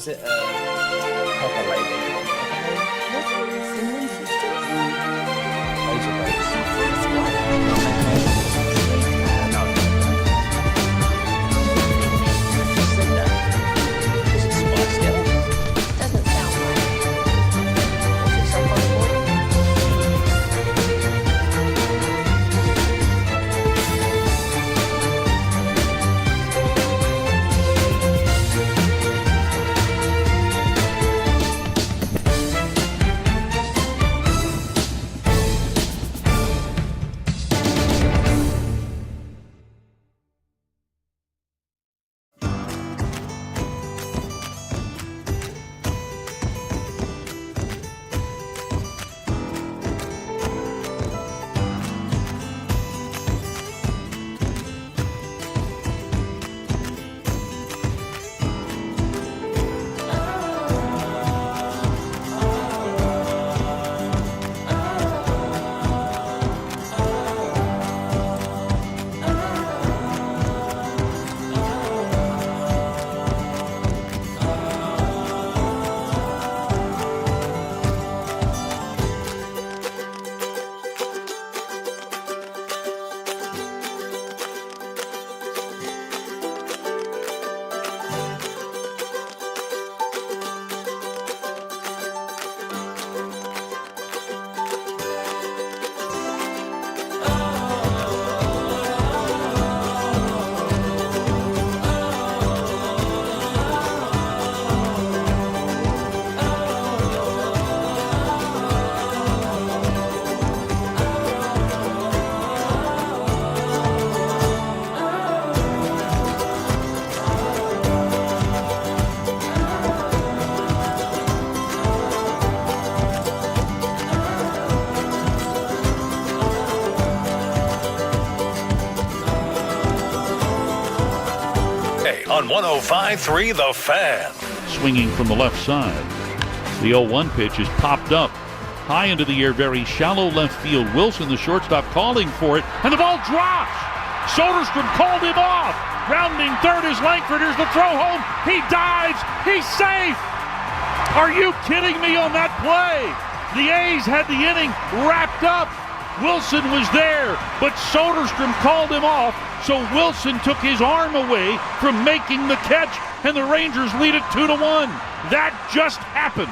Is it Pepper Lady? Doesn't sound right. Is it so possible? On 105.3 The Fan. Swinging from the left side. The 0-1 pitch is popped up. High into the air, very shallow left field. Wilson, the shortstop, calling for it, and the ball drops. Soderstrom called him off. Rounding third is Langford. Here's the throw home. He dives. He's safe. Are you kidding me on that play? The A's had the inning wrapped up. Wilson was there, but Soderstrom called him off, so Wilson took his arm away from making the catch, and the Rangers lead it 2-1. That just happened.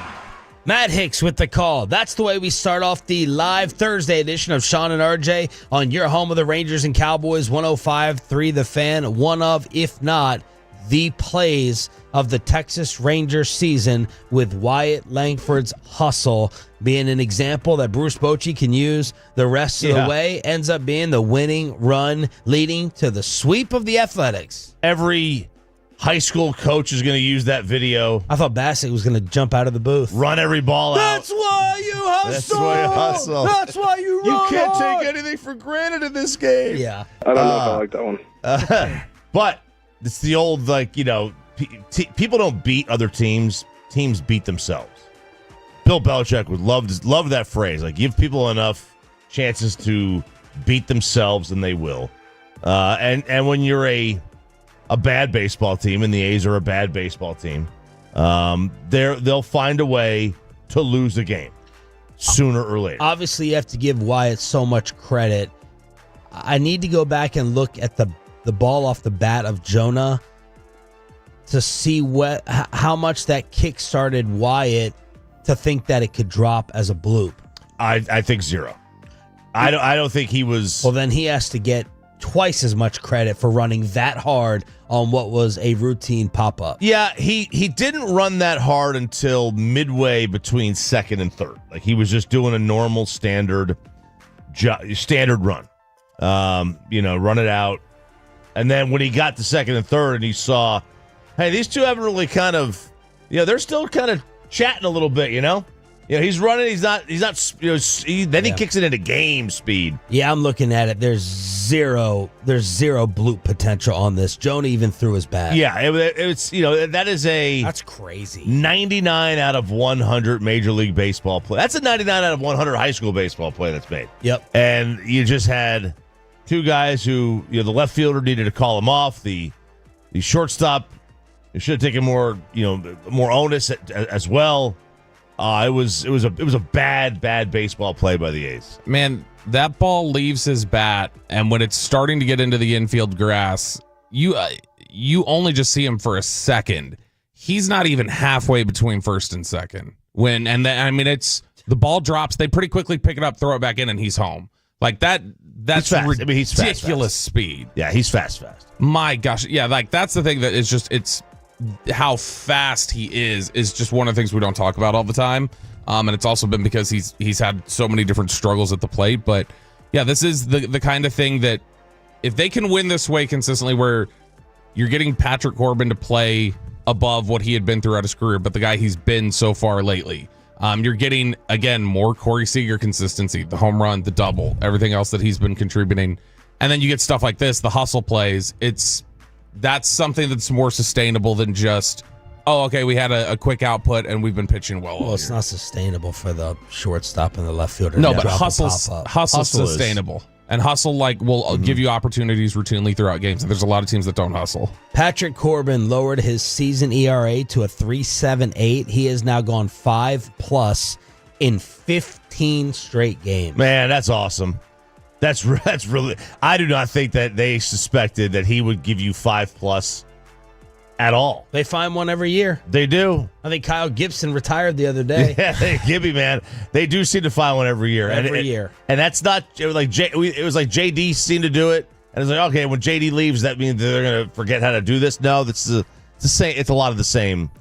Matt Hicks with the call. That's the way we start off the live Thursday edition of Sean and RJ on your home of the Rangers and Cowboys, 105.3 The Fan. One of, if not, the plays of the Texas Rangers season, with Wyatt Langford's hustle being an example that Bruce Bochy can use the rest of the way. Ends up being the winning run leading to the sweep of the Athletics. Every high school coach is going to use that video. I thought Bassett was going to jump out of the booth. Run every ball out. That's why you hustle. That's why you hustle. That's why you run You can't hard. take anything for granted in this game. Yeah. I don't know if I like that one. But it's the old, people don't beat other teams. Teams beat themselves. Bill Belichick would love that phrase. Like, give people enough chances to beat themselves, and they will. And when you're a bad baseball team, and the A's are a bad baseball team, they'll find a way to lose the game sooner or later. Obviously, you have to give Wyatt so much credit. I need to go back and look at the ball off the bat of Jonah to see how much that kick started Wyatt to think that it could drop as a bloop. I think zero. I don't think he was. Well, then he has to get twice as much credit for running that hard on what was a routine pop-up. Yeah, he didn't run that hard until midway between second and third. Like, he was just doing a normal standard run. Run it out. And then when he got to second and third and he saw, hey, these two haven't really they're still kind of chatting a little bit, he's running, he's not, he kicks it into game speed. Yeah, I'm looking at it. There's zero bloop potential on this. Jonah even threw his bat. Yeah, it's that's crazy. 99 out of 100 Major League Baseball play. That's a 99 out of 100 high school baseball play that's made. Yep. And you just had two guys who, the left fielder needed to call him off. The shortstop, It should have taken more onus as well. It was a bad baseball play by the A's. Man, that ball leaves his bat, and when it's starting to get into the infield grass, you only just see him for a second. He's not even halfway between first and second. It's the ball drops. They pretty quickly pick it up, throw it back in, and he's home. Like that. That's ridiculous fast. speed. Yeah, he's fast. My gosh, yeah. Like that's the thing that is just it's how fast he is just one of the things we don't talk about all the time. And it's also been because he's had so many different struggles at the plate. But yeah, this is the kind of thing that if they can win this way consistently, where you're getting Patrick Corbin to play above what he had been throughout his career, but the guy he's been so far lately. You're getting, again, more Corey Seager consistency, the home run, the double, everything else that he's been contributing. And then you get stuff like this, the hustle plays. That's something that's more sustainable than just, we had a quick output and we've been pitching well. Well, it's not sustainable for the shortstop and the left fielder. No, but hustle's sustainable. And hustle will give you opportunities routinely throughout games. And there's a lot of teams that don't hustle. Patrick Corbin lowered his season ERA to a 3.78. He has now gone 5+ in 15 straight games. Man, that's awesome. That's really. I do not think that they suspected that he would give you 5+ at all. They find one every year. They do. I think Kyle Gibson retired the other day. Yeah, Gibby, man. They do seem to find one every year. Every year. And that's not, it was like JD seemed to do it. And it's like, okay, when JD leaves, that means they're going to forget how to do this. No, it's the same. It's a lot of the same,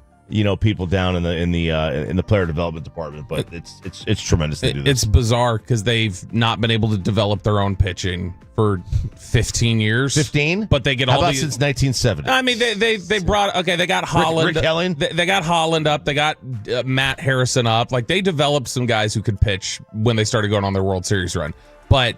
people down in the player development department. But it's tremendous they do this. It's bizarre because they've not been able to develop their own pitching for 15 years. 15? But they get How all about these since 1970? I mean, they brought they got Holland. Rick Helling? They got Holland up. They got Matt Harrison up. Like they developed some guys who could pitch when they started going on their World Series run. But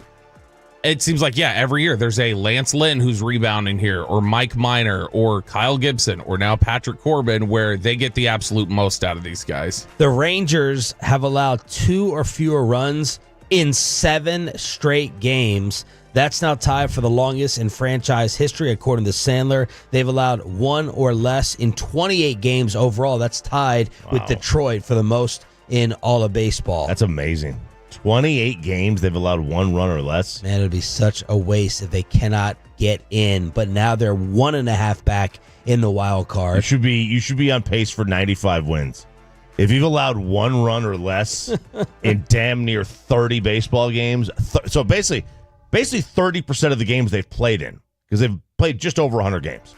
it seems like, every year there's a Lance Lynn who's rebounding here, or Mike Minor, or Kyle Gibson, or now Patrick Corbin, where they get the absolute most out of these guys. The Rangers have allowed 2 or fewer runs in 7 straight games. That's now tied for the longest in franchise history, according to Sandler. They've allowed 1 or less in 28 games overall. That's tied with Detroit for the most in all of baseball. That's amazing. 28 games, they've allowed 1 run or less. Man, it would be such a waste if they cannot get in. But now they're 1.5 back in the wild card. You should be on pace for 95 wins. If you've allowed 1 run or less in damn near 30 baseball games, so basically 30% of the games they've played in, because they've played just over 100 games.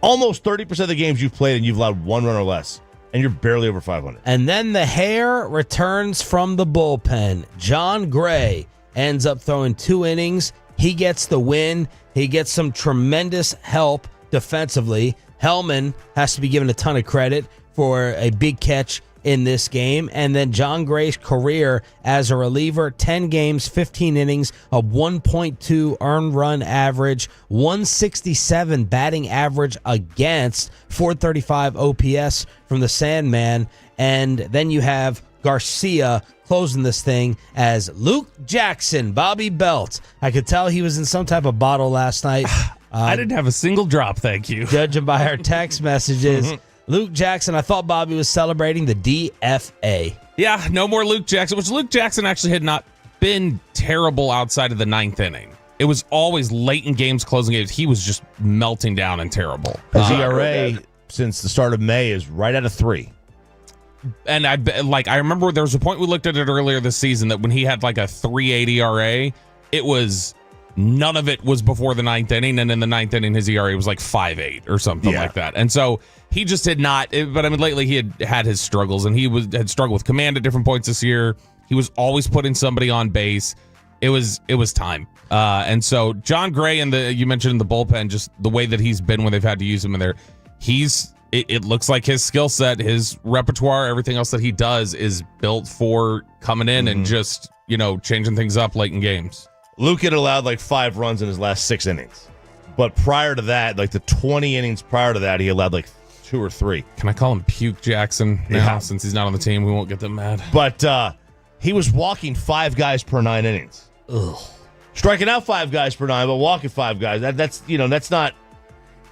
Almost 30% of the games you've played in, you've allowed 1 run or less. And you're barely over 500. And then the hair returns from the bullpen. John Gray ends up throwing 2 innings. He gets the win. He gets some tremendous help defensively. Hellman has to be given a ton of credit for a big catch in this game. And then John Gray's career as a reliever, 10 games, 15 innings, a 1.2 earned run average, 167 batting average against, 435 OPS from the Sandman. And then you have Garcia closing this thing as Luke Jackson, Bobby Belt. I could tell he was in some type of bottle last night. I didn't have a single drop, thank you. Judging by our text messages. Luke Jackson, I thought Bobby was celebrating the DFA. Yeah, no more Luke Jackson, which Luke Jackson actually had not been terrible outside of the 9th inning. It was always late in games, closing games. He was just melting down and terrible. His ERA since the start of May is right at a 3. And I remember there was a point we looked at it earlier this season that when he had like a 3.8 ERA, it was none of it was before the 9th inning, and in the 9th inning his ERA was like 5.8 or something like that. And so he just had not. But I mean, lately he had his struggles, and he had struggled with command at different points this year. He was always putting somebody on base. It was time. And so John Gray you mentioned in the bullpen, just the way that he's been when they've had to use him in there. It looks like his skill set, his repertoire, everything else that he does is built for coming in and just, changing things up late in games. Luke had allowed like 5 runs in his last 6 innings. But prior to that, like the 20 innings prior to that, he allowed like 2 or 3. Can I call him Puke Jackson now since he's not on the team? We won't get them mad. But he was walking 5 guys per 9 innings. Ugh. Striking out 5 guys per 9, but walking 5 guys. That's not.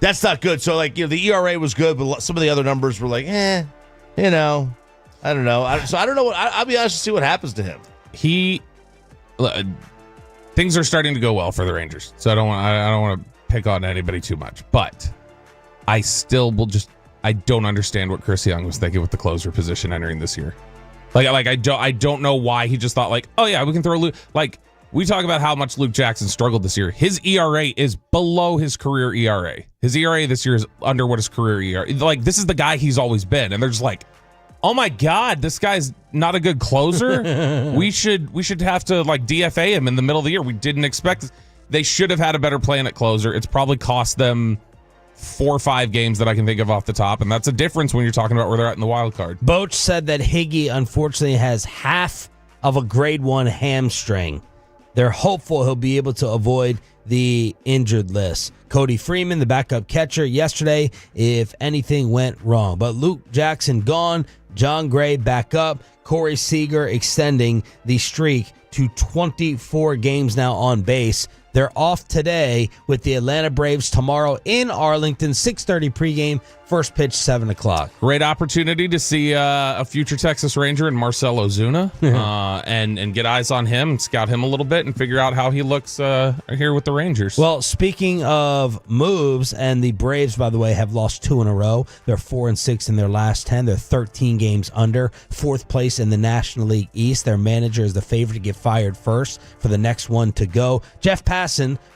That's not good. So, like, the ERA was good, but some of the other numbers were like, I don't know. I don't know. I'll be honest and see what happens to him. Things are starting to go well for the Rangers, so I don't want to pick on anybody too much, but I still I don't understand what Chris Young was thinking with the closer position entering this year. Like I don't know why he just thought like, oh yeah, we can throw Luke. Like, we talk about how much Luke Jackson struggled this year. His ERA is below his career ERA. His ERA this year is under what his career ERA. Like, this is the guy he's always been, and they're just like, oh my God, this guy's not a good closer. we should have to like DFA him in the middle of the year. We didn't expect. They should have had a better plan at closer. It's probably cost them 4 or 5 games that I can think of off the top, and that's a difference when you're talking about where they're at in the wild card. Boach said that Higgy unfortunately has half of a grade 1 hamstring. They're hopeful he'll be able to avoid the injured list. Cody Freeman, the backup catcher, yesterday, if anything went wrong. But Luke Jackson gone, John Gray back up, Corey Seager extending the streak to 24 games now on base. They're off today with the Atlanta Braves tomorrow in Arlington, 6:30 pregame, first pitch 7 o'clock. Great opportunity to see a future Texas Ranger in Marcell Ozuna and get eyes on him and scout him a little bit and figure out how he looks here with the Rangers. Well, speaking of moves, and the Braves, by the way, have lost 2 in a row. They're 4-6 in their last 10. They're 13 games under, 4th place in the National League East. Their manager is the favorite to get fired first for the next one to go. Jeff Passan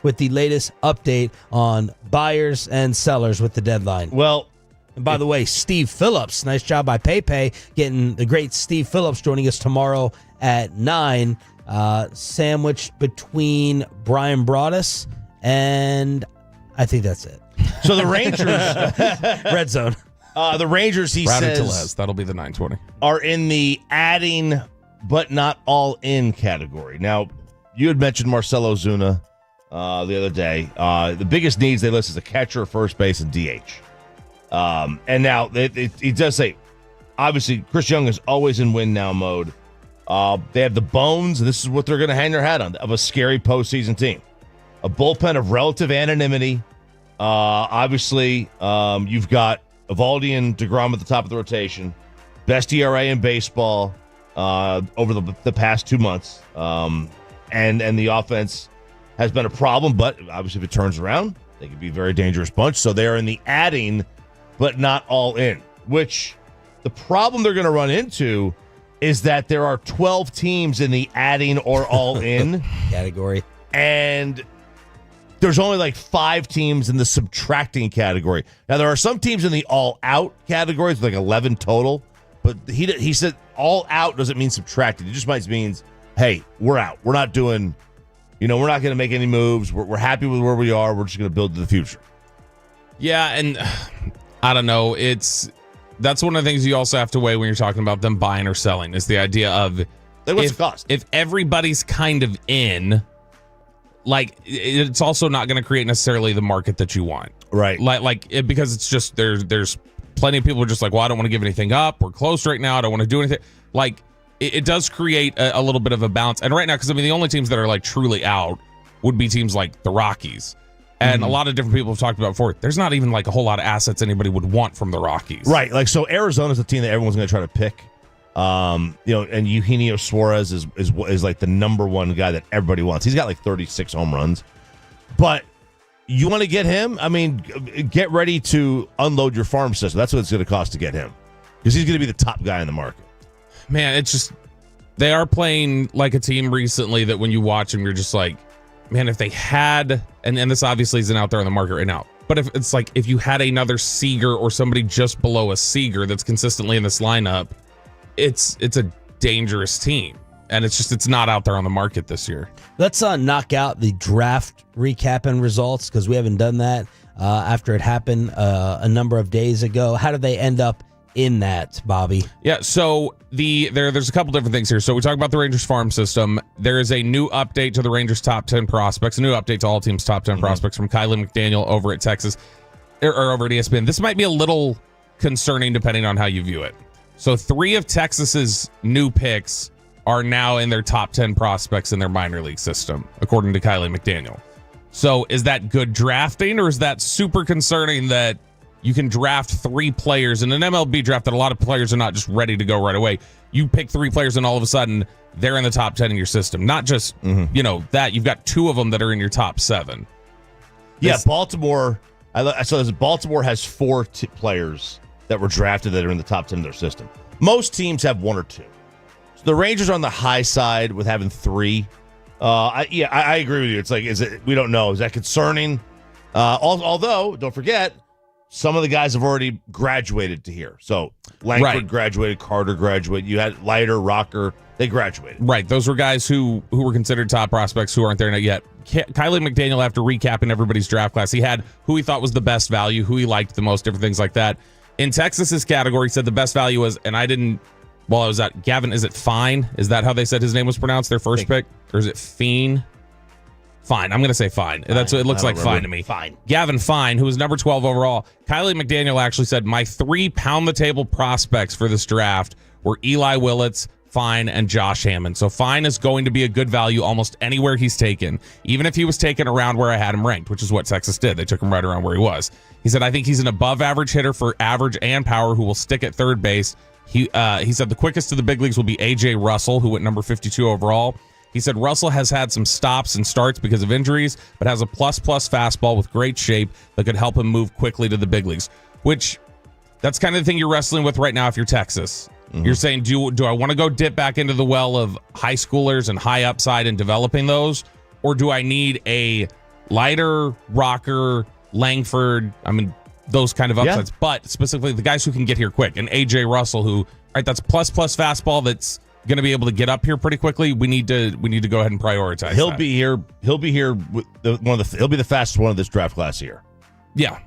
with the latest update on buyers and sellers with the deadline. Well, and by the way, Steve Phillips, nice job by PayPay, getting the great Steve Phillips joining us tomorrow at 9, sandwiched between Brian Broaddus and I think that's it. So the Rangers, Red Zone. The Rangers, he Rowdy says, Tellez, that'll be the 920. are in the adding but not all in category. Now, you had mentioned Marcell Ozuna the other day. The biggest needs they list is a catcher, first base, and DH. And now he does say, obviously, Chris Young is always in win now mode. They have the bones, and this is what they're going to hang their hat on, of a scary postseason team. A bullpen of relative anonymity. Obviously, you've got Eovaldi and DeGrom at the top of the rotation. Best ERA in baseball over the past 2 months. And the offense has been a problem, but obviously if it turns around, they could be a very dangerous bunch. So they are in the adding, but not all in, which the problem they're going to run into is that there are 12 teams in the adding or all in category. And there's only like 5 teams in the subtracting category. Now, there are some teams in the all out category, it's like 11 total, but he said all out doesn't mean subtracted. It just means, hey, we're out. We're not doing, we're not going to make any moves. We're happy with where we are. We're just going to build to the future. Yeah, and I don't know. That's one of the things you also have to weigh when you're talking about them buying or selling, is the idea of what's the cost? If everybody's kind of in, like, it's also not going to create necessarily the market that you want. Right. Because it's just there's plenty of people who are just like, well, I don't want to give anything up. We're close right now. I don't want to do anything. Like, it does create a little bit of a balance. And right now, because the only teams that are like truly out would be teams like the Rockies. And a lot of different people have talked about before. There's not even like a whole lot of assets anybody would want from the Rockies. Right. Like, so Arizona's the team that everyone's going to try to pick. And Eugenio Suarez is like the number one guy that everybody wants. He's got like 36 home runs. But you want to get him? I mean, get ready to unload your farm system. That's what it's going to cost to get him. Because he's going to be the top guy in the market. Man, it's just, they are playing like a team recently that when you watch them, you're just like, man, if they had, and this obviously isn't out there on the market right now, but if you had another Seager or somebody just below a Seager that's consistently in this lineup, it's a dangerous team. And it's not out there on the market this year. Let's knock out the draft recap and results, because we haven't done that after it happened a number of days ago. How did they end up in that, Bobby? Yeah, so there's a couple different things here. So we talk about the Rangers farm system. There is a new update to the Rangers top 10 prospects, a new update to all teams' top 10 prospects from Kylie McDaniel over at Texas, or over at ESPN. This might be a little concerning depending on how you view it. So 3 of Texas's new picks are now in their top 10 prospects in their minor league system, according to Kylie McDaniel. So is that good drafting, or is that super concerning that you can draft 3 players in an MLB draft that a lot of players are not just ready to go right away? You pick 3 players and all of a sudden they're in the top 10 in your system. Not just, that. You've got 2 of them that are in your top 7. Yeah, Baltimore. I saw this. Baltimore has 4 players that were drafted that are in the top 10 of their system. Most teams have 1 or 2. So the Rangers are on the high side with having 3. I agree with you. It's like, we don't know. Is that concerning? Although, don't forget, some of the guys have already graduated to here. So Langford graduated, Carter graduated. You had Leiter, Rocker. They graduated. Right. Those were guys who were considered top prospects who aren't there yet. Kylie McDaniel, after recapping everybody's draft class, he had who he thought was the best value, who he liked the most, different things like that. In Texas's category, he said the best value was, and I didn't, while I was at Gavin, is it Fine? Is that how they said his name was pronounced, their first pick? Or is it Fiend? Fine. I'm going to say Fine. That's what it looks like. Fine to me. Fine. Gavin Fine, who was number 12 overall. Kylie McDaniel actually said, my 3 pound-the-table prospects for this draft were Eli Willits, Fine, and Josh Hammond. So Fine is going to be a good value almost anywhere he's taken, even if he was taken around where I had him ranked, which is what Texas did. They took him right around where he was. He said, I think he's an above-average hitter for average and power who will stick at third base. He said the quickest to the big leagues will be A.J. Russell, who went number 52 overall. He said Russell has had some stops and starts because of injuries, but has a plus-plus fastball with great shape that could help him move quickly to the big leagues, which that's kind of the thing you're wrestling with right now if you're Texas. Mm-hmm. You're saying, do I want to go dip back into the well of high schoolers and high upside and developing those, or do I need a Leiter, Rocker, Langford, those kind of upsides, but specifically the guys who can get here quick, and A.J. Russell, who, right, that's plus-plus fastball that's going to be able to get up here pretty quickly. We need to go ahead and prioritize. He'll be here. He'll be here with he'll be the fastest one of this draft class here. Yeah,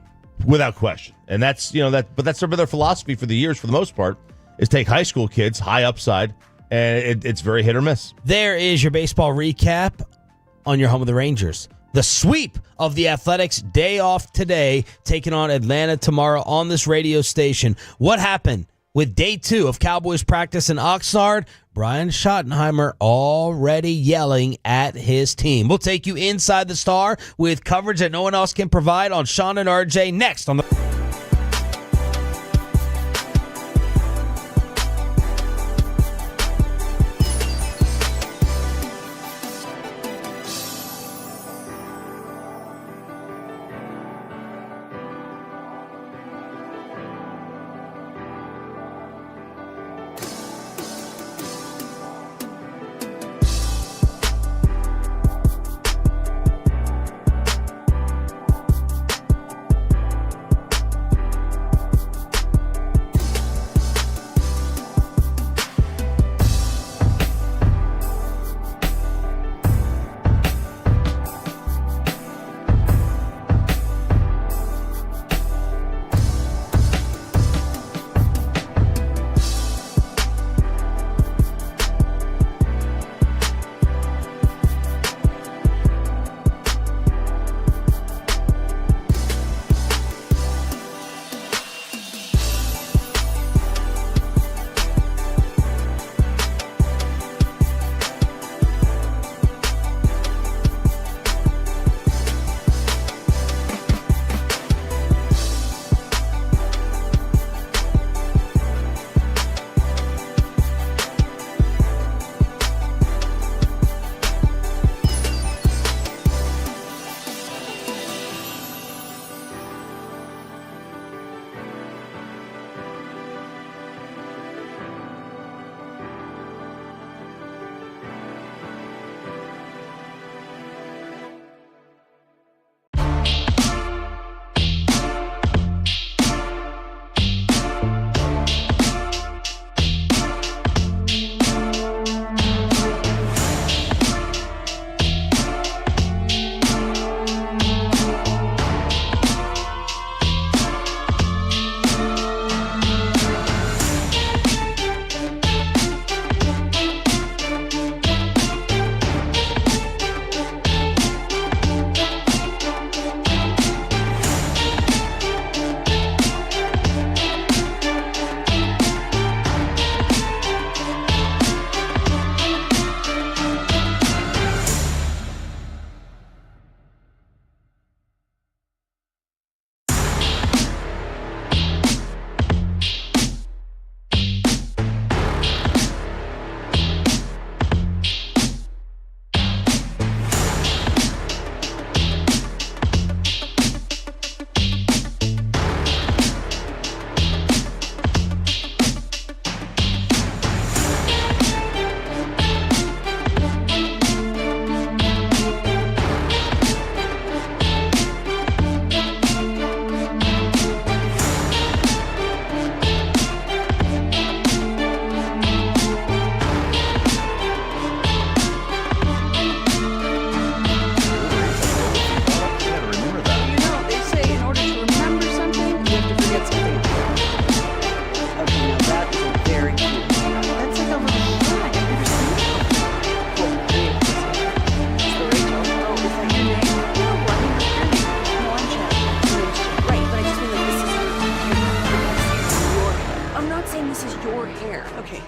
without question. And that's but that's sort of their philosophy for the years, for the most part, is take high school kids, high upside, and it's very hit or miss. There is your baseball recap on your home of the Rangers. The sweep of the Athletics, day off today, taking on Atlanta tomorrow on this radio station. What happened with day 2 of Cowboys practice in Oxnard? Brian Schottenheimer already yelling at his team. We'll take you inside the Star with coverage that no one else can provide on Sean and RJ next on the...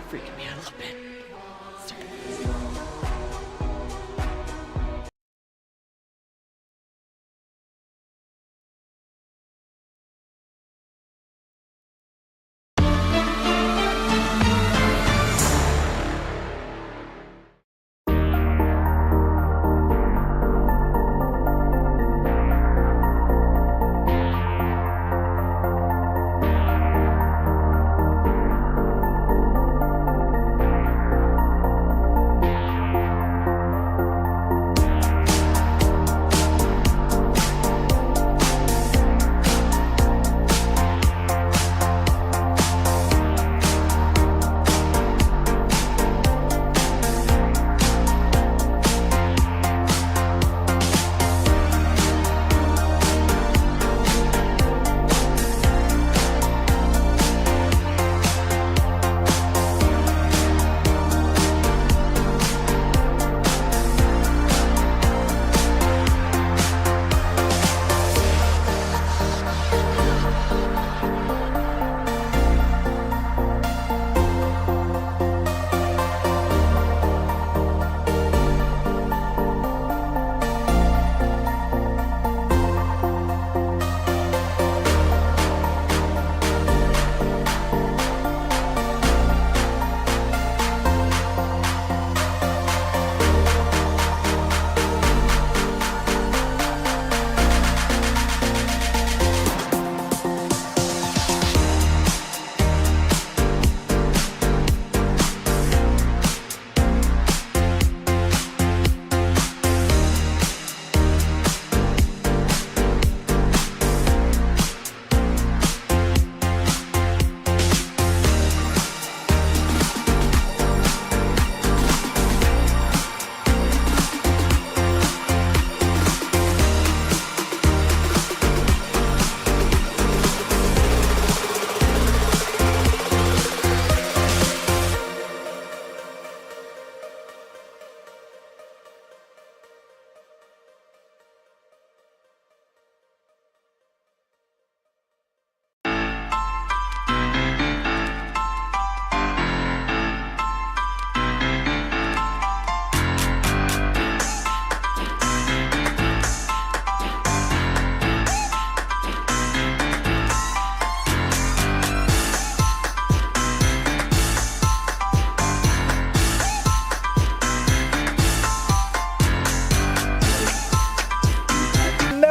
freaking me out a little bit.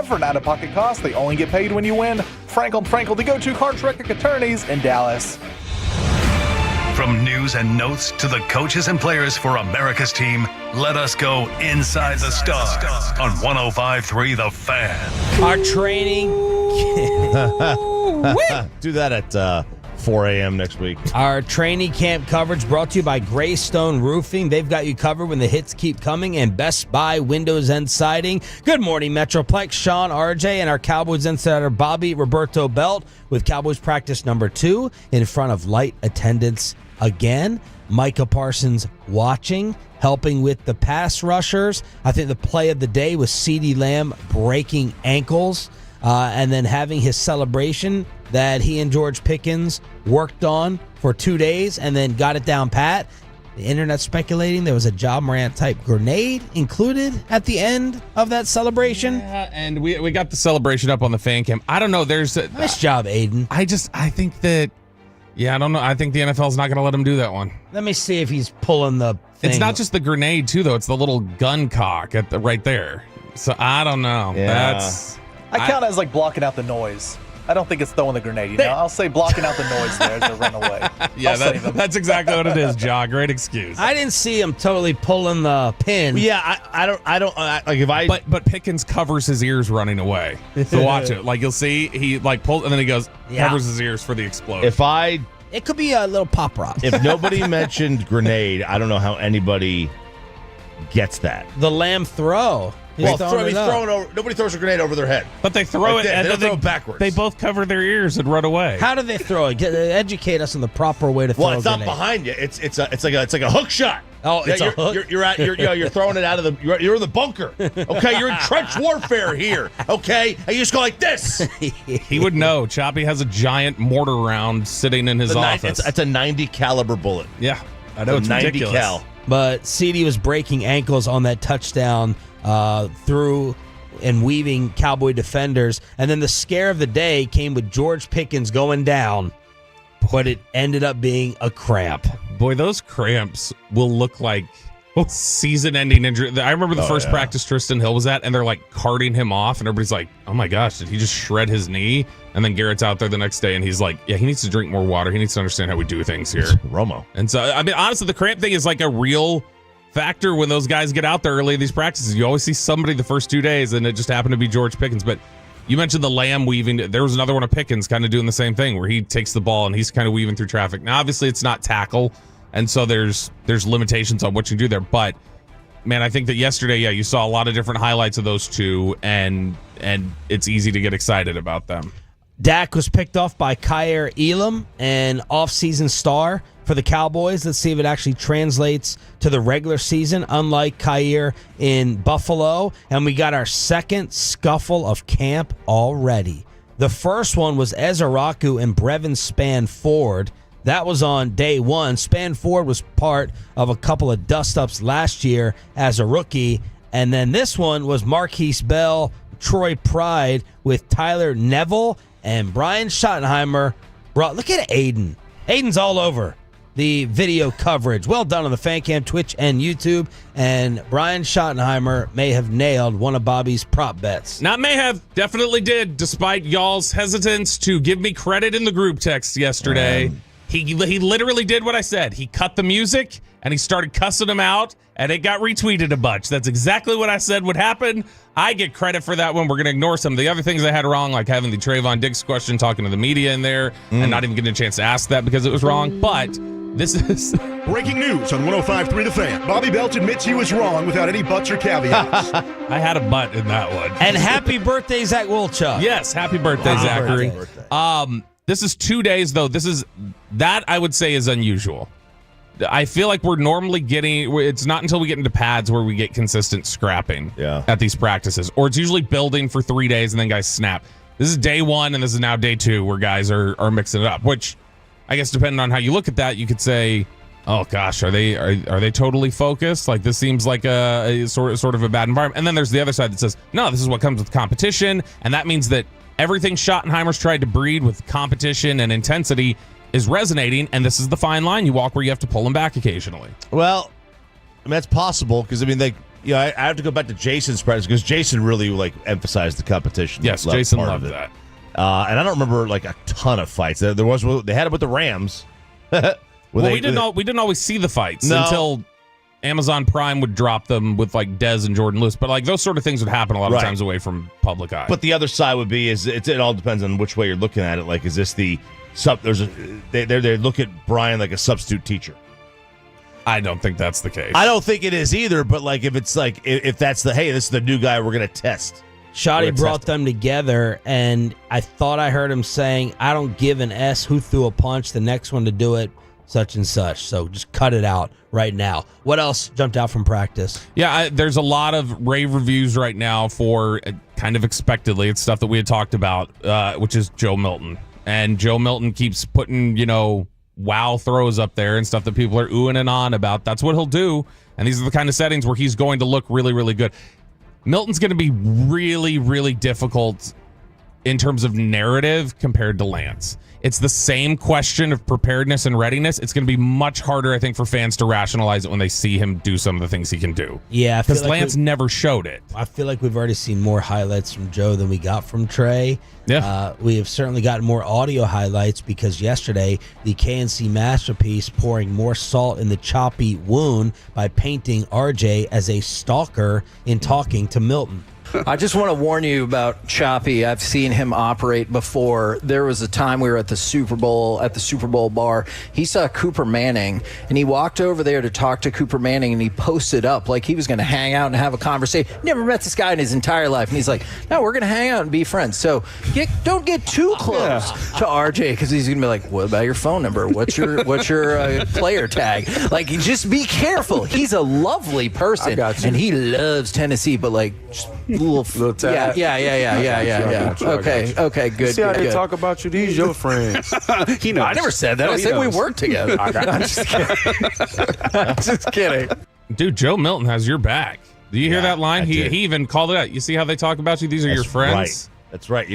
For an out-of-pocket cost, they only get paid when you win. Frankel & Frankel, the go-to car traffic attorneys in Dallas. From news and notes to the coaches and players for America's team, let us go inside the stars on 105.3 The Fan. Our training. Do that at 4 a.m. next week. Our training camp coverage brought to you by Greystone Roofing. They've got you covered when the hits keep coming, and Best Buy Windows and Siding. Good morning, Metroplex. Sean, RJ, and our Cowboys insider Bobby Roberto Belt with Cowboys practice number 2 in front of light attendance again. Micah Parsons watching, helping with the pass rushers. I think the play of the day was CeeDee Lamb breaking ankles and then having his celebration that he and George Pickens worked on for 2 days and then got it down pat. The internet speculating there was a Ja Morant type grenade included at the end of that celebration. Yeah, and we got the celebration up on the fan cam. I don't know. Nice job, Aiden. I think that, I don't know. I think the NFL's not going to let him do that one. Let me see if he's pulling the thing. It's not just the grenade too, though. It's the little gun cock right there. So I don't know. Yeah. I count it as like blocking out the noise. I don't think it's throwing the grenade. I'll say blocking out the noise there to run away. Yeah, that's exactly what it is, Ja. Great excuse. I didn't see him totally pulling the pin. Yeah, I don't like if I. But Pickens covers his ears running away. So watch it. Like you'll see, he like pulls and then he goes covers his ears for the explosion. It could be a little pop rock. If nobody mentioned grenade, I don't know how anybody gets that. The Lamb throw. Nobody throws a grenade over their head. But they throw it and they throw it backwards. They both cover their ears and run away. How do they throw it? Educate us on the proper way to throw a grenade. Well, it's not behind you. It's like a hook shot. Oh, it's a hook? You're throwing it out of the. You're in the bunker. Okay, you're in trench warfare here. Okay, and you just go like this. He would know. Choppy has a giant mortar round sitting in his office. It's a 90 caliber bullet. Yeah, I know it's 90 ridiculous. cal. But CeeDee was breaking ankles on that touchdown through and weaving Cowboy defenders. And then the scare of the day came with George Pickens going down, but it ended up being a cramp. Boy, those cramps will look like season-ending injury. I remember the first practice Tristan Hill was at, and they're like carting him off, and everybody's like, oh my gosh, did he just shred his knee? And then Garrett's out there the next day, and he's like, yeah, he needs to drink more water. He needs to understand how we do things here. Romo. And so, I mean, honestly, the cramp thing is like a real factor when those guys get out there early in these practices. You always see somebody the first 2 days, and it just happened to be George Pickens. But you mentioned the Lamb weaving. There was another one of Pickens kind of doing the same thing where he takes the ball and he's kind of weaving through traffic. Now, obviously, it's not tackle, and so there's limitations on what you do there. But, man, I think that yesterday, you saw a lot of different highlights of those two, and it's easy to get excited about them. Dak was picked off by Kyer Elam, an offseason star for the Cowboys. Let's see if it actually translates to the regular season, unlike Kyer in Buffalo. And we got our second scuffle of camp already. The first one was Ezaraku and Brevin Spanford. That was on day one. Spanford was part of a couple of dust-ups last year as a rookie. And then this one was Marquise Bell, Troy Pride with Tyler Neville, and Brian Schottenheimer look at Aiden. Aiden's all over the video coverage. Well done on the Fan Cam, Twitch, and YouTube. And Brian Schottenheimer may have nailed one of Bobby's prop bets. Not may have, definitely did, despite y'all's hesitance to give me credit in the group text yesterday. He literally did what I said. He cut the music, and he started cussing him out, and it got retweeted a bunch. That's exactly what I said would happen. I get credit for that one. We're going to ignore some of the other things I had wrong, like having the Trayvon Diggs question, talking to the media in there, and not even getting a chance to ask that because it was wrong. But this is... Breaking news on 105.3 The Fan. Bobby Belch admits he was wrong without any buts or caveats. I had a butt in that one. And happy birthday, Zach Wilchuk. Yes, happy birthday, Zachary. This is 2 days, though. That I would say is unusual. I feel like we're normally it's not until we get into pads where we get consistent scrapping at these practices. Or it's usually building for 3 days and then guys snap. This is day one and this is now day two where guys are mixing it up, which I guess depending on how you look at that, you could say, oh gosh, are they totally focused? Like this seems like a sort of a bad environment. And then there's the other side that says, no, this is what comes with competition. And that means that everything Schottenheimer's tried to breed with competition and intensity is resonating, and this is the fine line you walk where you have to pull them back occasionally. Well, I mean, that's possible because, I mean, I have to go back to Jason's presence because Jason really, emphasized the competition. Yes, Jason loved that. And I don't remember, a ton of fights. They had it with the Rams. We didn't always see the fights until Amazon Prime would drop them with, Dez and Jordan Lewis. But, those sort of things would happen a lot of times away from public eye. But the other side would be it all depends on which way you're looking at it. Is this the... They look at Brian like a substitute teacher. I don't think that's the case. I don't think it is either. But if it's if that's this is the new guy we're gonna test. Shotty brought them together, and I thought I heard him saying, "I don't give an S who threw a punch. The next one to do it, such and such." So just cut it out right now. What else jumped out from practice? Yeah, there's a lot of rave reviews right now for kind of expectedly. It's stuff that we had talked about, which is Joe Milton. And Joe Milton keeps putting, wow throws up there and stuff that people are oohing and on about. That's what he'll do. And these are the kind of settings where he's going to look really, really good. Milton's going to be really, really difficult in terms of narrative compared to Lance. It's the same question of preparedness and readiness. It's going to be much harder, I think, for fans to rationalize it when they see him do some of the things he can do. Yeah, because Lance never showed it. I feel like we've already seen more highlights from Joe than we got from Trey. Yeah, we have certainly gotten more audio highlights because yesterday the K&C Masterpiece pouring more salt in the choppy wound by painting RJ as a stalker in talking to Milton. I just want to warn you about Choppy. I've seen him operate before. There was a time we were at the Super Bowl bar. He saw Cooper Manning, and he walked over there to talk to Cooper Manning, and he posted up like he was going to hang out and have a conversation. Never met this guy in his entire life. And he's like, no, we're going to hang out and be friends. So don't get too close to RJ, because he's going to be like, what about your phone number? What's your player tag? Like, just be careful. He's a lovely person, and he loves Tennessee, but like, just little tad. Yeah. Okay, good. See how they good. talk about you? These your friends. I never said that. I said we work together. I'm just kidding. I'm just kidding. Dude, Joe Milton has your back. Do you hear that line? He even called it out. You see how they talk about you? These are your friends? Right. That's right.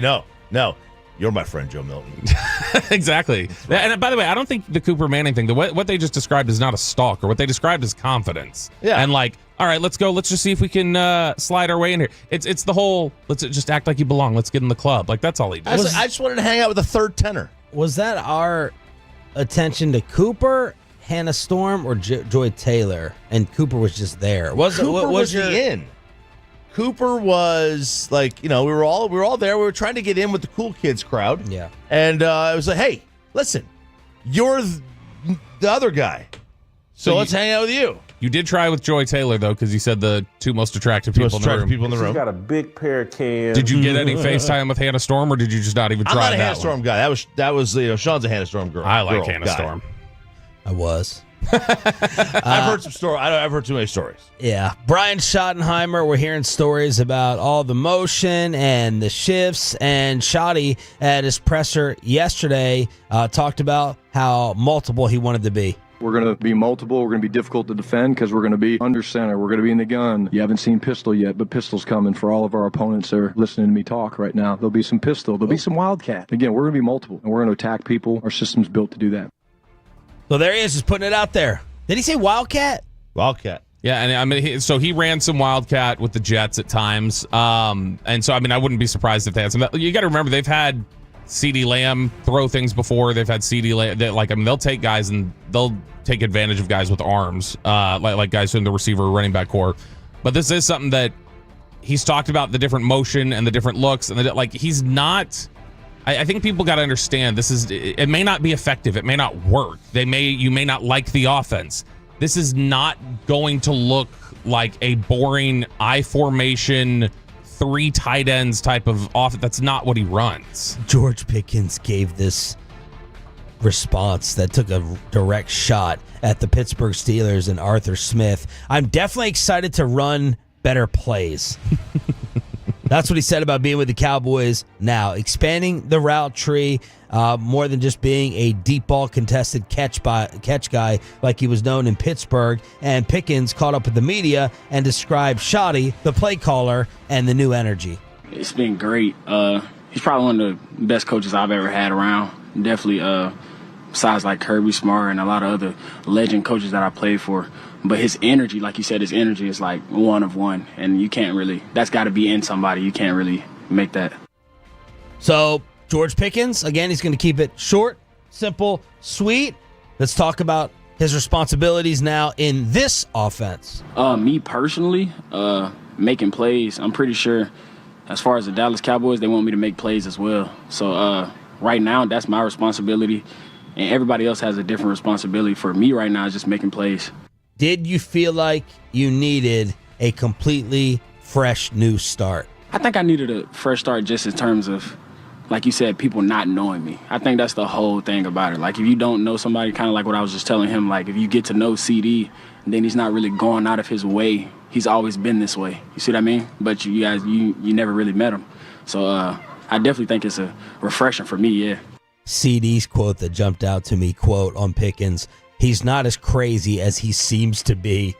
No, you're my friend, Joe Milton. Exactly. Right. And by the way, I don't think the Cooper Manning thing, what they just described is not a stalk, or what they described is confidence. Yeah. And like, all right, let's go. Let's just see if we can slide our way in here. It's the whole, let's just act like you belong. Let's get in the club. Like, that's all he does. I just wanted to hang out with a third tenor. Was that our attention to Cooper, Hannah Storm, or Joy Taylor? And Cooper was just there. Cooper was in. Cooper was like, we were all there. We were trying to get in with the cool kids crowd. Yeah. And I was like, hey, listen, you're the other guy. So let's hang out with you. You did try with Joy Taylor, though, because you said the two most attractive people in the room. She's got a big pair of cans. Did you get any FaceTime with Hannah Storm, or did you just not even try that? I'm not a Hannah Storm guy. That was Sean's a Hannah Storm girl. I like Hannah Storm. I was. I've heard some stories. I've heard too many stories. Yeah. Brian Schottenheimer, we're hearing stories about all the motion and the shifts. And Schotty, at his presser yesterday, talked about how multiple he wanted to be. We're going to be multiple. We're going to be difficult to defend because we're going to be under center. We're going to be in the gun. You haven't seen pistol yet, but pistol's coming for all of our opponents that are listening to me talk right now. There'll be some pistol. There'll be some wildcat. Again, we're going to be multiple, and we're going to attack people. Our system's built to do that. So there he is, just putting it out there. Did he say wildcat? Wildcat. Yeah, and I mean, he ran some wildcat with the Jets at times. And so, I mean, I wouldn't be surprised if they had some. You got to remember, they've had CeeDee Lamb throw things before. They've had CeeDee Lamb. They'll take guys and they'll take advantage of guys with arms, like guys in the receiver running back core. But this is something that he's talked about, the different motion and the different looks, and he's not. I think people got to understand this is. It may not be effective. It may not work. You may not like the offense. This is not going to look like a boring I formation, 3 tight ends type of offense. That's not what he runs. George Pickens gave this response that took a direct shot at the Pittsburgh Steelers and Arthur Smith. I'm definitely excited to run better plays. That's what he said about being with the Cowboys now. Expanding the route tree, more than just being a deep ball contested catch guy like he was known in Pittsburgh. And Pickens caught up with the media and described Schotty, the play caller, and the new energy. It's been great. He's probably one of the best coaches I've ever had around. Definitely, besides like Kirby Smart and a lot of other legend coaches that I played for. But his energy, like you said, his energy is like one of one. And you can't really, that's got to be in somebody. You can't really make that. So, George Pickens, again, he's going to keep it short, simple, sweet. Let's talk about his responsibilities now in this offense. Me personally, making plays, I'm pretty sure as far as the Dallas Cowboys, they want me to make plays as well. So right now, that's my responsibility. And everybody else has a different responsibility. For me right now, is just making plays. Did you feel like you needed a completely fresh new start? I think I needed a fresh start just in terms of, like you said, people not knowing me. I think that's the whole thing about it. Like, if you don't know somebody, kind of like what I was just telling him, like, if you get to know CD, then he's not really going out of his way. He's always been this way. You see what I mean? But you guys, you never really met him. So I definitely think it's a refreshing for me, yeah. CD's quote that jumped out to me, quote, on Pickens, he's not as crazy as he seems to be.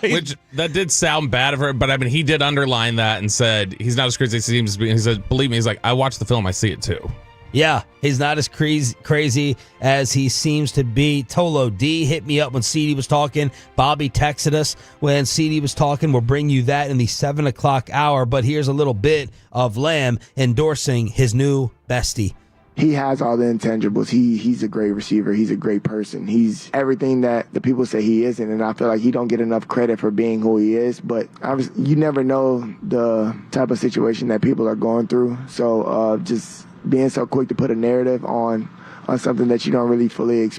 Which, that did sound bad of her, but I mean, he did underline that and said, he's not as crazy as he seems to be. And he said, believe me, he's like, I watch the film, I see it too. Yeah, he's not as crazy as he seems to be. Tolo D hit me up when CD was talking. Bobby texted us when CD was talking. We'll bring you that in the 7 o'clock hour. But here's a little bit of Lamb endorsing his new bestie. he has all the intangibles. He's a great receiver. He's a great person. He's everything that the people say he isn't, and I feel like he don't get enough credit for being who he is. But you never know the type of situation that people are going through. So just being so quick to put a narrative on something that you don't really fully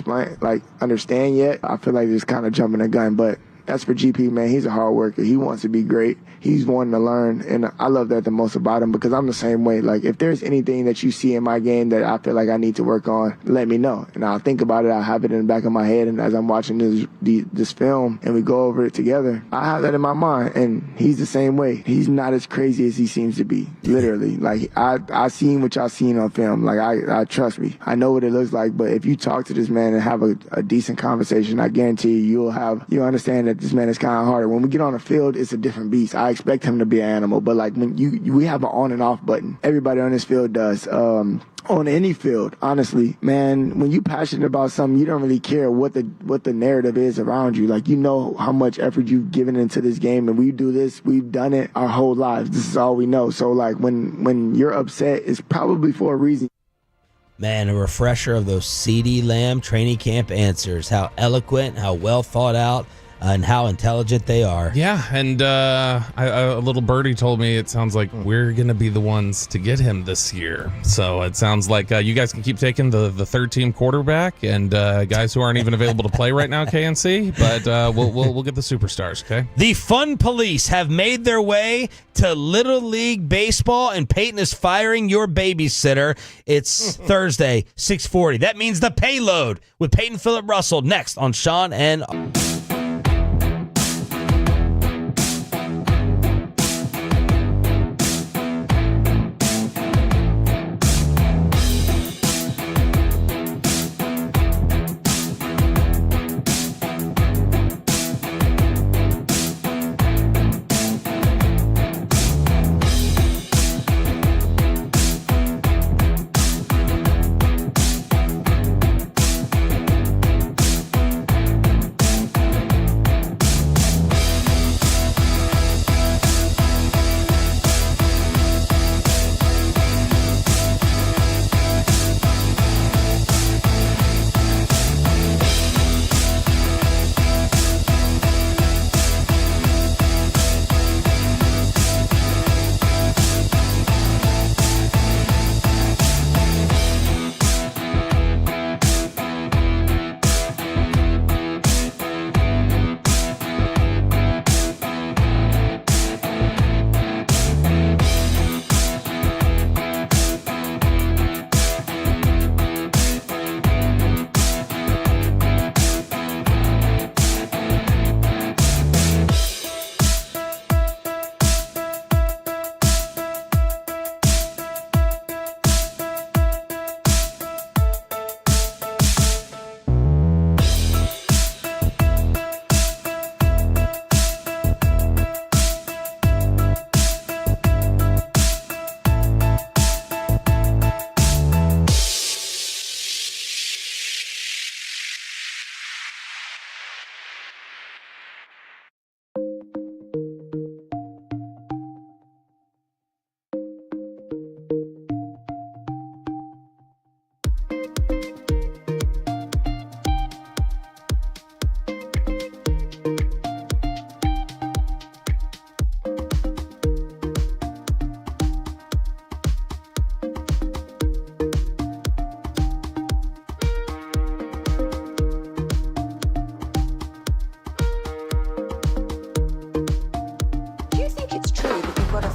understand yet, I feel like just kind of jumping the gun. But as for GP, man, he's a hard worker. He wants to be great. He's wanting to learn, and I love that the most about him because I'm the same way. Like, if there's anything that you see in my game that I feel like I need to work on, let me know, and I'll think about it. I'll have it in the back of my head, and as I'm watching this film and we go over it together, I have that in my mind, and he's the same way. He's not as crazy as he seems to be, literally. Like, I seen what y'all seen on film. Like, I trust me. I know what it looks like, but if you talk to this man and have a decent conversation, I guarantee you'll understand that this man is kind of harder. When we get on the field, it's a different beast. I expect him to be an animal, but like when we have an on and off button. Everybody on this field does. On any field, honestly, man, when you passionate about something, you don't really care what the narrative is around you. Like, you know how much effort you've given into this game, and we do this, we've done it our whole lives. This is all we know. So like when you're upset, it's probably for a reason. Man, a refresher of those CeeDee Lamb training camp answers. How eloquent, how well thought out, and how intelligent they are. Yeah, and a little birdie told me it sounds like we're going to be the ones to get him this year. So it sounds like you guys can keep taking the third-team quarterback and guys who aren't even available to play right now, K&C, but we'll get the superstars, okay? The Fun Police have made their way to Little League Baseball, and Peyton is firing your babysitter. It's Thursday, 6:40. That means the payload with Peyton Phillip Russell next on Sean and...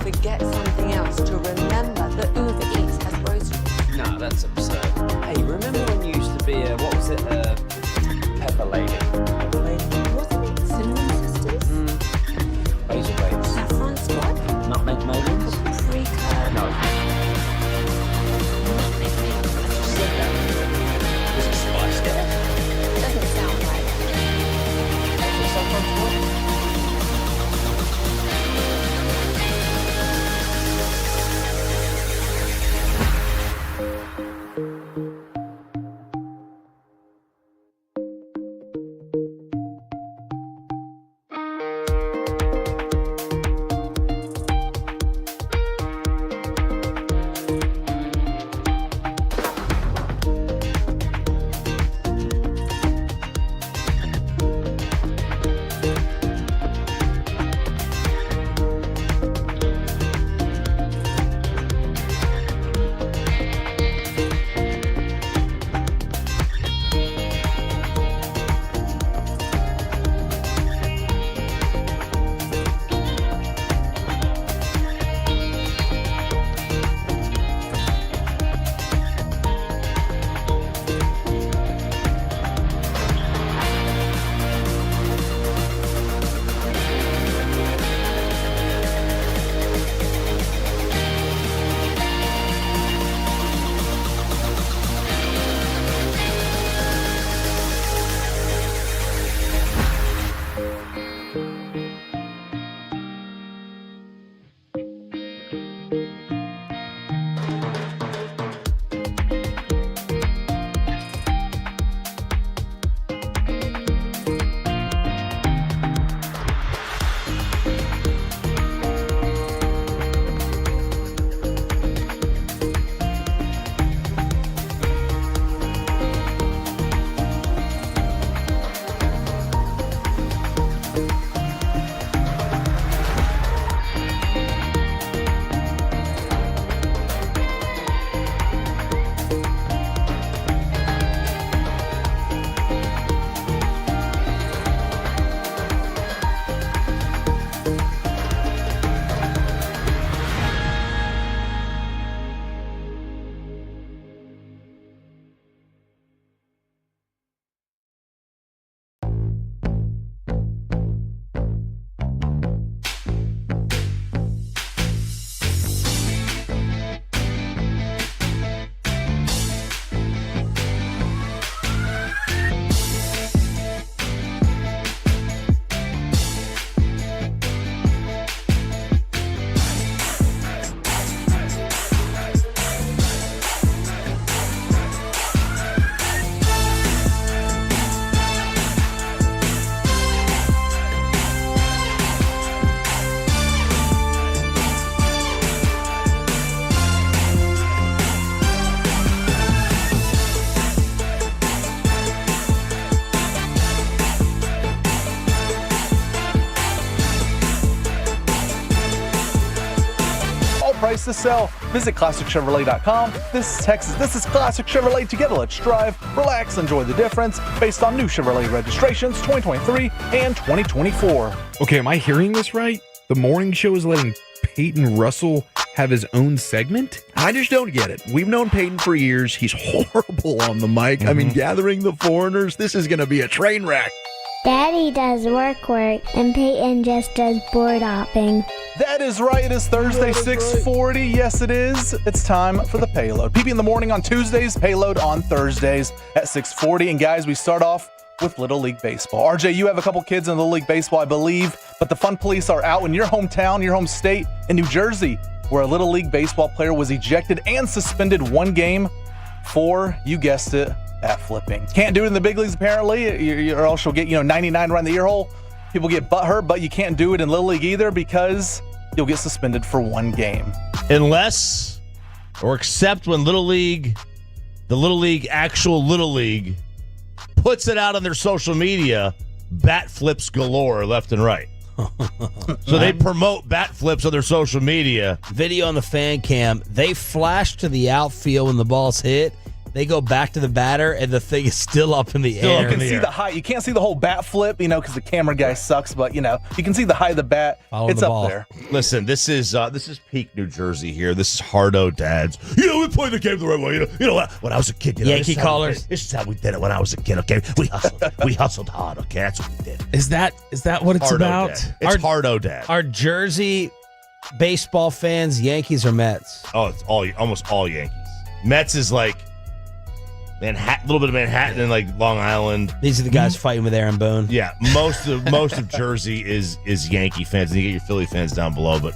forget something else to remember that Uber Eats has groceries. No, that's absurd. Hey, remember when you used to be a, what was it, Pepper Lady? Pepper Lady? Wasn't it Cinnamon Sisters? Razor Blades. Saffron Squad? Nutmeg Maidens? Preacher? No. Said that. Was it Spice Girl? Doesn't sound right. Saffron Squad? to sell. Visit ClassicChevrolet.com. This is Texas. This is Classic Chevrolet. Together, let's drive, relax, enjoy the difference based on new Chevrolet registrations 2023 and 2024. Okay, am I hearing this right? The morning show is letting Peyton Russell have his own segment? I just don't get it. We've known Peyton for years. He's horrible on the mic. I mean, gathering the foreigners, this is going to be a train wreck. Daddy does work, and Peyton just does board hopping. That is right. It is Thursday, 6:40. Yes, it is. It's time for the payload. PP in the morning on Tuesdays, payload on Thursdays at 6:40. And guys, we start off with Little League Baseball. RJ, you have a couple kids in Little League Baseball, I believe, but the fun police are out in your hometown, your home state in New Jersey, where a Little League Baseball player was ejected and suspended one game for, you guessed it, bat flipping. Can't do it in the big leagues, apparently, or else you'll get, 99 right in the ear hole. People get butt hurt, but you can't do it in Little League either because you'll get suspended for one game. Unless, or except when actual Little League, puts it out on their social media, bat flips galore left and right. So they promote bat flips on their social media. Video on the fan cam. They flash to the outfield when the ball's hit. They go back to the batter, and the thing is still up in the air. You can see the height. You can't see the whole bat flip, because the camera guy sucks. But you can see the height of the bat. It's up there. Listen, this is peak New Jersey here. This is hardo dads. We play the game the right way. When I was a kid, Yankee callers. This is how we did it when I was a kid. Okay, we hustled hard. Okay, that's what we did. Is that what it's Hardo about? Dad. It's hardo dad. Are Jersey baseball fans Yankees or Mets? Oh, it's almost all Yankees. Mets is like Manhattan, a little bit of Manhattan and like Long Island. These are the guys fighting with Aaron Boone. Yeah, most of Jersey is Yankee fans, and you get your Philly fans down below. But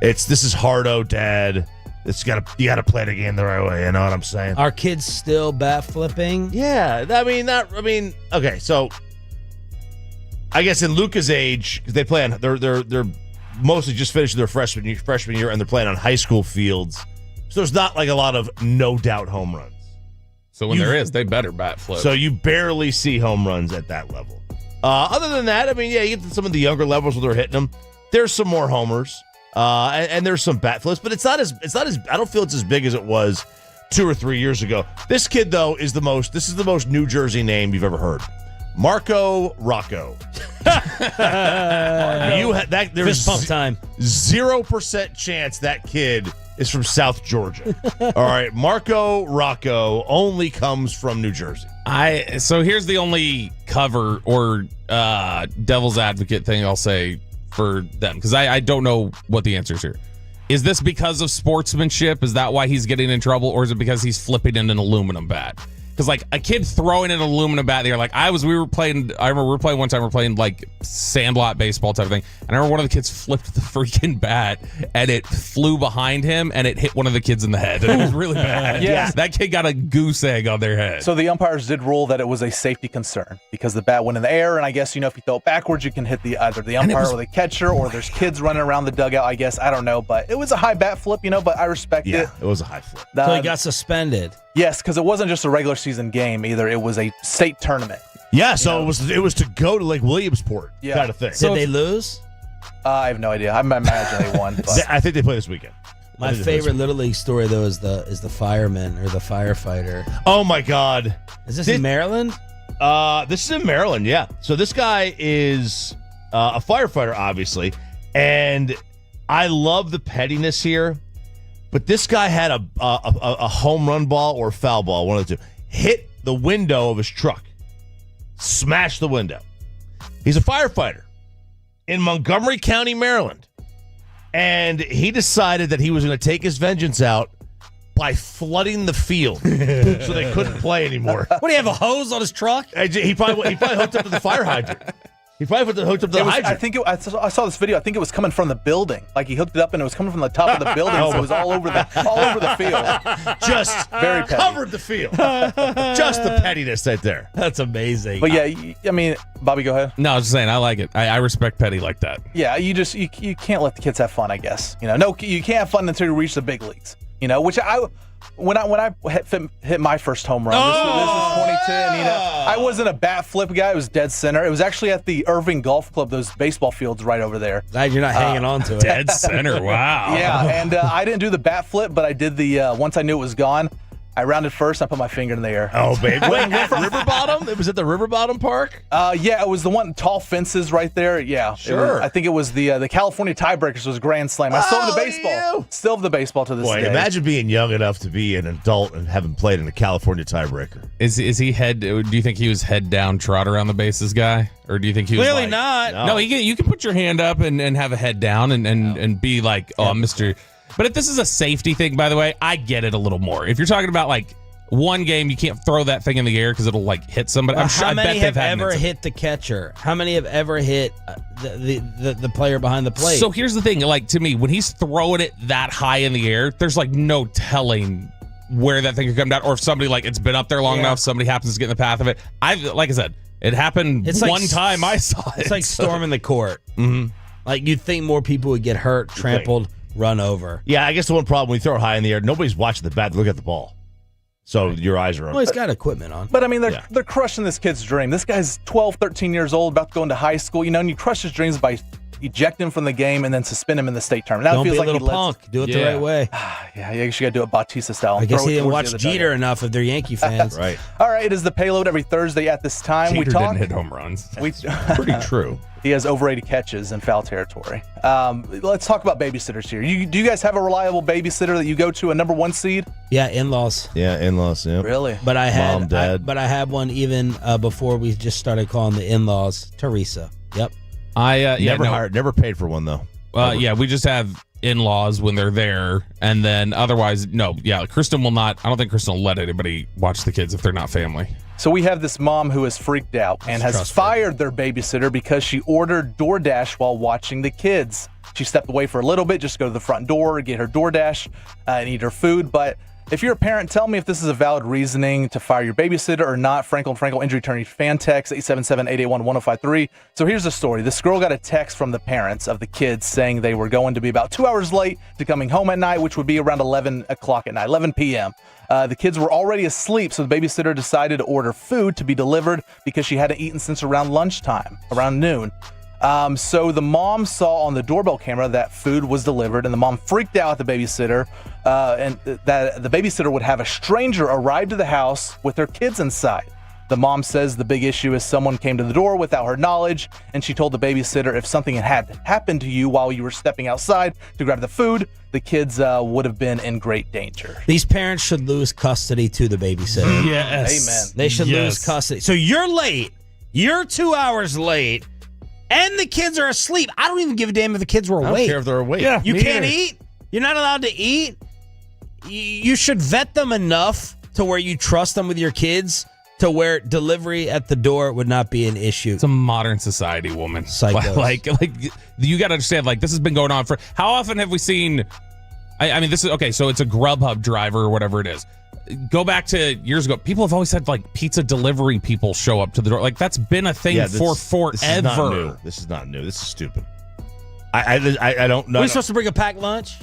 this is hardo dad. You gotta play the game the right way. You know what I'm saying? Are kids still bat flipping? Yeah, okay. So I guess in Luca's age, because they play on, they're mostly just finishing their freshman year, and they're playing on high school fields. So there's not like a lot of no doubt home runs. So when there is, they better bat flip. So you barely see home runs at that level. Other than that, you get to some of the younger levels where they're hitting them. There's some more homers, and there's some bat flips, but it's not as I don't feel it's as big as it was 2 or 3 years ago. This kid though is the most New Jersey name you've ever heard. Marco Rocco. There's fist pump time. 0% chance that kid is from South Georgia. All right, Marco Rocco only comes from New Jersey. So here's the only cover or devil's advocate thing I'll say for them, because I don't know what the answer is here. Is this because of sportsmanship? Is that why he's getting in trouble, or is it because he's flipping in an aluminum bat? Because like a kid throwing an aluminum bat, they're like, I remember we were playing one time, we were playing like sandlot baseball type of thing. And I remember one of the kids flipped the freaking bat and it flew behind him and it hit one of the kids in the head. And it was really bad. Yeah. That kid got a goose egg on their head. So the umpires did rule that it was a safety concern because the bat went in the air. And I guess, if you throw it backwards, you can hit either the umpire or the catcher, or there's kids running around the dugout, I guess. I don't know. But it was a high bat flip, but I respect it. Yeah, it was a high flip. So he got suspended. Yes, because it wasn't just a regular season game either. It was a state tournament. Yeah, so it was to go to like Williamsport kind of thing. Did they lose? I have no idea. I imagine they won. But. I think they play this weekend. My favorite Little League story though is the fireman or the firefighter. Oh my God! Is this in Maryland? This is in Maryland. Yeah. So this guy is a firefighter, obviously, and I love the pettiness here. But this guy had a home run ball or foul ball, one of the two, hit the window of his truck, smashed the window. He's a firefighter in Montgomery County, Maryland. And he decided that he was going to take his vengeance out by flooding the field so they couldn't play anymore. What, do you have a hose on his truck? He probably hooked up to the fire hydrant. He probably hooked up to the hydrant. I saw this video. I think it was coming from the building. Like he hooked it up and it was coming from the top of the building, so it was all over the field. Just very petty. Covered the field. Just the pettiness right there. That's amazing. But yeah, Bobby, go ahead. No, I was just saying I like it. I respect petty like that. Yeah, you can't let the kids have fun, I guess. No, you can't have fun until you reach the big leagues. Which when I hit my first home run, this was 2010. You know, I wasn't a bat flip guy. It was dead center. It was actually at the Irving Golf Club, those baseball fields right over there. Glad you're not hanging on to it. Dead center. Wow. Yeah, and I didn't do the bat flip, but I did the once I knew it was gone, I rounded first. I put my finger in the air. Oh, baby. Wait, River Bottom? It was at the River Bottom Park? Yeah, it was the one tall fences right there. Yeah, sure. I think it was the California Tiebreakers was Grand Slam. I still have the baseball. Still have the baseball to this Boy, day. imagine being young enough to be an adult and having played in a California tiebreaker. Is he head? Do you think he was head down, trot around the bases guy, or do you think he was Clearly like, not. No, you can put your hand up and have a head down and be like, oh, Mr. But if this is a safety thing, by the way, I get it a little more. If you're talking about like one game, you can't throw that thing in the air because it'll like hit somebody. I'm sure. How many I bet have they've had ever hit the catcher? How many have ever hit the player behind the plate? So here's the thing, like to me, when he's throwing it that high in the air, there's like no telling where that thing could come down, or if somebody like it's been up there long enough, somebody happens to get in the path of it. Like I said, it happened one time I saw it. It's like storming the court. Mm-hmm. Like you'd think more people would get hurt, trampled, run over. Yeah, I guess the one problem when you throw it high in the air, nobody's watching the bat to look at the ball. So your eyes are on. Well, he's got equipment on. But I mean, they're crushing this kid's dream. This guy's 12, 13 years old, about to go into high school, you know, and you crush his dreams by eject him from the game and then suspend him in the state tournament. Now Don't it feels be a like little punk. Do it the right way. Yeah, you actually got to do it Bautista style. I guess Throw he it didn't towards watch the other Jeter enough if they're Yankee fans. Right. All right, it is the payload every Thursday at this time. Jeter we talk. didn't hit home runs. Pretty true. He has over 80 catches in foul territory. Let's talk about babysitters here. Do you guys have a reliable babysitter that you go to, a number one seed? Yeah, in-laws. Yeah, in-laws. Yeah. Really? But I had, Mom, Dad. I had one even before we just started calling the in-laws Teresa. Yep. Never paid for one though. Yeah, we just have in-laws when they're there, and then otherwise, no. Yeah, Kristen will not. I don't think Kristen will let anybody watch the kids if they're not family. So we have this mom who is freaked out and has fired their babysitter because she ordered DoorDash while watching the kids. She stepped away for a little bit, just to go to the front door, get her DoorDash, and eat her food. But if you're a parent, tell me if this is a valid reasoning to fire your babysitter or not. Frankel & Frankel injury attorney fan text 877-881-1053. So here's the story. This girl got a text from the parents of the kids saying they were going to be about 2 hours late to coming home at night, which would be around 11 o'clock at night, 11 p.m. The kids were already asleep, so the babysitter decided to order food to be delivered because she hadn't eaten since around lunchtime, around noon. So the mom saw on the doorbell camera that food was delivered, and the mom freaked out at the babysitter, and that the babysitter would have a stranger arrive to the house with her kids inside. The mom says the big issue is someone came to the door without her knowledge, and she told the babysitter if something had happened to you while you were stepping outside to grab the food, the kids would have been in great danger. These parents should lose custody to the babysitter. Yes. Amen. They should lose custody. So you're late. You're 2 hours late. And the kids are asleep. I don't even give a damn if the kids were awake. I don't care if they're awake. Yeah, you can't eat. You're not allowed to eat. You should vet them enough to where you trust them with your kids to where delivery at the door would not be an issue. It's a modern society, woman. Psychos. Like you got to understand, like, this has been going on for, how often have we seen, I mean, this is, okay, so it's a Grubhub driver or whatever it is. Go back to years ago. People have always had like pizza delivery people show up to the door. Like that's been a thing for forever. This is not new. This is stupid. I don't know. Are we supposed to bring a packed lunch?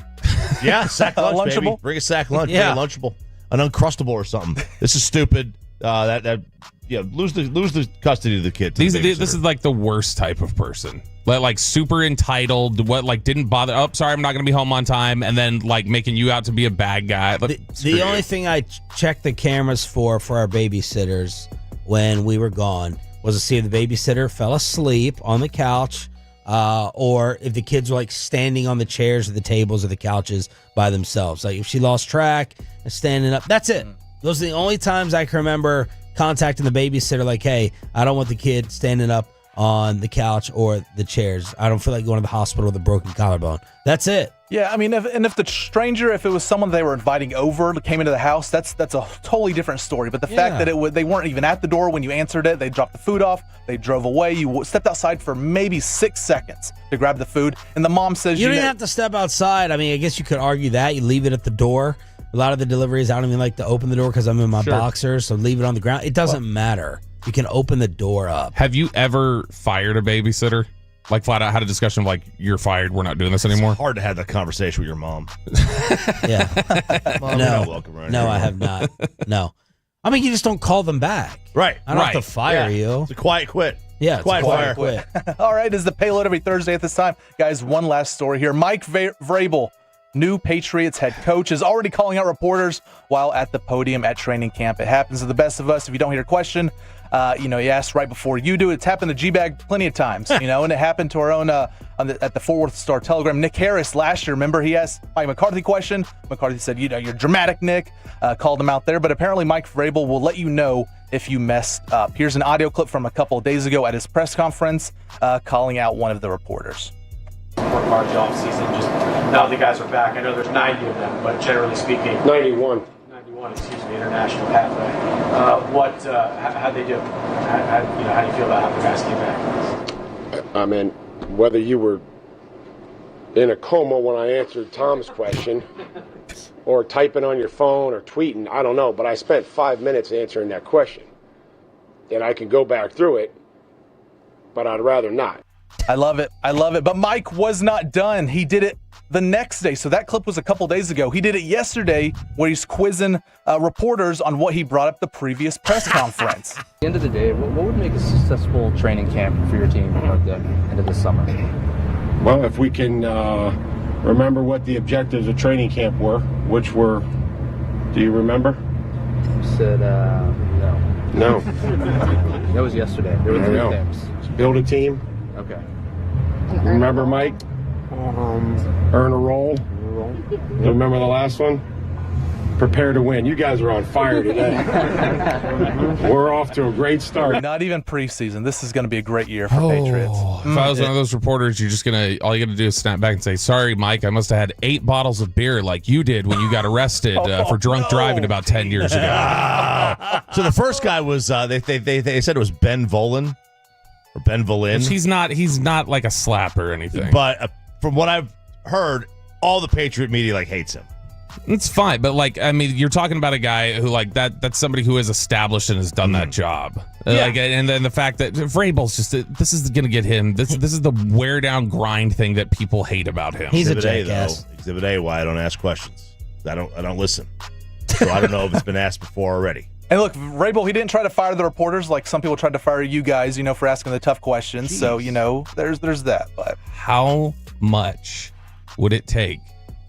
Yeah, sack lunch, baby. Lunchable? Bring a sack lunch. Yeah. Bring a Lunchable, an Uncrustable or something. This is stupid. Lose the custody of the kid. This is like the worst type of person. Like super entitled, didn't bother. Oh, sorry, I'm not going to be home on time, and then like making you out to be a bad guy. The only thing I checked the cameras for our babysitters when we were gone was to see if the babysitter fell asleep on the couch, or if the kids were like standing on the chairs or the tables or the couches by themselves. Like if she lost track and standing up, that's it. Those are the only times I can remember contacting the babysitter. Like, hey, I don't want the kid standing up on the couch or the chairs. I don't feel like going to the hospital with a broken collarbone. That's it. Yeah, I mean, if the stranger, if it was someone they were inviting over, came into the house, that's a totally different story. But the fact that they weren't even at the door when you answered it, they dropped the food off, they drove away, you stepped outside for maybe 6 seconds to grab the food, and the mom says you don't have to step outside. I mean, I guess you could argue that. You leave it at the door. A lot of the deliveries, I don't even like to open the door because I'm in my boxers, so leave it on the ground. It doesn't matter. You can open the door up. Have you ever fired a babysitter? Like flat out had a discussion of like, you're fired. We're not doing this anymore. It's hard to have that conversation with your mom. Yeah. Mom, you're not welcome right No, here. I have not. No. I mean, you just don't call them back. Right. I don't have to fire you. It's a quiet quit. Yeah, it's quiet fire. quit. All right, is the payload every Thursday at this time. Guys, one last story here. Mike Vrabel, new Patriots head coach, is already calling out reporters while at the podium at training camp. It happens to the best of us. If you don't hear a question, he asked right before you do. It's happened to G-Bag plenty of times, and it happened to our own at the Fort Worth Star Telegram. Nick Harris last year, remember, he asked Mike McCarthy a question. McCarthy said, you're dramatic, Nick. Called him out there, but apparently Mike Vrabel will let you know if you messed up. Here's an audio clip from a couple of days ago at his press conference, calling out one of the reporters. Work hard the off season. Just now the guys are back. I know there's 90 of them, but generally speaking, 91, international pathway. How'd they do? How do you feel about how the guys came back? I mean, whether you were in a coma when I answered Tom's question, or typing on your phone or tweeting, I don't know, but I spent 5 minutes answering that question, and I can go back through it, but I'd rather not. I love it. But Mike was not done. He did it the next day. So that clip was a couple days ago. He did it yesterday where he's quizzing reporters on what he brought up the previous press conference. At the end of the day, what would make a successful training camp for your team at the end of the summer? Well, if we can remember what the objectives of training camp were, which were, do you remember? You said, no. No. That was yesterday. There were three things. Build a team. Okay. Remember, Mike? Earn a role. You remember the last one? Prepare to win. You guys are on fire today. We're off to a great start. Not even preseason. This is going to be a great year for Patriots. If I was one of those reporters, all you got to do is snap back and say, sorry, Mike, I must have had 8 bottles of beer like you did when you got arrested for drunk driving about 10 years ago. So the first guy was, they said it was Ben Volin. Or Ben Volin. Which he's not like a slap or anything. But from what I've heard, all the Patriot media hates him. It's fine, but you're talking about a guy who that's somebody who is established and has done that job. Yeah. And then the fact that Vrabel's this is going to get him. This is the wear down grind thing that people hate about him. He's Exhibit a jackass. Exhibit A, why I don't ask questions. I don't listen. So I don't know if it's been asked before already. And look, Vrabel, he didn't try to fire the reporters like some people tried to fire you guys, for asking the tough questions. Jeez. So, there's that. But how much would it take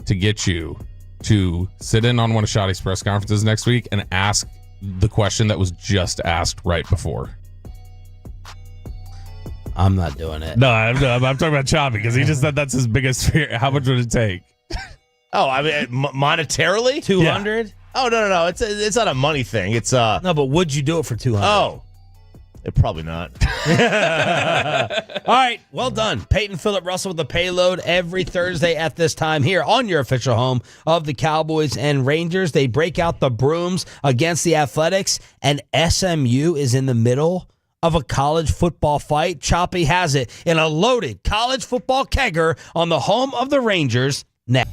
to get you to sit in on one of Shotty's press conferences next week and ask the question that was just asked right before? I'm not doing it. No, I'm talking about Choppy because he just said that's his biggest fear. How much would it take? Oh, I mean, monetarily? 200? Yeah. Oh, no. It's not a money thing. It's No, but would you do it for 200? Oh. Probably not. All right, well done. Peyton Phillip Russell with the payload every Thursday at this time here on your official home of the Cowboys and Rangers. They break out the brooms against the Athletics, and SMU is in the middle of a college football fight. Choppy has it in a loaded college football kegger on the home of the Rangers next.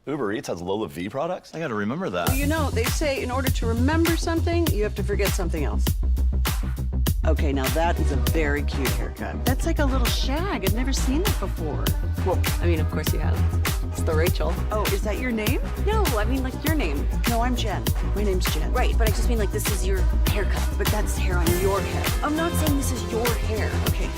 Uber Eats has Lola V products? I got to remember that. Well, you know, they say in order to remember something, you have to forget something else. Okay, now that is a very cute haircut. That's like a little shag. I've never seen that before. Well, I mean, of course you have. It's the Rachel. Oh, is that your name? No, I mean like your name. No, I'm Jen. My name's Jen. Right, but I just mean like this is your haircut. But that's hair on your head. I'm not saying this is your hair. Okay.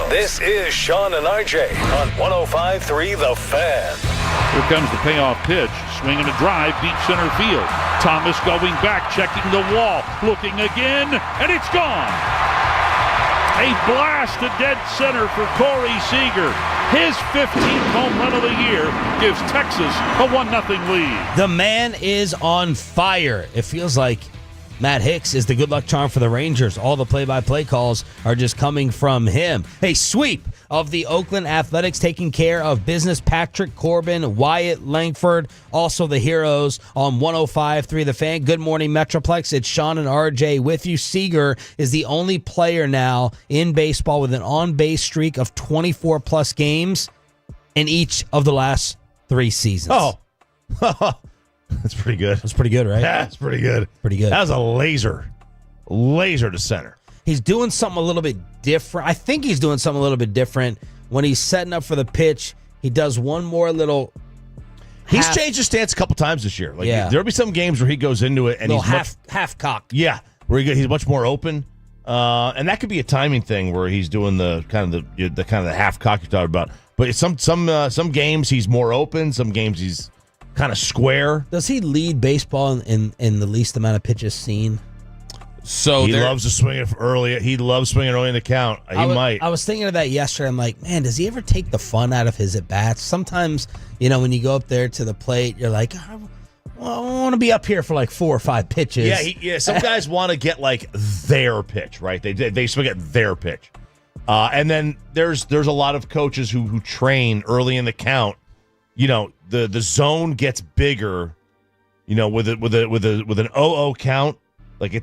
This is Sean and RJ on 105.3 The Fan. Here comes the payoff pitch. Swinging a drive, deep center field. Thomas going back, checking the wall, looking again, and it's gone. A blast to dead center for Corey Seager. His 15th home run of the year gives Texas a 1-0 lead. The man is on fire. It feels like Matt Hicks is the good luck charm for the Rangers. All the play-by-play calls are just coming from him. A sweep of the Oakland Athletics taking care of business. Patrick Corbin, Wyatt Langford, also the heroes on 105.3 The Fan. Good morning, Metroplex. It's Sean and RJ with you. Seager is the only player now in baseball with an on-base streak of 24-plus games in each of the last 3 seasons. Oh. That's pretty good. That's pretty good, right? That's pretty good. Pretty good. That was a laser to center. He's doing something a little bit different. I think he's doing something a little bit different when he's setting up for the pitch. He does one more little. He's changed his stance a couple times this year. Like there'll be some games where he goes into it and he's half cocked. Yeah, where he's much more open, and that could be a timing thing where he's doing the kind of the half cock you're talking about. But some games he's more open, some games he's kind of square. Does he lead baseball in the least amount of pitches seen? So he loves to swing it early. He loves swinging early in the count. Might. I was thinking of that yesterday. I'm like, man, does he ever take the fun out of his at bats? Sometimes, when you go up there to the plate, you're like, I want to be up here for like 4 or 5 pitches. Yeah. Some guys want to get like their pitch, right? They swing at their pitch, and then there's a lot of coaches who train early in the count. The zone gets bigger. With an 0-0 count. Like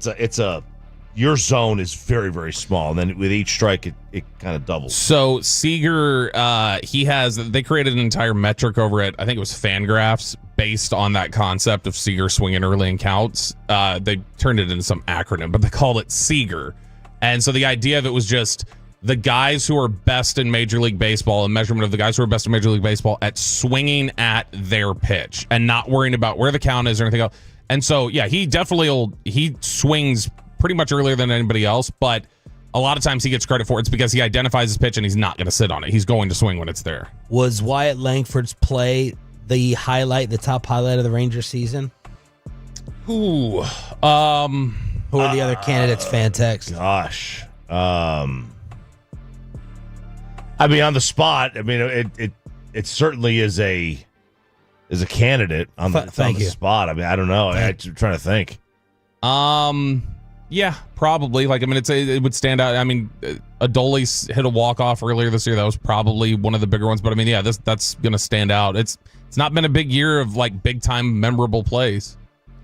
your zone is very, very small, and then with each strike, it kind of doubles. So Seager, they created an entire metric over at, I think it was Fangraphs, based on that concept of Seager swinging early in counts. They turned it into some acronym, but they called it Seager. And so the idea of it was just the guys who are best in Major League Baseball, a measurement of the guys who are best in Major League Baseball at swinging at their pitch and not worrying about where the count is or anything else. And so, yeah, he swings pretty much earlier than anybody else, but a lot of times he gets credit for it. It's because he identifies his pitch and he's not going to sit on it. He's going to swing when it's there. Was Wyatt Langford's play the top highlight of the Rangers season? Who are the other candidates? Fantex. Gosh. On the spot, it certainly is a candidate on the spot. I don't know. I'm trying to think. Yeah, probably. It would stand out. Adolis hit a walk-off earlier this year. That was probably one of the bigger ones. But that's going to stand out. It's not been a big year of big-time memorable plays.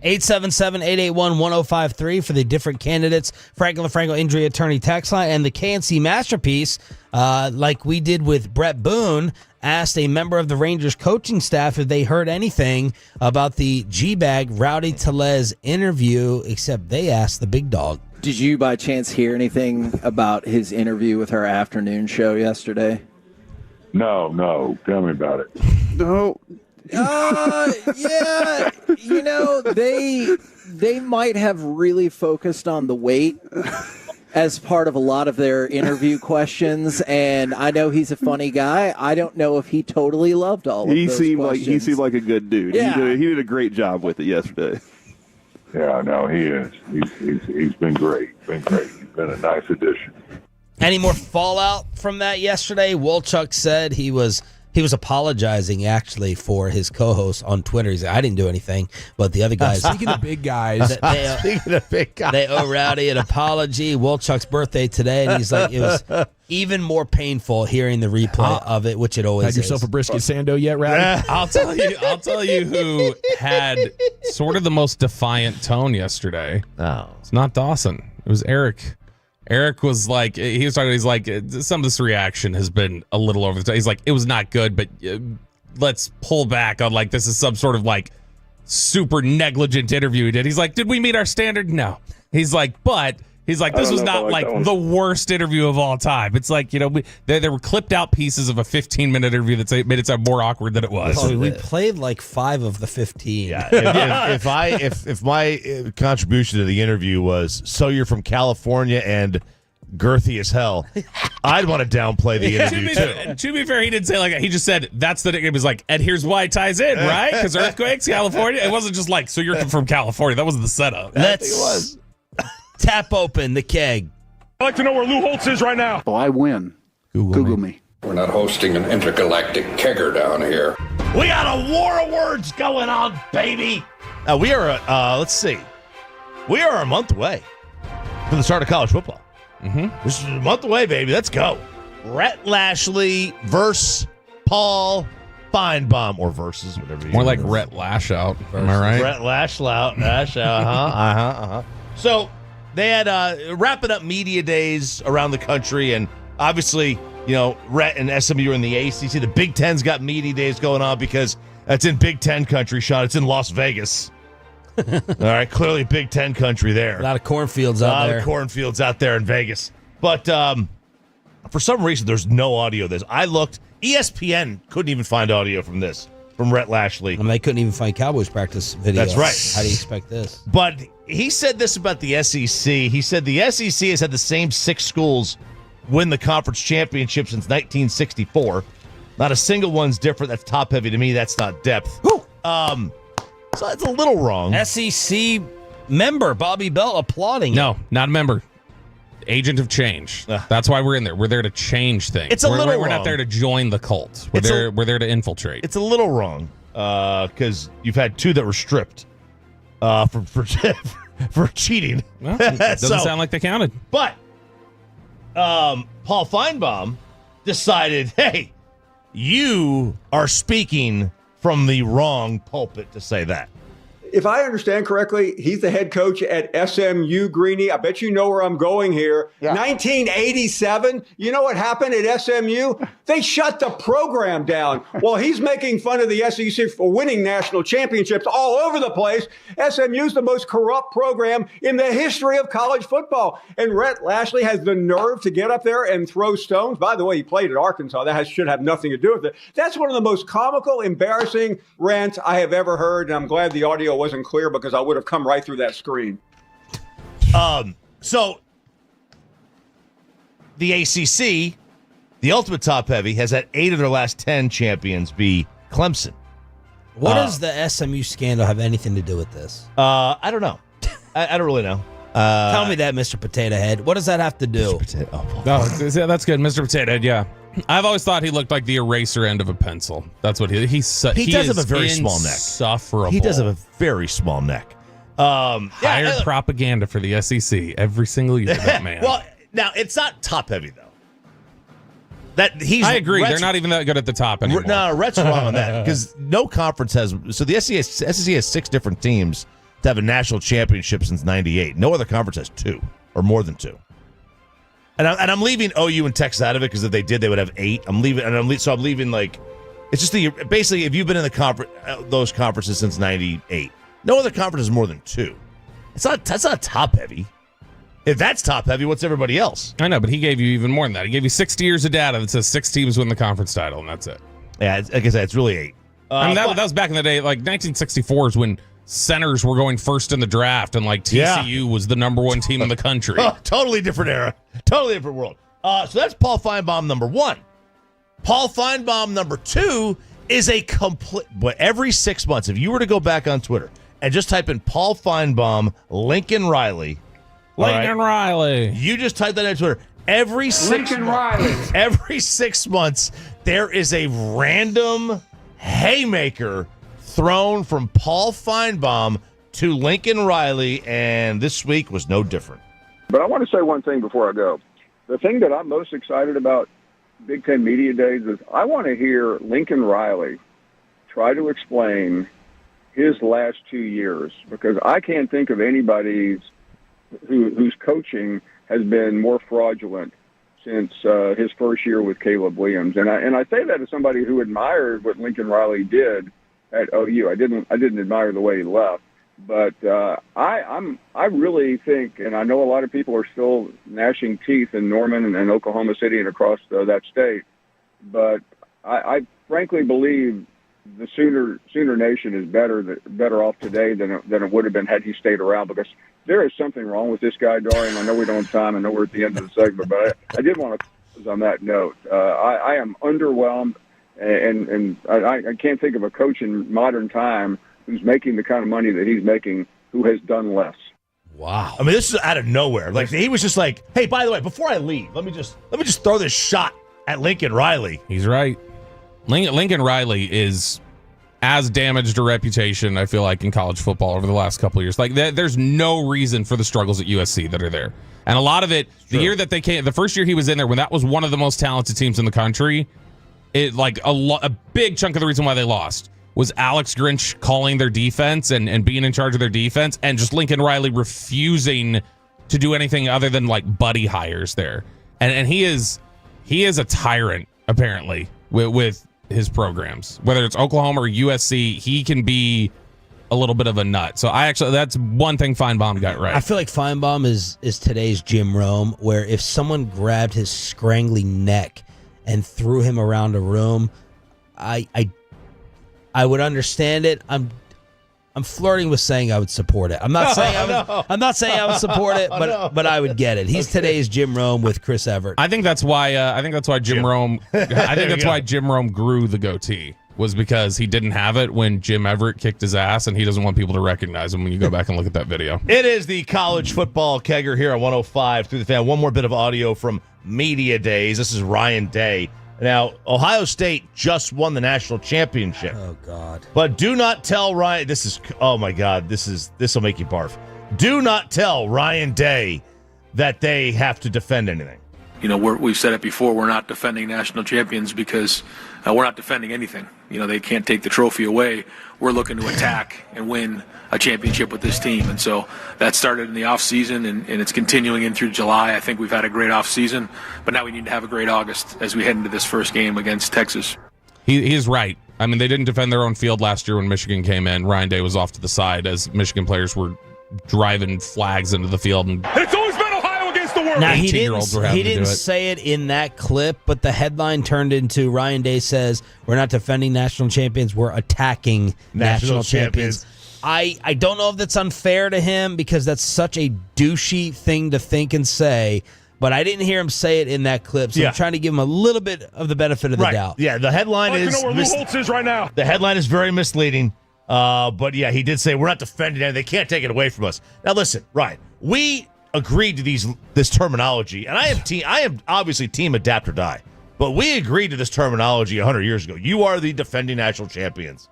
877-881-1053 for the different candidates. Franklin LaFranco Injury Attorney text line, and the K&C Masterpiece, like we did with Brett Boone, asked a member of the Rangers coaching staff if they heard anything about the G-Bag Rowdy Tellez interview, except they asked the big dog. Did you by chance hear anything about his interview with her afternoon show yesterday? No. Tell me about it. No. Yeah, they might have really focused on the weight as part of a lot of their interview questions, and I know he's a funny guy. I don't know if he totally loved all of those questions. He seemed like a good dude. Yeah. He did a great job with it yesterday. Yeah, no, he is. He's been great. He's been a nice addition. Any more fallout from that yesterday? Wolchuk said he was apologizing actually for his co-host on Twitter. He said, I didn't do anything, but the other guys. Speaking of big guys. They owe Rowdy an apology. Wolchuk's birthday today, and he's like, it was even more painful hearing the replay of it, which it always is. Had yourself a brisket sando yet, Rowdy? I'll tell you who had sort of the most defiant tone yesterday. Oh. It's not Dawson. It was Eric. Eric was like, he's like, some of this reaction has been a little over the top. He's like, it was not good, but let's pull back on this is some sort of super negligent interview he did. He's like, did we meet our standard? No. He's like, this was not the worst interview of all time. It's there were clipped out pieces of a 15-minute interview that made it sound more awkward than it was. Oh, we played 5 of the 15. Yeah. If my contribution to the interview was, so you're from California and girthy as hell, I'd want to downplay the interview too. To be fair, he didn't say he just said that's the nickname. It was and here's why it ties in, right? Because earthquakes, California. It wasn't just so you're from California. That wasn't the setup. I think it was. Tap open the keg. I'd like to know where Lou Holtz is right now. Oh, I win. Google me. We're not hosting an intergalactic kegger down here. We got a war of words going on, baby. We are, let's see. We are a month away from the start of college football. Mm-hmm. This is a month away, baby. Let's go. Rhett Lashley versus Paul Feinbaum, or versus, whatever you More like Rhett Lashout. Am I right? Rhett Lashout. So they had wrapping up media days around the country, and obviously, Rhett and SMU are in the ACC. The Big Ten's got media days going on because that's in Big Ten country, Sean. It's in Las Vegas. All right, clearly Big Ten country there. A lot of cornfields out there. A lot of cornfields out there in Vegas. But for some reason, there's no audio of this. I looked. ESPN couldn't even find audio from this, from Rhett Lashley. I mean, they couldn't even find Cowboys practice video. That's right. How do you expect this? But he said this about the SEC. He said the SEC has had the same 6 schools win the conference championship since 1964. Not a single one's different. That's top-heavy to me. That's not depth. So that's a little wrong. SEC member Bobby Bell applauding. No, not a member. Agent of change. That's why we're in there. We're there to change things. It's a little We're not wrong. there to join the cult. We're there to infiltrate. It's a little wrong because you've had 2 that were stripped for cheating. Well, it doesn't sound like they counted. But Paul Feinbaum decided, hey, you are speaking from the wrong pulpit to say that. If I understand correctly, he's the head coach at SMU, Greeny. I bet you know where I'm going here. Yeah. 1987, you know what happened at SMU? They shut the program down. While he's making fun of the SEC for winning national championships all over the place, SMU's the most corrupt program in the history of college football. And Rhett Lashley has the nerve to get up there and throw stones. By the way, he played at Arkansas. That should have nothing to do with it. That's one of the most comical, embarrassing rants I have ever heard, and I'm glad the audio wasn't clear because I would have come right through that screen. So the ACC, the ultimate top heavy, has had 8 of their last 10 champions be Clemson. What does the SMU scandal have anything to do with this? I don't know. I don't really know. Tell me that, Mr. Potato Head. What does that have to do? Yeah, that's good, Mr. Potato Head. Yeah, I've always thought he looked like the eraser end of a pencil. That's what he does have a very small neck. Insufferable. He does have a very small neck. Hired propaganda for the SEC every single year. That man. Well, now it's not top heavy though. I agree. They're not even that good at the top anymore. No, Rhett's wrong on that because no conference has. So the SEC has 6 different teams to have a national championship since '98. No other conference has 2 or more than 2. And I'm leaving OU and Texas out of it because if they did, they would have 8. I'm leaving, so I'm leaving like it's just basically if you've been in the those conferences since '98, no other conference has more than 2. That's not top heavy. If that's top heavy, what's everybody else? I know, but he gave you even more than that. He gave you 60 years of data that says 6 teams win the conference title, and that's it. Yeah, like I said, it's really 8. I mean, that was back in the day, like 1964 is when centers were going first in the draft, and like TCU was the number 1 team in the country. Totally different era. Totally different world. So that's Paul Feinbaum number 1. Paul Feinbaum number 2 is a complete. But every 6 months, if you were to go back on Twitter and just type in Paul Feinbaum, Lincoln Riley. Riley. You just type that on Twitter. Every 6 months, there is a random haymaker thrown from Paul Feinbaum to Lincoln Riley, and this week was no different. But I want to say one thing before I go. The thing that I'm most excited about Big Ten Media Days is I want to hear Lincoln Riley try to explain his last 2 years, because I can't think of anybody whose coaching has been more fraudulent since his first year with Caleb Williams. And I say that as somebody who admired what Lincoln Riley did at OU. I didn't admire the way he left, but I really think, and I know a lot of people are still gnashing teeth in Norman and Oklahoma City and across that state, but I frankly believe the Sooner Nation is better off today than it would have been had he stayed around, because there is something wrong with this guy, Dorian. I know we don't have time. I know we're at the end of the segment, but I did want to close on that note. I am underwhelmed, and I can't think of a coach in modern time who's making the kind of money that he's making who has done less. Wow. I mean, this is out of nowhere. Like, he was just like, hey, by the way, before I leave, let me just throw this shot at Lincoln Riley. He's right. Lincoln Riley is as damaged a reputation, I feel like, in college football over the last couple of years. Like, there's no reason for the struggles at USC that are there. And a lot of it, the year that they came, the first year he was in there, when that was one of the most talented teams in the country, it like a big chunk of the reason why they lost was Alex Grinch calling their defense and being in charge of their defense, and just Lincoln Riley refusing to do anything other than like buddy hires there. And he is a tyrant, apparently, with his programs. Whether it's Oklahoma or USC, he can be a little bit of a nut. So that's one thing Feinbaum got right. I feel like Feinbaum is today's Jim Rome, where if someone grabbed his scrangly neck and threw him around a room, I would understand it. I'm flirting with saying I would support it. I'm not saying I would support it, but I would get it. He's today's Jim Rome with Chris Everett. I think that's why Jim Rome why Jim Rome grew the goatee, was because he didn't have it when Jim Everett kicked his ass, and he doesn't want people to recognize him when you go back and look at that video. It is the college football kegger here on 105 through the fan. One more bit of audio from Media Days. This is Ryan Day. Now, Ohio State just won the national championship. Oh, God. But do not tell Ryan, oh my God, this will make you barf. Do not tell Ryan Day that they have to defend anything. You know, we've said it before, we're not defending national champions because we're not defending anything. You know, they can't take the trophy away. We're looking to attack and win a championship with this team. And so that started in the offseason, and it's continuing in through July. I think we've had a great offseason, but now we need to have a great August as we head into this first game against Texas. He's right. I mean, they didn't defend their own field last year when Michigan came in. Ryan Day was off to the side as Michigan players were driving flags into the field. And it's always been Ohio against the world. Now, he didn't say it in that clip, but the headline turned into Ryan Day says, we're not defending national champions, we're attacking national champions. I don't know if that's unfair to him because that's such a douchey thing to think and say, but I didn't hear him say it in that clip, so I'm trying to give him a little bit of the benefit of the doubt. Yeah, the headline is... know where Lou Holtz is right now. The headline is very misleading, but yeah, he did say, we're not defending it, they can't take it away from us. Now listen, Ryan, we agreed to this terminology, and I am obviously team adapt or die, but we agreed to this terminology 100 years ago. You are the defending national champions.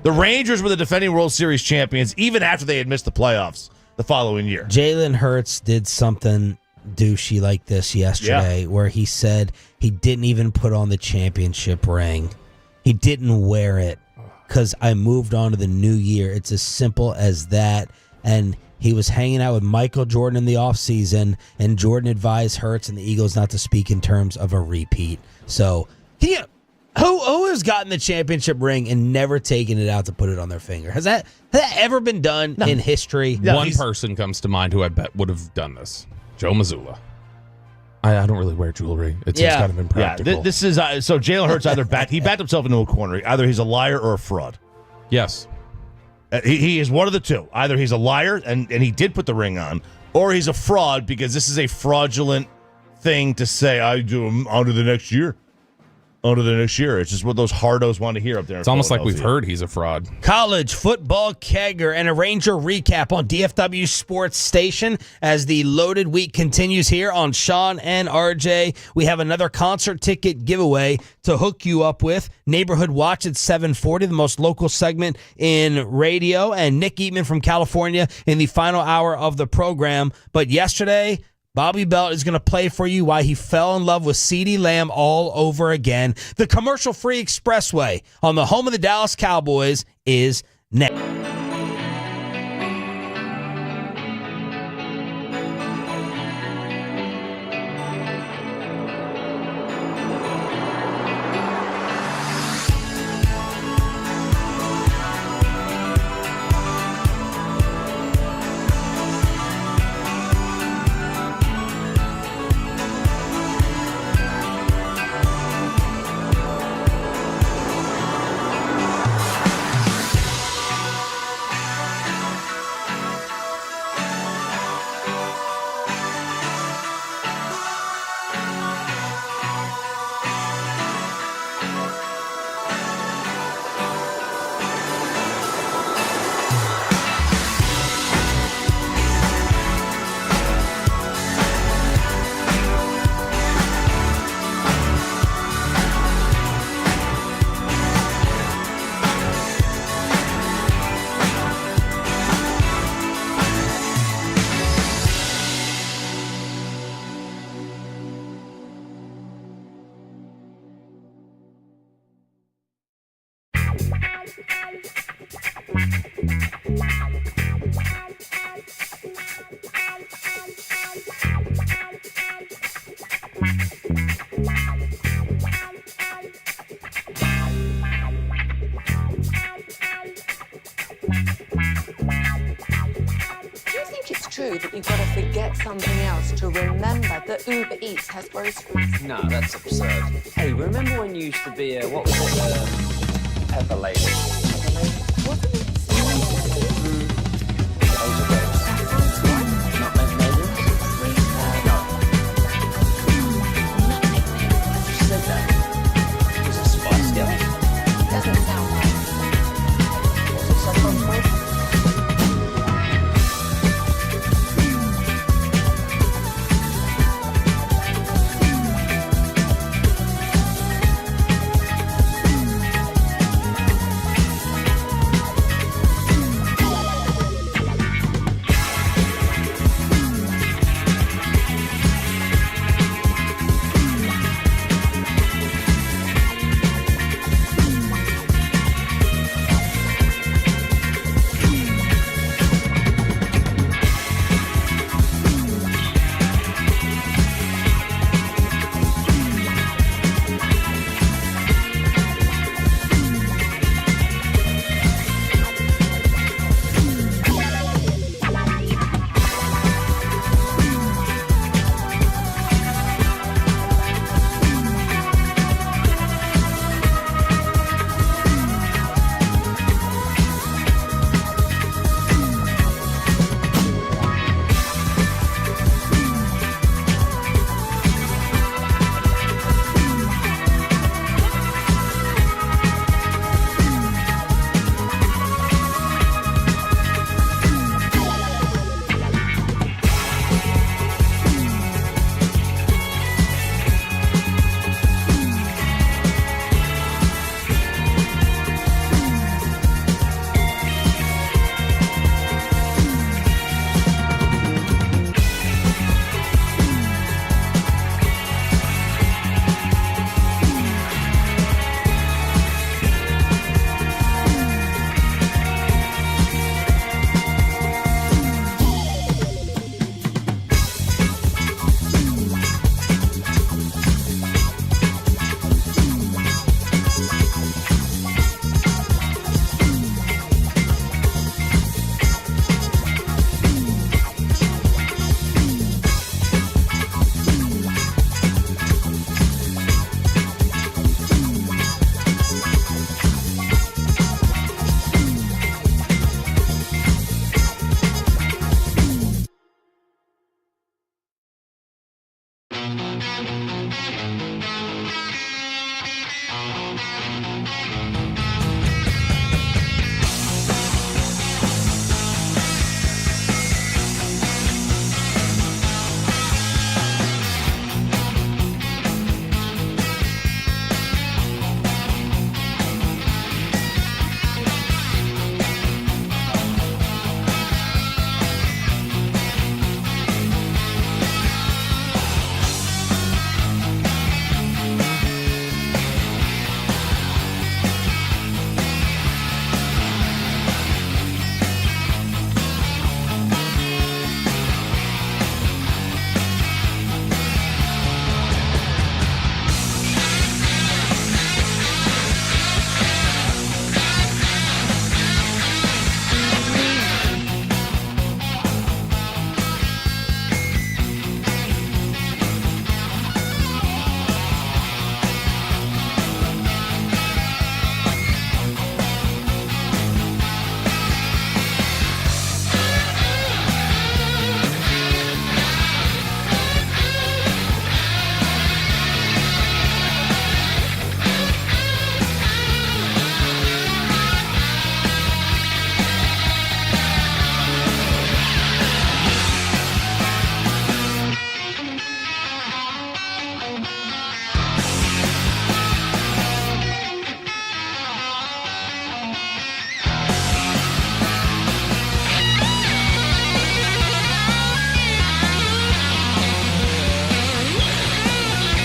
The Rangers were the defending World Series champions even after they had missed the playoffs the following year. Jalen Hurts did something douchey like this yesterday where he said he didn't even put on the championship ring. He didn't wear it because I moved on to the new year. It's as simple as that. And he was hanging out with Michael Jordan in the offseason, and Jordan advised Hurts and the Eagles not to speak in terms of a repeat. So, who has gotten the championship ring and never taken it out to put it on their finger? Has that ever been done in history? One person comes to mind who I bet would have done this. Joe Mazzulla. I don't really wear jewelry. It's kind of impractical. Yeah, this is so Jalen Hurts he backed himself into a corner. Either he's a liar or a fraud. Yes. He is one of the two. Either he's a liar and he did put the ring on, or he's a fraud because this is a fraudulent thing to say. I do on to the next year. On to the next year. It's just what those hardos want to hear up there. It's almost like we've heard he's a fraud. College football kegger and a Ranger recap on DFW Sports Station as the loaded week continues here on Sean and RJ. We have another concert ticket giveaway to hook you up with. Neighborhood Watch at 740, the most local segment in radio, and Nick Eatman from California in the final hour of the program. But yesterday, Bobby Belt is going to play for you why he fell in love with CeeDee Lamb all over again. The commercial-free expressway on the home of the Dallas Cowboys is next. true that you've got to forget something else to remember that Uber Eats has groceries? No, that's absurd. Hey, remember when you used to be a, what was it, pepper lady? Pepper lady? Wasn't it? Those are those. Not meant ladies? No. I just said that. It was a Spice Girl. Doesn't sound right. Was it someone's called?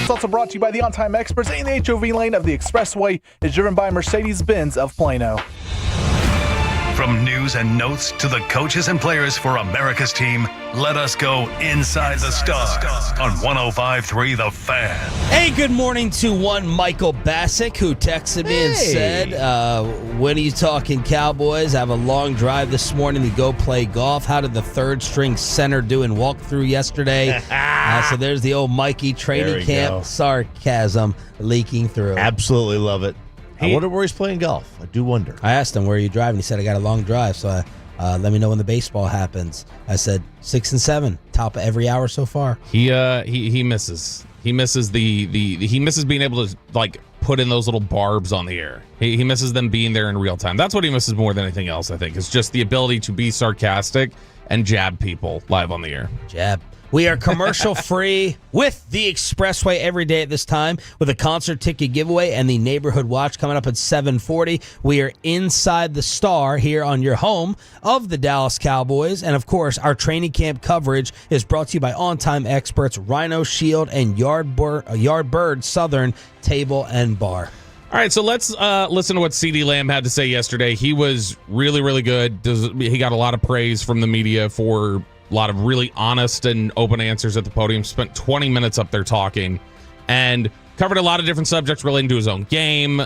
It's also brought to you by the On-Time Experts, and the HOV lane of the Expressway is driven by Mercedes-Benz of Plano. From news and notes to the coaches and players for America's team, let us go inside the stars on 105.3 The Fan. Hey, good morning to one Michael Bassick, who texted me and said, when are you talking Cowboys? I have a long drive this morning to go play golf. How did the third string center do in walkthrough yesterday? So there's the old Mikey training camp sarcasm leaking through. Absolutely love it. I wonder where he's playing golf. I do wonder. I asked him, where are you driving? He said, I got a long drive, so let me know when the baseball happens. I said, 6 and 7, top of every hour so far. He misses. He misses he misses being able to like put in those little barbs on the air. He misses them being there in real time. That's what he misses more than anything else, I think. It's just the ability to be sarcastic and jab people live on the air. Jab. We are commercial free with the Expressway every day at this time with a concert ticket giveaway and the Neighborhood Watch coming up at 7:40. We are inside the Star here on your home of the Dallas Cowboys. And, of course, our training camp coverage is brought to you by on-time experts Rhino Shield and Yardbird Southern Table and Bar. All right, so let's listen to what CeeDee Lamb had to say yesterday. He was really, really good. He got a lot of praise from the media for a lot of really honest and open answers at the podium. Spent 20 minutes up there talking and covered a lot of different subjects relating to his own game,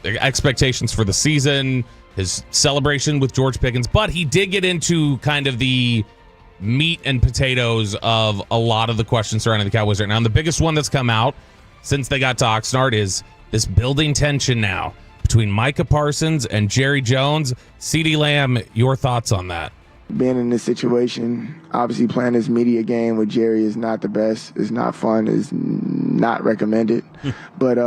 expectations for the season, his celebration with George Pickens. But he did get into kind of the meat and potatoes of a lot of the questions surrounding the Cowboys right now. And the biggest one that's come out since they got to Oxnard is this building tension now between Micah Parsons and Jerry Jones. CeeDee Lamb, your thoughts on that? Being in this situation, obviously playing this media game with Jerry is not the best. It's not fun. It's not recommended. But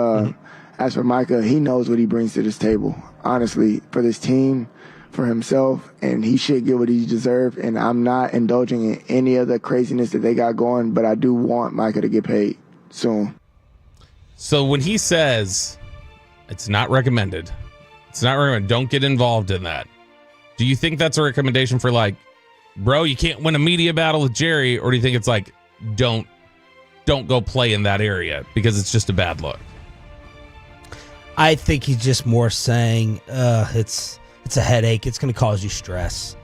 as for Micah, he knows what he brings to this table, honestly, for this team, for himself, and he should get what he deserves. And I'm not indulging in any of the craziness that they got going, but I do want Micah to get paid soon. So when he says it's not recommended, don't get involved in that. Do you think that's a recommendation for like, bro, you can't win a media battle with Jerry, or do you think it's like, don't go play in that area because it's just a bad look? I think he's just more saying it's a headache. It's going to cause you stress.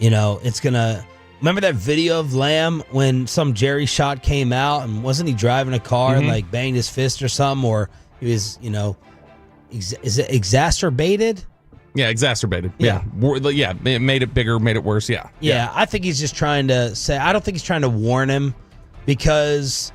It's going to... Remember that video of Lamb when some Jerry shot came out and wasn't he driving a car and like banged his fist or something, or he was, is it exacerbated? Yeah, exacerbated. Yeah. It made it bigger, made it worse. Yeah. I think he's just trying to say, I don't think he's trying to warn him, because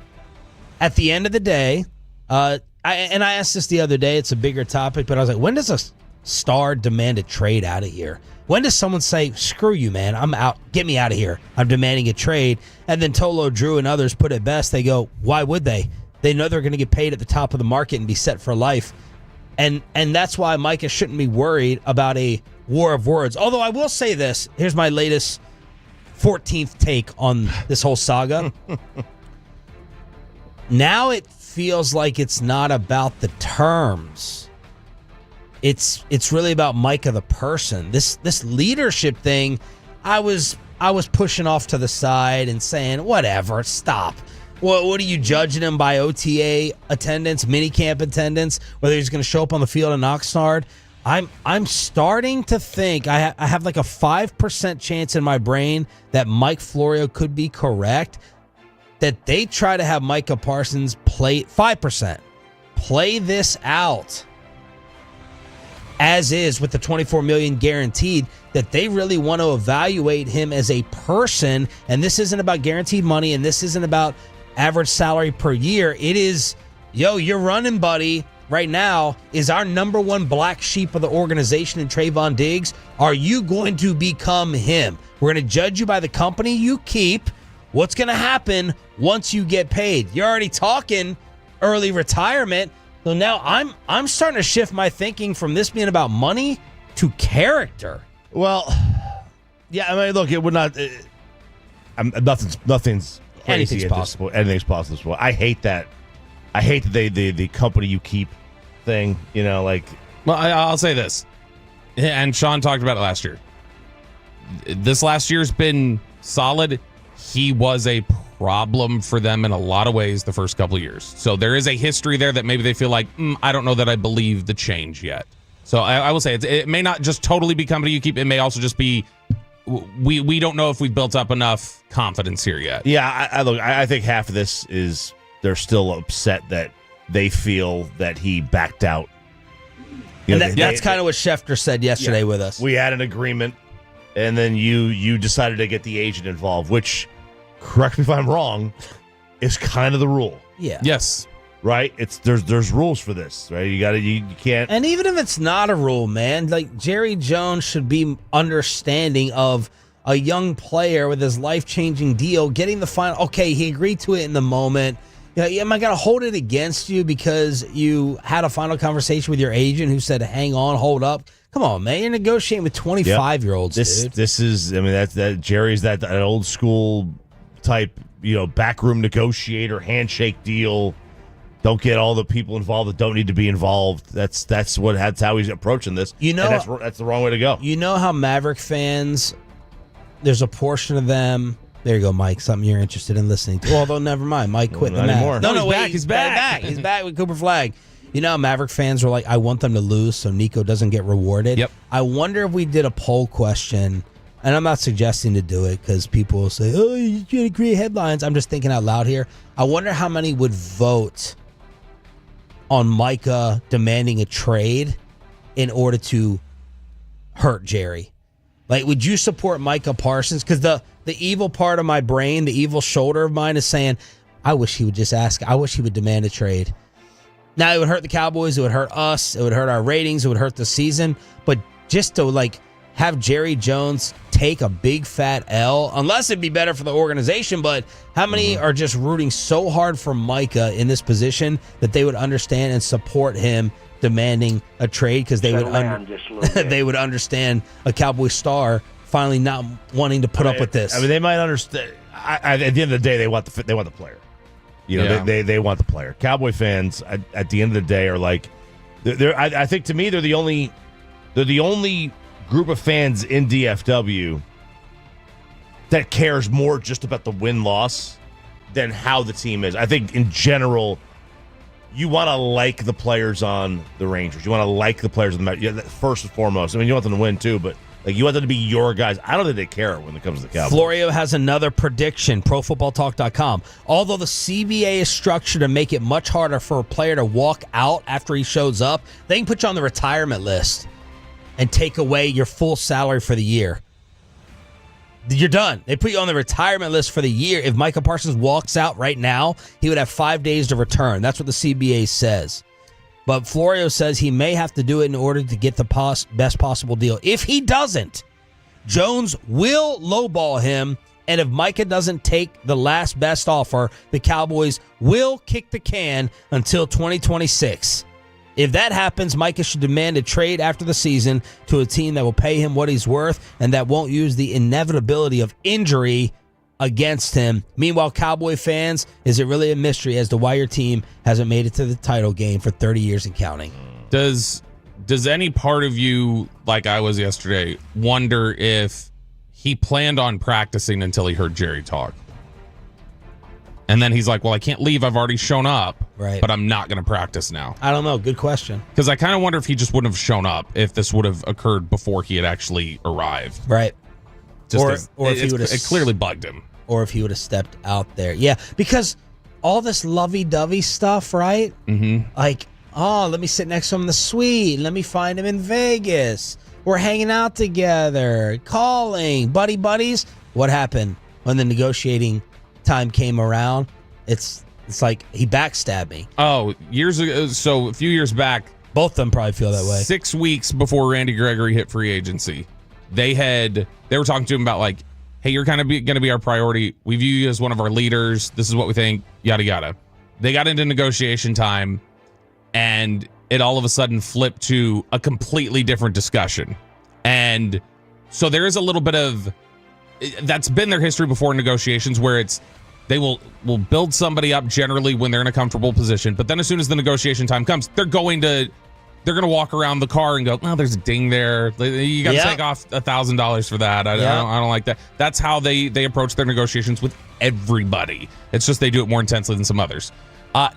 at the end of the day, I asked this the other day, it's a bigger topic, but I was like, when does a star demand a trade out of here? When does someone say, screw you, man, I'm out, get me out of here, I'm demanding a trade? And then Tolo, Drew, and others put it best. They go, why would they? They know they're going to get paid at the top of the market and be set for life. And that's why Micah shouldn't be worried about a war of words. Although I will say this. Here's my latest 14th take on this whole saga. Now it feels like it's not about the terms. It's really about Micah the person. This leadership thing, I was pushing off to the side and saying, whatever, stop. What are you judging him by? OTA attendance, minicamp attendance, whether he's going to show up on the field in Oxnard? I'm starting to think I have like a 5% chance in my brain that Mike Florio could be correct, that they try to have Micah Parsons play 5%. Play this out as is with the $24 million guaranteed, that they really want to evaluate him as a person. And this isn't about guaranteed money, and this isn't about average salary per year. It is, your running buddy right now is our number one black sheep of the organization in Trayvon Diggs. Are you going to become him? We're going to judge you by the company you keep. What's going to happen once you get paid? You're already talking early retirement. So now I'm starting to shift my thinking from this being about money to character. Well, yeah, I mean, look, it would not. Nothing's crazy. Anything's possible. Anything's possible. I hate that. I hate that the company you keep thing. Well, I'll say this, and Sean talked about it last year. This last year's been solid. He was a problem for them in a lot of ways the first couple of years. So there is a history there that maybe they feel like, I don't know that I believe the change yet. So I will say it may not just totally be company you keep. It may also just be we don't know if we've built up enough confidence here yet. Yeah, I think half of this is they're still upset that they feel that he backed out. That's kind of what Schefter said yesterday with us. We had an agreement, and then you decided to get the agent involved, which, correct me if I'm wrong, is kind of the rule. Yeah. Yes. Right? There's rules for this, right? You can't. And even if it's not a rule, man, like Jerry Jones should be understanding of a young player with his life-changing deal getting the final. Okay, he agreed to it in the moment. Am I going to hold it against you because you had a final conversation with your agent who said, hang on, hold up? Come on, man. You're negotiating with 25-year-olds, dude. This is, I mean, that Jerry's that old school type, backroom negotiator, handshake deal. Don't get all the people involved that don't need to be involved. That's how he's approaching this. And that's the wrong way to go. You know how Maverick fans, there's a portion of them. There you go, Mike. Something you're interested in listening to. Although, never mind. Mike quit the Mavs. No, wait. He's back. He's back with Cooper Flagg. You know how Maverick fans were like, I want them to lose so Nico doesn't get rewarded? Yep. I wonder if we did a poll question, and I'm not suggesting to do it because people will say, oh, you're going to create headlines. I'm just thinking out loud here. I wonder how many would vote on Micah demanding a trade in order to hurt Jerry. Like, would you support Micah Parsons? Because the evil part of my brain, the evil shoulder of mine is saying, I wish he would just ask. I wish he would demand a trade. Now, it would hurt the Cowboys. It would hurt us. It would hurt our ratings. It would hurt the season. But just to, have Jerry Jones take a big fat L, unless it'd be better for the organization, but how many are just rooting so hard for Micah in this position that they would understand and support him demanding a trade because they they would understand a Cowboy star finally not wanting to put up with this. I mean, they might understand. At the end of the day, they want the player. They want the player. Cowboy fans at the end of the day are like, I think to me they're the only group of fans in DFW that cares more just about the win-loss than how the team is. I think in general, you want to like the players on the Rangers. You want to like the players on the first and foremost. I mean, you want them to win too, but you want them to be your guys. I don't think they care when it comes to the Cowboys. Florio has another prediction, ProFootballTalk.com. Although the CBA is structured to make it much harder for a player to walk out after he shows up, they can put you on the retirement list and take away your full salary for the year. You're done. They put you on the retirement list for the year. If Micah Parsons walks out right now, he would have 5 days to return. That's what the CBA says. But Florio says he may have to do it in order to get the best possible deal. If he doesn't, Jones will lowball him, and if Micah doesn't take the last best offer, the Cowboys will kick the can until 2026. If that happens, Micah should demand a trade after the season to a team that will pay him what he's worth and that won't use the inevitability of injury against him. Meanwhile, Cowboy fans, is it really a mystery as to why your team hasn't made it to the title game for 30 years and counting? Does any part of you, like I was yesterday, wonder if he planned on practicing until he heard Jerry talk? And then he's like, well, I can't leave. I've already shown up, right? But I'm not going to practice now. I don't know. Good question. Because I kind of wonder if he just wouldn't have shown up if this would have occurred before he had actually arrived. Right. Or if he would have, it clearly bugged him. Or if he would have stepped out there. Yeah, because all this lovey-dovey stuff, right? Mm-hmm. Like, oh, let me sit next to him in the suite. Let me find him in Vegas. We're hanging out together, calling, buddies. What happened when the negotiating time came around? It's like he backstabbed me. Oh, years ago. So a few years back, both of them probably feel that way. 6 weeks before Randy Gregory hit free agency, they were talking to him about like, hey, you're kind of going to be our priority. We view you as one of our leaders. This is what we think, yada, yada. They got into negotiation time, and it all of a sudden flipped to a completely different discussion. And so there is a little bit of, that's been their history before negotiations, where it's, they will build somebody up generally when they're in a comfortable position, but then as soon as the negotiation time comes, they're going to walk around the car and go, oh, there's a ding there. You got to take off $1,000 for that. I don't like that. That's how they approach their negotiations with everybody. It's just they do it more intensely than some others.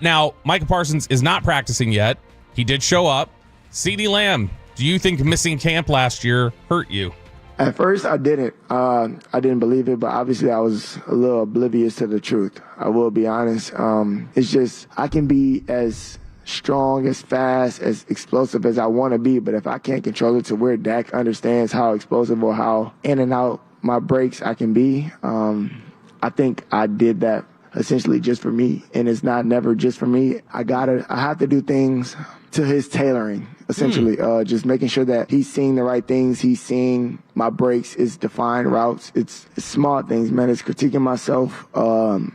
Now, Micah Parsons is not practicing yet. He did show up. CeeDee Lamb Do you think missing camp last year hurt you? At first, I didn't. I didn't believe it, but obviously I was a little oblivious to the truth. I will be honest. It's just I can be as strong, as fast, as explosive as I want to be, but if I can't control it to where Dak understands how explosive or how in and out my breaks I can be, I think I did that essentially just for me, and it's not never just for me. I have to do things to his tailoring, essentially. Just making sure that he's seeing the right things, he's seeing my breaks, it's defined routes, it's small things, man. It's critiquing myself,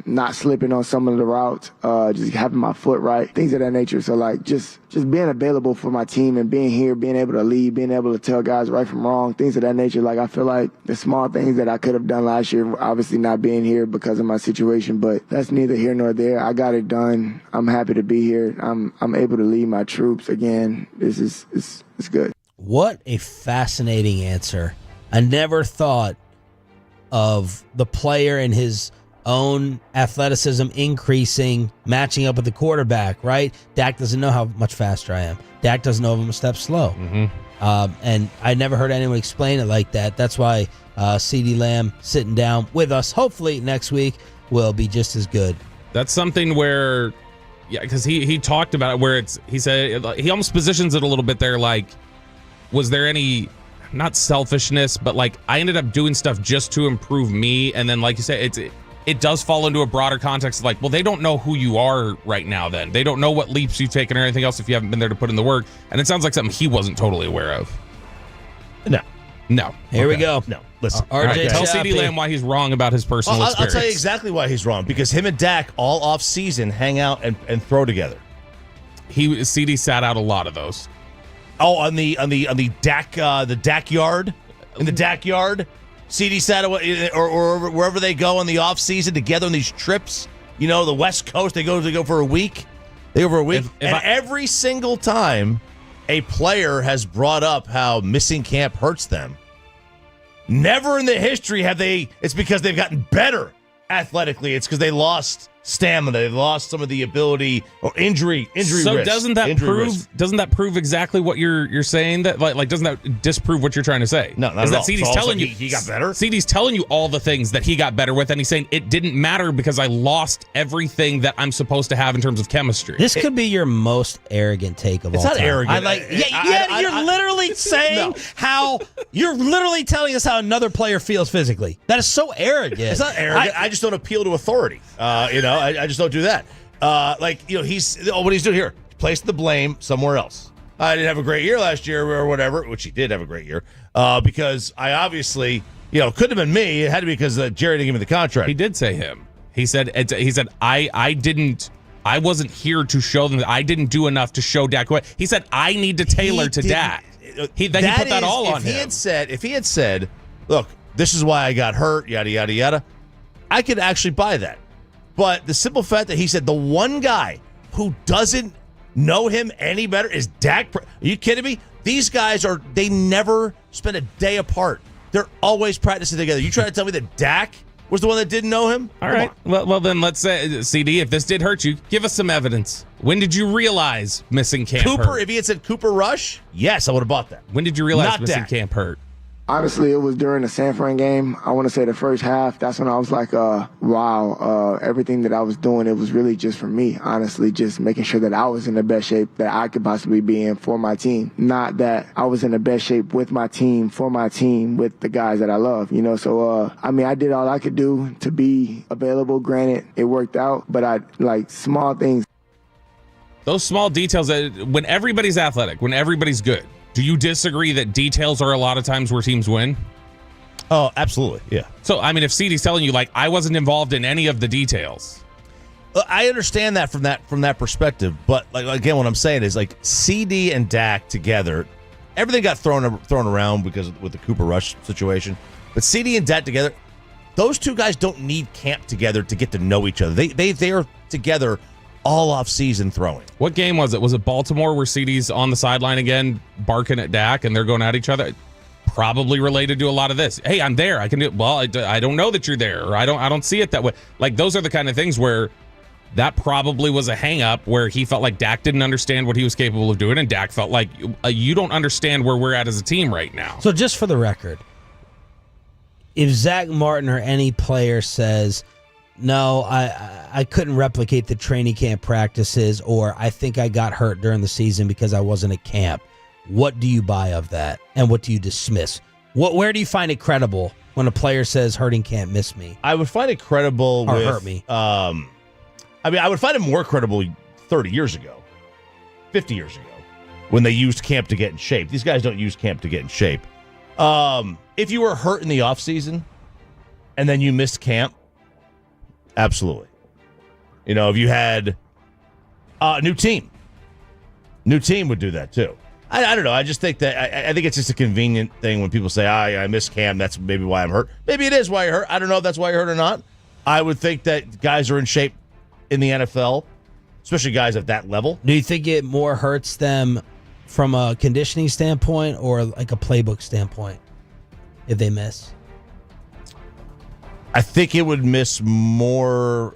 not slipping on some of the routes, just having my foot right, things of that nature. So like just being available for my team and being here, being able to lead, being able to tell guys right from wrong, things of that nature. Like I feel like the small things that I could have done last year, obviously not being here because of my situation, but that's neither here nor there. I got it done. I'm happy to be here. I'm able to lead my troops again. It's good. What a fascinating answer. I never thought of the player and his own athleticism increasing, matching up with the quarterback, right? Dak doesn't know how much faster I am. Dak doesn't know if I'm a step slow. And I never heard anyone explain it like that. That's why CeeDee Lamb sitting down with us, hopefully next week, will be just as good. That's something where, yeah, because he talked about it where he said, he almost positions it a little bit there like, was there any, not selfishness, but like I ended up doing stuff just to improve me. And then like you say, it does fall into a broader context of like, well, they don't know who you are right now then. They don't know what leaps you've taken or anything else if you haven't been there to put in the work. And it sounds like something he wasn't totally aware of. No. Here we go. No, listen. RJ, tell CeeDee Lamb why he's wrong about his personal experience. I'll tell you exactly why he's wrong. Because him and Dak all off season hang out and throw together. CeeDee sat out a lot of those. Oh, on the Dak yard, in the Dak yard, CeeDee sat away, or wherever they go in the off season together on these trips. You know, the West Coast, they go for a week. Every single time a player has brought up how missing camp hurts them, never in the history have they. It's because they've gotten better athletically. It's because they lost stamina, they lost some of the ability or injury so risk. Doesn't that prove exactly what you're saying? That like doesn't that disprove what you're trying to say? No, not is at that all. CeeDee's telling you he got better? CeeDee's telling you all the things that he got better with, and he's saying it didn't matter because I lost everything that I'm supposed to have in terms of chemistry. This could be your most arrogant take of all time. It's not arrogant. You're literally saying how you're literally telling us how another player feels physically. That is so arrogant. It's not arrogant. I just don't appeal to authority. I just don't do that. What he's doing here, place the blame somewhere else. I didn't have a great year last year or whatever, which he did have a great year, because I obviously, couldn't have been me. It had to be because Jerry didn't give me the contract. He did say him. He said I wasn't here to show them that I didn't do enough to show Dak. He said I need to tailor to Dak. He put that all on him. If he had said, look, this is why I got hurt, yada yada yada, I could actually buy that. But the simple fact that he said the one guy who doesn't know him any better is Dak. Are you kidding me? These guys they never spend a day apart. They're always practicing together. You trying to tell me that Dak was the one that didn't know him? All right. Well, then let's say, CeeDee, if this did hurt you, give us some evidence. When did you realize missing camp hurt? If he had said Cooper Rush, yes, I would have bought that. When did you realize Not missing Dak. camp hurt? Honestly, it was during the San Fran game. I want to say the first half. That's when I was like, wow, everything that I was doing, it was really just for me, honestly, just making sure that I was in the best shape that I could possibly be in for my team. Not that I was in the best shape with my team, for my team, with the guys that I love, So, I did all I could do to be available. Granted, it worked out, but I like small things. Those small details, when everybody's athletic, when everybody's good, do you disagree that details are a lot of times where teams win? Oh, absolutely, yeah. So, if CeeDee's telling you, like, I wasn't involved in any of the details. I understand that from that perspective, but like again, what I'm saying is like CeeDee and Dak together, everything got thrown around because with the Cooper Rush situation. But CeeDee and Dak together, those two guys don't need camp together to get to know each other. They are together all off season throwing. What game was it? Was it Baltimore where CeeDee's on the sideline again, barking at Dak, and they're going at each other? Probably related to a lot of this. Hey, I'm there. I can do it. Well, I don't know that you're there, or I don't see it that way. Like, those are the kind of things where that probably was a hang-up where he felt like Dak didn't understand what he was capable of doing, and Dak felt like, you don't understand where we're at as a team right now. So just for the record, if Zach Martin or any player says, no, I couldn't replicate the training camp practices, or I think I got hurt during the season because I wasn't at camp, what do you buy of that, and what do you dismiss? Where do you find it credible when a player says hurting can't miss me? I would find it credible or with, hurt me. I would find it more credible 30 years ago, 50 years ago, when they used camp to get in shape. These guys don't use camp to get in shape. If you were hurt in the offseason and then you missed camp, absolutely. If you had a new team would do that too. I don't know. I just think that I think it's just a convenient thing when people say, I missed camp. That's maybe why I'm hurt. Maybe it is why you're hurt. I don't know if that's why you're hurt or not. I would think that guys are in shape in the NFL, especially guys at that level. Do you think it more hurts them from a conditioning standpoint or like a playbook standpoint if they miss? I think it would miss more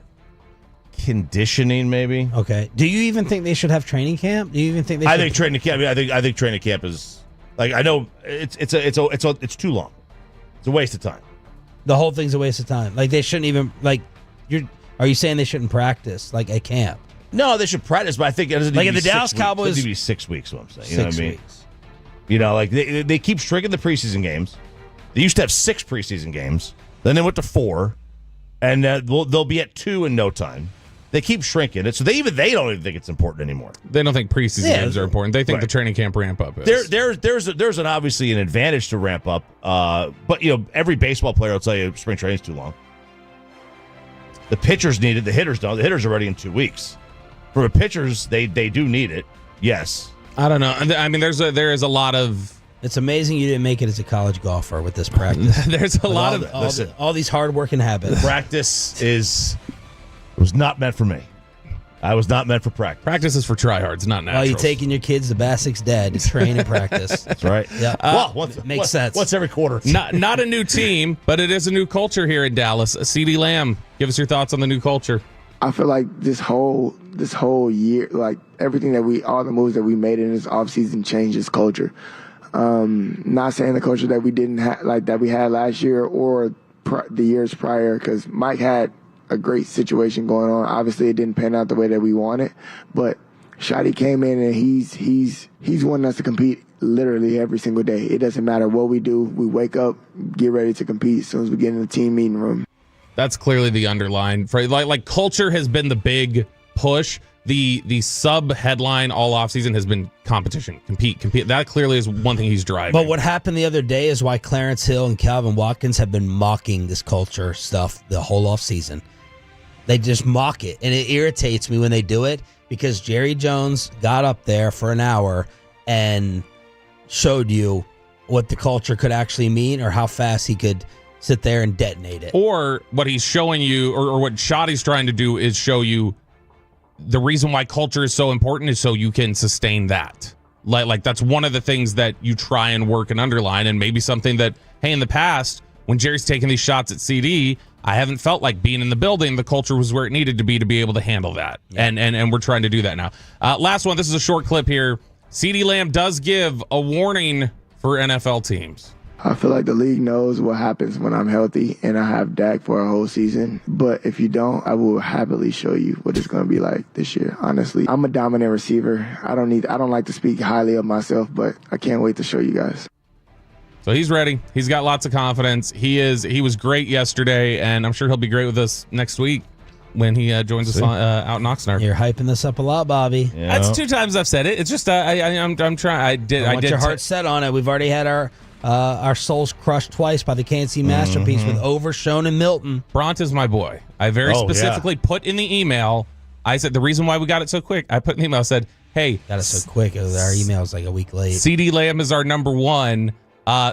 conditioning, maybe. Okay. Do you even think they should have training camp? Do you even think they should? I think training camp. I think training camp is I know it's too long. It's a waste of time. The whole thing's a waste of time. Like they shouldn't even Are you saying they shouldn't practice like at camp? No, they should practice, but I think it doesn't like need at to the be Dallas 6 weeks. Cowboys. It needs to be 6 weeks. What I'm saying, you know what I mean? 6 weeks. They keep shrinking the preseason games. They used to have 6 preseason games. Then they went to 4, and they'll be at 2 in no time. They keep shrinking it, so they don't even think it's important anymore. They don't think preseason games are important. They think the training camp ramp up is. There's obviously an advantage to ramp up, but every baseball player will tell you spring training's too long. The pitchers need it. The hitters don't. The hitters are ready in 2 weeks. For the pitchers, they do need it. Yes. I don't know. I mean, there is a lot of. It's amazing you didn't make it as a college golfer with this practice. There's a lot of all these hard-working habits. Practice was not meant for me. I was not meant for practice. Practice is for tryhards, not naturals. Well, you're taking your kids to Bassett's Dad to train and practice. That's right. Yeah. Makes sense. Once every quarter. Not a new team, but it is a new culture here in Dallas. CeeDee Lamb, give us your thoughts on the new culture. I feel like this whole year, like everything all the moves that we made in this offseason changed this culture. Not saying the culture that we didn't have, like that we had last year or the years prior, because Mike had a great situation going on. Obviously, it didn't pan out the way that we wanted, but Shotty came in and he's wanting us to compete literally every single day. It doesn't matter what we do. We wake up, get ready to compete as soon as we get in the team meeting room. That's clearly the underline. Like culture has been the big push. The sub headline all offseason has been competition, compete. That clearly is one thing he's driving. But what happened the other day is why Clarence Hill and Calvin Watkins have been mocking this culture stuff the whole offseason. They just mock it, and it irritates me when they do it because Jerry Jones got up there for an hour and showed you what the culture could actually mean or how fast he could sit there and detonate it. Or what he's showing you, or what Shotty's trying to do is show you the reason why culture is so important is so you can sustain that. Like that's one of the things that you try and work and underline, and maybe something that, hey, in the past, when Jerry's taking these shots at CD, I haven't felt like being in the building. The culture was where it needed to be able to handle that. Yeah. And we're trying to do that now. Last one. This is a short clip here. CeeDee Lamb does give a warning for NFL teams. I feel like the league knows what happens when I'm healthy and I have Dak for a whole season. But if you don't, I will happily show you what it's going to be like this year. Honestly, I'm a dominant receiver. I don't like to speak highly of myself, but I can't wait to show you guys. So he's ready. He's got lots of confidence. He was great yesterday, and I'm sure he'll be great with us next week when he joins us out in Oxnard. You're hyping this up a lot, Bobby. Yeah. That's 2 times I've said it. It's just I'm trying. I did. Your heart set on it. We've already had our souls crushed twice by the K&C Masterpiece with Overshone and Milton. Bront is my boy. I very specifically put in the email. I said the reason why we got it so quick. I put in the email. I said, "Hey, got it so quick. Our email was like a week late. CeeDee Lamb is our number 1.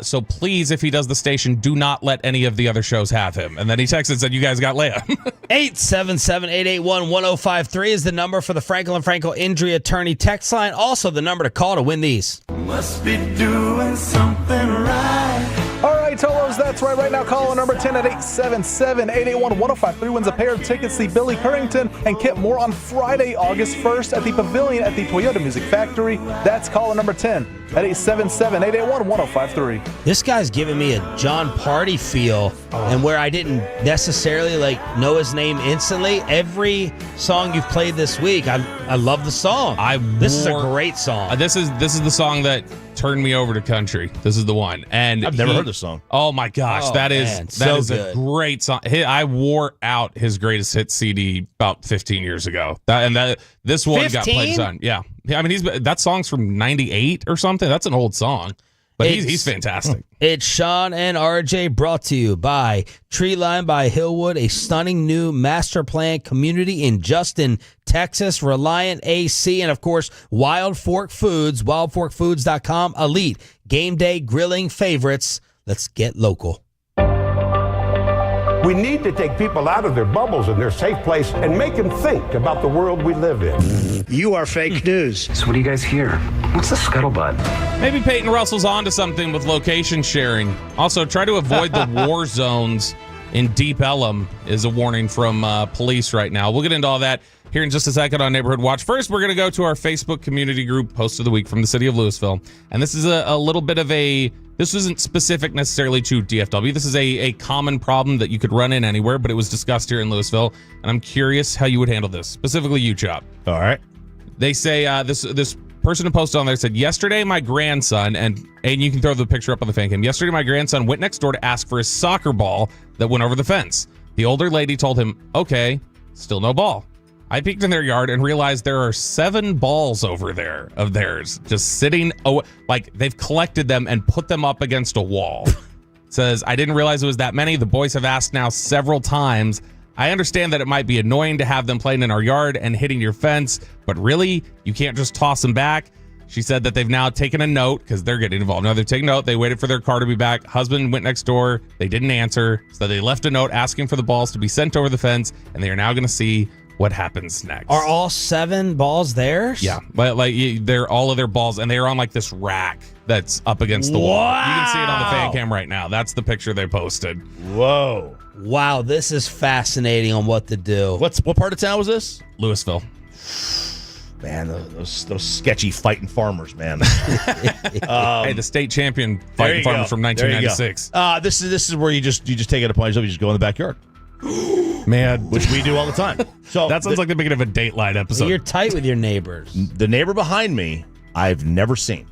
So please, if he does the station, do not let any of the other shows have him." And then he texted and said, "You guys got Lamb." 877-881-1053 is the number for the Franklin Frankel Injury Attorney text line. Also the number to call to win these. Must be doing something right. All right, Tellez, that's right now. Caller number 10 at 877-881-1053 wins a pair of tickets to Billy Currington and Kip Moore on Friday, August 1st at the Pavilion at the Toyota Music Factory. That's caller number 10 at 877-881-1053. This guy's giving me a John Party feel, and where I didn't necessarily know his name instantly. Every song you've played this week, I love the song. This is a great song. This is the song that turned me over to country. This is the one, and I've never heard this song. Oh my gosh, that is a great song. I wore out his greatest hit CD about 15 years ago. This one 15? Got played on. Yeah, I mean that song's from '98 or something. That's an old song, but he's fantastic. It's Sean and RJ, brought to you by Tree Line by Hillwood, a stunning new master plan community in Justin, Texas, Reliant AC, and of course, Wild Fork Foods, wildforkfoods.com, elite game day grilling favorites. Let's get local. We need to take people out of their bubbles and their safe place and make them think about the world we live in. You are fake news. So what do you guys hear? What's the scuttlebutt? Maybe Peyton Russell's onto something with location sharing. Also, try to avoid the war zones in Deep Ellum is a warning from police right now. We'll get into all that here in just a second on Neighborhood Watch. First, we're going to go to our Facebook community group, Post of the Week from the city of Louisville. And this is a little bit of this isn't specific necessarily to DFW. This is a common problem that you could run in anywhere, but it was discussed here in Louisville. And I'm curious how you would handle this, specifically you, Chop. All right. They say this person who posted on there said, yesterday my grandson, and you can throw the picture up on the fan cam. Yesterday my grandson went next door to ask for his soccer ball that went over the fence. The older lady told him, okay, still no ball. I peeked in their yard and realized there are 7 balls over there of theirs just sitting, they've collected them and put them up against a wall. Says, I didn't realize it was that many. The boys have asked now several times. I understand that it might be annoying to have them playing in our yard and hitting your fence, but really, you can't just toss them back. She said that they've now taken a note because they're getting involved. Now they've taken a note. They waited for their car to be back. Husband went next door. They didn't answer. So they left a note asking for the balls to be sent over the fence, and they are now going to see what happens next. Are all 7 balls theirs? Yeah, but they're all of their balls, and they are on this rack that's up against the wall. You can see it on the fan cam right now. That's the picture they posted. Whoa. Wow, this is fascinating on what to do. What part of town was this? Louisville. Man, those sketchy fighting farmers, man. Hey, the state champion fighting farmers from 1996. This is where you just take it upon yourself. You just go in the backyard. Man, which we do all the time. So that sounds like the beginning of a Dateline episode. You're tight with your neighbors. The neighbor behind me, I've never seen.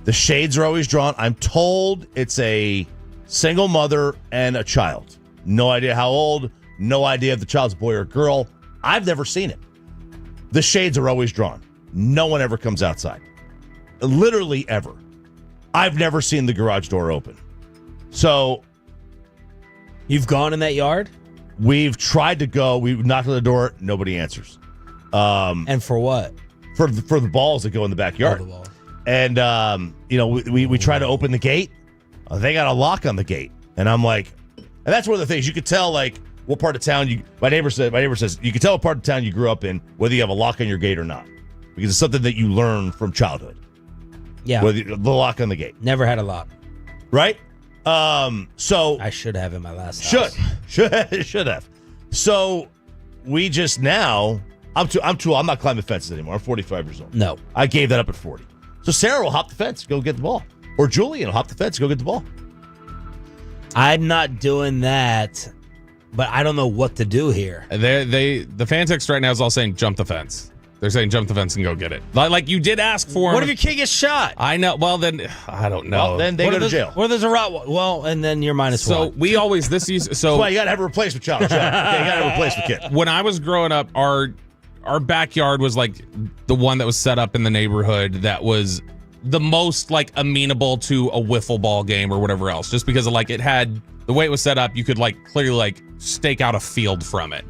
The shades are always drawn. I'm told it's a single mother and a child. No idea how old. No idea if the child's a boy or a girl. I've never seen it. The shades are always drawn. No one ever comes outside. Literally ever. I've never seen the garage door open. So you've gone in that yard? We've tried to go. We've knocked on the door. Nobody answers. And for what? For the balls that go in the backyard. And we try to open the gate. They got a lock on the gate, and I'm like, and that's one of the things you could tell. What part of town my neighbor says you can tell what part of town you grew up in, whether you have a lock on your gate or not, because it's something that you learn from childhood. Yeah, the lock on the gate. Never had a lock. Right. So I should have in my last house. Should have. So we just now. I'm not climbing fences anymore. I'm 45 years old. No, I gave that up at 40. So Sarah will hop the fence, go get the ball, or Julian will hop the fence, go get the ball. I'm not doing that, but I don't know what to do here. The fan text right now is all saying jump the fence. They're saying jump the fence and go get it. Like you did ask for. What if your kid gets shot? I know. Well, then I don't know. Well, then they go to jail. What if there's a rot? Well, and then you're -1. So we always That's why you got to have a replacement child. Okay, you got to have a replacement kid. When I was growing up, our backyard was the one that was set up in the neighborhood that was the most amenable to a wiffle ball game or whatever else, just because of it had the way it was set up. You could clearly stake out a field from it.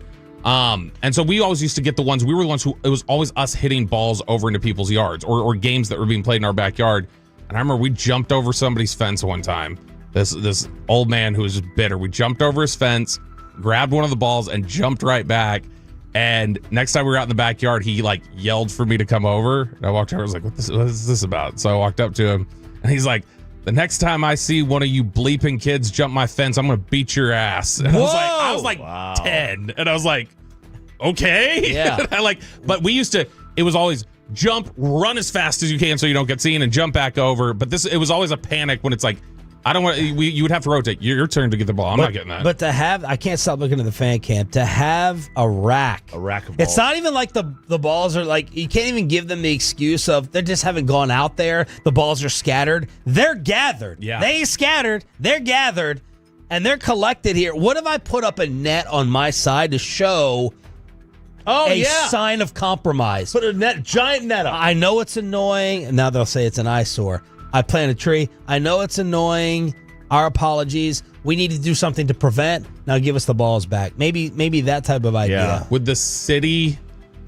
And so we always used to get the ones, we were the ones who, it was always us hitting balls over into people's yards or games that were being played in our backyard. And I remember we jumped over somebody's fence one time. This old man who was just bitter. We jumped over his fence, grabbed one of the balls and jumped right back. And next time we were out in the backyard, he yelled for me to come over. And I walked over. I was like, what is this about? So I walked up to him and he's like, the next time I see one of you bleeping kids jump my fence, I'm going to beat your ass. And I was like Wow. 10. And I was like, okay. Yeah. But we used to, it was always jump, run as fast as you can so you don't get seen, and jump back over. But it was always a panic when it's like, I don't want. You would have to rotate. Your turn to get the ball. I'm not getting that. But to have, I can't stop looking at the fan cam. To have a rack of balls. It's not even like the balls are like, you can't even give them the excuse of they just haven't gone out there. The balls are scattered. They're gathered. Yeah. They ain't scattered. They're gathered, and they're collected here. What if I put up a net on my side to show a sign of compromise? Put a giant net up. I know it's annoying, and now they'll say it's an eyesore. I plant a tree. I know it's annoying. Our apologies. We need to do something to prevent. Now give us the balls back. Maybe that type of idea. Yeah. Would the city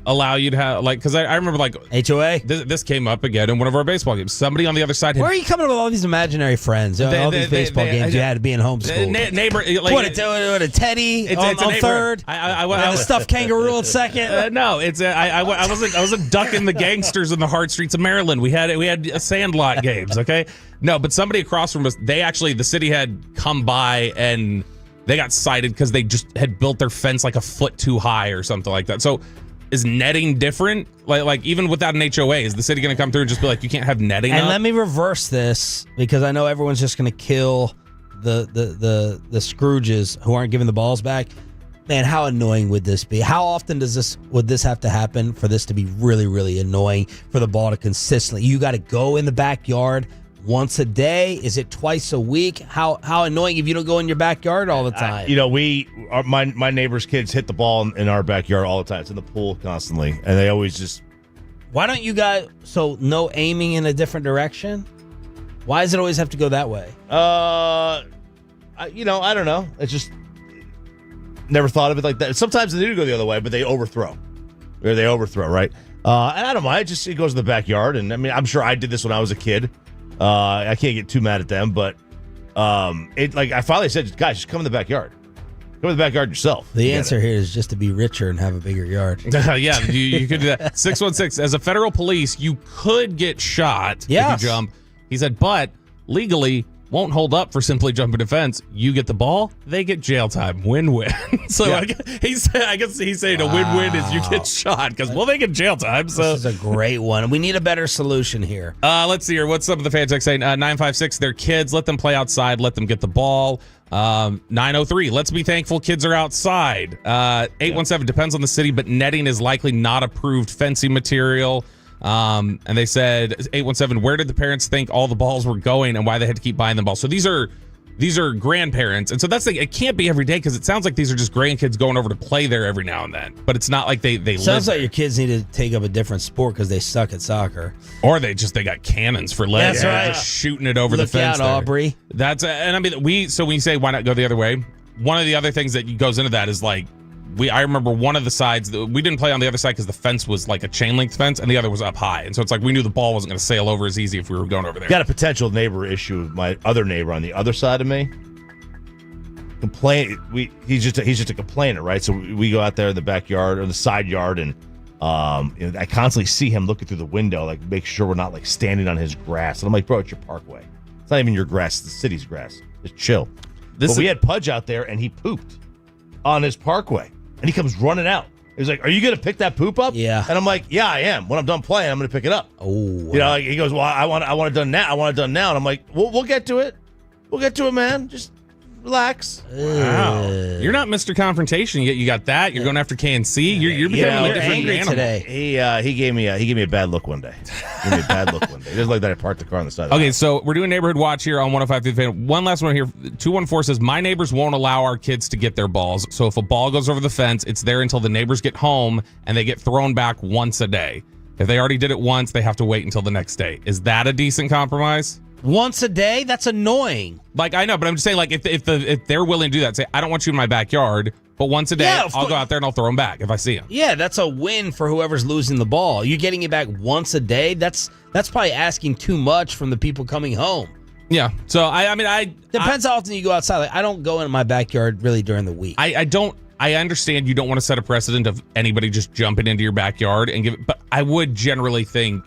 allow you to have, like, because I remember, like, HOA? This came up again in one of our baseball games. Somebody on the other side had, Where are you coming up with all these imaginary friends? All these baseball games you had to be in homeschool. neighbor, like, What a Teddy on third? I and a stuffed kangaroo on second? No, it's I wasn't ducking the gangsters in the hard streets of Maryland. We had Sandlot games, okay? No, but somebody across from us, the city had come by and they got cited because they just had built their fence like a foot too high or something like that. So is netting different? Like even without an HOA, is the city going to come through and just be like, you can't have netting? And up? let me reverse this, because I know everyone's just going to kill the Scrooges who aren't giving the balls back. Man, how annoying would this be? How often would this have to happen for this to be really, really annoying, for the ball to consistently? You got to go in the backyard once a day? Is it twice a week? How annoying if you don't go in your backyard all the time? My neighbor's kids hit the ball in our backyard all the time. It's in the pool constantly, and they always just. Why don't you guys? So no aiming in a different direction? Why does it always have to go that way? I don't know. It's just never thought of it like that. Sometimes they do go the other way, but they overthrow. Or they overthrow, right? And I don't mind. It goes to the backyard, and I mean, I'm sure I did this when I was a kid. I can't get too mad at them, but I finally said, guys, just come in the backyard. Come in the backyard yourself. The answer here is just to be richer and have a bigger yard. Yeah, you could do that. 616, as a federal police, you could get shot if you jump. He said, but legally won't hold up for simply jumping a fence. You get the ball, they get jail time. Win-win. So I guess he's saying a win-win is you get shot because, they get jail time. So this is a great one. We need a better solution here. Let's see here. What's some of the fan text saying? 956, they're kids. Let them play outside. Let them get the ball. 903, let's be thankful kids are outside. 817, depends on the city, but netting is likely not approved fencing material. And they said, 817, where did the parents think all the balls were going and why they had to keep buying the balls? So these are grandparents. And so that's it can't be every day, because it sounds like these are just grandkids going over to play there every now and then. But it's not like they live Sounds like there. your kids need to take up a different sport because they suck at soccer. Or they got cannons for legs. That's right. Just shooting it over the fence. Look out, Aubrey. That's and I mean when you say why not go the other way, one of the other things that goes into that is like I remember one of the sides we didn't play on the other side because the fence was like a chain link fence and the other was up high, and so it's like we knew the ball wasn't going to sail over as easy if we were going over there. Got a potential neighbor issue with my other neighbor on the other side of me. He's just a complainer, right? So we go out there in the backyard or the side yard, and I constantly see him looking through the window, like make sure we're not like standing on his grass. And I'm like, bro, it's your parkway. It's not even your grass; it's the city's grass. Just chill. But we had Pudge out there, and he pooped on his parkway, and he comes running out. He's like, "Are you going to pick that poop up?" Yeah. And I'm like, "Yeah, I am. When I'm done playing, I'm going to pick it up." Oh. Like, he goes, "Well, I want it done now. I want it done now." And I'm like, "We'll get to it. We'll get to it, man. Just relax." Wow. You're not Mr. Confrontation yet. You got that. You're going after K&C. You're becoming a different animal. Today. He gave me a bad look one day. He gave me a bad look one day. He doesn't like that I parked the car on the side. Okay, so we're doing neighborhood watch here on 105 through the Fan. One last one here. 214 says, my neighbors won't allow our kids to get their balls. So if a ball goes over the fence, it's there until the neighbors get home and they get thrown back once a day. If they already did it once, they have to wait until the next day. Is that a decent compromise? Once a day? That's annoying. Like, I know, but I'm just saying, like, if they're willing to do that, say, I don't want you in my backyard, but once a day, I'll go out there and I'll throw them back if I see them. Yeah, that's a win for whoever's losing the ball. You're getting it back once a day? That's probably asking too much from the people coming home. Yeah. So, I depends how often you go outside. Like, I don't go in my backyard really during the week. I understand you don't want to set a precedent of anybody just jumping into your backyard and but I would generally think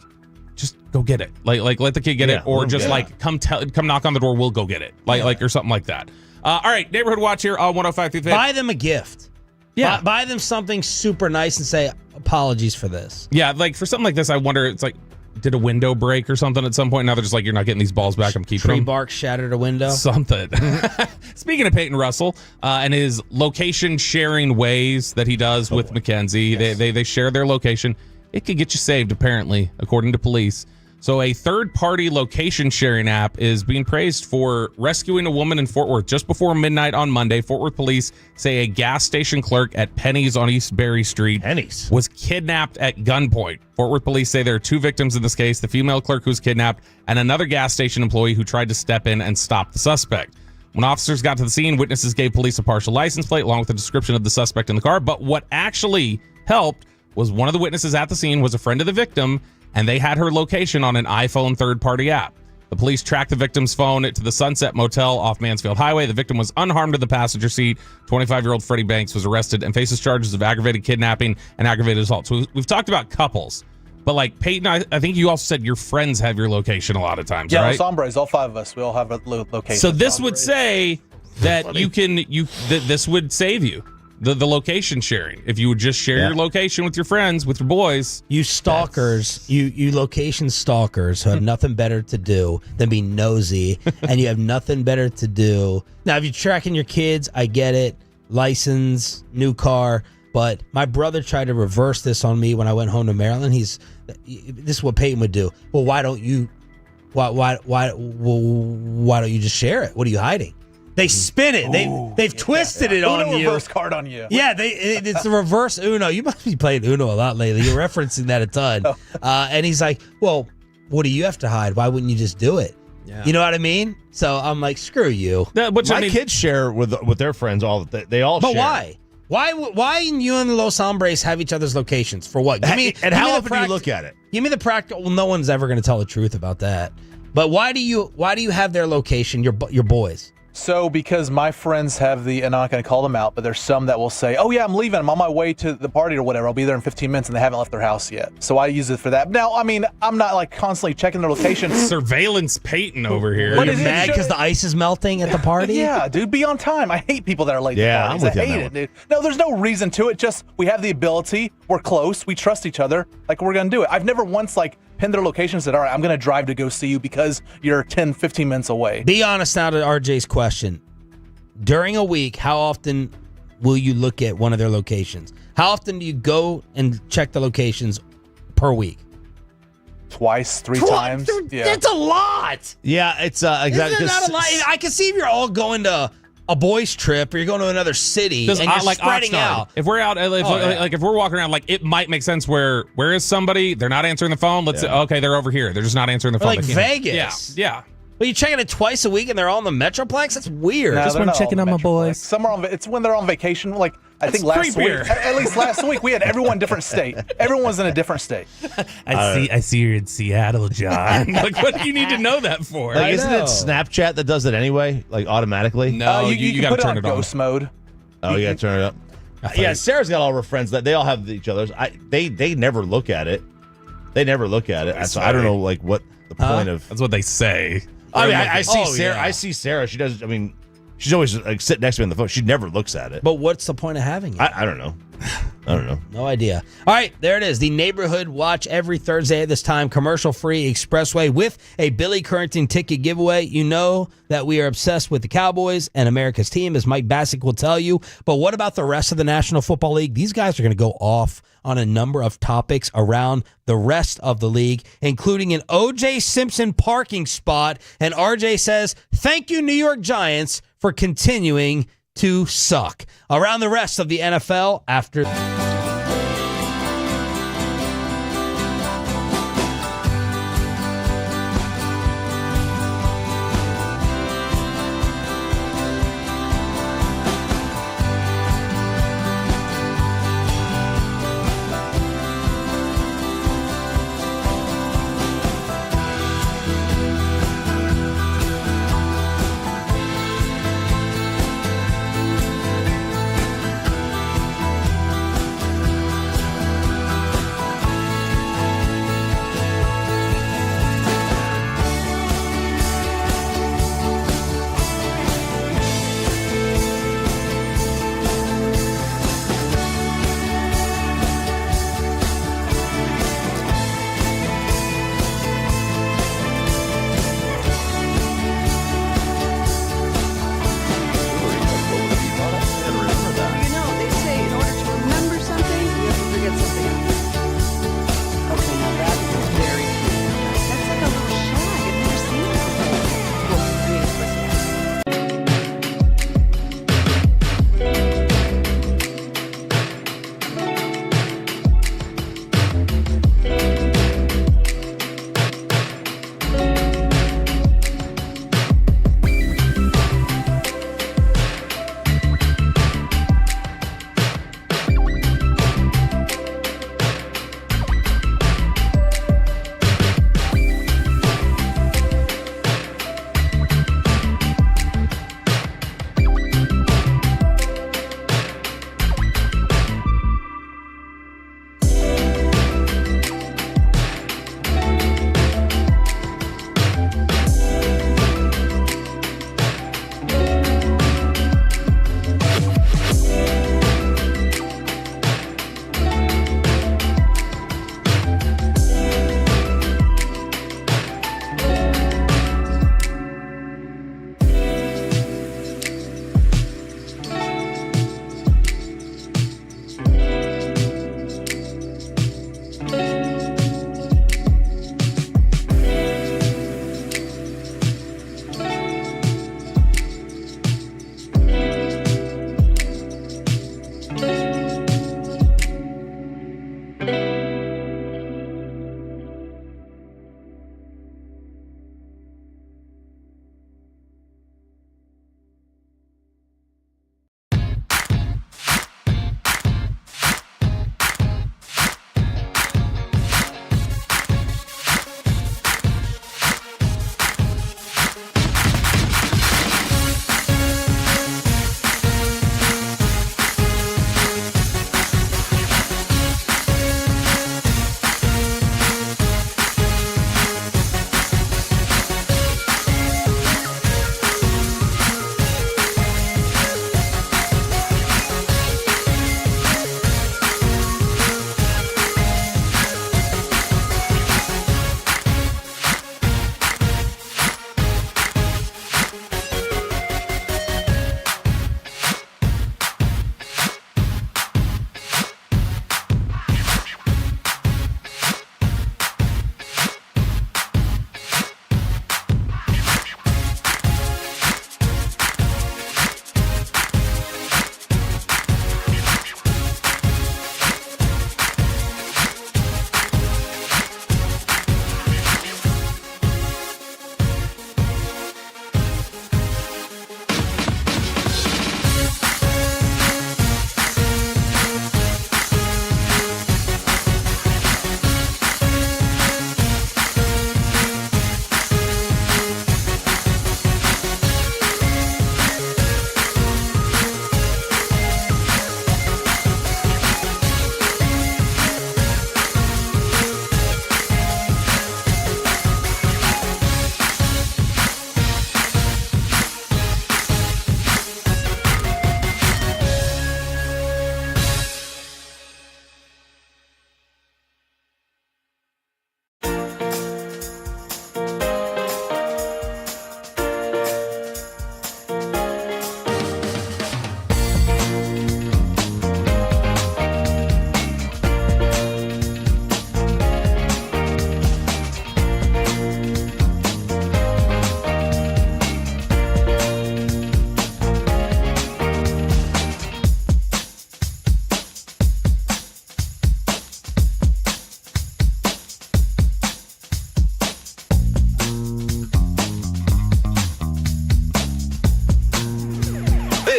just go get it. Like let the kid get it, or just come knock on the door. We'll go get it. Or something like that. All right, neighborhood watch here on 105.3. Buy them a gift. Yeah, buy them something super nice and say apologies for this. Yeah, like for something like this, I wonder. It's like, did a window break or something at some point? Now they're just like, you're not getting these balls back. I'm keeping them. Tree bark shattered a window. Something. Speaking of Peyton Russell and his location sharing ways that he does with Mackenzie, they share their location. It could get you saved, apparently, according to police. So a third-party location sharing app is being praised for rescuing a woman in Fort Worth just before midnight on Monday. Fort Worth police say a gas station clerk at Penny's on East Berry Street was kidnapped at gunpoint. Fort Worth police say there are 2 victims in this case, the female clerk who was kidnapped and another gas station employee who tried to step in and stop the suspect. When officers got to the scene, witnesses gave police a partial license plate along with a description of the suspect in the car. But what actually helped was one of the witnesses at the scene was a friend of the victim, and they had her location on an iPhone third-party app. The police tracked the victim's phone to the Sunset Motel off Mansfield Highway. The victim was unharmed in the passenger seat. 25-year-old Freddie Banks was arrested and faces charges of aggravated kidnapping and aggravated assault. So we've talked about couples, but like Peyton, I think you also said your friends have your location a lot of times, right? Yeah, Los Hombres, all 5 of us, we all have a location. So this would say that this would save you. The location sharing. If you would just share your location with your friends, with your boys. You stalkers, you location stalkers who have nothing better to do than be nosy, and you have nothing better to do. Now, if you're tracking your kids, I get it. License, new car. But my brother tried to reverse this on me when I went home to Maryland. This is what Peyton would do. Well, why don't you just share it? What are you hiding? They spin it. They've twisted it on you. Reverse card on you. Yeah, it's the reverse Uno. You must be playing Uno a lot lately. You're referencing that a ton. And he's like, well, what do you have to hide? Why wouldn't you just do it? Yeah. You know what I mean? So I'm like, screw you. My kids share with their friends all. They all share. But why? Why you and the Los Hombres have each other's locations? For what? How often do you look at it? Give me the practical. Well, no one's ever going to tell the truth about that. But why do you have their location? Your boys. So because my friends have and I'm not going to call them out, but there's some that will say, oh yeah, I'm leaving. I'm on my way to the party or whatever. I'll be there in 15 minutes, and they haven't left their house yet. So I use it for that. Now, I mean, I'm not like constantly checking their location. Surveillance Peyton over here. Are you mad because the ice is melting at the party? Yeah, dude, be on time. I hate people that are late to parties. I hate it, dude. No, there's no reason to it. Just we have the ability. We're close. We trust each other. Like, we're going to do it. I've never once pinned their location and said, all right, I'm going to drive to go see you because you're 10, 15 minutes away. Be honest now to RJ's question. During a week, how often will you look at one of their locations? How often do you go and check the locations per week? Twice, 3 times. Yeah. That's a lot. Yeah, it's exactly. Isn't that a lot? I can see if you're all going to a boys' trip or you're going to another city and you're spreading Oxnard. out. If we're out, if we're walking around, it might make sense. Where is somebody? They're not answering the phone. Let's say, okay, they're over here. They're just not answering the phone. Like Vegas. Yeah. Well, you checking it twice a week and they're all in the Metroplex? That's weird. No, just when I'm checking on my boys. Some are it's when they're on vacation. I think last week, at least last week, we had everyone in a different state. Everyone was in a different state. I see you're in Seattle, John. What do you need to know that for? Isn't it Snapchat that does it anyway? Automatically? No, you got to turn it on. Ghost mode. Oh, you got to turn it up. Yeah, Sarah's got all of her friends that they all have each other's. They never look at it. They never look at it. So I don't know what the point of. That's what they say. I mean, I see Sarah. Yeah. I see Sarah. She does. I mean, she's always sitting next to me on the phone. She never looks at it. But what's the point of having it? I don't know. I don't know. No idea. All right, there it is. The Neighborhood Watch every Thursday at this time. Commercial-free Expressway with a Billy Currington ticket giveaway. You know that we are obsessed with the Cowboys and America's team, as Mike Bassick will tell you. But what about the rest of the National Football League? These guys are going to go off on a number of topics around the rest of the league, including an O.J. Simpson parking spot. And RJ says, thank you, New York Giants, for continuing to suck. Around the rest of the NFL after...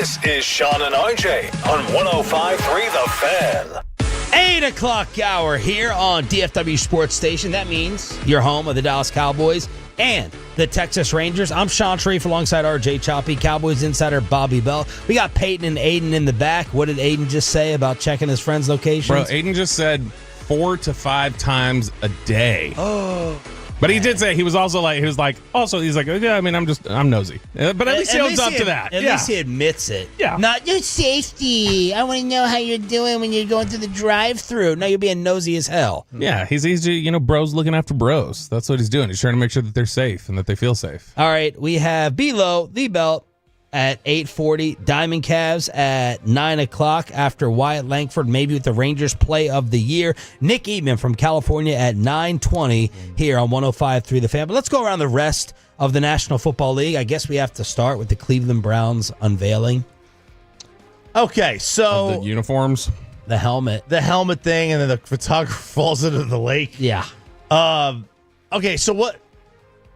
This is Sean and RJ on 105.3 The Fan. 8 o'clock hour here on DFW Sports Station. That means you're home of the Dallas Cowboys and the Texas Rangers. I'm Sean Sharif alongside RJ Choppy, Cowboys insider Bobby Bell. We got Peyton and Aiden in the back. What did Aiden just say about checking his friend's locations? Bro, Aiden just said 4 to 5 times a day. Oh. But he did say, he's like, yeah, I mean, I'm nosy. But at least he owns up to that. At least he admits it. Yeah. Not your safety. I want to know how you're doing when you're going through the drive-thru. No, you're being nosy as hell. Yeah, he's bros looking after bros. That's what he's doing. He's trying to make sure that they're safe and that they feel safe. All right, we have Below the Belt at 8:40, Diamond Cavs at 9 o'clock after Wyatt Langford, maybe with the Rangers play of the year. Nick Eatman from California at 9:20 here on 105.3 The Fan. But let's go around the rest of the National Football League. I guess we have to start with the Cleveland Browns unveiling. Okay, so the uniforms, the helmet thing, and then the photographer falls into the lake. Yeah. Okay, so what?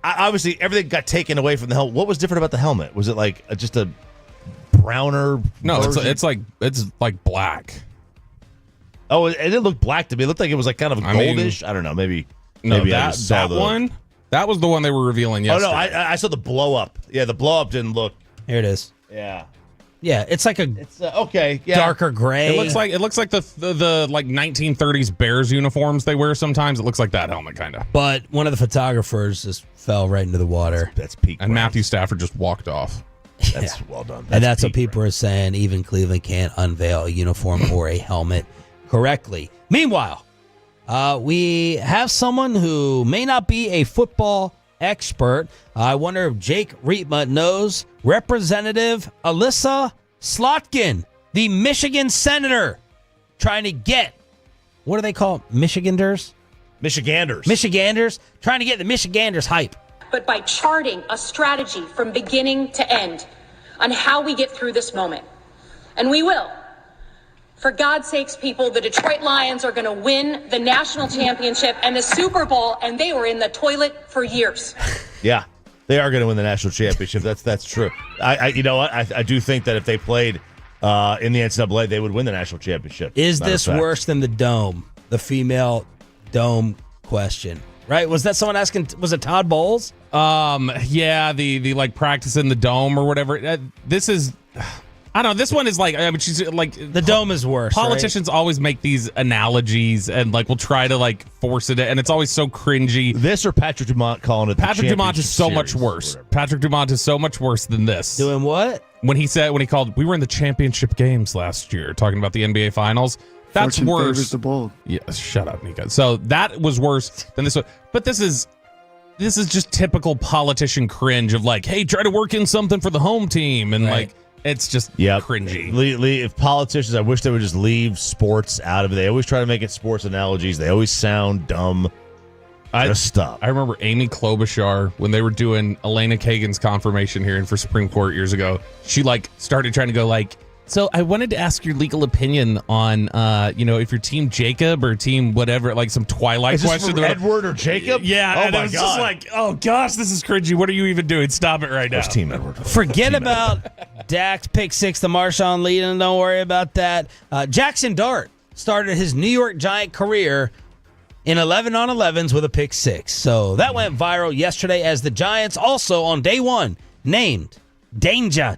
Obviously, everything got taken away from the helmet. What was different about the helmet? Was it like just a browner? No, version? it's like black. Oh, it didn't look black to me. It looked like it was like kind of goldish. I don't know. Maybe I just saw one. That was the one they were revealing yesterday. Oh no, I saw the blow up. Yeah, the blow up didn't look. Here it is. Yeah. Yeah, it's like okay. Yeah. Darker gray. It looks like the like 1930s Bears uniforms they wear sometimes. It looks like that helmet kind of. But one of the photographers just fell right into the water. That's peak. And Matthew Stafford just walked off. That's well done. And that's what people are saying. Even Cleveland can't unveil a uniform or a helmet correctly. Meanwhile, we have someone who may not be a football expert. I wonder if Jake Rietma knows Representative Alyssa Slotkin, the Michigan senator, trying to get, what do they call Michiganders? Michiganders, trying to get the Michiganders hype. But by charting a strategy from beginning to end on how we get through this moment. And we will. For God's sakes, people, the Detroit Lions are going to win the national championship and the Super Bowl, and they were in the toilet for years. Yeah, they are going to win the national championship. That's true. I you know what? I do think that if they played in the NCAA, they would win the national championship. Is this worse than the dome, the female dome question? Right? Was that someone asking? Was it Todd Bowles? Yeah, the like practice in the dome or whatever. This is. I don't know. This one is like, I mean, she's like the dome is worse. Politicians always make these analogies and like will try to like force it, and it's always so cringy. This or Patrick Dumont calling it. Patrick Dumont is so much worse. Patrick Dumont is so much worse than this. Doing what? When he called, we were in the championship games last year, talking about the NBA Finals. That's Fortune worse. favors the bold. Yeah, shut up, Nico. So that was worse than this one. But this is just typical politician cringe of like, hey, try to work in something for the home team, and like. It's just cringy. If politicians, I wish they would just leave sports out of it. They always try to make it sports analogies. They always sound dumb. Just stop. I remember Amy Klobuchar, when they were doing Elena Kagan's confirmation hearing for Supreme Court years ago, she like started trying to go like, so I wanted to ask your legal opinion on, if you're team Jacob or team whatever, like some Twilight question. From Edward or Jacob? Yeah. Oh and my it was God. just like, oh gosh, this is cringy. What are you even doing? Stop it right now. Where's Team Edward? Forget about Dak's pick six, the Marshawn lead, and don't worry about that. Jackson Dart started his New York Giant career in 11 on 11s with a pick six. So that went viral yesterday as the Giants also on day one named Danger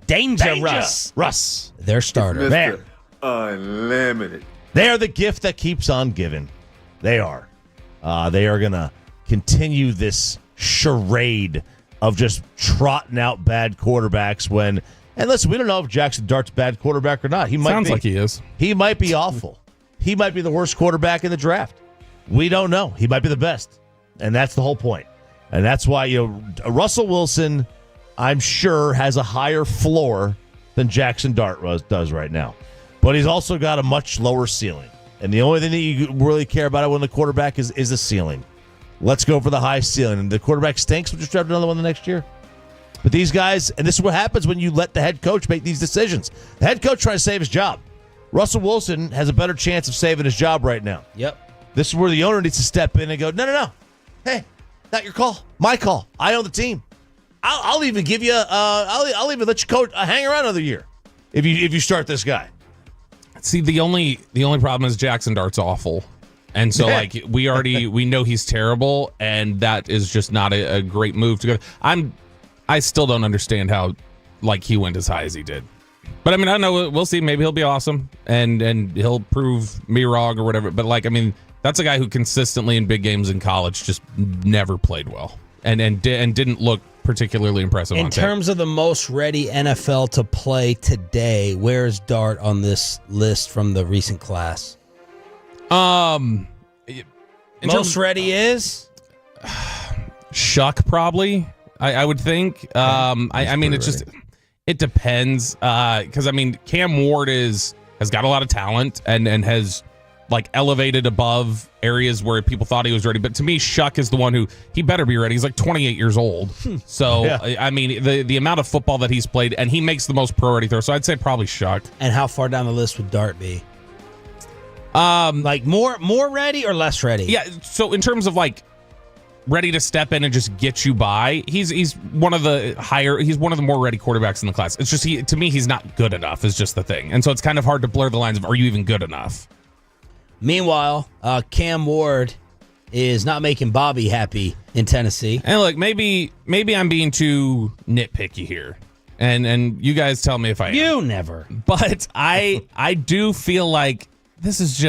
Russ, their starter. Man, Unlimited. they are the gift that keeps on giving. They are. They are going to continue this charade of just trotting out bad quarterbacks when... And listen, we don't know if Jackson Dart's a bad quarterback or not. He might Sounds be. like he is. He might be awful. He might be the worst quarterback in the draft. We don't know. He might be the best. And that's the whole point. And that's why, Russell Wilson... I'm sure has a higher floor than Jackson Dart does right now. But he's also got a much lower ceiling. And the only thing that you really care about when the quarterback is the ceiling. Let's go for the high ceiling. And the quarterback stinks, we'll just draft another one the next year. But these guys, and this is what happens when you let the head coach make these decisions. The head coach tries to save his job. Russell Wilson has a better chance of saving his job right now. Yep. This is where the owner needs to step in and go, no. Hey, not your call. My call. I own the team. I'll even give you. I'll even let you coach hang around another year. if you start this guy. See, the only problem is Jackson Dart's awful. And so, like, we know he's terrible, and that is just not a great move to go. I still don't understand how, like, he went as high as he did. But, I mean, I don't know. We'll see. Maybe he'll be awesome, and he'll prove me wrong or whatever. But, like, I mean, that's a guy who consistently in big games in college just never played well and didn't look particularly impressive in on tape. terms of the most ready NFL to play today, where is Dart on this list from the recent class? Most ready is Shuck, probably. I would think. I mean, it's just it depends. Because I mean, Cam Ward has got a lot of talent and has like elevated above areas where people thought he was ready. But to me, Shuck is the one who he better be ready. He's like 28 years old. So I mean, the amount of football that he's played, and he makes the most pro ready throw. So I'd say probably Shuck. And how far down the list would Dart be? Like more ready or less ready? Yeah. So in terms of like ready to step in and just get you by, he's one of the more ready quarterbacks in the class. It's just to me he's not good enough is just the thing. And so it's kind of hard to blur the lines of, are you even good enough? Meanwhile, Cam Ward is not making Bobby happy in Tennessee. And look, maybe I'm being too nitpicky here. And you guys tell me if I am. You never. But I do feel like this is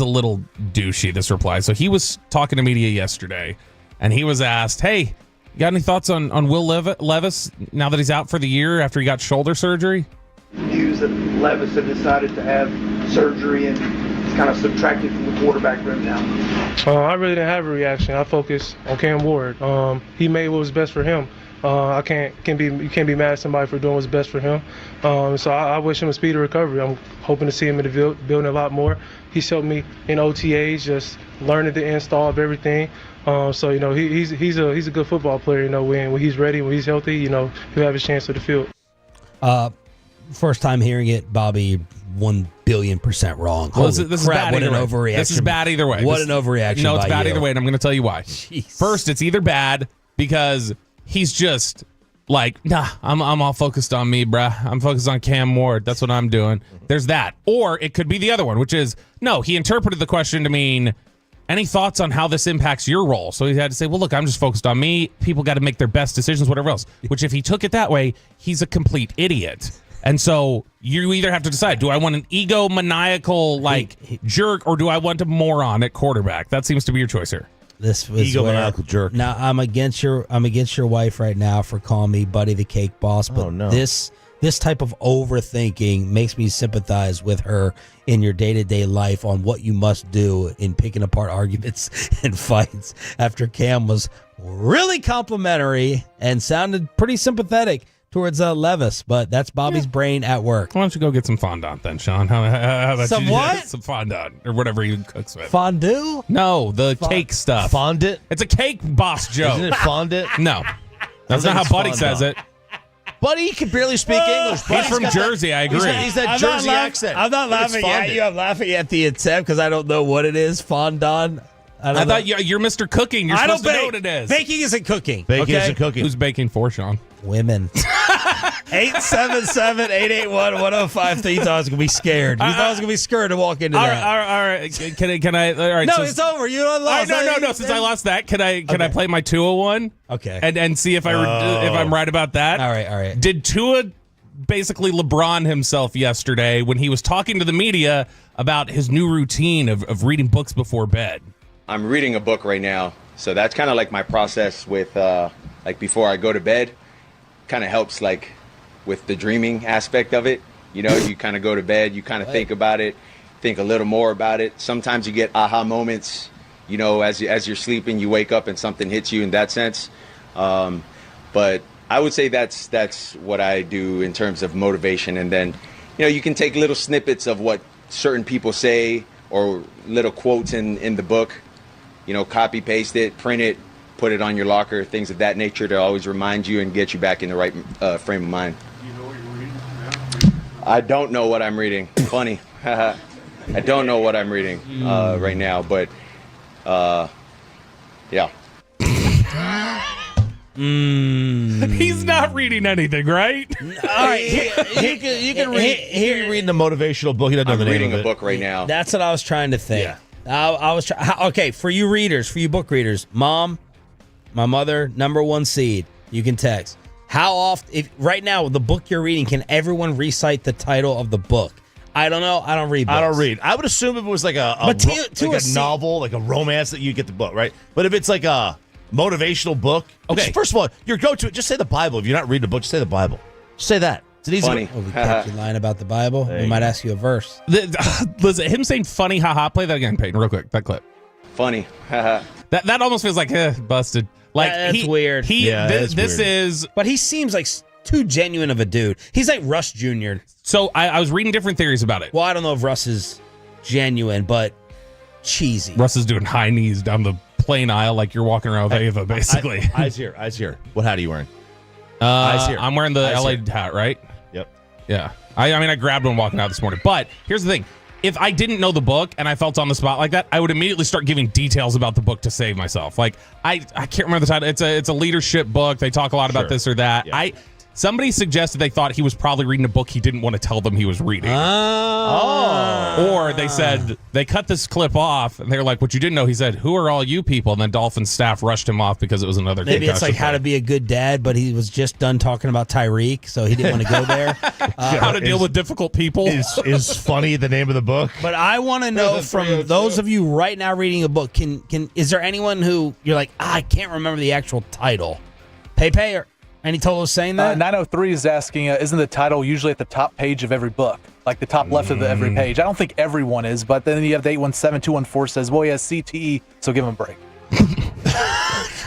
a little douchey, this reply. So he was talking to media yesterday, and he was asked, hey, you got any thoughts on Will Levis now that he's out for the year after he got shoulder surgery? News that Levis had decided to have surgery and he's kind of subtracted from the quarterback room now. I really didn't have a reaction. I focused on Cam Ward. He made what was best for him. You can't be mad at somebody for doing what's best for him. So I wish him a speedy recovery. I'm hoping to see him in the building a lot more. He's helped me in OTAs, just learning the install of everything. So you know he's a good football player. You know when he's ready, when he's healthy, you know he'll have his chance to the field. First time hearing it, Bobby, 1,000,000,000% wrong. Well, this is bad what either an way. overreaction. This is bad either way. What an overreaction. No, it's bad you. either way, and I'm going to tell you why. Jeez. First, it's either bad because he's just like, nah, I'm all focused on me, bruh. I'm focused on Cam Ward. That's what I'm doing. There's that. Or it could be the other one, which is, no, he interpreted the question to mean, any thoughts on how this impacts your role? So he had to say, well, look, I'm just focused on me. People got to make their best decisions, whatever else. Which if he took it that way, he's a complete idiot. And so you either have to decide, do I want an egomaniacal jerk, or do I want a moron at quarterback? That seems to be your choice here. This was egomaniacal jerk. Now I'm against your wife right now for calling me Buddy the Cake Boss, but this type of overthinking makes me sympathize with her in your day-to-day life on what you must do in picking apart arguments and fights after Cam was really complimentary and sounded pretty sympathetic towards Levis, but that's Bobby's brain at work. Why don't you go get some fondant then, Sean? How about some you what? Some fondant or whatever he cooks with. Fondue? No, the cake stuff. Fondant? It's a cake boss joke. Isn't it fondant? No. That's not how Buddy says it. Buddy can barely speak English. He's from Jersey, I agree. He's that Jersey accent. I'm not laughing at you. I'm laughing at the attempt because I don't know what it is. Fondant. I thought you're Mr. Cooking. You're supposed to know what it is. Baking isn't cooking. Baking isn't cooking. Who's baking for, Sean? Women. 877-881-1053. You thought I was going to be scared. You thought I was going to be scared to walk into that. All right. Can I? All right. No, it's over. You don't lost. No. Since I lost that, can I play my Tua one? Okay. And see if I'm right about that. All right. Did Tua basically LeBron himself yesterday when he was talking to the media about his new routine of reading books before bed? I'm reading a book right now, so that's kind of like my process with before I go to bed. Kind of helps with the dreaming aspect of it. You know, you kind of go to bed, you kind of think about it, think a little more about it. Sometimes you get aha moments, you know, as you're sleeping, you wake up and something hits you in that sense. But I would say that's what I do in terms of motivation. And then, you know, you can take little snippets of what certain people say or little quotes in the book, you know, copy, paste it, print it, put it on your locker, things of that nature to always remind you and get you back in the right frame of mind. Do you know what you're reading now? I don't know what I'm reading. Funny. I don't know what I'm reading right now, but yeah. He's not reading anything, right? All right, you can read. Here you're reading a motivational book. He doesn't know I'm the name reading of a it. book right now. That's what I was trying to think. Yeah. I was okay, for you readers, for you book readers, Mom, my mother, number one seed. You can text. How often, if right now, the book you're reading, can everyone recite the title of the book? I don't know. I don't read books. I don't read. I would assume if it was like a novel, like a romance, that you get the book, right? But if it's like a motivational book, okay. First of all, your go-to, just say the Bible. If you're not reading a book, just say the Bible. Just say that. It's an easy Funny. Oh, we catch you lying about the Bible. We might ask you a verse. Listen, him saying funny, haha. Play that again, Peyton, real quick. That clip. Funny. that almost feels like busted. Like that's weird. This is, but he seems like too genuine of a dude. He's like Russ Jr. So I was reading different theories about it. Well, I don't know if Russ is genuine, but cheesy. Russ is doing high knees down the plain aisle like you're walking around with Ava, basically. Eyes here. What hat are you wearing? Eyes here. I'm wearing the LA hat, right? Yep. Yeah. I mean, I grabbed one walking out this morning. But here's the thing. If I didn't know the book and I felt on the spot like that, I would immediately start giving details about the book to save myself. Like, I can't remember the title. It's a leadership book. They talk a lot about this or that. Yeah. Somebody suggested they thought he was probably reading a book he didn't want to tell them he was reading. Or they said, they cut this clip off, and they were like, what you didn't know, he said, who are all you people? And then Dolphins staff rushed him off because it was another Maybe it's like How to Be a Good Dad, but he was just done talking about Tyreek, so he didn't want to go there. How to deal with difficult people. Is funny the name of the book? But I want to know from those of you right now reading a book, is there anyone who you're like, I can't remember the actual title? Pepe or any Tolo saying that? 903 is asking, isn't the title usually at the top page of every book? Like the top left of every page? I don't think everyone is, but then you have the 817-214 says, well, he has CTE, so give him a break.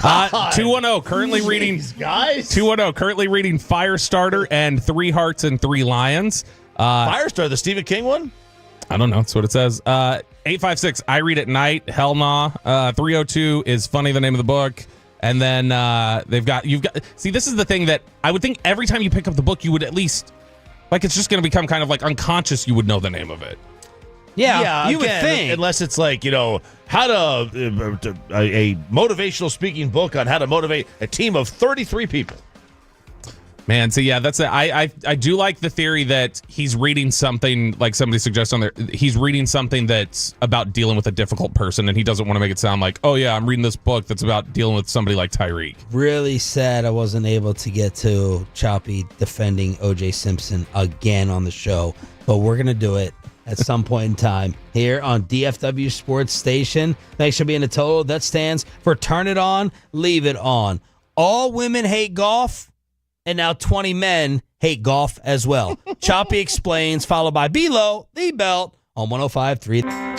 210 currently reading guys. 210 currently reading Firestarter and 3 Hearts and 3 Lions. Firestarter, the Stephen King one? I don't know. That's what it says. 856, I read at night. Hell nah. 302 is funny, the name of the book. And then you've got. See, this is the thing that I would think every time you pick up the book, you would at least, like, it's just going to become kind of like unconscious. You would know the name of it. Yeah, you would think, unless it's like, how to a motivational speaking book on how to motivate a team of 33 people. Man, so yeah, that's it. I do like the theory that he's reading something, like somebody suggests on there. He's reading something that's about dealing with a difficult person, and he doesn't want to make it sound like, oh yeah, I'm reading this book that's about dealing with somebody like Tyreek. Really sad I wasn't able to get to Choppy defending O.J. Simpson again on the show, but we're gonna do it at some point in time here on DFW Sports Station. Thanks for being a total. That stands for Turn It On, Leave It On. All women hate golf. And now 20 men hate golf as well. Choppy explains, followed by Below the Belt on 105.3.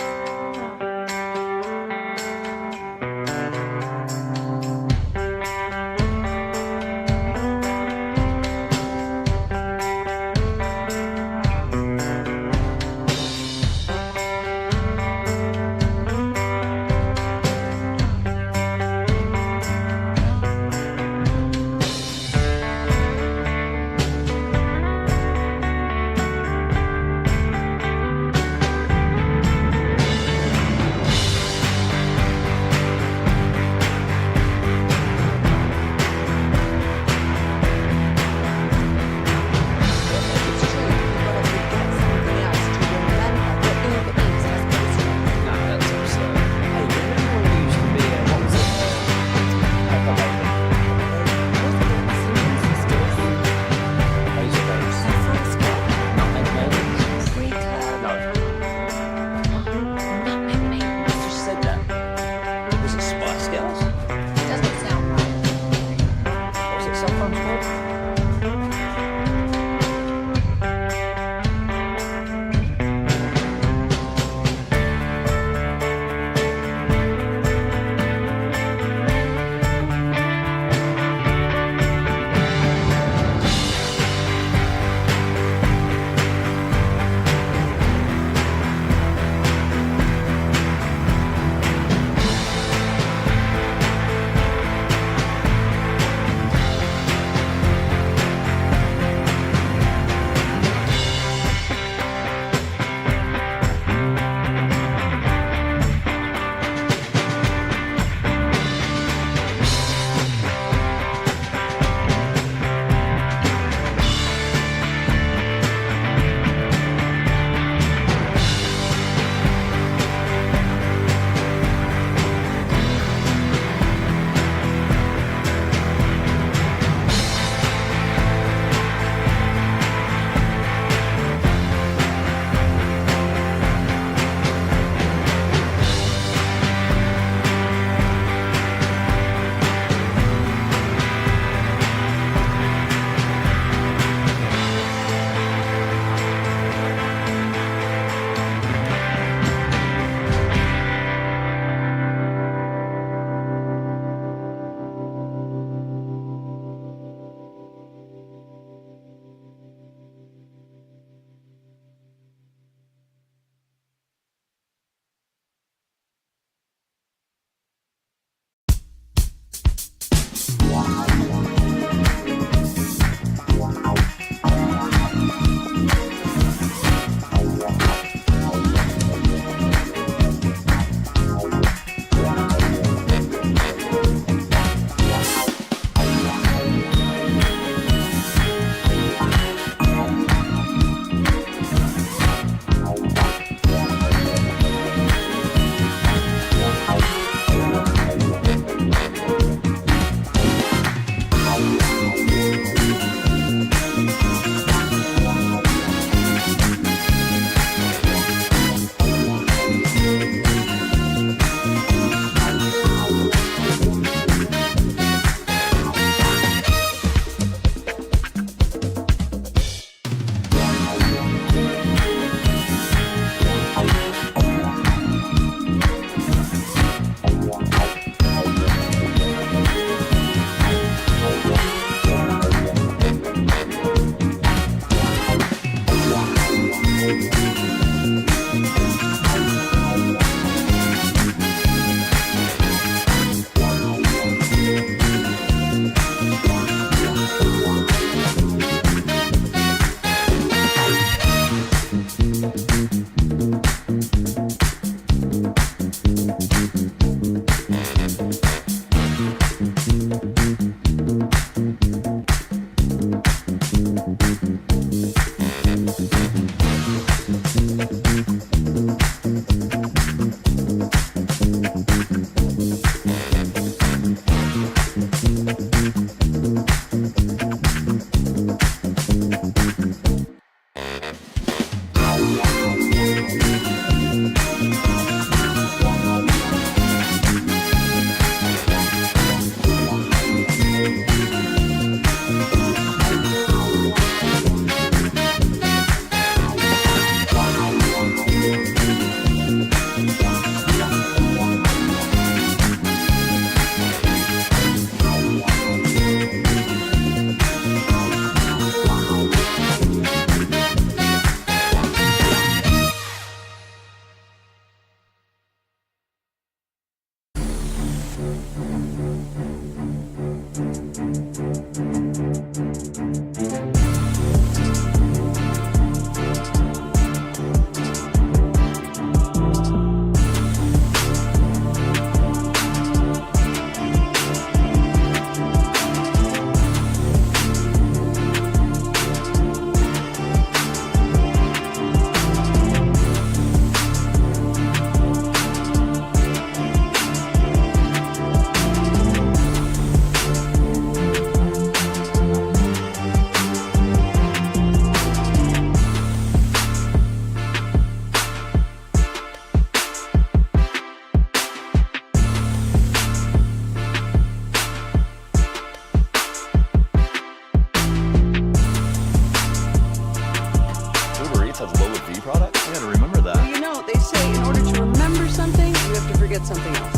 forget something else.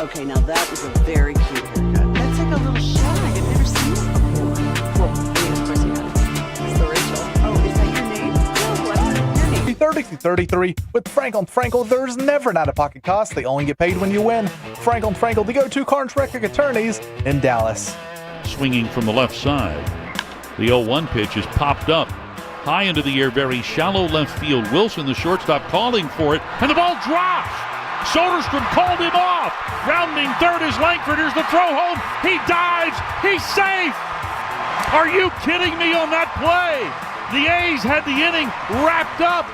Okay, now that is a very cute haircut. That's like a little shag. I've never seen it before. Well, I mean, of course you have. It's the Rachel. Oh, is that your name? No, what's your name? 30-33 with Frank on Frankel. There's never an out-of-pocket cost. They only get paid when you win. Frank on Frankel, the go-to car and record attorneys in Dallas. Swinging from the left side. The 0-1 pitch is popped up. High into the air, very shallow left field. Wilson, the shortstop, calling for it, and the ball drops. Soderstrom called him off. Rounding third is Langford. Here's the throw home. He dives. He's safe. Are you kidding me on that play? The A's had the inning wrapped up.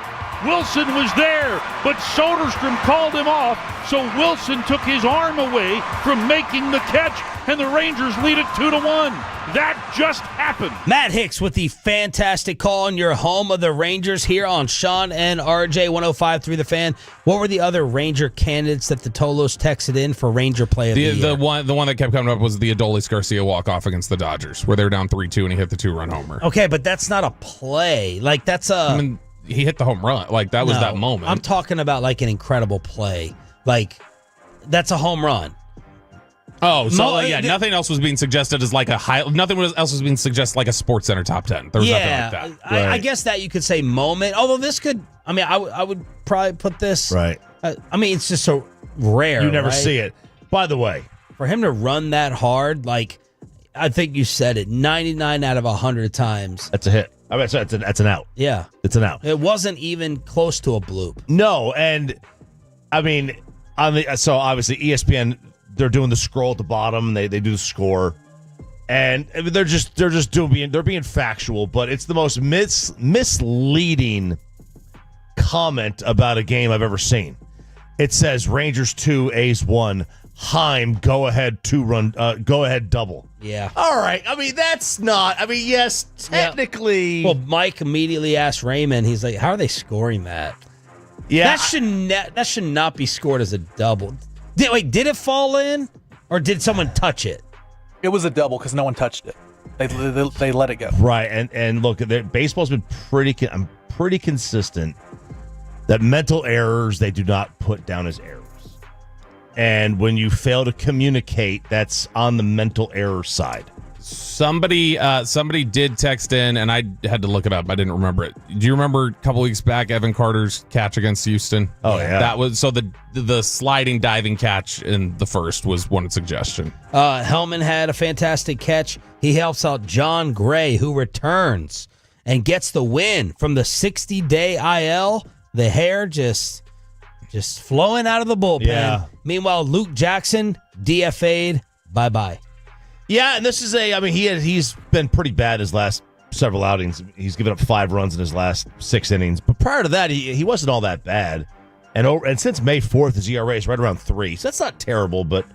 Wilson was there, but Soderstrom called him off, so Wilson took his arm away from making the catch, and the Rangers lead it 2-1. That just happened. Matt Hicks with the fantastic call on your home of the Rangers here on Sean and RJ 105.3 The Fan. What were the other Ranger candidates that the Tolos texted in for Ranger play of the year? The one that kept coming up was the Adolis Garcia walk-off against the Dodgers, where they were down 3-2 and he hit the 2-run homer. Okay, but that's not a play. Like, that's a... I mean, he hit the home run. Like, that was that moment. I'm talking about, like, an incredible play. Like, that's a home run. Oh, so nothing else was being suggested as like a high. Nothing else was being suggested like a Sports Center top 10. There was nothing like that. I guess that you could say moment. Although this could, I mean, I would probably put this. Right. I mean, it's just so rare. You never right? see it. By the way, for him to run that hard, like I think you said it, 99 out of 100 times. That's a hit. I mean, that's an out. Yeah, it's an out. It wasn't even close to a bloop. No, and I mean, so obviously ESPN. They're doing the scroll at the bottom. They do the score, and they're being factual. But it's the most misleading comment about a game I've ever seen. It says Rangers 2, A's 1. Heim go ahead double. Yeah. All right. I mean that's not. I mean yes, technically. Yeah. Well, Mike immediately asked Raymond. He's like, "How are they scoring that?" Yeah. That should not be scored as a double. Did it fall in, or did someone touch it? It was a double because no one touched it. They let it go. Right, and look, baseball's been pretty consistent that mental errors they do not put down as errors, and when you fail to communicate, that's on the mental error side. Somebody did text in, and I had to look it up. I didn't remember it. Do you remember a couple weeks back Evan Carter's catch against Houston? Oh yeah, that was so the sliding diving catch in the first was one suggestion. Hellman had a fantastic catch. He helps out John Gray, who returns and gets the win from the 60-day IL. The hair just flowing out of the bullpen. Yeah. Meanwhile, Luke Jackson DFA'd. Bye-bye. Yeah, and this is he's been pretty bad his last several outings. He's given up 5 runs in his last 6 innings. But prior to that, he wasn't all that bad. And since May 4th, his ERA is right around 3. So that's not terrible, but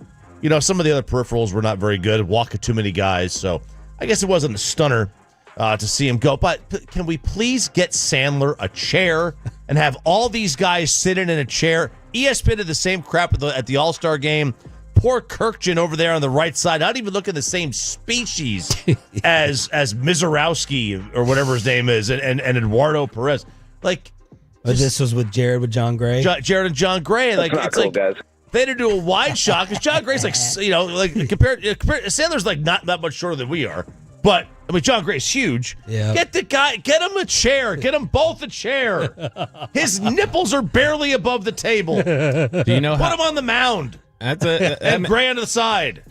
some of the other peripherals were not very good. Walking too many guys, so I guess it wasn't a stunner. to see him go. But can we please get Sandler a chair and have all these guys sitting in a chair? ESPN did the same crap at the All-Star game. Poor Kirkjian over there on the right side, not even looking the same species as Mizorowski or whatever his name is, and Eduardo Perez. Like, this was with John Gray. Jared and John Gray. Like, it's cool, like guys. They had to do a wide shot because John Gray's like, compared Sandler's like not that much shorter than we are. But I mean, John Gray's huge. Yeah. Get him a chair. Get them both a chair. His nipples are barely above the table. Do you know Put him on the mound. That's and Gray on the side.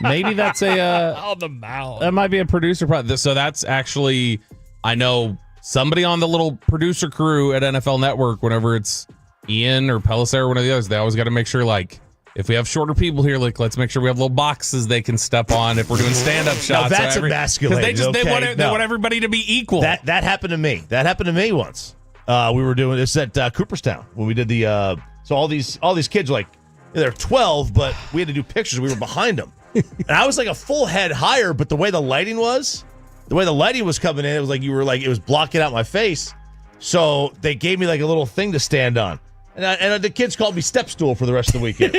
Maybe that's on the mound. That might be a producer project. So that's actually, I know somebody on the little producer crew at NFL Network. Whenever it's Ian or Pellicer or one of the others, they always got to make sure, like, if we have shorter people here, like, let's make sure we have little boxes they can step on if we're doing stand-up shots. No, that's emasculated. They want everybody to be equal. That happened to me. That happened to me once. We were doing this at Cooperstown when we did the. So all these kids were like, they're 12, but we had to do pictures. We were behind them, and I was like a full head higher. But the way the lighting was coming in, it was like it was blocking out my face. So they gave me like a little thing to stand on. And the kids called me step stool for the rest of the weekend.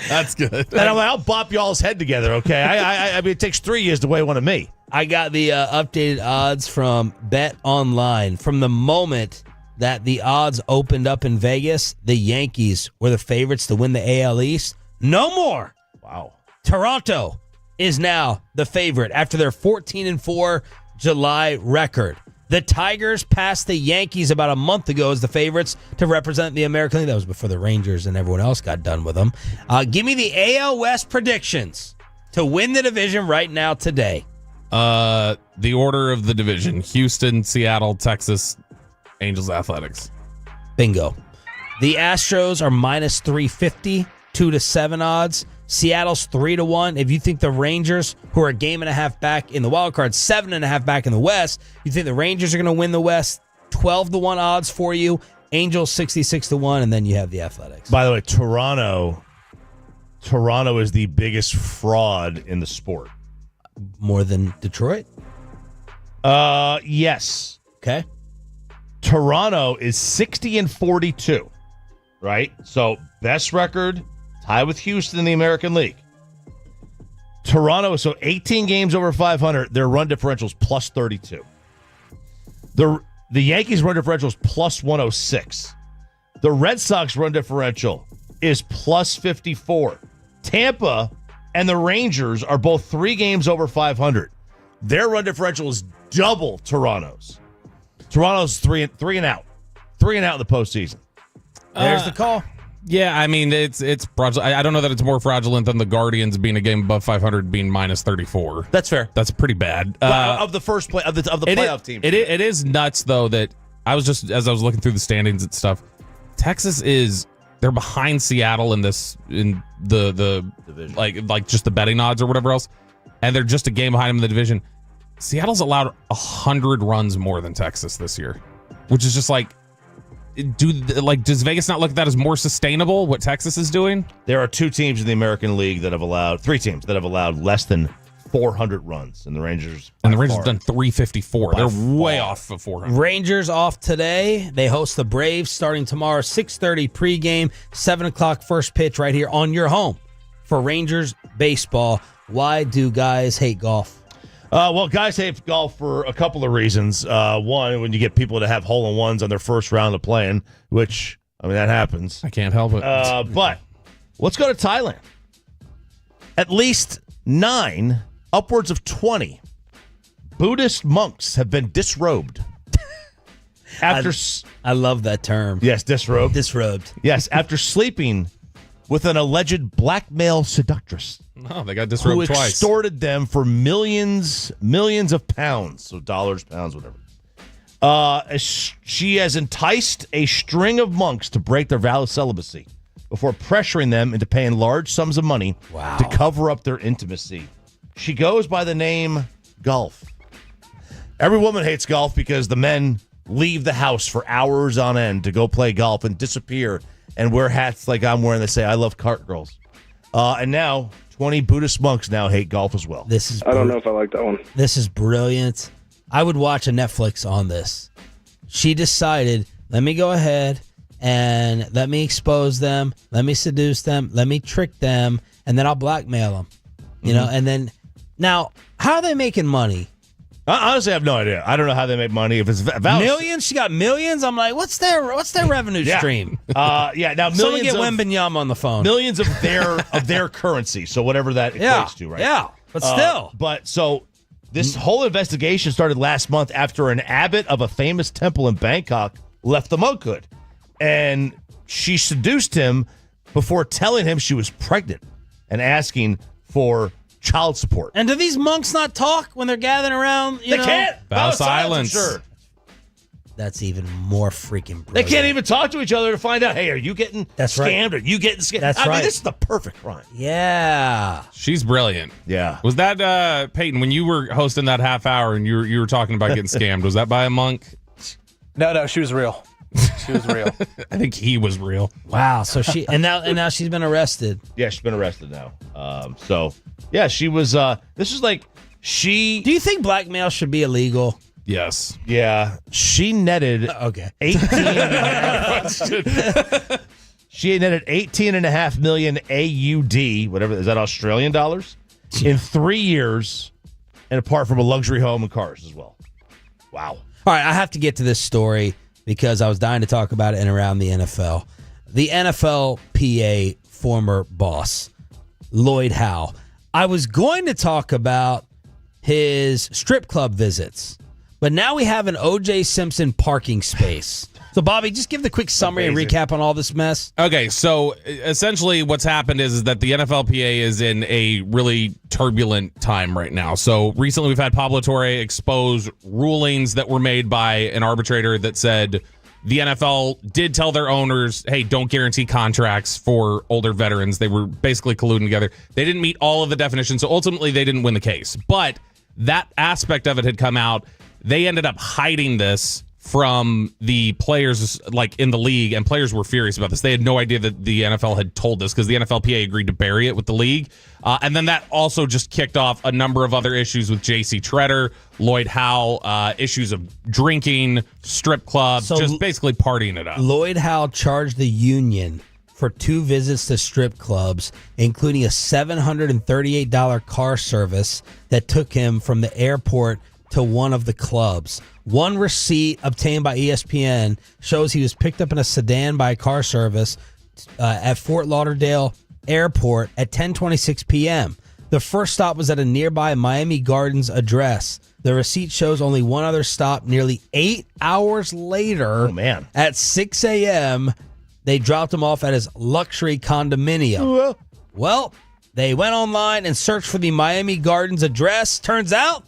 That's good. And I'm like, I'll bop y'all's head together, okay? I mean, it takes 3 years to weigh one of me. I got the updated odds from Bet Online. From the moment that the odds opened up in Vegas, the Yankees were the favorites to win the AL East. No more. Wow. Toronto is now the favorite after their 14-4 July record. The Tigers passed the Yankees about a month ago as the favorites to represent the American League. That was before the Rangers and everyone else got done with them. Give me the AL West predictions to win the division right now today. The order of the division: Houston, Seattle, Texas, Angels, Athletics. Bingo. The Astros are minus 350, 2-7 odds. Seattle's 3-1. If you think the Rangers, who are a game and a half back in the wild card, 7.5 back in the West, you think the Rangers are going to win the West, 12-1 odds for you. Angels 66-1, and then you have the Athletics. By the way, Toronto is the biggest fraud in the sport. More than Detroit? Yes. Okay. Toronto is 60-42, right? So best record, tied with Houston in the American League. Toronto, so 18 games over 500. Their run differential is plus 32. The Yankees' run differential is plus 106. The Red Sox run differential is plus 54. Tampa and the Rangers are both 3 games over 500. Their run differential is double Toronto's. Toronto's three and out. 3 and out in the postseason. There's the call. Yeah, I mean, it's fraudulent. I don't know that it's more fraudulent than the Guardians being a game above 500 being minus 34. That's fair. That's pretty bad. Of the first play of the playoff team. It is nuts though that I was just, as I was looking through the standings and stuff, Texas they're behind Seattle in the division. like just the betting odds or whatever else, and they're just a game behind them in the division. Seattle's allowed 100 runs more than Texas this year, which is just like. Does Vegas not look at that as more sustainable, what Texas is doing? There are 2 teams in the American League that have allowed 3 teams that have allowed less than 400 runs, and the Rangers have done 354. They're way off of 400. Rangers off today. They host the Braves starting tomorrow, 6:30 pregame, 7 o'clock first pitch right here on your home for Rangers baseball. Why do guys hate golf? Well, guys hate golf for a couple of reasons. One, when you get people to have hole-in-ones on their first round of playing, which, I mean, that happens. I can't help it. But let's go to Thailand. At least 9, upwards of 20 Buddhist monks have been disrobed. I love that term. Yes, disrobed. Disrobed. Yes, after sleeping with an alleged blackmail seductress. Oh, they got disrobed twice. Who extorted them for millions of pounds. So dollars, pounds, whatever. She has enticed a string of monks to break their vow of celibacy before pressuring them into paying large sums of money to cover up their intimacy. She goes by the name Golf. Every woman hates golf because the men leave the house for hours on end to go play golf and disappear and wear hats like I'm wearing that say, I love cart girls. And now 20 Buddhist monks now hate golf as well. I don't know if I like that one. This is brilliant. I would watch a Netflix on this. She decided, let me go ahead and let me expose them, let me seduce them, let me trick them, and then I'll blackmail them. You know, and then now, how are they making money? I honestly have no idea. I don't know how they make money. If it's Millions? She got millions? I'm like, what's their revenue stream? Now Someone millions get of Wembenyama on the phone. millions of their currency. So whatever that equates to, right? Yeah, but still. So this whole investigation started last month after an abbot of a famous temple in Bangkok left the monkhood, and she seduced him before telling him she was pregnant and asking for child support. And do these monks not talk when they're gathering around? They can't. Vow silence. Sure. That's even more freaking brilliant. They can't even talk to each other to find out, hey, are you getting That's right. scammed? Are you getting scammed? That's I mean, right. this is the perfect crime. Yeah. She's brilliant. Yeah. Was that Peyton when you were hosting that half hour and you were talking about getting scammed? Was that by a monk? No, she was real. She was real. I think he was real. Wow. So she and now she's been arrested. Yeah, she's been arrested now. Yeah, she was. This is like she. Do you think blackmail should be illegal? Yes. Yeah, she netted. Okay. 18. She netted 18.5 million AUD, whatever is that Australian dollars, in 3 years, and apart from a luxury home and cars as well. Wow. All right, I have to get to this story because I was dying to talk about it and around the NFL. The NFLPA former boss, Lloyd Howe. I was going to talk about his strip club visits, but now we have an O.J. Simpson parking space. So, Bobby, just give the quick summary and recap on all this mess. Okay, so essentially what's happened is that the NFLPA is in a really turbulent time right now. So recently we've had Pablo Torre expose rulings that were made by an arbitrator that said the NFL did tell their owners, hey, don't guarantee contracts for older veterans. They were basically colluding together. They didn't meet all of the definitions, so ultimately they didn't win the case. But that aspect of it had come out. They ended up hiding this from the players like in the league, and players were furious about this. They had no idea that the NFL had told this because the NFLPA agreed to bury it with the league. And then that also just kicked off a number of other issues with J.C. Treader, Lloyd Howe, issues of drinking, strip clubs, just basically partying it up. Lloyd Howe charged the union for 2 visits to strip clubs, including a $738 car service that took him from the airport to one of the clubs. One receipt obtained by ESPN shows he was picked up in a sedan by a car service at Fort Lauderdale Airport at 10:26 p.m. The first stop was at a nearby Miami Gardens address. The receipt shows only one other stop nearly 8 hours later. Oh, man. At 6 a.m., they dropped him off at his luxury condominium. Well, they went online and searched for the Miami Gardens address. Turns out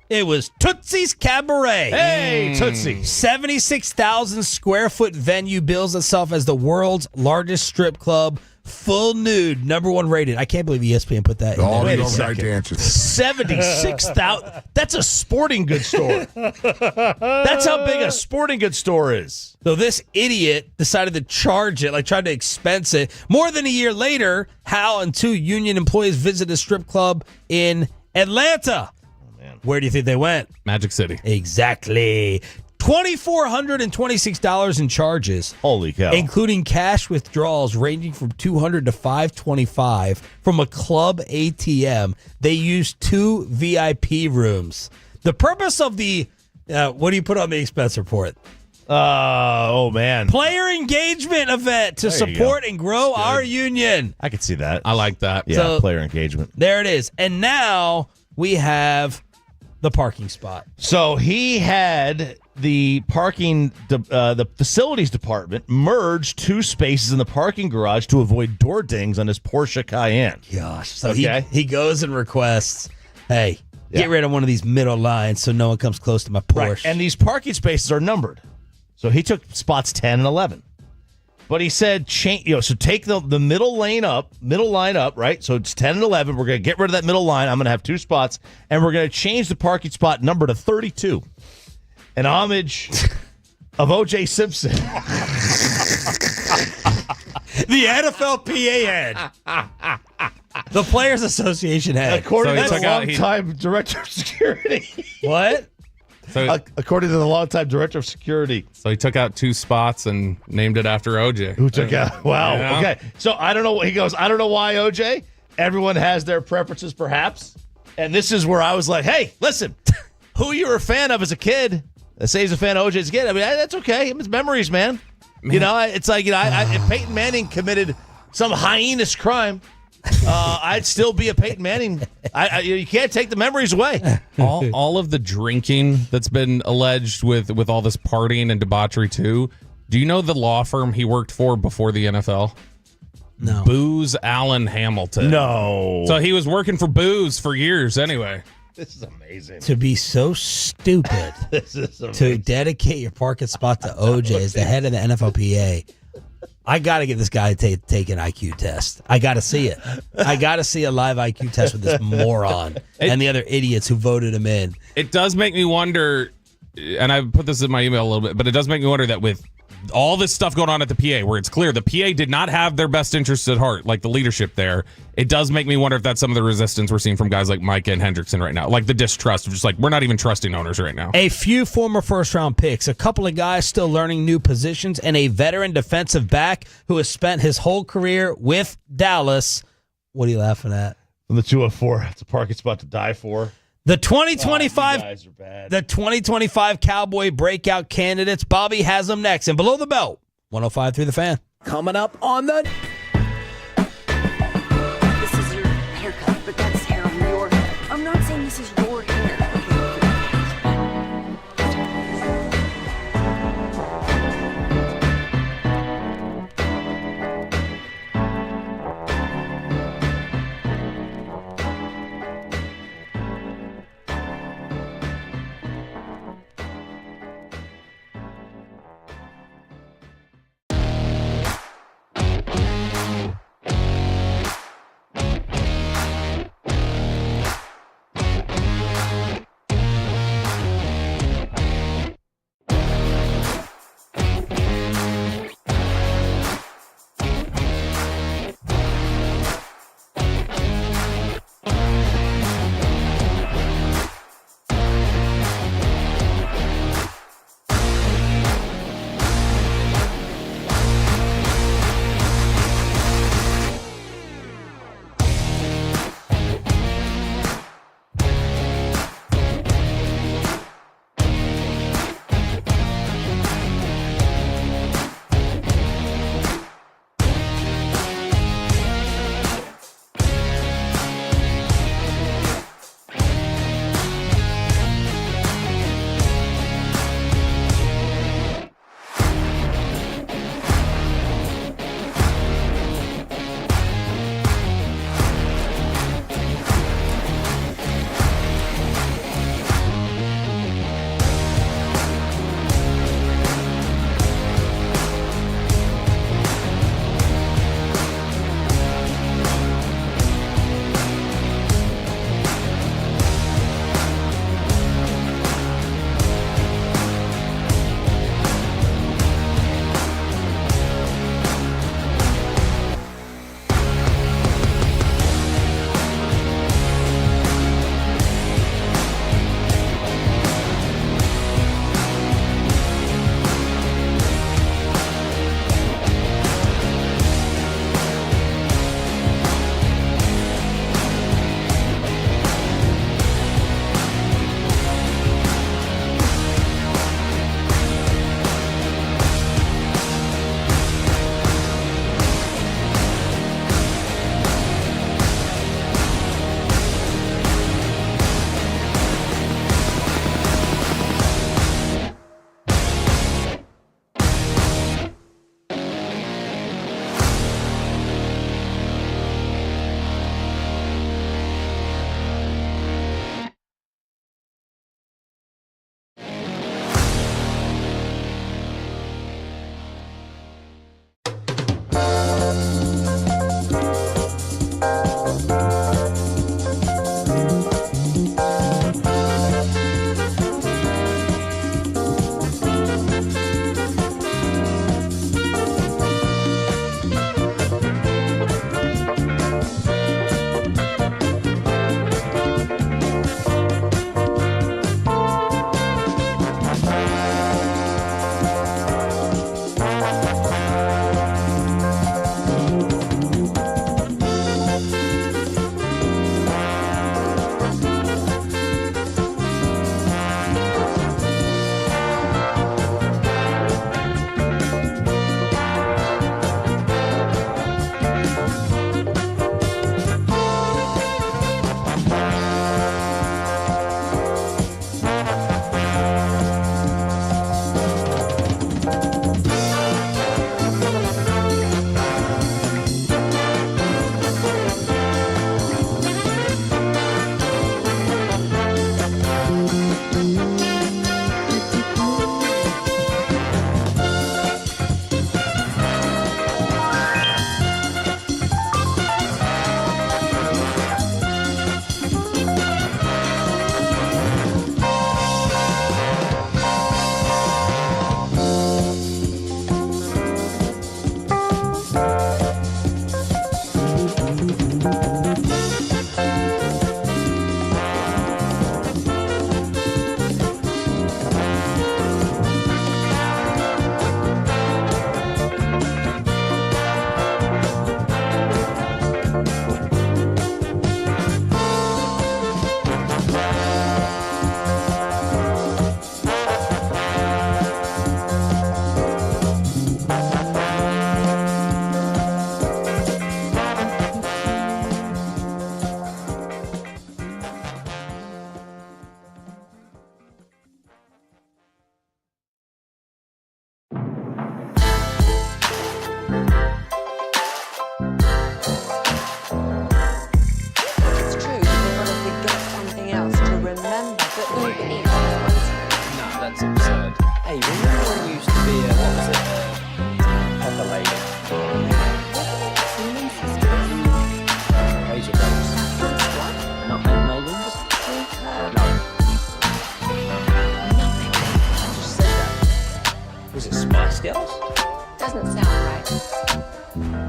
it was Tootsie's Cabaret. Hey, Tootsie. 76,000 square foot venue bills itself as the world's largest strip club. Full nude, #1 rated. I can't believe ESPN put that in All there. these guy dances. 76,000. That's a sporting goods store. That's how big a sporting goods store is. So this idiot decided to charge it, like tried to expense it. More than a year later, Hal and 2 union employees visited a strip club in Atlanta. Where do you think they went? Magic City. Exactly. $2,426 in charges. Holy cow. Including cash withdrawals ranging from $200 to $525 from a club ATM. They used 2 VIP rooms. The purpose of the, what do you put on the expense report? Oh, man. Player engagement event to support and grow our union. I could see that. I like that. Yeah, So, player engagement. There it is. And now we have the parking spot. So he had the the facilities department merge 2 spaces in the parking garage to avoid door dings on his Porsche Cayenne. Gosh. So he goes and requests, hey, get rid of one of these middle lines so no one comes close to my Porsche. Right. And these parking spaces are numbered. So he took spots 10 and 11. But he said, so take the middle line up, right? So it's 10 and 11. We're going to get rid of that middle line. I'm going to have 2 spots, and we're going to change the parking spot number to 32. An homage of O.J. Simpson. The NFLPA head. The Players Association head. According to the longtime director of security. What? So, according to the longtime director of security. So he took out 2 spots and named it after OJ. Who took out? Wow. You know? Okay. So I don't know. He goes, I don't know why OJ. Everyone has their preferences, perhaps. And this is where I was like, hey, listen, who you were a fan of as a kid, say he's a fan of OJ as a kid, I mean, that's okay. It's memories, man. You know, it's like, you know, if Peyton Manning committed some heinous crime, I'd still be a Peyton Manning. You can't take the memories away. All of the drinking that's been alleged with all this partying and debauchery too. Do you know the law firm he worked for before the NFL? No. Booz Allen Hamilton. No. So he was working for Booz for years anyway. This is amazing. To be so stupid This is amazing. to dedicate your parking spot to OJ as the head of the NFLPA. I got to get this guy to take an IQ test. I got to see it. I got to see a live IQ test with this moron and the other idiots who voted him in. It does make me wonder, and I put this in my email a little bit, but it does make me wonder that with all this stuff going on at the PA, where it's clear the PA did not have their best interests at heart, like the leadership there, it does make me wonder if that's some of the resistance we're seeing from guys like Micah and Hendrickson right now, like the distrust of just like, we're not even trusting owners right now. A few former first-round picks, a couple of guys still learning new positions, and a veteran defensive back who has spent his whole career with Dallas. What are you laughing at? From the 204, it's a parking spot to die for. The 2025, you guys are bad. the 2025 Cowboy breakout candidates. Bobby has them next. And below the belt, 105.3 The Fan. Coming up on the... This is your haircut, but that's hair on your head. I'm not saying this is your hair. Hey, remember when you used to be a, what was it? Pepper lady. Razor blades. Not maidens? No. I just said that. Was it Spice Girls? Doesn't sound right.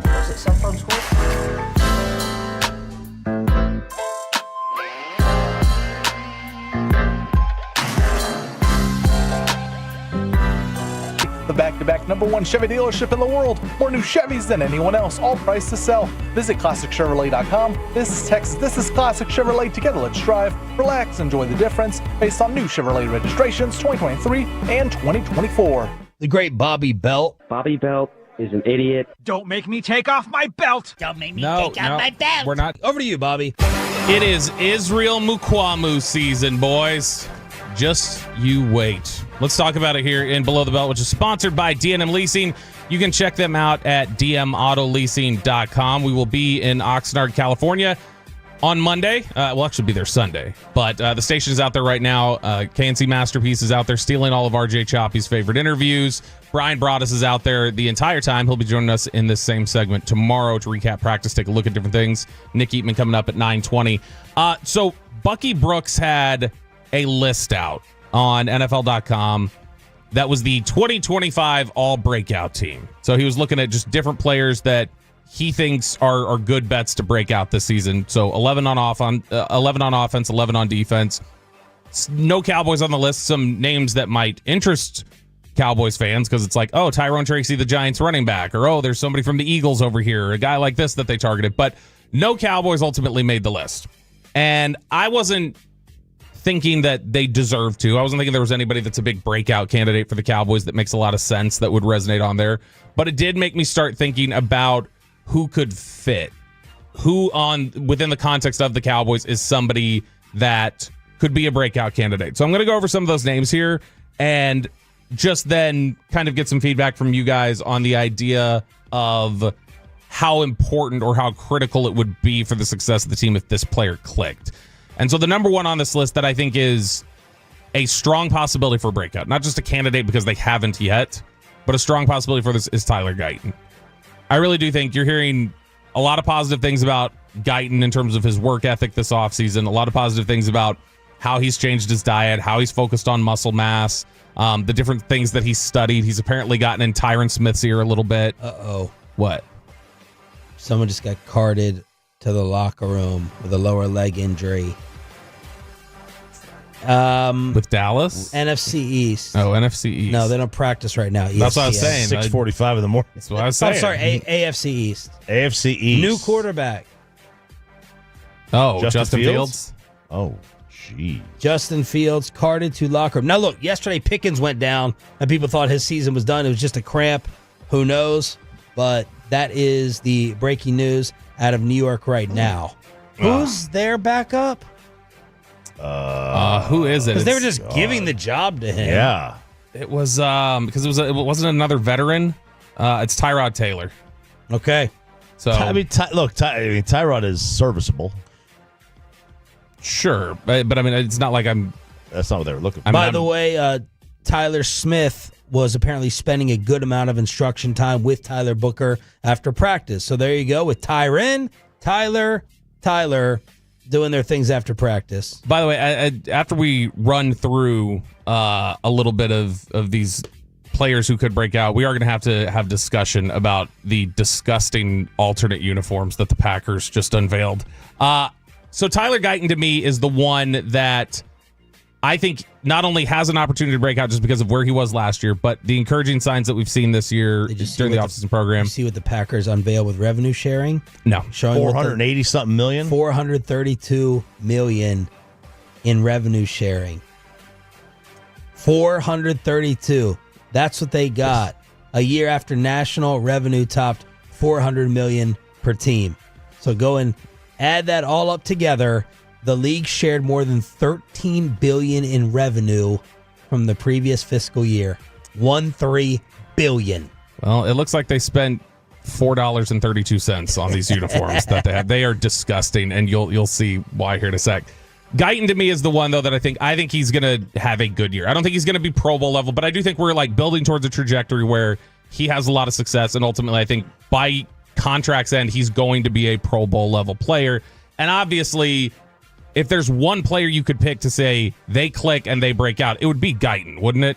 Was it Saffron Squad? The back-to-back #1 Chevy dealership in the world. More new Chevys than anyone else, all priced to sell. Visit ClassicChevrolet.com. This is Texas. This is Classic Chevrolet. Together, let's drive, relax, enjoy the difference based on new Chevrolet registrations 2023 and 2024. The great Bobby Belt. Bobby Belt is an idiot. Don't make me take off my belt. Don't make me take off my belt. We're not. Over to you, Bobby. It is Israel Mukwamu season, boys. Just you wait. Let's talk about it here in Below the Belt, which is sponsored by D&M Leasing. You can check them out at dmautoleasing.com. We will be in Oxnard, California on Monday. We'll actually be there Sunday. But the station is out there right now. K&C Masterpiece is out there stealing all of RJ Choppy's favorite interviews. Brian Broaddus is out there the entire time. He'll be joining us in this same segment tomorrow to recap practice, take a look at different things. Nick Eatman coming up at 9:20. So Bucky Brooks had a list out on NFL.com that was the 2025 all breakout team. So he was looking at just different players that he thinks are good bets to break out this season. So 11 on offense, 11 on defense. No Cowboys on the list. Some names that might interest Cowboys fans because it's like, oh, Tyrone Tracy, the Giants running back, or oh, there's somebody from the Eagles over here, a guy like this that they targeted. But no Cowboys ultimately made the list. And I wasn't thinking that they deserve to. I wasn't thinking there was anybody that's a big breakout candidate for the Cowboys that makes a lot of sense that would resonate on there. But it did make me start thinking about who could fit. Who within the context of the Cowboys is somebody that could be a breakout candidate. So I'm going to go over some of those names here and just then kind of get some feedback from you guys on the idea of how important or how critical it would be for the success of the team if this player clicked. And so the number one on this list that I think is a strong possibility for a breakout, not just a candidate because they haven't yet, but a strong possibility for this is Tyler Guyton. I really do think you're hearing a lot of positive things about Guyton in terms of his work ethic this offseason, a lot of positive things about how he's changed his diet, how he's focused on muscle mass, the different things that he's studied. He's apparently gotten in Tyron Smith's ear a little bit. Uh-oh. What? Someone just got carted to the locker room with a lower leg injury. With Dallas? NFC East. Oh, NFC East. No, they don't practice right now. That's what I was saying. 6:45 in the morning. That's what I was saying. I'm sorry, AFC East. AFC East. New quarterback. Oh, Justin Fields? Oh, gee. Justin Fields carted to locker room. Now, look, yesterday Pickens went down, and people thought his season was done. It was just a cramp. Who knows? But that is the breaking news out of New York right now. Who's their backup? Who is it? Because they were just giving the job to him. Yeah. It was because it wasn't another veteran. It's Tyrod Taylor. Okay. So Tyrod is serviceable. Sure, but I mean, it's not like That's not what they were looking for. By the way, Tyler Smith was apparently spending a good amount of instruction time with Tyler Booker after practice. So there you go with Tyler doing their things after practice. By the way, after we run through a little bit of these players who could break out, we are going to have discussion about the disgusting alternate uniforms that the Packers just unveiled. So Tyler Guyton to me is the one that I think not only has an opportunity to break out just because of where he was last year, but the encouraging signs that we've seen this year during the offseason program. You see what the Packers unveil with revenue sharing? No. Showing 480-something million? 432 million in revenue sharing. 432. That's what they got a year after national revenue topped 400 million per team. So go and add that all up together. The league shared more than $13 billion in revenue from the previous fiscal year. $13 billion. Well, it looks like they spent $4.32 on these uniforms that they have. They are disgusting, and you'll see why here in a sec. Guyton to me is the one, though, that I think he's going to have a good year. I don't think he's going to be Pro Bowl level, but I do think we're like building towards a trajectory where he has a lot of success, and ultimately I think by contract's end, he's going to be a Pro Bowl level player. And obviously, if there's one player you could pick to say they click and they break out, it would be Guyton, wouldn't it?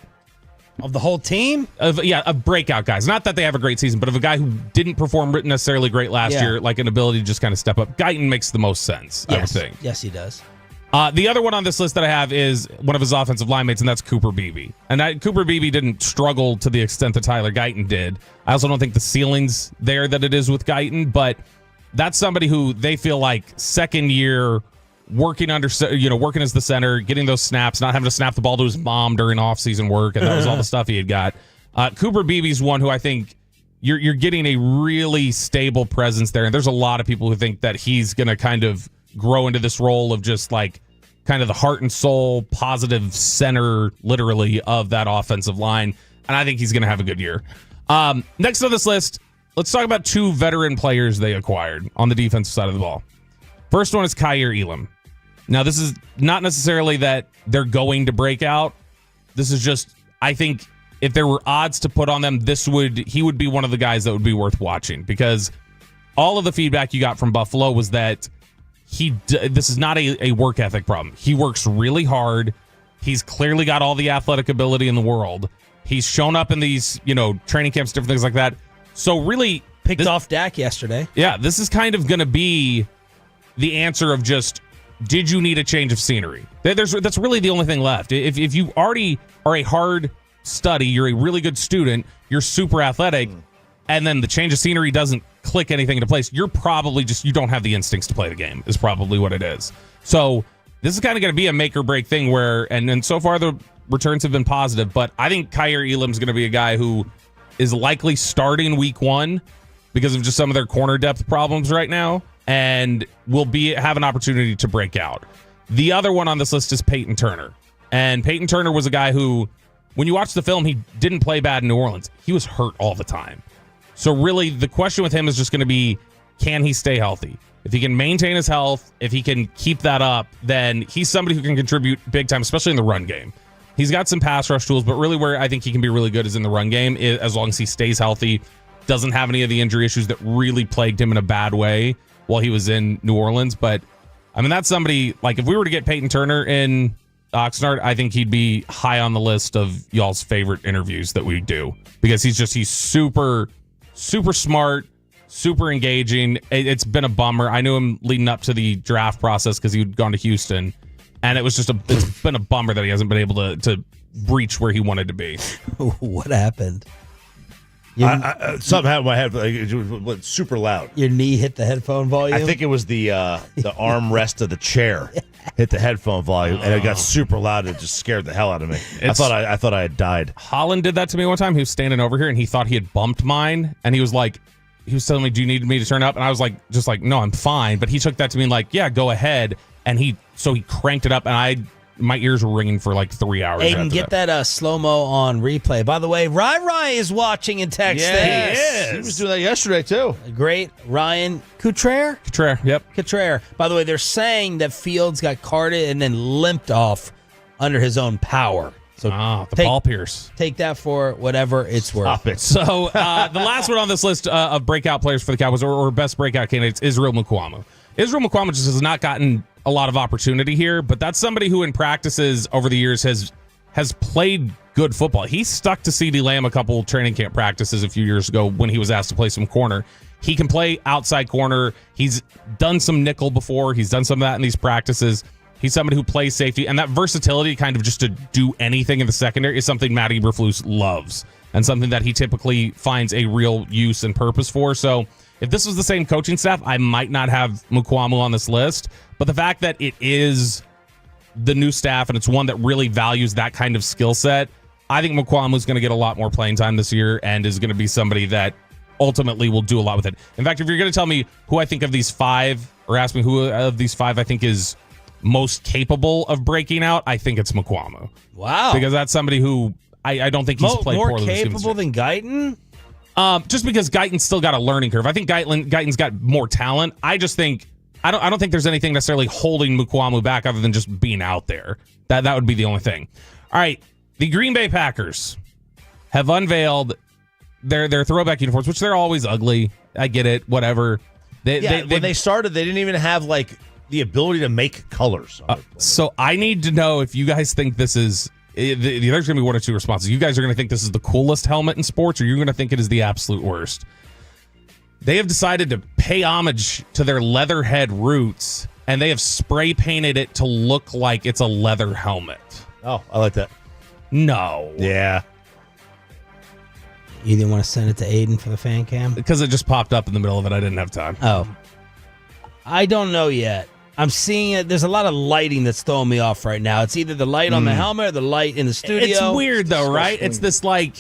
Of the whole team? Of breakout guys. Not that they have a great season, but of a guy who didn't perform necessarily great last year, like an ability to just kind of step up. Guyton makes the most sense, I would think. Yes, he does. The other one on this list that I have is one of his offensive line mates, and that's Cooper Beebe. And Cooper Beebe didn't struggle to the extent that Tyler Guyton did. I also don't think the ceiling's there that it is with Guyton, but that's somebody who they feel like second year working as the center, getting those snaps, not having to snap the ball to his mom during off-season work, and that was all the stuff he had got. Cooper Beebe's one who I think you're getting a really stable presence there, and there's a lot of people who think that he's going to kind of grow into this role of just like kind of the heart and soul, positive center, literally, of that offensive line, and I think he's going to have a good year. Next on this list, let's talk about two veteran players they acquired on the defensive side of the ball. First one is Kaiir Elam. Now, this is not necessarily that they're going to break out. This is just, I think, if there were odds to put on them, he would be one of the guys that would be worth watching, because all of the feedback you got from Buffalo was that this is not a work ethic problem. He works really hard. He's clearly got all the athletic ability in the world. He's shown up in these, training camps, different things like that. So really picked off Dak yesterday. Yeah, this is kind of going to be the answer of just, did you need a change of scenery? That's really the only thing left. If you already are a hard study, you're a really good student, you're super athletic, and then the change of scenery doesn't click anything into place, you're probably you don't have the instincts to play the game, is probably what it is. So this is kind of going to be a make or break thing where, and so far the returns have been positive, but I think Kaiir Elam's going to be a guy who is likely starting week 1 because of just some of their corner depth problems right now, and will have an opportunity to break out. The other one on this list is Peyton Turner. And Peyton Turner was a guy who, when you watch the film, he didn't play bad in New Orleans. He was hurt all the time. So really, the question with him is just going to be, can he stay healthy? If he can maintain his health, if he can keep that up, then he's somebody who can contribute big time, especially in the run game. He's got some pass rush tools, but really where I think he can be really good is in the run game, as long as he stays healthy, doesn't have any of the injury issues that really plagued him in a bad way while he was in New Orleans. But I mean, that's somebody, like, if we were to get Peyton Turner in Oxnard, I think he'd be high on the list of y'all's favorite interviews that we do, because he's super, super smart, super engaging. It's been a bummer. I knew him leading up to the draft process because he'd gone to Houston, and it's been a bummer that he hasn't been able to reach where he wanted to be. What happened? Something happened in my head. It was super loud. Your knee hit the headphone volume? I think it was the armrest of the chair hit the headphone volume, and it got super loud. And it just scared the hell out of me. I thought I had died. Holland did that to me one time. He was standing over here, and he thought he had bumped mine, and he was telling me, "Do you need me to turn up?" And I was like, "No, I'm fine." But he took that to mean like, "Yeah, go ahead." And he cranked it up, and my ears were ringing for like 3 hours. Aiden, get that slow-mo on replay. By the way, Rai is watching and texting. Yes, he was doing that yesterday, too. Great. Ryan Couture? Couture, yep. Couture. By the way, they're saying that Fields got carded and then limped off under his own power. So ball pierce. Take that for whatever it's worth. Stop it. So the last one on this list of breakout players for the Cowboys, or best breakout candidates, Israel Mukuamu. Israel Mukuamu just has not gotten a lot of opportunity here, but that's somebody who in practices over the years has played good football. He stuck to CeeDee Lamb a couple training camp practices a few years ago when he was asked to play some corner. He can play outside corner. He's done some nickel before. He's done some of that in these practices. He's somebody who plays safety, and that versatility kind of just to do anything in the secondary is something Matt Eberflus loves, and something that he typically finds a real use and purpose for. So if this was the same coaching staff, I might not have Mukuamu on this list. But the fact that it is the new staff and it's one that really values that kind of skill set, I think Mukuamu is going to get a lot more playing time this year and is going to be somebody that ultimately will do a lot with it. In fact, if you're going to tell me who I think of these five, or ask me who of these five I think is most capable of breaking out, I think it's Mukuamu. Wow. Because that's somebody who I don't think he's played more poorly. capable than Guyton? Just because Guyton's still got a learning curve. I think Guyton's got more talent. I just think I don't think there's anything necessarily holding Mukuamu back other than just being out there. That would be the only thing. All right, the Green Bay Packers have unveiled their throwback uniforms, which they're always ugly. I get it, whatever. When they started, they didn't even have like the ability to make colors. So I need to know if you guys think this is. There's going to be one or two responses. You guys are going to think this is the coolest helmet in sports, or you're going to think it is the absolute worst. They have decided to pay homage to their leatherhead roots, and they have spray painted it to look like it's a leather helmet. Oh, I like that. No. Yeah. You didn't want to send it to Aiden for the fan cam? Because it just popped up in the middle of it. I didn't have time. Oh. I don't know yet. I'm seeing it. There's a lot of lighting that's throwing me off right now. It's either the light on the helmet or the light in the studio. It's weird, though, right? It's this, like...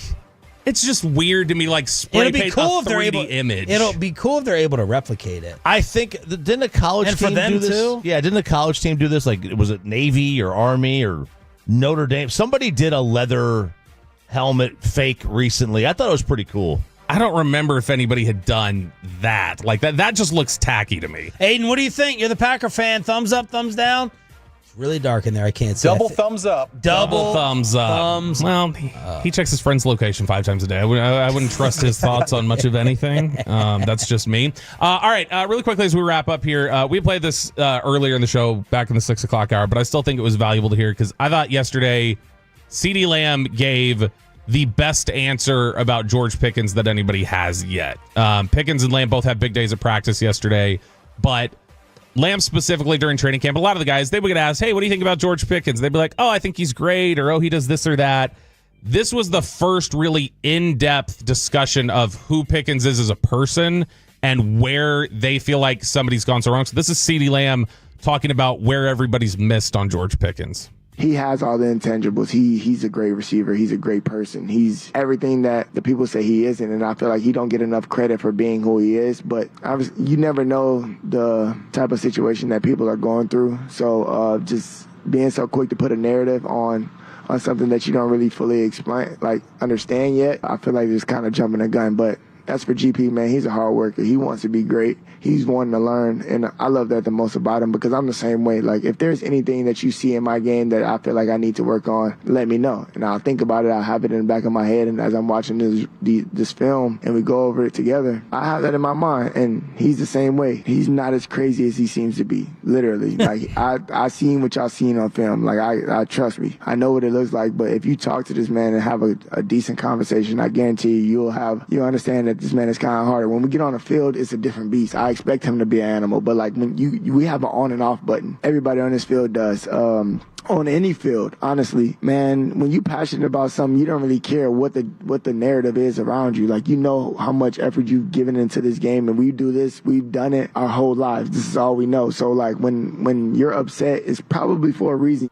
It's just weird to me, like spray paint a 3D image. It'll be cool if they're able to replicate it. I think didn't a college and team for them do this? Too? Yeah, didn't a college team do this? Like, was it Navy or Army or Notre Dame? Somebody did a leather helmet fake recently. I thought it was pretty cool. I don't remember if anybody had done that. Like that just looks tacky to me. Aiden, what do you think? You're the Packer fan. Thumbs up, thumbs down? Really dark in there. I can't see. Double thumbs up. Double thumbs up. Well, he checks his friend's location 5 times a day. I wouldn't trust his thoughts on much of anything. That's just me. All right, really quickly as we wrap up here, we played this earlier in the show back in the 6 o'clock hour, but I still think it was valuable to hear because I thought yesterday CeeDee Lamb gave the best answer about George Pickens that anybody has yet. Pickens and Lamb both had big days of practice yesterday, but Lamb specifically during training camp, a lot of the guys, they would get asked, hey, what do you think about George Pickens? They'd be like, oh, I think he's great, or oh, he does this or that. This was the first really in-depth discussion of who Pickens is as a person and where they feel like somebody's gone so wrong. So this is CeeDee Lamb talking about where everybody's missed on George Pickens. He has all the intangibles. He's a great receiver. He's a great person. He's everything that the people say he isn't, and I feel like he don't get enough credit for being who he is. But you never know the type of situation that people are going through. So just being so quick to put a narrative on something that you don't really fully explain, like understand yet, I feel like just kind of jumping the gun. But as for GP, man, he's a hard worker. He wants to be great. He's wanting to learn, and I love that the most about him because I'm the same way. Like, if there's anything that you see in my game that I feel like I need to work on, let me know. And I'll think about it. I'll have it in the back of my head, and as I'm watching this film and we go over it together, I have that in my mind, and he's the same way. He's not as crazy as he seems to be, literally. Like, I seen what y'all seen on film. Like, I trust me. I know what it looks like, but if you talk to this man and have a decent conversation, I guarantee you'll understand that this man is kind of harder. When we get on the field, it's a different beast. I expect him to be an animal, but like when we have an on and off button. Everybody on this field does. On any field, honestly, man, when you're passionate about something, you don't really care what the narrative is around you. Like, you know how much effort you've given into this game, and we do this, we've done it our whole lives. This is all we know. So like when you're upset, it's probably for a reason.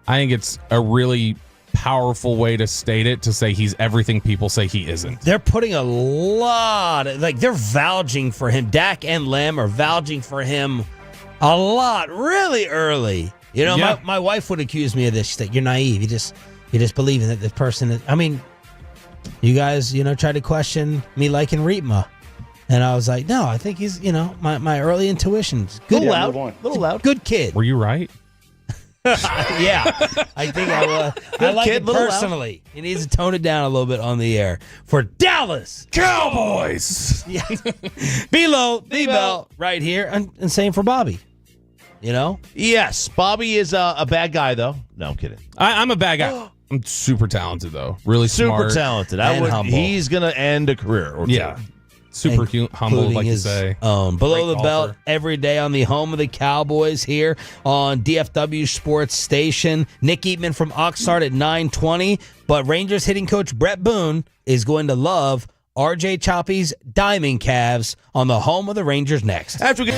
I think it's a really powerful way to state it, to say he's everything people say he isn't. They're putting a lot, they're vouching for him. Dak and Lamb are vouching for him a lot really early. You know, yeah. my wife would accuse me of this. She's like, you're naive. You just believe in that this person is, I mean, you guys, tried to question me liking Reetma. And I was like, no, I think he's, my early intuitions. Good, little loud. Good kid. Were you right? Yeah, I think I will. I like it personally. He needs to tone it down a little bit on the air for Dallas Cowboys. Yeah. Below the belt right here, and same for Bobby. Yes, Bobby is a bad guy though. No, I'm kidding. I'm a bad guy. I'm super talented though. Really super smart. talented. Humble. He's gonna end a career. Or yeah. two. Super humble, like you say. Below Great the belt every day on the home of the Cowboys here on DFW Sports Station. Nick Eatman from Oxnard at 9:20. But Rangers hitting coach Brett Boone is going to love RJ Choppy's Diamond Calves on the home of the Rangers next. After we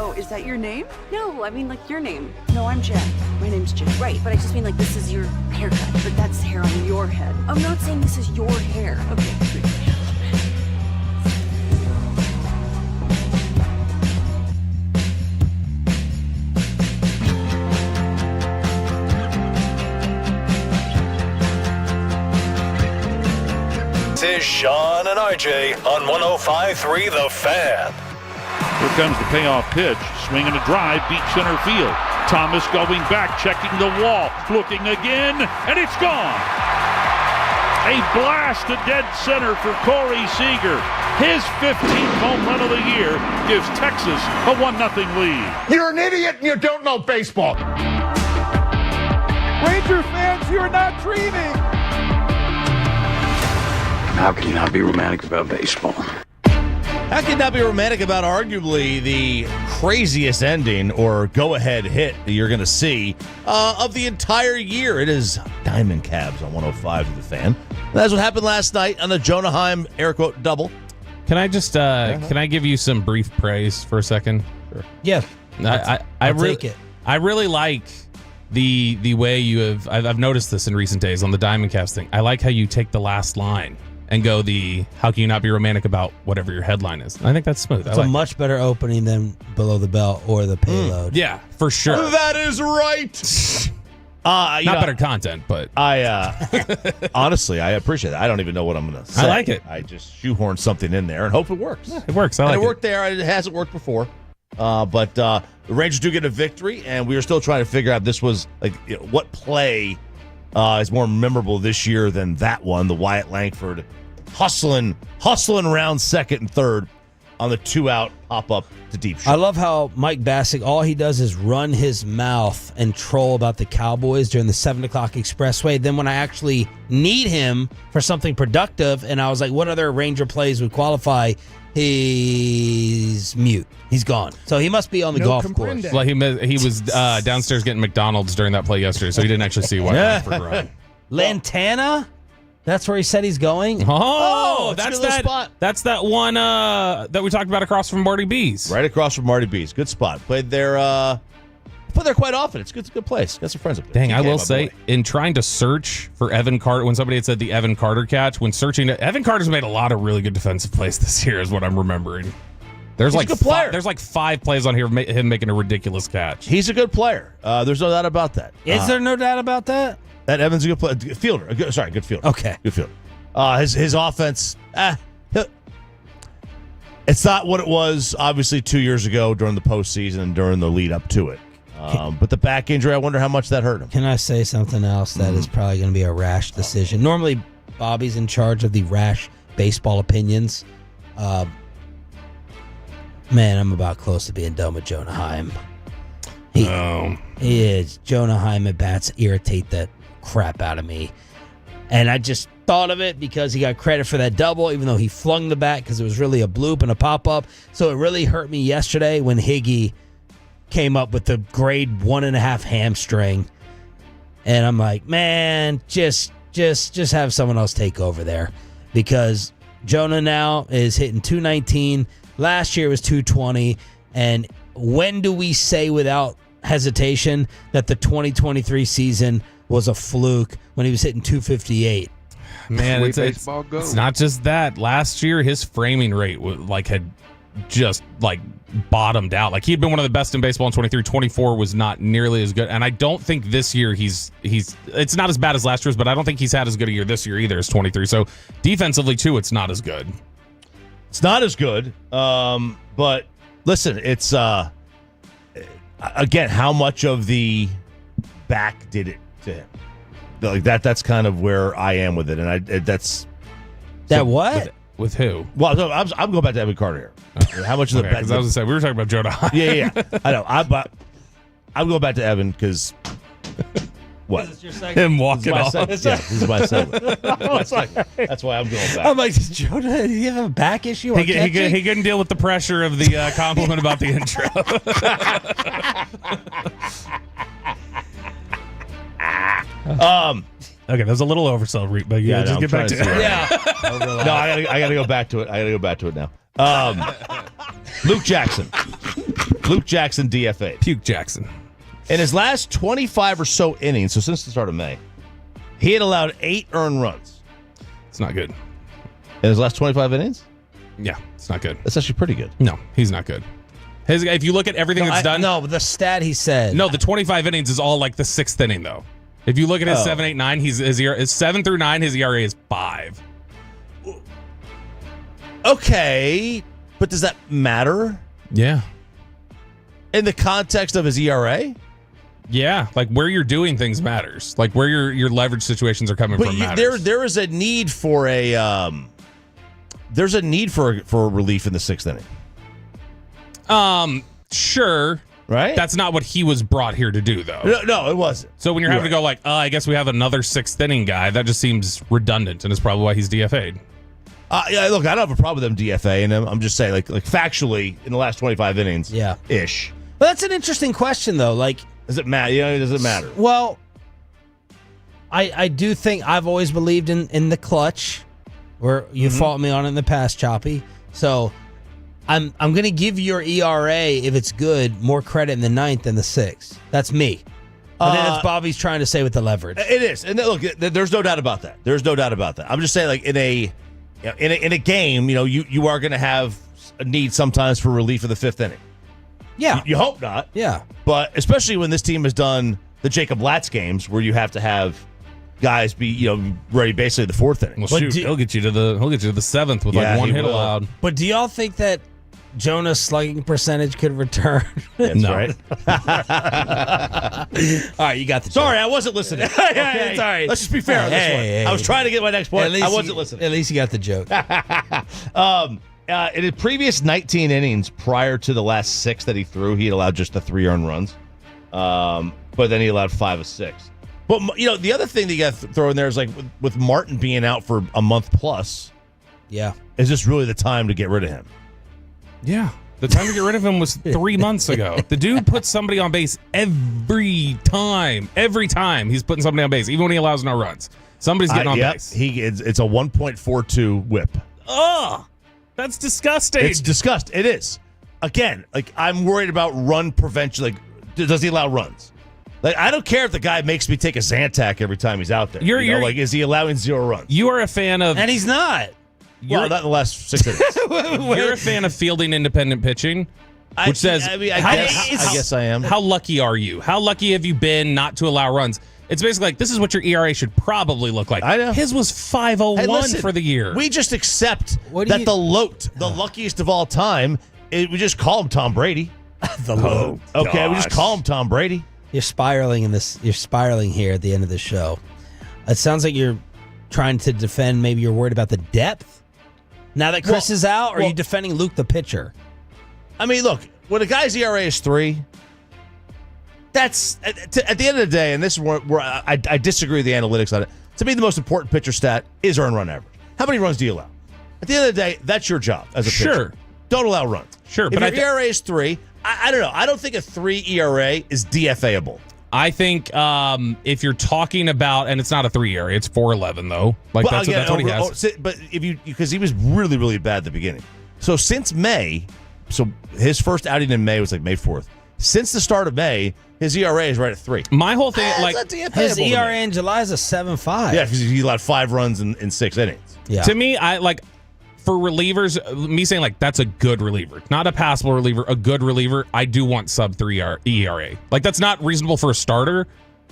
Oh, is that your name? No, I mean like your name. No, I'm Jen. My name's Jen. Right, but I just mean like this is your haircut. But that's hair on your head. I'm not saying this is your hair. Okay. This is Sean and RJ on 105.3 The Fan. Here comes the payoff pitch. Swing and a drive, beat center field. Thomas going back, checking the wall, looking again, and it's gone. A blast to dead center for Corey Seager. His 15th home run of the year gives Texas a 1-0 lead. You're an idiot and you don't know baseball. Ranger fans, you're not dreaming. How can you not be romantic about baseball? How can you not be romantic about arguably the craziest ending or go-ahead hit that you're going to see of the entire year? It is Diamond Cabs on 105 to The Fan. That's what happened last night on the Jonah Heim air quote double. Can I just can I give you some brief praise for a second? Sure. Yeah. I take it. I really like the way you have. I've noticed this in recent days on the Diamond Cabs thing. I like how you take the last line and go how can you not be romantic about whatever your headline is? I think that's smooth. It's a much better opening than Below the Belt or The Payload. Yeah, for sure. That is right. Not better content, but honestly, I appreciate it. I don't even know what I'm going to say. I like it. I just shoehorn something in there and hope it works. Yeah, it works. I like it worked there. It hasn't worked before. But the Rangers do get a victory, and we are still trying to figure out this was what play is more memorable this year than that one. The Wyatt Langford hustling around second and third on the 2-out pop-up to deep shot. I love how Mike Bassick, all he does is run his mouth and troll about the Cowboys during the 7 o'clock expressway. Then when I actually need him for something productive, and I was like, what other Ranger plays would qualify? He's mute. He's gone. So he must be on the golf course. Well, he was downstairs getting McDonald's during that play yesterday, so he didn't actually see Wyatt Langford run. Lantana? That's where he said he's going? Oh, that's that spot. That's that one that we talked about across from Marty B's. Right across from Marty B's. Good spot. Played there quite often. It's a good place. Got some friends up there. Dang, I will say, in trying to search for Evan Carter, when somebody had said the Evan Carter catch, when searching, Evan Carter's made a lot of really good defensive plays this year, is what I'm remembering. He's a good player. There's like 5 plays on here of him making a ridiculous catch. He's a good player. There's no doubt about that. Is there no doubt about that? That Evan's a good player. Fielder. Good fielder. Okay. Good fielder. His offense, it's not what it was, obviously, 2 years ago during the postseason and during the lead up to it. But the back injury, I wonder how much that hurt him. Can I say something else that is probably going to be a rash decision? Normally, Bobby's in charge of the rash baseball opinions. Man, I'm about close to being done with Jonah Heim. He is. Jonah Heim at bats irritate the crap out of me. And I just thought of it because he got credit for that double, even though he flung the bat because it was really a bloop and a pop-up. So it really hurt me yesterday when Higgy came up with the grade 1.5 hamstring. And I'm like, man, just have someone else take over there. Because Jonah now is hitting 219. Last year was 220. And when do we say without hesitation that the 2023 season was a fluke when he was hitting 258? Man, it's not just that. Last year, his framing rate had just bottomed out. Like, he'd been one of the best in baseball in 23. 24 was not nearly as good. And I don't think this year it's not as bad as last year's, but I don't think he's had as good a year this year either as 23. So defensively too, it's not as good. It's not as good. But listen, it's again, how much of the back did it to him? Like that's kind of where I am with it. And what? With who? Well, no, I'm going back to Evan Carter here. How much of the back? Because I was going to say, we were talking about Jonah Heim. Yeah. I know. I'm going back to Evan because what? Him walking off. Yeah, this is my segment. That's why I'm going back. I'm like, does Jonah, do you have a back issue? He couldn't deal with the pressure of the compliment about the intro. Okay, that was a little oversell, but just get back to it. Yeah. No, I gotta go back to it. I gotta go back to it now. Luke Jackson. Luke Jackson DFA'd. Puke Jackson. In his last 25 or so innings, so since the start of May, he had allowed 8 earned runs. It's not good. In his last 25 innings? Yeah, it's not good. That's actually pretty good. No, he's not good. If you look at everything that's done. No, but the stat he said. No, the 25 innings is all like the 6th inning, though. If you look at his 7, 8, 9, his 7 through 9, his ERA is 5. Okay, but does that matter? Yeah. In the context of his ERA? Yeah, like where you're doing things matters. Like where your leverage situations are coming from matters. There is a need for a there's a need for a relief in the 6th inning. Sure. Right? That's not what he was brought here to do, though. No, it wasn't. So when you're having to go like, I guess we have another 6th inning guy, that just seems redundant, and it's probably why he's DFA'd. Yeah, look, I don't have a problem with them DFAing him. I'm just saying, like factually, in the last 25 innings, ish. But that's an interesting question, though. Like, does it matter? Does it matter? Well, I do think I've always believed in the clutch, where you fought me on it in the past, Choppy. So I'm going to give your ERA, if it's good, more credit in the 9th than the 6th. That's me. I think that's Bobby's trying to say with the leverage. It is, and look, there's no doubt about that. There's no doubt about that. I'm just saying, like in a game, you are going to have a need sometimes for relief in the 5th inning. Yeah, you hope not. Yeah, but especially when this team has done the Jacob Latz games, where you have to have guys be ready basically the 4th inning. Well, shoot, he'll get you to the 7th with like one hit allowed. But do y'all think that Jonah's slugging percentage could return? That's right. All right, you got the joke. Sorry, I wasn't listening. Okay. It's all right. Let's just be fair on this one. I was trying to get my next point. I wasn't listening. At least you got the joke. In his previous 19 innings prior to the last 6 that he threw, he had allowed just the 3 earned runs. But then he allowed 5 of 6. But the other thing that you got to throw in there is like with Martin being out for a month plus. Yeah, is this really the time to get rid of him? Yeah, the time to get rid of him was 3 months ago. The dude puts somebody on base every time. Every time he's putting somebody on base, even when he allows no runs. Somebody's getting on base. It's a 1.42 whip. Ugh, that's disgusting. It's disgusting. It is. Again, like I'm worried about run prevention. Like, does he allow runs? Like, I don't care if the guy makes me take a Zantac every time he's out there. Like, is he allowing 0 runs? You are a fan of, and he's not. Well, not in the last 6 innings. You're a fan of fielding independent pitching, which says, I guess I am. How lucky are you? How lucky have you been not to allow runs? It's basically like, this is what your ERA should probably look like. I know. His was 5.01 for the year. We just accept that the luckiest of all time, we just call him Tom Brady. The loat. Okay, we just call him Tom Brady. You're spiraling You're spiraling here at the end of the show. It sounds like you're trying to defend. Maybe you're worried about the depth. Now that Chris is out, or are you defending Luke the pitcher? I mean, look, when a guy's ERA is 3, that's at the end of the day, and this is where I disagree with the analytics on it. To me, the most important pitcher stat is earned run average. How many runs do you allow? At the end of the day, that's your job as a pitcher. Sure. Don't allow runs. Sure, but if your ERA is 3, I don't know. I don't think a 3 ERA is DFAable. I think if you're talking about, and it's not a 3 ERA, it's 4.11 though. Like that's what he has. But because he was really, really bad at the beginning. So since May, so his first outing in May was like May 4th. Since the start of May, his ERA is right at 3. My whole thing, his ERA in July is a 7.5. Yeah, because he allowed 5 runs in 6 innings. Yeah. To me, for relievers, me saying like that's a good reliever, not a passable reliever, a good reliever. I do want sub 3 ERA. Like that's not reasonable for a starter,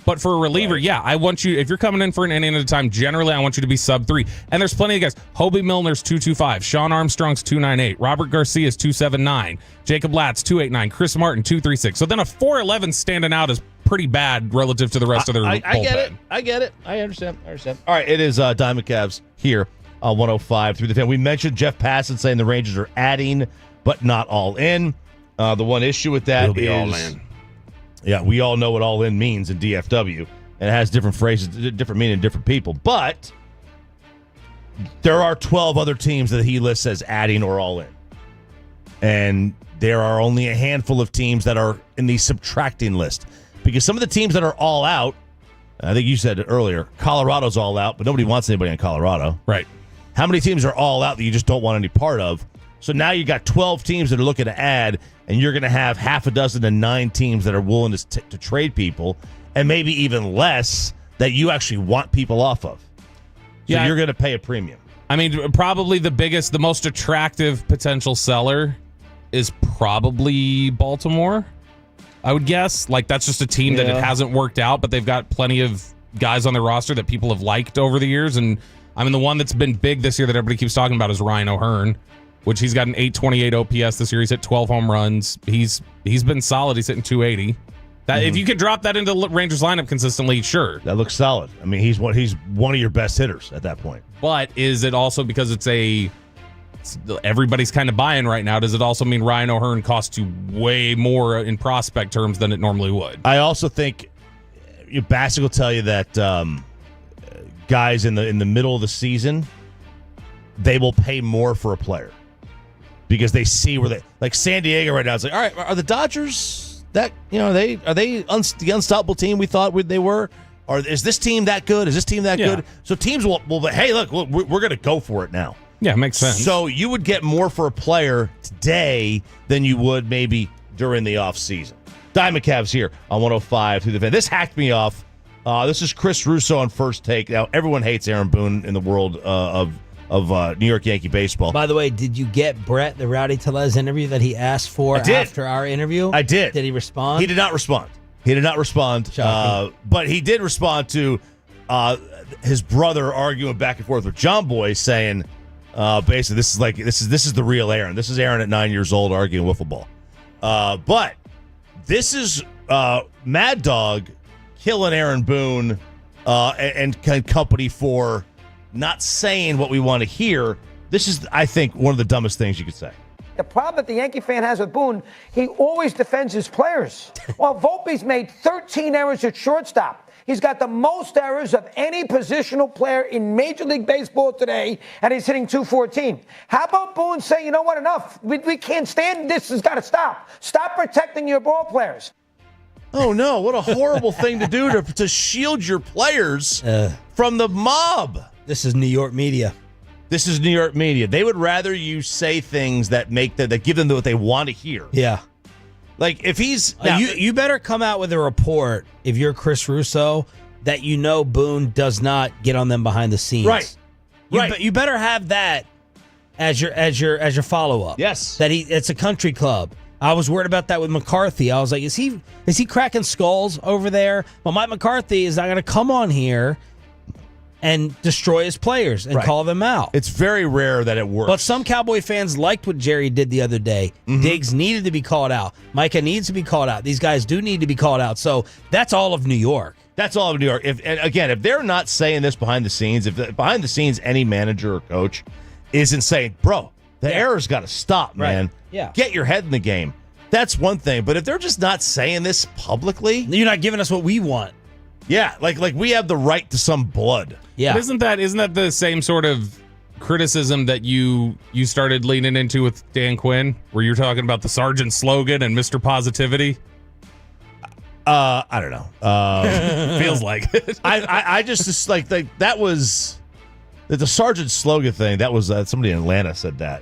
but for a reliever, yeah, I want you. If you're coming in for an inning at a time, generally I want you to be sub 3. And there's plenty of guys. Hobie Milner's 2.25, Sean Armstrong's 2.98, Robert Garcia's 2.79, Jacob Latz 2.89, Chris Martin 2.36. So then a 4.11 standing out is pretty bad relative to the rest of their bullpen. I get it. I understand. All right, it is Diamond Cavs here. 105 through the fan. We mentioned Jeff Passan saying the Rangers are adding, but not all in. The one issue with that is all in. Yeah, we all know what all in means in DFW, and it has different phrases, different meaning to different people. But there are 12 other teams that he lists as adding or all in, and there are only a handful of teams that are in the subtracting list, because some of the teams that are all out, I think you said it earlier, Colorado's all out, but nobody wants anybody in Colorado. Right. How many teams are all out that you just don't want any part of? So now you got 12 teams that are looking to add, and you're going to have half a dozen to 9 teams that are willing to trade people, and maybe even less that you actually want people off of. So you're going to pay a premium. I mean, probably the most attractive potential seller is probably Baltimore, I would guess. Like, that's just a team that it hasn't worked out, but they've got plenty of guys on their roster that people have liked over the years. And I mean, the one that's been big this year that everybody keeps talking about is Ryan O'Hearn, which he's got an 828 OPS this year. He's hit 12 home runs. He's been solid. He's hitting 280. That if you could drop that into the Rangers lineup consistently, sure. That looks solid. I mean, he's one of your best hitters at that point. But is it also because everybody's kind of buying right now? Does it also mean Ryan O'Hearn costs you way more in prospect terms than it normally would? I also think Bassett will tell you that guys in the middle of the season, they will pay more for a player because they see where like San Diego right now. It's like, all right, are the Dodgers that are they the unstoppable team we thought they were? Or is this team that good? Is this team that good? So teams will hey, look, we're going to go for it now. Yeah, makes sense. So you would get more for a player today than you would maybe during the offseason. Diamond Cavs here on 105 through the fan. This hacked me off. This is Chris Russo on First Take. Now, everyone hates Aaron Boone in the world of New York Yankee baseball. By the way, did you get Brett the Rowdy Tellez interview that he asked for after our interview? I did. Did he respond? He did not respond. But he did respond to his brother arguing back and forth with John Boy, saying basically this is the real Aaron. This is Aaron at 9 years old arguing wiffle ball. But this is Mad Dog killing Aaron Boone and company for not saying what we want to hear. This is, I think, one of the dumbest things you could say. The problem that the Yankee fan has with Boone, he always defends his players. Well, Volpe's made 13 errors at shortstop. He's got the most errors of any positional player in Major League Baseball today, and he's hitting .214. How about Boone saying, you know what, enough. We can't stand this. Has got to stop. Stop protecting your ball players. Oh, no. What a horrible thing to do to shield your players from the mob. This is New York media. They would rather you say things that give them what they want to hear. Yeah. Like if he's you better come out with a report if you're Chris Russo that Boone does not get on them behind the scenes. Right. You better have that as your follow up. Yes. That it's a country club. I was worried about that with McCarthy. I was like, is he cracking skulls over there? Well, Mike McCarthy is not going to come on here and destroy his players and call them out. It's very rare that it works. But some Cowboy fans liked what Jerry did the other day. Mm-hmm. Diggs needed to be called out. Micah needs to be called out. These guys do need to be called out. So that's all of New York. That's all of New York. If they're not saying this behind the scenes, behind the scenes any manager or coach isn't saying, bro, the error's got to stop, man. Yeah. Get your head in the game. That's one thing. But if they're just not saying this publicly, you're not giving us what we want. Yeah, like we have the right to some blood. Yeah. But isn't that the same sort of criticism that you started leaning into with Dan Quinn, where you're talking about the Sergeant slogan and Mr. Positivity? I don't know. Feels like it. I just like that was the Sergeant slogan thing. That was somebody in Atlanta said that.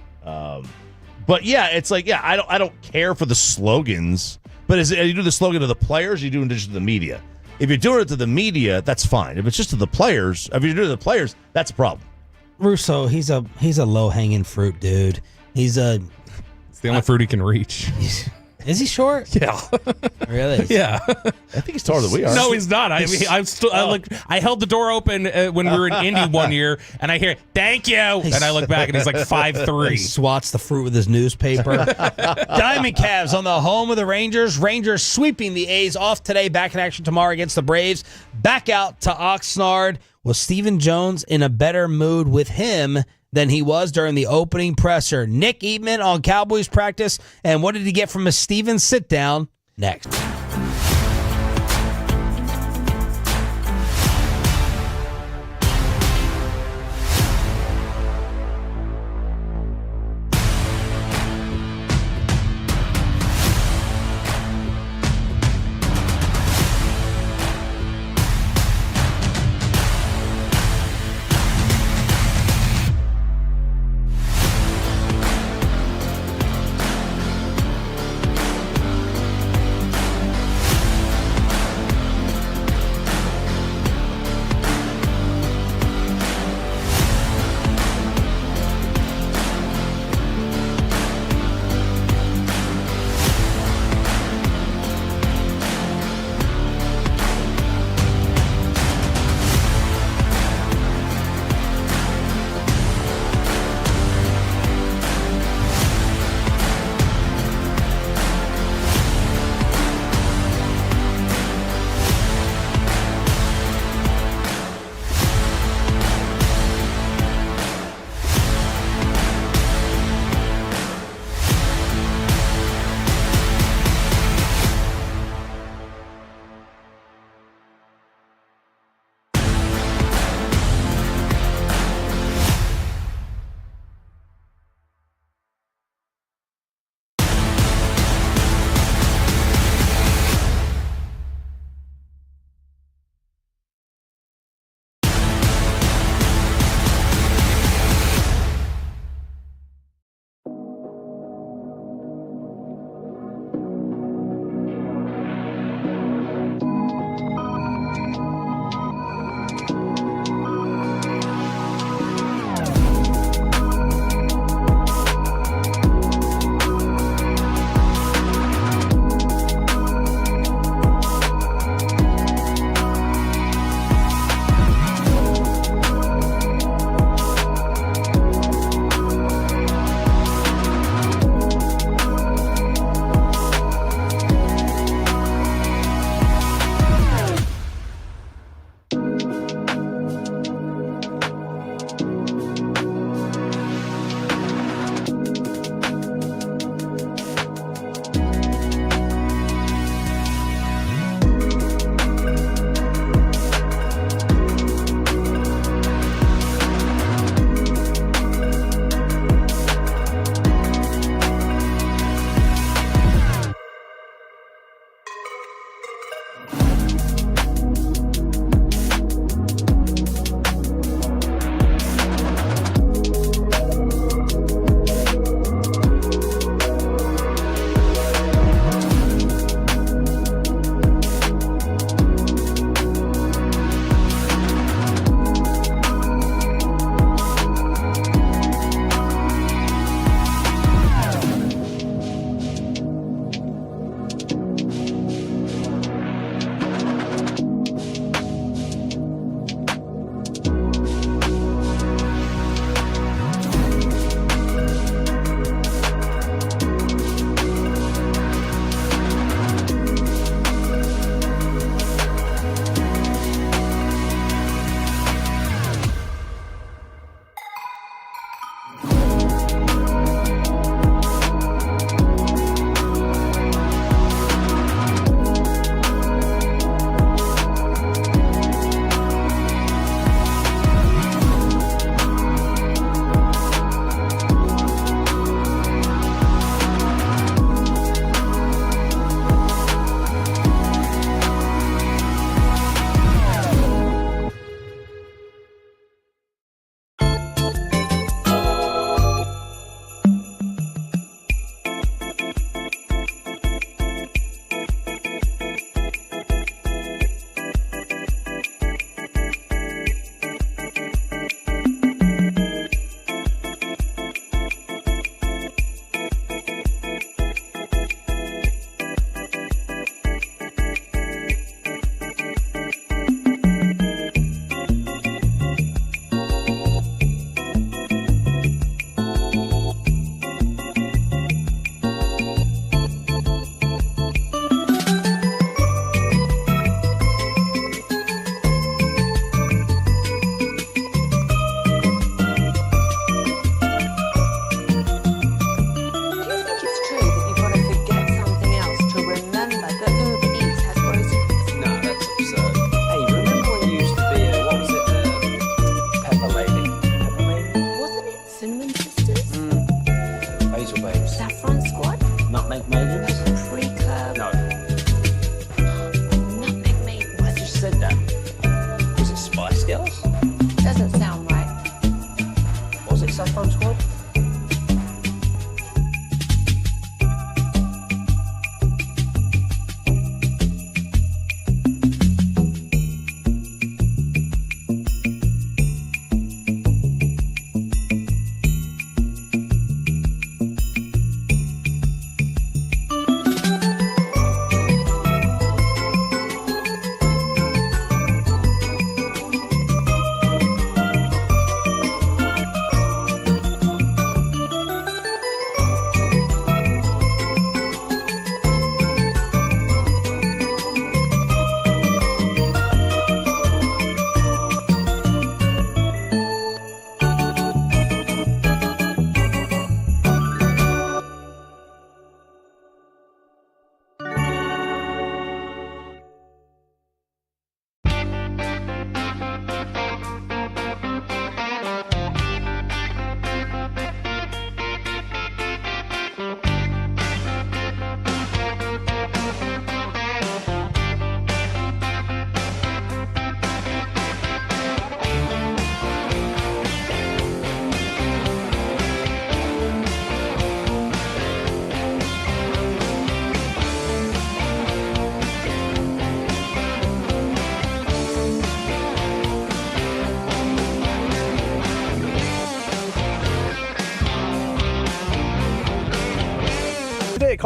But yeah, it's like I don't care for the slogans. But are you doing the slogan to the players? Or are you doing it to the media? If you're doing it to the media, that's fine. If it's just to the players, if you're doing it to the players, that's a problem. Russo, he's a low hanging fruit, dude. It's the only fruit he can reach. Is he short? Yeah. Really? Yeah. I think he's taller than we are. No, he's not. I held the door open when we were in Indy one year, and I hear "thank you," and I look back, and he's like 5'3". He swats the fruit with his newspaper. Diamond Cavs on the home of the Rangers. Rangers sweeping the A's off today. Back in action tomorrow against the Braves. Back out to Oxnard. Was Stephen Jones in a better mood with him than he was during the opening presser? Nick Eatman on Cowboys practice, and what did he get from a Steven sit-down? Next.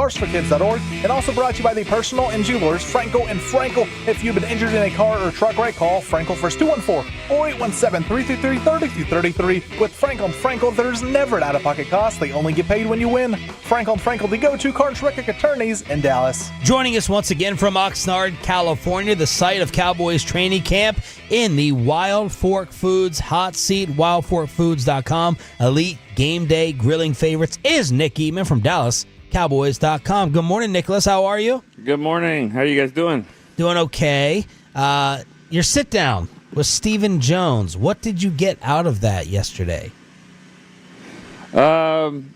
carsforkids.org, and also brought to you by the personal injury lawyers Frankel and Frankel. If you've been injured in a car or truck wreck, call Frankel first, 214-4817-333-3333. With Frankel and Frankel, there's never an out-of-pocket cost. They only get paid when you win. Frankel and Frankel, the go-to car and truck wreck attorneys in Dallas. Joining us once again from Oxnard, California, the site of Cowboys training camp in the Wild Fork Foods hot seat, wildforkfoods.com. Elite game day grilling favorites is Nick Eatman from DallasCowboys.com. Good morning, Nicholas. How are you? Good morning. How are you guys doing? Doing okay. Your sit down with Stephen Jones. What did you get out of that yesterday? I'm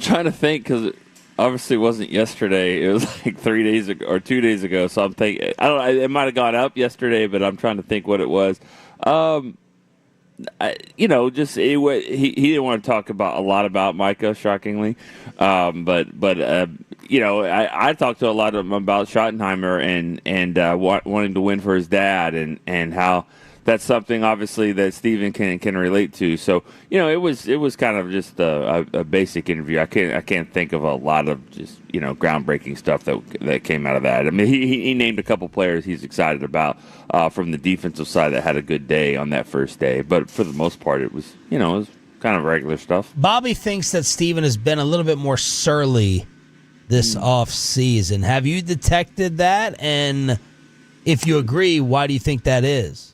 trying to think because obviously it wasn't yesterday. It was like 3 days ago or 2 days ago. So I'm thinking, I don't know, it might have gone up yesterday, but I'm trying to think what it was. He didn't want to talk about a lot about Micah, shockingly. I talked to a lot of them about Schottenheimer and wanting to win for his dad and how that's something obviously that Steven can relate to. So, it was kind of just a basic interview. I can't think of a lot of just, groundbreaking stuff that came out of that. I mean, he named a couple players he's excited about from the defensive side that had a good day on that first day. But for the most part, it was, it was kind of regular stuff. Bobby thinks that Steven has been a little bit more surly this off season. Have you detected that? And if you agree, why do you think that is?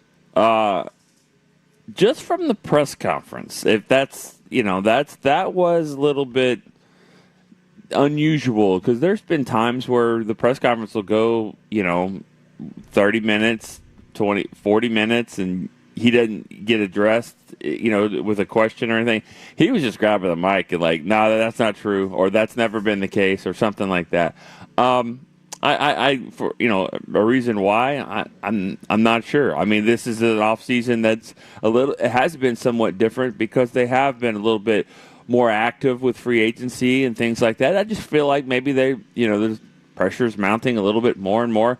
Just from the press conference, if that's, that was a little bit unusual because there's been times where the press conference will go, 30 minutes, 20, 40 minutes, and he doesn't get addressed, with a question or anything. He was just grabbing the mic and like, no, that's not true, or that's never been the case, or something like that. For a reason why I'm not sure. I mean, this is an off season that's it has been somewhat different because they have been a little bit more active with free agency and things like that. I just feel like maybe there's pressure's mounting a little bit more and more.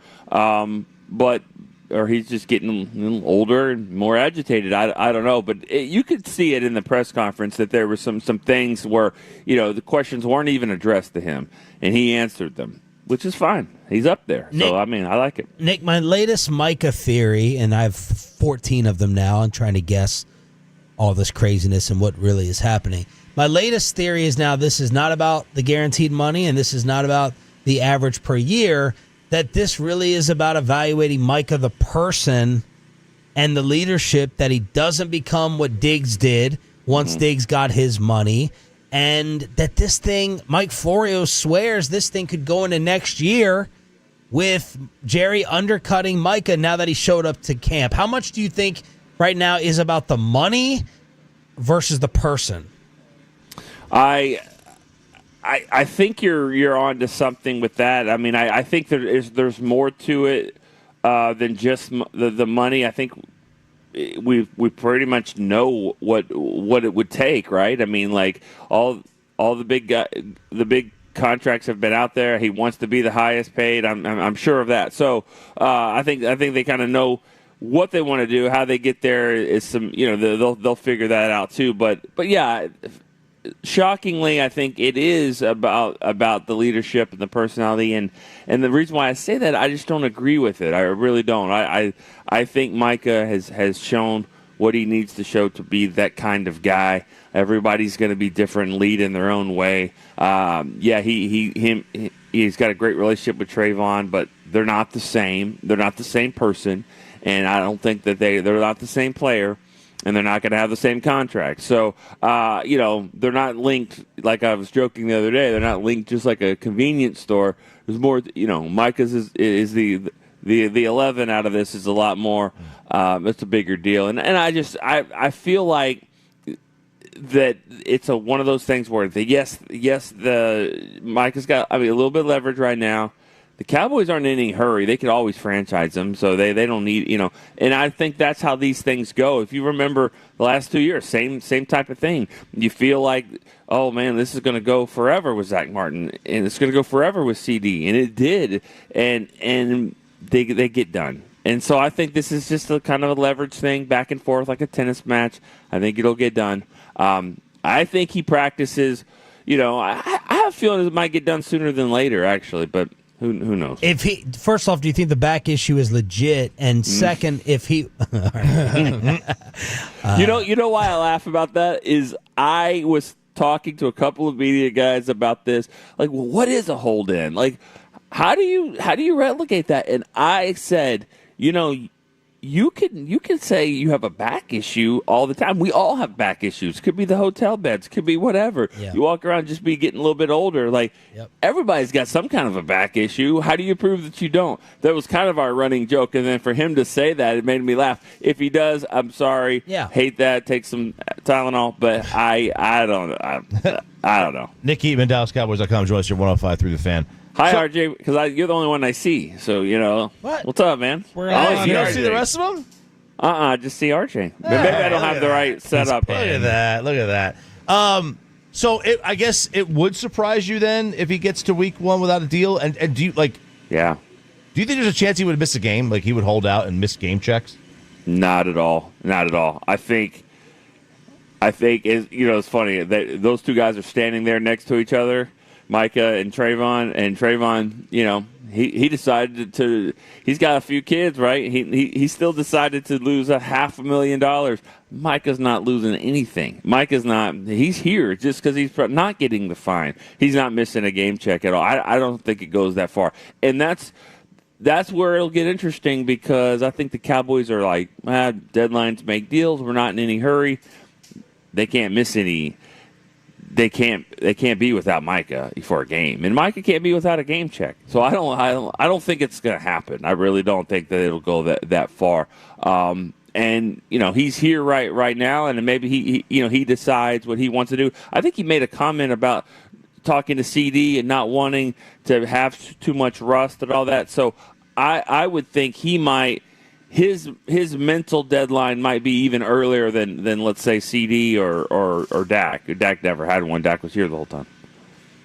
Or he's just getting a little older and more agitated. I don't know, but you could see it in the press conference that there were some things where the questions weren't even addressed to him, and he answered them, which is fine. He's up there. Nick, so, I mean, I like it. Nick, my latest Micah theory, and I have 14 of them now. I'm trying to guess all this craziness and what really is happening. My latest theory is now this is not about the guaranteed money, and this is not about the average per year, that this really is about evaluating Micah the person and the leadership, that he doesn't become what Diggs did once Diggs got his money. And that this thing, Mike Florio swears this thing could go into next year with Jerry undercutting Micah now that he showed up to camp. How much do you think right now is about the money versus the person? I think you're on to something with that. I mean, I think there's more to it than just the money. I think we pretty much know what it would take, right? I mean, like all the big contracts have been out there. He wants to be the highest paid. I'm sure of that. So I think they kind of know what they want to do. How they get there is some, they'll figure that out too. But yeah. Shockingly, I think it is about the leadership and the personality, and the reason why I say that, I just don't agree with it. I really don't. I think Micah has shown what he needs to show to be that kind of guy. Everybody's going to be different and lead in their own way. He's got a great relationship with Trayvon, but they're not the same. They're not the same person, and I don't think that they're not the same player. And they're not going to have the same contract. So, they're not linked, like I was joking the other day, they're not linked just like a convenience store. There's more, Micah's is the 11 out of this is a lot more. It's a bigger deal. And I feel like that it's one of those things where Micah's got, a little bit of leverage right now. The Cowboys aren't in any hurry. They could always franchise them, so they don't need, And I think that's how these things go. If you remember the last 2 years, same type of thing. You feel like, oh, man, this is going to go forever with Zach Martin, and it's going to go forever with CD, and it did, and they get done. And so I think this is just a kind of a leverage thing, back and forth like a tennis match. I think it'll get done. I think he practices. I I have a feeling it might get done sooner than later, actually, but who knows? First off, do you think the back issue is legit? And second, if he, you know why I laugh about that is I was talking to a couple of media guys about this. Like, well, what is a hold in? Like, how do you relegate that? And I said, you can say you have a back issue all the time. We all have back issues. Could be the hotel beds. Could be whatever. Yeah. You walk around just be getting a little bit older. Like, everybody's got some kind of a back issue. How do you prove that you don't? That was kind of our running joke. And then for him to say that, it made me laugh. If he does, I'm sorry. Yeah. Hate that. Take some Tylenol. But I don't know. Nick Eatman, DallasCowboys.com. Join us here 105 through the fan. Hi, RJ, because you're the only one I see. So, what's up, man? You don't see the rest of them? Just see RJ. Maybe I don't have the right setup. Look at that. So I guess it would surprise you then if he gets to week 1 without a deal. And do you Yeah. Do you think there's a chance he would miss a game? Like he would hold out and miss game checks? Not at all. I think it's funny that those two guys are standing there next to each other. Micah and Trayvon, he decided to. He's got a few kids, right? He still decided to lose $500,000. Micah's not losing anything. Micah's not. He's here just because he's not getting the fine. He's not missing a game check at all. I don't think it goes that far, and that's where it'll get interesting because I think the Cowboys are like, deadlines make deals. We're not in any hurry. They can't miss any. They can't be without Micah for a game, and Micah can't be without a game check. So I don't think it's going to happen. I really don't think that it'll go that far. And he's here right now, and maybe he decides what he wants to do. I think he made a comment about talking to CD and not wanting to have too much rust and all that. So I would think he might. His mental deadline might be even earlier than let's say CD or Dak. Dak never had one. Dak was here the whole time.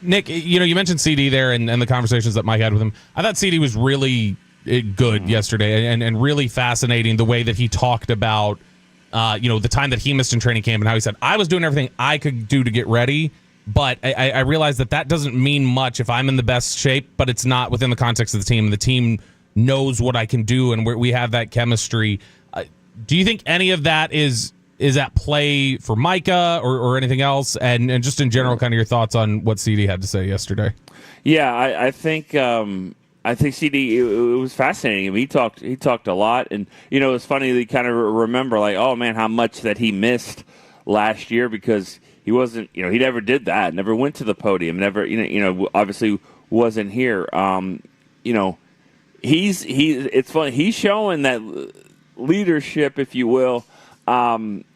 Nick, you mentioned CD there and the conversations that Mike had with him. I thought CD was really good yesterday and really fascinating the way that he talked about the time that he missed in training camp and how he said, I was doing everything I could do to get ready, but I realized that doesn't mean much if I'm in the best shape, but it's not within the context of the team. The team knows what I can do, and we have that chemistry. Do you think any of that is at play for Micah or anything else? And just in general, kind of your thoughts on what CD had to say yesterday? Yeah, I think CD. It was fascinating. I mean, he talked a lot, and it's funny to kind of remember like, oh man, how much that he missed last year because he wasn't. He never did that. Never went to the podium. Never. Obviously wasn't here. It's funny. He's showing that leadership, if you will, for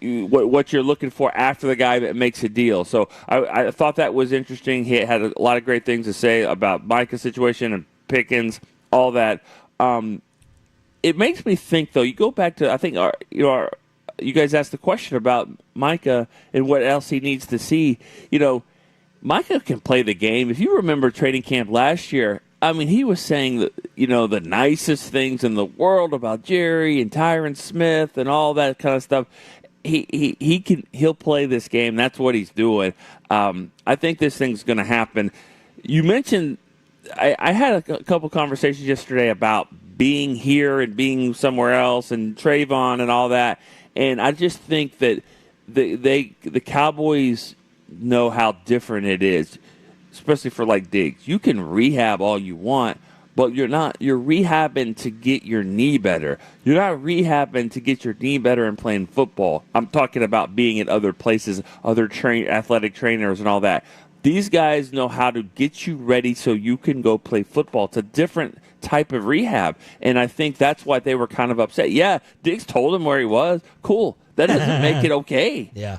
what you're looking for after the guy that makes a deal. So I thought that was interesting. He had a lot of great things to say about Micah's situation and Pickens, all that. It makes me think, though. You go back to I think you guys asked the question about Micah and what else he needs to see. Micah can play the game. If you remember training camp last year. I mean, he was saying that, the nicest things in the world about Jerry and Tyron Smith and all that kind of stuff. He'll play this game. That's what he's doing. I think this thing's going to happen. You mentioned I had a couple conversations yesterday about being here and being somewhere else and Trayvon and all that. And I just think that the Cowboys know how different it is. Especially for like Diggs. You can rehab all you want, but you're rehabbing to get your knee better. You're not rehabbing to get your knee better and playing football. I'm talking about being at other places, other athletic trainers and all that. These guys know how to get you ready so you can go play football. It's a different type of rehab, and I think that's why they were kind of upset. Yeah, Diggs told him where he was. Cool. That doesn't make it okay. Yeah.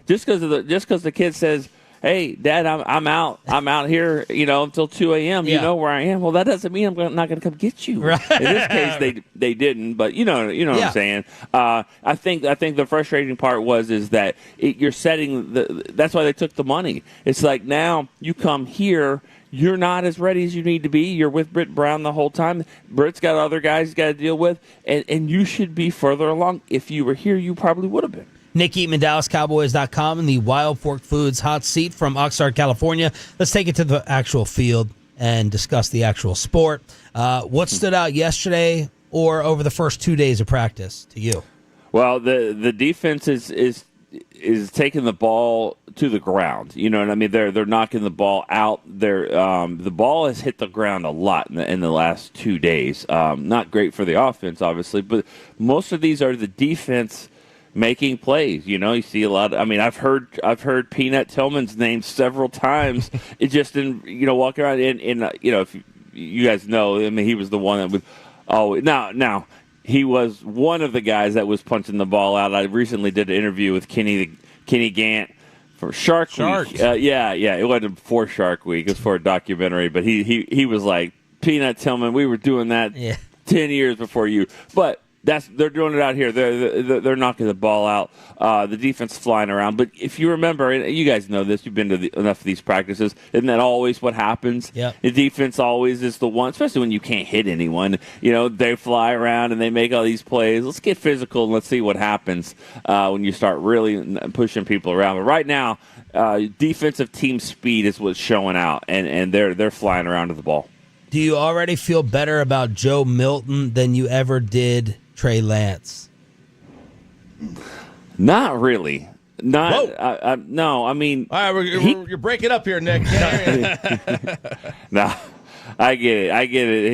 Just because the kid says, hey, Dad, I'm out here, until 2 a.m. Yeah. You know where I am. Well, that doesn't mean I'm not going to come get you. Right. In this case, they didn't, but you know what I'm saying. I think the frustrating part is that you're setting that's why they took the money. It's like now you come here, you're not as ready as you need to be. You're with Britt Brown the whole time. Britt's got other guys he's got to deal with, and you should be further along. If you were here, you probably would have been. Nick Eatman, DallasCowboys.com, and the Wild Fork Foods hot seat from Oxnard, California. Let's take it to the actual field and discuss the actual sport. What stood out yesterday or over the first 2 days of practice to you? Well, the defense is taking the ball to the ground. You know what I mean? They're knocking the ball out. The ball has hit the ground a lot in the last 2 days. Not great for the offense, obviously, but most of these are the defense making plays. You know, you see a lot. I've heard Peanut Tillman's name several times. It just in walking around in if you guys know, he was the one that would. Oh, now he was one of the guys that was punching the ball out. I recently did an interview with Kenny Gant for Shark Week. Yeah, it wasn't for Shark Week. It was for a documentary. But he was like, Peanut Tillman, we were doing that 10 years before you. But they're doing it out here. They're knocking the ball out. The defense flying around. But if you remember, and you guys know this, you've been to enough of these practices. Isn't that always what happens? Yep. The defense always is the one, especially when you can't hit anyone. They fly around and they make all these plays. Let's get physical and let's see what happens when you start really pushing people around. But right now, defensive team speed is what's showing out, and they're flying around to the ball. Do you already feel better about Joe Milton than you ever did Trey Lance? Not really. No. I mean, all right, you're breaking up here, Nick. No, I get it.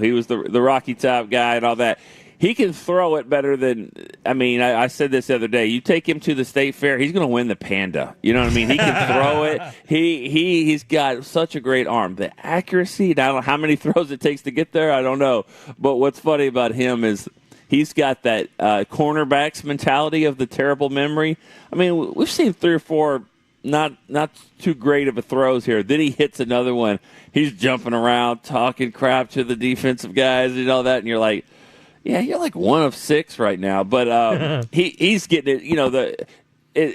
He was the Rocky Top guy and all that. He can throw it better than. I said this the other day. You take him to the state fair, he's going to win the Panda. You know what I mean? He can throw it. He's got such a great arm. The accuracy. I don't know how many throws it takes to get there. I don't know. But what's funny about him is he's got that cornerbacks mentality of the terrible memory. We've seen 3 or 4 not too great of a throws here. Then he hits another one. He's jumping around, talking crap to the defensive guys and all that, and you're like. Yeah, you're like 1 of 6 right now, but he's getting it.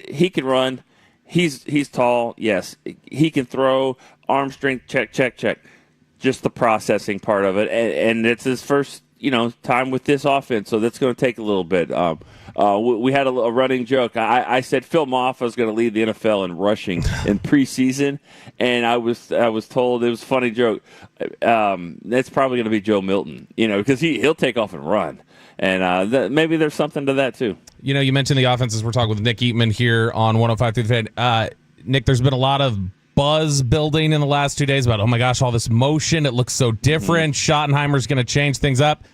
He can run. He's tall. Yes, he can throw. Arm strength. Check. Just the processing part of it, and it's his first time with this offense, so that's going to take a little bit. We had a running joke. I said Phil Maffa is going to lead the NFL in rushing in preseason, and I was told it was a funny joke. It's probably going to be Joe Milton, because he'll take off and run, and maybe there's something to that too. You mentioned the offenses. We're talking with Nick Eatman here on 105 through the Fan. Nick, there's been a lot of buzz building in the last 2 days about, oh my gosh, all this motion. It looks so different. Schottenheimer's going to change things up.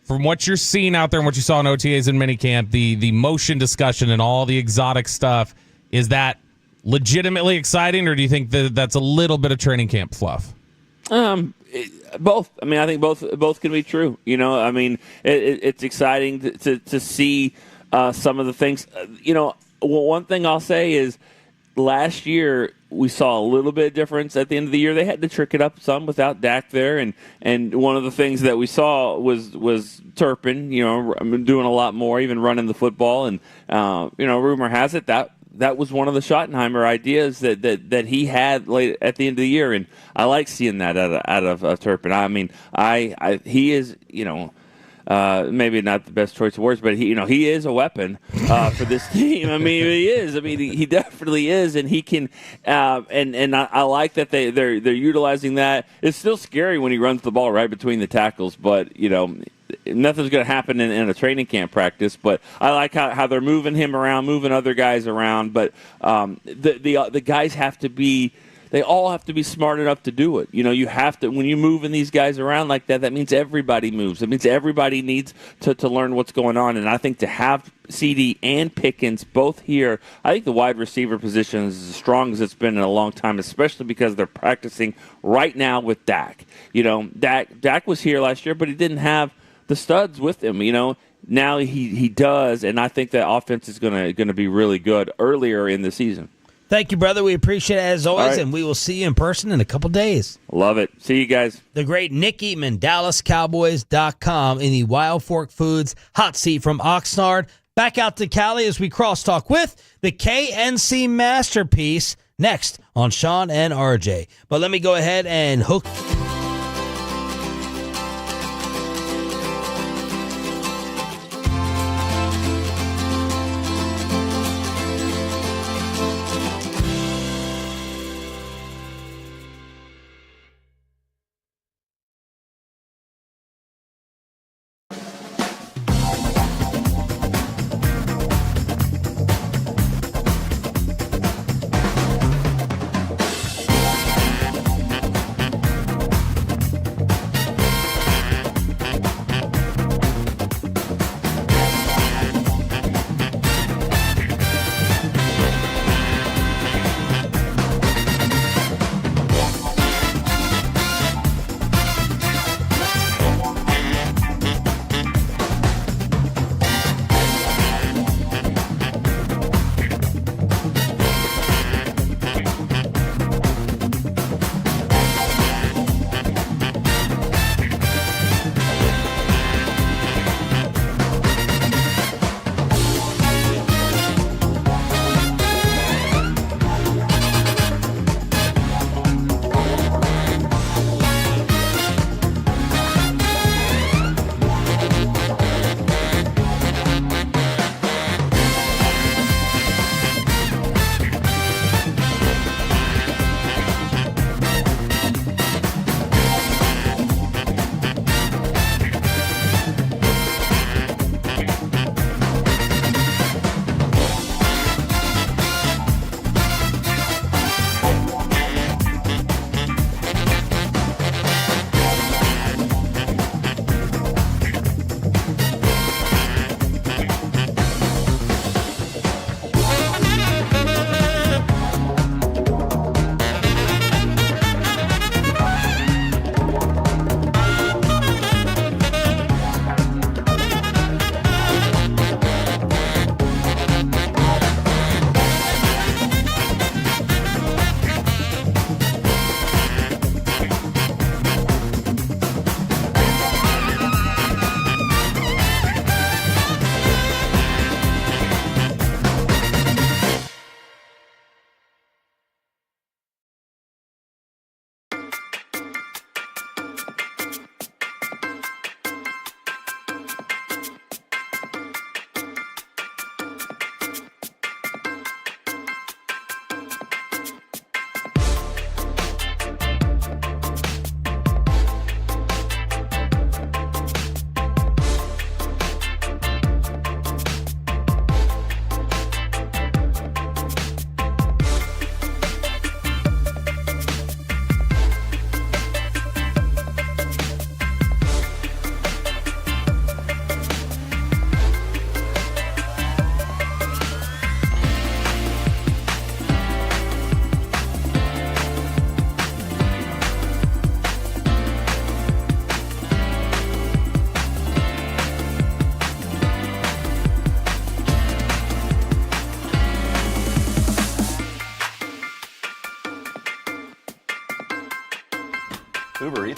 From what you're seeing out there and what you saw in OTAs and minicamp, the motion discussion and all the exotic stuff, is that legitimately exciting, or do you think that's a little bit of training camp fluff? Both. I think both can be true. It's exciting to see some of the things. One thing I'll say is last year we saw a little bit of difference at the end of the year. They had to trick it up some without Dak there, and one of the things that we saw was Turpin, doing a lot more, even running the football, and rumor has it that was one of the Schottenheimer ideas that he had late at the end of the year, and I like seeing that out of Turpin. He is maybe not the best choice of words, but he is a weapon for this team. He is. He definitely is, and he can. And I like that they're utilizing that. It's still scary when he runs the ball right between the tackles, but nothing's going to happen in a training camp practice. But I like how they're moving him around, moving other guys around. But the guys have to be. They all have to be smart enough to do it. You have to, when you're moving these guys around like that means everybody moves. It means everybody needs to learn what's going on. And I think to have CeeDee and Pickens both here, I think the wide receiver position is as strong as it's been in a long time, especially because they're practicing right now with Dak. Dak was here last year, but he didn't have the studs with him. Now he does, and I think that offense is going to be really good earlier in the season. Thank you, brother. We appreciate it as always, right. And we will see you in person in a couple days. Love it. See you guys. The great Nick Eatman, DallasCowboys.com, in the Wild Fork Foods hot seat from Oxnard. Back out to Cali as we crosstalk with the K&C Masterpiece next on Sean and RJ. But let me go ahead and hook.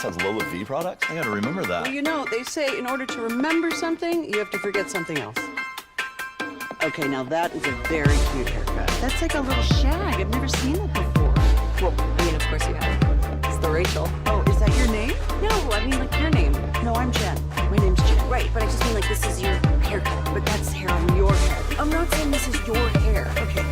has low fee products? I got to remember that. Well, you know, they say in order to remember something, you have to forget something else. Okay, now that is a very cute haircut. That's like a little shag. I've never seen it before. Well, I mean, of course you have. It's the Rachel. Oh, is that your name? No, I mean, like your name. No, I'm Jen. My name's Jen. Right, but I just mean like this is your haircut. But that's hair on your head. I'm not saying this is your hair. Okay.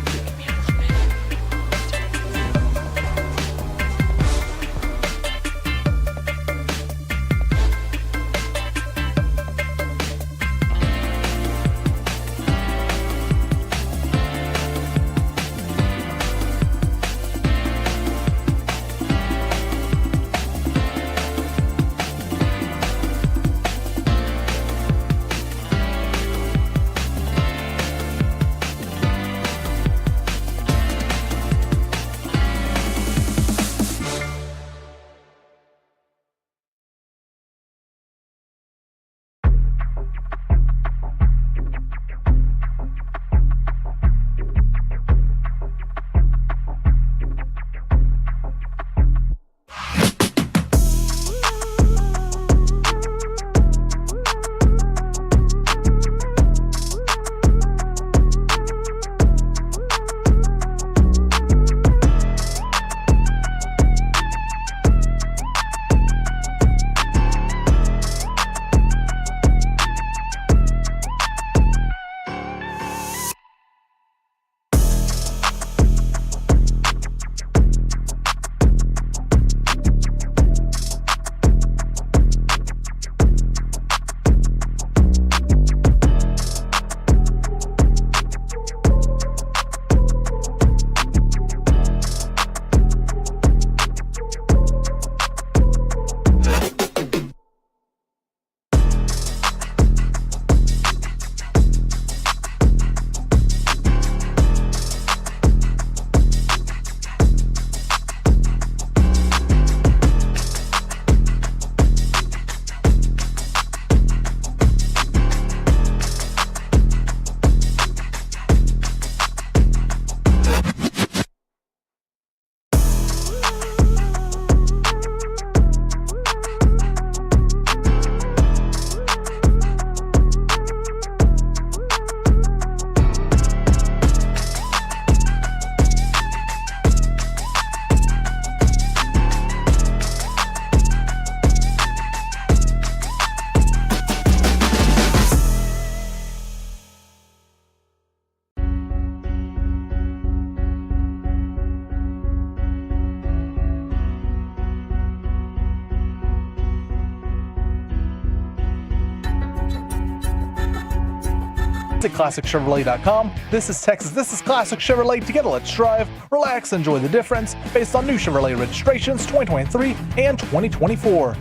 At ClassicChevrolet.com. This is Texas. This is Classic Chevrolet. Together, let's drive, relax, enjoy the difference based on new Chevrolet registrations 2023 and 2024.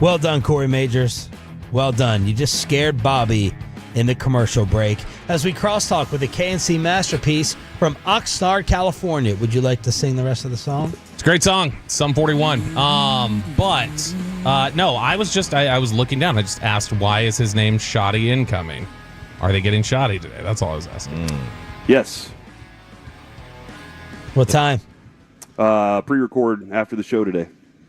Well done, Corey Majors. Well done. You just scared Bobby in the commercial break. As we crosstalk with the K&C Masterpiece from Oxnard, California. Would you like to sing the rest of the song? It's a great song. Sum 41. No, I was looking down. I just asked, why is his name Shoddy Incoming? Are they getting shoddy today? That's all I was asking. Yes. What time? Pre-record after the show today.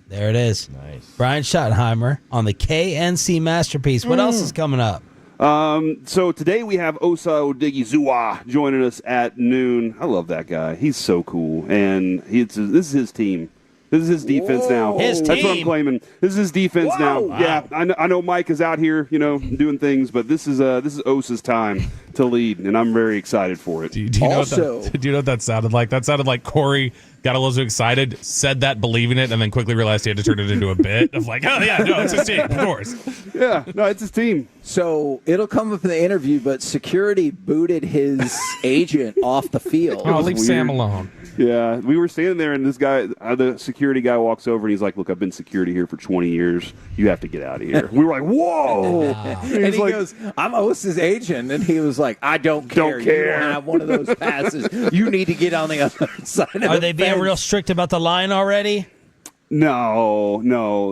There it is. Nice. Brian Schottenheimer on the K&C Masterpiece. What else is coming up? So today we have Osa Odigizua joining us at noon. I love that guy. He's so cool. And this is his team. This is his defense now. His That's what I'm team. claiming. This is his defense now. Wow. Yeah, I know Mike is out here, doing things, but this is Osa's time to lead, and I'm very excited for it. Do you know what that sounded like? That sounded like Corey got a little too excited, said that believing it, and then quickly realized he had to turn it into a bit of like, oh, yeah, no, it's his team, of course. Yeah, no, it's his team. So it'll come up in the interview, but security booted his agent off the field. Oh, leave Sam alone. Yeah, we were standing there, and this guy, the security guy, walks over, and he's like, "Look, I've been security here for 20 years. You have to get out of here." We were like, "Whoa!" And he goes, "I'm Osa's agent," and he was like, "I don't care. Don't care. You don't have one of those passes. You need to get on the other side of the Are they being fence." real strict about the line already? No.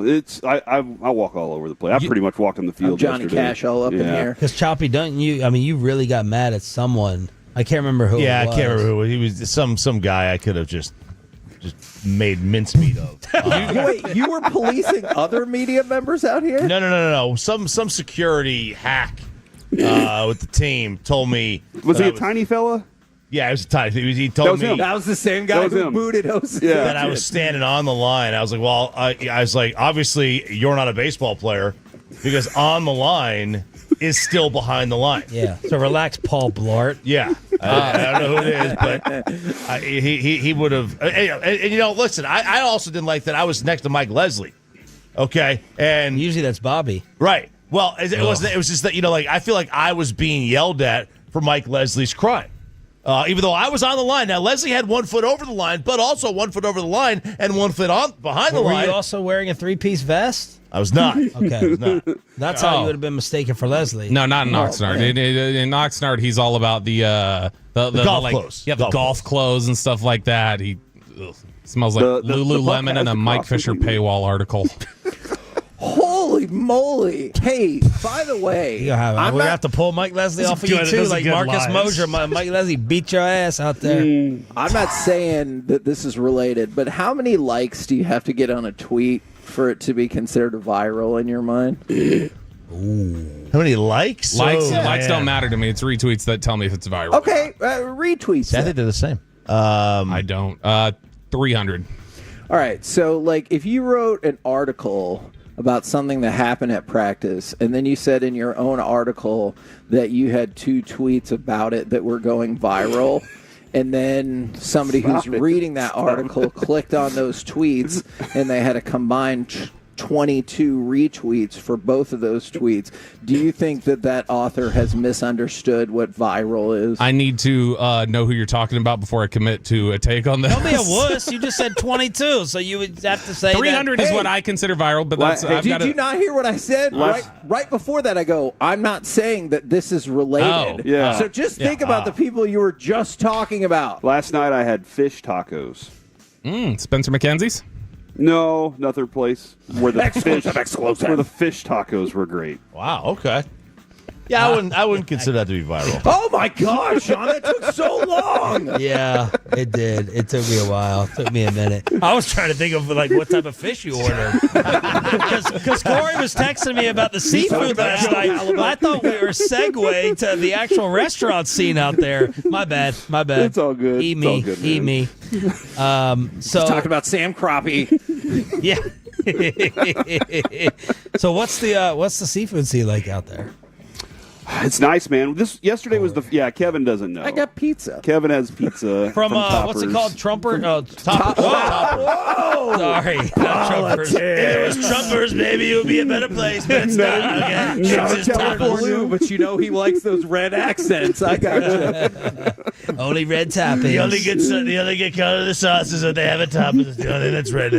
It's I walk all over the place. I pretty much walked on the field. Johnny yesterday. Cash all up in here. Because Choppy, don't you? I mean, you really got mad at someone. I can't remember who. Yeah, it was. I can't remember who. He was some guy I could have just just made mincemeat of. Wait, you were policing other media members out here? No. Some security hack with the team told me. Was he a tiny fella? Yeah, it was a tiny. He told me that was the same guy who booted Osa. Yeah, that I was standing on the line. I was like, well, I was like, obviously you're not a baseball player because on the line is still behind the line. Yeah. So relax, Paul Blart. Yeah. I don't know who it is, but he would have. And listen, I also didn't like that I was next to Mike Leslie. Okay, and usually that's Bobby. Right. Well, it wasn't. It was just that I feel like I was being yelled at for Mike Leslie's crime. Even though I was on the line. Now, Leslie had 1 foot over the line, but also 1 foot over the line and 1 foot behind the line. Were you also wearing a 3-piece vest? I was not. Okay. I was not. That's how you would have been mistaken for Leslie. No, not in Oxnard. In Oxnard, he's all about the golf clothes. Yeah, the golf clothes and stuff like that. He smells like Lululemon and a Mike Fisher paywall article. Holy moly. Hey, by the way, we're going to have to pull Mike Leslie off of you, too. Like Marcus Mosher. Mike Leslie beat your ass out there. I'm not saying that this is related, but how many likes do you have to get on a tweet for it to be considered viral in your mind? How many likes? Likes don't matter to me. It's retweets that tell me if it's viral. Okay, retweets. I think they're the same. I don't. 300. All right, so if you wrote an article about something that happened at practice, and then you said in your own article that you had 2 tweets about it that were going viral, and then somebody who's reading that article clicked on those tweets, and they had a combined 22 retweets for both of those tweets. Do you think that author has misunderstood what viral is? I need to know who you're talking about before I commit to a take on this. Don't be a wuss. You just said 22, so you would have to say 300 is what I consider viral, but that's... Did you not hear what I said? Right before that, I go, I'm not saying that this is related. Oh, yeah. So just think about the people you were just talking about. Last night I had fish tacos. Spencer McKenzie's? No, another place where the fish tacos were great. Wow. Okay. Yeah, I wouldn't consider that to be viral. Oh my gosh, Sean, that took so long. Yeah, it did. It took me a while. It took me a minute. I was trying to think of what type of fish you ordered. Because Corey was texting me about the seafood last night. I thought we were segueing to the actual restaurant scene out there. My bad. It's all good. Eat me. Eat me. So talking about Sam Crappie. Yeah. So what's the seafood scene like out there? It's nice, man. Yesterday was Kevin doesn't know. I got pizza. Kevin has pizza from what's it called? Trumper? Toppers. Whoa! Sorry, not Trumpers. If it was Trumpers, maybe it would be a better place, but it's not. Okay. It's just Toppers. But you know he likes those red accents. I got you. Only red toppings. The only good color of the sauce is that they have a toppings. The only that's red.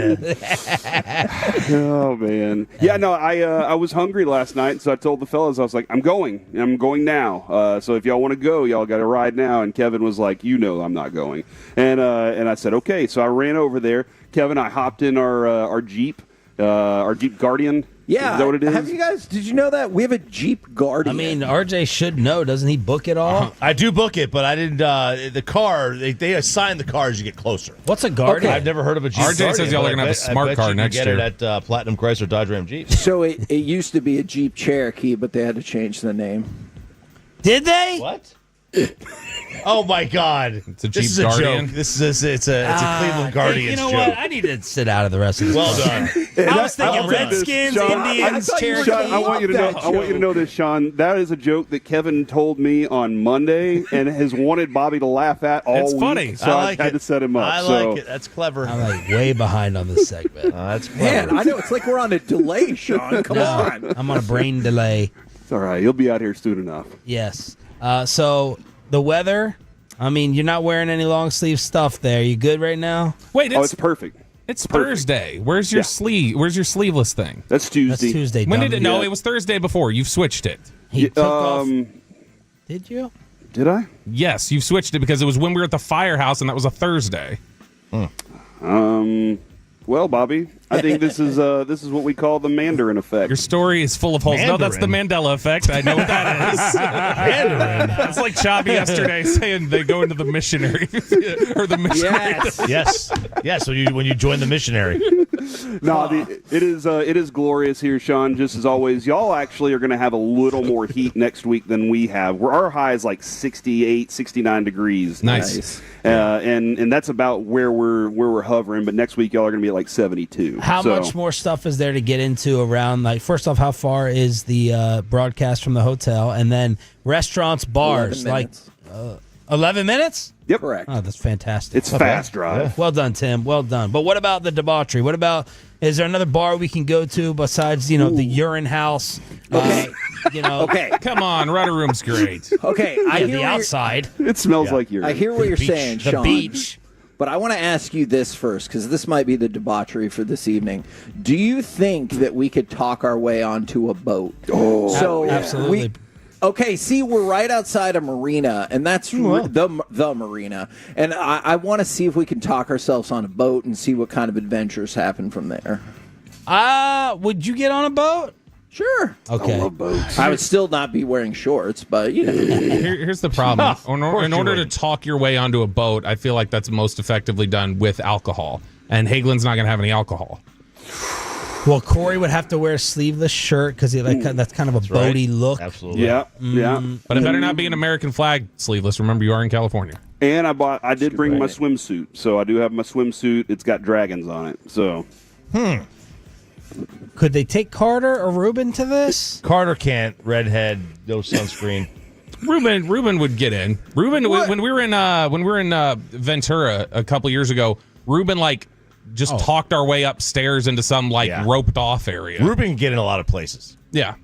Oh man. Yeah, no, I was hungry last night, so I told the fellas, I was like, I'm going now. So if y'all want to go, y'all got to ride now. And Kevin was like, I'm not going. And I said, okay. So I ran over there. Kevin, I hopped in our Jeep Guardian. Yeah. Is that what it is? Did you know that? We have a Jeep Guardian. I mean, RJ should know. Doesn't he book it all? I do book it, but I didn't. The car, they assign the car as you get closer. What's a Guardian? Okay. I've never heard of a Jeep RJ Guardian, says y'all are going to have a smart car next year. Get it at Platinum Chrysler Dodge Ram Jeep. So it used to be a Jeep Cherokee, but they had to change the name. Did they? What? Oh my God! It's a Jeep Guardian. This is it's a Cleveland Guardians joke. You know what? I need to sit out of the rest of this. Well done. I was thinking Redskins, Indians, Cherokee. Sean, I want you to know this, Sean. That is a joke that Kevin told me on Monday and has wanted Bobby to laugh at all week. It's funny. So I had to set him up. I like it. That's clever. I'm way behind on this segment. That's clever. Man, I know it's like we're on a delay, Sean. Come on. I'm on a brain delay. It's all right. You'll be out here soon enough. Yes. So the weather. I mean, you're not wearing any long sleeve stuff there. You good right now? Wait, it's perfect. It's Thursday. Where's your sleeve? Where's your sleeveless thing? That's Tuesday. That's Tuesday. When did it? No, it was Thursday before. You've switched it. He took off. Did you? Did I? Yes, you've switched it because it was when we were at the firehouse, and that was a Thursday. Well, Bobby, I think this is what we call the Mandarin effect. Your story is full of holes. No, that's the Mandela effect. I know what that is. Mandarin. It's like Chavi yesterday saying they go into the missionary or the missionary. Yes. When you join the missionary. It is glorious here, Sean. Just as always, y'all actually are going to have a little more heat next week than we have. Our high is like 68, 69 degrees. Nice. And that's about where we're hovering. But next week, y'all are going to be at like 72. How much more stuff is there to get into around, like, first off, how far is the broadcast from the hotel? And then restaurants, bars, 11 minutes? Yep. Correct. Oh, that's fantastic. It's fast drive. Yeah. Well done, Tim. Well done. But what about the debauchery? What about, is there another bar we can go to besides, the urine house? Okay. Okay. Come on, Rudder Room's great. Okay. I hear the outside. It smells like urine. I hear what you're saying, The Sean. beach. But I want to ask you this first, because this might be the debauchery for this evening. Do you think that we could talk our way onto a boat? Absolutely. Okay, see, we're right outside a marina, and that's the marina. And I want to see if we can talk ourselves on a boat and see what kind of adventures happen from there. Would you get on a boat? Sure. Okay. I love boats. I would still not be wearing shorts, but, Here's the problem. In order to talk your way onto a boat, I feel like that's most effectively done with alcohol. And Hagelin's not going to have any alcohol. Well, Corey would have to wear a sleeveless shirt because that's kind of a boaty look. Absolutely. Yeah. But it better not be an American flag sleeveless. Remember, you are in California. And I did bring my swimsuit, so I do have my swimsuit. It's got dragons on it. So. Could they take Carter or Ruben to this? Carter can't. Redhead, no sunscreen. Ruben would get in. Ruben, when we were in Ventura a couple years ago, Ruben just talked our way upstairs into some roped off area. Ruben can get in a lot of places. Yeah.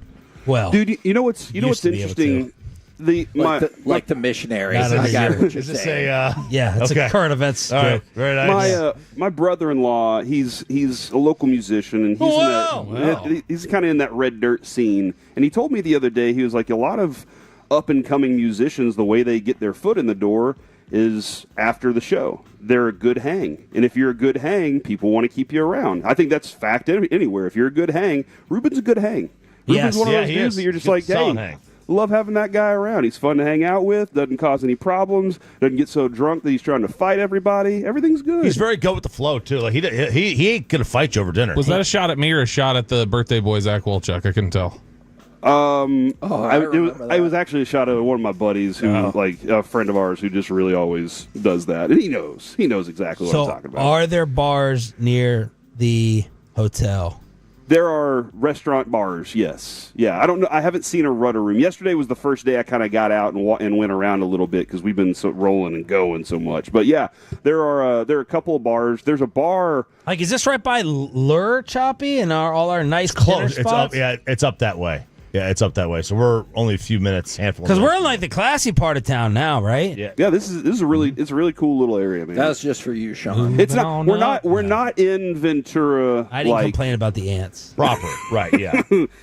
Well, dude, you know what's interesting? Like the missionary. Is this it's a current events. All right, very nice. My brother-in-law, he's a local musician, and he's kind of in that red dirt scene. And he told me the other day, he was like, a lot of up-and-coming musicians, the way they get their foot in the door is after the show. They're a good hang. And if you're a good hang, people want to keep you around. I think that's fact anywhere. If you're a good hang, Ruben's a good hang. Ruben's one of those dudes that you're just like, hey, love having that guy around. He's fun to hang out with, doesn't cause any problems, doesn't get so drunk that he's trying to fight everybody. Everything's good. He's very good with the flow, too. Like he ain't going to fight you over dinner. Was that a shot at me or a shot at the birthday boy, Zach Wolchuk? I couldn't tell. It was actually a shot at one of my buddies who, a friend of ours who just really always does that. And he knows exactly what I'm talking about. Are there bars near the hotel? There are restaurant bars, yes. Yeah, I don't know. I haven't seen a Rudder Room. Yesterday was the first day I kind of got out and went around a little bit because we've been so rolling and going so much. But yeah, there are a couple of bars. There's a bar. Like, is this right by Lure, Choppy, and all our nice close? It's up. Yeah, it's up that way. Yeah, it's up that way. So we're only a few minutes, handful. Because we're in the classy part of town now, right? Yeah. This is a really cool little area, man. That's just for you, Sean. It's not. We're not in Ventura. I didn't complain about the ants. Proper, right? Yeah.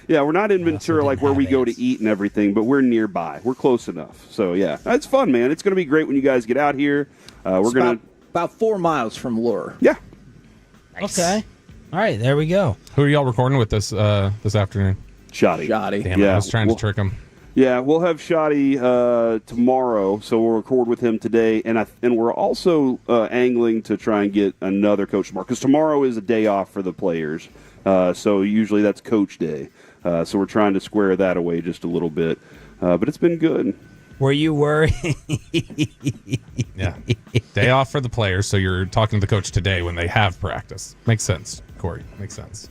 Yeah, we're not in Ventura where we go to eat and everything, but we're nearby. We're close enough. So yeah, it's fun, man. It's going to be great when you guys get out here. We're going about 4 miles from Lure. Yeah. Nice. Okay. All right, there we go. Who are y'all recording with this afternoon? Shoddy. Damn it, I was trying to trick him. Yeah, we'll have Shoddy tomorrow, so we'll record with him today, and we're also angling to try and get another coach tomorrow, because tomorrow is a day off for the players, so usually that's coach day. So we're trying to square that away just a little bit, but it's been good. Were you worried? Yeah. Day off for the players, so you're talking to the coach today when they have practice. Makes sense, Corey. Makes sense.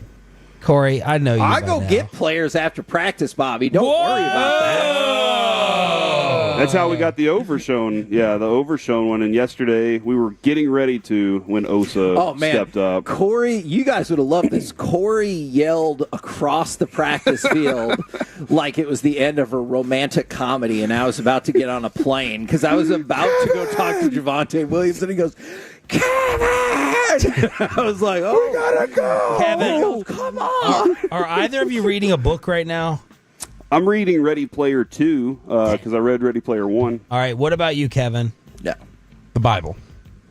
Corey, I know you. I go get players after practice, Bobby. Don't worry about that. That's how we got the Overshown. Yeah, the Overshown one. And yesterday we were getting ready to when Osa stepped up. Corey, you guys would have loved this. Corey yelled across the practice field like it was the end of a romantic comedy, and I was about to get on a plane because I was about to go talk to Javonte Williams, and he goes, Kevin! I was like, we gotta go. Kevin, come on. Are either of you reading a book right now? I'm reading Ready Player 2 because I read Ready Player 1. All right, what about you, Kevin? Yeah. The Bible.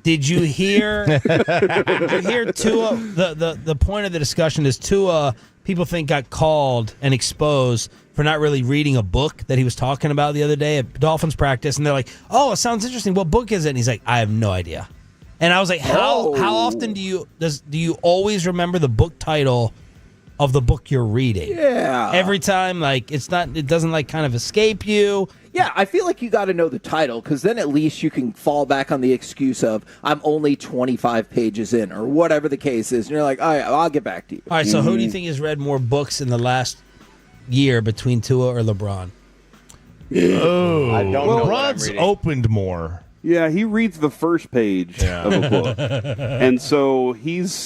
Did you hear? Did you hear Tua? The point of the discussion is Tua. People think got called and exposed for not really reading a book that he was talking about the other day at Dolphins practice, and they're like, "Oh, it sounds interesting. What book is it?" And he's like, "I have no idea." And I was like, "How often do you always remember the book title of the book you're reading?" Yeah. Every time, like it doesn't like kind of escape you. Yeah, I feel like you got to know the title because then at least you can fall back on the excuse of I'm only 25 pages in or whatever the case is. And you're like, all right, I'll get back to you. All right, so who do you think has read more books in the last year between Tua or LeBron? Oh, I don't know what I'm LeBron's reading. opened more. Yeah, he reads the first page of a book. And so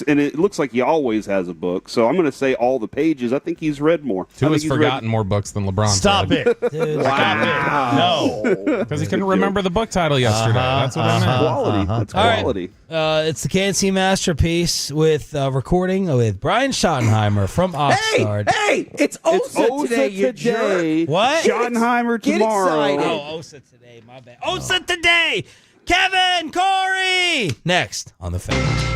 and it looks like he always has a book. So I'm going to say all the pages. I think he's read more. Tua's forgotten more books than LeBron. Stop it. Dude, Wow. No. Because he couldn't remember the book title yesterday. That's what I meant. Quality. That's All right. quality. It's the K&C Masterpiece with recording with Brian Schottenheimer from Oxnard. Hey, it's Osa today, you jerk. What? Schottenheimer Get tomorrow. excited. Oh, Osa today. My bad. Osa today. Kevin, Corey. Next on the Fan.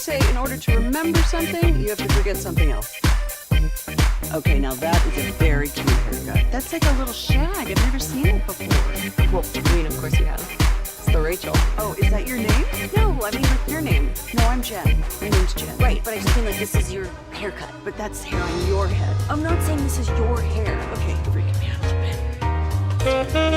say in order to remember something, you have to forget something else. Okay, now that is a very cute haircut. That's like a little shag. I've never seen it before. Well, I mean, of course you have. It's the Rachel. Oh, is that your name? No, I mean like your name. No, I'm Jen. My name's Jen. Right, but I just mean like this is your haircut. But that's hair on your head. I'm not saying this is your hair. Okay, you're freaking me out a little bit.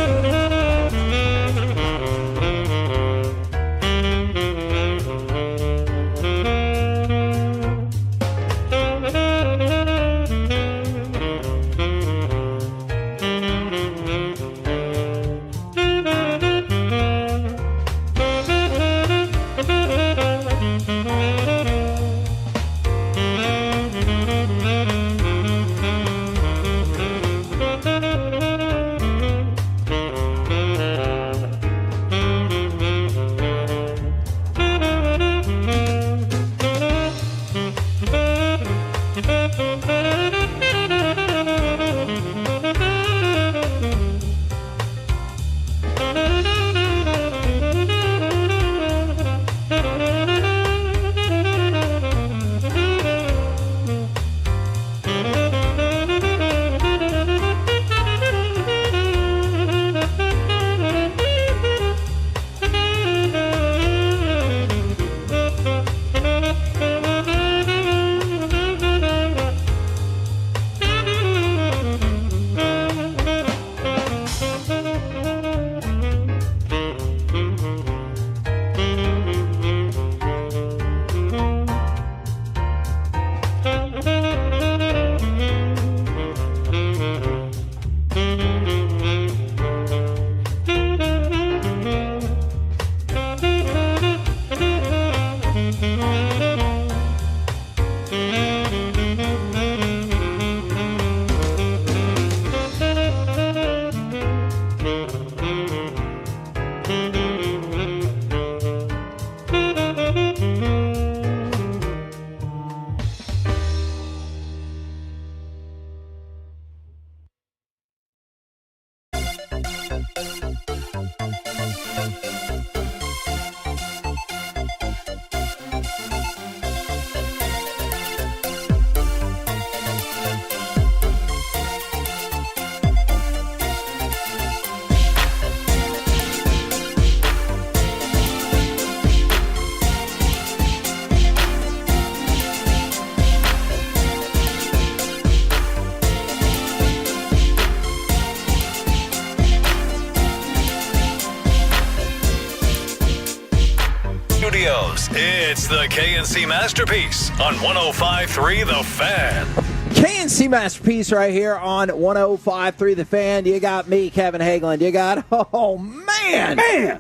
It's the K&C Masterpiece on 105.3 The Fan. K&C Masterpiece right here on 105.3 The Fan. You got me, Kevin Hagelin. You got,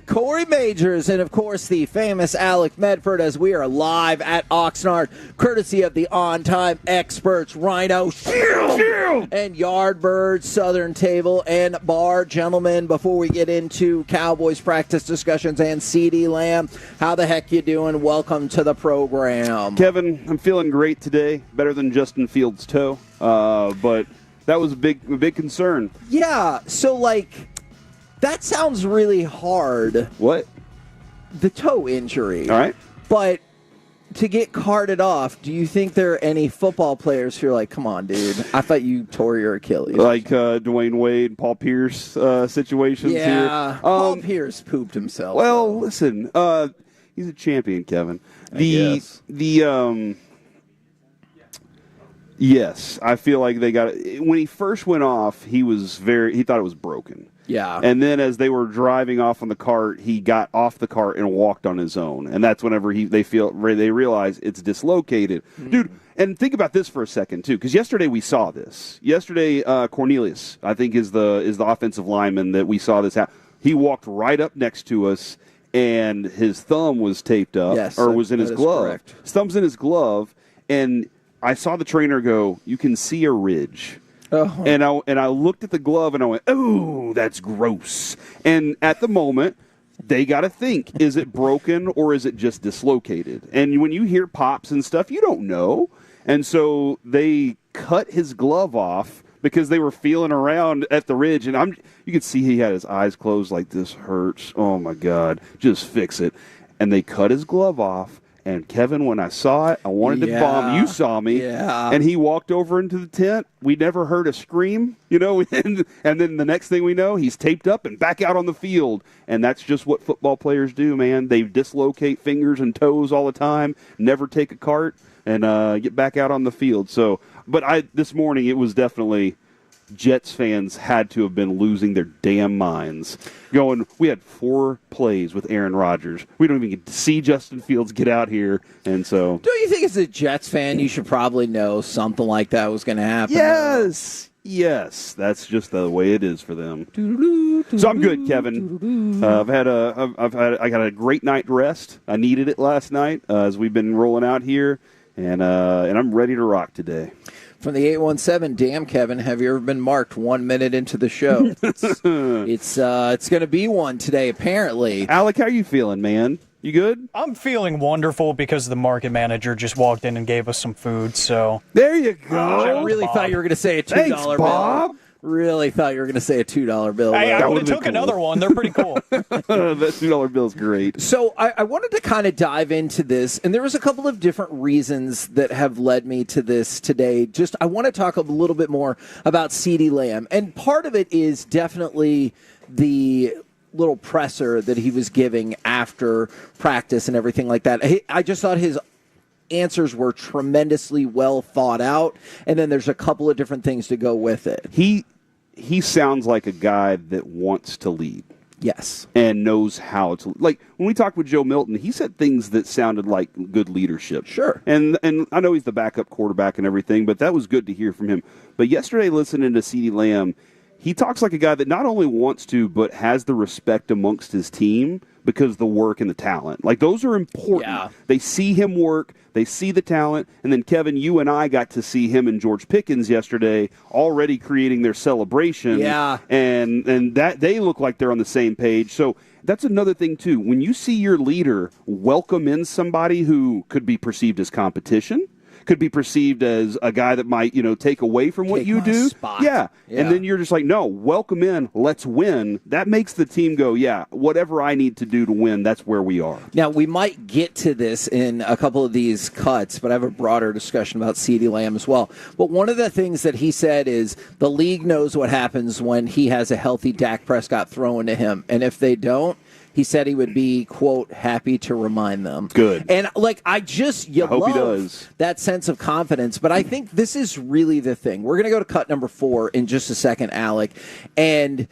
Corey Majors. And, of course, the famous Alec Medford as we are live at Oxnard, courtesy of the on-time experts, Rhino and Yardbird, Southern Table and Bar. Gentlemen, before we get into Cowboys practice discussions and CeeDee Lamb, how the heck you doing? Welcome to the program. Kevin, I'm feeling great today. Better than Justin Fields' toe. But that was a big concern. Yeah, so, that sounds really hard. What? The toe injury. All right. But to get carted off, do you think there are any football players who are like, come on, dude, I thought you tore your Achilles? Like Dwayne Wade, Paul Pierce situations here. Yeah, Paul Pierce pooped himself. Well, listen, he's a champion, Kevin. Yes, I feel like they got it. When he first went off, he thought it was broken. Yeah. And then as they were driving off on the cart, he got off the cart and walked on his own. And that's whenever they realize it's dislocated. Dude, and think about this for a second, too, because yesterday we saw this. Yesterday, Cornelius, I think, is the offensive lineman that we saw this happen. He walked right up next to us, and his thumb was taped up, was in his glove. Correct. His thumb's in his glove, and I saw the trainer go, you can see a ridge. Oh. And I looked at the glove and I went, oh, that's gross. And at the moment, they got to think, is it broken or is it just dislocated? And when you hear pops and stuff, you don't know. And so they cut his glove off because they were feeling around at the ridge. And you could see he had his eyes closed like, this hurts. Oh, my God. Just fix it. And they cut his glove off. And, Kevin, when I saw it, I wanted to bomb. You saw me. Yeah. And he walked over into the tent. We never heard a scream, and then the next thing we know, he's taped up and back out on the field. And that's just what football players do, man. They dislocate fingers and toes all the time, never take a cart, and get back out on the field. So, but this morning, it was definitely Jets fans had to have been losing their damn minds. Going, we had 4 plays with Aaron Rodgers. We don't even get to see Justin Fields get out here. And so, don't you think as a Jets fan you should probably know something like that was going to happen? Yes, that's just the way it is for them. So I'm good, Kevin. I got a great night rest. I needed it last night as we've been rolling out here, and I'm ready to rock today. From the 817, damn, Kevin, have you ever been marked 1 minute into the show? It's going to be one today, apparently. Alec, how are you feeling, man? You good? I'm feeling wonderful because the market manager just walked in and gave us some food. So there you go. I really thought you were going to say a $2 bill. Bob. Really thought you were going to say a $2 bill. Hey, I would have took another one. They're pretty cool. That $2 bill is great. So I wanted to kind of dive into this, and there was a couple of different reasons that have led me to this today. Just I want to talk a little bit more about CeeDee Lamb, and part of it is definitely the little presser that he was giving after practice and everything like that. I just thought his answers were tremendously well thought out, and then there's a couple of different things to go with it. He sounds like a guy that wants to lead. Yes. And knows how to. Like, when we talked with Joe Milton, he said things that sounded like good leadership. Sure. And I know he's the backup quarterback and everything, but that was good to hear from him. But yesterday, listening to CeeDee Lamb, he talks like a guy that not only wants to, but has the respect amongst his team because the work and the talent. Like, those are important. Yeah. They see him work. They see the talent. And then, Kevin, you and I got to see him and George Pickens yesterday already creating their celebration. Yeah. And that they look like they're on the same page. So that's another thing, too. When you see your leader welcome in somebody who could be perceived as competition, could be perceived as a guy that might, take away from what you do. Spot. Yeah. And then you're just like, no, welcome in, let's win. That makes the team go, yeah, whatever I need to do to win, that's where we are. Now, we might get to this in a couple of these cuts, but I have a broader discussion about CeeDee Lamb as well. But one of the things that he said is the league knows what happens when he has a healthy Dak Prescott thrown to him. And if they don't, he said he would be, quote, happy to remind them. Good. And, I hope he does. That sense of confidence. But I think this is really the thing. We're going to go to cut number 4 in just a second, Alec. And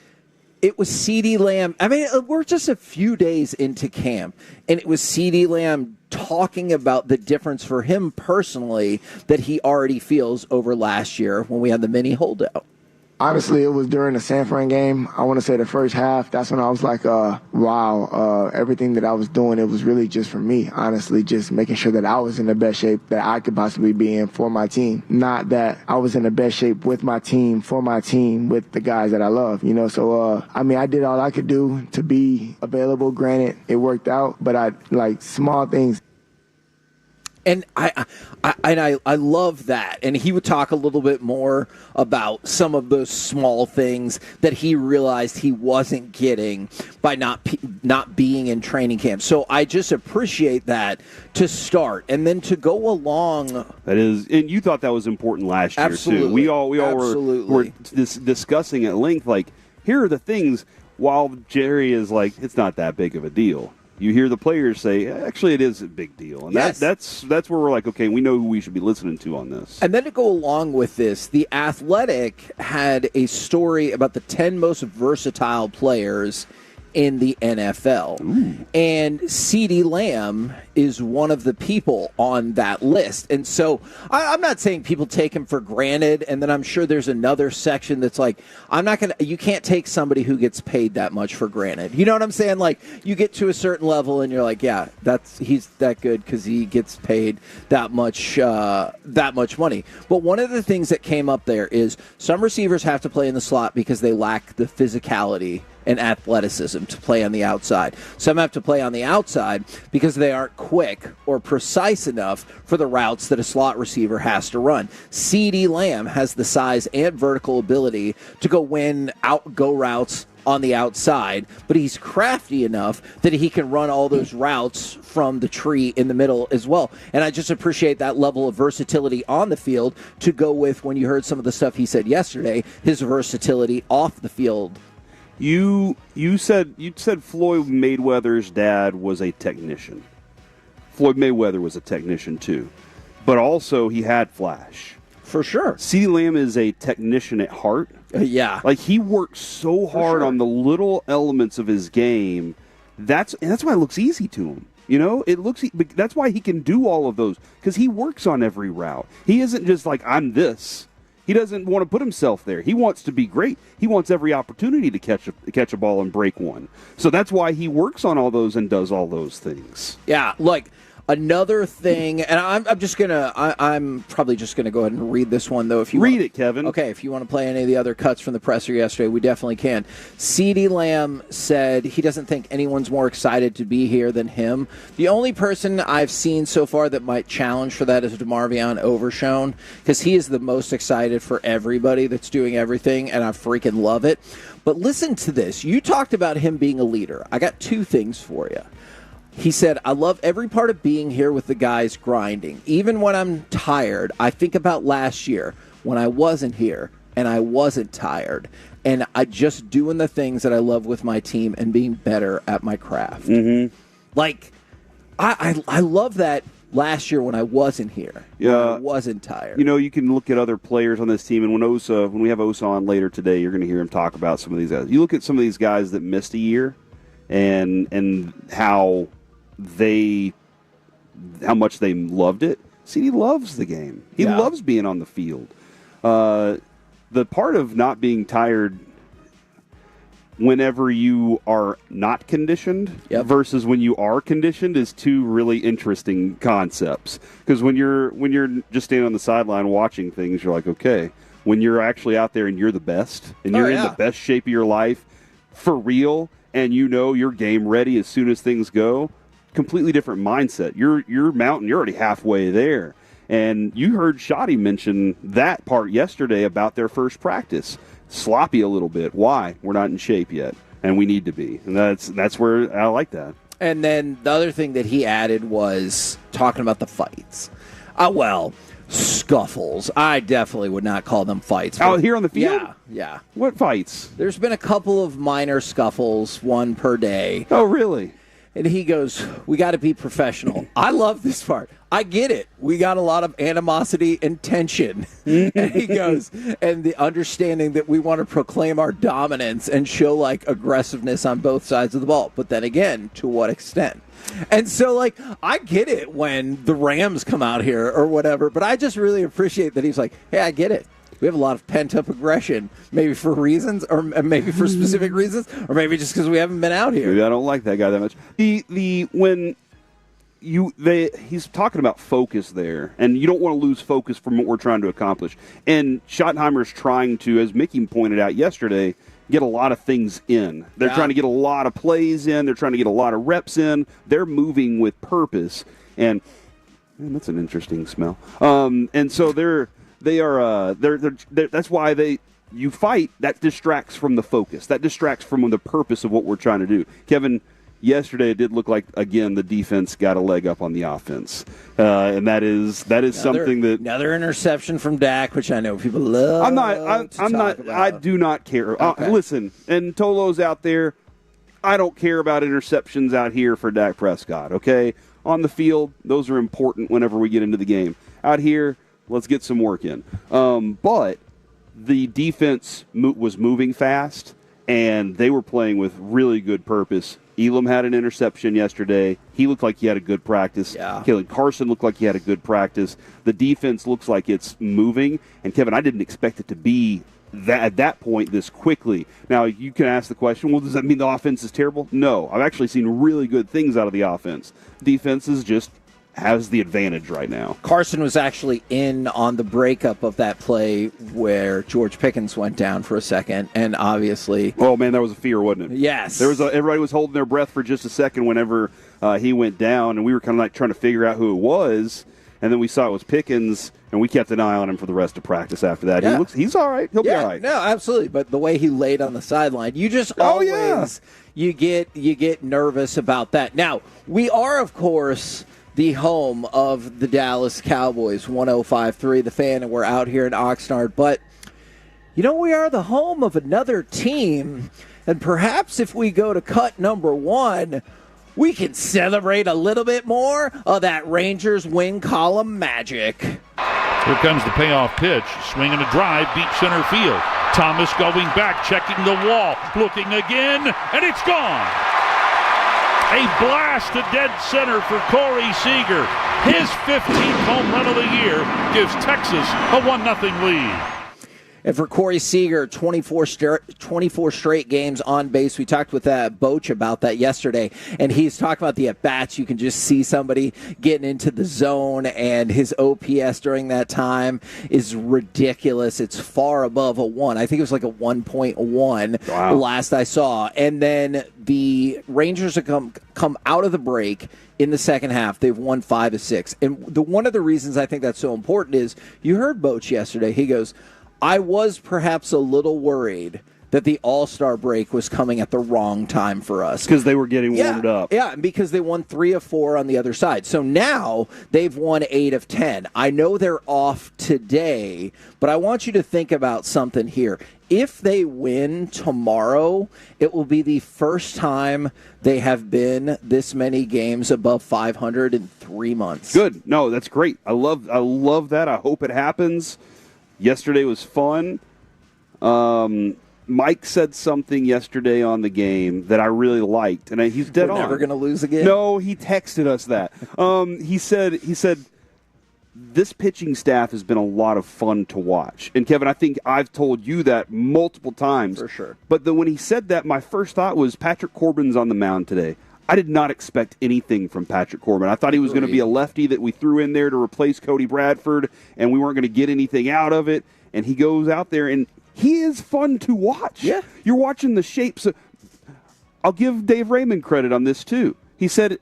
it was CeeDee Lamb. I mean, we're just a few days into camp, and it was CeeDee Lamb talking about the difference for him personally that he already feels over last year when we had the mini holdout. Honestly, it was during the San Fran game. I want to say the first half. That's when I was like, wow, everything that I was doing, it was really just for me, honestly, just making sure that I was in the best shape that I could possibly be in for my team. Not that I was in the best shape with my team, for my team, with the guys that I love, you know. So, I mean, I did all I could do to be available. Granted, it worked out, but I like small things. And I love that. And he would talk a little bit more about some of those small things that he realized he wasn't getting by not being in training camp. So I just appreciate that to start, and then to go along. That is, and you thought that was important last year too. We all were discussing at length. Like, here are the things. While Jerry is like, it's not that big of a deal. You hear the players say, actually, it is a big deal. And yes. that's where we're like, okay, we know who we should be listening to on this. And then to go along with this, The Athletic had a story about the 10 most versatile players in the NFL. Ooh. And CeeDee Lamb is one of the people on that list. And so I'm not saying people take him for granted, and then I'm sure there's another section that's like, you can't take somebody who gets paid that much for granted. You know what I'm saying? Like, you get to a certain level and you're like, yeah, he's that good because he gets paid that much money. But one of the things that came up there is some receivers have to play in the slot because they lack the physicality and athleticism to play on the outside. Some have to play on the outside because they aren't quick or precise enough for the routes that a slot receiver has to run. CeeDee Lamb has the size and vertical ability to go routes on the outside, but he's crafty enough that he can run all those routes from the tree in the middle as well. And I just appreciate that level of versatility on the field to go with, when you heard some of the stuff he said yesterday, his versatility off the field. You said Floyd Mayweather's dad was a technician. Floyd Mayweather was a technician too, but also he had flash. For sure. CeeDee Lamb is a technician at heart. Yeah. Like, he works so hard on the little elements of his game. That's why it looks easy to him. You know, that's why he can do all of those, because he works on every route. He isn't just like, I'm this. He doesn't want to put himself there. He wants to be great. He wants every opportunity to catch a ball and break one. So that's why he works on all those and does all those things. Yeah, like another thing, and I'm probably just gonna go ahead and read this one though. If you read it, Kevin. Okay, if you want to play any of the other cuts from the presser yesterday, we definitely can. CeeDee Lamb said he doesn't think anyone's more excited to be here than him. The only person I've seen so far that might challenge for that is DeMarvion Overshone, because he is the most excited for everybody that's doing everything, and I freaking love it. But listen to this. You talked about him being a leader. I got two things for you. He said, I love every part of being here with the guys grinding. Even when I'm tired, I think about last year when I wasn't here and I wasn't tired. And I just doing the things that I love with my team and being better at my craft. Mm-hmm. Like, I love that last year when I wasn't here. Yeah. When I wasn't tired. You know, you can look at other players on this team, and when we have Osa on later today, you're going to hear him talk about some of these guys. You look at some of these guys that missed a year and how much they loved it. CeeDee loves the game. He loves being on the field. The part of not being tired whenever you are not conditioned versus when you are conditioned is two really interesting concepts. Because when you're just standing on the sideline watching things, you're like, okay. When you're actually out there and you're the best, and you're in the best shape of your life for real, and you know you're game ready as soon as things go, completely different mindset. You're mountain. You're already halfway there. And you heard Shoddy mention that part yesterday about their first practice. Sloppy a little bit. Why? We're not in shape yet, and we need to be. And that's where I like that. And then the other thing that he added was talking about the fights. Scuffles. I definitely would not call them fights. Out here on the field? Yeah. What fights? There's been a couple of minor scuffles, one per day. Oh, really? And he goes, we got to be professional. I love this part. I get it. We got a lot of animosity and tension. And he goes, and the understanding that we want to proclaim our dominance and show like aggressiveness on both sides of the ball. But then again, to what extent? And so, like, I get it when the Rams come out here or whatever, but I just really appreciate that he's like, hey, I get it. We have a lot of pent-up aggression, maybe for reasons, or maybe for specific reasons, or maybe just because we haven't been out here. Maybe I don't like that guy that much. He's talking about focus there, and you don't want to lose focus from what we're trying to accomplish. And Schottenheimer's trying to, as Mickey pointed out yesterday, get a lot of things in. They're trying to get a lot of plays in. They're trying to get a lot of reps in. They're moving with purpose, and man, that's an interesting smell. And so they're that's why you fight. That distracts from the focus. That distracts from the purpose of what we're trying to do. Kevin, yesterday it did look like, again, the defense got a leg up on the offense, and that is something that another interception from Dak, which I know people love. I do not care. Okay. Listen, and Tolo's out there. I don't care about interceptions out here for Dak Prescott. Okay, on the field, those are important whenever we get into the game. Out here, let's get some work in. But the defense was moving fast, and they were playing with really good purpose. Elam had an interception yesterday. He looked like he had a good practice. Yeah. Kalen Carson looked like he had a good practice. The defense looks like it's moving. And, Kevin, I didn't expect it to be at that point this quickly. Now, you can ask the question, well, does that mean the offense is terrible? No. I've actually seen really good things out of the offense. Defense is just has the advantage right now. Carson was actually in on the breakup of that play where George Pickens went down for a second, and obviously... Oh, man, that was a fear, wasn't it? Yes. Everybody was holding their breath for just a second whenever he went down, and we were kind of like trying to figure out who it was, and then we saw it was Pickens, and we kept an eye on him for the rest of practice after that. Yeah. He's all right. He'll be all right. No, absolutely. But the way he laid on the sideline, you just always you get nervous about that. Now, we are, of course, the home of the Dallas Cowboys, 105.3 The Fan, and we're out here in Oxnard. But, we are the home of another team, and perhaps if we go to cut number one, we can celebrate a little bit more of that Rangers win column magic. Here comes the payoff pitch. Swing and a drive, deep center field. Thomas going back, checking the wall, looking again, and it's gone. A blast to dead center for Corey Seager. His 15th home run of the year gives Texas a 1-0 lead. And for Corey Seager, 24 straight games on base. We talked with Boach about that yesterday, and he's talking about the at-bats. You can just see somebody getting into the zone, and his OPS during that time is ridiculous. It's far above a 1. I think it was like a 1.1 last I saw. And then the Rangers have come out of the break in the second half. They've won 5 of 6. And one of the reasons I think that's so important is you heard Boach yesterday. He goes, I was perhaps a little worried that the All-Star break was coming at the wrong time for us. Because they were getting warmed up. Yeah, because they won 3 of 4 on the other side. So now they've won 8 of 10. I know they're off today, but I want you to think about something here. If they win tomorrow, it will be the first time they have been this many games above 500 in 3 months. Good. No, that's great. I love that. I hope it happens. Yesterday was fun. Mike said something yesterday on the game that I really liked, and he's dead on. We're never going to lose again? No, he texted us that. He said, this pitching staff has been a lot of fun to watch. And, Kevin, I think I've told you that multiple times. For sure. But when he said that, my first thought was Patrick Corbin's on the mound today. I did not expect anything from Patrick Corbin. I thought he was going to be a lefty that we threw in there to replace Cody Bradford, and we weren't going to get anything out of it. And he goes out there, and he is fun to watch. Yeah. You're watching the shapes. I'll give Dave Raymond credit on this, too. He said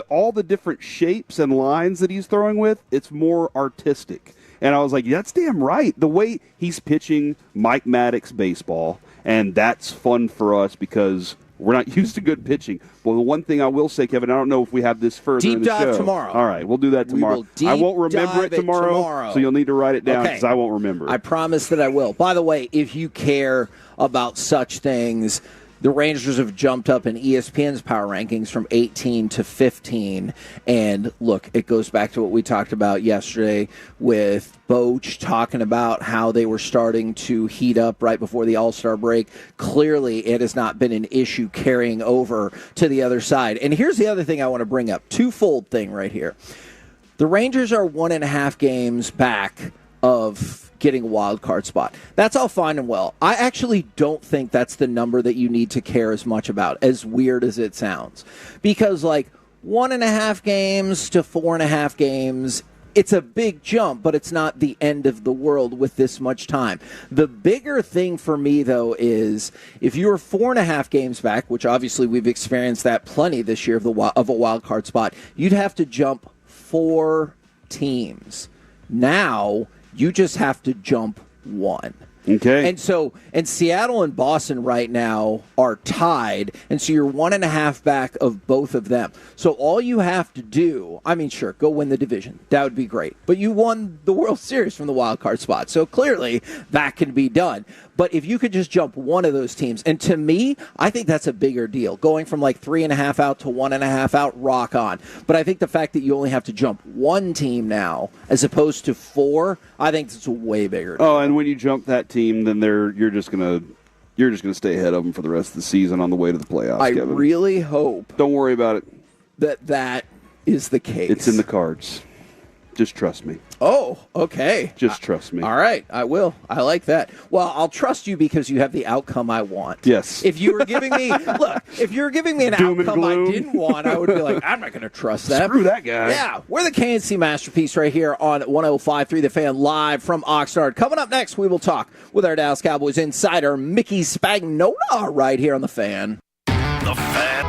all the different shapes and lines that he's throwing with, it's more artistic. And I was like, that's damn right. The way he's pitching Mike Maddox baseball, and that's fun for us because we're not used to good pitching. Well, the one thing I will say, Kevin, I don't know if we have this further in the show. Deep dive tomorrow. All right, we'll do that tomorrow. I won't remember it tomorrow, so you'll need to write it down because I won't remember it. I promise that I will. By the way, if you care about such things, The Rangers have jumped up in ESPN's power rankings from 18 to 15. And look, it goes back to what we talked about yesterday with Boch talking about how they were starting to heat up right before the All-Star break. Clearly, it has not been an issue carrying over to the other side. And here's the other thing I want to bring up. Twofold thing right here. The Rangers are 1.5 games back of getting a wild card spot. That's all fine and well. I actually don't think that's the number that you need to care as much about, as weird as it sounds. Because, 1.5 games to 4.5 games, it's a big jump, but it's not the end of the world with this much time. The bigger thing for me, though, is if you're 4.5 games back, which obviously we've experienced that plenty this year of a wild card spot, you'd have to jump 4 teams. Now you just have to jump 1. Okay. And Seattle and Boston right now are tied, and so you're 1.5 back of both of them. So all you have to do, sure, go win the division. That would be great. But you won the World Series from the wild card spot, so clearly that can be done. But if you could just jump one of those teams, and to me, I think that's a bigger deal. Going from 3.5 out to 1.5 out, rock on. But I think the fact that you only have to jump 1 team now as opposed to 4, I think it's a way bigger deal. Oh, and when you jump that team, then you're just gonna stay ahead of them for the rest of the season on the way to the playoffs. I Kevin. really hope. Don't worry about it. That is the case. It's in the cards. Just trust me. Oh, okay. Just trust me. All right, I will. I like that. Well, I'll trust you because you have the outcome I want. Yes. If you were giving me an outcome I didn't want, I would be like, I'm not going to trust that. Screw that guy. Yeah, we're the K&C Masterpiece right here on 105.3 The Fan, live from Oxnard. Coming up next, we will talk with our Dallas Cowboys insider, Mickey Spagnola, right here on The Fan. The Fan.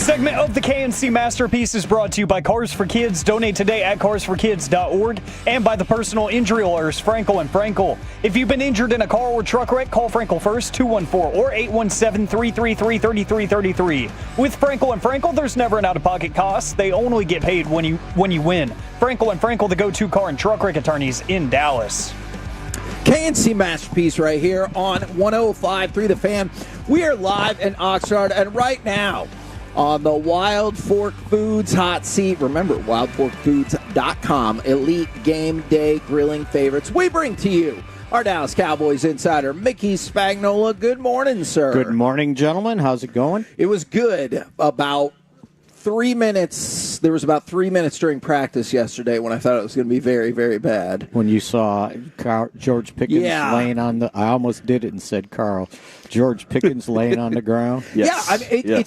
segment of the K&C Masterpiece is brought to you by Cars for Kids. Donate today at carsforkids.org and by the personal injury lawyers Frankel & Frankel. If you've been injured in a car or truck wreck, call Frankel first, 214 or 817-333-3333. With Frankel & Frankel, there's never an out-of-pocket cost. They only get paid when you win. Frankel & Frankel, the go-to car and truck wreck attorneys in Dallas. K&C Masterpiece right here on 105.3 The Fan. We are live in Oxnard, and right now on the Wild Fork Foods hot seat. Remember, wildforkfoods.com, elite game day grilling favorites. We bring to you our Dallas Cowboys insider, Mickey Spagnola. Good morning, sir. Good morning, gentlemen. How's it going? It was good. About 3 minutes. There was about 3 minutes during practice yesterday when I thought it was going to be very, very bad. When you saw George Pickens laying on the, I almost did it and said Carl. George Pickens laying on the ground. Yes. Yeah, I mean,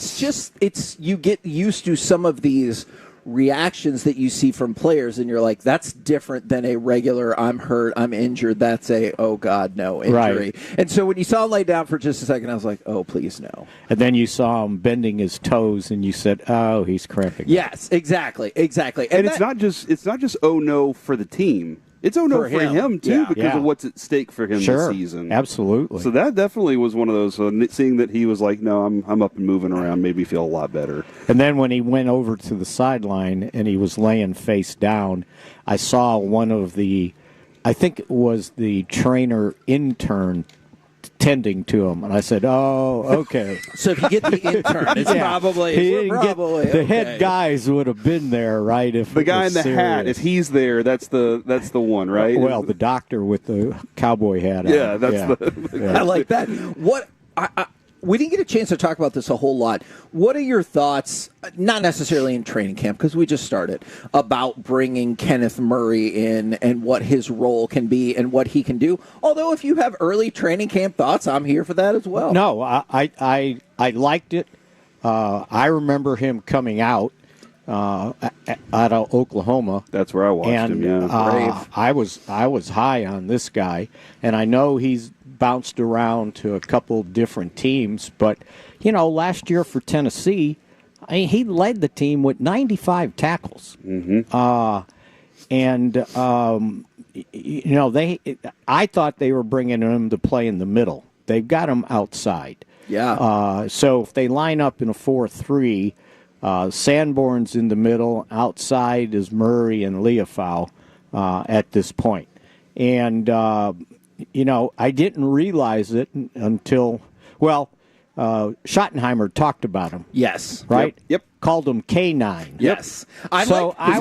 it's you get used to some of these reactions that you see from players, and you're like, that's different than a regular I'm hurt, I'm injured, that's a oh god no injury. Right. And so when you saw him lay down for just a second, I was like, oh please no. And then you saw him bending his toes and you said, oh, he's cramping. Yes, exactly. And it's not just oh no for the team. It's oh no for him too, because of what's at stake for him this season. Absolutely. So that definitely was one of those. Seeing that he was like, "No, I'm up and moving around," made me feel a lot better. And then when he went over to the sideline and he was laying face down, I saw one of the, I think it was the trainer intern tending to him, and I said, "Oh, okay." So if you get the intern, it's probably the head guys would have been there, right? If the guy in the serious. hat, if he's there, that's the one, right? Well, the doctor with the cowboy hat on. Yeah, that's the. I like that. What we didn't get a chance to talk about this a whole lot. What are your thoughts, not necessarily in training camp, because we just started, about bringing Kenneth Murray in and what his role can be and what he can do? Although if you have early training camp thoughts, I'm here for that as well. No, I liked it. I remember him coming out out of Oklahoma. That's where I watched him. Yeah, I was high on this guy, and I know he's bounced around to a couple different teams, but last year for Tennessee, he led the team with 95 tackles. I thought they were bringing him to play in the middle. They've got him outside. Yeah. So if they line up in a 4-3, Sanborn's in the middle. Outside is Murray and Leofau at this point. And, I didn't realize it until, Schottenheimer talked about him. Yes. Right? Yep. Called him K9. Yes. I he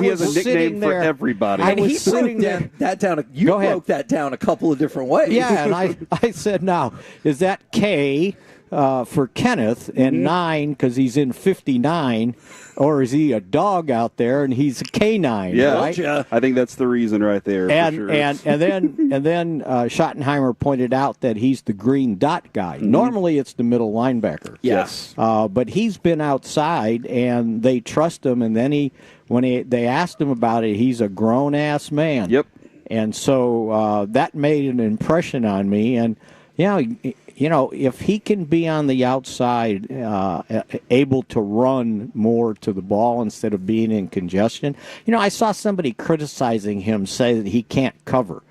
has a nickname for everybody. And he broke that down. You broke that down a couple of different ways. Yeah, and I said, now, is that K for Kenneth and 9 because he's in 59, or is he a dog out there and he's a K9? Yeah, right? I think that's the reason right there. And for sure. and then Schottenheimer pointed out that he's the green dot guy. Normally it's the middle linebacker. Yes, but he's been outside and they trust him. And then when they asked him about it, he's a grown ass man. Yep. And so that made an impression on me. And if he can be on the outside, able to run more to the ball instead of being in congestion. I saw somebody criticizing him say that he can't cover.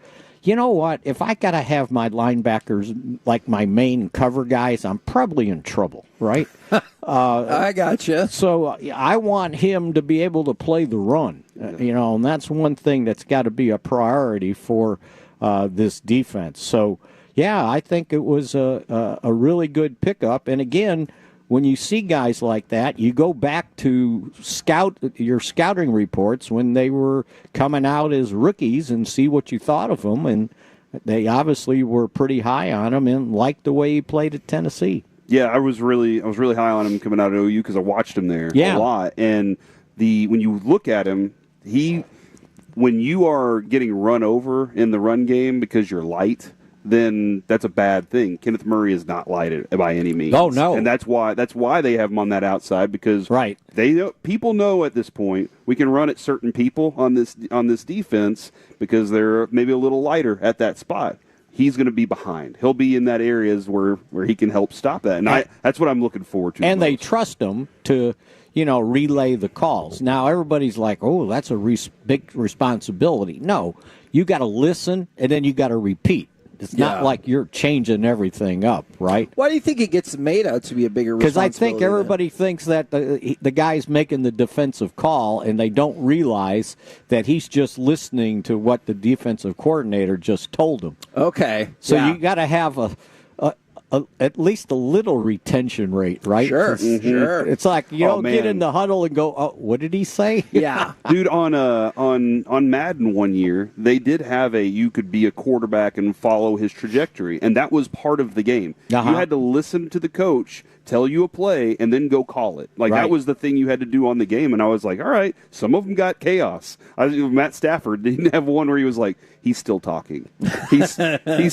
You know what? If I got to have my linebackers like my main cover guys, I'm probably in trouble, right? I gotcha. So I want him to be able to play the run, and that's one thing that's got to be a priority for this defense. So, yeah, I think it was a really good pickup. And again, when you see guys like that, you go back to your scouting reports when they were coming out as rookies and see what you thought of them. And they obviously were pretty high on him and liked the way he played at Tennessee. Yeah, I was really high on him coming out of OU because I watched him there a lot. And when you look at him, when you are getting run over in the run game because you're light, then that's a bad thing. Kenneth Murray is not light by any means. Oh no, and that's why they have him on that outside, because people know at this point we can run at certain people on this defense because they're maybe a little lighter at that spot. He's going to be behind. He'll be in that areas where he can help stop that, and that's what I'm looking forward to. And they trust him to. relay the calls. Now everybody's like, oh, that's a big responsibility. No, you got to listen and then you got to repeat. It's not like you're changing everything up, right? Why do you think it gets made out to be a bigger responsibility? Because I think everybody thinks that the guy's making the defensive call, and they don't realize that he's just listening to what the defensive coordinator just told him. Okay. So you got to have at least a little retention rate, right? Sure, sure. It's like you don't get in the huddle and go, "Oh, what did he say?" Yeah, dude. On Madden one year, they did have you could be a quarterback and follow his trajectory, and that was part of the game. Uh-huh. You had to listen to the coach tell you a play and then go call it. Like that was the thing you had to do on the game. And I was like, all right, some of them got chaos. Matt Stafford didn't have one where he was like, he's still talking. He's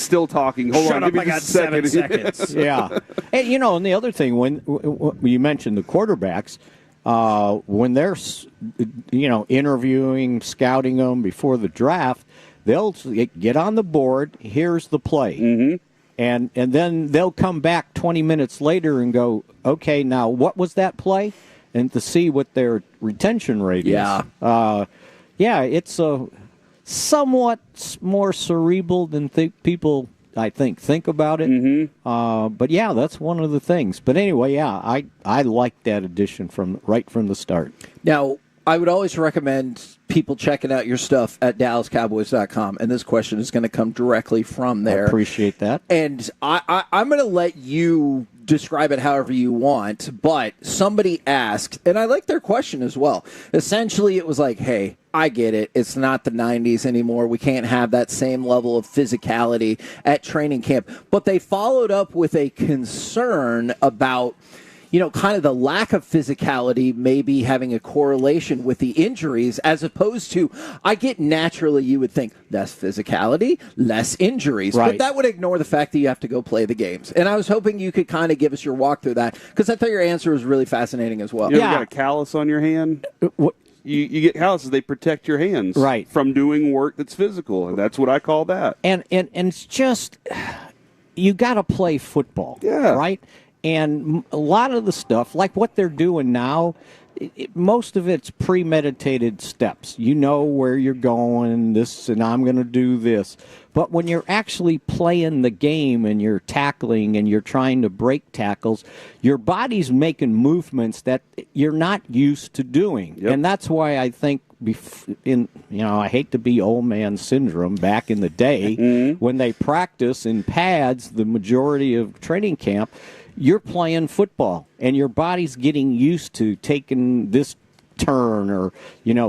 still talking. Hold on, give me just a second. 7 seconds. Yeah. And, and the other thing, when you mentioned the quarterbacks, when they're, interviewing, scouting them before the draft, they'll get on the board, here's the play. Mm-hmm. And then they'll come back 20 minutes later and go, okay, now what was that play? And to see what their retention rate is. It's somewhat more cerebral than people, I think about it. Mm-hmm. But, yeah, that's one of the things. But anyway, I like that addition right from the start. Now, I would always recommend people checking out your stuff at DallasCowboys.com, and this question is going to come directly from there. I appreciate that. And I'm going to let you describe it however you want, but somebody asked, and I like their question as well. Essentially, it was like, hey, I get it. It's not the 90s anymore. We can't have that same level of physicality at training camp. But they followed up with a concern about kind of the lack of physicality maybe having a correlation with the injuries, as opposed to, I get naturally you would think less physicality, less injuries. Right. But that would ignore the fact that you have to go play the games. And I was hoping you could kind of give us your walk through that, because I thought your answer was really fascinating as well. You ever got a callus on your hand? You get calluses, they protect your hands from doing work that's physical, and that's what I call that. And it's just, you got to play football, right? And a lot of the stuff, like what they're doing now, most of it's premeditated steps. You know where you're going, and I'm going to do this. But when you're actually playing the game and you're tackling and you're trying to break tackles, your body's making movements that you're not used to doing. Yep. And that's why I think I hate to be old man syndrome back in the day when they practice in pads the majority of training camp, you're playing football and your body's getting used to taking this turn or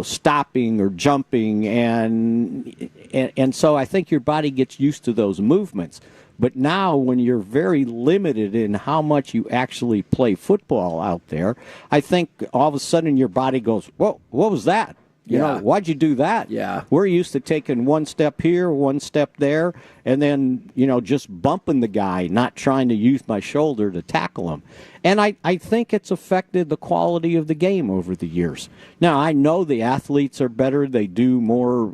stopping or jumping, and so I think your body gets used to those movements. But now when you're very limited in how much you actually play football out there, I think all of a sudden your body goes, whoa, what was that? Why'd you do that? Yeah. We're used to taking one step here, one step there, and then, just bumping the guy, not trying to use my shoulder to tackle him. And I think it's affected the quality of the game over the years. Now, I know the athletes are better. They do more,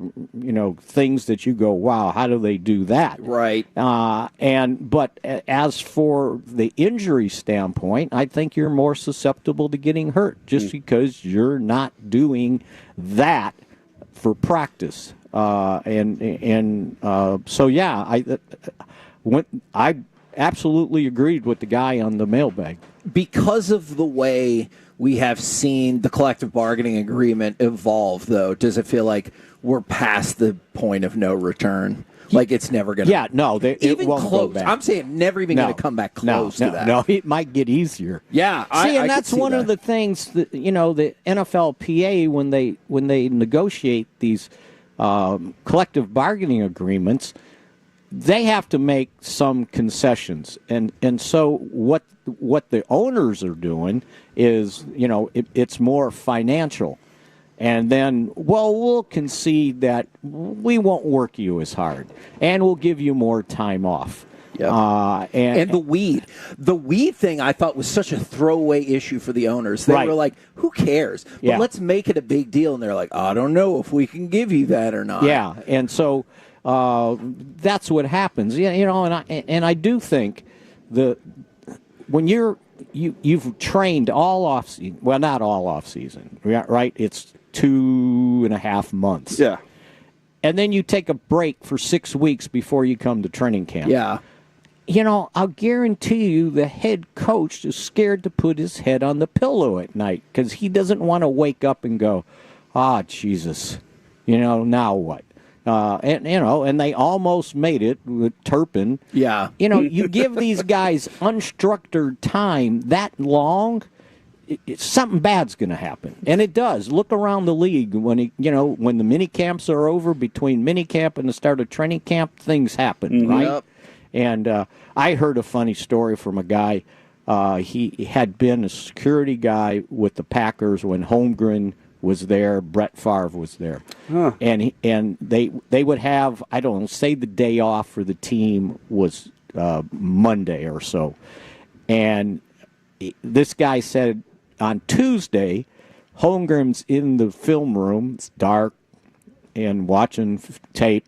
things that you go, wow, how do they do that? Right. But as for the injury standpoint, I think you're more susceptible to getting hurt just because you're not doing that for practice. So I absolutely agreed with the guy on the mailbag. Because of the way we have seen the collective bargaining agreement evolve, though, does it feel like we're past the point of no return? Like it's never going to... Yeah, no, it won't close. go back. I'm saying never even going to come back close to that. No, it might get easier. Yeah, and that's one of the things that, the NFLPA, when they negotiate these collective bargaining agreements, they have to make some concessions. And so what the owners are doing is, it's more financial. And then, we'll concede that we won't work you as hard, and we'll give you more time off. Yep. And the weed thing I thought was such a throwaway issue for the owners. They were like, who cares? But let's make it a big deal. And they're like, I don't know if we can give you that or not. Yeah, and so that's what happens. And I do think when you're you've trained all off season. Well, not all off season, right? It's 2.5 months. Yeah. And then you take a break for 6 weeks before you come to training camp. Yeah. I'll guarantee you the head coach is scared to put his head on the pillow at night because he doesn't want to wake up and go, Jesus, now what? And they almost made it with Turpin. Yeah. You give these guys unstructured time that long, something bad's going to happen. And it does. Look around the league when when the mini camps are over, between mini camp and the start of training camp, things happen, right? Yep. And I heard a funny story from a guy. He had been a security guy with the Packers when Holmgren was there, Brett Favre was there. Huh. And they would have, I don't know, say the day off for the team was Monday or so. And this guy said on Tuesday, Holmgren's in the film room, it's dark, and watching tape.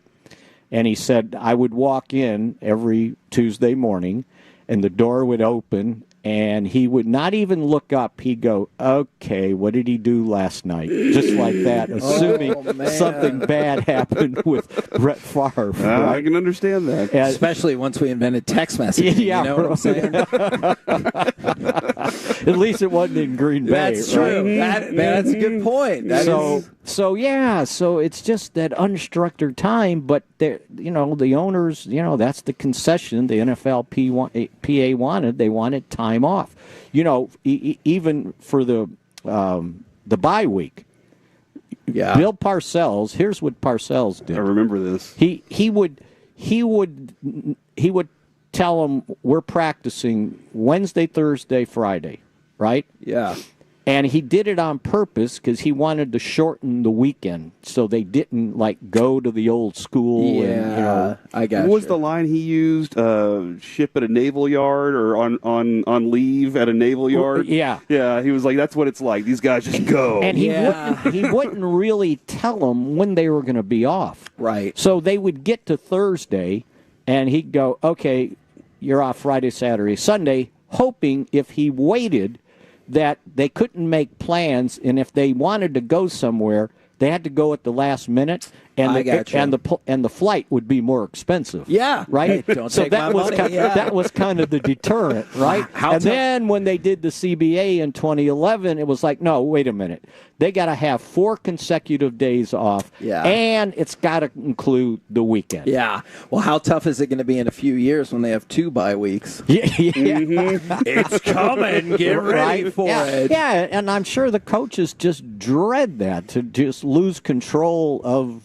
And he said, I would walk in every Tuesday morning, and the door would open, and he would not even look up. He'd go, okay, what did he do last night? Just like that, assuming something bad happened with Brett Favre. Right? I can understand that. Especially once we invented text messaging. Yeah, you know what I'm saying? At least it wasn't in Green Bay. That's true. Right? That's a good point. So it's just that unstructured time, but the owners, that's the concession the NFLPA wanted. They wanted time off. Even for the bye week. Yeah. Bill Parcells, here's what Parcells did. I remember this. He would tell them we're practicing Wednesday, Thursday, Friday, right? Yeah. And he did it on purpose because he wanted to shorten the weekend so they didn't go to the old school. Yeah, I got What was the line he used? Ship at a naval yard or on leave at a naval yard? Yeah. Yeah, he was like, that's what it's like. These guys just go. And he wouldn't really tell them when they were going to be off. Right. So they would get to Thursday, and he'd go, okay, you're off Friday, Saturday, Sunday, hoping if he waited that they couldn't make plans, and if they wanted to go somewhere, they had to go at the last minute, and the flight would be more expensive. Yeah, right. Don't so take that my was money. that was kind of the deterrent, right? Then when they did the CBA in 2011, it was like, no, wait a minute, they got to have 4 consecutive days off, and it's got to include the weekend. Yeah. Well, how tough is it going to be in a few years when they have 2 bye weeks? Yeah. It's coming. Get ready for it. Yeah, and I'm sure the coaches just dread that, to just lose control of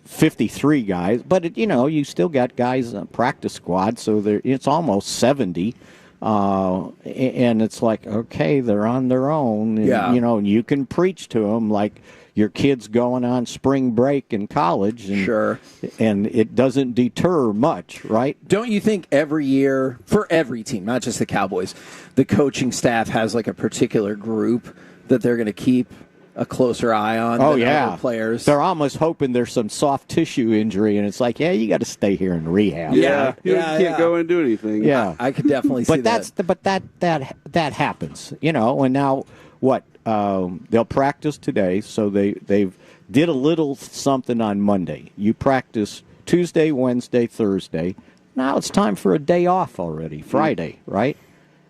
53 guys. But, you still got guys on practice squad, so it's almost 70. And it's like, okay, they're on their own. And, and you can preach to them like your kid's going on spring break in college. And, sure. And it doesn't deter much, right? Don't you think every year, for every team, not just the Cowboys, the coaching staff has a particular group that they're going to keep a closer eye on than other players? They're almost hoping there's some soft tissue injury, and it's like, you got to stay here in rehab. You can't go and do anything. Yeah, I could definitely see that. But that happens, And now what? They'll practice today, so they've did a little something on Monday. You practice Tuesday, Wednesday, Thursday. Now it's time for a day off already, Friday, right?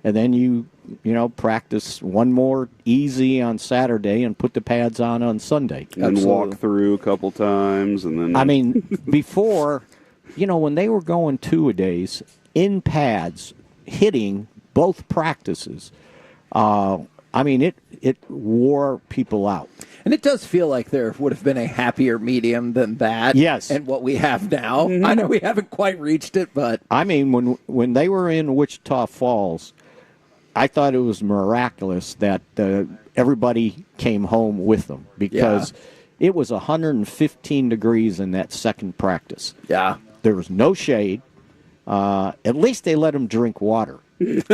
And then you practice one more easy on Saturday and put the pads on Sunday. And walk through a couple times. And then, I mean, before, when they were going 2-a-days in pads, hitting both practices, it wore people out. And it does feel like there would have been a happier medium than that. Yes. And what we have now. Mm-hmm. I know we haven't quite reached it, but... I mean, when they were in Wichita Falls, I thought it was miraculous that everybody came home with them because it was 115 degrees in that second practice. Yeah. There was no shade. At least they let them drink water.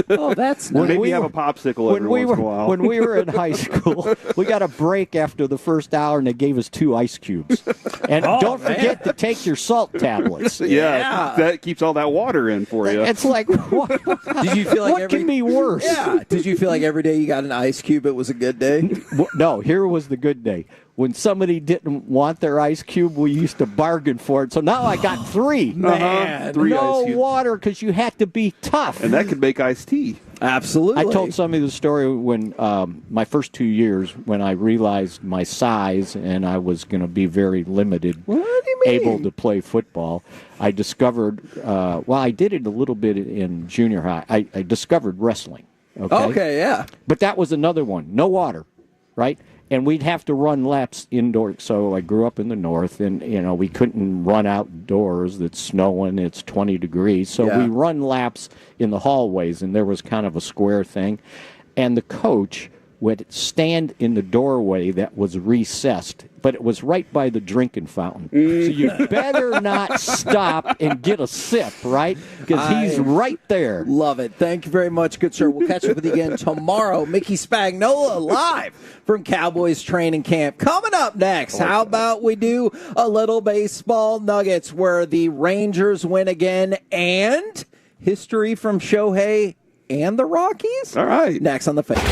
Oh, that's When nice. Maybe we have were- a popsicle every once in a while. When we were in high school, we got a break after the first hour, and they gave us 2 ice cubes. And don't forget to take your salt tablets. yeah, that keeps all that water in for you. It's like, what, Did you feel like what can be worse? Yeah. Did you feel like every day you got an ice cube, it was a good day? No, here was the good day. When somebody didn't want their ice cube, we used to bargain for it. So now I got 3. Man. 3 no ice cubes. water because you had to be tough. And that could make iced tea. Absolutely. I told somebody the story when my first 2 years, when I realized my size and I was going to be very limited, What do you mean? able to play football. I discovered, I did it a little bit in junior high. I discovered wrestling. Okay, yeah. But that was another one. No water, right? And we'd have to run laps indoors. So I grew up in the north, and we couldn't run outdoors. It's snowing. It's 20 degrees. So Yeah. we run laps in the hallways, and there was kind of a square thing. And the coach would stand in the doorway that was recessed, but it was right by the drinking fountain. So you better not stop and get a sip, right? Because he's right there. Love it. Thank you very much, good sir. We'll catch up with you again tomorrow. Mickey Spagnola live from Cowboys training camp. Coming up next, how about we do a little baseball nuggets where the Rangers win again and history from Shohei and the Rockies? All right. Next on the Fan.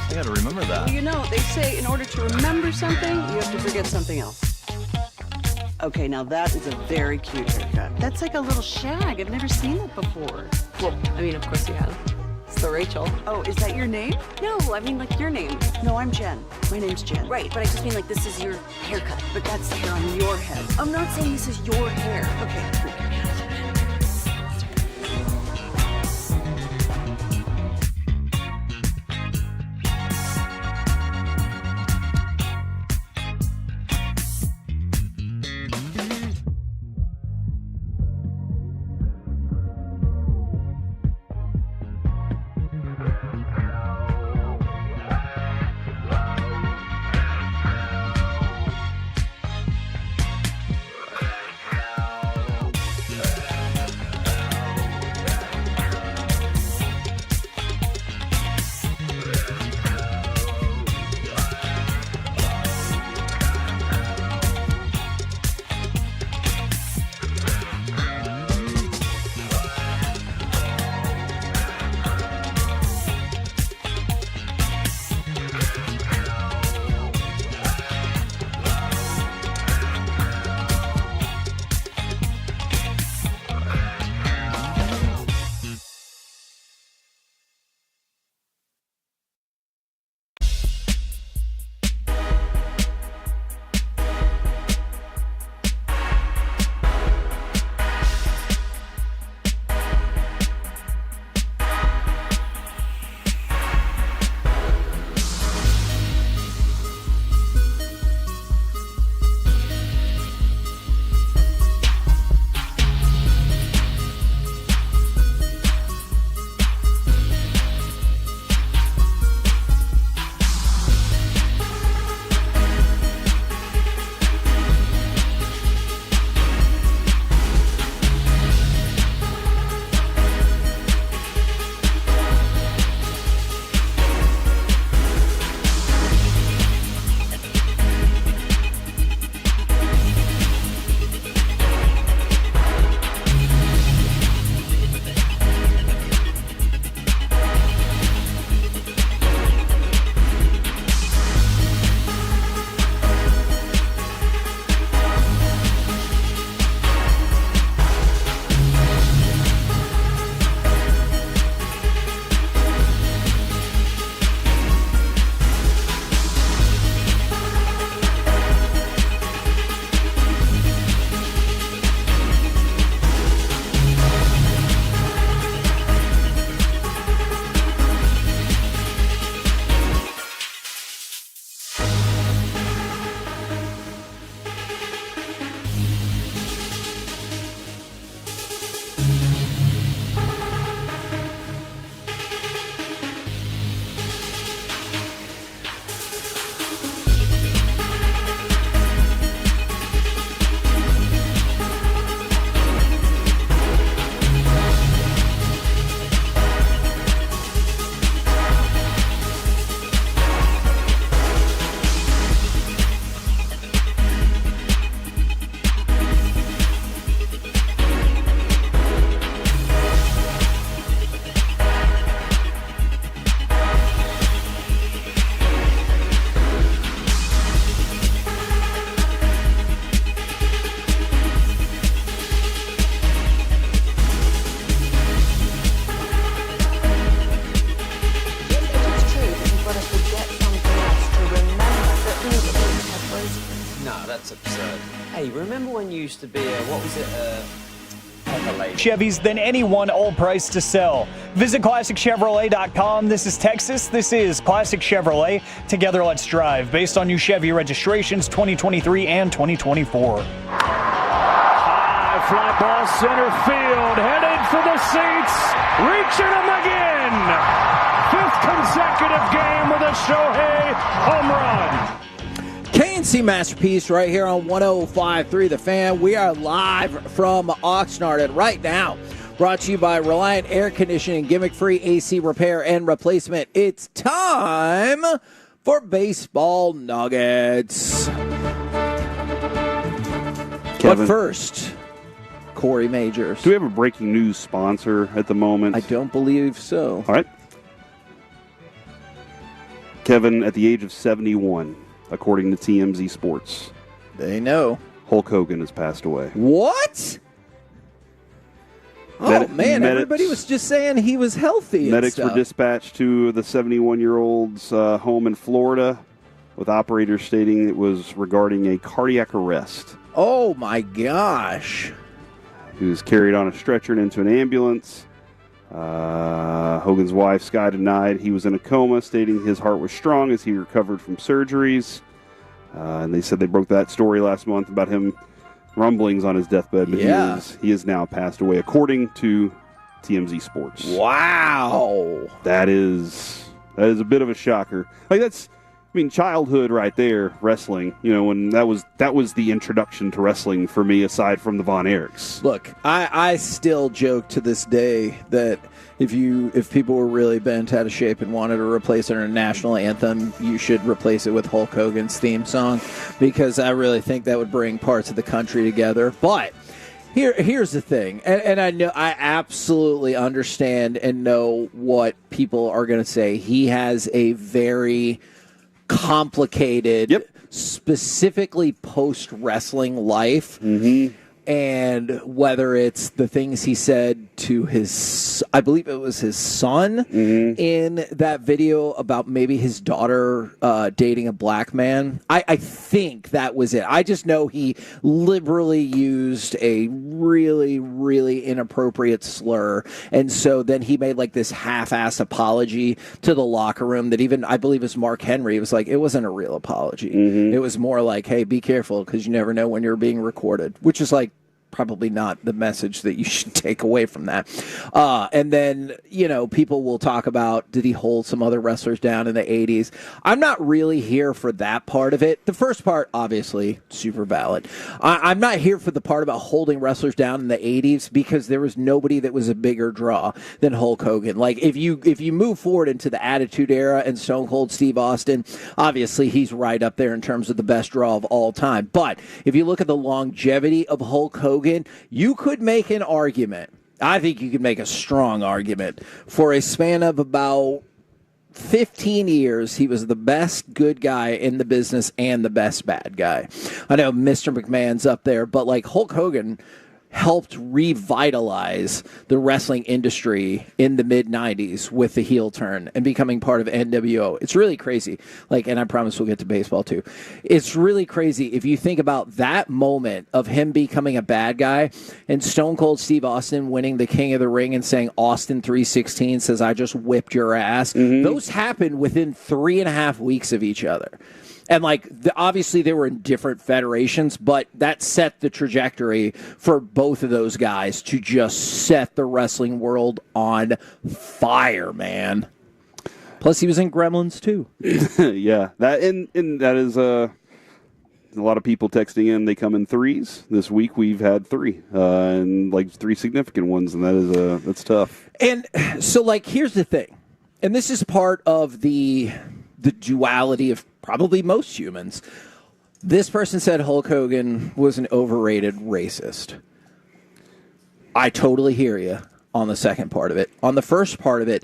I gotta remember that. Well, you know, they say in order to remember something, you have to forget something else. Okay, now that is a very cute haircut. That's like a little shag. I've never seen that before. Well, I mean, of course you have. It's the Rachel. Oh, is that your name? No, I mean, like your name. No, I'm Jen. My name's Jen. Right, but I just mean like this is your haircut. But that's the hair on your head. I'm not saying this is your hair. Okay. Hey, remember when you used to be what was it? Chevys than anyone, all price to sell. Visit ClassicChevrolet.com. This is Texas. This is Classic Chevrolet. Together, let's drive. Based on new Chevy registrations 2023 and 2024. High fly ball center field, headed for the seats, reaching them again. 5th consecutive game with a Shohei home run. K&C Masterpiece right here on 105.3 The Fan. We are live from Oxnard, and right now, brought to you by Reliant Air Conditioning, gimmick-free AC repair and replacement. It's time for Baseball Nuggets. Kevin. But first, Corey Majors. Do we have a breaking news sponsor at the moment? I don't believe so. All right. Kevin, at the age of 71, according to TMZ Sports, they know Hulk Hogan has passed away. What? Oh, man, everybody was just saying he was healthy. Medics were dispatched to the 71-year-old's home in Florida, with operators stating it was regarding a cardiac arrest. Oh, my gosh. He was carried on a stretcher and into an ambulance. Hogan's wife, Sky, denied he was in a coma, stating his heart was strong as he recovered from surgeries. And they said they broke that story last month about him rumblings on his deathbed, but he is now passed away, according to TMZ Sports. Wow. That is a bit of a shocker. Like, that's, I mean, childhood right there, wrestling. You know, when that was the introduction to wrestling for me, aside from the Von Erichs. Look, I still joke to this day that if people were really bent out of shape and wanted to replace our national anthem, you should replace it with Hulk Hogan's theme song, because I really think that would bring parts of the country together. But here's the thing, and I absolutely understand and know what people are going to say. He has a very complicated, specifically post-wrestling life. Mm-hmm. And whether it's the things he said to his, I believe it was his son in that video about maybe his daughter dating a black man. I think that was it. I just know he liberally used a really, really inappropriate slur. And so then he made like this half-assed apology to the locker room that even, I believe it was Mark Henry, was like, it wasn't a real apology. It was more like, hey, be careful because you never know when you're being recorded, which is like, probably not the message that you should take away from that. And then, you know, people will talk about, did he hold some other wrestlers down in the 80s? I'm not really here for that part of it. The first part, obviously, super valid. I'm not here for the part about holding wrestlers down in the 80s because there was nobody that was a bigger draw than Hulk Hogan. Like, if you move forward into the Attitude Era and Stone Cold Steve Austin, obviously he's right up there in terms of the best draw of all time. But if you look at the longevity of Hulk Hogan, you could make an argument. I think you could make a strong argument for a span of about 15 years. He was the best good guy in the business and the best bad guy. I know Mr. McMahon's up there, but like Hulk Hogan helped revitalize the wrestling industry in the mid-90s with the heel turn and becoming part of NWO. It's really crazy. Like, and I promise we'll get to baseball too. It's really crazy if you think about that moment of him becoming a bad guy and Stone Cold Steve Austin winning the King of the Ring and saying Austin 316 says, I just whipped your ass. Those happened within 3.5 weeks of each other. And, like, obviously they were in different federations, but that set the trajectory for both of those guys to just set the wrestling world on fire, man. Plus, he was in Gremlins, too. Yeah. That is a lot of people texting in. They come in threes. This week we've had three, and, like, three significant ones, and that's tough. And so, like, here's the thing. And this is part of the duality of probably most humans. This person said Hulk Hogan was an overrated racist. I totally hear you on the second part of it. On the first part of it,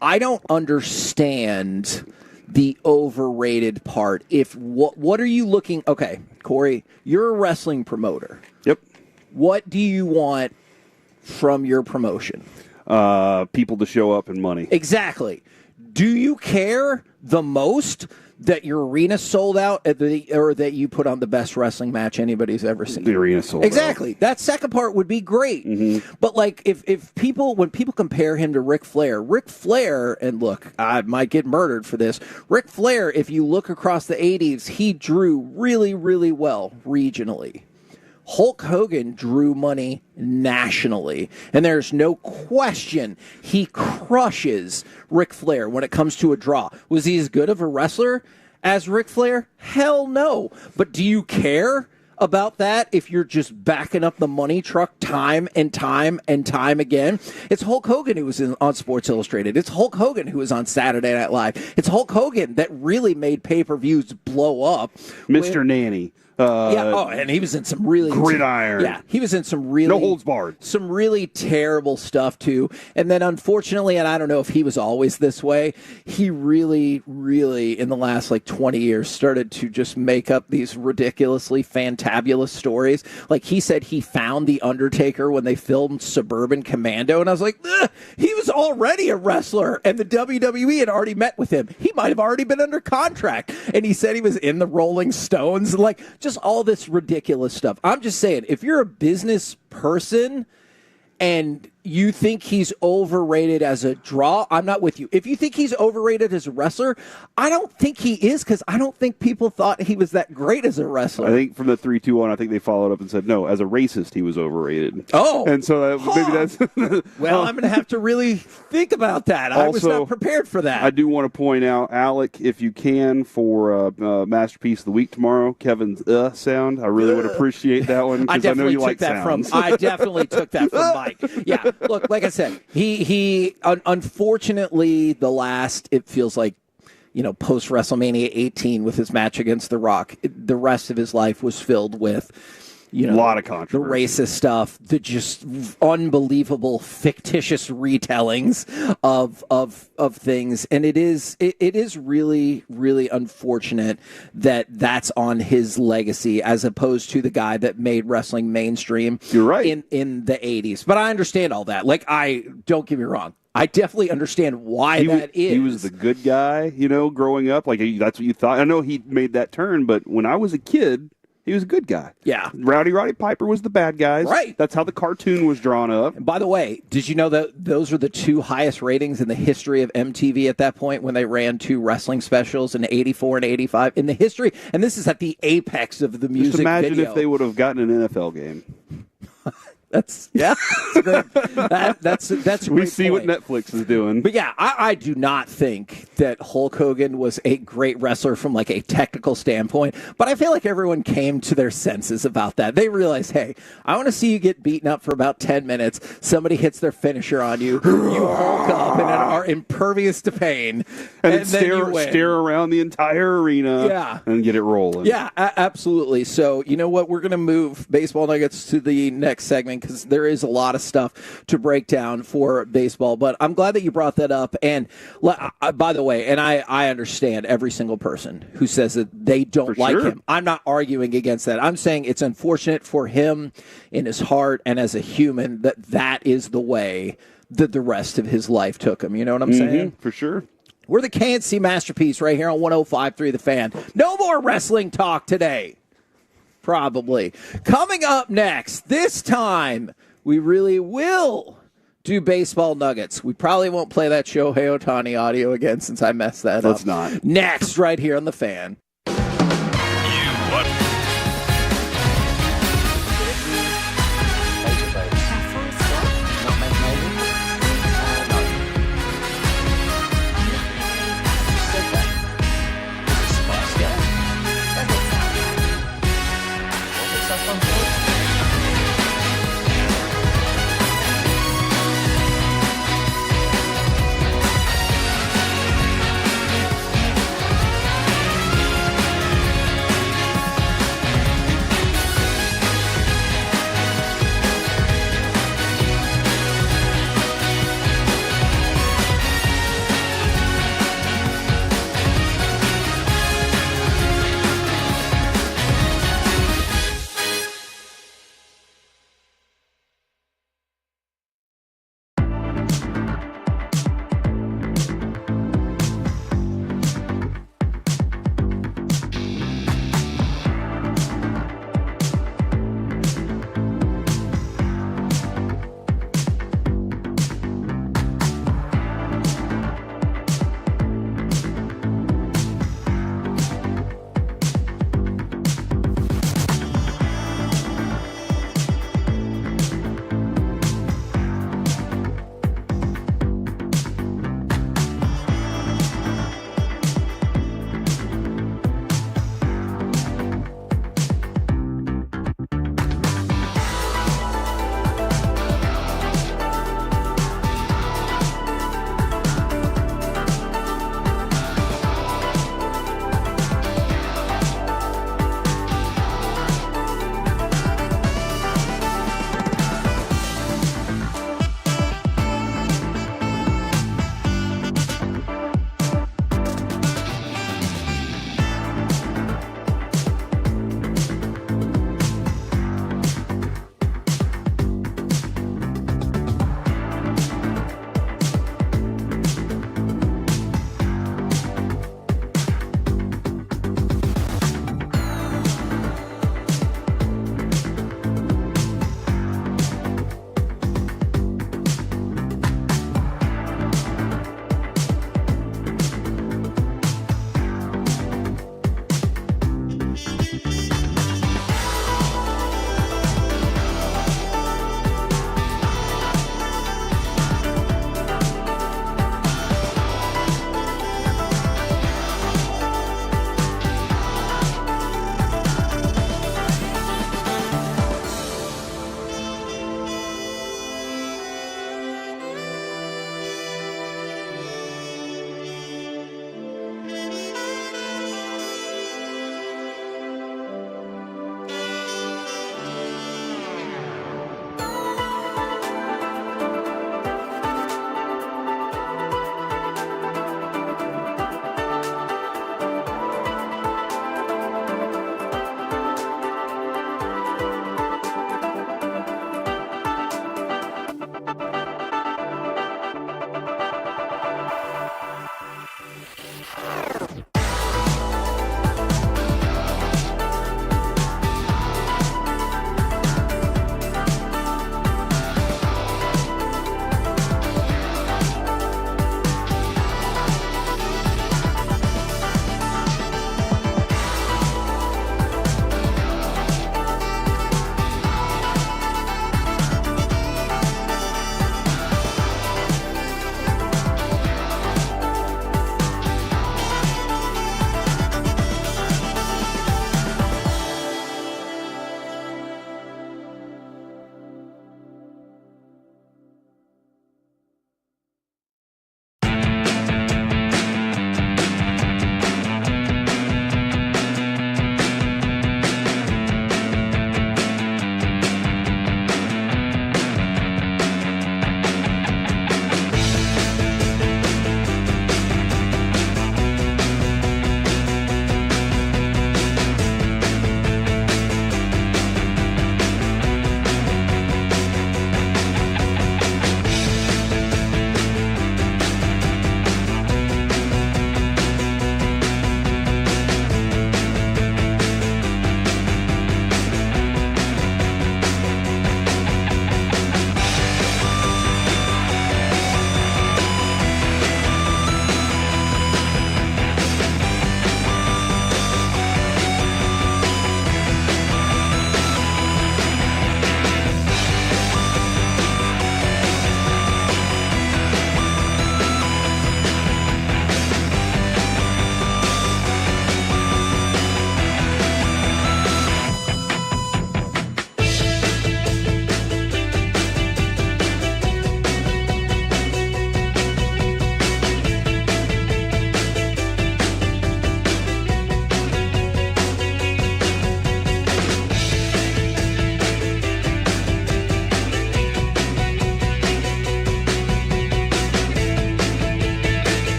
I don't understand the overrated part. What are you looking... Okay, Corey, you're a wrestling promoter. Yep. What do you want from your promotion? People to show up and money. Exactly. Do you care the most that your arena sold out or that you put on the best wrestling match anybody's ever seen? The arena sold out. Exactly. That second part would be great. But like if when people compare him to Ric Flair, and look, I might get murdered for this. Ric Flair, if you look across the 80s, he drew really, really well regionally. Hulk Hogan drew money nationally, and there's no question he crushes Ric Flair when it comes to a draw. Was he as good of a wrestler as Ric Flair? Hell no. But do you care about that if you're just backing up the money truck time and time and time again? It's Hulk Hogan who was on Sports Illustrated. It's Hulk Hogan who was on Saturday Night Live. It's Hulk Hogan that really made pay-per-views blow up. Mr. Nanny. And he was in some really Gridiron. Yeah, he was in some really no holds barred. Some really terrible stuff too. And then unfortunately, and I don't know if he was always this way, he really, really in the last 20 years started to just make up these ridiculously fantabulous stories. Like he said he found The Undertaker when they filmed Suburban Commando, and I was like, he was already a wrestler, and the WWE had already met with him. He might have already been under contract, and he said he was in the Rolling Stones, just all this ridiculous stuff. I'm just saying, if you're a business person and you think he's overrated as a draw, I'm not with you. If you think he's overrated as a wrestler, I don't think he is, because I don't think people thought he was that great as a wrestler. I think from the 3-2-1, I think they followed up and said, no, as a racist, he was overrated. Oh. And so maybe that's... Well, I'm going to have to really think about that. I was not prepared for that. I do want to point out, Alec, if you can, for Masterpiece of the Week tomorrow, Kevin's sound. I really would appreciate that one, because I know you like sounds. I definitely took that from Mike. Yeah. Look, like I said, he unfortunately, the last, it feels like, post WrestleMania 18 with his match against The Rock, the rest of his life was filled with, a lot of controversy, the racist stuff, the just unbelievable fictitious retellings of things, and it is really, really unfortunate that that's on his legacy as opposed to the guy that made wrestling mainstream. You're right. in the 80s. But I understand all that. Don't get me wrong, I definitely understand why that is. He was the good guy, growing up. That's what you thought. I know he made that turn, but when I was a kid, he was a good guy. Yeah. Roddy Piper was the bad guys. Right. That's how the cartoon was drawn up. And by the way, did you know that those are the two highest ratings in the history of MTV at that point when they ran two wrestling specials in 84 and 85 in the history? And this is at the apex of the music video. Just imagine if they would have gotten an NFL game. That's a great, that's a great We see point. what Netflix is doing. But yeah, I do not think that Hulk Hogan was a great wrestler from a technical standpoint, but I feel like everyone came to their senses about that. They realized, hey, I want to see you get beaten up for about 10 minutes. Somebody hits their finisher on you. You hulk up and are impervious to pain. And then stare around the entire arena and get it rolling. Yeah, absolutely. So, you know what? We're going to move Baseball Nuggets to the next segment, because there is a lot of stuff to break down for baseball. But I'm glad that you brought that up. And by the way, and I understand every single person who says that they don't like him. I'm not arguing against that. I'm saying it's unfortunate for him in his heart and as a human that is the way that the rest of his life took him. You know what I'm saying? For sure. We're the K&C Masterpiece right here on 105.3 The Fan. No more wrestling talk today. Probably. Coming up next, this time, we really will do Baseball Nuggets. We probably won't play that Shohei Ohtani audio again since I messed that up. Let's not. Next, right here on The Fan.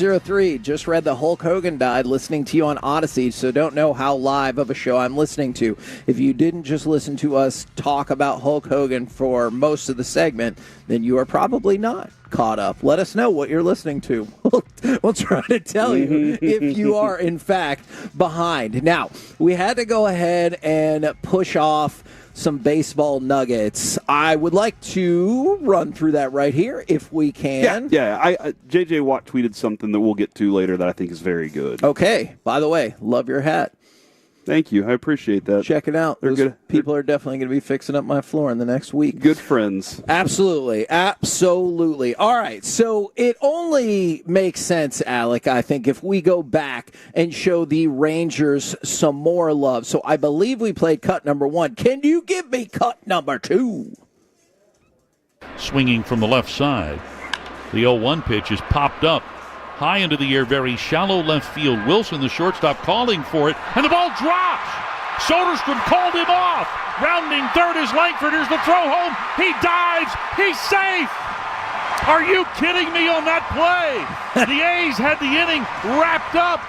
903, just read the Hulk Hogan died listening to you on Odyssey, so don't know how live of a show I'm listening to. If you didn't just listen to us talk about Hulk Hogan for most of the segment, then you are probably not caught up. Let us know what you're listening to. We'll try to tell you if you are, in fact, behind. Now, we had to go ahead and push off some baseball nuggets. I would like to run through that right here, if we can. Yeah. JJ Watt tweeted something that we'll get to later that I think is very good. Okay. By the way, love your hat. Thank you. I appreciate that. Check it out. They're good. People are definitely going to be fixing up my floor in the next week. Good friends. Absolutely. Absolutely. All right. So it only makes sense, Alec, I think, if we go back and show the Rangers some more love. So I believe we played cut number 1. Can you give me cut number 2? Swinging from the left side. The 0-1 pitch is popped up. High into the air, very shallow left field. Wilson, the shortstop, calling for it, and the ball drops. Soderstrom called him off. Rounding third is Langford. Here's the throw home. He dives. He's safe. Are you kidding me on that play? The A's had the inning wrapped up.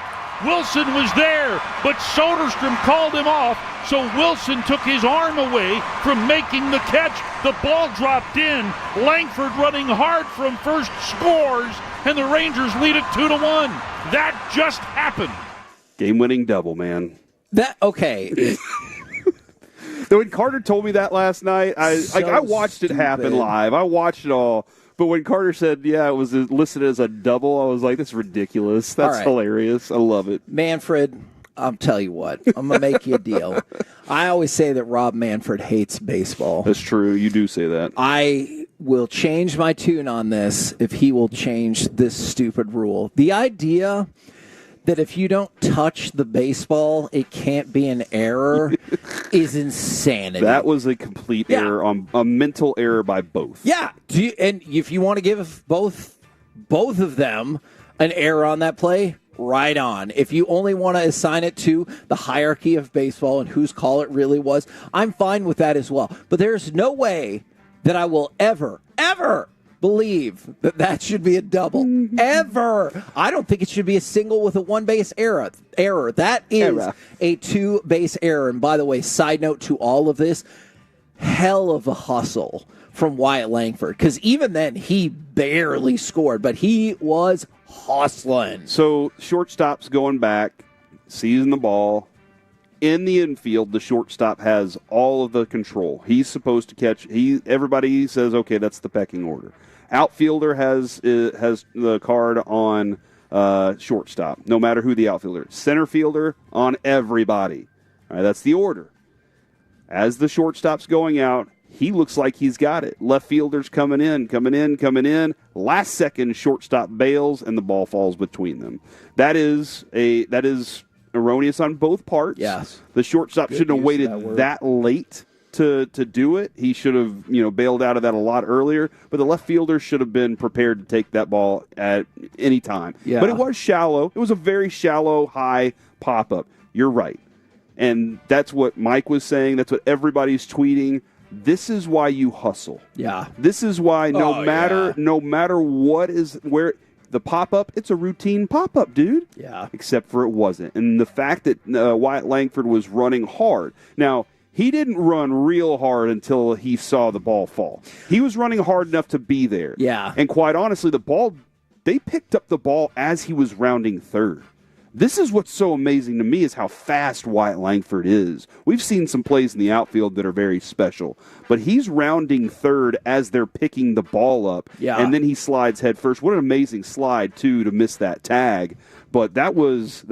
Wilson was there, but Soderstrom called him off, so Wilson took his arm away from making the catch. The ball dropped in. Langford running hard from first scores, and the Rangers lead it 2-1. That just happened. Game-winning double, man. Okay. When Carter told me that last night, I watched it happen live. I watched it all. But when Carter said, yeah, it was listed as a double, I was like, that's ridiculous. That's hilarious. I love it. Manfred, I'll tell you what. I'm going to make you a deal. I always say that Rob Manfred hates baseball. That's true. You do say that. I will change my tune on this if he will change this stupid rule. The idea that if you don't touch the baseball, it can't be an error is insanity. That was a complete error, a mental error by both. Yeah. And if you want to give both of them an error on that play, right on. If you only want to assign it to the hierarchy of baseball and whose call it really was, I'm fine with that as well. But there's no way that I will ever believe that should be a double. Ever. I don't think it should be a single with a one-base error. That is a two-base error. And by the way, side note to all of this, hell of a hustle from Wyatt Langford. Because even then, he barely scored, but he was hustling. So shortstop's going back, seizing the ball. In the infield, the shortstop has all of the control. He's supposed to catch. Everybody says, okay, that's the pecking order. Outfielder has the card on shortstop, no matter who the outfielder is. Center fielder on everybody. All right, that's the order. As the shortstop's going out, he looks like he's got it. Left fielder's coming in. Last second, shortstop bails, and the ball falls between them. That is erroneous on both parts. Yes. The shortstop shouldn't have waited that late to do it. He should have, bailed out of that a lot earlier. But the left fielder should have been prepared to take that ball at any time. Yeah. But it was shallow. It was a very shallow, high pop-up. You're right. And that's what Mike was saying. That's what everybody's tweeting. This is why you hustle. Yeah. This is why no matter what is where the pop-up, it's a routine pop-up, dude. Yeah. Except for it wasn't. And the fact that Wyatt Langford was running hard. Now, he didn't run real hard until he saw the ball fall. He was running hard enough to be there. Yeah. And quite honestly, they picked up the ball as he was rounding third. This is what's so amazing to me is how fast Wyatt Langford is. We've seen some plays in the outfield that are very special, but he's rounding third as they're picking the ball up, and then he slides head first. What an amazing slide, too, to miss that tag. But that was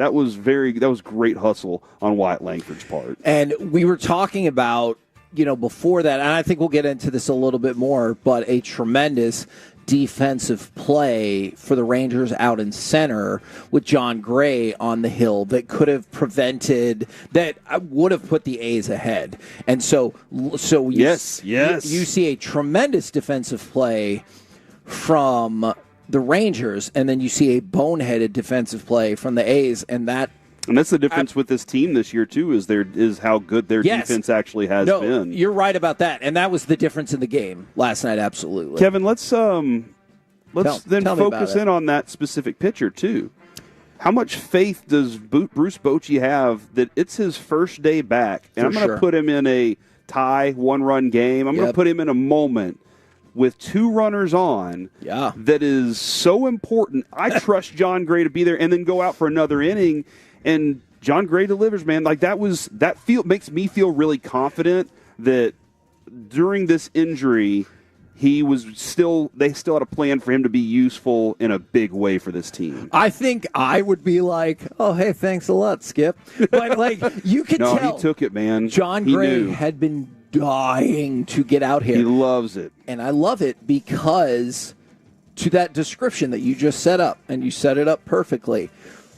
great hustle on Wyatt Langford's part. And we were talking about, before that, and I think we'll get into this a little bit more, but a tremendous defensive play for the Rangers out in center with John Gray on the hill that could have prevented, that would have put the A's ahead. And so you see a tremendous defensive play from the Rangers, and then you see a boneheaded defensive play from the A's, and that's the difference with this team this year, too, is how good their defense actually has been. You're right about that, and that was the difference in the game last night, absolutely. Kevin, let's then focus in on that specific pitcher, too. How much faith does Bruce Bochy have that it's his first day back, and I'm going to put him in a tie, one-run game. I'm going to put him in a moment with two runners on that is so important. I trust John Gray to be there and then go out for another inning. And John Gray delivers, man. Like makes me feel really confident that during this injury, they still had a plan for him to be useful in a big way for this team. I think I would be like, oh, hey, thanks a lot, Skip. But you could tell. No, he took it, man. John Gray had been dying to get out here. He loves it. And I love it because to that description that you just set up, and you set it up perfectly,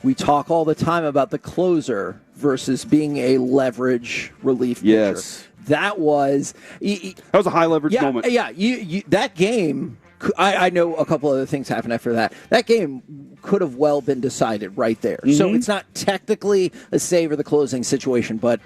we talk all the time about the closer versus being a leverage relief pitcher. Yes. That was a high leverage moment. Yeah, that game, I know a couple other things happened after that. That game could have well been decided right there. Mm-hmm. So it's not technically a save or the closing situation, but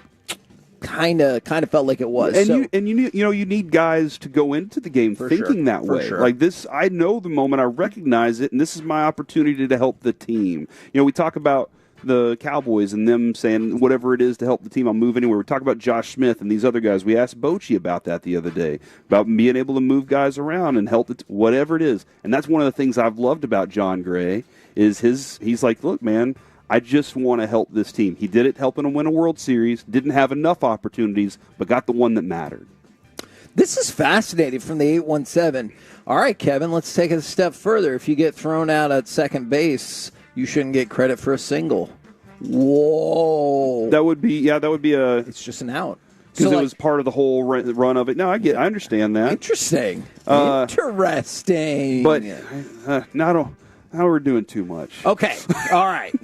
kind of felt like it was. And you need guys to go into the game thinking that way. Sure. Like this, I know the moment, I recognize it, and this is my opportunity to help the team. We talk about the Cowboys and them saying whatever it is to help the team, I'll move anywhere. We talk about Josh Smith and these other guys. We asked Bochy about that the other day, about being able to move guys around and help whatever it is. And that's one of the things I've loved about John Gray is he's like, look, man, I just want to help this team. He did it helping them win a World Series, didn't have enough opportunities, but got the one that mattered. This is fascinating from the 817. All right, Kevin, let's take it a step further. If you get thrown out at second base, you shouldn't get credit for a single. Whoa. That would be a... It's just an out. Because it was part of the whole run of it. No, I understand that. Interesting. Interesting. But now we're doing too much. Okay. All right.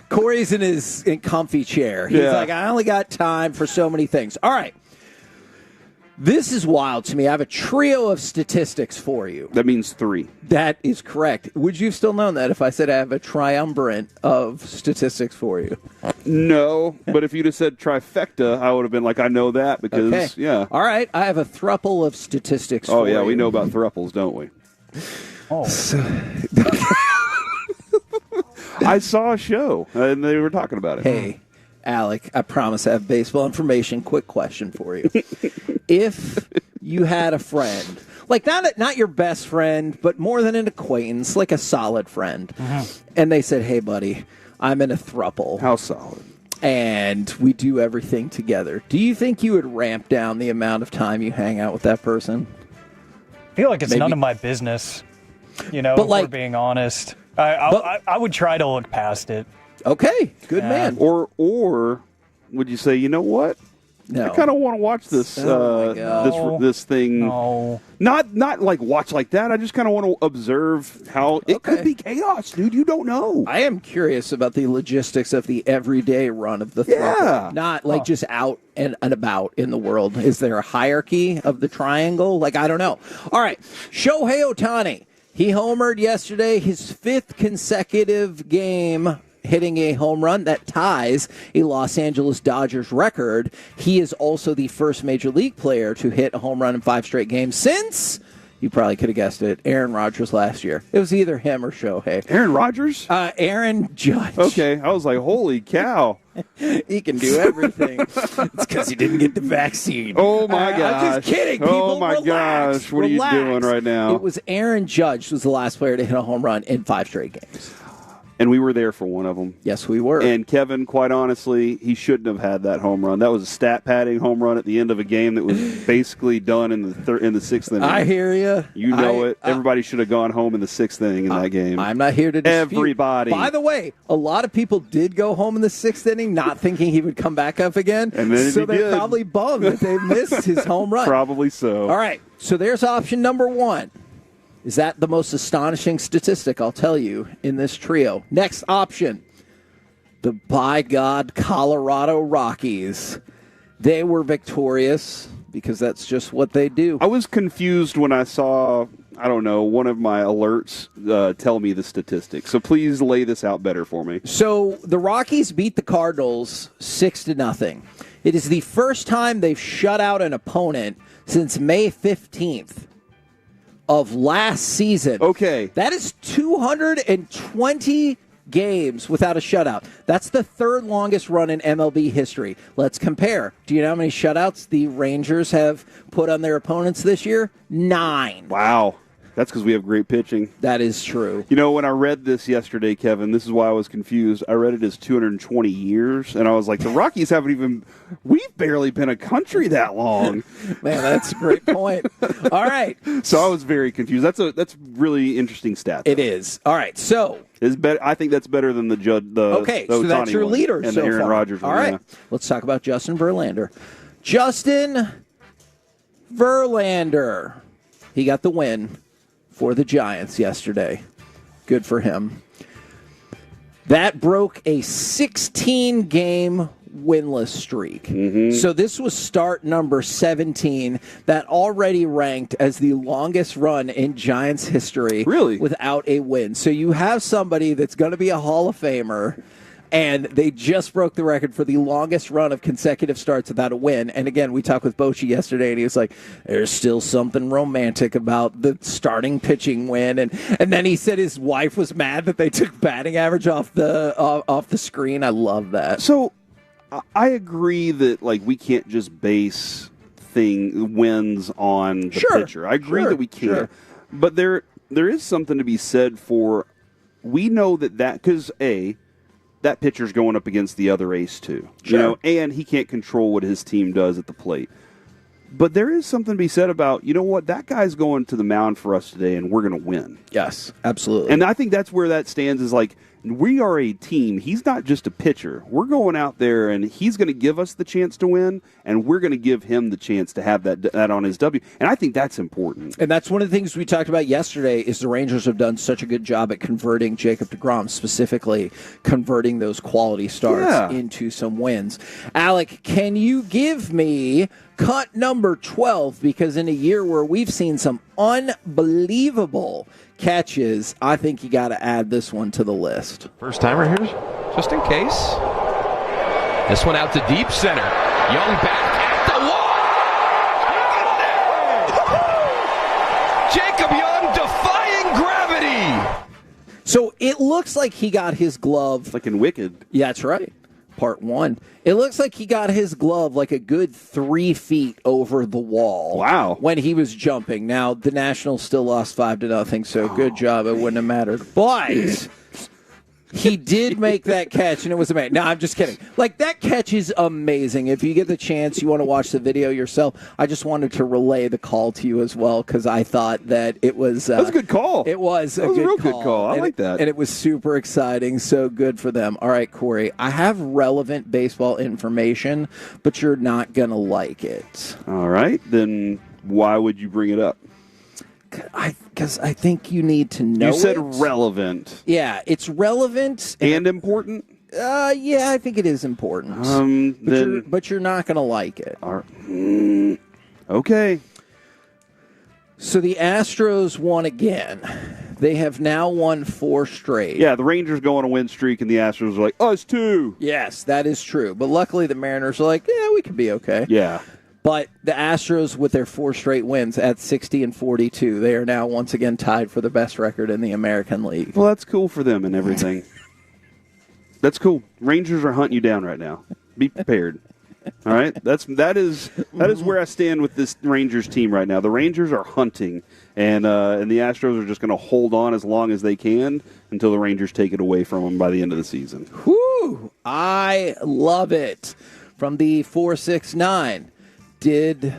Corey's in his comfy chair. He's like, I only got time for so many things. All right. This is wild to me. I have a trio of statistics for you. That means 3. That is correct. Would you have still known that if I said I have a triumvirate of statistics for you? No, but if you'd have said trifecta, I would have been like, I know that because, yeah. All right, I have a thruple of statistics for you. Oh, yeah, we know about thruples, don't we? Oh. I saw a show, and they were talking about it. Hey, Alec, I promise I have baseball information. Quick question for you. If you had a friend, like not your best friend, but more than an acquaintance, like a solid friend, and they said, hey, buddy, I'm in a thruple. How solid? And we do everything together. Do you think you would ramp down the amount of time you hang out with that person? I feel like it's none of my business, but if we're being honest. I would try to look past it. Okay, good man. Or would you say, you know what? No. I kind of want to watch this this thing. No. Not like watch like that. I just kind of want to observe how it could be chaos, dude. You don't know. I am curious about the logistics of the everyday run of the thruple. Not like just out and about in the world. Is there a hierarchy of the triangle? Like, I don't know. All right, Shohei Ohtani. He homered yesterday, his 5th consecutive game hitting a home run that ties a Los Angeles Dodgers record. He is also the first Major League player to hit a home run in 5 straight games since, you probably could have guessed it, Aaron Rodgers last year. It was either him or Shohei. Aaron Rodgers? Aaron Judge. Okay, I was like, holy cow. He can do everything. It's because he didn't get the vaccine. Oh, my gosh. I'm just kidding, people. Oh, my Relax. gosh. What are you doing right now? It was Aaron Judge was the last player to hit a home run in 5 straight games. And we were there for one of them. Yes, we were. And Kevin, quite honestly, he shouldn't have had that home run. That was a stat padding home run at the end of a game that was basically done in the 6th inning. I hear you. You know it. Everybody should have gone home in the 6th inning in that game. I'm not here to dispute. Everybody. By the way, a lot of people did go home in the 6th inning, not thinking he would come back up again. And then so he they're did. probably bummed that they missed his home run. Probably so. All right. So there's option number 1. Is that the most astonishing statistic, I'll tell you, in this trio? Next option, the by God Colorado Rockies. They were victorious because that's just what they do. I was confused when I saw, I don't know, one of my alerts tell me the statistics. So please lay this out better for me. So the Rockies beat the Cardinals 6-0. It is the first time they've shut out an opponent since May 15th. Of last season. Okay. That is 220 games without a shutout. That's the 3rd longest run in MLB history. Let's compare. Do you know how many shutouts the Rangers have put on their opponents this year? 9. Wow. That's because we have great pitching. That is true. You know, when I read this yesterday, Kevin, this is why I was confused. I read it as 220 years, and I was like, the Rockies haven't even, we've barely been a country that long. Man, that's a great point. All right. So I was very confused. That's really interesting stat. It is. All right, so. I think that's better than the Okay, so that's your leader and so the Aaron far. Rodgers All one. right, Yeah. let's talk about Justin Verlander. Justin Verlander. He got the win for the Giants yesterday. Good for him. That broke a 16-game winless streak. So this was start number 17 that already ranked as the longest run in Giants history without a win. So you have somebody that's going to be a Hall of Famer, and they just broke the record for the longest run of consecutive starts without a win. And again, we talked with Bochy yesterday, and he was like, there's still something romantic about the starting pitching win. And then he said his wife was mad that they took batting average off the screen. I love that. So I agree that we can't just base wins on the pitcher. I agree that we can't. But there is something to be said for, we know that because that pitcher's going up against the other ace too, and he can't control what his team does at the plate. But there is something to be said about, you know what, that guy's going to the mound for us today, and we're going to win. Yes, absolutely. And I think that's where that stands, is we are a team. He's not just a pitcher. We're going out there, and he's going to give us the chance to win, and we're going to give him the chance to have that on his W. And I think that's important. And that's one of the things we talked about yesterday, is the Rangers have done such a good job at converting Jacob deGrom, specifically converting those quality starts into some wins. Alec, can you give me cut number 12, because in a year where we've seen some unbelievable catches, I think you got to add this one to the list. First timer here, just in case. This one out to deep center. Young back at the wall. Jacob Young defying gravity. So it looks like he got his glove. Like in Wicked. Yeah, that's right. Part 1. It looks like he got his glove like a good 3 feet over the wall. Wow. When he was jumping. Now, the Nationals still lost 5-0, so good job. It wouldn't have mattered. But he did make that catch, and it was amazing. No, I'm just kidding. Like, that catch is amazing. If you get the chance, you want to watch the video yourself, I just wanted to relay the call to you as well, because I thought that it was... that was a good call. It was a real good call. I like that. And it was super exciting, so good for them. All right, Corey, I have relevant baseball information, but you're not going to like it. All right, then why would you bring it up? Because I think you need to know. You said relevant. Yeah, it's relevant and important. Yeah, I think it is important. But you're not going to like it. Okay. So the Astros won again. They have now won 4 straight. Yeah, the Rangers go on a win streak, and the Astros are like, us too. Yes, that is true. But luckily, the Mariners are like, yeah, we could be okay. Yeah. But the Astros, with their 4 straight wins at 60-42, they are now once again tied for the best record in the American League. Well, that's cool for them and everything. That's cool. Rangers are hunting you down right now. Be prepared. All right, that is where I stand with this Rangers team right now. The Rangers are hunting, and the Astros are just going to hold on as long as they can until the Rangers take it away from them by the end of the season. Whew! I love it. From the 469. Did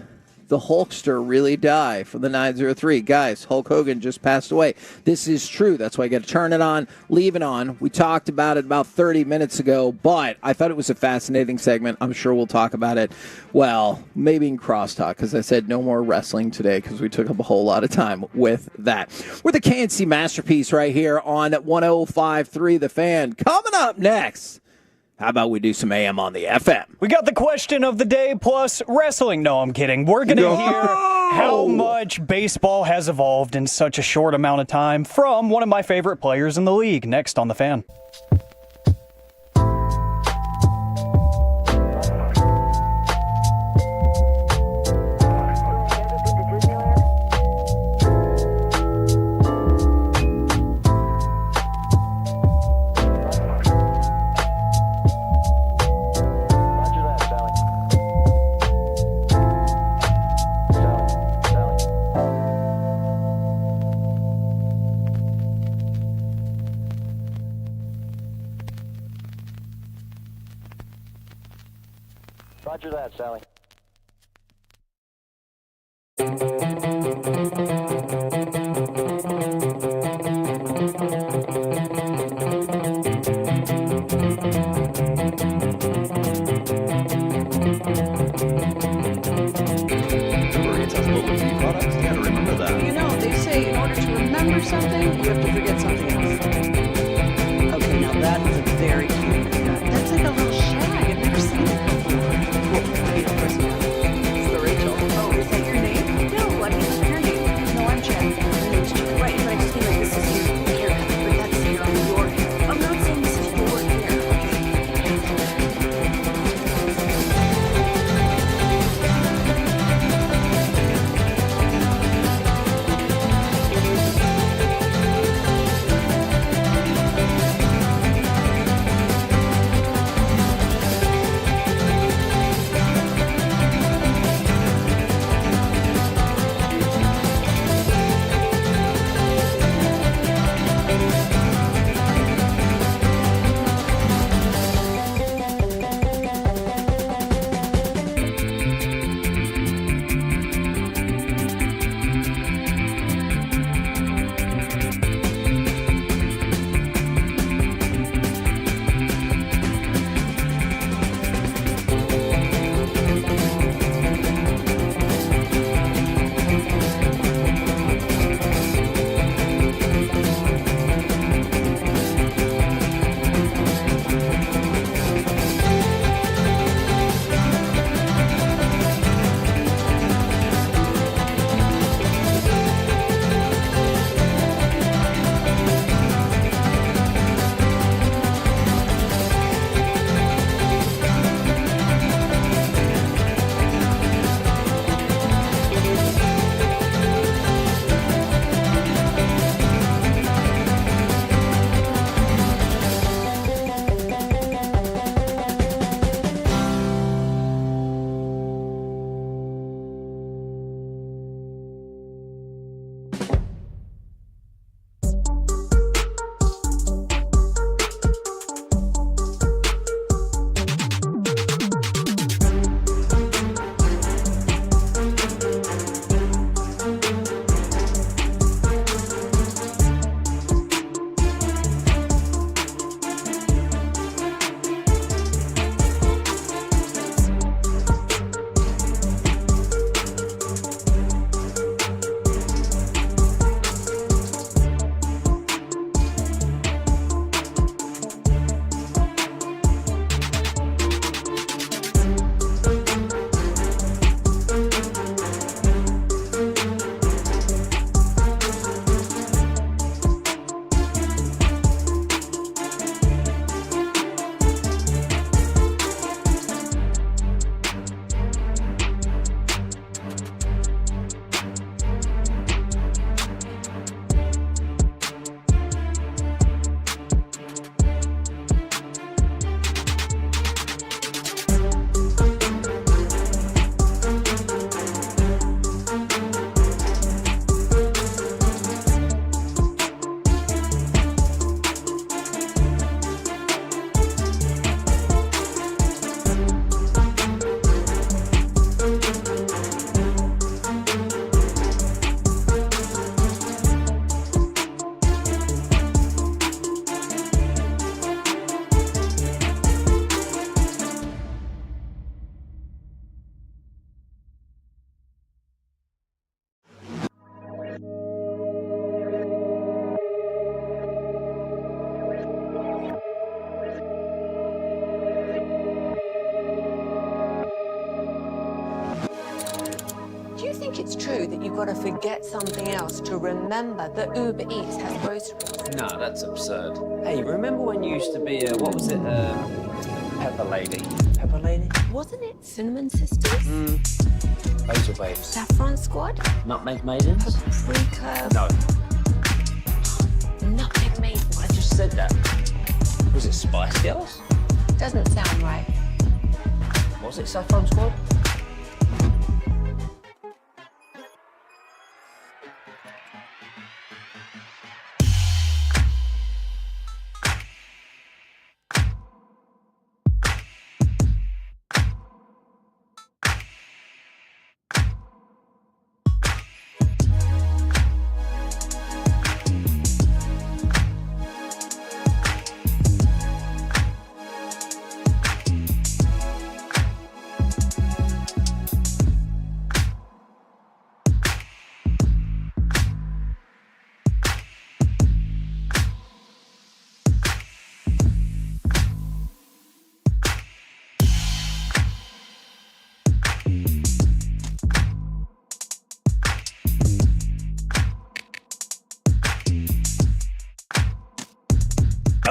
the Hulkster really die from the 903? Guys, Hulk Hogan just passed away. This is true. That's why I got to turn it on, leave it on. We talked about it about 30 minutes ago, but I thought it was a fascinating segment. I'm sure we'll talk about it, well, maybe in crosstalk, because I said no more wrestling today because we took up a whole lot of time with that. We're the K&C Masterpiece right here on 105.3 The Fan. Coming up next, how about we do some AM on the FM? We got the question of the day plus wrestling. No, I'm kidding. We're going to hear how much baseball has evolved in such a short amount of time from one of my favorite players in the league. Next on The Fan. Roger that, Sally. You know, they say in order to remember something, you have to forget something else. Okay, now that was a very cute haircut. That's like a little shag. I've never seen it before. Well, I mean, of course not. It's the Rachel. Oh, is that your name? No, I mean, it's your name. No, I'm Chad. My name's Chad. Right, but I just mean like this is your haircut. But that's your hair. I'm not saying this is your hair. think it's true that you've got to forget something else to remember that Uber Eats has groceries? No, that's absurd. Hey, remember when you used to be a, what was it, Pepper Lady? Pepper Lady? Wasn't it Cinnamon Sisters? Basil Babes. Saffron Squad? Nutmeg Maidens? Paprika? No. Nutmeg Maidens? I just said that. Was it Spice Girls? Doesn't sound right. Was it Saffron Squad?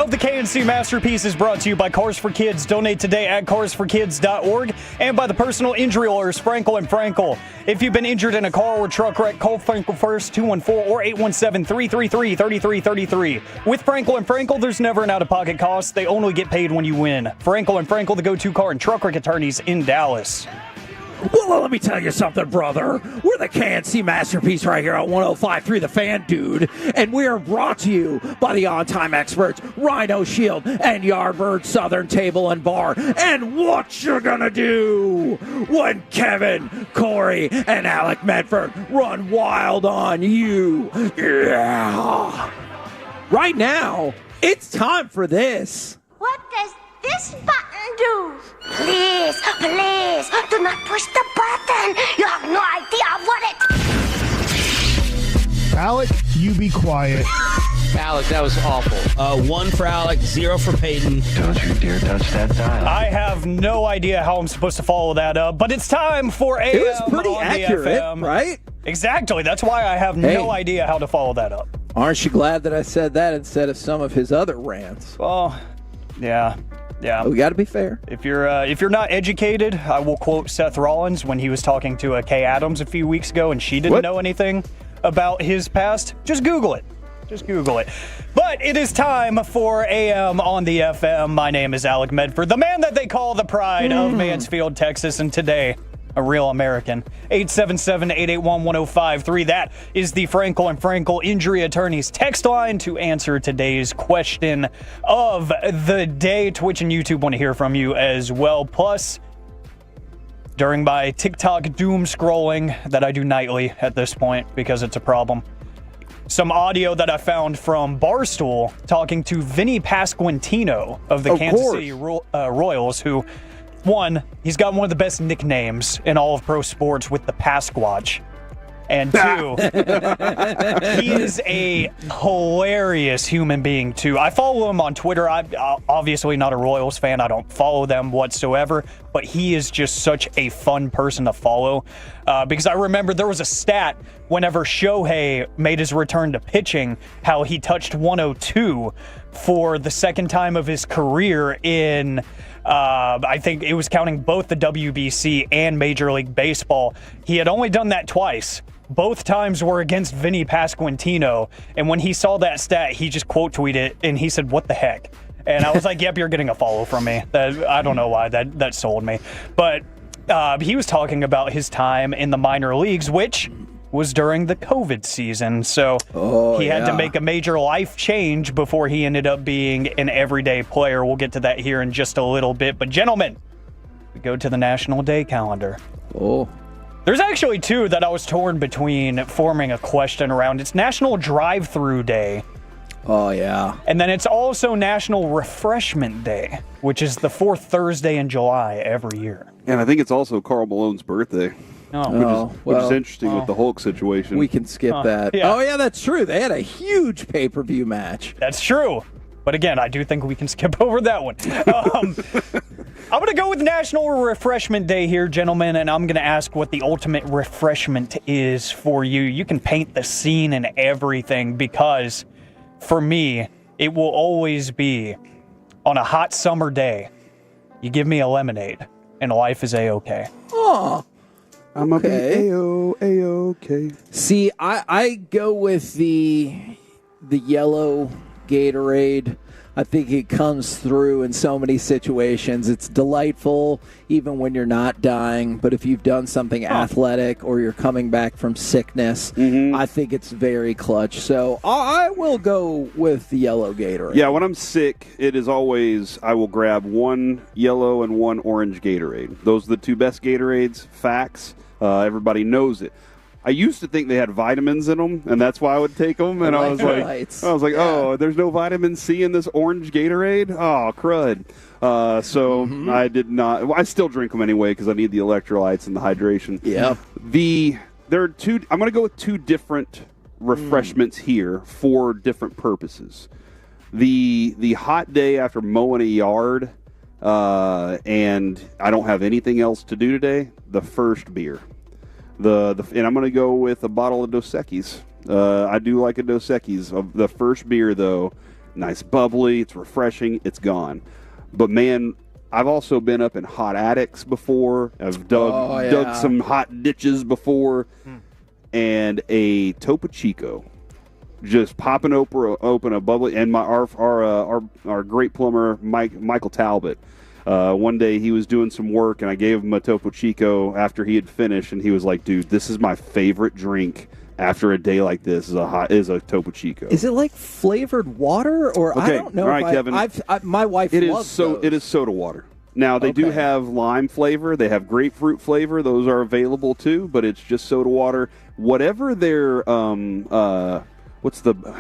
The K&C Masterpiece is brought to you by Cars for Kids. Donate today at carsforkids.org and by the personal injury lawyers Frankel and Frankel. If you've been injured in a car or truck wreck, call Frankel first, 214 or 817-333-3333. With Frankel and Frankel, there's never an out-of-pocket cost. They only get paid when you win. Frankel and Frankel, the go-to car and truck wreck attorneys in Dallas. Well, let me tell you something, brother. We're the K&C Masterpiece right here on 105.3 The Fan, dude. And we are brought to you by the on-time experts, Rhino Shield and Yardbird Southern Table and Bar. And what you're gonna do when Kevin, Corey, and Alec Medford run wild on you. Yeah. Right now, it's time for this. What does this button do? Please, please, do not push the button. You have no idea what it... Alec, you be quiet. Alec, that was awful. 1 for Alec, 0 for Peyton. Don't you dare touch that dial. I have no idea how I'm supposed to follow that up, but it's time for AM. It was pretty on accurate, the FM. right? Exactly. That's why I have no idea how to follow that up. Aren't you glad that I said that instead of some of his other rants? Well, yeah. We got to be fair. If you're not educated, I will quote Seth Rollins when he was talking to Kay Adams a few weeks ago, and she didn't know anything about his past. Just Google it. But it is time for AM on the FM. My name is Alec Medford, the man that they call the pride of Mansfield, Texas, and today, a real American. 877-881-1053. That is the Frankel and Frankel Injury Attorneys text line to answer today's question of the day. Twitch and YouTube want to hear from you as well. Plus, during my TikTok doom scrolling that I do nightly at this point because it's a problem, some audio that I found from Barstool talking to Vinnie Pasquantino of the Kansas City Royals, who... One, he's got one of the best nicknames in all of pro sports with the Pasquatch. And two, he is a hilarious human being, too. I follow him on Twitter. I'm obviously not a Royals fan. I don't follow them whatsoever. But he is just such a fun person to follow. Because I remember there was a stat whenever Shohei made his return to pitching, how he touched 102 for the second time of his career in... I think it was counting both the WBC and Major League Baseball. He had only done that twice. Both times were against Vinnie Pasquantino. And when he saw that stat, he just quote tweeted and he said, "What the heck?" And I was like, yep, you're getting a follow from me. I don't know why that sold me. But he was talking about his time in the minor leagues, which was during the COVID season. So he had to make a major life change before he ended up being an everyday player. We'll get to that here in just a little bit. But gentlemen, we go to the National Day calendar. There's actually two that I was torn between forming a question around. It's National Drive-thru Day. And then it's also National Refreshment Day, which is the fourth Thursday in July every year. And I think it's also Karl Malone's birthday. Which is interesting with the Hulk situation. We can skip that. Yeah. Oh, yeah, that's true. They had a huge pay-per-view match. That's true. But again, I do think we can skip over that one. I'm going to go with National Refreshment Day here, gentlemen, and I'm going to ask what the ultimate refreshment is for you. You can paint the scene and everything, because for me, it will always be on a hot summer day, you give me a lemonade, and life is A-okay. Oh, I'm okay. A-okay. See, I go with the yellow Gatorade. I think it comes through in so many situations. It's delightful even when you're not dying, but if you've done something athletic or you're coming back from sickness, I think it's very clutch. So I will go with the yellow Gatorade. Yeah, when I'm sick, it is always I will grab one yellow and one orange Gatorade. Those are the two best Gatorades. Facts. Everybody knows it. I used to think they had vitamins in them, and that's why I would take them. And I was like, oh, there's no vitamin C in this orange Gatorade? Oh, crud. I did not. Well, I still drink them anyway because I need the electrolytes and the hydration. Yeah. There are two. I'm going to go with two different refreshments here for different purposes. The hot day after mowing a yard, and I don't have anything else to do today. The first beer. And I'm going to go with a bottle of Dos Equis. I do like a Dos Equis. The first beer, though, nice bubbly, it's refreshing, it's gone. But, man, I've also been up in hot attics before. I've dug some hot ditches before. And a Topo Chico. Just popping open a bubbly. And our great plumber, Michael Talbot. One day he was doing some work, and I gave him a Topo Chico after he had finished, and he was like, dude, this is my favorite drink after a day like this is a Topo Chico. Is it like flavored water? Or okay. I don't know. All right, Kevin. My wife loves those. It is soda water. Now, they do have lime flavor. They have grapefruit flavor. Those are available, too, but it's just soda water. Whatever their how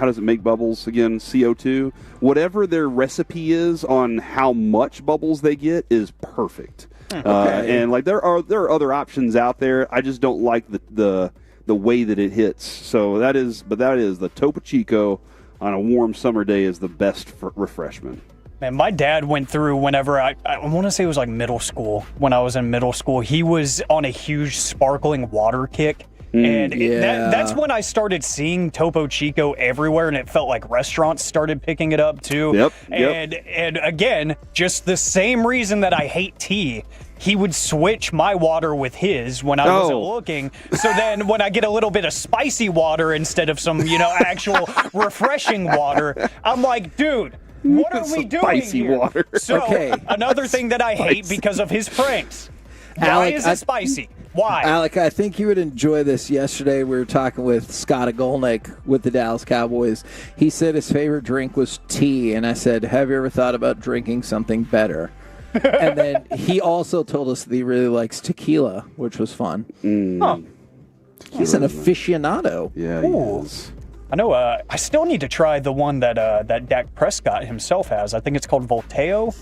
does it make bubbles again? CO2. Whatever their recipe is on how much bubbles they get is perfect. And like there are other options out there. I just don't like the way that it hits. So that is the Topo Chico on a warm summer day is the best refreshment. Man, my dad went through whenever I want to say it was like middle school. When I was in middle school, he was on a huge sparkling water kick. And that's when I started seeing Topo Chico everywhere, and it felt like restaurants started picking it up too. Yep. And again, just the same reason that I hate tea, he would switch my water with his when I wasn't looking. So then when I get a little bit of spicy water instead of some, actual refreshing water, I'm like, dude, what are we doing spicy here? Water. So another thing that I hate because of his pranks. Why is it spicy? Why? Alec, I think you would enjoy this. Yesterday, we were talking with Scott Agolnick with the Dallas Cowboys. He said his favorite drink was tea, and I said, have you ever thought about drinking something better? And then he also told us that he really likes tequila, which was fun. He's an aficionado. Yeah, he is. I know. I still need to try the one that Dak Prescott himself has. I think it's called Volteo.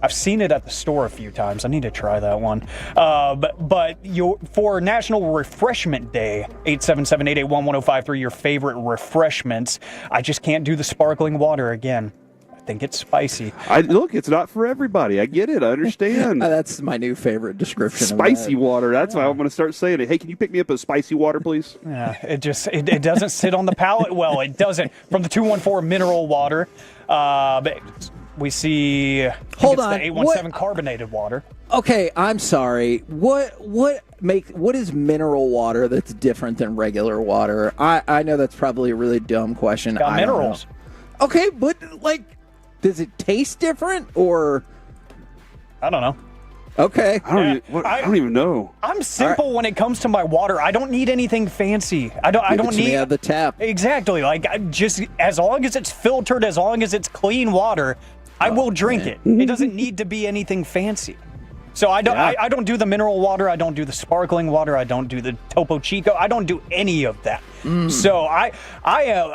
I've seen it at the store a few times. I need to try that one. But for National Refreshment Day, 877-881-1053, your favorite refreshments. I just can't do the sparkling water again. I think it's spicy. Look, it's not for everybody. I get it. I understand. That's my new favorite description. Spicy water. That's why I'm going to start saying it. Hey, can you pick me up a spicy water, please? Yeah, it doesn't sit on the palate well. It doesn't. From the 214 mineral water. We see the 817 carbonated water. Okay, I'm sorry. What is mineral water that's different than regular water? I know that's probably a really dumb question. Got minerals. Okay, but does it taste different or? I don't know. Okay. I don't even know. I'm simple when it comes to my water. I don't need anything fancy. I don't need out of the tap. Exactly. Just as long as it's filtered, as long as it's clean water, I will drink it. It doesn't need to be anything fancy. So I don't do the mineral water. I don't do the sparkling water. I don't do the Topo Chico. I don't do any of that. So I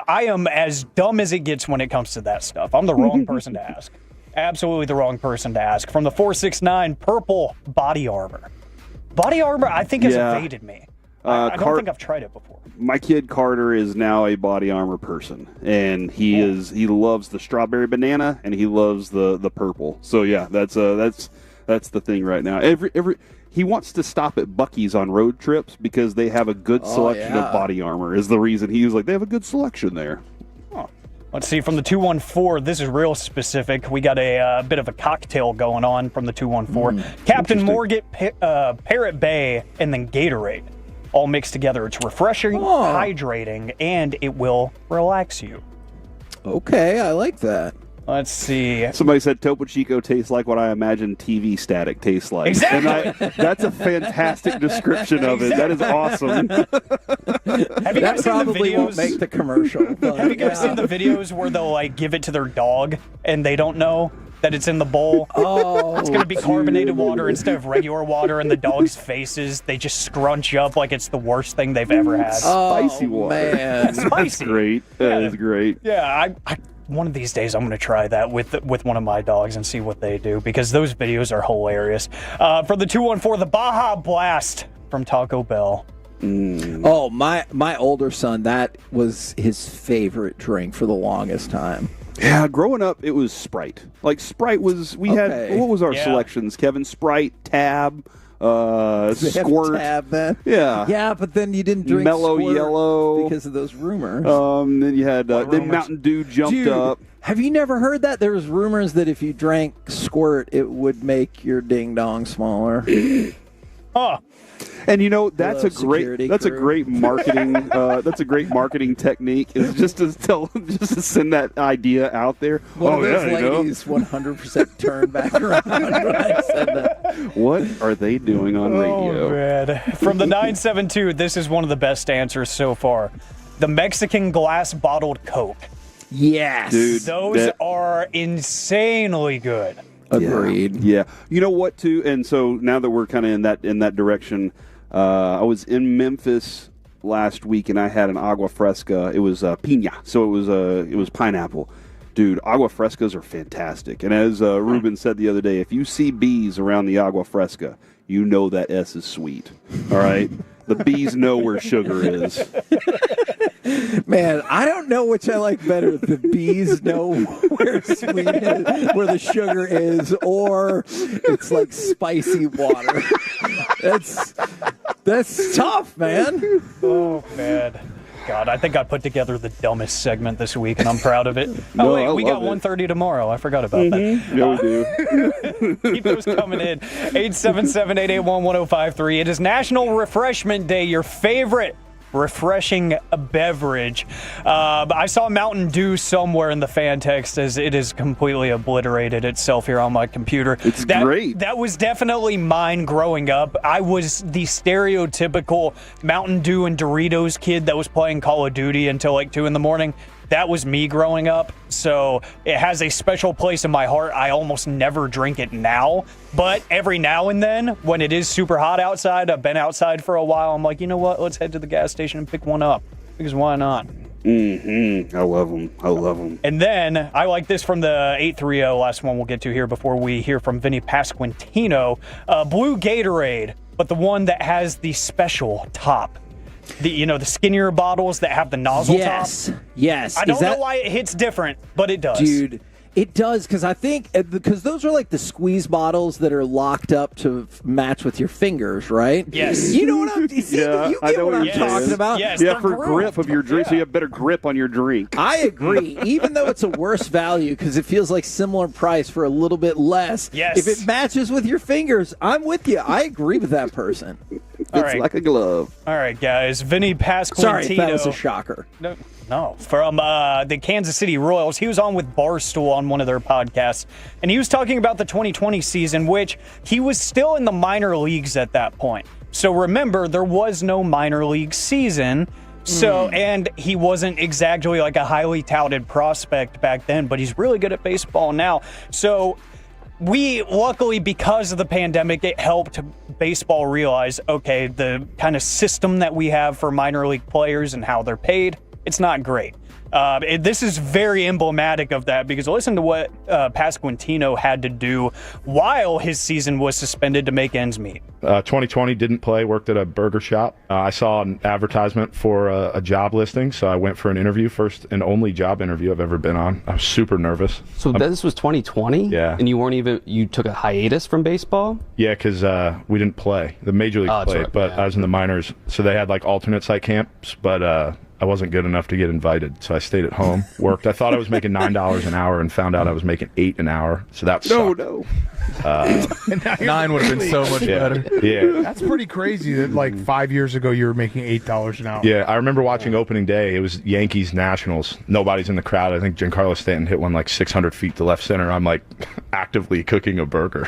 am as dumb as it gets when it comes to that stuff. I'm the wrong person to ask. Absolutely the wrong person to ask. From the 469, purple body armor. Body armor, I think, has evaded me. I don't think I've tried it before. My kid Carter is now a body armor person, and he loves the strawberry banana, and he loves the purple. So yeah, that's That's the thing right now. He wants to stop at Buc-ee's on road trips because they have a good selection of body armor. Is the reason he was like, they have a good selection there. Let's see, from the 214, this is real specific. We got a bit of a cocktail going on from the 214. Captain Morgan, Parrot Bay, and then Gatorade all mixed together. It's refreshing, hydrating, and it will relax you. Okay, I like that. Let's see. Somebody said Topo Chico tastes like what I imagine TV static tastes like. Exactly. And that's a fantastic description of it. That is awesome. Have you guys seen the videos? Won't make the commercial. Have you guys seen the videos where they'll like give it to their dog and they don't know that it's in the bowl? It's going to be carbonated water instead of regular water, and the dog's faces, they just scrunch up like it's the worst thing they've ever had. Spicy water. Man. Spicy. That's great. That is great. Yeah, I one of these days I'm going to try that with one of my dogs and see what they do, because those videos are hilarious. For the 214, the Baja Blast from Taco Bell. Oh, my older son, that was his favorite drink for the longest time. Yeah, growing up, it was Sprite. Like, Sprite was, we had, what was our selections, Kevin? Sprite, Tab, Squirt. Tab, then? Yeah. Yeah, but then you didn't drink Mellow Squirt Yellow. because of those rumors. Then you had, then Mountain Dew jumped up. Have you never heard that? There was rumors that if you drank Squirt, it would make your ding-dong smaller. And you know, that's a great marketing technique, is just to send that idea out there. One of those ladies 100% turned back around when I said that. What are they doing on radio? Oh, man. From the 972, this is one of the best answers so far. The Mexican glass bottled Coke. Yes. Dude, those are insanely good. Agreed. Yeah. You know what, too? And so now that we're kind of in that direction, I was in Memphis last week and I had an agua fresca. It was piña, so it was pineapple. Dude, agua frescas are fantastic. And as Ruben said the other day, if you see bees around the agua fresca, you know that S is sweet. All right? The bees know where sugar is. Man, I don't know which I like better. The bees know where sweet is, where the sugar is, or it's like spicy water. That's tough, man. Oh, man. God, I think I put together the dumbest segment this week, and I'm proud of it. We got 1:30 tomorrow. I forgot about that. Yeah, we do. Keep those coming in. 877-881-1053. It is National Refreshment Day. Your favorite refreshing beverage. I saw Mountain Dew somewhere in the fan text, as it has completely obliterated itself here on my computer. It's great. That was definitely mine growing up. I was the stereotypical Mountain Dew and Doritos kid that was playing Call of Duty until like 2 in the morning. That was me growing up, so it has a special place in my heart. I almost never drink it now, but every now and then, when it is super hot outside, I've been outside for a while, I'm like, you know what, let's head to the gas station and pick one up, because why not? I love them. And then, I like this from the 830, last one we'll get to here before we hear from Vinnie Pasquantino. Blue Gatorade, but the one that has the special top. The skinnier bottles that have the nozzle top. Yes. I don't know why it hits different, but it does. Dude, it does, because I think because those are like the squeeze bottles that are locked up to match with your fingers, right? Yes. You know what I'm you get what I'm talking about? Yes, yeah, for grip of your drink, so you have better grip on your drink. I agree. Even though it's a worse value, because it feels like similar price for a little bit less. Yes. If it matches with your fingers, I'm with you. I agree with that person. It's like a glove. All right, guys. Vinnie Pasquantino. Sorry, that was a shocker. No. From the Kansas City Royals. He was on with Barstool on one of their podcasts, and he was talking about the 2020 season, which he was still in the minor leagues at that point. So remember, there was no minor league season. So, and he wasn't exactly like a highly touted prospect back then, but he's really good at baseball now. So we, luckily, because of the pandemic, it helped baseball realize, okay, the kind of system that we have for minor league players and how they're paid, it's not great. This is very emblematic of that because listen to what Pasquantino had to do while his season was suspended to make ends meet. 2020 didn't play, worked at a burger shop. I saw an advertisement for a job listing, so I went for an interview, first and only job interview I've ever been on. I was super nervous. So this was 2020? Yeah. And you took a hiatus from baseball? Yeah, because we didn't play. The major league played, right, but I was in the minors, so they had like alternate site camps, but I wasn't good enough to get invited, so I stayed at home, worked. I thought I was making $9 an hour and found out I was making $8 an hour, so that sucked. No. 9 would have been so much better. Yeah. That's pretty crazy that like 5 years ago you were making $8 an hour. Yeah, I remember watching opening day. It was Yankees Nationals. Nobody's in the crowd. I think Giancarlo Stanton hit one like 600 feet to left center. I'm like actively cooking a burger.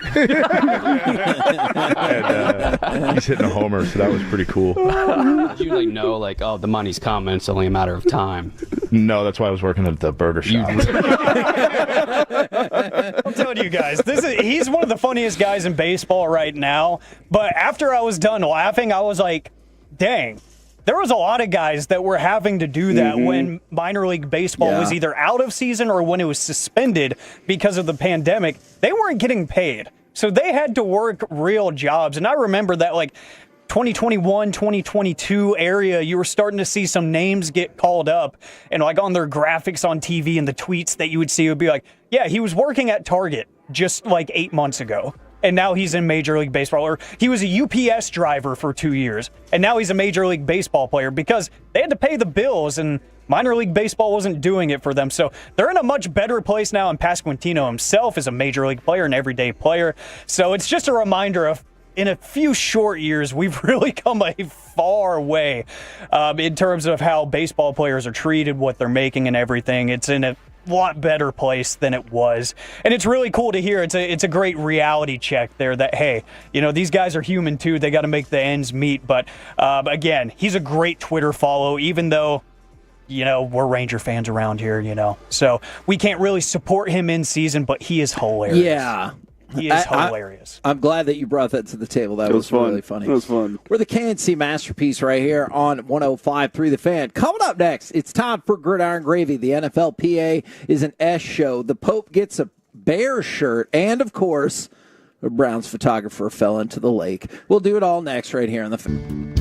And he's hitting a homer, so that was pretty cool. Did you know oh, the money's coming, it's only a matter of time? No, that's why I was working at the burger shop. I'm telling you guys, he's one of the funniest guys in baseball right now. But after I was done laughing, I was like, dang, there was a lot of guys that were having to do that when minor league baseball was either out of season or when it was suspended because of the pandemic. They weren't getting paid. So they had to work real jobs. And I remember that 2021, 2022 area, you were starting to see some names get called up and on their graphics on TV and the tweets that you would see would be like, yeah, he was working at Target just 8 months ago. And now he's in Major League Baseball. Or he was a UPS driver for 2 years. And now he's a Major League Baseball player because they had to pay the bills and minor league baseball wasn't doing it for them. So they're in a much better place now. And Pasquantino himself is a Major League player, an everyday player. So it's just a reminder of, in a few short years, we've really come a far way in terms of how baseball players are treated, what they're making and everything. It's in a lot better place than it was. And it's really cool to hear. It's a great reality check there that, hey, these guys are human too. They got to make the ends meet. But again, he's a great Twitter follow, even though, we're Ranger fans around here, So we can't really support him in season, but he is hilarious. Yeah. He is hilarious. I'm glad that you brought that to the table. That was fun. really funny. It was fun. We're the K&C Masterpiece right here on 105.3 The Fan. Coming up next, it's time for Gridiron Gravy. The NFLPA is an S show. The Pope gets a Bears shirt. And, of course, a Browns photographer fell into the lake. We'll do it all next right here on The Fan.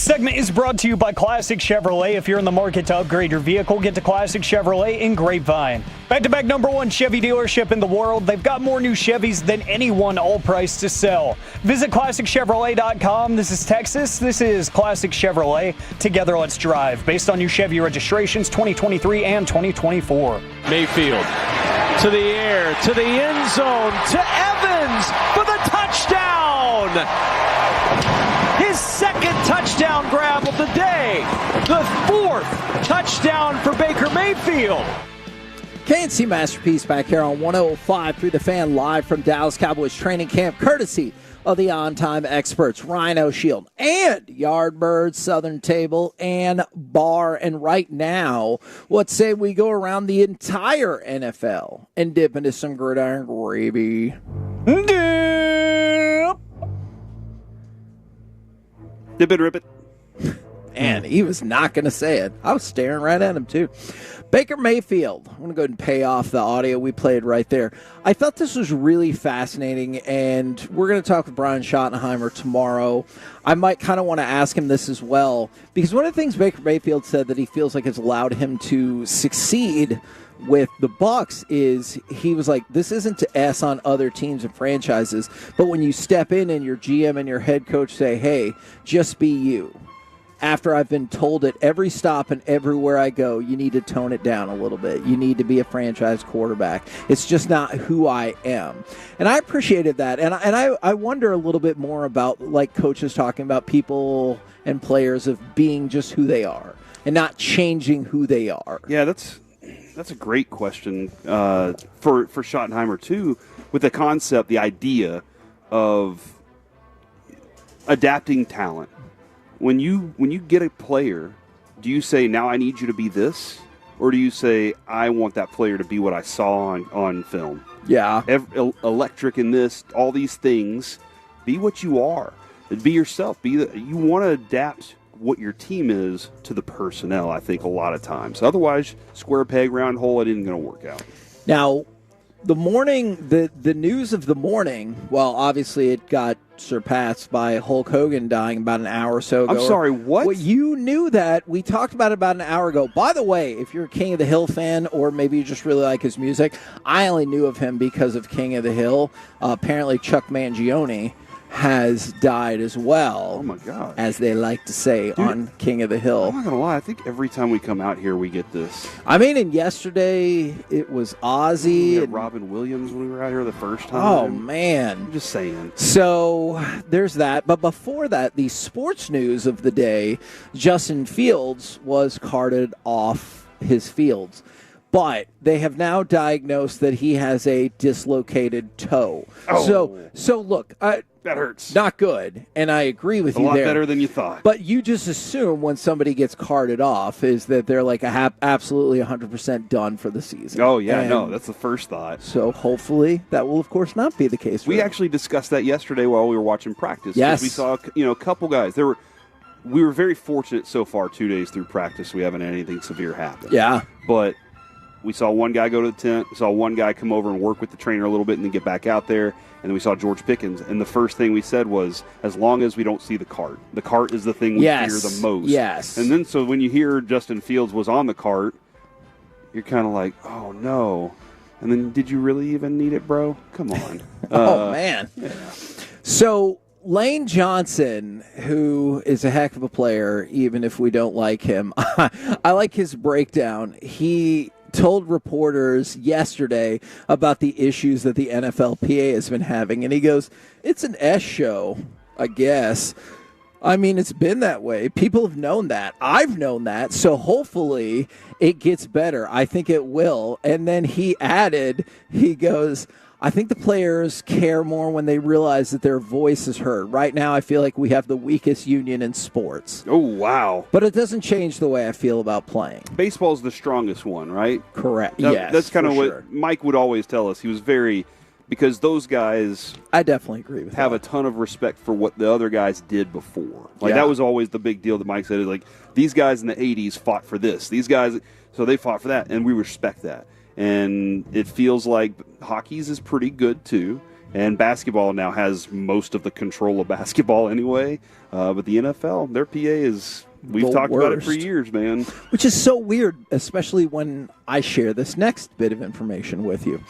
segment is brought to you by Classic Chevrolet. If you're in the market to upgrade your vehicle, get to Classic Chevrolet in Grapevine. Back-to-back #1 Chevy dealership in the world. They've got more new Chevys than anyone, all priced to sell. Visit ClassicChevrolet.com. This is Texas. This is Classic Chevrolet. Together, let's drive. Based on new Chevy registrations 2023 and 2024. Mayfield to the air, to the end zone, to Evans for the touchdown. His second touchdown grab of the day. The fourth touchdown for Baker Mayfield. K&C Masterpiece back here on 105 through the fan, live from Dallas Cowboys training camp, courtesy of the on-time experts, Rhino Shield and Yardbird, Southern Table, and Bar. And right now, let's say we go around the entire NFL and dip into some gridiron gravy. Dip it, rip it. And he was not going to say it. I was staring right at him, too. Baker Mayfield. I'm going to go ahead and pay off the audio we played right there. I thought this was really fascinating, and we're going to talk with Brian Schottenheimer tomorrow. I might kind of want to ask him this as well, because one of the things Baker Mayfield said that he feels like has allowed him to succeed with the Bucs is he was like, this isn't to S on other teams and franchises, but when you step in and your GM and your head coach say, hey, just be you. After I've been told at every stop and everywhere I go, you need to tone it down a little bit. You need to be a franchise quarterback. It's just not who I am. And I appreciated that. And I wonder a little bit more about, like coaches talking about people and players of being just who they are and not changing who they are. Yeah, that's a great question for Schottenheimer, too, with the concept, the idea of adapting talent. When you get a player, do you say, now I need you to be this? Or do you say, I want that player to be what I saw on film? Yeah. Electric in this, all these things. Be what you are. Be yourself. You want to adapt what your team is to the personnel, I think, a lot of times. Otherwise, square peg, round hole, it isn't going to work out. Now, the news of the morning, well, obviously it got surpassed by Hulk Hogan dying about an hour or so ago. I'm sorry, what? Well, you knew that. We talked about it about an hour ago. By the way, if you're a King of the Hill fan or maybe you just really like his music, I only knew of him because of King of the Hill. Apparently Chuck Mangione has died as well. Oh, my God. As they like to say on King of the Hill. I'm not going to lie. I think every time we come out here, we get this. I mean, and yesterday it was Ozzy. And Robin Williams when we were out here the first time. Oh, man. I'm just saying. So there's that. But before that, the sports news of the day, Justin Fields was carted off his fields. But they have now diagnosed that he has a dislocated toe. Oh. So look, that hurts. Not good, and I agree with you there. A lot better than you thought. But you just assume when somebody gets carted off is that they're like absolutely 100% done for the season. Oh, yeah, no, that's the first thought. So hopefully that will, of course, not be the case. We actually discussed that yesterday while we were watching practice. Yes. We saw a couple guys. We were very fortunate so far 2 days through practice. We haven't had anything severe happen. Yeah. But we saw one guy go to the tent. We saw one guy come over and work with the trainer a little bit and then get back out there. And then we saw George Pickens. And the first thing we said was, as long as we don't see the cart is the thing we fear the most. Yes. And then so when you hear Justin Fields was on the cart, you're kind of like, oh, no. And then did you really even need it, bro? Come on. Oh, man. Yeah. So Lane Johnson, who is a heck of a player, even if we don't like him, I like his breakdown. He told reporters yesterday about the issues that the NFLPA has been having, and he goes, it's an S show, I guess. I mean, it's been that way. People have known that. I've known that. So hopefully it gets better. I think it will. And then he added, he goes, I think the players care more when they realize that their voice is heard. Right now, I feel like we have the weakest union in sports. Oh, wow. But it doesn't change the way I feel about playing. Baseball's the strongest one, right? Correct. Yes, that's kind of what sure. Mike would always tell us. He was because those guys, I definitely agree with have that. a ton of respect for what the other guys did before. That was always the big deal that Mike said. Is like, these guys in the 80s fought for this. These guys, so they fought for that, and we respect that. And it feels like hockey's is pretty good, too. And basketball now has most of the control of basketball anyway. But the NFL, their PA is... We've talked about it for years, man. Which is so weird, especially when I share this next bit of information with you.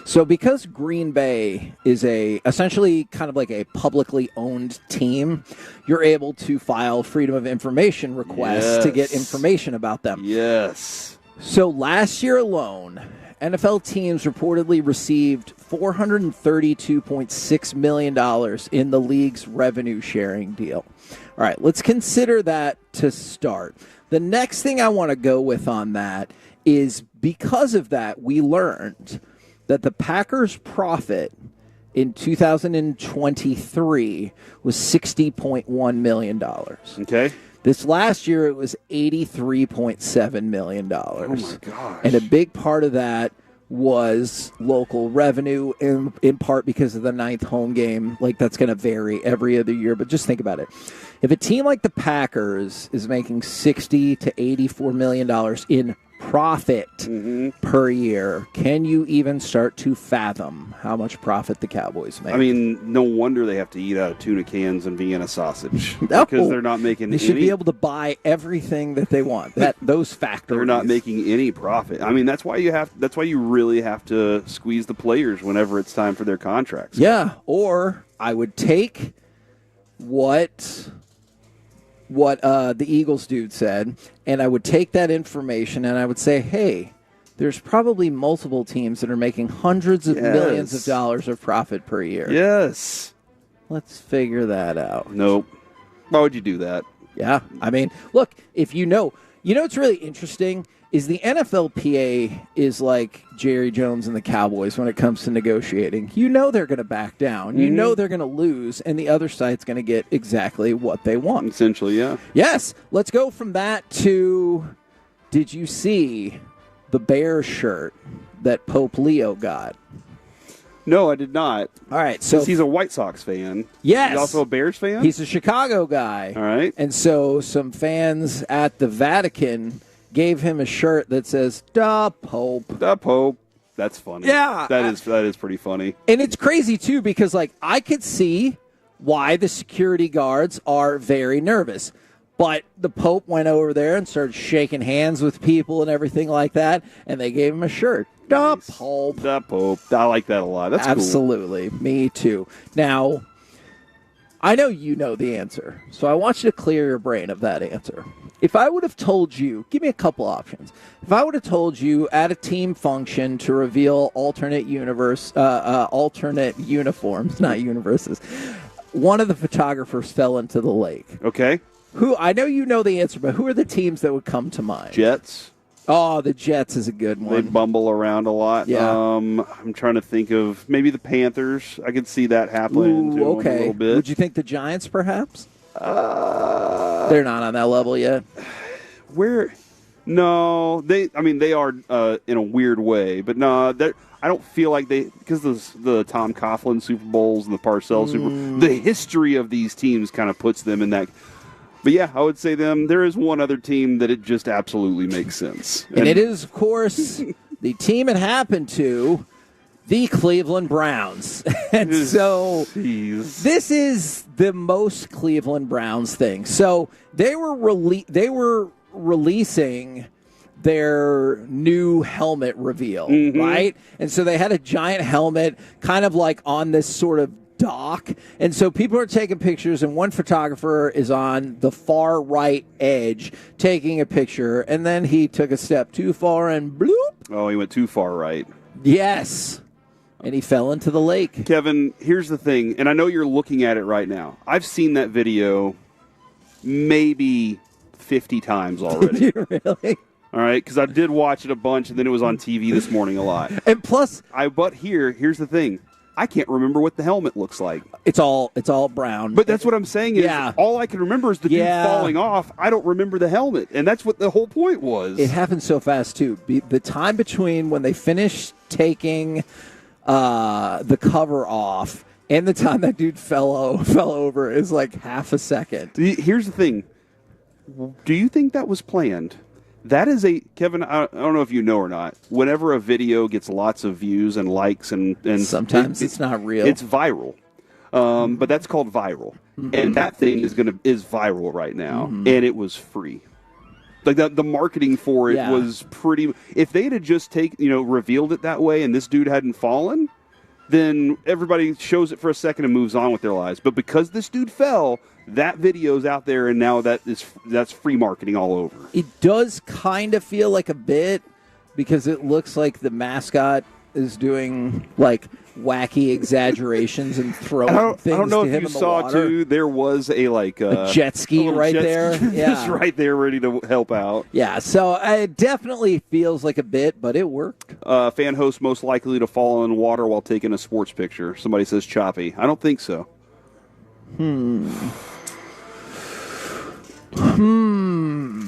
So because Green Bay is essentially kind of like a publicly owned team, you're able to file Freedom of Information requests to get information about them. Yes. So last year alone, NFL teams reportedly received $432.6 million in the league's revenue sharing deal. All right, let's consider that to start. The next thing I want to go with on that is because of that, we learned that the Packers' profit in 2023 was $60.1 million. Okay. This last year, it was $83.7 million. Oh, my gosh. And a big part of that was local revenue, in part because of the 9th home game. Like, that's going to vary every other year, but just think about it. If a team like the Packers is making $60 to $84 million in profit per year, can you even start to fathom how much profit the Cowboys make? I mean, no wonder they have to eat out of tuna cans and Vienna sausage because they're not making They should be able to buy everything that they want. Those factories. They're not making any profit. I mean, that's why you really have to squeeze the players whenever it's time for their contracts. Yeah, or I would take what the Eagles dude said, and I would take that information and I would say, hey, there's probably multiple teams that are making hundreds of millions of dollars of profit per year. Yes. Let's figure that out. Nope. Why would you do that? Yeah. I mean, look, if you know what's really interesting is the NFLPA is like Jerry Jones and the Cowboys when it comes to negotiating. You know they're going to back down. You know they're going to lose, and the other side's going to get exactly what they want. Essentially, yeah. Yes. Let's go from that to, did you see the Bears shirt that Pope Leo got? No, I did not. All right. So he's a White Sox fan. Yes. He's also a Bears fan? He's a Chicago guy. All right. And so some fans at the Vatican gave him a shirt that says "Da Pope." Da Pope. That's funny. Yeah, that is pretty funny. And it's crazy too because I could see why the security guards are very nervous. But the Pope went over there and started shaking hands with people and everything like that, and they gave him a shirt. Da Pope. Da Pope. I like that a lot. That's absolutely cool. Me too. Now, I know you know the answer, so I want you to clear your brain of that answer. If I would have told you, give me a couple options. If I would have told you at a team function to reveal alternate uniforms, not universes, one of the photographers fell into the lake. Okay. Who, I know you know the answer, but who are the teams that would come to mind? Jets. Oh, the Jets is a good one. They bumble around a lot. Yeah. I'm trying to think of maybe the Panthers. I could see that happening to them a little bit. Would you think the Giants, perhaps? They're not on that level yet. No, they are in a weird way, but no, I don't feel like because the Tom Coughlin Super Bowls and the Parcells Super Bowls, the history of these teams kind of puts them in that. But yeah, I would say them. There is one other team that it just absolutely makes sense. And it is, of course, the team it happened to, the Cleveland Browns. And so this is the most Cleveland Browns thing. So they were releasing their new helmet reveal, right? And so they had a giant helmet kind of like on this sort of dock. And so people are taking pictures, and one photographer is on the far right edge taking a picture, and then he took a step too far and bloop. Oh, he went too far right. Yes. And he fell into the lake. Kevin, here's the thing, and I know you're looking at it right now. I've seen that video maybe 50 times already. Did you really? All right, because I did watch it a bunch, and then it was on TV this morning a lot. And plus, here's the thing. I can't remember what the helmet looks like. It's all brown. But that's what I'm saying is all I can remember is the dude falling off. I don't remember the helmet, and that's what the whole point was. It happened so fast, too. The time between when they finished taking the cover off and the time that dude fell over is like half a second. Here's the thing. Do you think that was planned? That is Kevin, I don't know if you know or not, whenever a video gets lots of views and likes and sometimes it's not real. It's viral. But that's called viral. Mm-hmm. And that thing is viral right now. Mm-hmm. And it was free. Like the marketing for it was pretty. If they'd have just revealed it that way and this dude hadn't fallen, then everybody shows it for a second and moves on with their lives. But because this dude fell, that video's out there, and now that's free marketing all over. It does kind of feel like a bit because it looks like the mascot is doing like wacky exaggerations and throwing things. I don't know to if him you in the saw water. too. There was a jet ski right there. Just right there, ready to help out. Yeah, so it definitely feels like a bit, but it worked. Fan host most likely to fall in water while taking a sports picture. Somebody says choppy. I don't think so.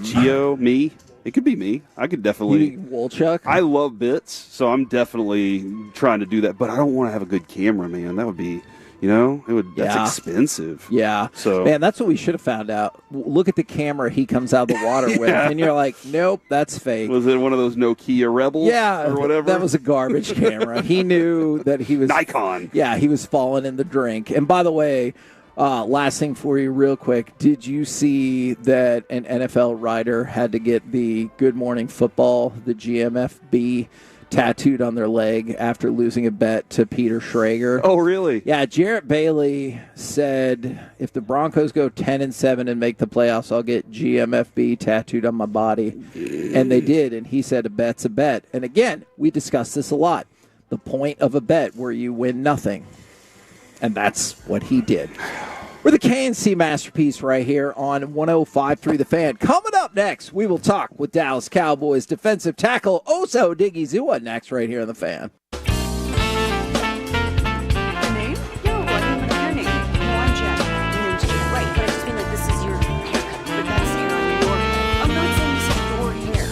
Gio, me. It could be me. I could definitely. Wolchuk? I love bits, so I'm definitely trying to do that. But I don't want to have a good camera, man. That would be, that's expensive. Yeah. So, man, that's what we should have found out. Look at the camera he comes out of the water with, and you're like, nope, that's fake. Was it one of those Nokia Rebels? Yeah, or whatever. That was a garbage camera. He knew that he was Nikon. Yeah, he was falling in the drink. And by the way. Last thing for you real quick. Did you see that an NFL writer had to get the Good Morning Football, the GMFB, tattooed on their leg after losing a bet to Peter Schrager? Oh, really? Yeah, Jarrett Bailey said, if the Broncos go 10-7 and make the playoffs, I'll get GMFB tattooed on my body. And they did, and he said a bet's a bet. And again, we discussed this a lot. The point of a bet where you win nothing. And that's what he did. We're the K&C Masterpiece right here on 105.3 The Fan. Coming up next, we will talk with Dallas Cowboys defensive tackle Oso Digizua next right here on The Fan. Your name? No, I mean your name. No, I'm Jack. Your name's Jack. Right, but I just mean like this is your haircut. But that's your hair. I'm not saying this is your hair.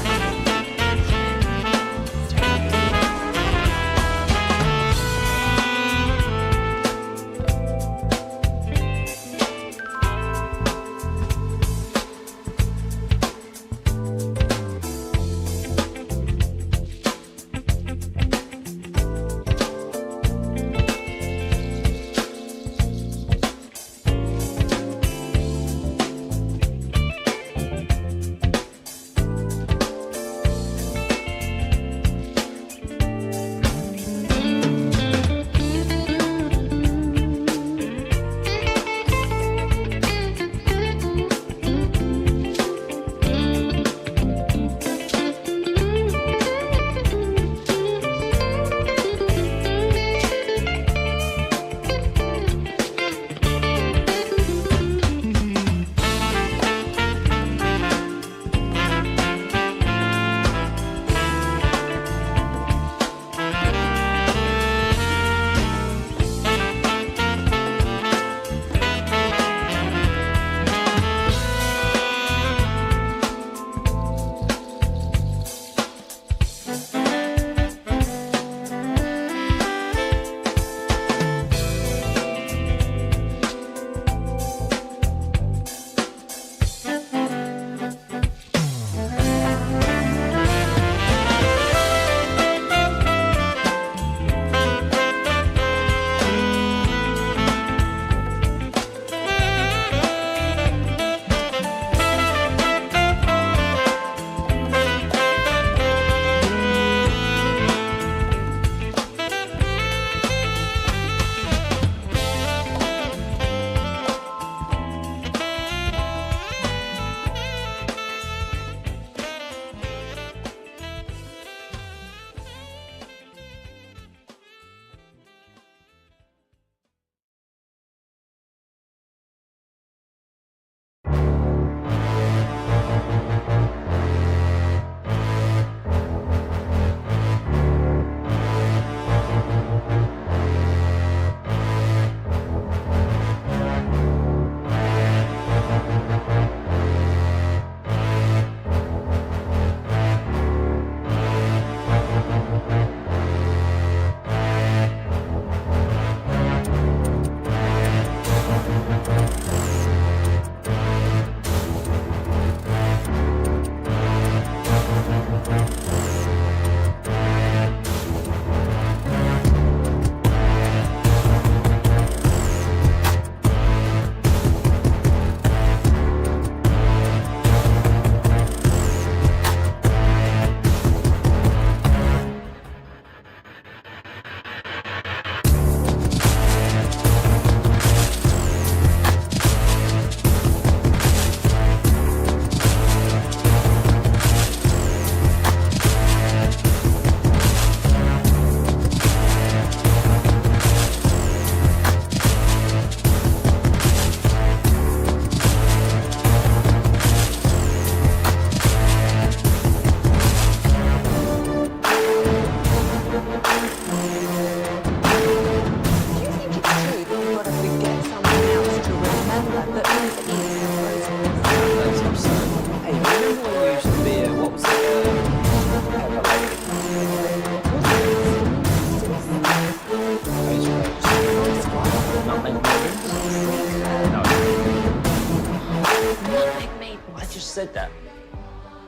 that.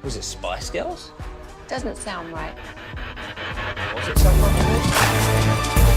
Was it Spice Girls? Doesn't sound right. Was it someone else?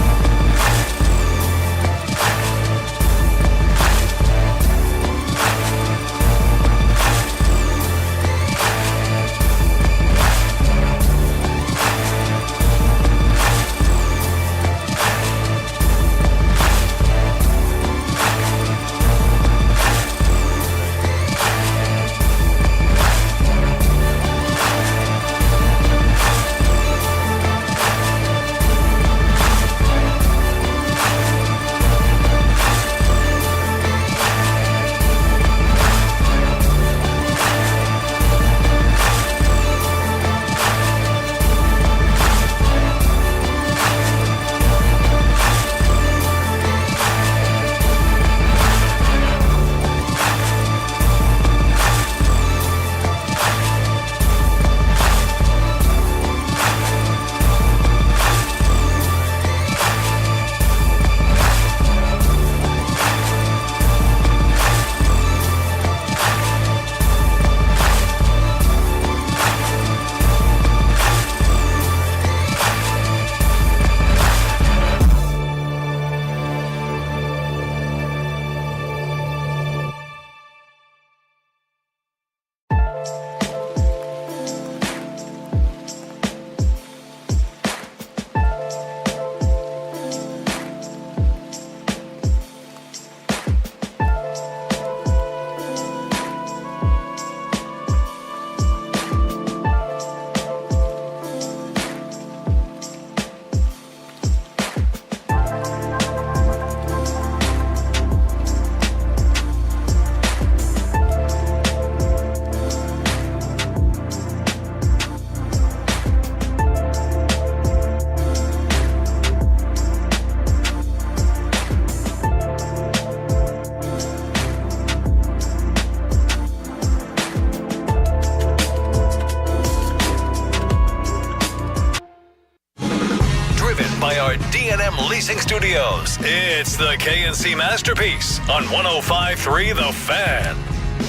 by our D&M Leasing Studios. It's the K&C Masterpiece on 105.3 The Fan.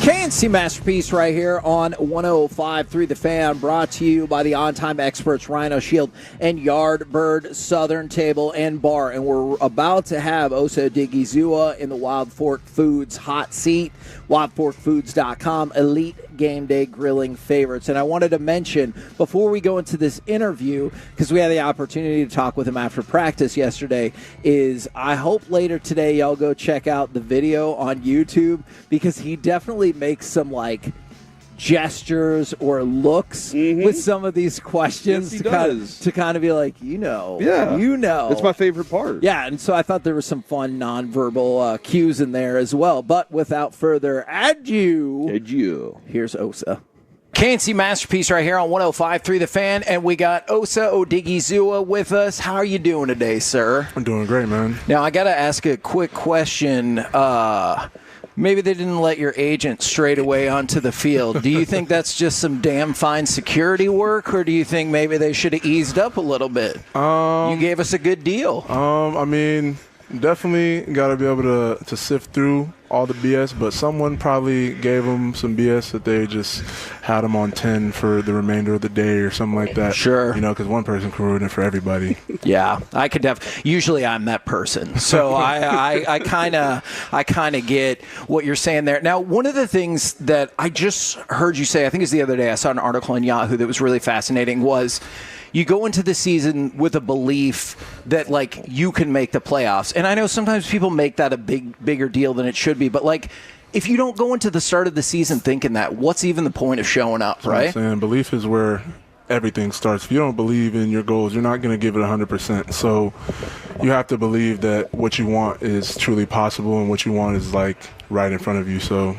K&C Masterpiece right here on 105.3 The Fan, brought to you by the on-time experts Rhino Shield and Yardbird Southern Table and Bar. And we're about to have Osa Odigizua in the Wild Fork Foods hot seat. WildForkFoods.com, elite game day grilling favorites. And I wanted to mention, before we go into this interview, because we had the opportunity to talk with him after practice yesterday, is I hope later today y'all go check out the video on YouTube, because he definitely makes some, like, gestures or looks with some of these questions to kind of be like, you know. That's my favorite part. Yeah, and so I thought there was some fun nonverbal cues in there as well. But without further ado, here's Osa. K&C Masterpiece right here on 105.3 The Fan, and we got Osa Odigizua with us. How are you doing today, sir? I'm doing great, man. Now, I got to ask a quick question. Maybe they didn't let your agent straight away onto the field. Do you think that's just some damn fine security work, or do you think maybe they should have eased up a little bit? You gave us a good deal. I mean, definitely got to be able to sift through all the BS, but someone probably gave them some BS that they just had them on 10 for the remainder of the day or something like that. Sure. You know, because one person can ruin it for everybody. Yeah, I could usually I'm that person. So I kind of get what you're saying there. Now, one of the things that I just heard you say, I think it was the other day, I saw an article on Yahoo that was really fascinating, was you go into the season with a belief that, like, you can make the playoffs. And I know sometimes people make that a bigger deal than it should be, but, like, if you don't go into the start of the season thinking that, what's even the point of showing up, That's what I'm saying. Belief is where everything starts. If you don't believe in your goals, you're not going to give it 100%. So you have to believe that what you want is truly possible and what you want is, like, right in front of you. So...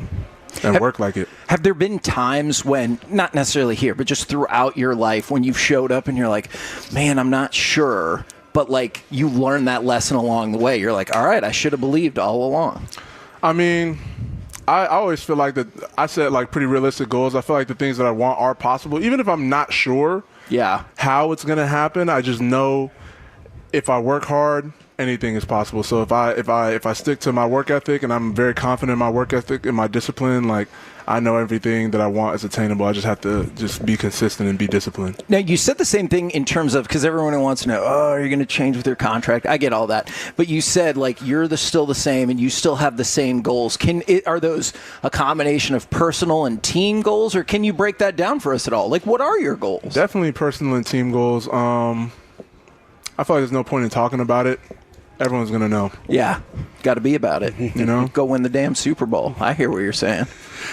and work like it. Have there been times when, not necessarily here, but just throughout your life, when you've showed up and you're like, man, I'm not sure, but, like, you learned that lesson along the way? You're like, all right, I should have believed all along. I mean, I always feel like that I set, like, pretty realistic goals. I feel like the things that I want are possible. Even if I'm not sure how it's going to happen, I just know if I work hard, anything is possible. So if I stick to my work ethic, and I'm very confident in my work ethic and my discipline, like, I know everything that I want is attainable. I just have to just be consistent and be disciplined. Now, you said the same thing in terms of, because everyone wants to know, are you going to change with your contract? I get all that. But you said, like, you're still the same and you still have the same goals. Are those a combination of personal and team goals, or can you break that down for us at all? Like, what are your goals? Definitely personal and team goals. I feel like there's no point in talking about it. Everyone's going to know. Yeah, got to be about it. You know? Go win the damn Super Bowl. I hear what you're saying.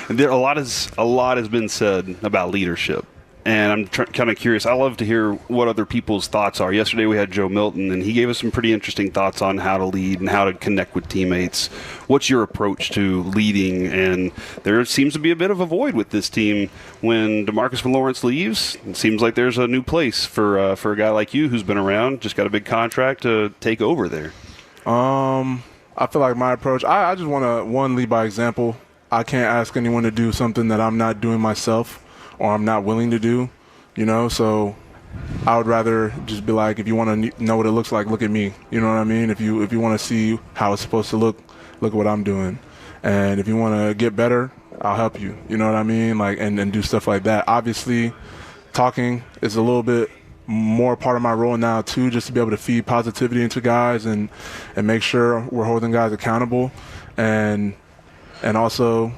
A lot has been said about leadership, and I'm kind of curious. I love to hear what other people's thoughts are. Yesterday we had Joe Milton, and he gave us some pretty interesting thoughts on how to lead and how to connect with teammates. What's your approach to leading? And there seems to be a bit of a void with this team. When DeMarcus Lawrence leaves, it seems like there's a new place for a guy like you who's been around, just got a big contract to take over there. I feel like my approach, I just want to, lead by example. I can't ask anyone to do something that I'm not doing myself or I'm not willing to do, you know? So I would rather just be like, if you want to know what it looks like, look at me. You know what I mean? If you want to see how it's supposed to look at what I'm doing. And if you want to get better, I'll help you. You know what I mean? Like, and do stuff like that. Obviously, talking is a little bit more part of my role now too, just to be able to feed positivity into guys and make sure we're holding guys accountable, and also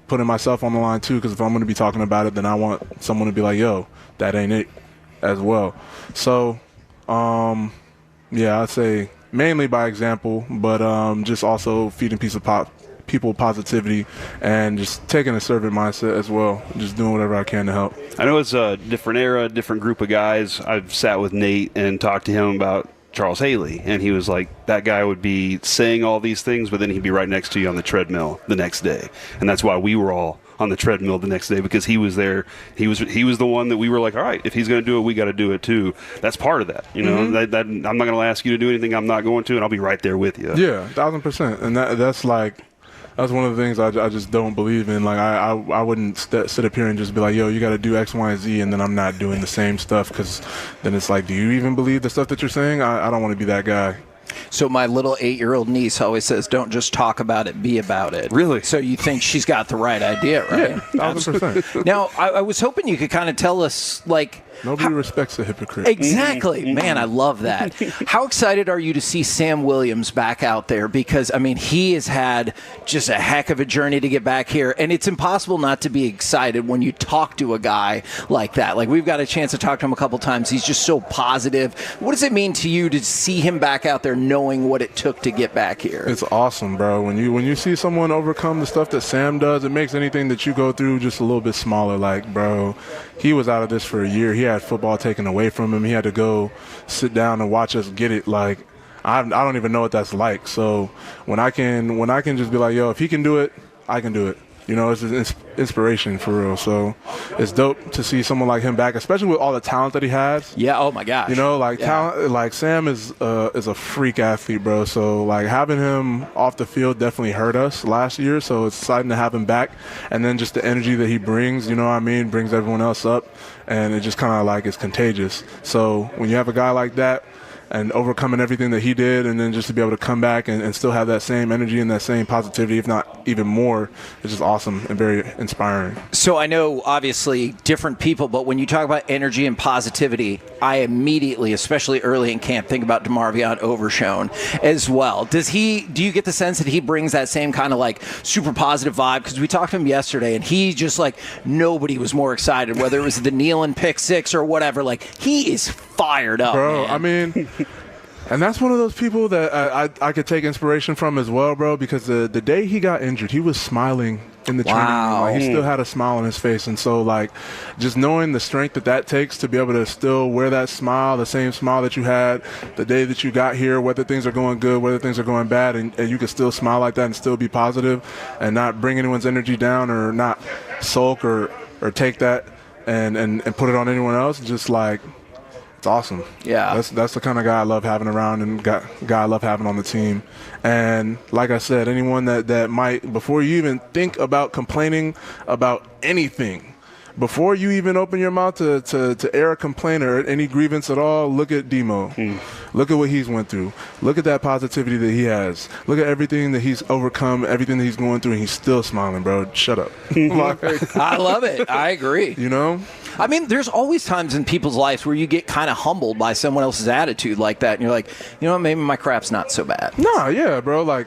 putting myself on the line too, because if I'm going to be talking about it, then I want someone to be like, yo, that ain't it as well. So yeah, I'd say mainly by example, but just also feeding people positivity and just taking a servant mindset as well, just doing whatever I can to help. I know it's a different era, different group of guys. I've sat with Nate and talked to him about Charles Haley, and he was like, that guy would be saying all these things, but then he'd be right next to you on the treadmill the next day. And that's why we were all on the treadmill the next day, because he was there. He was the one that we were like, all right, if he's going to do it, we got to do it too. That's part of that, you know. That I'm not going to ask you to do anything I'm not going to, and I'll be right there with you. Yeah, 1,000%. And that's like, that's one of the things I just don't believe in. Like, I wouldn't sit up here and just be like, yo, you got to do X, Y, and Z, and then I'm not doing the same stuff, because then it's like, do you even believe the stuff that you're saying? I don't want to be that guy. So my little 8-year-old niece always says, don't just talk about it, be about it. Really? So you think she's got the right idea, right? Yeah, 1,000%. Now, I was hoping you could kind of tell us, like, nobody respects a hypocrite. Exactly. Man, I love that. How excited are you to see Sam Williams back out there? Because, I mean, he has had just a heck of a journey to get back here, and it's impossible not to be excited when you talk to a guy like that. Like, we've got a chance to talk to him a couple times. He's just so positive. What does it mean to you to see him back out there knowing what it took to get back here? It's awesome, bro. When you see someone overcome the stuff that Sam does, it makes anything that you go through just a little bit smaller. Like, bro, he was out of this for a year. He had football taken away from him. He had to go sit down and watch us get it. Like, I don't even know what that's like. So when I can just be like, yo, if he can do it, I can do it. You know, it's an inspiration for real. So it's dope to see someone like him back, especially with all the talent that he has. Yeah. Oh my gosh. You know, like talent. Like Sam is a freak athlete, bro. So like having him off the field definitely hurt us last year. So it's exciting to have him back, and then just the energy that he brings. You know what I mean? Brings everyone else up, and it just kind of like is contagious. So when you have a guy like that, and overcoming everything that he did, and then just to be able to come back and still have that same energy and that same positivity, if not even more, it's just awesome and very inspiring. So I know, obviously, different people, but when you talk about energy and positivity, I immediately, especially early in camp, think about DeMarvion Overshone as well. Do you get the sense that he brings that same kind of like super positive vibe? Because we talked to him yesterday, and he just like, nobody was more excited, whether it was the Nealon pick six or whatever. Like, he is fired up, bro. Man. I mean, and that's one of those people that I could take inspiration from as well, bro, because the day he got injured, he was smiling in the training room. Like, he still had a smile on his face. And so, like, just knowing the strength that takes to be able to still wear that smile, the same smile that you had the day that you got here, whether things are going good, whether things are going bad, and you can still smile like that and still be positive and not bring anyone's energy down or not sulk or take that and put it on anyone else. Just like, it's awesome. Yeah. That's the kind of guy I love having around and guy I love having on the team. And like I said, anyone that might, before you even think about complaining about anything, before you even open your mouth to air a complaint or any grievance at all, look at Demo. Look at what he's went through. Look at that positivity that he has. Look at everything that he's overcome, everything that he's going through, and he's still smiling, bro. Shut up. I love it. I agree. You know? I mean, there's always times in people's lives where you get kind of humbled by someone else's attitude like that, and you're like, you know what, maybe my crap's not so bad. Nah, yeah, bro. Like,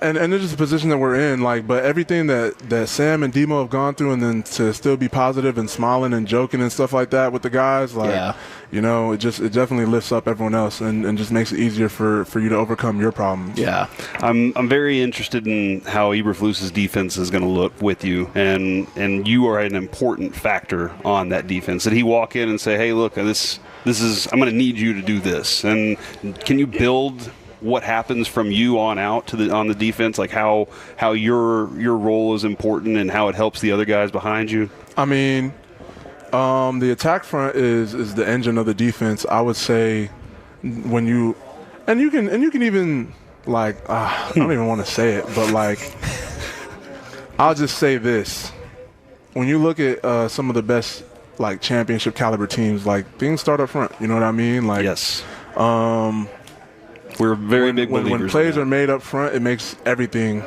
and it's just a position that we're in, like, but everything that Sam and Demo have gone through, and then to still be positive and smiling and joking and stuff like that with the guys, like, you know, it definitely lifts up everyone else and just makes it easier for you to overcome your problems. Yeah. I'm very interested in how Eberflus's defense is going to look with you, and you are an important factor on that defense. Did he walk in and say, hey, look, this is, I'm going to need you to do this, and can you build what happens from you on out on the defense, like how your role is important and how it helps the other guys behind you? I mean, the attack front is the engine of the defense. I would say when you can even, like, I don't even want to say it, but like, I'll just say this: when you look at some of the best, like, championship caliber teams, like, things start up front. You know what I mean? Like, yes. We're very big believers. When plays are made up front, it makes everything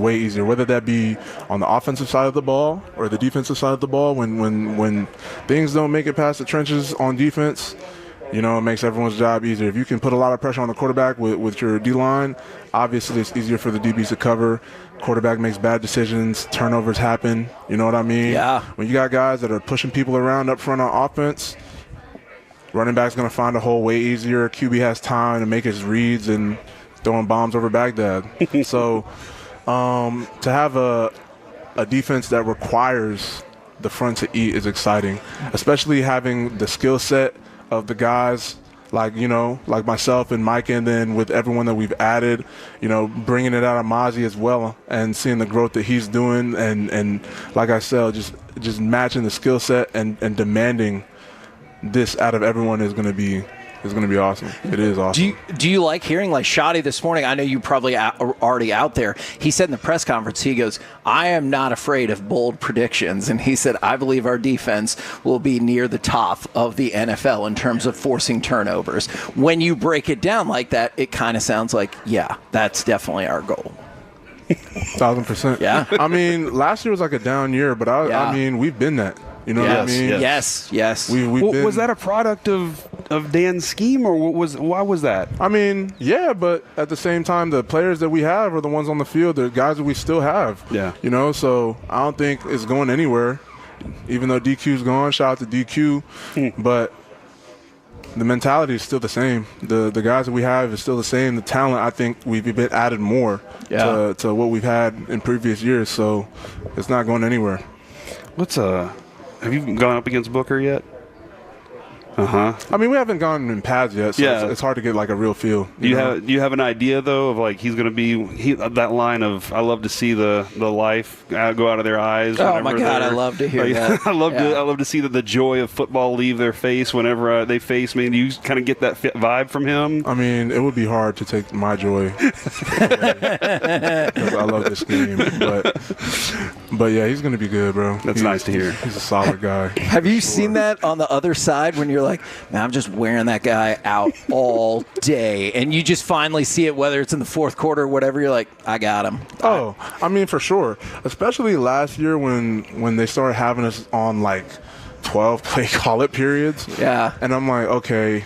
way easier. Whether that be on the offensive side of the ball or the defensive side of the ball, when things don't make it past the trenches on defense, you know, it makes everyone's job easier. If you can put a lot of pressure on the quarterback with your D-line, obviously it's easier for the DBs to cover. Quarterback makes bad decisions, turnovers happen. You know what I mean? Yeah. When you got guys that are pushing people around up front on offense, running back's going to find a hole way easier. QB has time to make his reads and throwing bombs over Baghdad. So to have a defense that requires the front to eat is exciting, especially having the skill set of the guys like, you know, like myself and Mike, and then with everyone that we've added, you know, bringing it out of Mozzie as well and seeing the growth that he's doing. And like I said, just matching the skill set and demanding this out of everyone is going to be awesome. It is awesome. Do you like hearing, like, Shoddy this morning? I know you probably are already out there. He said in the press conference, he goes, I am not afraid of bold predictions. And he said, I believe our defense will be near the top of the NFL in terms of forcing turnovers. When you break it down like that, it kind of sounds like, yeah, that's definitely our goal. 1,000%. Yeah. I mean, last year was like a down year, but I mean, we've been that. You know what I mean? Yes. Was that a product of Dan's scheme, or why was that? I mean, yeah, but at the same time, the players that we have are the ones on the field, the guys that we still have. Yeah. You know, so I don't think it's going anywhere, even though DQ's gone. Shout out to DQ. But the mentality is still the same. The guys that we have is still the same. The talent, I think we've been added more to what we've had in previous years. So it's not going anywhere. Have you gone up against Booker yet? I mean, we haven't gone in pads yet, so it's hard to get like a real feel. Do you have an idea though of, like, he's going to be that line of, I love to see the life go out of their eyes. Oh my God, I love to hear that. I love to see the joy of football leave their face whenever they face me. Do you kind of get that vibe from him? I mean, it would be hard to take my joy because I love this game, but yeah, he's going to be good, bro. That's nice to hear. He's a solid guy. Have you seen that on the other side when you're like, man, I'm just wearing that guy out all day, and you just finally see it, whether it's in the fourth quarter or whatever, you're like, I got him. Oh, I mean, for sure. Especially last year when they started having us on like 12 play call-it periods. Yeah. And I'm like, okay,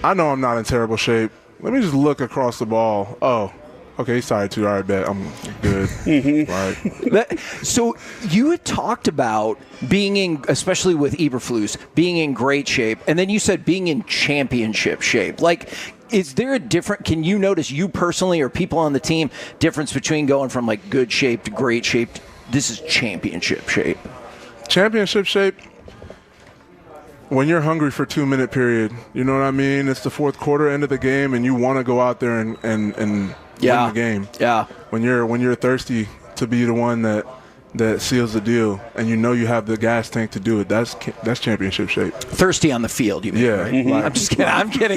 I know I'm not in terrible shape. Let me just look across the ball. Oh, okay, he's tired too. All right, bet. I'm good. Right. So you had talked about being in, especially with Eberflus, being in great shape, and then you said being in championship shape. Like, is there a can you notice, you personally or people on the team, difference between going from like good shape to great shape? This is championship shape. Championship shape, when you're hungry for 2-minute period, you know what I mean? It's the fourth quarter, end of the game, and you want to go out there and win the game. Yeah. When you're thirsty to be the one that that seals the deal, and you know you have the gas tank to do it. That's championship shape. Thirsty on the field, you mean? Yeah, right? like, I'm just kidding.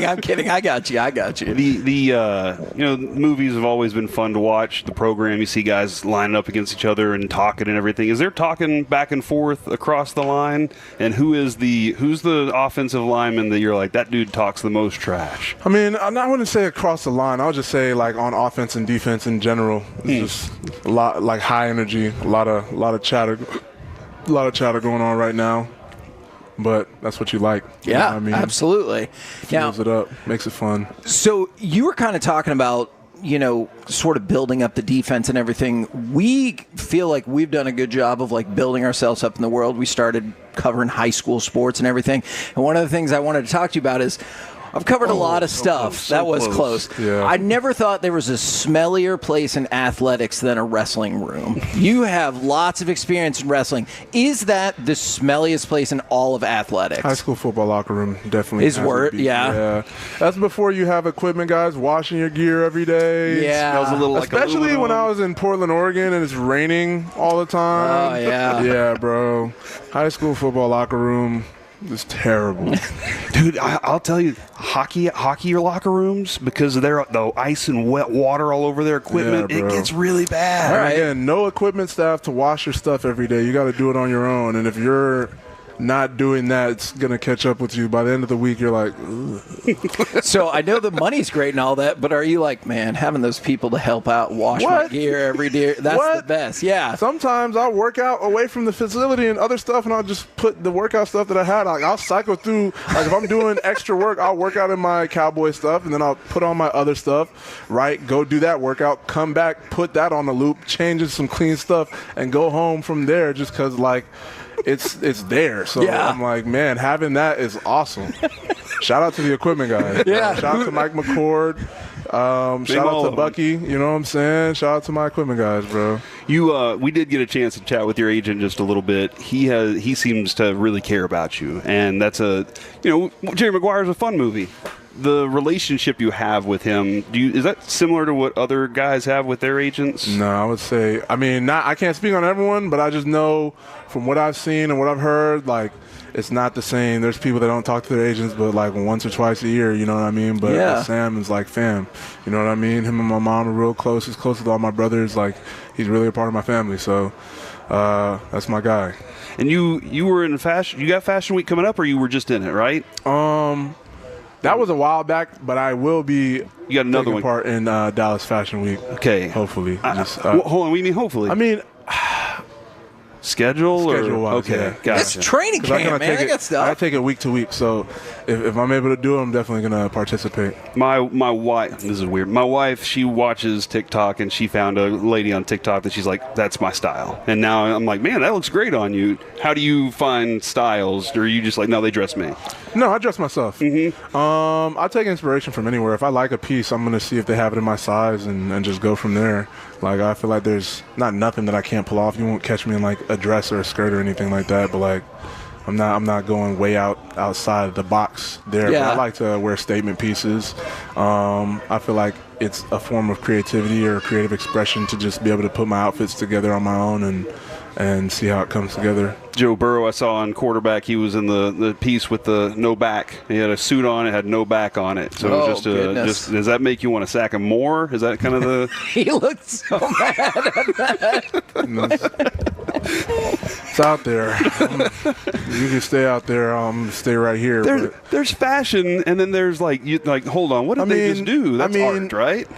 I'm kidding. I got you. The movies have always been fun to watch. The program, you see guys lining up against each other and talking and everything. Is there talking back and forth across the line? And who's the offensive lineman that you're like, that dude talks the most trash? I mean, I wouldn't say across the line. I would just say like on offense and defense in general. It's just a lot, like high energy, a lot of chatter going on right now. But that's what you like. Yeah, you know what I mean? Absolutely. Fills it up, makes it fun. So you were kind of talking about, sort of building up the defense and everything. We feel like we've done a good job of like building ourselves up in the world. We started covering high school sports and everything. And one of the things I wanted to talk to you about is I've covered a lot of stuff. That was close. Yeah. I never thought there was a smellier place in athletics than a wrestling room. You have lots of experience in wrestling. Is that the smelliest place in all of athletics? High school football locker room definitely is word. Yeah. That's before you have equipment guys washing your gear every day. Yeah. Smells a little especially when I was in Portland, Oregon, and it's raining all the time. Oh yeah. Yeah, bro. High school football locker room. It's terrible. Dude, I'll tell you, hockey locker rooms, because of the ice and wet water all over their equipment, it gets really bad. All right. Again, no equipment staff to wash your stuff every day. You got to do it on your own. And if you're not doing that, it's going to catch up with you. By the end of the week, you're like, ugh. So I know the money's great and all that, but are you like, man, having those people to help out wash my gear every day, that's the best. Yeah. Sometimes I'll work out away from the facility and other stuff, and I'll just put the workout stuff that I had. Like, I'll cycle through. Like, if I'm doing extra work, I'll work out in my Cowboy stuff, and then I'll put on my other stuff, right? Go do that workout, come back, put that on the loop, change it some clean stuff, and go home from there just because, like, it's there. So yeah. I'm like, man, having that is awesome. Shout out to the equipment guys. Yeah. Shout out to Mike McCord. Shout out to Bucky. You know what I'm saying? Shout out to my equipment guys, bro. We did get a chance to chat with your agent just a little bit. He seems to really care about you, and that's Jerry Maguire's a fun movie. The relationship you have with him, is that similar to what other guys have with their agents? No, I would say, I can't speak on everyone, but I just know from what I've seen and what I've heard, like, it's not the same. There's people that don't talk to their agents but like once or twice a year, you know what I mean? But Sam is like fam, you know what I mean? Him and my mom are real close. He's close with all my brothers. Like, he's really a part of my family. So that's my guy. And you were in fashion. You got Fashion Week coming up, or you were just in it, right? That was a while back, but I will be. You got another one part in Dallas Fashion Week. Okay, hopefully. Hold on, we mean hopefully. I mean, schedule-wise, okay, yeah. Gotcha. It's training camp, man. I got stuff. I take it week to week, so if I'm able to do it, I'm definitely going to participate. My wife, this is weird. My wife, she watches TikTok, and she found a lady on TikTok that she's like, that's my style. And now I'm like, man, that looks great on you. How do you find styles? Or are you just like, no, they dress me? No, I dress myself. Mm-hmm. I take inspiration from anywhere. If I like a piece, I'm going to see if they have it in my size and just go from there. Like, I feel like there's nothing that I can't pull off. You won't catch me in like a dress or a skirt or anything like that, but like I'm not going way outside the box there. Yeah. But I like to wear statement pieces. I feel like it's a form of creativity or creative expression to just be able to put my outfits together on my own and see how it comes together. Joe Burrow, I saw on quarterback, he was in the piece with the no back. He had a suit on, it had no back on it. So just does that make you want to sack him more? Is that kind of the? He looked so mad at that. It's out there. You can stay out there. Stay right here. There's fashion, and then there's like hold on, what did they just do? That's art, right?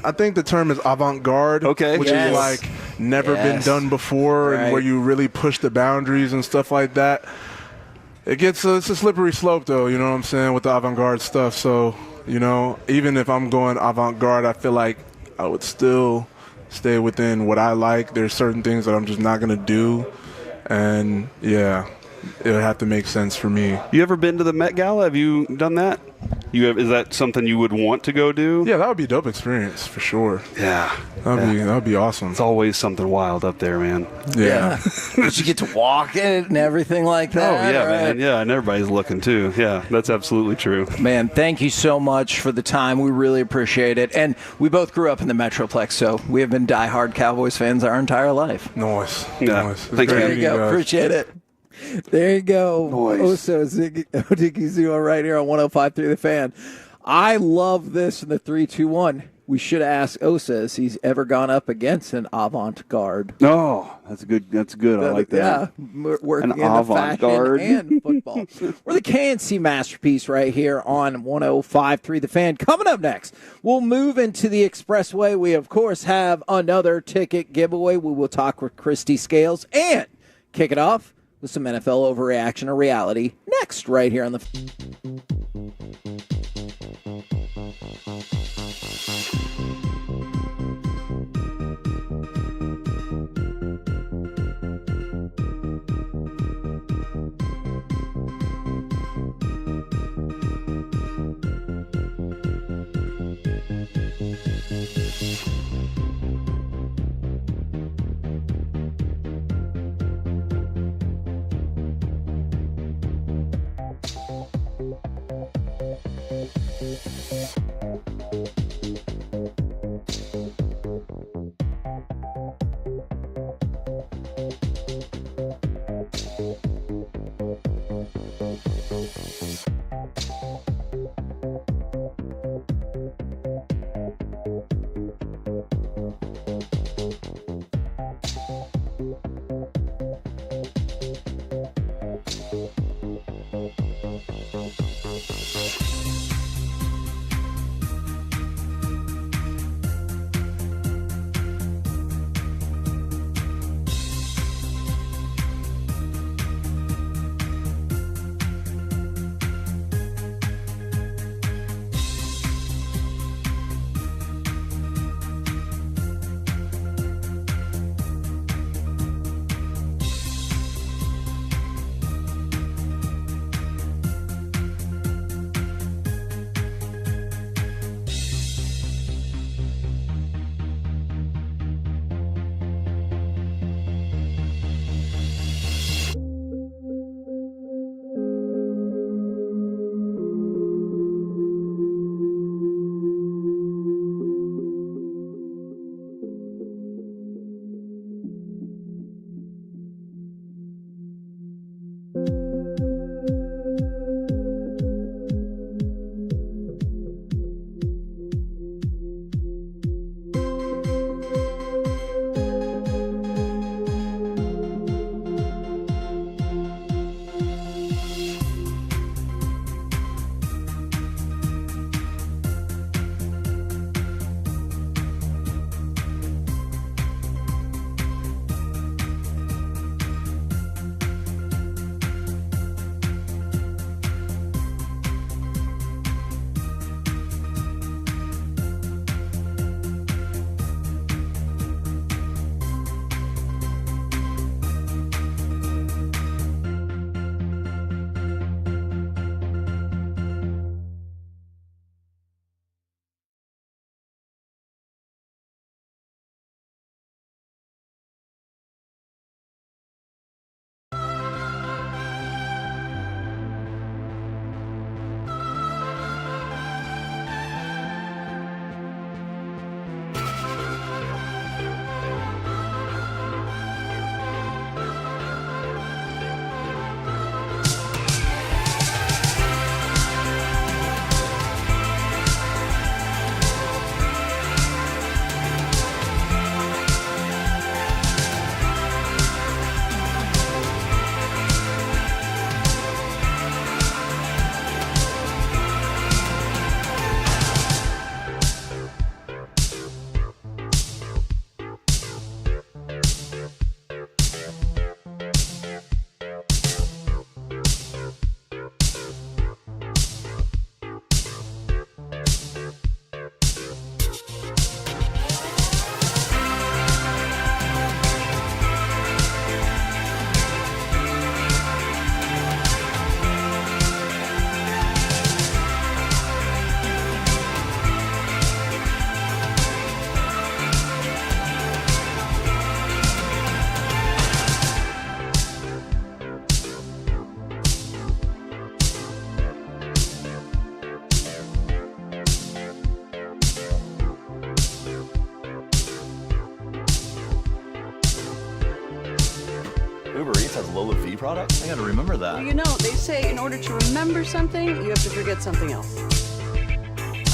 I think the term is avant-garde, which is like never been done before, and where you really push the boundaries and stuff like that. It's a slippery slope, though, you know what I'm saying, with the avant-garde stuff. So, even if I'm going avant-garde, I feel like I would still stay within what I like. There's certain things that I'm just not going to do, and it would have to make sense for me. You ever been to the Met Gala? Have you done that? Is that something you would want to go do? Yeah, that would be a dope experience for sure. Yeah. That'd be awesome. It's always something wild up there, man. Yeah. But you get to walk it and everything like that. Oh, yeah, right? man. Yeah, and everybody's looking, too. Yeah, that's absolutely true. Man, thank you so much for the time. We really appreciate it. And we both grew up in the Metroplex, so we have been diehard Cowboys fans our entire life. Nice. Yeah. Nice. Thanks, there you go. Appreciate it. There you go. Nice. Oso Odigizua right here on 105.3 The Fan. I love this in the 3-2-1. We should ask Osa if he's ever gone up against an avant-garde. Oh, that's good. That's good. I like that. Yeah, working in the fashion and football. We're the K&C Masterpiece right here on 105.3 The Fan. Coming up next, we'll move into the Expressway. We, of course, have another ticket giveaway. We will talk with Christy Scales and kick it off with some NFL overreaction or reality next right here on the low fee product? I gotta remember that. Well, you know, they say in order to remember something, you have to forget something else.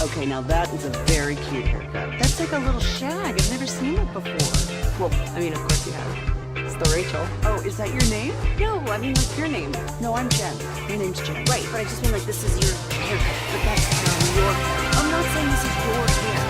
Okay, now that is a very cute haircut. That's like a little shag. I've never seen it before. Well, I mean, of course you have. It's the Rachel. Oh, is that your name? No, I mean like your name. No, I'm Jen. Your name's Jen. Right, but I just mean like this is your haircut. But that's your hair. I'm not saying this is your hair.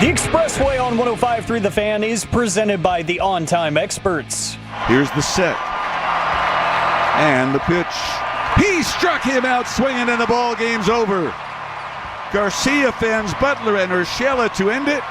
The Expressway on 105.3 The Fan is presented by the On Time Experts. Here's the set. And the pitch. He struck him out swinging and the ball game's over. Garcia fans Butler and Urshela to end it.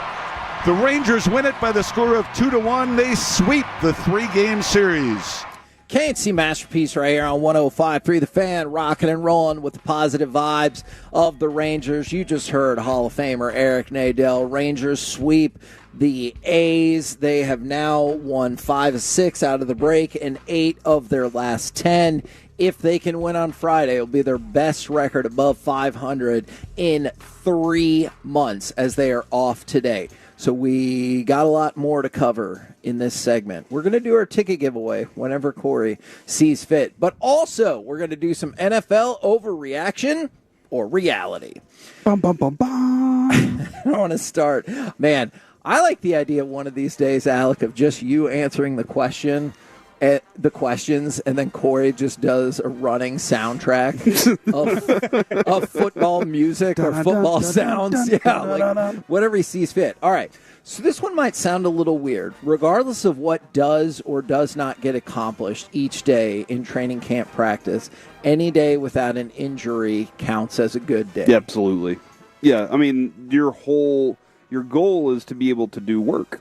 The Rangers win it by the score of 2-1. They sweep the 3-game series. K&C Masterpiece right here on 105.3 The Fan, rocking and rolling with the positive vibes of the Rangers. You just heard Hall of Famer Eric Nadel. Rangers sweep the A's. They have now won 5 of 6 out of the break and 8 of their last 10. If they can win on Friday, it'll be their best record above 500 in 3 months as they are off today. So we got a lot more to cover in this segment. We're going to do our ticket giveaway whenever Corey sees fit. But also, we're going to do some NFL overreaction or reality. Bum, bum, bum, bum. I want to start. Man, I like the idea one of these days, Alec, of just you answering the question the questions, and then Corey just does a running soundtrack of football music or football sounds. Like whatever he sees fit. All right. So this one might sound a little weird. Regardless of what does or does not get accomplished each day in training camp practice, any day without an injury counts as a good day. Yeah, absolutely. Yeah, I mean, your goal is to be able to do work.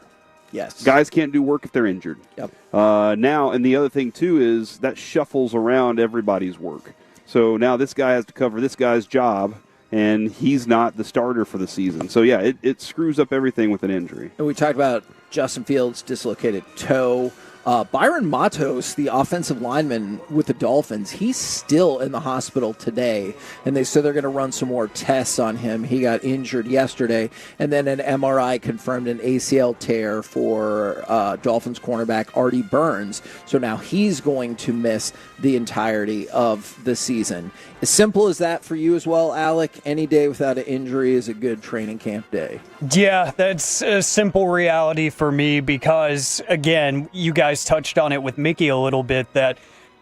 Yes. Guys can't do work if they're injured. Yep. Now, and the other thing, too, is that shuffles around everybody's work. So now this guy has to cover this guy's job, and he's not the starter for the season. So, yeah, it screws up everything with an injury. And we talked about Justin Fields' dislocated toe. Byron Matos, the offensive lineman with the Dolphins, he's still in the hospital today, and they said they're going to run some more tests on him. He got injured yesterday, and then an MRI confirmed an ACL tear for Dolphins cornerback Artie Burns. So now he's going to miss the entirety of the season. As simple as that for you as well, Alec. Any day without an injury is a good training camp day. Yeah, that's a simple reality for me because, again, you guys touched on it with Mickey a little bit, that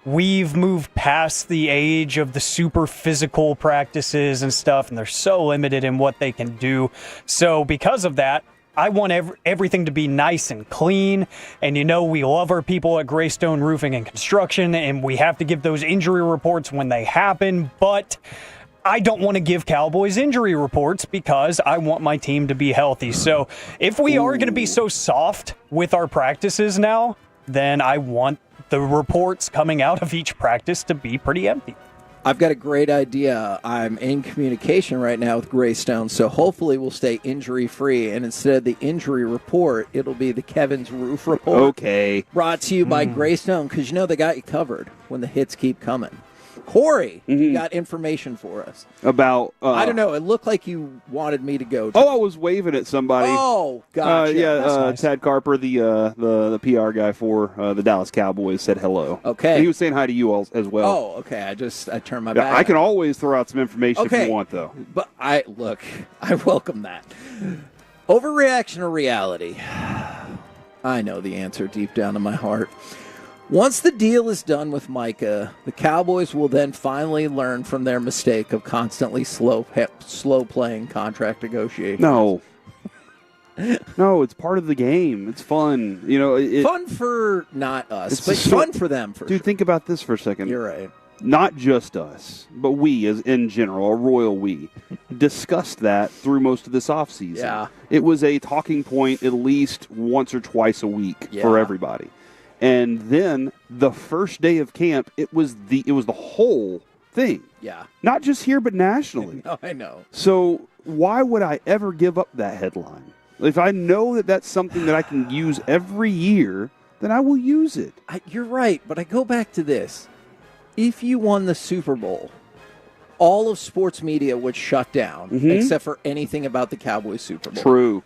we've moved past the age of the super physical practices and stuff, and they're so limited in what they can do. So because of that, I want everything to be nice and clean. And, we love our people at Greystone Roofing and Construction, and we have to give those injury reports when they happen. But I don't want to give Cowboys injury reports because I want my team to be healthy. So if we are going to be so soft with our practices now, then I want the reports coming out of each practice to be pretty empty. I've got a great idea. I'm in communication right now with Greystone, so hopefully we'll stay injury-free. And instead of the injury report, it'll be the Kevin's Roof Report. Okay. Brought to you by Greystone, because they got you covered when the hits keep coming. Corey, you got information for us. About... I don't know. It looked like you wanted me to go. I was waving at somebody. Oh, gotcha. Nice. Tad Carper, the PR guy for the Dallas Cowboys, said hello. Okay. And he was saying hi to you all as well. Oh, okay. I turned my back. I can always throw out some information if you want, though. But I welcome that. Overreaction or reality? I know the answer deep down in my heart. Once the deal is done with Micah, the Cowboys will then finally learn from their mistake of constantly slow playing contract negotiations. No, it's part of the game. It's fun. Fun for not us, but fun for them. Dude, think about this for a second. You're right. Not just us, but we, as in general, a royal we, discussed that through most of this offseason. Yeah. It was a talking point at least once or twice a week for everybody. And then the first day of camp, it was the whole thing. Yeah. Not just here, but nationally. No, I know. So why would I ever give up that headline? If I know that that's something that I can use every year, then I will use it. You're right, but I go back to this. If you won the Super Bowl, all of sports media would shut down, except for anything about the Cowboys Super Bowl. True.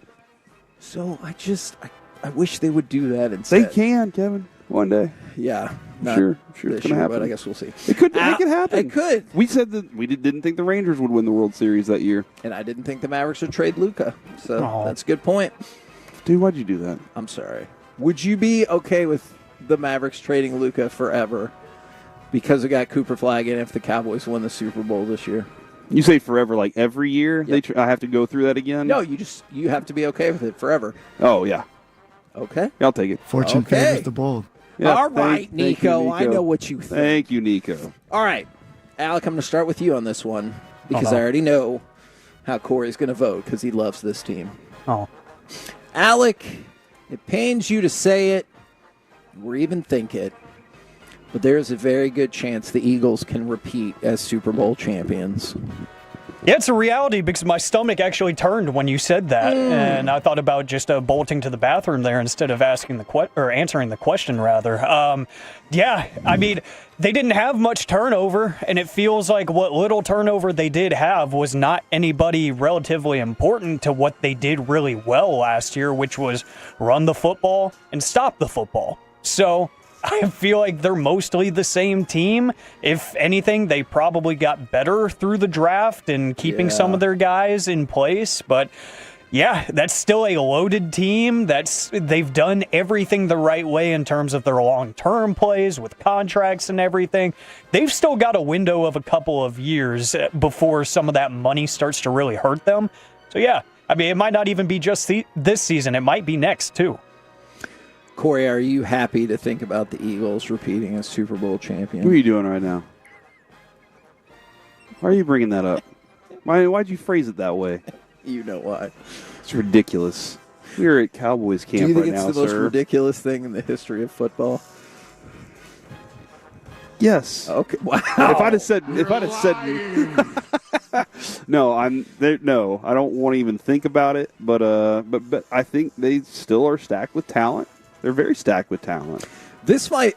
So I wish they would do that instead. They can, Kevin, one day. Yeah. Sure it's going to happen. But I guess we'll see. It could happen. It could. We said that we didn't think the Rangers would win the World Series that year. And I didn't think the Mavericks would trade Luka. So that's a good point. Dude, why'd you do that? I'm sorry. Would you be okay with the Mavericks trading Luka forever because we got Cooper Flag in if the Cowboys win the Super Bowl this year? You say forever, like every year? Yep. I have to go through that again? No, you have to be okay with it forever. Oh, yeah. Okay. I'll take it. Fortune favors the bold. Yeah, all right, thank you, Nico. I know what you think. Thank you, Nico. All right. Alec, I'm going to start with you on this one because I already know how Corey's going to vote because he loves this team. Oh. Alec, it pains you to say it or even think it, but there is a very good chance the Eagles can repeat as Super Bowl champions. Yeah, it's a reality because my stomach actually turned when you said that, and I thought about just bolting to the bathroom there instead of answering the question rather. Yeah, I mean, they didn't have much turnover, and it feels like what little turnover they did have was not anybody relatively important to what they did really well last year, which was run the football and stop the football. So I feel like they're mostly the same team. If anything, they probably got better through the draft and keeping some of their guys in place. But Yeah, that's still a loaded team. They've done everything the right way in terms of their long-term plays with contracts and everything. They've still got a window of a couple of years before some of that money starts to really hurt them. So yeah, I mean, it might not even be just this season. It might be next too. Corey, are you happy to think about the Eagles repeating as Super Bowl champion? What are you doing right now? Why are you bringing that up? Why'd you phrase it that way? You know why. It's ridiculous. We're at Cowboys camp right now, sir. Do you think it's the most ridiculous thing in the history of football? Yes. Okay. Wow. If I'd have said, no, no, I don't want to even think about it. But I think they still are stacked with talent. They're very stacked with talent.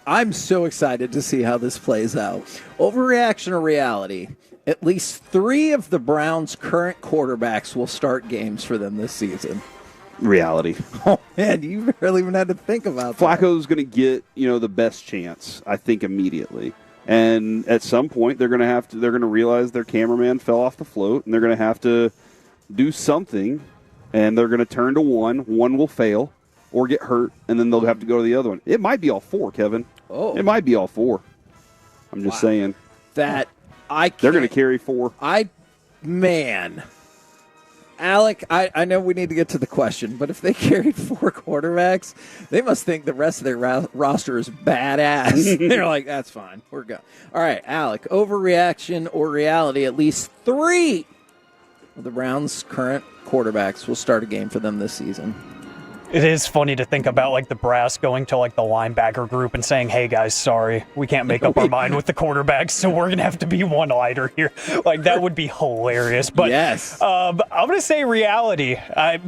I'm so excited to see how this plays out. Overreaction or reality? At least 3 of the Browns' current quarterbacks will start games for them this season. Reality. Oh, man, you barely even had to think about that. Flacco's going to get, the best chance, I think, immediately. And at some point, they're going to realize their cameraman fell off the float, and they're going to have to do something, and they're going to turn to one. One will fail or get hurt, and then they'll have to go to the other one. It might be all 4, Kevin. Oh. It might be all 4. I'm just saying. They're going to carry 4. Alec, I know we need to get to the question, but if they carried 4 quarterbacks, they must think the rest of their roster is badass. They're like, that's fine. We're good. All right, Alec, overreaction or reality, at least 3 of the Browns' current quarterbacks will start a game for them this season. It is funny to think about like the brass going to like the linebacker group and saying, hey guys, sorry, we can't make up our mind with the quarterbacks, so we're going to have to be one lighter here. Like that would be hilarious. But yes, I'm going to say reality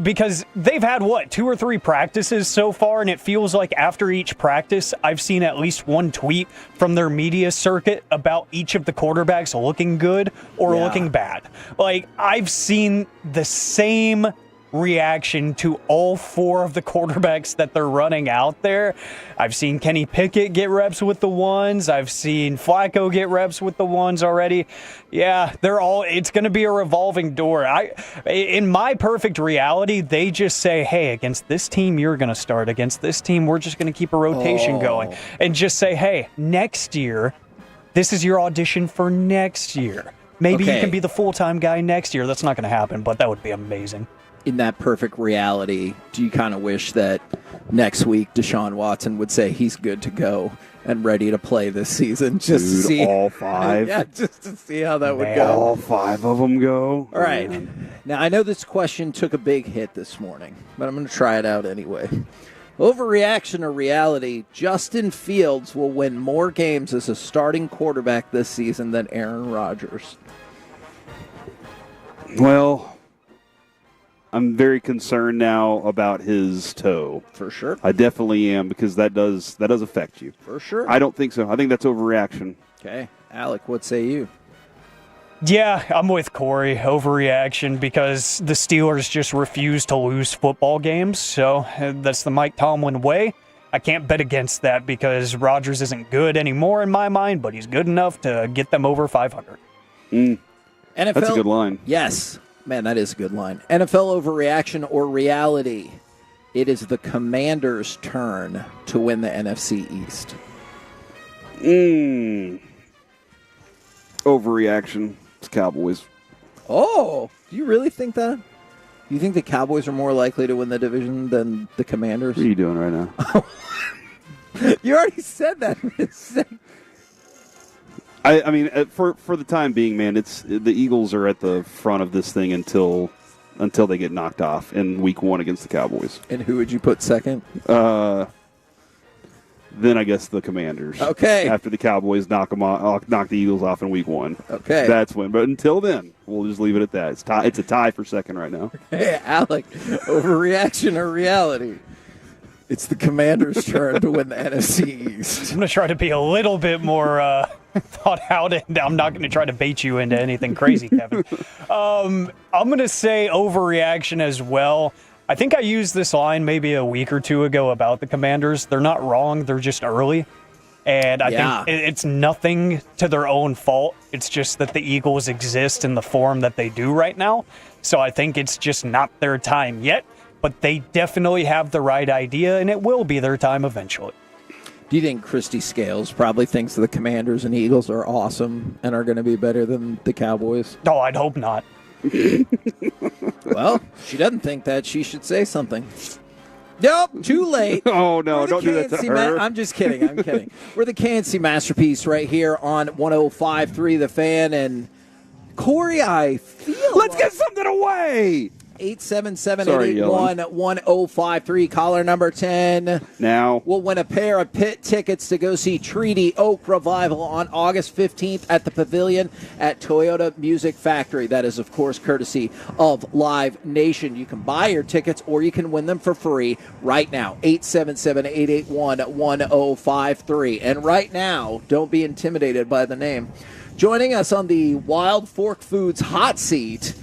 because they've had 2 or 3 practices so far, and it feels like after each practice, I've seen at least one tweet from their media circuit about each of the quarterbacks looking good or looking bad. Like I've seen the same reaction to all 4 of the quarterbacks that they're running out there. I've seen Kenny Pickett get reps with the ones. I've seen Flacco get reps with the ones already. Yeah, it's going to be a revolving door. In my perfect reality, they just say, hey, against this team, you're going to start. Against this team, we're just going to keep a rotation going. And just say, hey, next year, this is your audition for next year. Maybe you can be the full-time guy next year. That's not going to happen, but that would be amazing. In that perfect reality, do you kind of wish that next week Deshaun Watson would say he's good to go and ready to play this season? Just to see all 5. Yeah, just to see how that would go. All 5 of them go. All right. Now, I know this question took a big hit this morning, but I'm going to try it out anyway. Overreaction or reality, Justin Fields will win more games as a starting quarterback this season than Aaron Rodgers. Well, I'm very concerned now about his toe. For sure. I definitely am, because that does affect you. For sure. I don't think so. I think that's overreaction. Okay. Alec, what say you? Yeah, I'm with Corey. Overreaction, because the Steelers just refuse to lose football games. So that's the Mike Tomlin way. I can't bet against that because Rodgers isn't good anymore in my mind, but he's good enough to get them over 500. NFL, that's a good line. Yes. Man, that is a good line. NFL overreaction or reality? It is the Commanders' turn to win the NFC East. Overreaction. It's Cowboys. Oh, do you really think that? Do you think the Cowboys are more likely to win the division than the Commanders? What are you doing right now? You already said that. I mean, for the time being, man, the Eagles are at the front of this thing until they get knocked off in Week 1 against the Cowboys. And who would you put second? Then I guess the Commanders. Okay. After the Cowboys knock the Eagles off in Week 1. Okay. That's when. But until then, we'll just leave it at that. It's a tie for second right now. Hey, Alec, overreaction or reality? It's the Commanders' turn to win the NFC East. I'm going to try to be a little bit more thought out, and I'm not going to try to bait you into anything crazy, Kevin. I'm going to say overreaction as well. I think I used this line maybe a week or 2 ago about the Commanders. They're not wrong. They're just early. And I think it's nothing to their own fault. It's just that the Eagles exist in the form that they do right now. So I think it's just not their time yet, but they definitely have the right idea, and it will be their time eventually. Do you think Christy Scales probably thinks the Commanders and Eagles are awesome and are going to be better than the Cowboys? No, I'd hope not. Well, she doesn't think that. She should say something. Nope, too late. Oh, no, don't do that to her. I'm just kidding. I'm kidding. We're the K&C Masterpiece right here on 105.3 The Fan. And, Corey, I feel Let's get something away! 877-881-1053. Caller number 10. Now. Will win a pair of pit tickets to go see Treaty Oak Revival on August 15th at the Pavilion at Toyota Music Factory. That is, of course, courtesy of Live Nation. You can buy your tickets or you can win them for free right now. 877-881-1053. And right now, don't be intimidated by the name. Joining us on the Wild Fork Foods hot seat,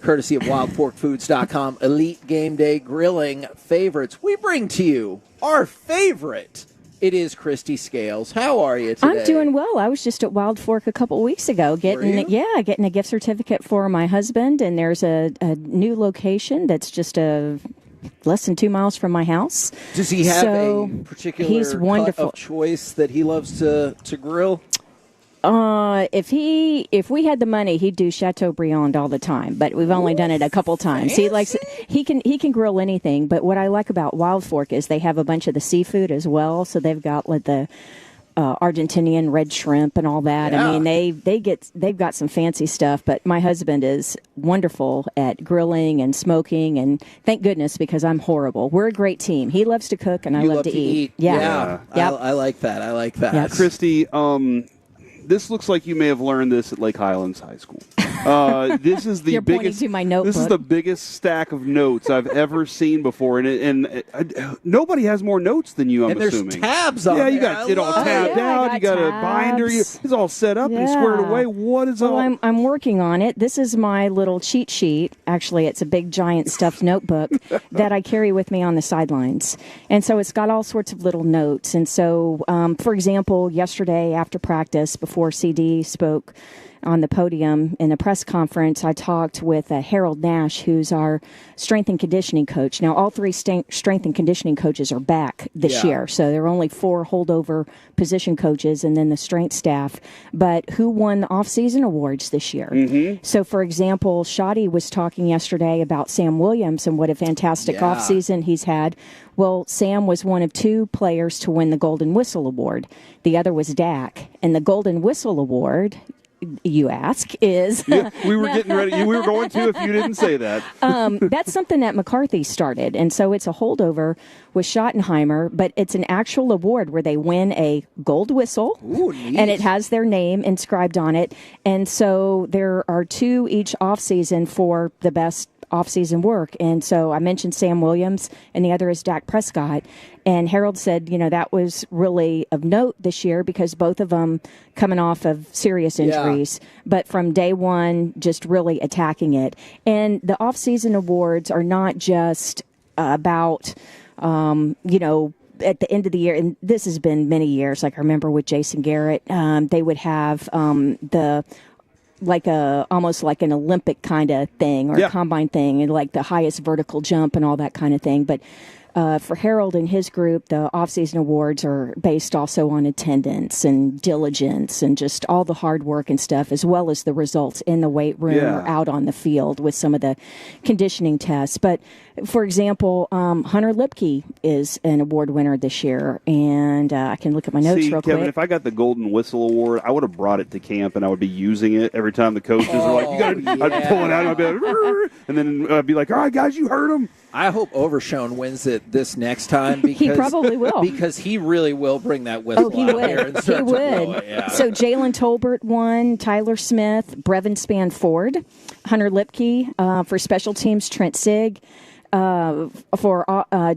courtesy of wildforkfoods.com, Elite Game Day Grilling favorites. We bring to you our favorite. It is Christy Scales. How are you today? I'm doing well. I was just at Wild Fork a couple weeks ago getting a gift certificate for my husband, and there's a new location that's just less than 2 miles from my house. Does he have a particular he's wonderful. cut of choice that he loves to grill? If we had the money, he'd do Chateaubriand all the time, but we've only done it a couple times. Fancy. He can grill anything, but what I like about Wild Fork is they have a bunch of the seafood as well. So they've got like the Argentinian red shrimp and all that. Yeah. I mean, they've got some fancy stuff, but my husband is wonderful at grilling and smoking, and thank goodness, because I'm horrible. We're a great team. He loves to cook and I love to eat. Yeah. Yep. I like that. Yep. Christy, this looks like you may have learned this at Lake Highlands High School. This is the You're biggest. pointing to my notebook. This is the biggest stack of notes I've ever seen before, and nobody has more notes than you. I'm assuming. There's tabs on Yeah, you there. got it all tabbed out. You got a binder. It's all set up and squared away. What is all? Well, I'm working on it. This is my little cheat sheet. Actually, it's a big, giant stuffed notebook that I carry with me on the sidelines, and so it's got all sorts of little notes. And so, for example, yesterday after practice, before CD spoke on the podium in the press conference, I talked with Harold Nash, who's our strength and conditioning coach. Now, all three strength and conditioning coaches are back this year, so there are only 4 holdover position coaches and then the strength staff. But who won the off-season awards this year? Mm-hmm. So, for example, Shotty was talking yesterday about Sam Williams and what a fantastic off-season he's had. Well, Sam was one of 2 players to win the Golden Whistle Award. The other was Dak. And the Golden Whistle Award, you ask, is... Yeah, we were getting ready. We were going to if you didn't say that. That's something that McCarthy started. And so it's a holdover with Schottenheimer, but it's an actual award where they win a gold whistle. Ooh, neat. And it has their name inscribed on it. And so there are 2 each offseason for the best off-season work. And so I mentioned Sam Williams, and the other is Dak Prescott. And Harold said, that was really of note this year because both of them coming off of serious injuries, but from day one, just really attacking it. And the off-season awards are not just about, at the end of the year, and this has been many years, like I remember with Jason Garrett, they would have almost like an Olympic kind of thing or a combine thing, and like the highest vertical jump and all that kind of thing. But for Harold and his group, the off-season awards are based also on attendance and diligence and just all the hard work and stuff, as well as the results in the weight room or out on the field with some of the conditioning tests. But, for example, Hunter Lipke is an award winner this year, and I can look at my notes real Kevin, quick. if I got the Golden Whistle Award, I would have brought it to camp, and I would be using it every time the coaches are like, "You got to," I'd pull it out, and I'd be like, and then I'd be like, "All right, guys, you heard him." I hope Overshone wins it this next time because he probably will. Because he really will bring that whistle he out would. there and He start to would. blow it. Yeah. So Jalen Tolbert won, Tyler Smith, Brevin Spanford, Hunter Lipke for special teams, Trent Sigg. For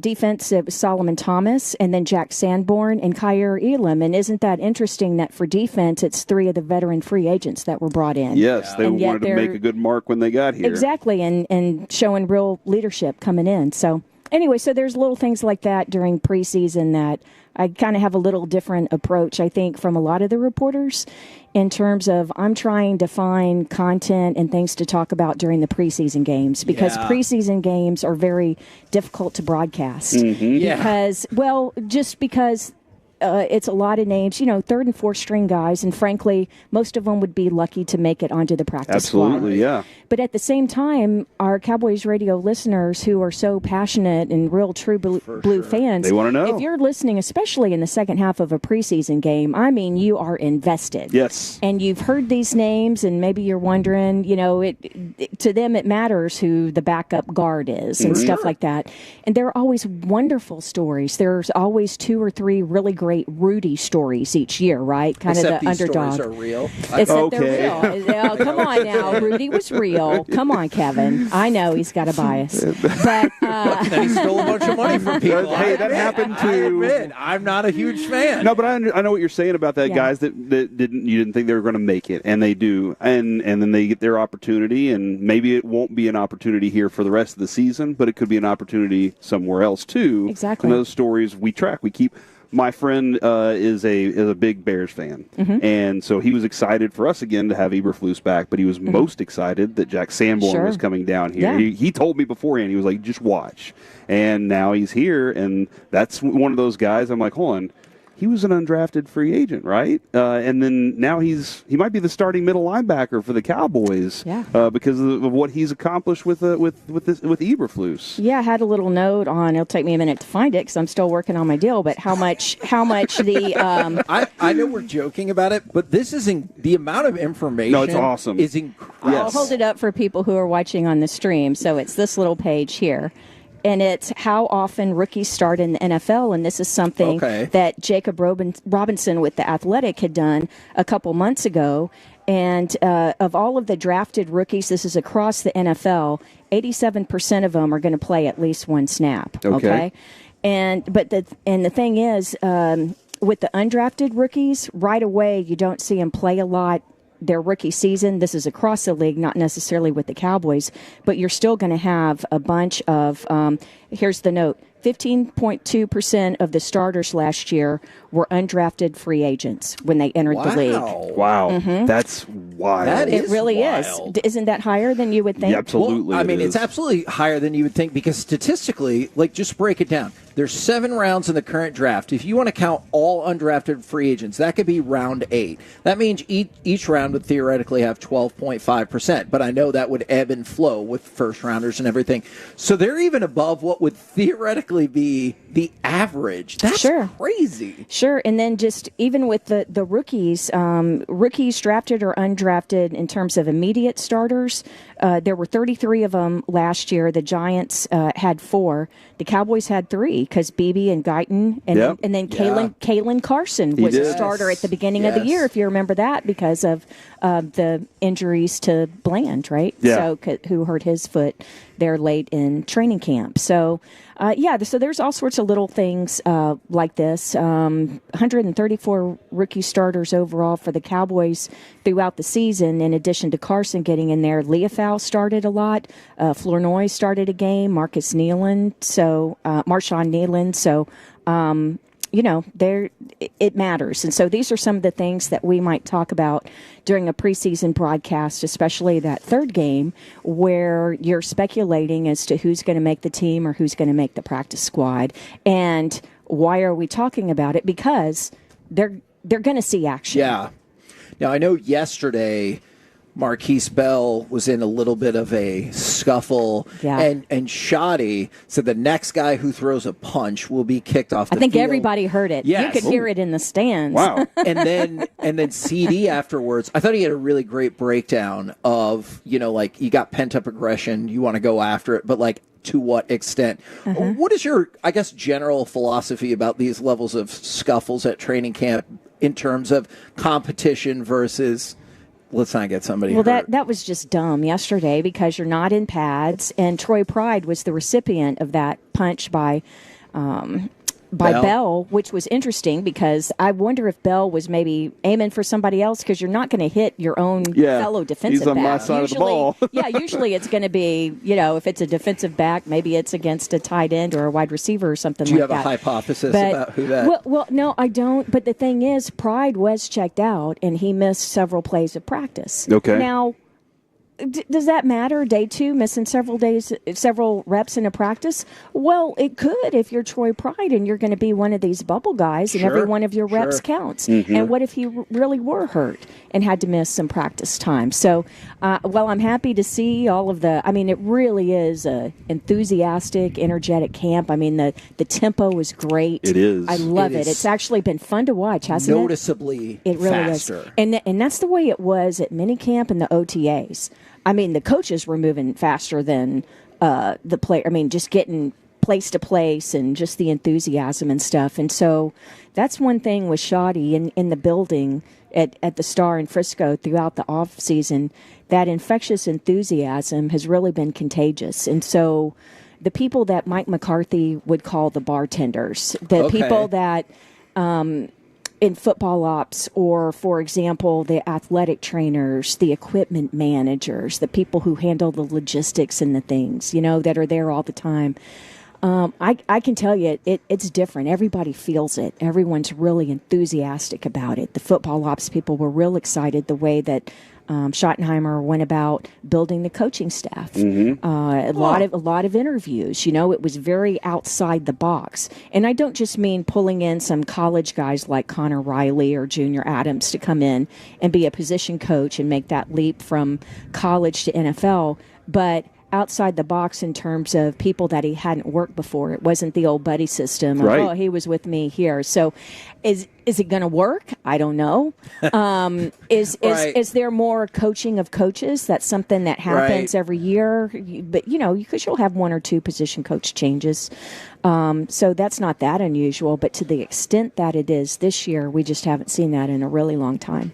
defense, it was Solomon Thomas, and then Jack Sanborn and Kyer Elam. And isn't that interesting that for defense, it's 3 of the veteran free agents that were brought in? Yes, they wanted to make a good mark when they got here. Exactly, and showing real leadership coming in. So anyway, so there's little things like that during preseason that I kind of have a little different approach, I think, from a lot of the reporters in terms of I'm trying to find content and things to talk about during the preseason games because preseason games are very difficult to broadcast. Because, well, just because it's a lot of names, third and fourth string guys, and frankly, most of them would be lucky to make it onto the practice squad. Absolutely, yeah. But at the same time, our Cowboys radio listeners who are so passionate and real true blue fans, they want to know. If you're listening, especially in the second half of a preseason game, I mean, you are invested. Yes. And you've heard these names, and maybe you're wondering, to them it matters who the backup guard is and stuff like that. And there are always wonderful stories. There's always 2 or 3 really great Rowdy stories each year, right? Kind Except of the these underdog. Stories are real. Except they're real. Come on now, Rowdy was real. Come on, Kevin. I know he's got a bias, but then he stole a bunch of money from people. Hey, that happened to. I admit, I'm not a huge fan. No, but I know what you're saying about that. Guys that didn't think they were going to make it, and they do, and then they get their opportunity, and maybe it won't be an opportunity here for the rest of the season, but it could be an opportunity somewhere else too. Exactly. And those stories we track, we keep. My friend is a big Bears fan, and so he was excited for us again to have Eberflus back, but he was most excited that Jack Sanborn was coming down here. Yeah. He told me beforehand, he was like, just watch. And now he's here, and that's one of those guys. I'm like, hold on. He was an undrafted free agent, right? And then now he might be the starting middle linebacker for the Cowboys because of what he's accomplished with Eberflus. Yeah, I had a little note on. It'll take me a minute to find it because I'm still working on my deal. But how much the? I know we're joking about it, but this isn't the amount of information. No, it's awesome. Is incredible. I'll hold it up for people who are watching on the stream. So it's this little page here. And it's how often rookies start in the NFL. And this is something that Jacob Robinson with The Athletic had done a couple months ago. And of all of the drafted rookies, this is across the NFL, 87% of them are going to play at least one snap. Okay. And the thing is, with the undrafted rookies, right away you don't see them play a lot. Their rookie season, this is across the league, not necessarily with the Cowboys, but you're still going to have a bunch of, here's the note, 15.2% of the starters last year were undrafted free agents when they entered the league. Wow. That's wild. It really wild. is. Isn't that higher than you would think? Yeah, absolutely. Well, I mean, it's absolutely higher than you would think because statistically, just break it down. There's 7 rounds in the current draft. If you want to count all undrafted free agents, that could be round 8. That means each round would theoretically have 12.5%, but I know that would ebb and flow with first rounders and everything. So they're even above what would theoretically be the average. That's crazy. Sure, and then just even with the rookies, rookies drafted or undrafted in terms of immediate starters, there were 33 of them last year. The Giants had 4. The Cowboys had 3 because Beebe and Guyton and then Kalen Carson was a starter at the beginning of the year, if you remember that, because of the injuries to Bland, right? Yeah. So who hurt his foot there late in training camp. So, so there's all sorts of little things like this. 134 rookie starters overall for the Cowboys throughout the season, in addition to Carson getting in there. Leofau started a lot. Flournoy started a game. Marshawn Nealon. So, it matters. And so these are some of the things that we might talk about during a preseason broadcast, especially that third game where you're speculating as to who's going to make the team or who's going to make the practice squad. And why are we talking about it? Because they're going to see action. Yeah. Now, I know yesterday Marquise Bell was in a little bit of a scuffle, and Shoddy said the next guy who throws a punch will be kicked off the field. I think field. everybody heard it. Yes. You could hear it in the stands. Wow. and then CeeDee afterwards, I thought he had a really great breakdown of, you got pent-up aggression, you want to go after it, but to what extent? What is your, general philosophy about these levels of scuffles at training camp in terms of competition versus... Let's not get somebody hurt. Well, that was just dumb yesterday because you're not in pads, and Troy Pride was the recipient of that punch by by Bell, which was interesting because I wonder if Bell was maybe aiming for somebody else because you're not going to hit your own fellow defensive he's on back. my side of the ball. Usually it's going to be, if it's a defensive back, maybe it's against a tight end or a wide receiver or something like that. Do you have a hypothesis about who that? Well, no, I don't. But the thing is, Pride was checked out and he missed several plays of practice. Okay. Now, does that matter? Day 2, missing several reps in a practice? Well, it could if you're Troy Pride and you're going to be one of these bubble guys and every one of your reps counts. Mm-hmm. And what if he really were hurt and had to miss some practice time? So, I'm happy to see all of it really is a enthusiastic, energetic camp. I mean, the tempo is great. It is. I love it. It's actually been fun to watch, hasn't Noticeably it? It really faster. is. And that's the way it was at minicamp and the OTAs. I mean, the coaches were moving faster than the player. I mean, just getting place to place and just the enthusiasm and stuff. And so that's one thing with Shoddy in the building at the Star in Frisco throughout the off season. That infectious enthusiasm has really been contagious. And so the people that Mike McCarthy would call the bartenders, the people that in football ops, or, for example, the athletic trainers, the equipment managers, the people who handle the logistics and the things, that are there all the time. I can tell you it's different. Everybody feels it. Everyone's really enthusiastic about it. The football ops people were real excited the way that Schottenheimer went about building the coaching staff. Mm-hmm. A lot of interviews. It was very outside the box. And I don't just mean pulling in some college guys like Connor Riley or Junior Adams to come in and be a position coach and make that leap from college to NFL, but outside the box in terms of people that he hadn't worked before. It wasn't the old buddy system of, oh, he was with me here. So is it going to work? I don't know. Is there more coaching of coaches? That's something that happens every year. But, because you'll have 1 or 2 position coach changes. So that's not that unusual. But to the extent that it is this year, we just haven't seen that in a really long time.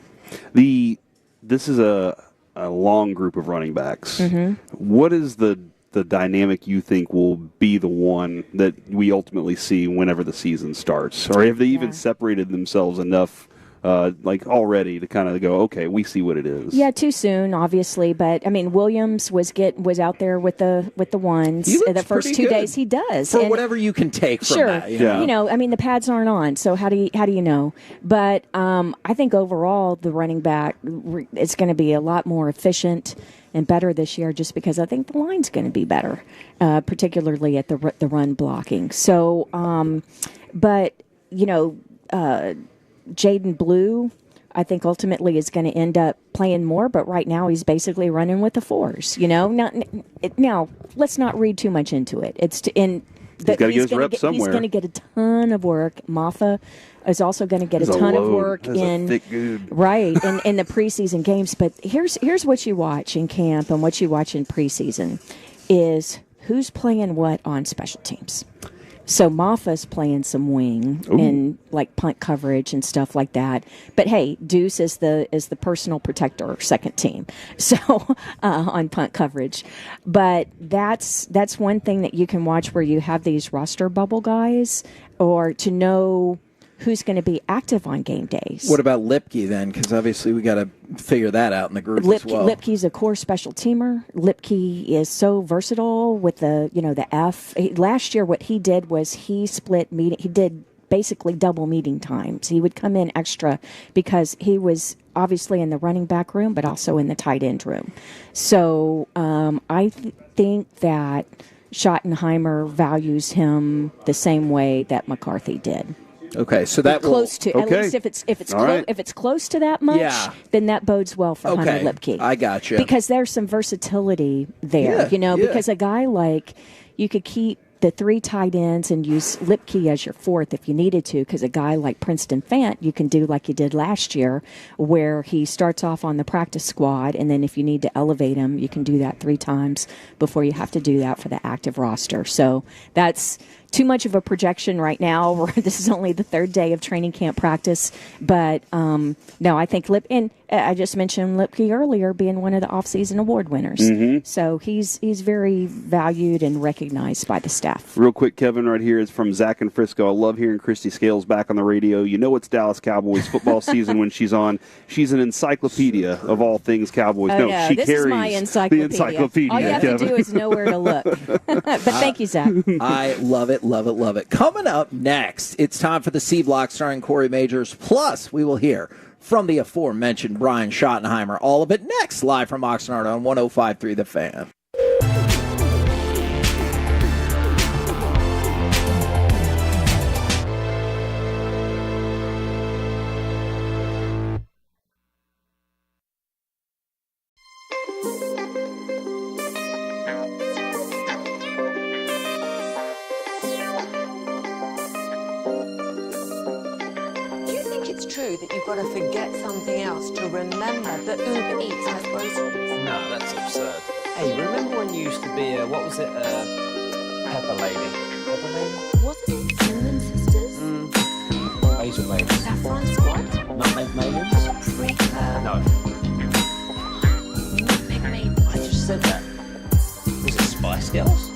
This is a long group of running backs. Mm-hmm. What is the dynamic you think will be the one that we ultimately see whenever the season starts? Or have they even separated themselves enough already to kind of go, okay, we see what it is? Yeah, too soon, obviously. But, Williams was out there with the ones. The first 2 days he does. For whatever you can take from that. The pads aren't on, so how do you know? But I think overall the running back is going to be a lot more efficient and better this year just because I think the line's going to be better, particularly at the run blocking. So, Jaden Blue, I think ultimately is going to end up playing more, but right now he's basically running with the 4s. Now let's not read too much into it. He's going to get his reps somewhere. He's going to get a ton of work. Maffa is also going to get a ton of work in the preseason games. But here's what you watch in camp and what you watch in preseason is who's playing what on special teams. So Maffa's playing some wing and punt coverage and stuff like that. But hey, Deuce is the personal protector, second team. So on punt coverage. But that's one thing that you can watch where you have these roster bubble guys, or to know who's going to be active on game days. What about Lipke then? Because obviously we got to figure that out in the group as well. Lipke's a core special teamer. Lipke is so versatile with the F. Last year what he did was he split meeting. He did basically double meeting times. He would come in extra because he was obviously in the running back room, but also in the tight end room. So I think that Schottenheimer values him the same way that McCarthy did. Okay, so that close to at least if it's close to that much, then that bodes well for Hunter Lipke. I got you. Because there's some versatility there, because a guy you could keep the 3 tight ends and use Lipke as your 4th if you needed to, because a guy like Princeton Fant, you can do like you did last year, where he starts off on the practice squad, and then if you need to elevate him, you can do that 3 times before you have to do that for the active roster. So that's too much of a projection right now. This is only the third day of training camp practice, but no, I think I just mentioned Lipke earlier being one of the off-season award winners. Mm-hmm. So he's very valued and recognized by the staff. Real quick, Kevin, right here is from Zach and Frisco. I love hearing Christy Scales back on the radio. You know it's Dallas Cowboys football season when she's on. She's an encyclopedia of all things Cowboys. Oh, no, she this carries is my encyclopedia. the encyclopedia. All you have Kevin. to do is know where to look. But thank you, Zach. I love it, love it, love it. Coming up next, it's time for the C Block starring Corey Majors. Plus, we will hear from the aforementioned Brian Schottenheimer. All of it next, live from Oxnard on 105.3 The Fan. True that you've got to forget something else to remember that Uber Eats has groceries. No, that's absurd. Hey, remember when you used to be what was it, Pepper Lady? Pepper Lady? Was it Cinnamon Sisters? Basil Babies. Saffron Squad? Nutmeg Maidens? No. Nutmeg Maidens. I just said that. Was it Spice Girls?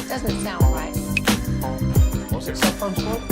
Doesn't sound right. Was it Saffron Squad?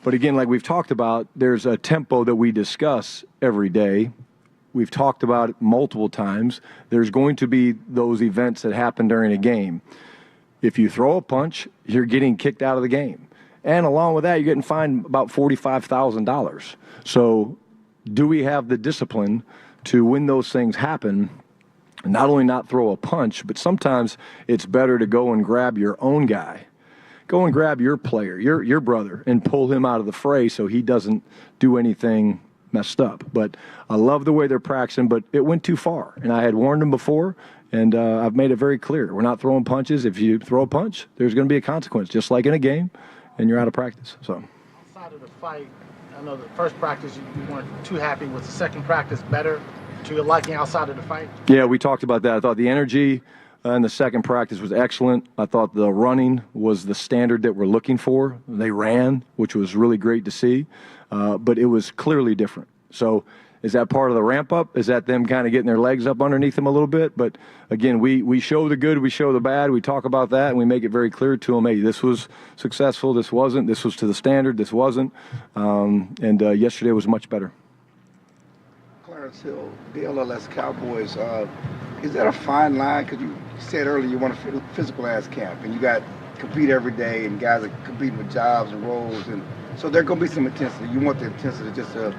But again, like we've talked about, there's a tempo that we discuss every day. We've talked about it multiple times. There's going to be those events that happen during a game. If you throw a punch, you're getting kicked out of the game. And along with that, you're getting fined about $45,000. So do we have the discipline to, when those things happen, not only not throw a punch, but sometimes it's better to go and grab your own guy. Go and grab your player, your brother, and pull him out of the fray so he doesn't do anything messed up. But I love the way they're practicing, but it went too far. And I had warned them before, and I've made it very clear. We're not throwing punches. If you throw a punch, there's going to be a consequence, just like in a game, and you're out of practice. So outside of the fight, I know the first practice you weren't too happy. Was the second practice better to your liking outside of the fight? Yeah, we talked about that. I thought the energy in the second practice was excellent. I thought the running was the standard that we're looking for. They ran, which was really great to see, but it was clearly different. So is that part of the ramp up? Is that them kind of getting their legs up underneath them a little bit? But again, we show the good, we show the bad, we talk about that, and we make it very clear to them, hey, this was successful, this wasn't, this was to the standard, this wasn't, and yesterday was much better. Clarence Hill, the LLS Cowboys, is that a fine line? Because you said earlier you want a physical-ass camp, and you got compete every day, and guys are competing with jobs and roles, and so there's going to be some intensity. You want the intensity just to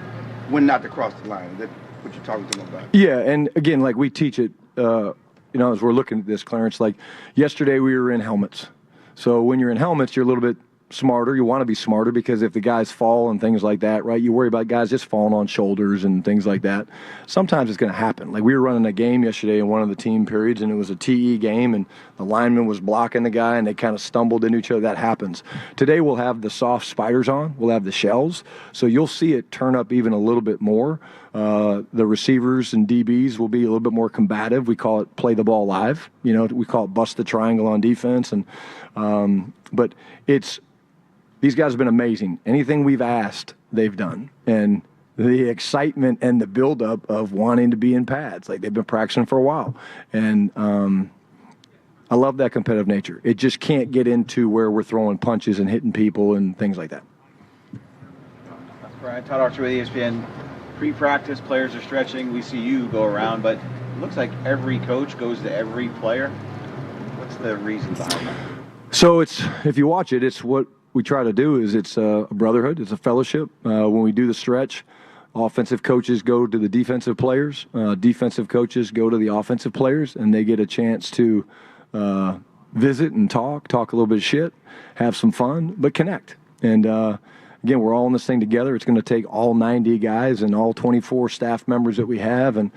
win, not to cross the line. Is that what you're talking to them about? Yeah, and again, like we teach it, as we're looking at this, Clarence, like yesterday we were in helmets. So when you're in helmets, you're a little bit smarter. You want to be smarter because if the guys fall and things like that, right, you worry about guys just falling on shoulders and things like that. Sometimes it's going to happen. Like we were running a game yesterday in one of the team periods, and it was a TE game, and the lineman was blocking the guy, and they kind of stumbled into each other. That happens. Today we'll have the soft spiders on. We'll have the shells. So you'll see it turn up even a little bit more. The receivers and DBs will be a little bit more combative. We call it play the ball live. We call it bust the triangle on defense. And but these guys have been amazing. Anything we've asked, they've done. And the excitement and the buildup of wanting to be in pads, like they've been practicing for a while. And I love that competitive nature. It just can't get into where we're throwing punches and hitting people and things like that. That's right. Todd Archer with ESPN. Pre-practice, players are stretching. We see you go around, but it looks like every coach goes to every player. What's the reason behind that? So if you watch it, it's what we try to do is it's a brotherhood. It's a fellowship. When we do the stretch, offensive coaches go to the defensive players. Defensive coaches go to the offensive players, and they get a chance to visit and talk a little bit of shit, have some fun, but connect. And again, we're all in this thing together. It's going to take all 90 guys and all 24 staff members that we have, and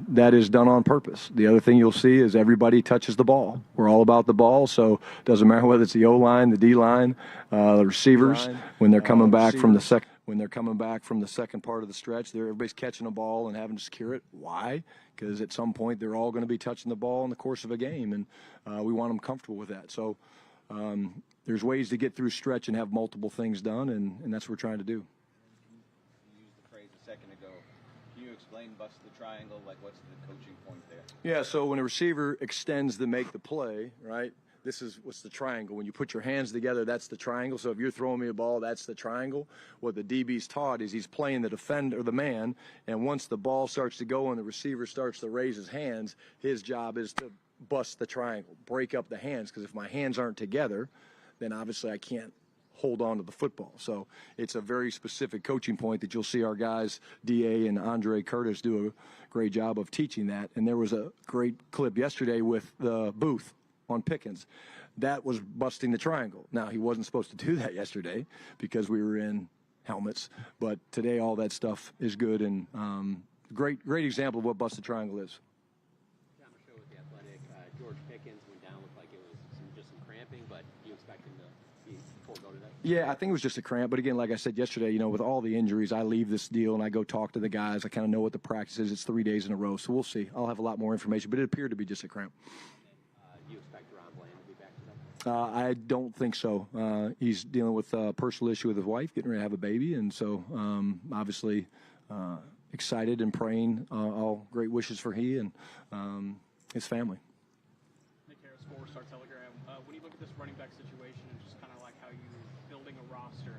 that is done on purpose. The other thing you'll see is everybody touches the ball. We're all about the ball, so it doesn't matter whether it's the O-line, the D-line, the receivers, when they're coming back from the second. When they're coming back from the second part of the stretch, everybody's catching a ball and having to secure it. Why? Because at some point they're all going to be touching the ball in the course of a game, and we want them comfortable with that. So there's ways to get through stretch and have multiple things done, and that's what we're trying to do. You used the phrase a second ago. Can you explain bust the triangle? Like, what's the coaching point there? Yeah, so when a receiver extends to make the play, right, this is what's the triangle. When you put your hands together, that's the triangle. So if you're throwing me a ball, that's the triangle. What the DB's taught is he's playing the defender, the man, and once the ball starts to go and the receiver starts to raise his hands, his job is to bust the triangle, break up the hands, because if my hands aren't together, then obviously I can't hold on to the football. So it's a very specific coaching point that you'll see our guys, D.A. and Andre Curtis, do a great job of teaching that. And there was a great clip yesterday with the booth on Pickens. That was busting the triangle. Now, he wasn't supposed to do that yesterday because we were in helmets, but today all that stuff is good, and great example of what bust the triangle is. On the show with the Athletic, George Pickens went down, looked like it was just some cramping, but do you expect him to be full go today? Yeah, I think it was just a cramp. But again, like I said yesterday, with all the injuries, I leave this deal and I go talk to the guys. I kind of know what the practice is. It's 3 days in a row, so we'll see. I'll have a lot more information, but it appeared to be just a cramp. Do you expect Ron Bland to be back today? I don't think so. He's dealing with a personal issue with his wife, getting ready to have a baby, and so obviously excited and praying all great wishes for he and his family. Nick Harris, 4-Star Telegram. When you look at this running back situation and just kind of like how you're building a roster,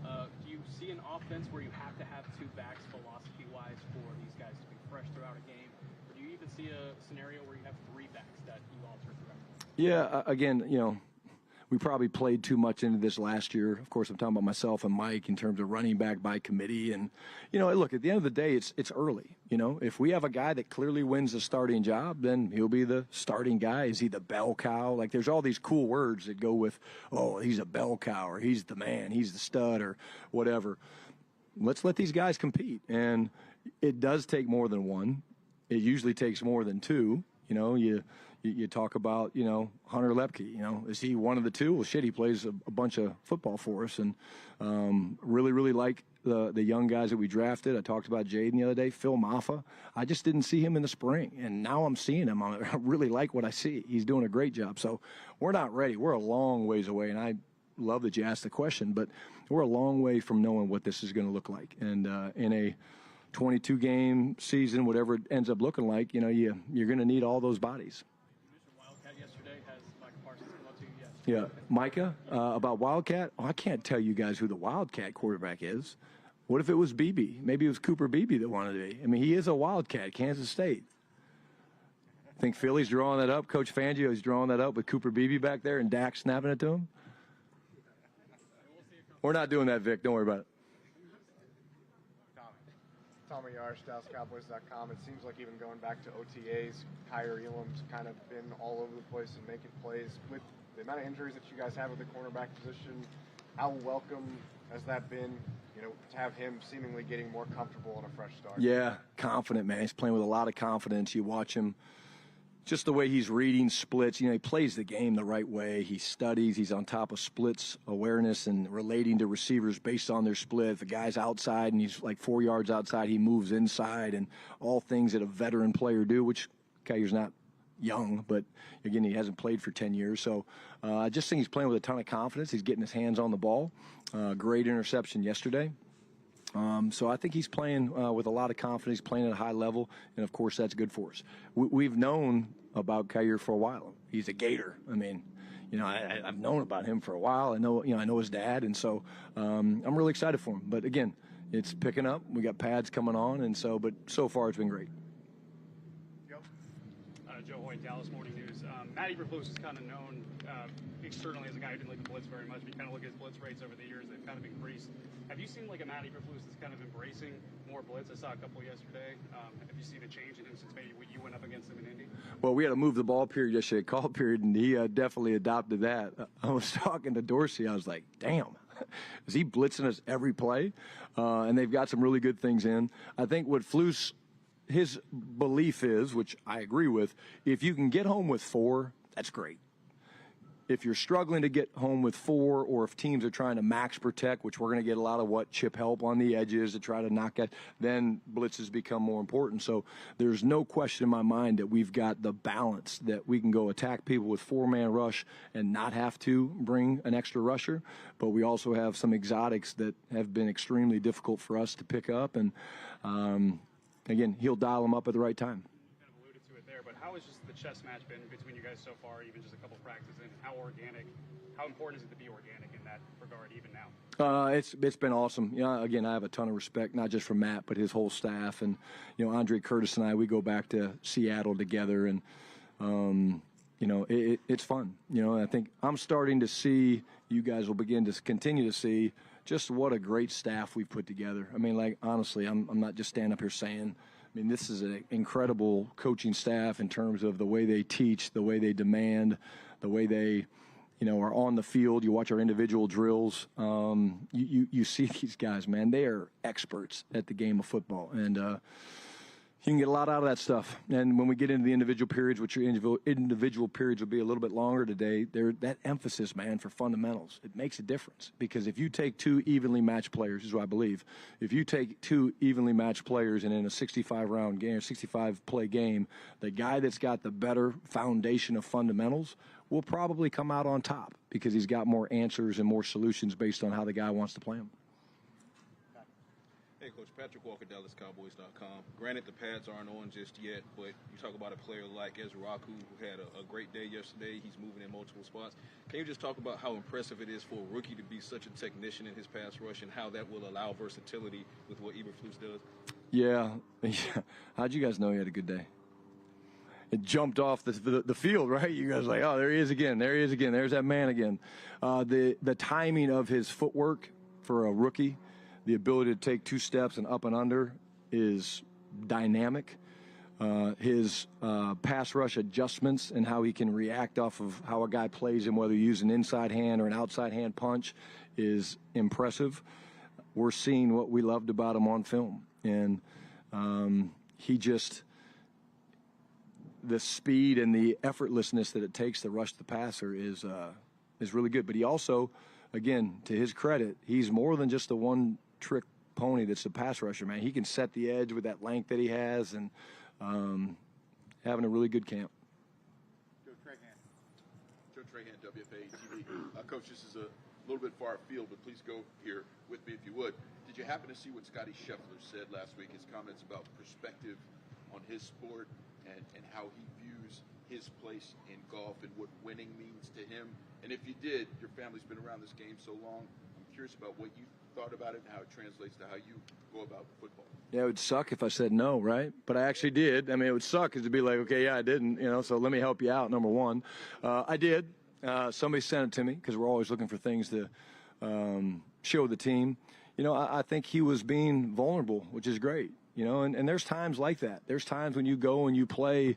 Do you see an offense where you have to have two backs philosophy-wise for these guys to be fresh throughout a game? Or do you even see a scenario where you have three backs that you alter throughout? Yeah, again, we probably played too much into this last year. Of course, I'm talking about myself and Mike in terms of running back by committee. And, look, at the end of the day, it's early. If we have a guy that clearly wins the starting job, then he'll be the starting guy. Is he the bell cow? Like, there's all these cool words that go with, oh, he's a bell cow, or he's the man, he's the stud, or whatever. Let's let these guys compete. And it does take more than one. It usually takes more than two. You talk about, Hunter Lepke, is he one of the two? Well, shit, he plays a bunch of football for us, and really, really like the young guys that we drafted. I talked about Jaden the other day, Phil Maffa. I just didn't see him in the spring, and now I'm seeing him. I really like what I see. He's doing a great job. So we're not ready. We're a long ways away, and I love that you asked the question, but we're a long way from knowing what this is going to look like. And in a 22-game season, whatever it ends up looking like, you're going to need all those bodies. Wildcat yesterday. Has Micah Parsons come up to you yet? Yeah, Micah, about Wildcat, I can't tell you guys who the Wildcat quarterback is. What if it was Beebe? Maybe it was Cooper Beebe that wanted to be. I mean, he is a Wildcat, Kansas State. I think Philly's drawing that up. Coach Fangio is drawing that up with Cooper Beebe back there and Dak snapping it to him. We're not doing that, Vic. Don't worry about it. Tommy Yarsh, DallasCowboys.com. It seems like even going back to OTAs, Kyrie Elam's kind of been all over the place and making plays. With the amount of injuries that you guys have at the cornerback position, how welcome has that been, to have him seemingly getting more comfortable on a fresh start? Yeah, confident, man. He's playing with a lot of confidence. You watch him, just the way he's reading splits. He plays the game the right way. He studies. He's on top of splits awareness and relating to receivers based on their split. If the guy's outside and he's like 4 yards outside, he moves inside, and all things that a veteran player do, which Kyler's not young, but again, he hasn't played for 10 years. So I just think he's playing with a ton of confidence. He's getting his hands on the ball. Great interception yesterday. So I think he's playing with a lot of confidence, playing at a high level, and of course that's good for us. We've known about Kyrie for a while. He's a Gator. I mean, I've known about him for a while. I know his dad, and so I'm really excited for him. But again, it's picking up. We got pads coming on, but so far it's been great. Joe Hoyt, Dallas Morning News. Matt Eberflus is kind of known externally as a guy who didn't like the blitz very much, but you kind of look at his blitz rates over the years, they've kind of increased. Have you seen like a Matt Eberflus that's kind of embracing more blitz? I saw a couple yesterday. Have you seen a change in him since maybe you went up against him in Indy? Well, we had to move the ball period yesterday, call period, and he definitely adopted that. I was talking to Dorsey. I was like, damn, is he blitzing us every play? And they've got some really good things in. I think what Flus, his belief is, which I agree with, if you can get home with 4, that's great. If you're struggling to get home with 4, or if teams are trying to max protect, which we're going to get a lot of chip help on the edges to try to knock it, then blitzes become more important. So there's no question in my mind that we've got the balance that we can go attack people with 4-man rush and not have to bring an extra rusher. But we also have some exotics that have been extremely difficult for us to pick up. And, again, he'll dial them up at the right time. You kind of alluded to it there, but how has just the chess match been between you guys so far, even just a couple practices in? How important is it to be organic in that regard even now? It's been awesome. Again, I have a ton of respect, not just for Matt, but his whole staff. And, Andre Curtis and I, we go back to Seattle together, and, it's fun. I think I'm starting to see, you guys will begin to continue to see just what a great staff we've put together. I mean, honestly, I'm not just standing up here saying, this is an incredible coaching staff in terms of the way they teach, the way they demand, the way they, are on the field. You watch our individual drills. You see these guys, man, they are experts at the game of football. And, you can get a lot out of that stuff. And when we get into the individual periods, which your individual periods will be a little bit longer today, that emphasis, man, for fundamentals, it makes a difference. Because if you take 2 evenly matched players, this is what I believe, if you take 2 evenly matched players and in a 65-round game, 65-play game, the guy that's got the better foundation of fundamentals will probably come out on top because he's got more answers and more solutions based on how the guy wants to play them. Hey, Coach. Patrick Walker, DallasCowboys.com. Granted, the pads aren't on just yet, but you talk about a player like Ezra who had a great day yesterday. He's moving in multiple spots. Can you just talk about how impressive it is for a rookie to be such a technician in his pass rush and how that will allow versatility with what Eberflus does? Yeah. How'd you guys know he had a good day? It jumped off the field, right? You guys are like, oh, there he is again. There he is again. There's that man again. The timing of his footwork for a rookie, the ability to take 2 steps and up and under is dynamic. His pass rush adjustments and how he can react off of how a guy plays him, whether you use an inside hand or an outside hand punch, is impressive. We're seeing what we loved about him on film. And the speed and the effortlessness that it takes to rush the passer is really good. But he also, again, to his credit, he's more than just a one-trick pony that's a pass rusher, man. He can set the edge with that length that he has, and having a really good camp. Joe Trahan, WFA TV. Coach, this is a little bit far afield, but please go here with me if you would. Did you happen to see what Scotty Scheffler said last week, his comments about perspective on his sport and how he views his place in golf and what winning means to him? And if you did, your family's been around this game so long, I'm curious about what you thought about it and how it translates to how you go about football. Yeah, it would suck if I said no, right? But I actually did. I mean, it would suck to be like, okay, yeah, I didn't, so let me help you out, number one. I did. Somebody sent it to me because we're always looking for things to show the team. I think he was being vulnerable, which is great, and there's times like that. There's times when you go and you play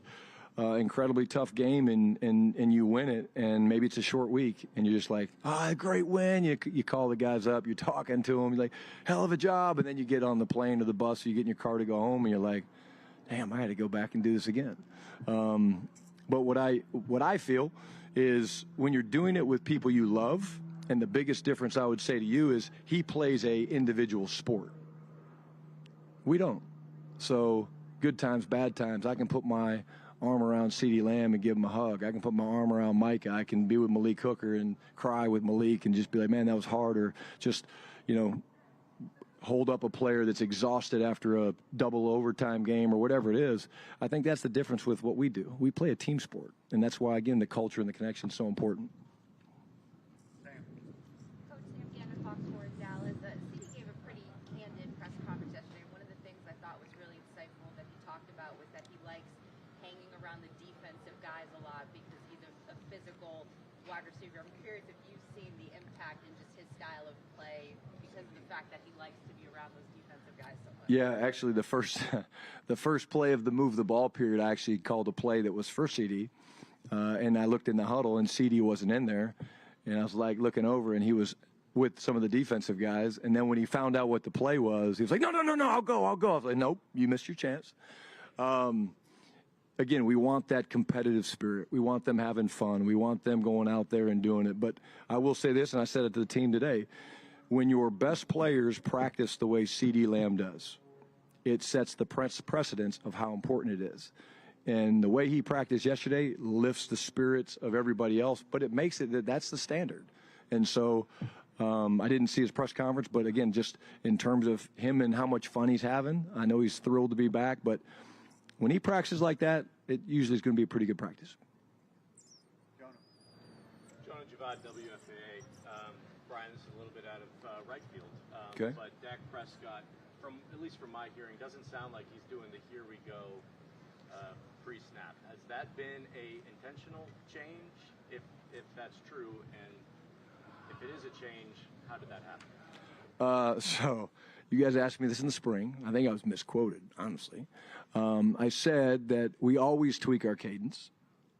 incredibly tough game and you win it, and maybe it's a short week and you're just like, great win. You call the guys up, you're talking to them, you're like, hell of a job, and then you get on the plane or the bus or you get in your car to go home and you're like, damn, I had to go back and do this again. But what I feel is when you're doing it with people you love, and the biggest difference I would say to you is he plays a individual sport. We don't. So good times, bad times, I can put my arm around CeeDee Lamb and give him a hug. I can put my arm around Micah. I can be with Malik Hooker and cry with Malik and just be like, man, that was hard. Or just, hold up a player that's exhausted after a double overtime game or whatever it is. I think that's the difference with what we do. We play a team sport, and that's why, again, the culture and the connection is so important. Coach Sam Gannon, Fox Sports Dallas. CeeDee gave a pretty candid press conference yesterday. One of the things I thought was really insightful that he talked about was that he likes hanging around the defensive guys a lot because he's a physical wide receiver. I'm curious if you've seen the impact in just his style of play because of the fact that he likes to be around those defensive guys so much. Yeah, actually, the first play of the move the ball period, I actually called a play that was for CeeDee, and I looked in the huddle and CeeDee wasn't in there, and I was like looking over and he was with some of the defensive guys, and then when he found out what the play was, he was like, no, I'll go. I was like, nope, you missed your chance. Again, we want that competitive spirit. We want them having fun. We want them going out there and doing it. But I will say this, and I said it to the team today, when your best players practice the way CeeDee Lamb does, it sets the precedence of how important it is. And the way he practiced yesterday lifts the spirits of everybody else, but it makes it that's the standard. And so I didn't see his press conference, but again, just in terms of him and how much fun he's having, I know he's thrilled to be back, but when he practices like that, it usually is going to be a pretty good practice. Jonah Javad, WFA. Brian, this is a little bit out of right field. Okay. But Dak Prescott, at least from my hearing, doesn't sound like he's doing the here we go pre-snap. Has that been a intentional change, if that's true? And if it is a change, how did that happen? So you guys asked me this in the spring. I think I was misquoted, honestly. I said that we always tweak our cadence,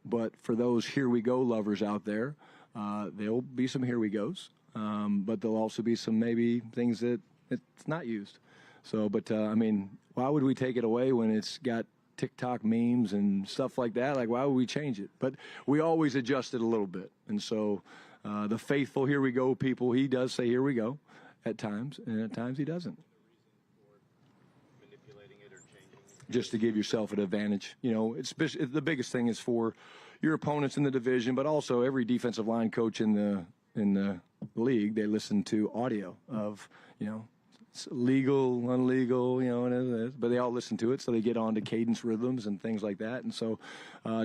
but for those here we go lovers out there, there'll be some here we goes, but there'll also be some maybe things that it's not used. So, but I mean, why would we take it away when it's got TikTok memes and stuff like that? Like, why would we change it? But we always adjust it a little bit. And so the faithful here we go people, he does say here we go at times, and at times he doesn't. Just to give yourself an advantage. It's the biggest thing is for your opponents in the division, but also every defensive line coach in the league, they listen to audio of, It's legal, unlegal, and it is, but they all listen to it, so they get on to cadence rhythms and things like that. And so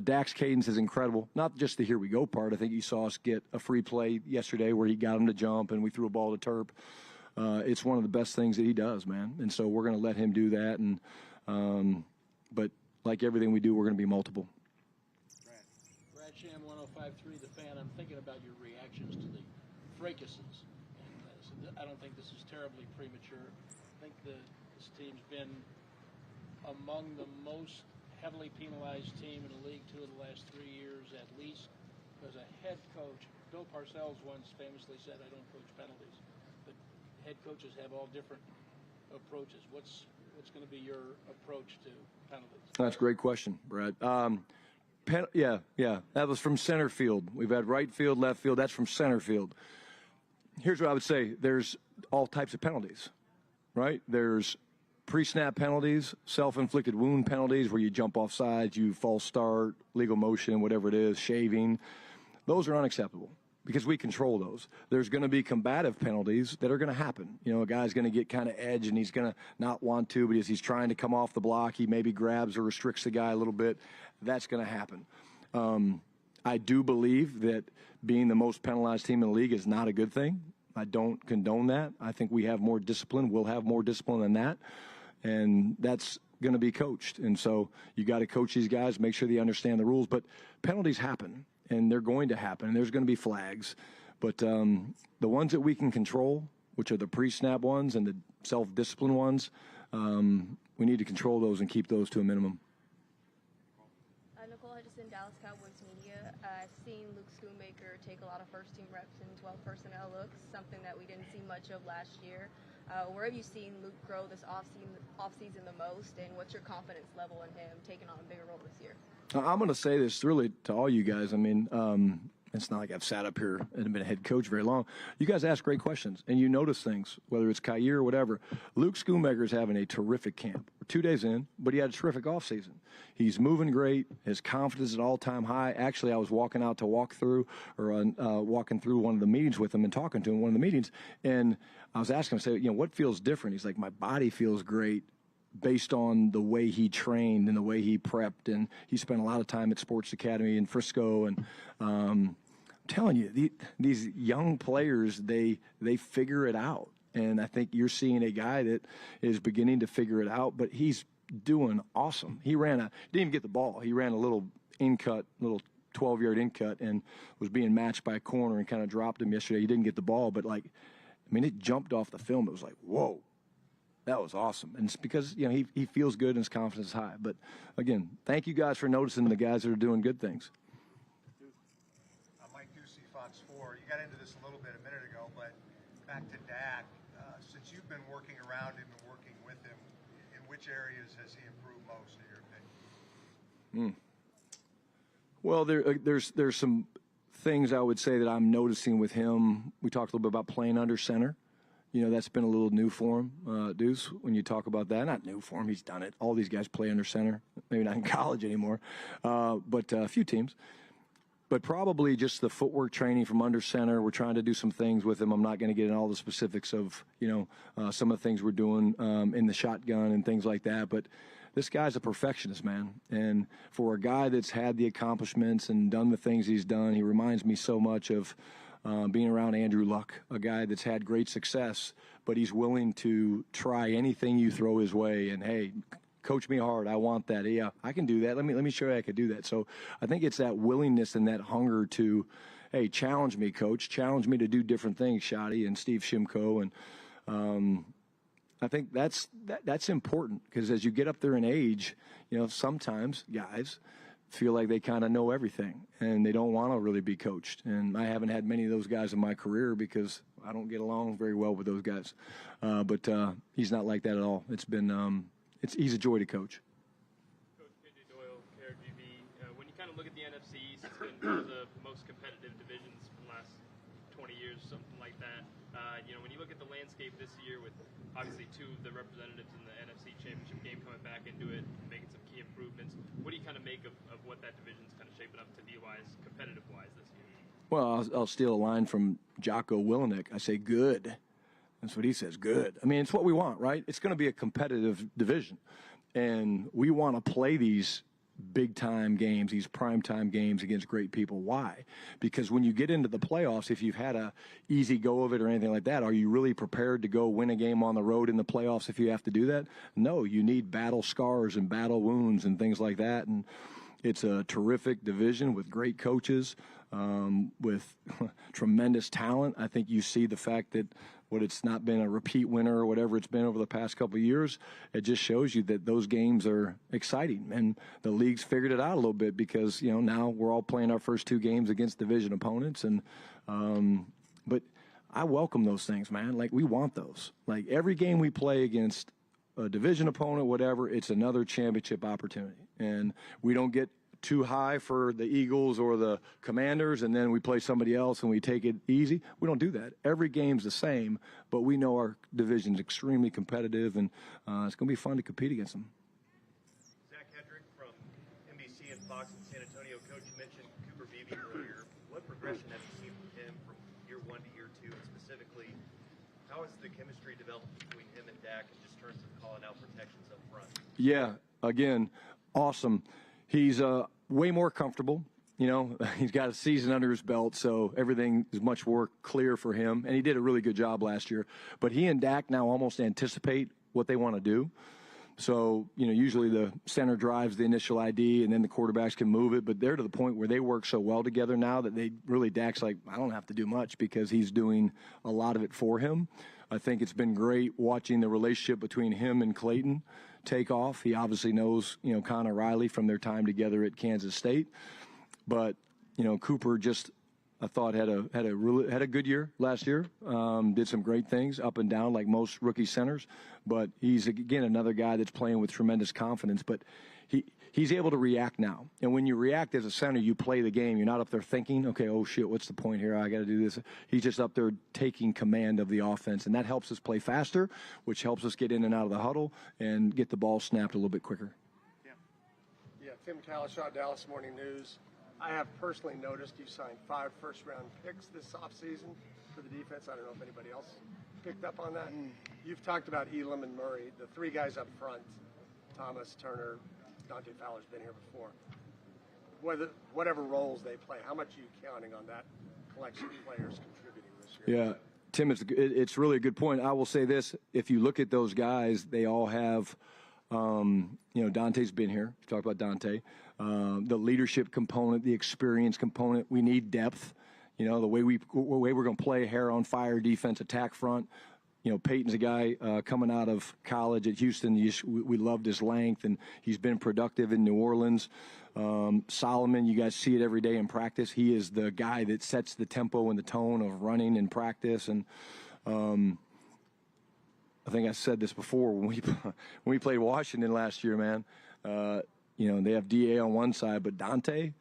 Dak's cadence is incredible. Not just the here we go part. I think you saw us get a free play yesterday where he got him to jump and we threw a ball to Terp. It's one of the best things that he does, man. And so we're going to let him do that. And but like everything we do, we're going to be multiple. Brad Sham, 105.3, The Fan. I'm thinking about your reactions to the fracases. And I don't think this is terribly premature. I think this team's been among the most heavily penalized team in the league 2 of the last 3 years at least. Because a head coach, Bill Parcells once famously said, I don't coach penalties. But head coaches have all different approaches. What's going to be your approach to penalties? That's a great question, Brad. Yeah, that was from center field. We've had right field, left field. That's from center field. Here's what I would say. There's all types of penalties, right? There's pre-snap penalties, self-inflicted wound penalties where you jump off sides, you false start, legal motion, whatever it is, shaving. Those are unacceptable because we control those. There's going to be combative penalties that are going to happen. A guy's going to get kind of edge and he's going to not want to, but as he's trying to come off the block, he maybe grabs or restricts the guy a little bit. That's going to happen. I do believe that being the most penalized team in the league is not a good thing. I don't condone that. I think we have more discipline. We'll have more discipline than that. And that's going to be coached. And so you got to coach these guys, make sure they understand the rules. But penalties happen, and they're going to happen, and there's going to be flags. But the ones that we can control, which are the pre-snap ones and the self-discipline ones, we need to control those and keep those to a minimum. Nicole Hutchison, Dallas Cowboys Media. I've seen Luke Schoonmaker take a lot of first-team reps in 12 personnel looks, something that we didn't see much of last year. Where have you seen Luke grow this offseason the most, and what's your confidence level in him taking on a bigger role this year? I'm going to say this really to all you guys. I mean, it's not like I've sat up here and been a head coach very long. You guys ask great questions, and you notice things, whether it's Kyer or whatever. Luke Schoonmaker is having a terrific camp. We're 2 days in, but he had a terrific offseason. He's moving great. His confidence is at all-time high. Actually, I was walking out to walking through one of the meetings with him and talking to him in one of the meetings, and I was asking him, what feels different? He's like, my body feels great, based on the way he trained and the way he prepped, and he spent a lot of time at Sports Academy in Frisco. And I'm telling you, these young players, they figure it out. And I think you're seeing a guy that is beginning to figure it out, but he's doing awesome. He didn't even get the ball. He ran a little 12-yard in cut and was being matched by a corner and kind of dropped him yesterday. He didn't get the ball, but it jumped off the film. It was like, whoa. That was awesome. And it's because, he feels good and his confidence is high. But, again, thank you guys for noticing the guys that are doing good things. Mike Ducey, Fox 4. You got into this a little bit a minute ago, but back to Dak. Since you've been working around him and working with him, in which areas has he improved most, in your opinion? Well, there's some things I would say that I'm noticing with him. We talked a little bit about playing under center. That's been a little new for him, Deuce, when you talk about that. Not new for him. He's done it. All these guys play under center. Maybe not in college anymore, but a few teams. But probably just the footwork training from under center. We're trying to do some things with him. I'm not going to get into all the specifics of, some of the things we're doing in the shotgun and things like that. But this guy's a perfectionist, man. And for a guy that's had the accomplishments and done the things he's done, he reminds me so much of being around Andrew Luck, a guy that's had great success, but he's willing to try anything you throw his way. And, hey, coach me hard. I want that. Yeah, I can do that. Let me show you I can do that. So I think it's that willingness and that hunger to, hey, challenge me, coach. Challenge me to do different things, Shotty and Steve Shimko. And I think that's important because as you get up there in age, sometimes guys feel like they kind of know everything and they don't want to really be coached. And I haven't had many of those guys in my career because I don't get along very well with those guys. But he's not like that at all. It's been he's a joy to coach. Coach P.J. Doyle, KRGB, when you kind of look at the NFC East, it's been one of the most competitive divisions for the last 20 years, something like that. When you look at the landscape this year with obviously two of the representatives in the NFC Championship game coming back into it, making some key improvements, what do you kind of make of what that division's kind of shaping up to be competitive-wise this year? Well, I'll steal a line from Jocko Willenick. I say good. That's what he says. Good. I mean, it's what we want, right? It's going to be a competitive division. And we want to play these big-time games, these prime-time games against great people. Why? Because when you get into the playoffs, if you've had a easy go of it or anything like that, are you really prepared to go win a game on the road in the playoffs if you have to do that? No, you need battle scars and battle wounds and things like that. And it's a terrific division with great coaches, with tremendous talent. I think you see the fact that it's not been a repeat winner or whatever it's been over the past couple of years. It just shows you that those games are exciting. And the league's figured it out a little bit because, now we're all playing our first 2 games against division opponents. And but I welcome those things, man. Like, we want those. Like, every game we play against a division opponent, whatever, it's another championship opportunity. And we don't get too high for the Eagles or the Commanders, and then we play somebody else and we take it easy. We don't do that. Every game's the same, but we know our division's extremely competitive, and it's going to be fun to compete against them. Zach Hedrick from NBC and Fox in San Antonio. Coach, you mentioned Cooper Beebe earlier. What progression have you seen from him from year 1 to year 2, and specifically, how has the chemistry developed between him and Dak in just terms of calling out protections up front? Yeah, again, awesome. He's way more comfortable. He's got a season under his belt, so everything is much more clear for him. And he did a really good job last year. But he and Dak now almost anticipate what they want to do. So, usually the center drives the initial ID, and then the quarterbacks can move it. But they're to the point where they work so well together now that Dak's like, I don't have to do much because he's doing a lot of it for him. I think it's been great watching the relationship between him and Clayton take off. He obviously knows, Connor Riley from their time together at Kansas State. But, Cooper just, I thought, had a good year last year. Did some great things up and down like most rookie centers. But he's, again, another guy that's playing with tremendous confidence. But he's able to react now. And when you react as a center, you play the game. You're not up there thinking, okay, oh, shit, what's the point here? I got to do this. He's just up there taking command of the offense. And that helps us play faster, which helps us get in and out of the huddle and get the ball snapped a little bit quicker. Yeah, Tim Kalishaw, Dallas Morning News. I have personally noticed you signed 5 first-round picks this offseason for the defense. I don't know if anybody else picked up on that. You've talked about Elam and Murray, the 3 guys up front, Thomas, Turner, Dante Fowler's been here before. Whatever roles they play, how much are you counting on that collection of players contributing this year? Yeah, Tim, it's really a good point. I will say this. If you look at those guys, they all have Dante's been here. You talked about Dante. The leadership component, the experience component. We need depth. The way we're going to play hair on fire defense, attack front. Peyton's a guy coming out of college at Houston. We loved his length, and he's been productive in New Orleans. Solomon, you guys see it every day in practice. He is the guy that sets the tempo and the tone of running in practice. And I think I said this before when we played Washington last year, man. They have DA on one side, but Dante,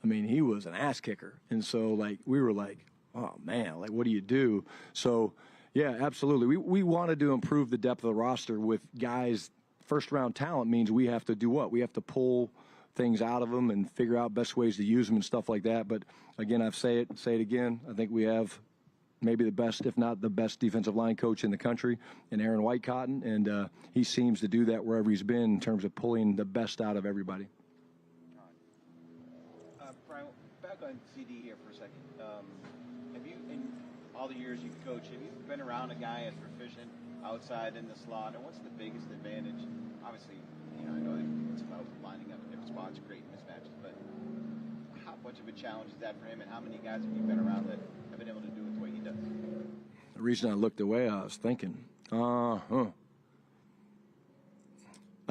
I mean, he was an ass kicker. And so, we were like, oh, man, what do you do? So, yeah, absolutely. We wanted to improve the depth of the roster with guys. First-round talent means we have to do what? We have to pull things out of them and figure out best ways to use them and stuff like that. But, again, I say it again. I think we have maybe the best, if not the best, defensive line coach in the country in Aaron Whitecotton, and he seems to do that wherever he's been in terms of pulling the best out of everybody. Brian, back on CD here for a second. Have you, in all the years you've coached, have you been around a guy as proficient outside in the slot, and what's the biggest advantage? Obviously, I know it's about lining up in different spots, creating mismatches, but how much of a challenge is that for him, and how many guys have you been around that have been able to do it the way he does? The reason I looked away, I was thinking, a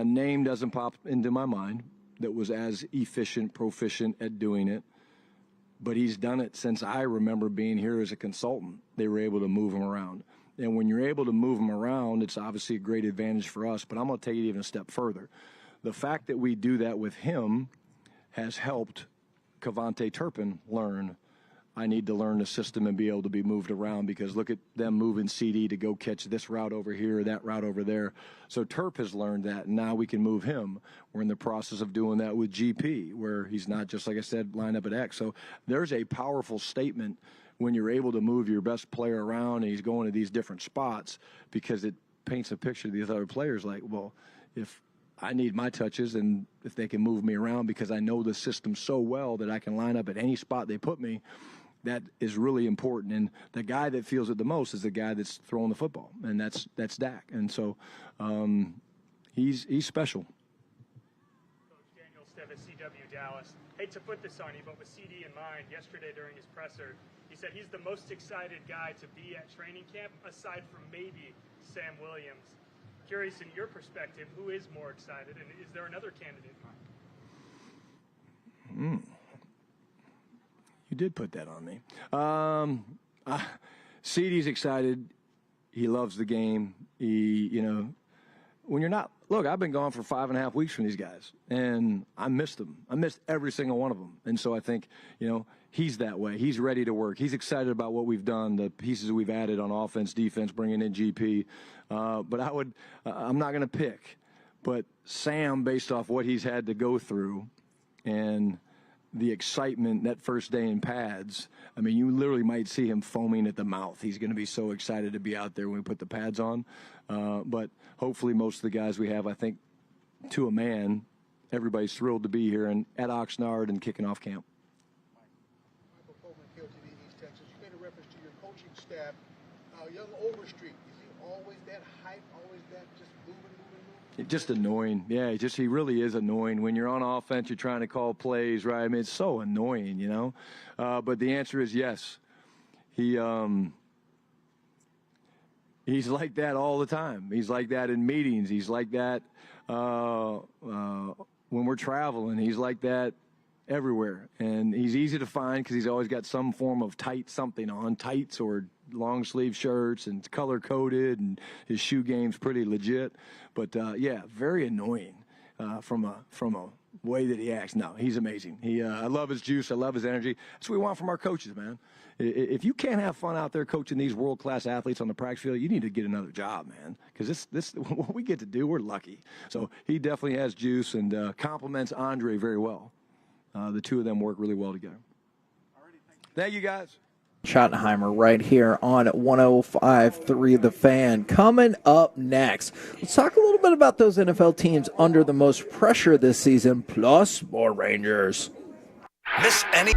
name doesn't pop into my mind that was as efficient, proficient at doing it. But he's done it since I remember being here as a consultant. They were able to move him around. And when you're able to move him around, it's obviously a great advantage for us. But I'm going to take it even a step further. The fact that we do that with him has helped Cavante Turpin learn, I need to learn the system and be able to be moved around, because look at them moving CD to go catch this route over here, that route over there. So Turp has learned that, and now we can move him. We're in the process of doing that with GP, where he's not just, like I said, line up at X. So there's a powerful statement when you're able to move your best player around and he's going to these different spots, because it paints a picture to these other players like, well, if I need my touches and if they can move me around because I know the system so well that I can line up at any spot they put me, that is really important. And the guy that feels it the most is the guy that's throwing the football, and that's Dak. And so he's special. Coach Daniel Stevis, CW Dallas. Hate to put this on you, but with CD in mind, yesterday during his presser, he said he's the most excited guy to be at training camp, aside from maybe Sam Williams. Curious, in your perspective, who is more excited, and is there another candidate in mind? You did put that on me. CeeDee's excited. He loves the game. When you're not, look, I've been gone for 5.5 weeks from these guys, and I missed them. I missed every single one of them. And so I think, he's that way. He's ready to work. He's excited about what we've done, the pieces we've added on offense, defense, bringing in GP. But I'm not going to pick. But Sam, based off what he's had to go through and the excitement that first day in pads, I mean, you literally might see him foaming at the mouth. He's going to be so excited to be out there when we put the pads on. But hopefully most of the guys we have, I think, to a man, everybody's thrilled to be here and at Oxnard and kicking off camp. You made a reference to your coaching staff. Young Overstreet, is he always that hype, always that just moving? Just annoying. Yeah, he really is annoying. When you're on offense, you're trying to call plays, right? I mean, it's so annoying, But the answer is yes. He's like that all the time. He's like that in meetings. He's like that when we're traveling. He's like that everywhere. And he's easy to find because he's always got some form of something on, tights or long sleeve shirts, and color coded, and his shoe game's pretty legit. But very annoying from a way that he acts. No, he's amazing. I love his juice. I love his energy. That's what we want from our coaches, man. If you can't have fun out there coaching these world-class athletes on the practice field, you need to get another job, man. Because this what we get to do, we're lucky. So he definitely has juice and compliments Andre very well. The two of them work really well together. Thank you, guys. Schottenheimer right here on 105.3 The Fan. Coming up next, let's talk a little bit about those NFL teams under the most pressure this season, plus more Rangers. Miss any...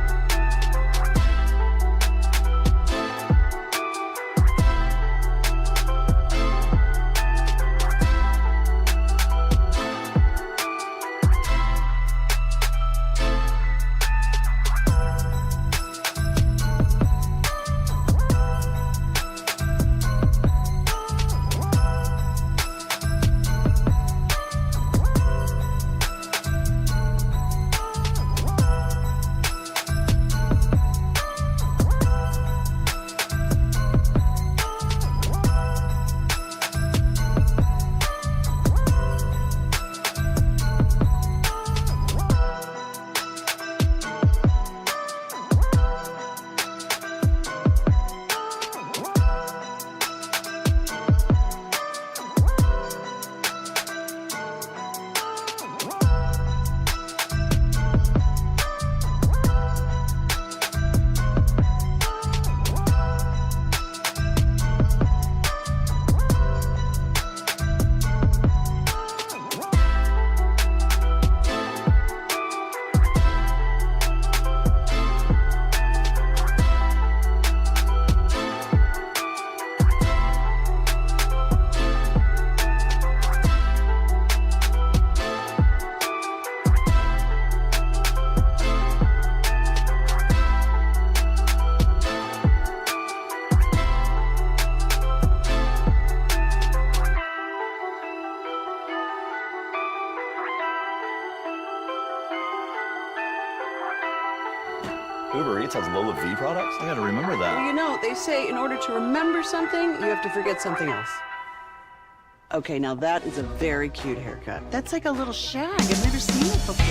Uber Eats has Lola V products? I gotta remember that. Well, they say in order to remember something, you have to forget something else. Okay, now that is a very cute haircut. That's like a little shag. I've never seen it before.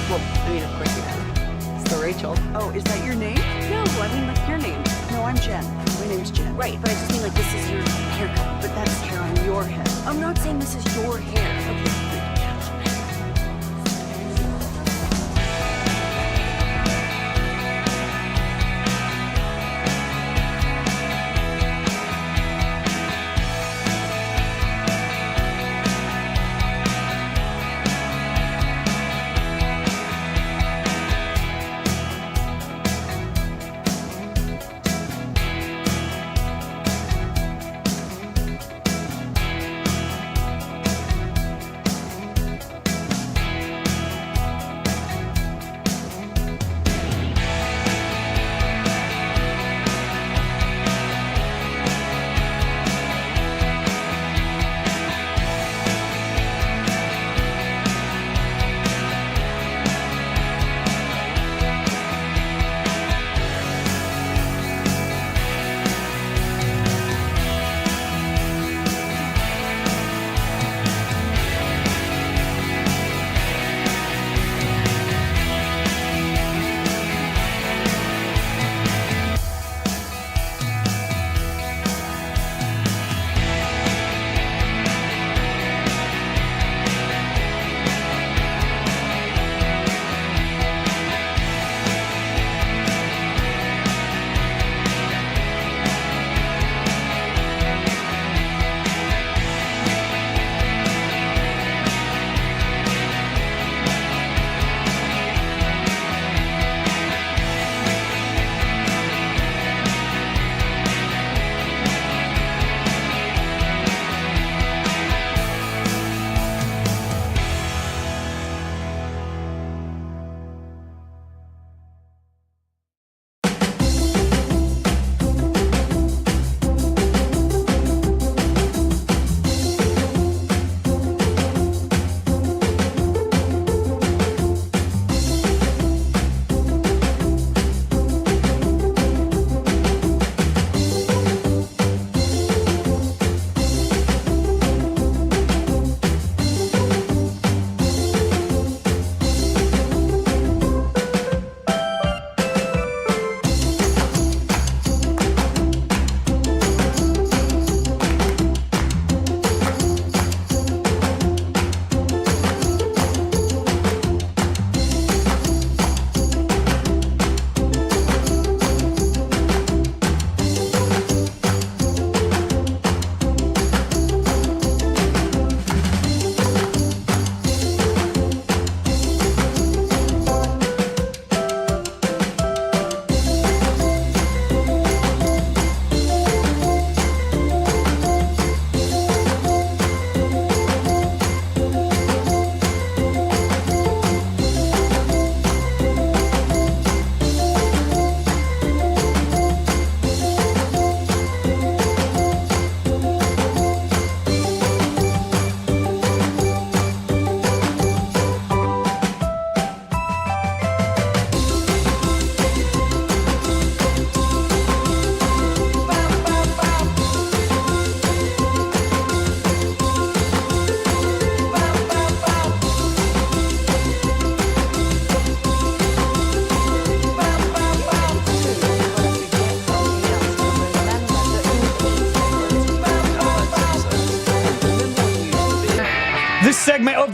Well, of course you have. So Rachel. Oh, is that your name? No, I mean like your name. No, I'm Jen. My name's Jen. Right, but I just mean like this is your haircut. But that's hair on your head. I'm not saying this is your hair. Okay.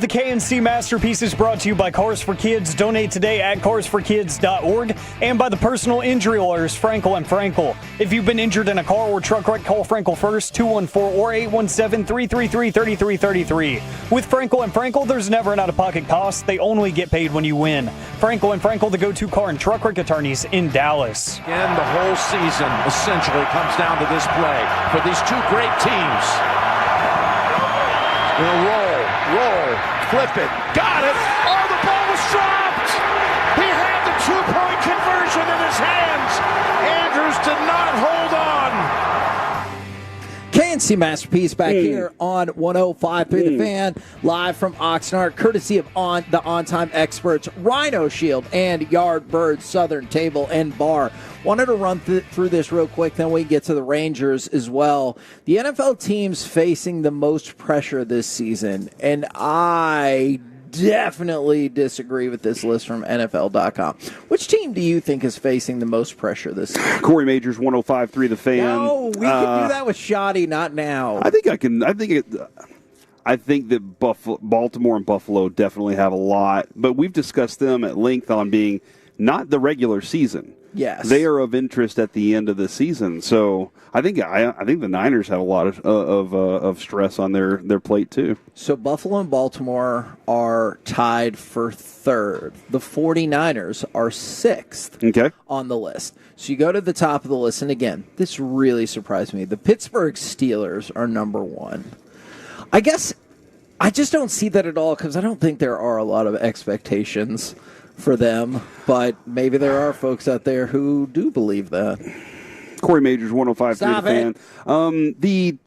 K&C Masterpiece is brought to you by Cars for Kids. Donate today at carsforkids.org and by the personal injury lawyers Frankel and Frankel. If you've been injured in a car or truck wreck, call Frankel first, 214 or 817-333-3333. With Frankel and Frankel, there's never an out-of-pocket cost. They only get paid when you win. Frankel and Frankel, the go-to car and truck wreck attorneys in Dallas. Again, the whole season essentially comes down to this play for these two great teams. Roll, flip it, got it. Oh, the ball was dropped. He had the two-point conversion in his hands. Andrews did not hold on. K&C Masterpiece back here on 105.3 The Fan, live from Oxnard, courtesy of the on-time experts, Rhino Shield and Yardbird Southern Table and Bar. Wanted to run through this real quick, then we get to the Rangers as well. The NFL teams facing the most pressure this season, and I definitely disagree with this list from NFL.com. Which team do you think is facing the most pressure this season? Corey Majors, 105.3 The Fan. No, we can do that with Shoddy, not now. I think I can. I think that Baltimore and Buffalo definitely have a lot, but we've discussed them at length on being not the regular season. Yes, they are of interest at the end of the season. So I think the Niners have a lot of stress on their plate too. So Buffalo and Baltimore are tied for third. The 49ers are sixth on the list. So you go to the top of the list, and again, this really surprised me. The Pittsburgh Steelers are number one. I guess I just don't see that at all because I don't think there are a lot of expectations for them, but maybe there are folks out there who do believe that. Corey Majors, 105.3 The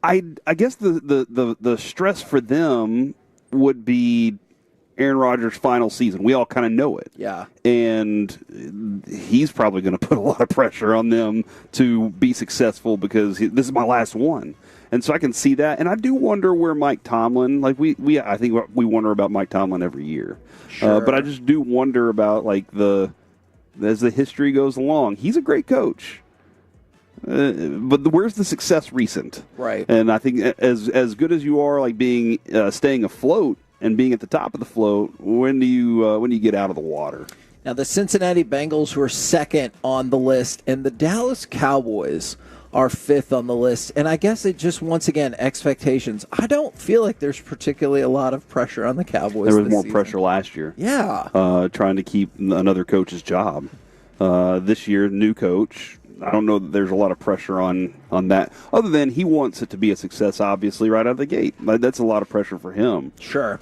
Fan. I guess the stress for them would be Aaron Rodgers' final season. We all kind of know it. Yeah. And he's probably going to put a lot of pressure on them to be successful because this is my last one. And so I can see that. And I do wonder where Mike Tomlin, I think we wonder about Mike Tomlin every year. Sure. But I just do wonder about, as the history goes along. He's a great coach. But where's the success recent? Right. And I think as good as you are, being staying afloat and being at the top of the float, when do you get out of the water? Now the Cincinnati Bengals were second on the list, and the Dallas Cowboys are fifth on the list. And I guess it just, once again, expectations. I don't feel like there's particularly a lot of pressure on the Cowboys. There was more season. pressure last year. Yeah. Trying to keep another coach's job. This year, new coach. I don't know that there's a lot of pressure on that, other than he wants it to be a success, obviously, right out of the gate. That's a lot of pressure for him. Sure.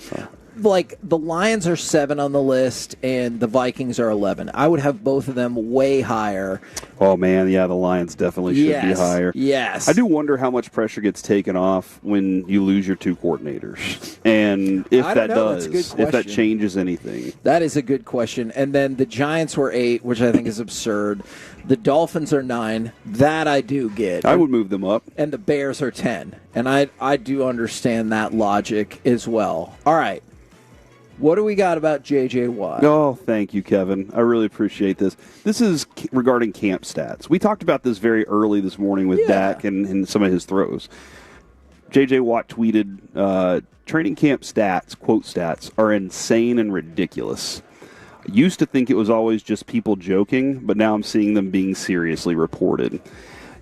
The Lions are 7 on the list, and the Vikings are 11. I would have both of them way higher. Oh, man, yeah, the Lions definitely should be higher. Yes. I do wonder how much pressure gets taken off when you lose your two coordinators, and if that changes anything. That is a good question. And then the Giants were 8, which I think is absurd. The Dolphins are 9. That I do get. I would move them up. And the Bears are 10. And I do understand that logic as well. All right. What do we got about J.J. Watt? Oh, thank you, Kevin. I really appreciate this. This is regarding camp stats. We talked about this very early this morning with Dak and some of his throws. J.J. Watt tweeted, training camp stats, quote stats, are insane and ridiculous. I used to think it was always just people joking, but now I'm seeing them being seriously reported.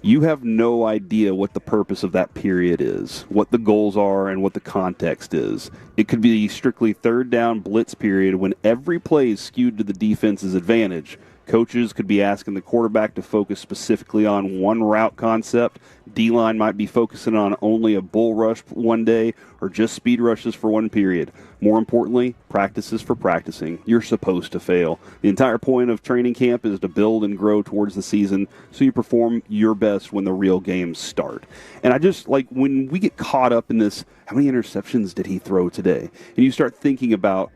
You have no idea what the purpose of that period is, what the goals are, and what the context is. It could be strictly third down blitz period when every play is skewed to the defense's advantage. Coaches could be asking the quarterback to focus specifically on one route concept. D-line might be focusing on only a bull rush one day or just speed rushes for one period. More importantly, practice is for practicing. You're supposed to fail. The entire point of training camp is to build and grow towards the season so you perform your best when the real games start. And I just, when we get caught up in this, how many interceptions did he throw today? And you start thinking about,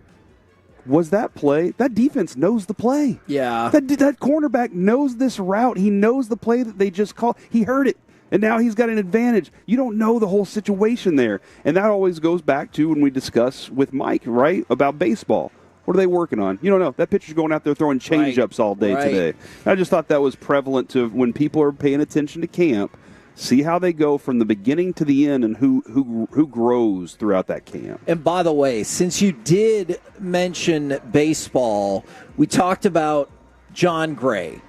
was that play? That defense knows the play. Yeah. That cornerback knows this route. He knows the play that they just called. He heard it, and now he's got an advantage. You don't know the whole situation there. And that always goes back to when we discuss with Mike, right, about baseball. What are they working on? You don't know. That pitcher's going out there throwing change-ups all day today. I just thought that was prevalent to when people are paying attention to camp. See how they go from the beginning to the end and who grows throughout that camp. And by the way, since you did mention baseball, we talked about John Gray.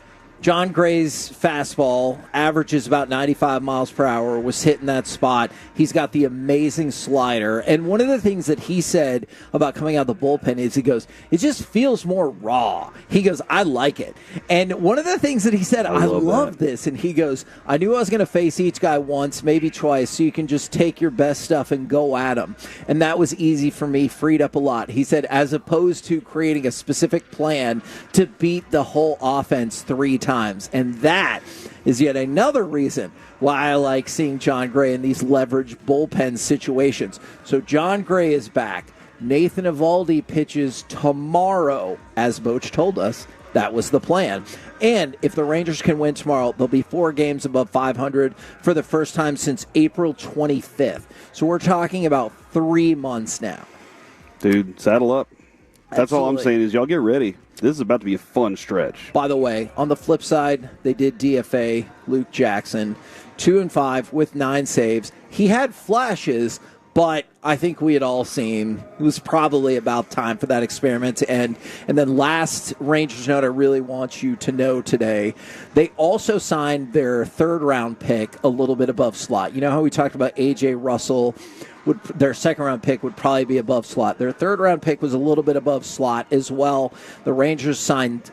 John Gray's fastball averages about 95 miles per hour, was hitting that spot. He's got the amazing slider. And one of the things that he said about coming out of the bullpen is he goes, it just feels more raw. He goes, I like it. And one of the things that he said, I love this. And he goes, I knew I was going to face each guy once, maybe twice, so you can just take your best stuff and go at them. And that was easy for me, freed up a lot. He said, as opposed to creating a specific plan to beat the whole offense 3 times. And that is yet another reason why I like seeing John Gray in these leverage bullpen situations. So John Gray is back. Nathan Eovaldi pitches tomorrow, as Boch told us. That was the plan. And if the Rangers can win tomorrow, they'll be 4 games above 500 for the first time since April 25th. So we're talking about 3 months now. Dude, saddle up. That's Absolutely. all I'm saying is y'all get ready. This is about to be a fun stretch. By the way, on the flip side, they did DFA Luke Jackson, 2-5 with 9 saves. He had flashes, but I think we had all seen it was probably about time for that experiment to end. And then last Rangers note I really want you to know today, they also signed their 3rd-round pick a little bit above slot. You know how we talked about A.J. Russell? Their 2nd-round pick would probably be above slot. Their 3rd-round pick was a little bit above slot as well. The Rangers signed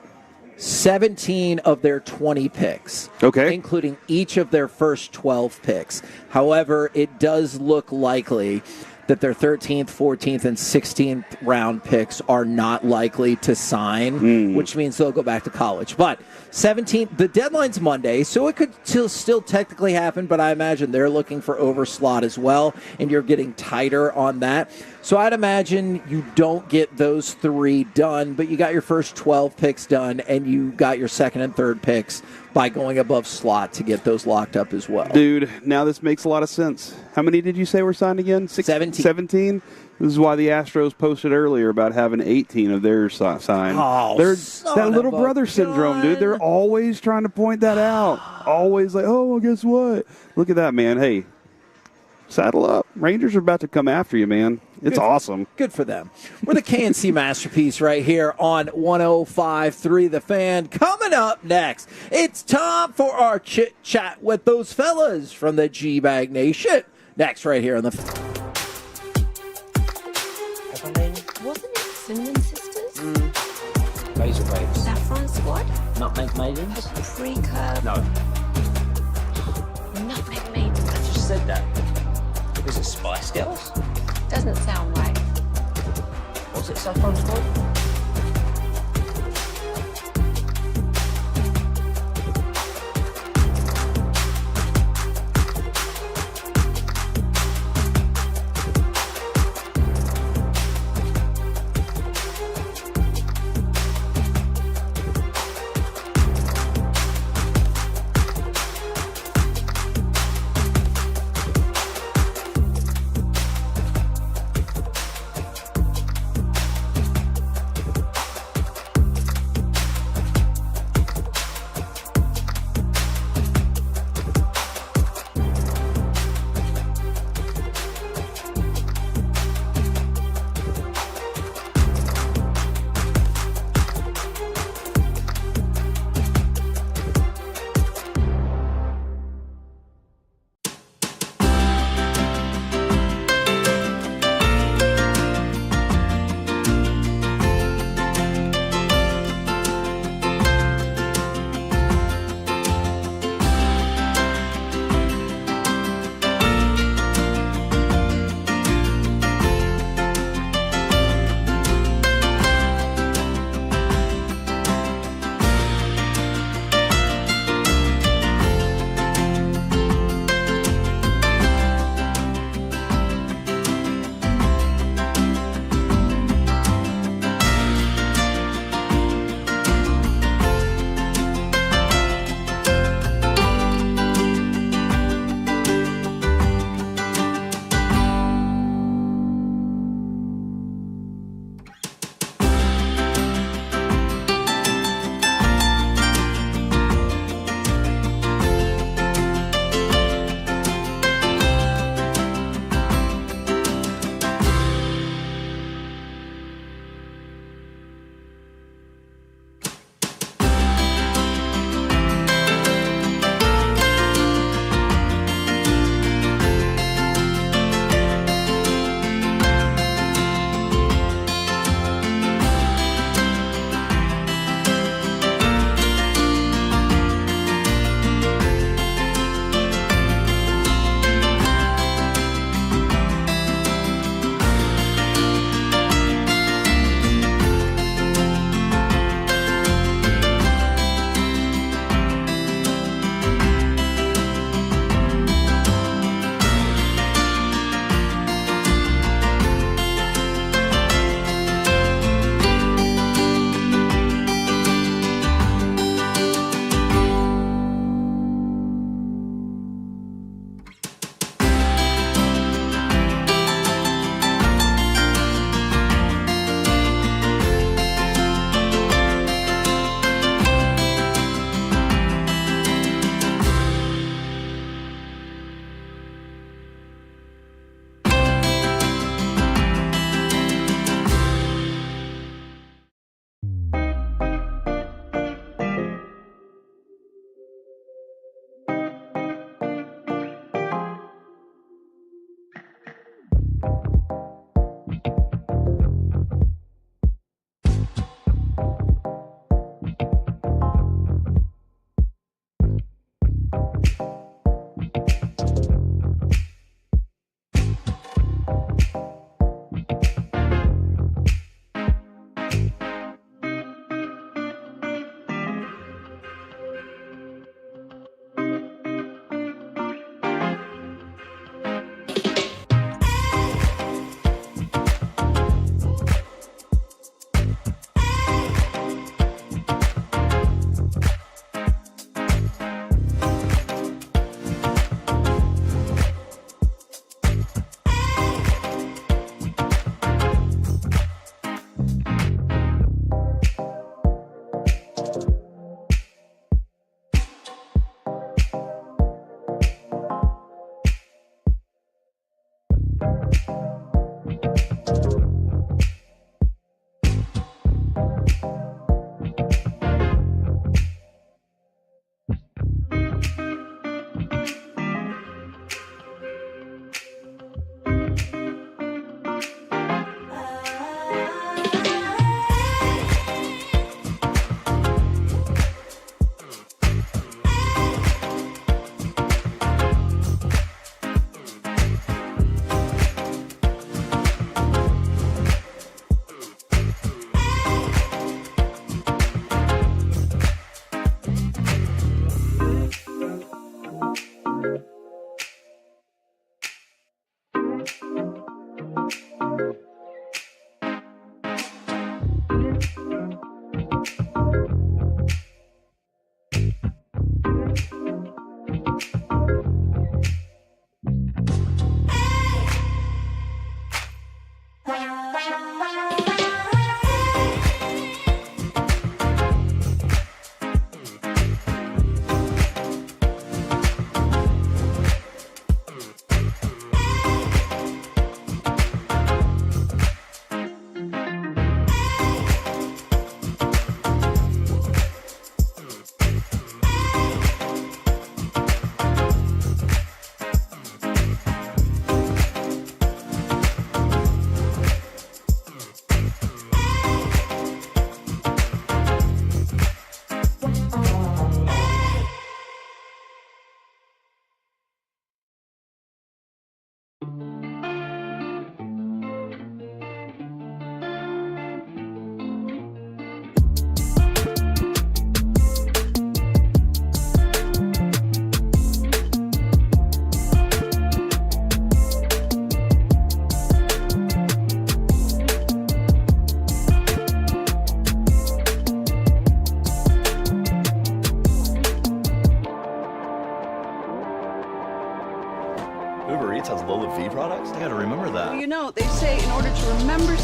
17 of their 20 picks, including each of their first 12 picks. However, it does look likely that their 13th, 14th, and 16th round picks are not likely to sign, which means they'll go back to college. But 17th, the deadline's Monday, so it could still technically happen, but I imagine they're looking for overslot as well, and you're getting tighter on that. So I'd imagine you don't get those 3 done, but you got your first 12 picks done, and you got your 2nd and 3rd picks by going above slot to get those locked up as well. Dude, now this makes a lot of sense. How many did you say were signed again? 17? This is why the Astros posted earlier about having 18 of theirs signed. Oh, that little brother syndrome, dude. They're always trying to point that out. Always like, oh, well, guess what? Look at that, man. Hey, saddle up. Rangers are about to come after you, man. It's awesome. Good for them. We're the K&C Masterpiece right here on 105.3 The Fan. Coming up next, it's time for our chit-chat with those fellas from the G-Bag Nation. Next right here on the... Wasn't it Cinnamon Sisters? Razor Waves. Saffron Squad? Nutmeg Maidens? Paprika? No. Nutmeg Maidens. I just said that. Was it Spice Girls? Doesn't sound right. Was it Saffron Squad?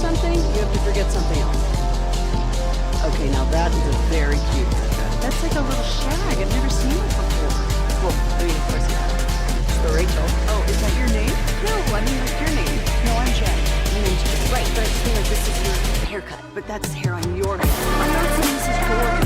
something, you have to forget something else. Okay, now that is a very cute haircut. That's like a little shag. I've never seen it before. Well, I mean, of course you have. It's the Rachel. Oh, is that your name? No, I mean, like your name. No, I'm Jen. My name's Jen. Right, but I just feel like this is your haircut. But that's hair on your head. I'm not saying this is your hair.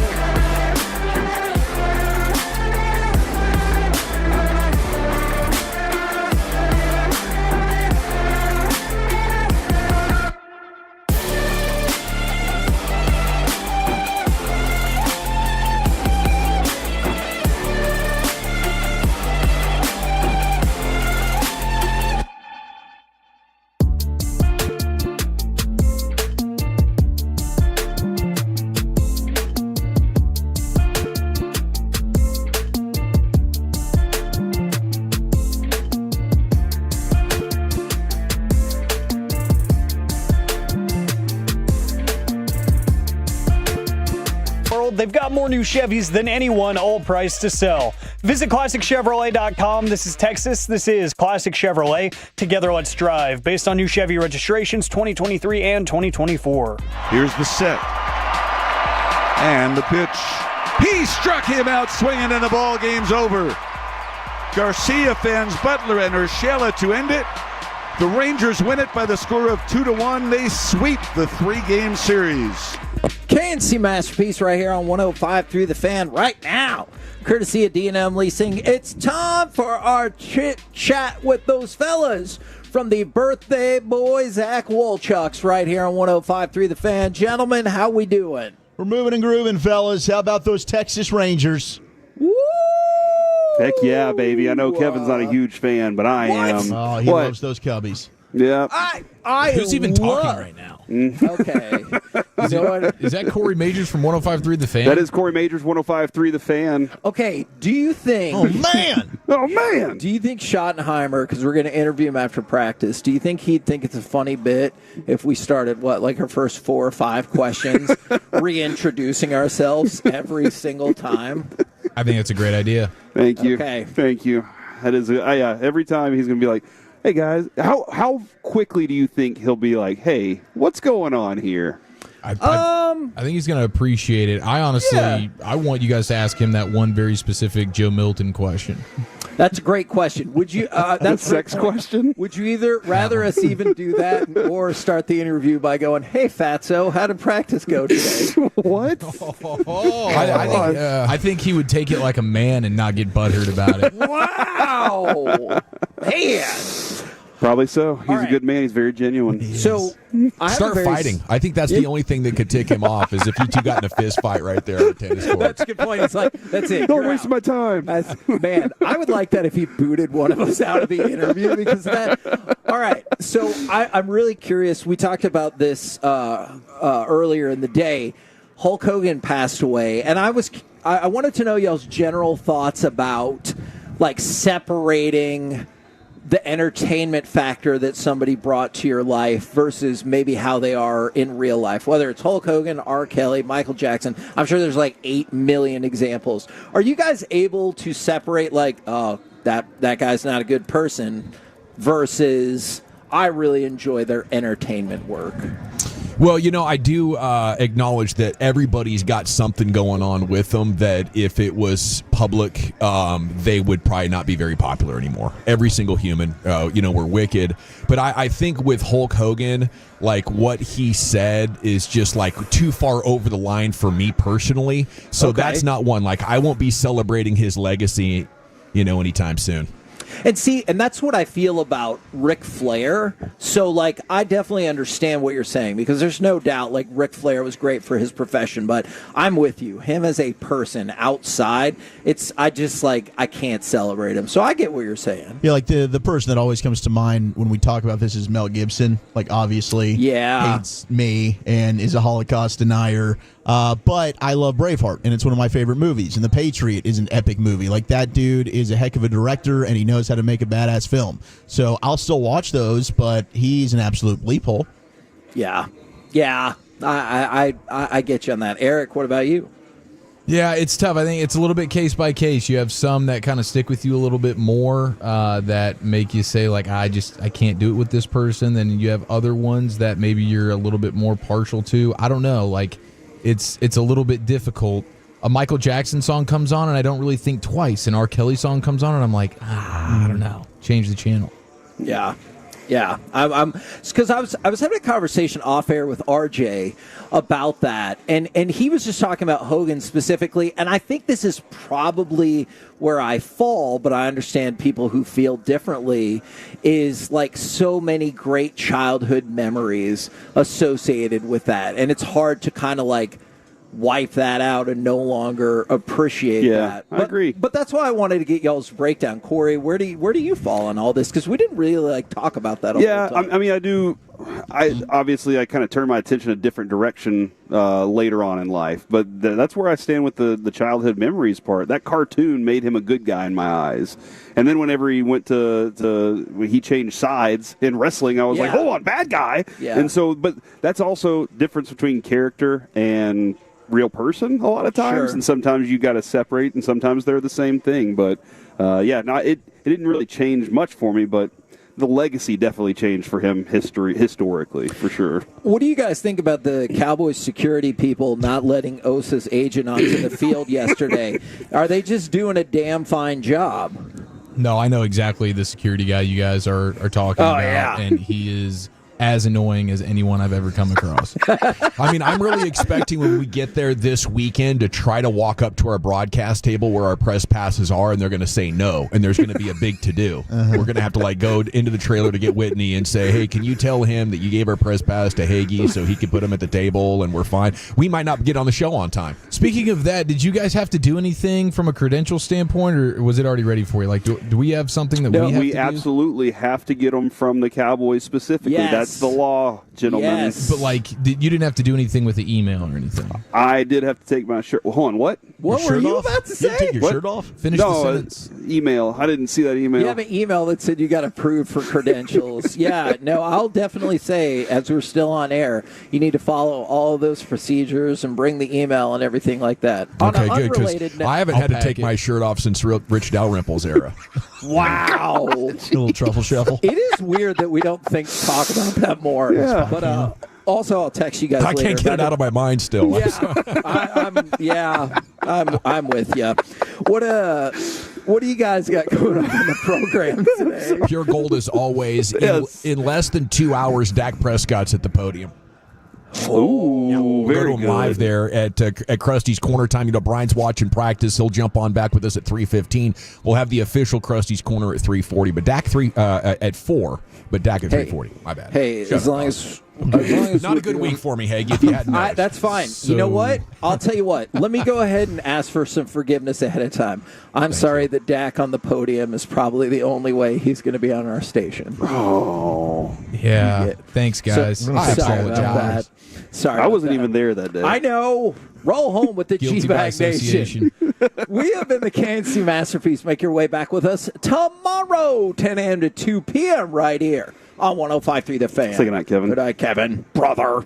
They've got more new Chevys than anyone, all priced to sell. Visit ClassicChevrolet.com. This is Texas. This is Classic Chevrolet. Together, let's drive. Based on new Chevy registrations 2023 and 2024. Here's the set. And the pitch. He struck him out swinging, and the ball game's over. Garcia fans Butler and Urshela to end it. The Rangers win it by the score of 2-1. They sweep the 3-game series. K&C Masterpiece right here on 105 through the fan right now. Courtesy of D&M Leasing. It's time for our chit-chat with those fellas from the birthday boy Zach Wolchucks right here on 105 through the fan. Gentlemen, how we doing? We're moving and grooving, fellas. How about those Texas Rangers? Woo! Heck yeah, baby. I know Kevin's not a huge fan, but I am. Oh, he loves those Cubbies. Yeah. Who's even talking right now? Okay. Is that Corey Majors from 105.3 The Fan? That is Corey Majors, 105.3 The Fan. Okay, do you think... Oh, man! Oh, man! Do you think Schottenheimer, because we're going to interview him after practice, do you think he'd think it's a funny bit if we started, like our first 4 or 5 questions, reintroducing ourselves every single time? I think that's a great idea. Thank you. Okay. Thank you. That is, every time he's going to be like, hey, guys, how quickly do you think he'll be like, hey, what's going on here? I think he's going to appreciate it. I honestly, I want you guys to ask him that one very specific Joe Milton question. That's a great question. Would you? That's a sex question. Would you either rather us even do that or start the interview by going, "Hey, Fatso, how did practice go today?" What? I think he would take it like a man and not get butthurt about it. Wow, man. Probably so. He's a good man. He's very genuine. So start fighting. I think that's the only thing that could tick him off is if you two got in a fist fight right there on the tennis court. That's a good point. It's like, that's it. Don't waste my time. Man, I would like that if he booted one of us out of the interview because of that. All right. So I'm really curious. We talked about this earlier in the day. Hulk Hogan passed away, and I wanted to know y'all's general thoughts about like separating the entertainment factor that somebody brought to your life versus maybe how they are in real life, whether it's Hulk Hogan, R. Kelly, Michael Jackson. I'm sure there's like 8 million examples. Are you guys able to separate like, oh, that guy's not a good person versus I really enjoy their entertainment work? Well, I do acknowledge that everybody's got something going on with them that if it was public, they would probably not be very popular anymore. Every single human, we're wicked. But I think with Hulk Hogan, like what he said is just like too far over the line for me personally. So that's not one. Like I won't be celebrating his legacy, anytime soon. And that's what I feel about Ric Flair. So, like, I definitely understand what you're saying because there's no doubt, like, Ric Flair was great for his profession, but I'm with you. Him as a person outside, I can't celebrate him. So I get what you're saying. Yeah, like the person that always comes to mind when we talk about this is Mel Gibson. Like, obviously, hates me and is a Holocaust denier. But I love Braveheart, and it's one of my favorite movies. And The Patriot is an epic movie. Like, that dude is a heck of a director, and he knows how to make a badass film. So I'll still watch those, but he's an absolute bleep hole. Yeah. I get you on that. Eric, what about you? Yeah, it's tough. I think it's a little bit case by case. You have some that kind of stick with you a little bit more, that make you say like, I can't do it with this person. Then you have other ones that maybe you're a little bit more partial to. I don't know. Like, it's a little bit difficult. A Michael Jackson song comes on and I don't really think twice. An R. Kelly song comes on and I'm like, I don't know. Change the channel. Yeah. Yeah, I'm because I was having a conversation off air with RJ about that, and he was just talking about Hogan specifically, and I think this is probably where I fall, but I understand people who feel differently, is like so many great childhood memories associated with that, and it's hard to kind of like wipe that out and no longer appreciate that. I agree. But that's why I wanted to get y'all's breakdown. Corey, where do you fall on all this? Because we didn't really like talk about that all the time. I mean, I do. I obviously kind of turn my attention a different direction later on in life, but that's where I stand with the childhood memories part. That cartoon made him a good guy in my eyes, and then whenever he went when he changed sides in wrestling, I was like, hold on, bad guy. Yeah. And so, but that's also difference between character and real person a lot of times, and sometimes you got to separate, and sometimes they're the same thing. But it didn't really change much for me, but the legacy definitely changed for him historically, for sure. What do you guys think about the Cowboys security people not letting Osa's agent onto the field yesterday? Are they just doing a damn fine job? No, I know exactly the security guy you guys are talking about, and he is as annoying as anyone I've ever come across. I mean, I'm really expecting when we get there this weekend to try to walk up to our broadcast table where our press passes are, and they're going to say no, and there's going to be a big to-do. We're going to have to like go into the trailer to get Whitney and say, hey, can you tell him that you gave our press pass to Hagee so he can put him at the table and we're fine? We might not get on the show on time. Speaking of that, did you guys have to do anything from a credential standpoint, or was it already ready for you? Like, do we have something that we have to absolutely have to get them from the Cowboys specifically. Yes. That's the law, gentlemen. Yes. But, like, you didn't have to do anything with the email or anything. I did have to take my shirt. Well, hold on, what? What were you about to say? Take your shirt off? Finish the sentence. Email. I didn't see that email. You have an email that said you got approved for credentials. I'll definitely say, as we're still on air, you need to follow all of those procedures and bring the email and everything like that. Okay, good, because I haven't had to take my shirt off since Rich Dalrymple's era. Wow. A little truffle shuffle. It is weird that we don't talk about that more. Yeah. But also, I'll text you guys later. I can't get it out of my mind still. I'm with you. What do you guys got going on in the program today? Pure gold as always. In less than 2 hours, Dak Prescott's at the podium. Oh, very good. Live there at Krusty's Corner time. You know, Brian's watching practice. He'll jump on back with us at 3:15. We'll have the official Krusty's Corner at 3:40. But Dak at 4. But Dak at 3:40. My bad. Hey, as long as not a good week for me, Hagee. If you hadn't noticed. That's fine. So, you know what? I'll tell you what. Let me go ahead and ask for some forgiveness ahead of time. I'm sorry that Dak on the podium is probably the only way he's going to be on our station. Oh, yeah. Thanks, guys. So, I apologize. Sorry, I wasn't even there that day. I know. Roll home with the G-Bag Nation. We have been the K&C Masterpiece. Make your way back with us tomorrow, 10 a.m. to 2 p.m. right here on 105.3 The Fan. Say good night, Kevin. Good night, Kevin. Brother.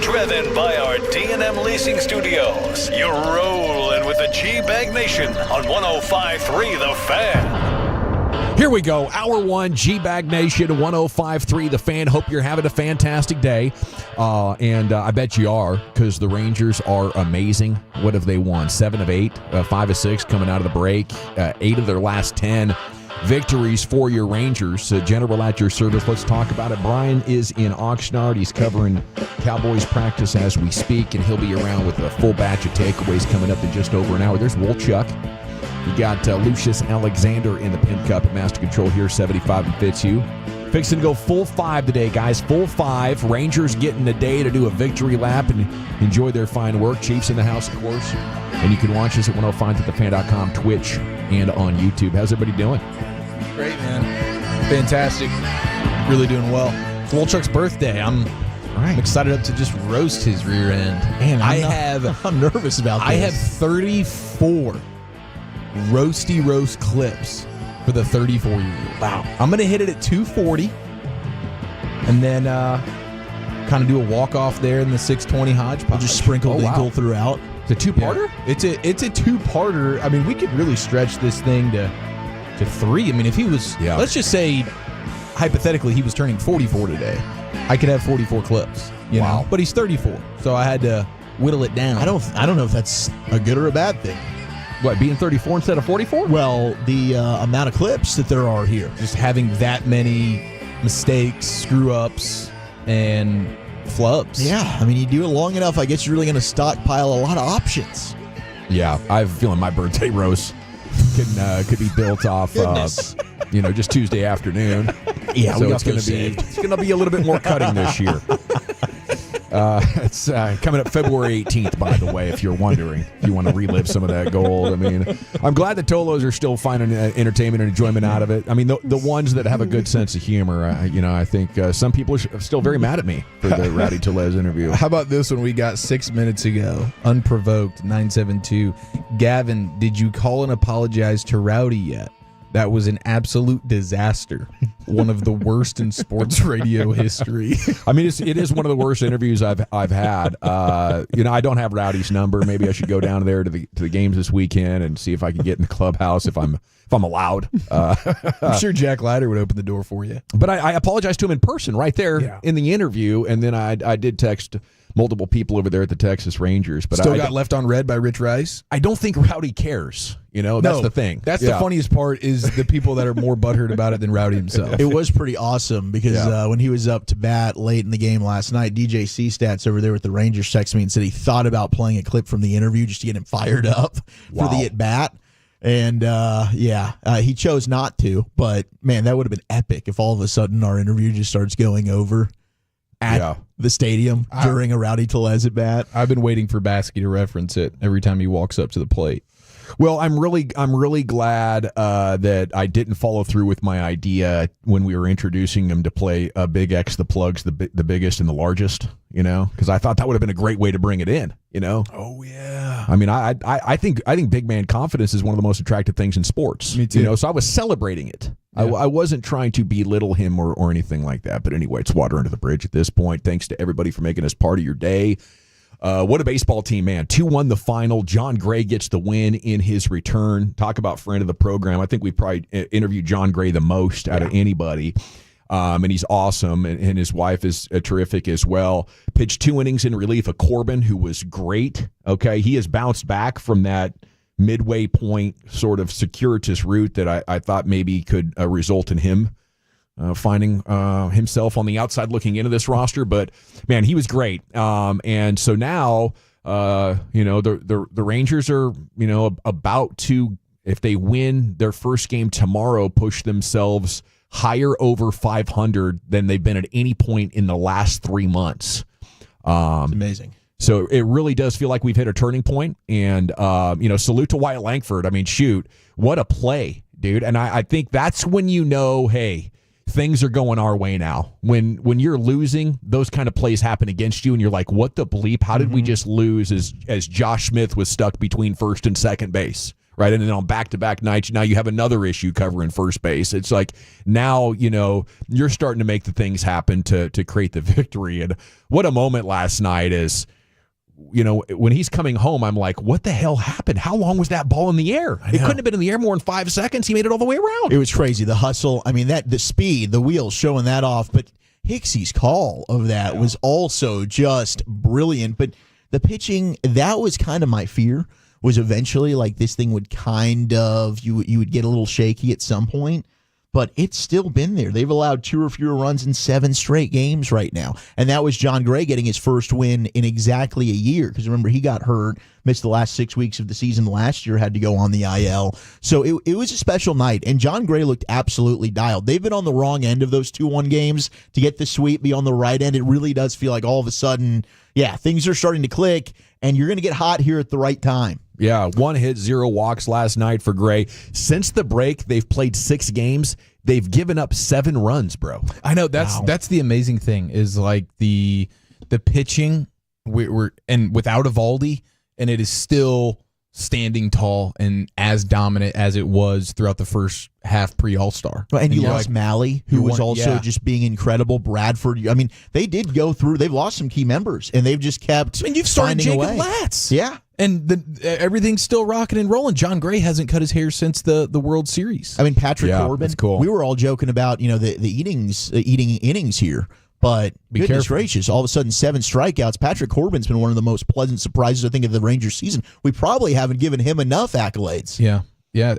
Driven by our D&M Leasing Studios, you're rolling with the G-Bag Nation on 105.3 The Fan. Here we go. Hour 1, G-Bag Nation, 105.3 The Fan. Hope you're having a fantastic day. And I bet you are, because the Rangers are amazing. What have they won? 7 of 8, 5 of 6 coming out of the break. 8 of their last 10 victories for your Rangers. General at your service. Let's talk about it. Brian is in Oxnard. He's covering Cowboys practice as we speak, and he'll be around with a full batch of takeaways coming up in just over an hour. There's Wolchuk. You got Lucius Alexander in the pin cup at Master Control here, 75 and Fitzhugh. Fixing to go full 5 today, guys. Full 5. Rangers getting a day to do a victory lap and enjoy their fine work. Chiefs in the house, of course. And you can watch us at 105thethefan.com, Twitch, and on YouTube. How's everybody doing? Great, man. Fantastic. Really doing well. It's Wolchuk's birthday. I'm excited up to just roast his rear end. Man, I'm nervous about this. I have 34 roasty roast clips for the 34-year-old. Wow. I'm going to hit it at 240 and then kind of do a walk-off there in the 620 hodgepodge. I'll just sprinkle Winkle throughout. It's a two-parter? Yeah. It's a two-parter. I mean, we could really stretch this thing to 3. I mean, if he was, let's just say, hypothetically, he was turning 44 today, I could have 44 clips. You know? But he's 34, so I had to whittle it down. I don't know if that's a good or a bad thing. What, being 34 instead of 44? Well, the amount of clips that there are here. Just having that many mistakes, screw-ups, and flubs. Yeah, I mean, you do it long enough, I guess you're really going to stockpile a lot of options. Yeah, I have a feeling my birthday roast could be built off, just Tuesday afternoon. Yeah, so it's going to be a little bit more cutting this year. It's coming up February 18th, by the way, if you're wondering. If you want to relive some of that gold. I mean, I'm glad the Tolos are still finding entertainment and enjoyment out of it. I mean, the ones that have a good sense of humor, I think some people are still very mad at me for the Rowdy Tellez interview. How about this one we got 6 minutes ago? Unprovoked, 972. Gavin, did you call and apologize to Rowdy yet? That was an absolute disaster. One of the worst in sports radio history. I mean, it is one of the worst interviews I've had. I don't have Rowdy's number. Maybe I should go down there to the games this weekend and see if I can get in the clubhouse if I'm allowed. I'm sure Jack Leiter would open the door for you. But I apologized to him in person right there in the interview, and then I did text multiple people over there at the Texas Rangers. But Still got left on red by Rich Rice? I don't think Rowdy cares. That's the thing. That's the funniest part is the people that are more butthurt about it than Rowdy himself. It was pretty awesome because when he was up to bat late in the game last night, DJ C-Stats over there with the Rangers texted me and said he thought about playing a clip from the interview just to get him fired up for the at-bat. And, he chose not to. But, man, that would have been epic if all of a sudden our interview just starts going over at the stadium during a Rowdy Tellez at-bat. I've been waiting for Baskey to reference it every time he walks up to the plate. Well, I'm really glad that I didn't follow through with my idea when we were introducing him to play Big X the Plugs, the biggest and the largest, because I thought that would have been a great way to bring it in, Oh, yeah. I mean, I think big man confidence is one of the most attractive things in sports. Me too. So I was celebrating it. Yeah. I wasn't trying to belittle him or anything like that. But anyway, it's water under the bridge at this point. Thanks to everybody for making us part of your day. What a baseball team, man. 2-1 the final. John Gray gets the win in his return. Talk about friend of the program. I think we probably interviewed John Gray the most out of anybody. And he's awesome, and his wife is terrific as well. Pitched 2 innings in relief of Corbin, who was great. Okay, he has bounced back from that midway point sort of circuitous route that I thought maybe could result in him finding himself on the outside looking into this roster. But, man, he was great. And so now, the Rangers are, about to, if they win their first game tomorrow, push themselves higher over 500 than they've been at any point in the last 3 months. It's amazing. So it really does feel like we've hit a turning point. And, salute to Wyatt Langford. I mean, shoot, what a play, dude. And I think that's when hey, things are going our way now. When you're losing, those kind of plays happen against you, and you're like, what the bleep? How did we just lose as Josh Smith was stuck between first and second base? Right, and then on back-to-back nights, now you have another issue covering first base. It's like now, you're starting to make the things happen to create the victory. And what a moment last night is, when he's coming home, I'm like, what the hell happened? How long was that ball in the air? It couldn't have been in the air more than 5 seconds. He made it all the way around. It was crazy. The hustle. I mean, the speed, the wheels showing that off. But Hicksey's call of that was also just brilliant. But the pitching, that was kind of my fear. Was eventually like this thing would kind of you would get a little shaky at some point, but it's still been there. They've allowed 2 or fewer runs in 7 straight games right now, and that was John Gray getting his first win in exactly a year. Because remember, he got hurt, missed the last 6 weeks of the season last year, had to go on the IL. So it was a special night, and John Gray looked absolutely dialed. They've been on the wrong end of those 2-1 games. To get the sweep, be on the right end, it really does feel like all of a sudden, things are starting to click, and you're going to get hot here at the right time. Yeah, 1 hit, 0 walks last night for Gray. Since the break, they've played 6 games. They've given up 7 runs, bro. I know that's the amazing thing is like the pitching. We're and without Evaldi, and it is still standing tall and as dominant as it was throughout the first half pre-All-Star. And you lost Malley, who was also just being incredible. Bradford, I mean, they did go through. They've lost some key members, and they've just kept. And you've started Jacob Latz. Yeah. And everything's still rocking and rolling. John Gray hasn't cut his hair since the World Series. I mean, Patrick Corbin. That's cool. We were all joking about the eating innings here, but goodness gracious, all of a sudden 7 strikeouts. Patrick Corbin's been one of the most pleasant surprises I think of the Rangers season. We probably haven't given him enough accolades. Yeah,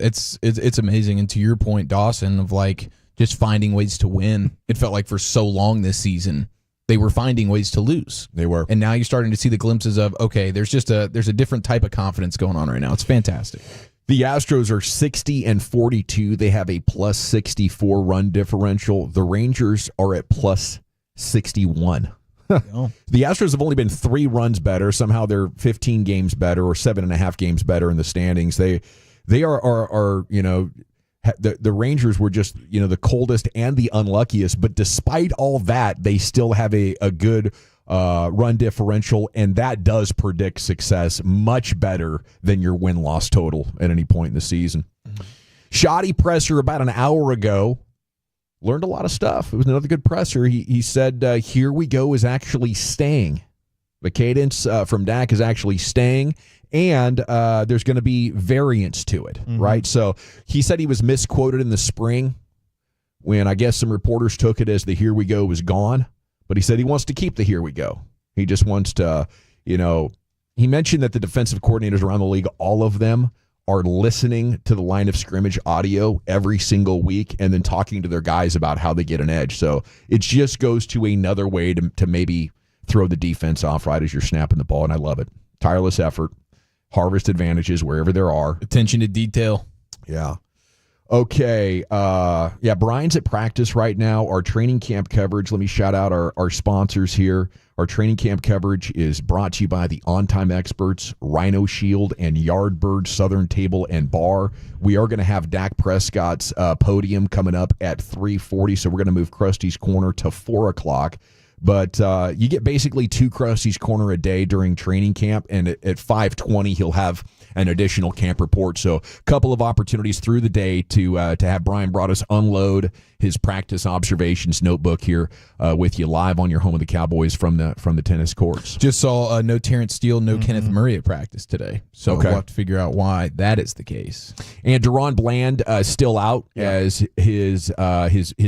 it's amazing. And to your point, Dawson, of like just finding ways to win. It felt like for so long this season they were finding ways to lose. They were. And now you're starting to see the glimpses of, okay, there's a different type of confidence going on right now. It's fantastic. The Astros are 60-42. They have a plus 64 run differential. The Rangers are at plus 61. The Astros have only been 3 runs better. Somehow they're 15 games better or 7.5 games better in the standings. They are the Rangers were just, the coldest and the unluckiest, but despite all that, they still have a good run differential, and that does predict success much better than your win-loss total at any point in the season. Shoddy presser about an hour ago. Learned a lot of stuff. It was another good presser. He said, here we go is actually staying. The cadence from Dak is actually staying, and there's going to be variance to it, right? So he said he was misquoted in the spring when I guess some reporters took it as the here we go was gone, but he said he wants to keep the here we go. He just wants to, he mentioned that the defensive coordinators around the league, all of them, are listening to the line of scrimmage audio every single week and then talking to their guys about how they get an edge. So it just goes to another way to maybe throw the defense off right as you're snapping the ball, and I love it. Tireless effort, harvest advantages wherever there are. Attention to detail. Yeah. Okay. Brian's at practice right now. Our training camp coverage, let me shout out our sponsors here. Our training camp coverage is brought to you by the On-Time Experts, Rhino Shield, and Yardbird Southern Table and Bar. We are going to have Dak Prescott's podium coming up at 3:40, so we're going to move Krusty's Corner to 4 o'clock. But you get basically 2 Krusty's Corner a day during training camp, and at 5:20 he'll have an additional camp report. So a couple of opportunities through the day to have Brian Broaddus unload his practice observations notebook here with you live on your home of the Cowboys from the tennis courts. Just saw no Terrence Steele, no Kenneth Murray at practice today. So we'll have to figure out why that is the case. And Deron Bland still out as his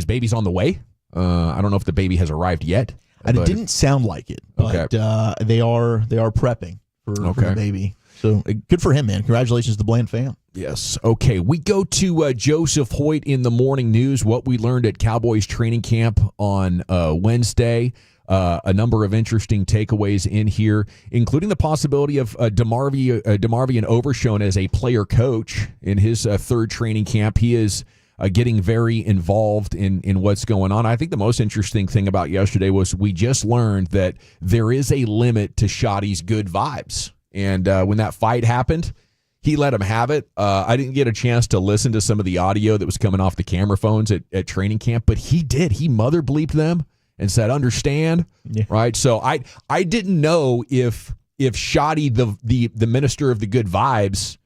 baby's on the way. I don't know if the baby has arrived yet. And it didn't sound like it, but they are prepping for the baby. So good for him, man. Congratulations to the Bland fam. Yes. Okay, we go to Joseph Hoyt in the morning news, what we learned at Cowboys training camp on Wednesday. A number of interesting takeaways in here, including the possibility of DeMarvion Overshone as a player coach in his third training camp. He is getting very involved in what's going on. I think the most interesting thing about yesterday was we just learned that there is a limit to Shoddy's good vibes. And when that fight happened, he let him have it. I didn't get a chance to listen to some of the audio that was coming off the camera phones at training camp, but he did. He mother bleeped them and said, understand, right? So I didn't know if Shoddy, the minister of the good vibes,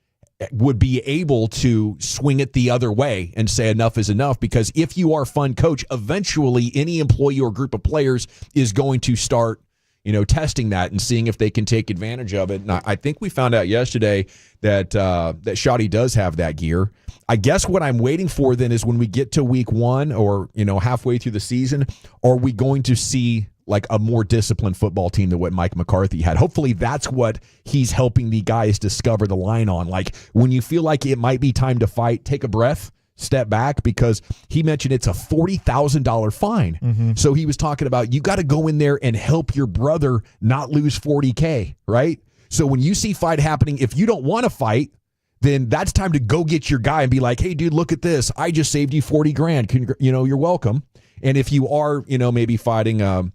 would be able to swing it the other way and say enough is enough, because if you are a fun coach, eventually any employee or group of players is going to start testing that and seeing if they can take advantage of it. And I think we found out yesterday that Shoddy does have that gear. I guess what I'm waiting for then is when we get to week 1 or halfway through the season, are we going to see like a more disciplined football team than what Mike McCarthy had? Hopefully that's what he's helping the guys discover the line on. Like when you feel like it might be time to fight, take a breath, step back, because he mentioned it's a $40,000 fine. So he was talking about you got to go in there and help your brother not lose $40K, right? So when you see fight happening, if you don't want to fight, then that's time to go get your guy and be like, hey, dude, look at this. I just saved you $40,000. You're welcome. And if you are, maybe fighting, then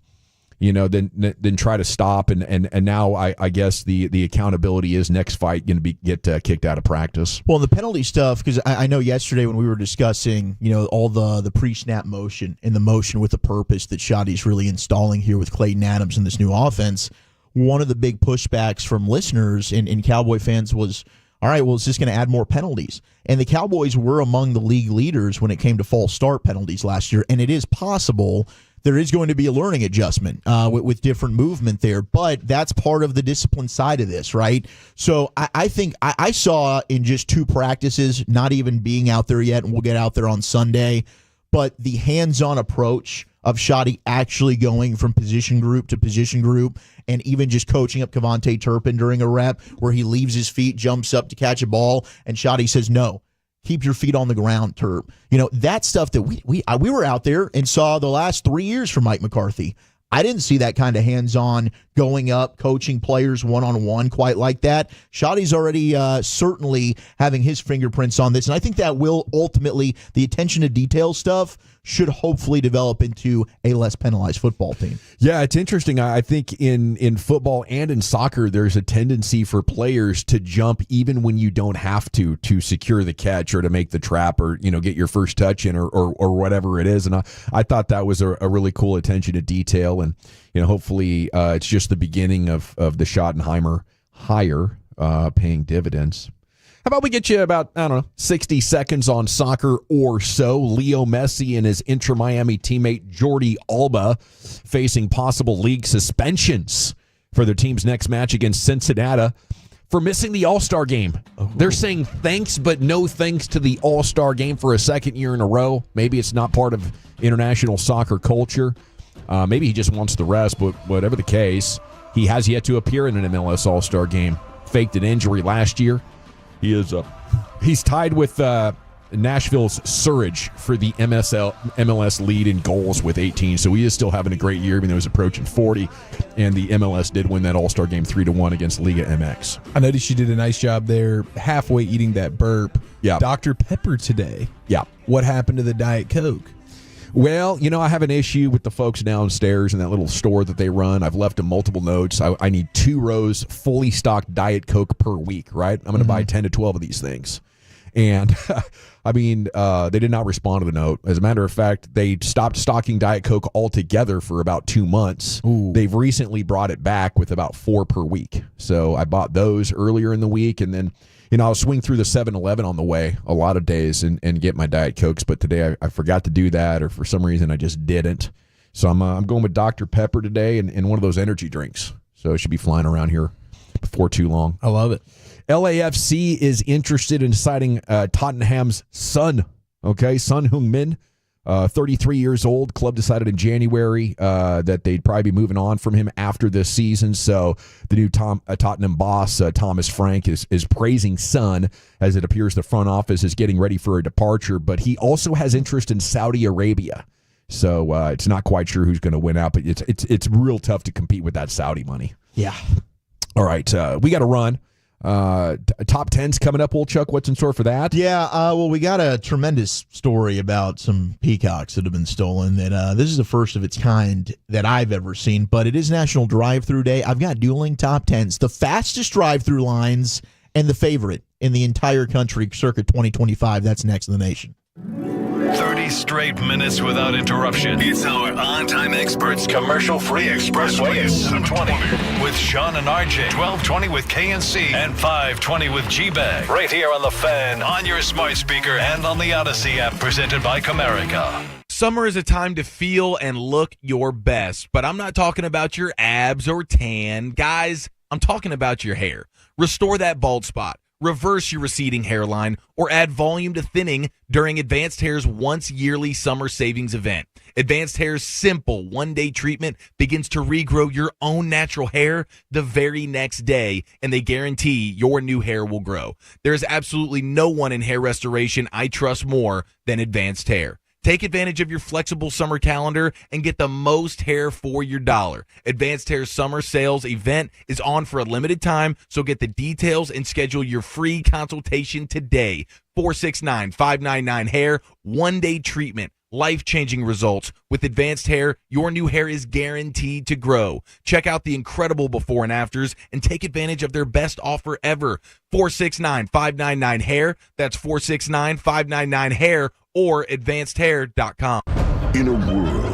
try to stop. And now I guess the accountability is next fight going to get kicked out of practice. Well, the penalty stuff, because I know yesterday when we were discussing, all the pre-snap motion and the motion with the purpose that Shoddy's really installing here with Clayton Adams in this new offense, one of the big pushbacks from listeners and Cowboy fans was, all right, well, it's just going to add more penalties. And the Cowboys were among the league leaders when it came to false start penalties last year, and it is possible there is going to be a learning adjustment with different movement there, but that's part of the discipline side of this, right? So I think I saw in just 2 practices, not even being out there yet, and we'll get out there on Sunday, but the hands-on approach of Shoddy actually going from position group to position group and even just coaching up Kevontae Turpin during a rep where he leaves his feet, jumps up to catch a ball, and Shoddy says, no, keep your feet on the ground, Terp. That stuff that we were out there and saw the last 3 years from Mike McCarthy. I didn't see that kind of hands-on going up, coaching players one-on-one quite like that. Shoddy's already certainly having his fingerprints on this, and I think that will ultimately, the attention to detail stuff should hopefully develop into a less penalized football team. Yeah, it's interesting. I think in football and in soccer, there's a tendency for players to jump even when you don't have to secure the catch or to make the trap or get your first touch in or whatever it is. And I thought that was a really cool attention to detail. And hopefully it's just the beginning of the Schottenheimer hire paying dividends. How about we get you about, 60 seconds on soccer or so? Leo Messi and his Inter Miami teammate Jordi Alba facing possible league suspensions for their team's next match against Cincinnati for missing the All-Star game. They're saying thanks, but no thanks to the All-Star game for a second year in a row. Maybe it's not part of international soccer culture. Maybe he just wants the rest, but whatever the case, he has yet to appear in an MLS All-Star game. Faked an injury last year. He's tied with Nashville's Surridge for the MLS lead in goals with 18. So he is still having a great year, even though he's approaching 40. And the MLS did win that All-Star game 3-1 against Liga MX. I noticed you did a nice job there, halfway eating that burp. Yeah. Dr. Pepper today. Yeah. What happened to the Diet Coke? Well, I have an issue with the folks downstairs in that little store that they run. I've left them multiple notes. I need 2 rows fully stocked Diet Coke per week, right? I'm going to buy 10 to 12 of these things. And, they did not respond to the note. As a matter of fact, they stopped stocking Diet Coke altogether for about 2 months. Ooh. They've recently brought it back with about 4 per week. So I bought those earlier in the week, and then I'll swing through the 7-Eleven on the way a lot of days and get my Diet Cokes, but today I forgot to do that, or for some reason I just didn't. So I'm going with Dr. Pepper today and one of those energy drinks. So it should be flying around here before too long. I love it. LAFC is interested in signing Tottenham's Son Heung-min. 33 years old. Club decided in January that they'd probably be moving on from him after this season. So the new Tottenham boss, Thomas Frank, is praising Son, as it appears the front office is getting ready for a departure. But he also has interest in Saudi Arabia. So it's not quite sure who's going to win out, but it's real tough to compete with that Saudi money. Yeah. All right, we got to run. Top 10's coming up, old Chuck. What's in store for that? Yeah, well, we got a tremendous story about some peacocks that have been stolen. That this is the first of its kind that I've ever seen, but it is National Drive-Thru Day. I've got dueling top 10s, the fastest drive-thru lines, and the favorite in the entire country, circa 2025. That's next in the nation. 30 straight minutes without interruption. It's our on-time experts, commercial-free expressway at 720 with Sean and RJ, 1220 with K&C, and 520 with G-Bag. Right here on The Fan, on your smart speaker, and on the Odyssey app, presented by Comerica. Summer is a time to feel and look your best, but I'm not talking about your abs or tan. Guys, I'm talking about your hair. Restore that bald spot. Reverse your receding hairline, or add volume to thinning during Advanced Hair's once-yearly summer savings event. Advanced Hair's simple one-day treatment begins to regrow your own natural hair the very next day, and they guarantee your new hair will grow. There is absolutely no one in hair restoration I trust more than Advanced Hair. Take advantage of your flexible summer calendar and get the most hair for your dollar. Advanced Hair's summer sales event is on for a limited time, so get the details and schedule your free consultation today. 469-599-HAIR, one-day treatment. Life-changing results. With Advanced Hair, your new hair is guaranteed to grow. Check out the incredible before and afters and take advantage of their best offer ever. 469-599-HAIR. That's 469-599-HAIR or advancedhair.com. In a world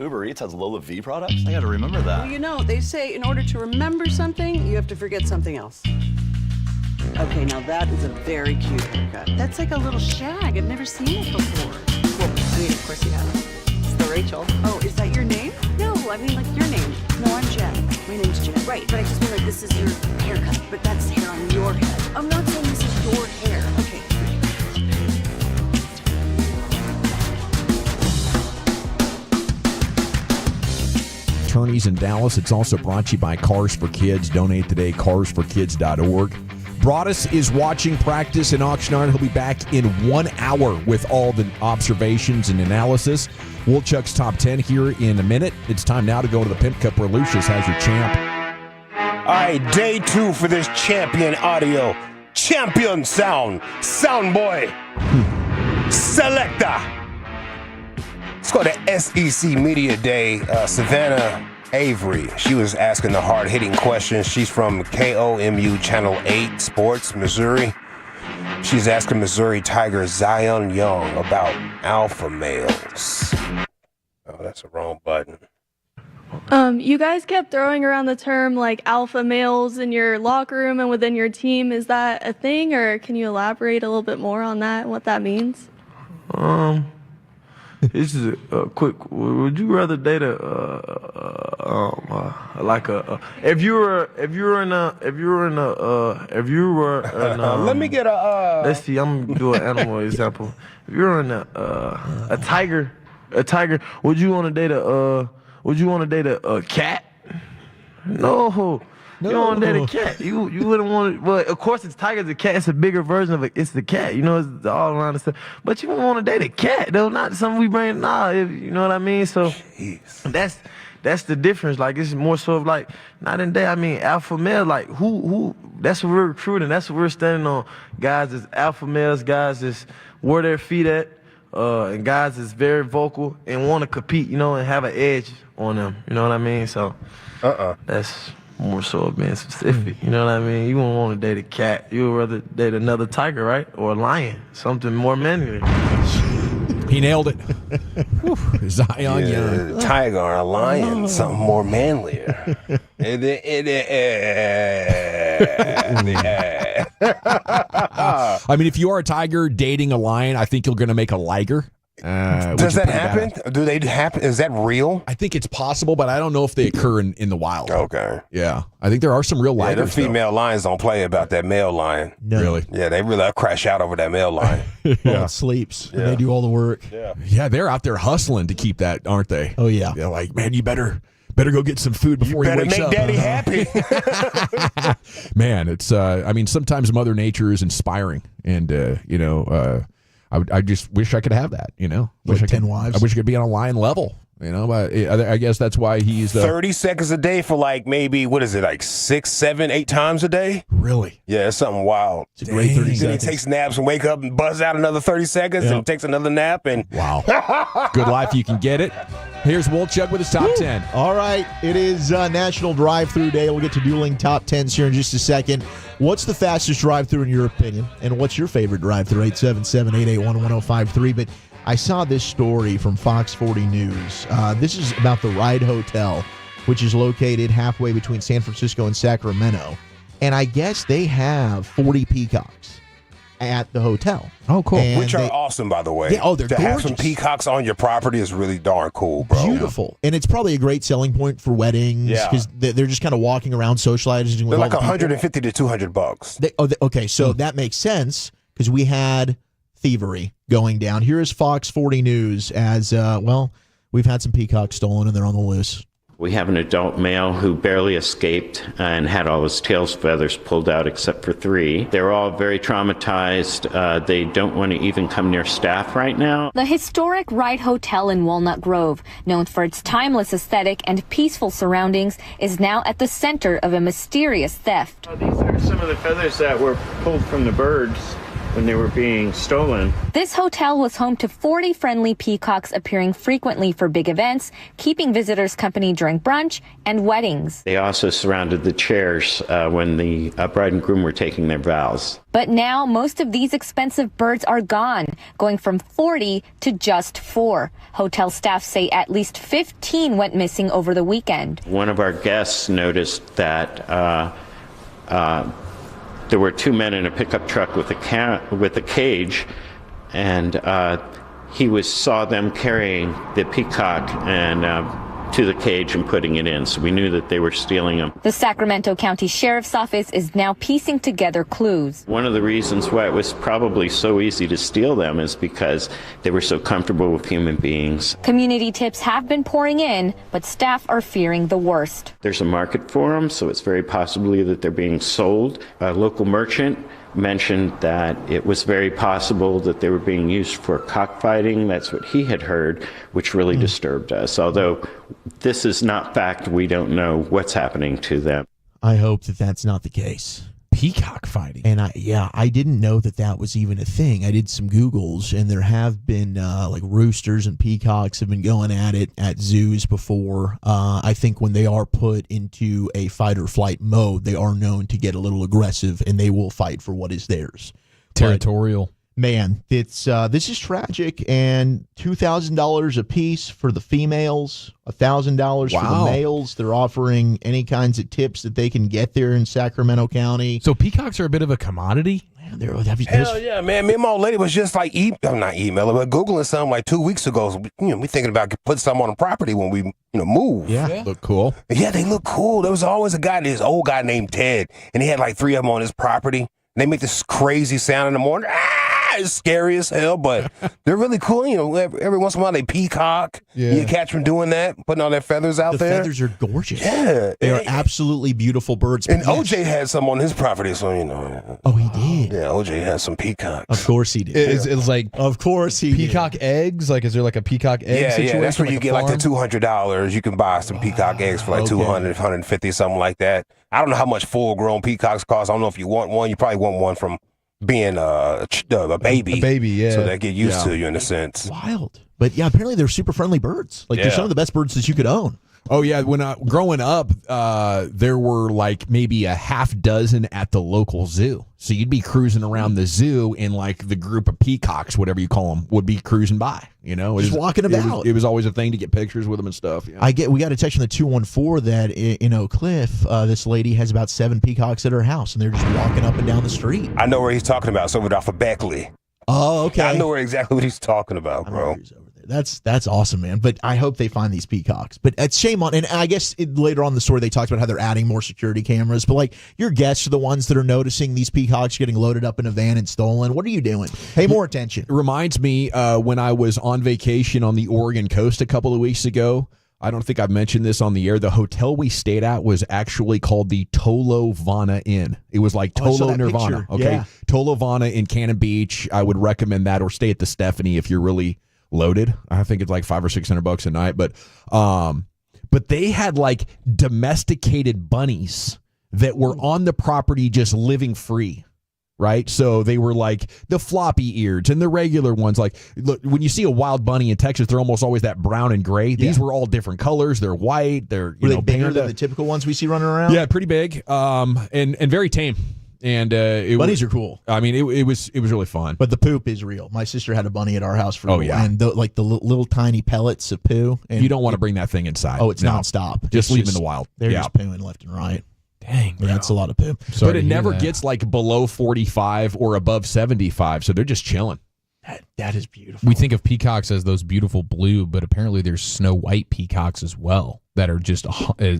Uber Eats has Lola V products? I gotta remember that. Well, you know, they say in order to remember something, you have to forget something else. Okay, now that is a very cute haircut. That's like a little shag. I've never seen it before. Well, I mean, of course you have. It's the Rachel. Oh, is that your name? No, I mean like your name. No, I'm Jen. My name's Jen. Right, but I just mean like this is your haircut, but that's hair on your head. I'm not saying this is your hair. Okay. Attorneys in Dallas. It's also brought to you by Cars for Kids. Donate today, carsforkids.org. Broadus is watching practice in Oxnard. He'll be back in 1 hour with all the observations and analysis. Wolchuk's top 10 here in a minute. It's time now to go to the Pimp Cup where Lucius has your champ. All right, day 2 for this champion audio. Champion sound. Sound boy. Selector. Let's go to SEC Media Day. Savannah Avery. She was asking the hard-hitting questions. She's from KOMU Channel 8 Sports, Missouri. She's asking Missouri Tiger Zion Young about alpha males. Oh, that's the wrong button. You guys kept throwing around the term like alpha males in your locker room and within your team. Is that a thing, or can you elaborate a little bit more on that and what that means? This is a quick. Would you rather date if you were in a let me get a let's see, I'm gonna do an animal example. If you're in a tiger, would you want to date a cat? No. You don't want to date a cat. You wouldn't want it. Well, of course, it's tiger's a cat. It's a bigger version of it. It's the cat. You know, it's all around the stuff. But you wouldn't want to date a cat, though. Not something we bring. Nah, you know what I mean? So that's the difference. Like, it's more so of like, not in day. I mean, alpha male. Like, who? That's what we're recruiting. That's what we're standing on. Guys is alpha males. Guys is where their feet at. And guys is very vocal and want to compete. You know, and have an edge on them. You know what I mean? So, that's more so of being specific, you know what I mean? You wouldn't want to date a cat. You would rather date another tiger, right? Or a lion, something more manly. He nailed it. Zion Young. A tiger or a lion, something more manlier. I mean, if you are a tiger dating a lion, I think you're going to make a liger. Does that happen? Do they happen? Is that real? I think it's possible, but I don't know if they occur in the wild. Okay. Yeah. I think there are some real ligers. Yeah, the female lions don't play about that male lion. No. Really? Yeah, they really crash out over that male lion. Well, it sleeps. And they do all the work. Yeah, they're out there hustling to keep that, aren't they? Oh, yeah. They're like, man, you better go get some food before he wakes up. Better make daddy happy. Man, it's, I mean, sometimes Mother Nature is inspiring. And, I just wish I could have that, you know. Like 10 wives. I wish I could be on a lion level, you know. But I guess that's why he's 30 seconds a day for like maybe, what is it, like 6, 7, 8 times a day? Really? Yeah, it's something wild. It's a great 30 Then seconds. he takes naps and wake up and buzz out another 30 seconds and takes another nap. And wow. Good life, you can get it. Here's Wolchuk with his top 10. All right, it is National Drive-thru Day. We'll get to dueling top 10s here in just a second. What's the fastest drive-thru in your opinion? And what's your favorite drive-thru? 877-881-1053. But I saw this story from Fox 40 News. This is about the Ride Hotel, which is located halfway between San Francisco and Sacramento. And I guess they have 40 peacocks at the hotel. Oh, cool. And which are awesome, by the way. Yeah, they're to gorgeous. have some peacocks on your property is really darn cool, bro. Beautiful. And it's probably a great selling point for weddings because they're just kind of walking around socializing with They're all like the $150 to $200. Okay, so that makes sense because we had thievery going down. Here is Fox 40 News as, we've had some peacocks stolen and they're on the loose. We have an adult male who barely escaped and had all his tail feathers pulled out except for 3. They're all very traumatized. They don't want to even come near staff right now. The historic Ride Hotel in Walnut Grove, known for its timeless aesthetic and peaceful surroundings, is now at the center of a mysterious theft. These are some of the feathers that were pulled from the birds. when they were being stolen. This hotel was home to 40 friendly peacocks appearing frequently for big events, keeping visitors company during brunch and weddings. They also surrounded the chairs when the bride and groom were taking their vows. But now most of these expensive birds are gone, going from 40 to just 4. Hotel staff say at least 15 went missing over the weekend. One of our guests noticed that there were 2 men in a pickup truck with a cage, and he saw them carrying the peacock and to the cage and putting it in. So we knew that they were stealing them. The Sacramento County Sheriff's Office is now piecing together clues. One of the reasons why it was probably so easy to steal them is because they were so comfortable with human beings. Community tips have been pouring in, but staff are fearing the worst. There's a market for them, so it's very possibly that they're being sold. A local merchant mentioned that it was very possible that they were being used for cockfighting. That's what he had heard, which really disturbed us. Although this is not fact, we don't know what's happening to them. I hope that that's not the case. Peacock fighting. And I didn't know that was even a thing. I did some Googles, and there have been like roosters and peacocks have been going at it at zoos before. I think when they are put into a fight or flight mode, they are known to get a little aggressive, and they will fight for what is theirs. Territorial. But, man, it's this is tragic. And $2,000 a piece for the females, $1,000 for the males. They're offering any kinds of tips that they can get there in Sacramento County. So peacocks are a bit of a commodity. Man, hell yeah, man. Me and my old lady was just like, not emailing, but Googling something like 2 weeks ago. We thinking about putting something on the property when we move. Yeah. Look cool. Yeah, they look cool. There was always this old guy named Ted, and he had like 3 of them on his property. And they make this crazy sound in the morning. It's scary as hell, but they're really cool. Every once in a while they peacock. Yeah. You catch them doing that, putting all their feathers out there. The feathers are gorgeous. Yeah. They are absolutely beautiful birds. And OJ had some on his property, so Oh, he did? Yeah, OJ had some peacocks. Of course he did. It's like, of course he peacock eggs. Like, is there like a peacock egg situation? Yeah, that's where you like get like the $200. You can buy some peacock eggs for like $200, $150, something like that. I don't know how much full-grown peacocks cost. I don't know if you want one. You probably want one from being a baby. A baby, yeah. So they get used to you in a sense. Wild. But yeah, apparently they're super friendly birds. Like they're some of the best birds that you could own. Oh yeah, when growing up, there were like maybe a half dozen at the local zoo. So you'd be cruising around the zoo, and like the group of peacocks, whatever you call them, would be cruising by. Just walking about. It was always a thing to get pictures with them and stuff. We got a text from the 214 that in Oak Cliff, this lady has about 7 peacocks at her house, and they're just walking up and down the street. I know where he's talking about. It's over off of Beckley. Oh, okay. I know exactly what he's talking about, bro. That's awesome, man. But I hope they find these peacocks. But it's shame on, and I guess later on in the story they talked about how they're adding more security cameras. But like your guests are the ones that are noticing these peacocks getting loaded up in a van and stolen. What are you doing? Pay more attention. It reminds me when I was on vacation on the Oregon coast a couple of weeks ago. I don't think I've mentioned this on the air. The hotel we stayed at was actually called the Tolo Vana Inn. It was like Tolo Nirvana. Picture. Okay, Yeah. Tolo Vana in Cannon Beach. I would recommend that, or stay at the Stephanie if you're really loaded. I think it's like $500 or $600 a night. But they had like domesticated bunnies that were on the property just living free. Right, so they were like the floppy ears and the regular ones. Like, look, when you see a wild bunny in Texas, they're almost always that brown and gray. These were all different colors. They're white. They're Were they bigger than the typical ones we see running around? Yeah, pretty big. And very tame. And bunnies are cool. I mean, it was really fun. But the poop is real. My sister had a bunny at our house for and the little tiny pellets of poo. And you don't want to bring that thing inside. Oh, it's nonstop. Just leave them in the wild. They're just pooing left and right. Dang, that's a lot of poop. But it never gets like below 45 or above 75, so they're just chilling. That is beautiful. We think of peacocks as those beautiful blue, but apparently there's snow white peacocks as well that are just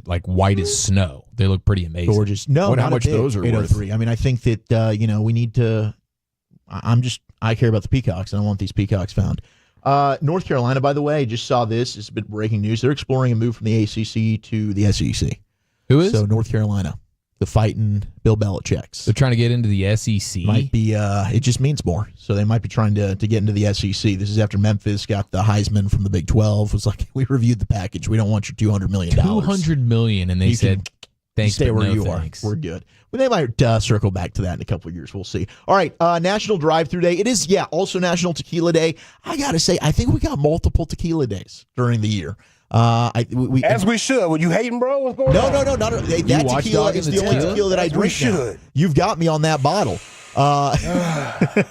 like white as snow. They look pretty amazing. Gorgeous. No, how much those are 803. worth? I mean, I think that we need to. I care about the peacocks, and I want these peacocks found. North Carolina, by the way, just saw this. It's a bit breaking news. They're exploring a move from the ACC to the SEC. Who is? So North Carolina, the fighting Bill Belichick's. They're trying to get into the SEC. Might be. It just means more. So they might be trying to get into the SEC. This is after Memphis got the Heisman from the Big 12. It was like, we reviewed the package. We don't want your $200 million. $200 million, and they said Thanks, Stay but where no you thanks. are. We're good. Well, they might circle back to that in a couple of years. We'll see. All right, National Drive-Thru Day. It is, also National Tequila Day. I got to say, I think we got multiple tequila days during the year. As we should. Were you hating, bro? What's going on? No. That tequila is the only tequila that I drink now. You've got me on that bottle.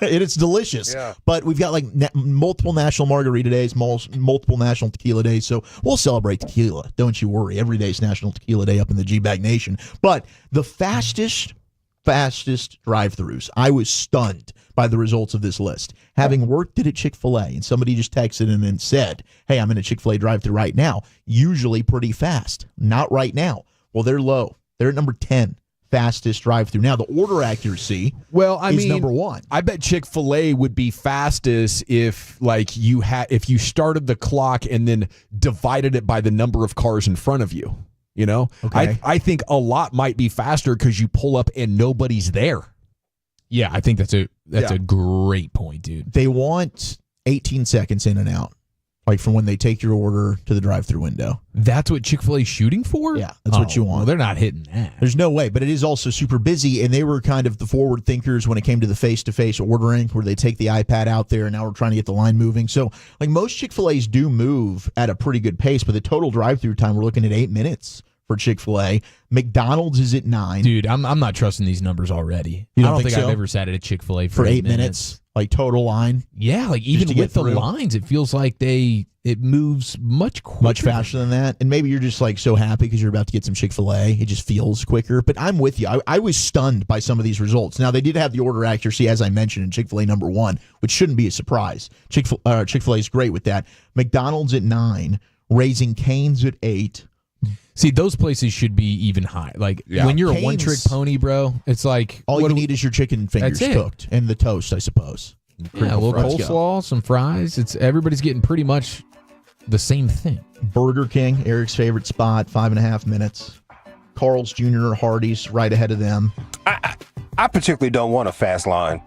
It's delicious. Yeah. But we've got like multiple National Margarita Days, multiple National Tequila Days. So we'll celebrate tequila. Don't you worry. Every day is National Tequila Day up in the G-Bag Nation. But the fastest drive-thrus. I was stunned by the results of this list. Having worked at a Chick-fil-A, and somebody just texted in and said, hey, I'm in a Chick-fil-A drive-thru right now. Usually pretty fast. Not right now. Well, they're low. They're at number 10. Fastest drive-through. Now, the order accuracy is number one. I bet Chick-fil-A would be fastest if you started the clock and then divided it by the number of cars in front of you. You know? Okay. I think a lot might be faster because you pull up and nobody's there. Yeah, I think that's a great point, dude. They want 18 seconds in and out. Like from when they take your order to the drive-thru window. That's what Chick-fil-A's shooting for? Yeah, that's what you want. Well, they're not hitting that. There's no way, but it is also super busy, and they were kind of the forward thinkers when it came to the face-to-face ordering, where they take the iPad out there, and now we're trying to get the line moving. So, like, most Chick-fil-A's do move at a pretty good pace, but the total drive-thru time, we're looking at 8 minutes for Chick-fil-A. McDonald's is at 9. Dude, I'm not trusting these numbers already. You I don't think think so? I've ever sat at a Chick-fil-A For 8 minutes? Like, total line? Yeah, like, even with the lines, it feels like it moves much quicker. Much faster than that. And maybe you're just like so happy because you're about to get some Chick-fil-A. It just feels quicker. But I'm with you. I was stunned by some of these results. Now, they did have the order accuracy, as I mentioned, in Chick-fil-A number 1, which shouldn't be a surprise. Chick-fil-A is great with that. McDonald's at 9, Raising Cane's at 8. See, those places should be even high. Like, when you're a one-trick pony, bro, it's like... All you need is your chicken fingers cooked and the toast, I suppose. Yeah, a little coleslaw, some fries. Everybody's getting pretty much the same thing. Burger King, Eric's favorite spot, 5.5 minutes. Carl's Jr., Hardee's right ahead of them. I particularly don't want a fast line.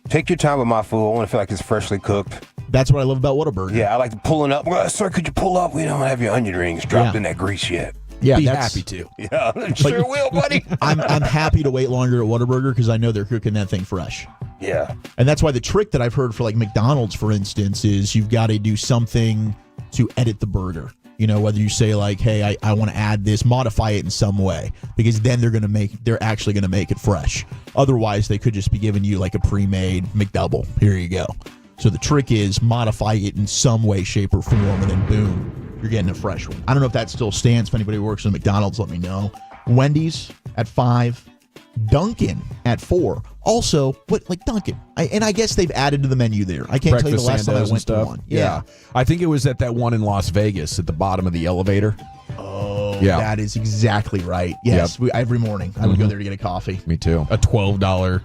Take your time with my food. I want to feel like it's freshly cooked. That's what I love about Whataburger. Yeah, I like pulling up. Well, sir, could you pull up? We don't have your onion rings dropped in that grease yet. Yeah, be happy to. Yeah, sure will, buddy. I'm happy to wait longer at Whataburger because I know they're cooking that thing fresh. Yeah. And that's why the trick that I've heard for like McDonald's, for instance, is you've got to do something to edit the burger. You know, whether you say like, hey, I want to add this, modify it in some way, because then they're actually going to make it fresh. Otherwise, they could just be giving you like a pre-made McDouble. Here you go. So the trick is modify it in some way, shape, or form, and then boom, you're getting a fresh one. I don't know if that still stands. If anybody works at McDonald's, let me know. Wendy's at 5. Dunkin' at 4. Also, Dunkin'? I guess they've added to the menu there. I can't tell you the last time I went to one. Yeah. I think it was at that one in Las Vegas at the bottom of the elevator. Oh, yeah. That is exactly right. Yes, every morning I would go there to get a coffee. Me too. A $12.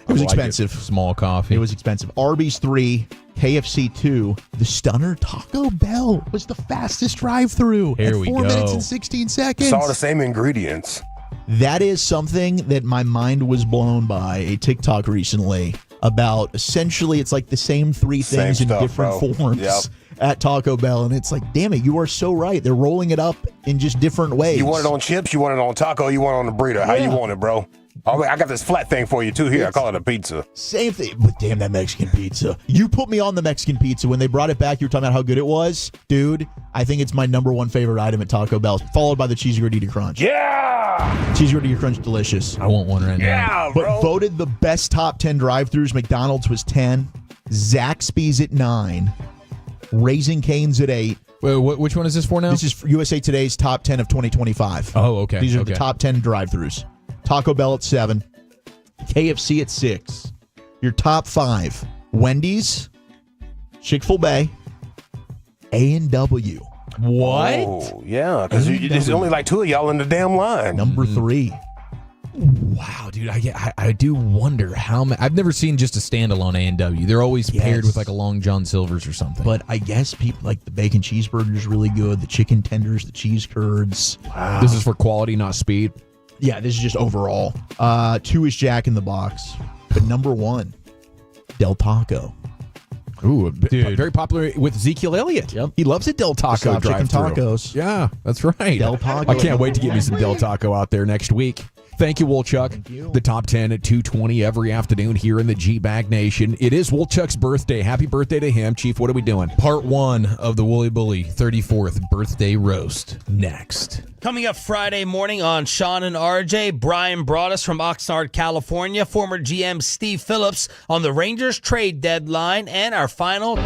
It was expensive. Small coffee. It was expensive. Arby's 3, KFC 2. The stunner Taco Bell was the fastest drive-through at 4 minutes and 16 seconds. It's all the same ingredients. That is something that my mind was blown by a TikTok recently about. Essentially, it's like the same 3 things in different forms at Taco Bell. And it's like, damn it, you are so right. They're rolling it up in just different ways. You want it on chips, you want it on taco, you want it on the burrito. How you want it, bro? Oh, I got this flat thing for you, too. Here, I call it a pizza. Same thing. But damn, that Mexican pizza. You put me on the Mexican pizza. When they brought it back, you were talking about how good it was. Dude, I think it's my number 1 favorite item at Taco Bell, followed by the Cheesy Gordita Crunch. Yeah! Cheesy Gordita Crunch, delicious. I want one right now. Yeah, bro. But voted the best top 10 drive-thrus, McDonald's was 10. Zaxby's at 9. Raising Cane's at 8. Wait, which one is this for now? This is for USA Today's top 10 of 2025. Oh, okay. These are the top 10 drive-thrus. Taco Bell at 7. KFC at 6. Your top 5. Wendy's, Chick-fil-A, A&W. What? Oh, yeah, because there's only like 2 of y'all in the damn line. Number 3. Wow, dude, I do wonder how many. I've never seen just a standalone A&W. They're always paired with like a Long John Silver's or something. But I guess people like the bacon cheeseburger is really good. The chicken tenders, the cheese curds. Wow. This is for quality, not speed. Yeah, this is just overall. 2 is Jack in the Box. But number 1, Del Taco. Ooh, very popular with Ezekiel Elliott. Yep. He loves a Del Taco Stop chicken drive-thru. tacos. Yeah, that's right. Del Taco. I can't wait to get me some Del Taco out there next week. Thank you, Woolchuck. The top 10 at 2:20 every afternoon here in the G-Bag Nation. It is Woolchuck's birthday. Happy birthday to him. Chief, what are we doing? Part 1 of the Wooly Bully 34th birthday roast next. Coming up Friday morning on Sean and RJ, Brian brought us from Oxnard, California, former GM Steve Phillips on the Rangers trade deadline, and our final...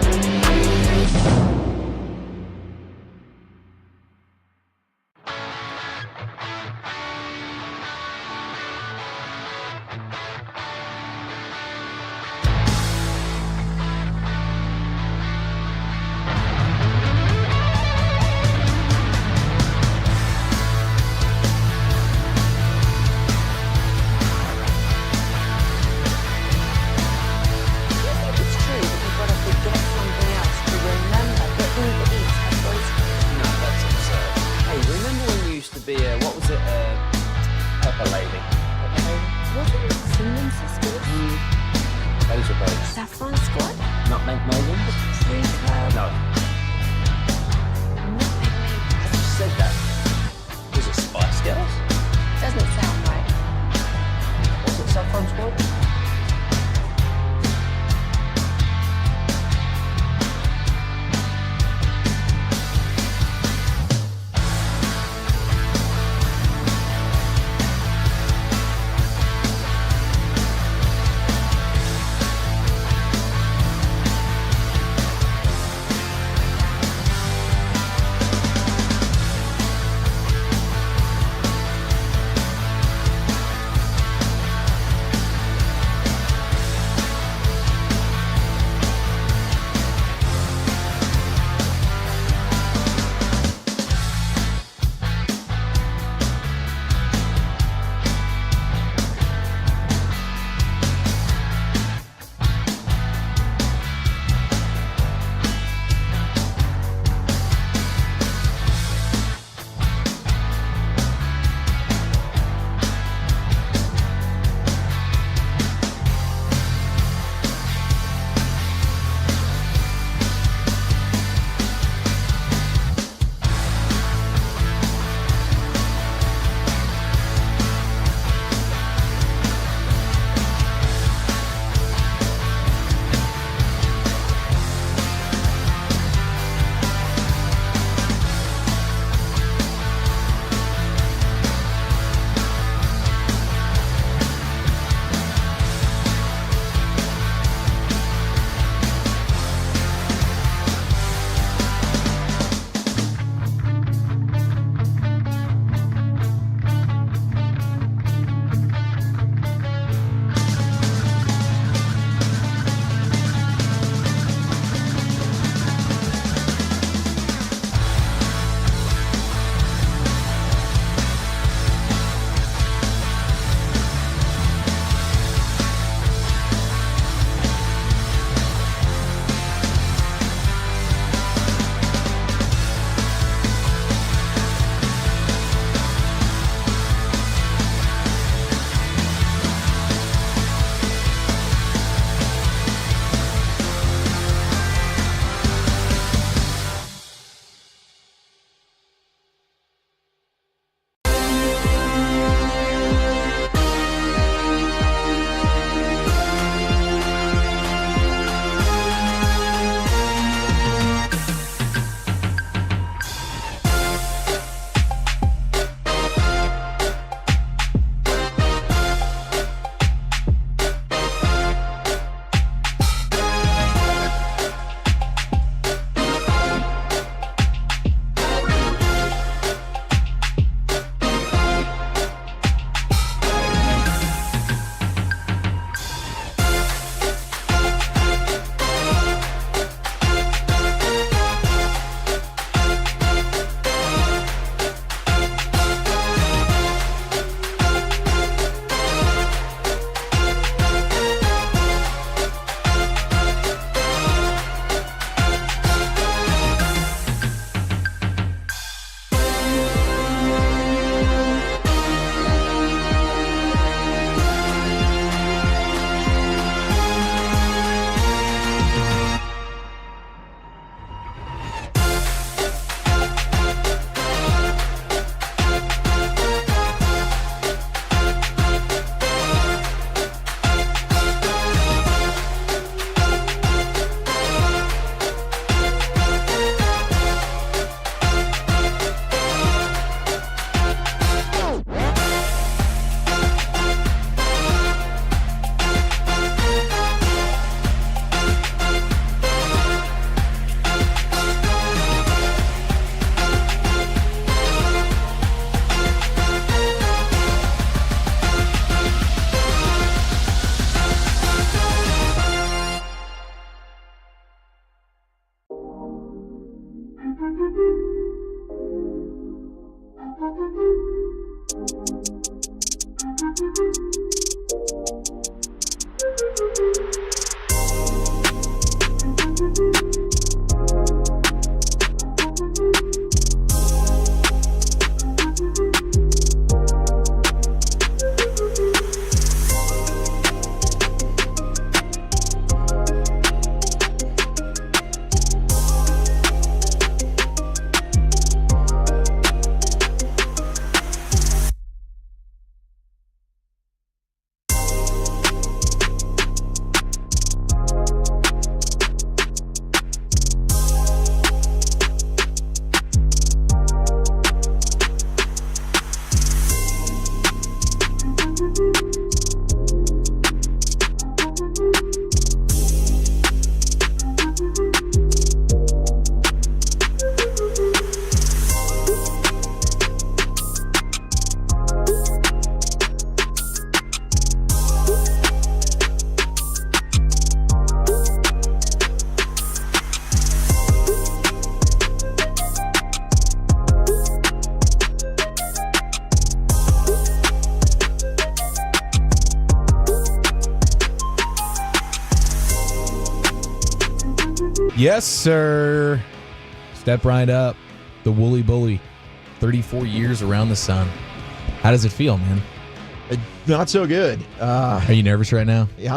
Yes, sir. Step right up. The Woolly Bully. 34 years around the sun. How does it feel, man? Not so good. Are you nervous right now? Yeah,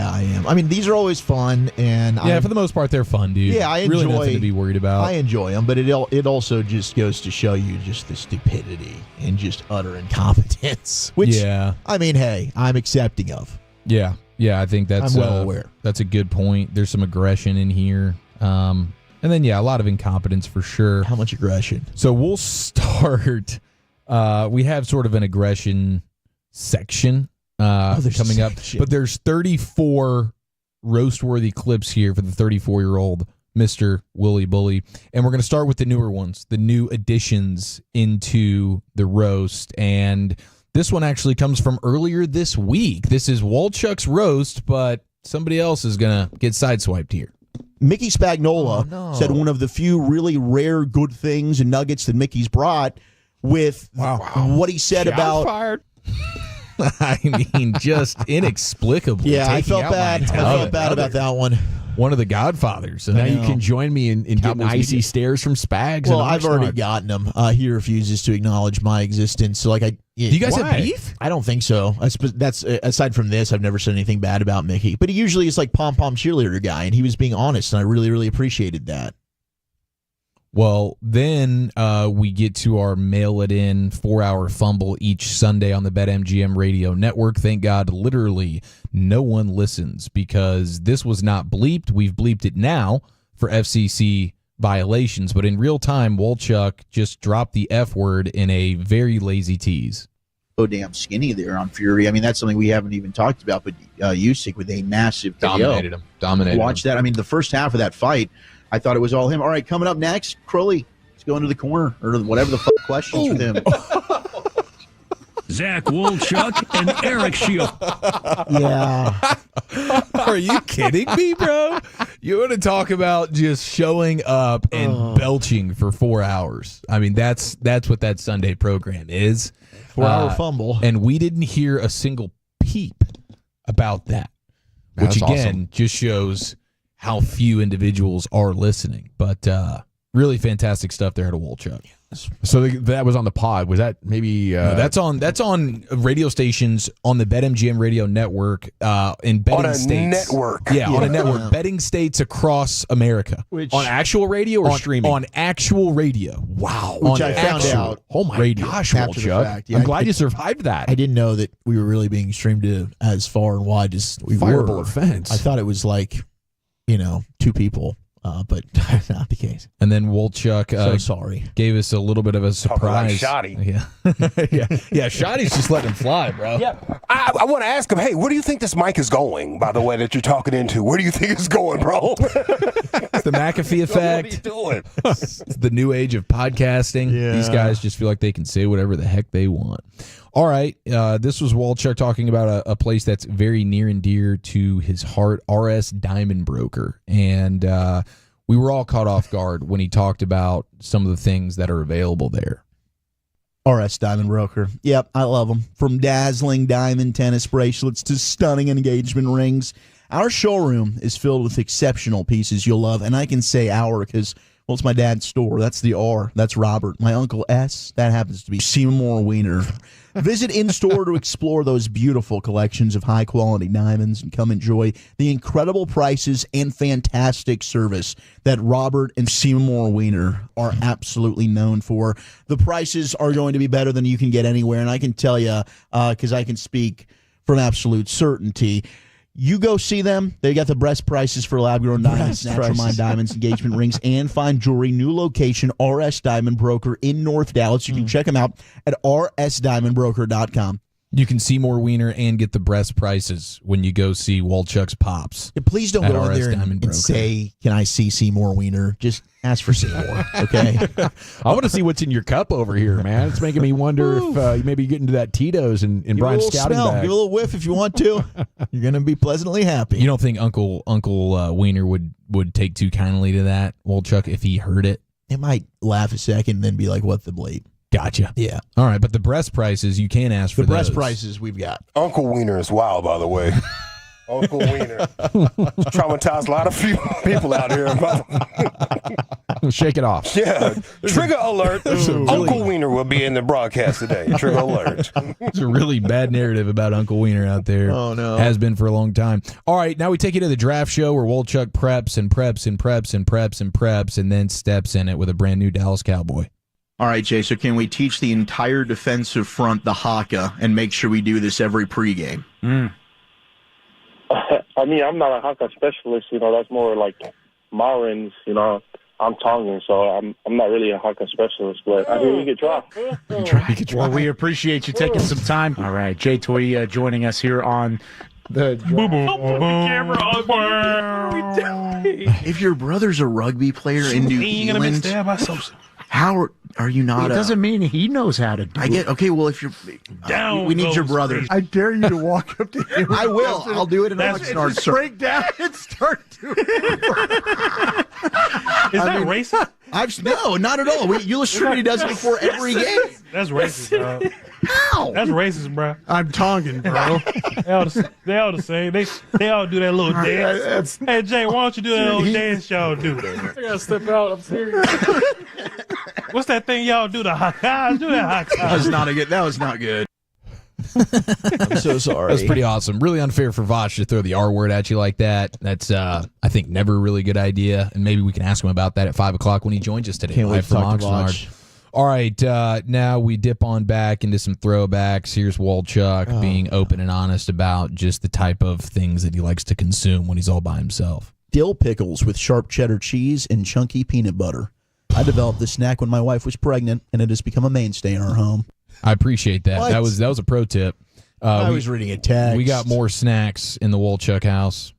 I am. I mean, these are always fun, and for the most part, they're fun, dude. Yeah, I enjoy. Really nothing to be worried about. I enjoy them, but it also just goes to show you just the stupidity and just utter incompetence. Which, I mean, hey, I'm accepting of. Yeah, I think that's I'm well aware. That's a good point. There's some aggression in here, and then a lot of incompetence for sure. How much aggression? So we'll start. We have sort of an aggression section coming up, but there's 34 roast-worthy clips here for the 34-year-old Mr. Woolly Bully, and we're going to start with the newer ones, the new additions into the roast, and this one actually comes from earlier this week. This is Walchuk's roast, but somebody else is going to get sideswiped here. Mickey Spagnola said one of the few really rare good things and nuggets that Mickey's brought with what he said about... Fired. I mean, just inexplicably. Yeah, I felt bad. About that one. One of the Godfathers. Now you can join me in getting icy stares from Spags. Well, I've already gotten him. He refuses to acknowledge my existence. So, do you guys have beef? I don't think so. That's aside from this, I've never said anything bad about Mickey. But he usually is like pom-pom cheerleader guy, and he was being honest, and I really, really appreciated that. Well, then we get to our Mail It In 4-hour fumble each Sunday on the BetMGM radio network. Thank God, literally no one listens because this was not bleeped. We've bleeped it now for FCC violations, but in real time, Walchuk just dropped the F word in a very lazy tease. So damn skinny there on Fury. I mean, that's something we haven't even talked about, but Usyk with a massive dominated him. Watch that. I mean, the first half of that fight, I thought it was all him. All right, coming up next, Crowley. Let's go into the corner or whatever the fuck questions with him. Zach Walchuk and Eric Shield. Yeah. Are you kidding me, bro? You want to talk about just showing up and belching for 4 hours? I mean, that's what that Sunday program is. 4-hour fumble. And we didn't hear a single peep about that, which again just shows how few individuals are listening. But really fantastic stuff there at Walchuk. So that was on the pod. Was that maybe? No, that's on radio stations on the BetMGM radio network in betting states. Network. Yeah, on a network. Betting states across America. On actual radio or streaming? On actual radio. Wow. Which I found out. Oh my gosh, Walchuk. Yeah, I'm glad you survived that. I didn't know that we were really being streamed to as far and wide as we Fireable were. offense. I thought it was like, 2 people. But not the case. And then Walchuk so sorry. Gave us a little bit of a surprise. Shoddy. Yeah. yeah, Shoddy's just letting him fly, bro. Yeah. I want to ask him, hey, where do you think this mic is going, by the way, that you're talking into? Where do you think it's going, bro? It's the McAfee effect. What are you doing? It's the new age of podcasting. Yeah. These guys just feel like they can say whatever the heck they want. All right. This was Walchuk talking about a place that's very near and dear to his heart, RS Diamond Broker. And we were all caught off guard when he talked about some of the things that are available there. RS Diamond Broker. Yep, I love them. From dazzling diamond tennis bracelets to stunning engagement rings, our showroom is filled with exceptional pieces you'll love. And I can say our because, well, it's my dad's store. That's the R. That's Robert. My Uncle S. That happens to be Seymour Wiener. Visit in-store to explore those beautiful collections of high-quality diamonds and come enjoy the incredible prices and fantastic service that Robert and Seymour Wiener are absolutely known for. The prices are going to be better than you can get anywhere, and I can tell you, because I can speak from absolute certainty, you go see them. They got the best prices for lab-grown diamonds, natural mine diamonds, engagement rings, and fine jewelry. New location, RS Diamond Broker in North Dallas. You can check them out at rsdiamondbroker.com. You can see more Wiener and get the best prices when you go see Walchuk's Pops. Yeah, please don't go in there and say, can I see Seymour Wiener? Just ask for Seymour, okay? I want to see what's in your cup over here, man. It's making me wonder if you maybe get into that Tito's in Brian's scouting bag. Give a little whiff if you want to. You're going to be pleasantly happy. You don't think Uncle Wiener would take too kindly to that, Walchuk, if he heard it? They might laugh a second and then be like, what the bleep? Gotcha. Yeah. All right, but the breast prices, you can't ask for the breast those. prices we've got. Uncle Wiener is wild, by the way. Uncle Wiener. Traumatized a lot of people out here. Shake it off. Yeah. Trigger alert. Uncle Wiener will be in the broadcast today. Trigger alert. There's a really bad narrative about Uncle Wiener out there. Oh, no. Has been for a long time. All right, now we take you to the draft show where Wolchuk preps and preps and preps and preps and preps and then steps in it with a brand new Dallas Cowboy. All right, Jay, so can we teach the entire defensive front the haka and make sure we do this every pregame? I mean, I'm not a haka specialist. That's more like Marins. I'm Tongan, so I'm not really a haka specialist, but I think we could try. Well, we appreciate you taking some time. All right, Jay Toia joining us here on the If your brother's a rugby player in New Zealand, how are you not? It doesn't mean he knows how to do it. Okay, well, if you're down, we need your brother. I dare you to walk up to him. I will. I'll do it in Oxnard, sir. Break down and start doing it. Is that racist? No, not at all. He does it before every game. That's racist, bro. How? That's racist, bro. I'm Tongan, bro. They all the same. They all do that little dance. Hey, Jay, why don't you do that little dance y'all do? I gotta step out. I'm serious. What's that thing y'all do? The haka? Do that haka. That was not good. I'm so sorry. That's pretty awesome. Really unfair for Vosh to throw the R word at you like that. That's, I think, never a really good idea. And maybe we can ask him about that at 5 o'clock when he joins us today. Can't wait live to from talk to Oxnard. Vosh. All right, now we dip on back into some throwbacks. Here's Wolchuk being open and honest about just the type of things that he likes to consume when he's all by himself. Dill pickles with sharp cheddar cheese and chunky peanut butter. I developed this snack when my wife was pregnant, and it has become a mainstay in our home. I appreciate that. What? That was a pro tip. I was reading a text. We got more snacks in the Wolchuk house.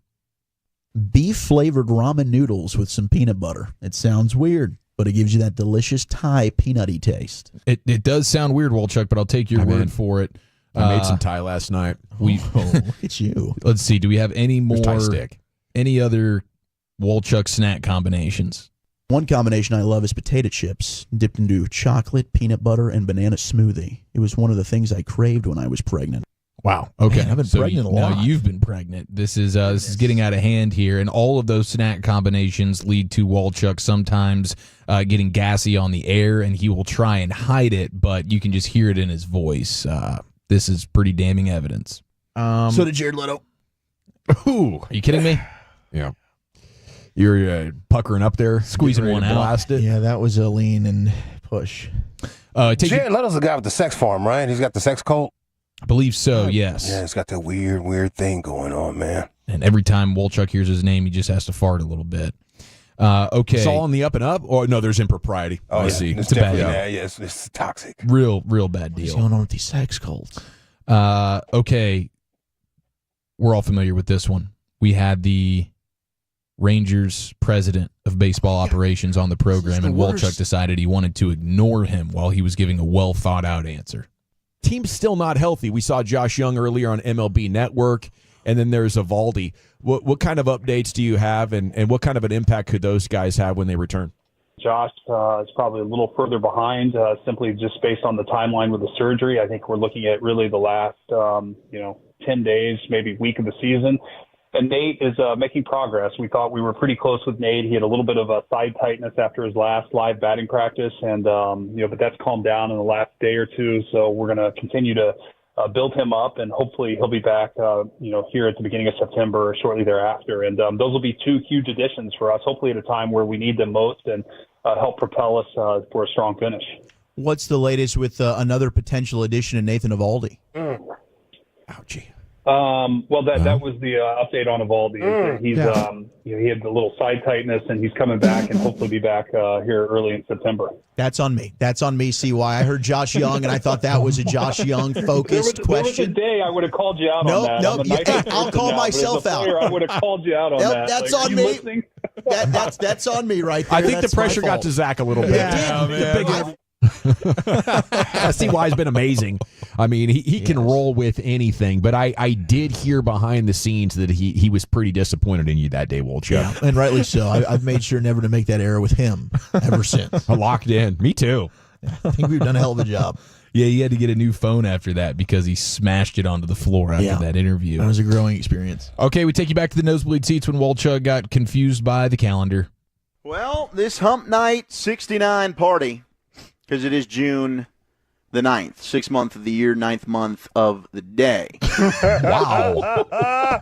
Beef-flavored ramen noodles with some peanut butter. It sounds weird, but it gives you that delicious Thai peanutty taste. It does sound weird, Wolchuk, but I'll take your word for it. I made some Thai last night. Look at you. Let's see. Do we have any more? Thai stick. Any other Wolchuk snack combinations? One combination I love is potato chips dipped into chocolate, peanut butter, and banana smoothie. It was one of the things I craved when I was pregnant. Wow. Okay. Man, I've been pregnant a lot. No, you've been pregnant. This is getting out of hand here, and all of those snack combinations lead to Wolchuk sometimes getting gassy on the air, and he will try and hide it, but you can just hear it in his voice. This is pretty damning evidence. So did Jared Leto. Ooh, are you kidding me? Yeah. You're puckering up there, squeezing one out. Blast it. Yeah, that was a lean and push. Jared Leto's the guy with the sex farm, right? He's got the sex cult. I believe so, yes. Yeah, he's got that weird thing going on, man. And every time Wolchuk hears his name, he just has to fart a little bit. Okay. It's all on the up and up? Or no, there's impropriety. Oh, I yeah. see. It's a bad definitely, deal. yeah, it's toxic. Real bad deal. What's going on with these sex cults? Okay. We're all familiar with this one. We had the Rangers president of baseball operations on the program, and Wolchuk decided he wanted to ignore him while he was giving a well-thought-out answer. Team's still not healthy. We saw Josh Young earlier on MLB Network, and then there's Evaldi. What kind of updates do you have, and what kind of an impact could those guys have when they return? Josh is probably a little further behind, simply just based on the timeline with the surgery. I think we're looking at really the last, 10 days, maybe week of the season. And Nate is making progress. We thought we were pretty close with Nate. He had a little bit of a thigh tightness after his last live batting practice, and but that's calmed down in the last day or two. So we're going to continue to build him up, and hopefully he'll be back, here at the beginning of September or shortly thereafter. And those will be two huge additions for us, hopefully at a time where we need them most and help propel us for a strong finish. What's the latest with another potential addition in Nathan Evaldi? Ouchie. That was the update on Evaldi. He's he had the little side tightness, and he's coming back, and hopefully be back here early in September. That's on me. CY. I heard Josh Young, and I thought that was a Josh Young focused question. There was a day I would have called you out on that. Nope. I'll call myself out. I would have called you out on that. That's on me. That's on me right there. I think the pressure got to Zach a little bit. Yeah, CY's been amazing. I mean, he can roll with anything, but I did hear behind the scenes that he was pretty disappointed in you that day, Wolchuk. Yeah, and rightly so. I've made sure never to make that error with him ever since. Locked in. Me too. I think we've done a hell of a job. Yeah, he had to get a new phone after that because he smashed it onto the floor after that interview. That was a growing experience. Okay, we take you back to the nosebleed seats when Wolchuk got confused by the calendar. Well, this Hump Night 69 party, because it is June the 9th, 6th month of the year, 9th month of the day. Wow.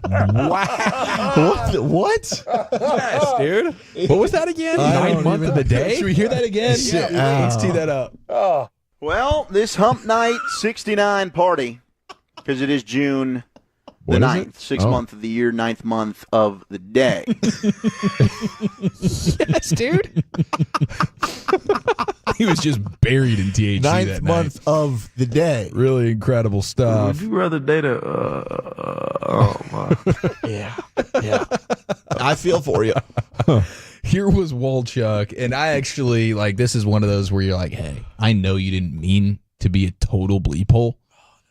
Wow. What? Yes, dude. What was that again? 9th month of the day? Should we hear that again? Let's tee that up. Well, this Hump Night 69 party, because it is June the 9th, 6th month of the year, 9th month of the day. Yes, dude. He was just buried in THC 9th that month night. of the day. Really incredible stuff. Would you rather date a? Oh my. Yeah. I feel for you. Here was Wolchuk, and I actually, this is one of those where you're like, hey, I know you didn't mean to be a total bleep hole,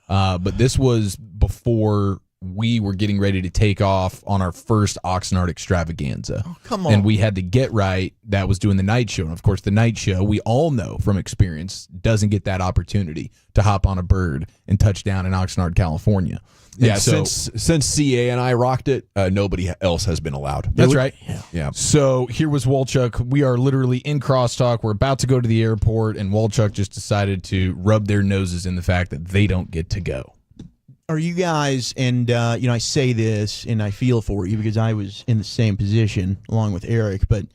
but this was before we were getting ready to take off on our first Oxnard extravaganza. Oh, come on. And we had the Get Right that was doing the night show. And, of course, the night show, we all know from experience, doesn't get that opportunity to hop on a bird and touch down in Oxnard, California. Yeah, And since CA and I rocked it, nobody else has been allowed. That's right. Yeah. So here was Wolchuk. We are literally in crosstalk. We're about to go to the airport, and Wolchuk just decided to rub their noses in the fact that they don't get to go. Are you guys, and I say this, and I feel for you because I was in the same position along with Eric, but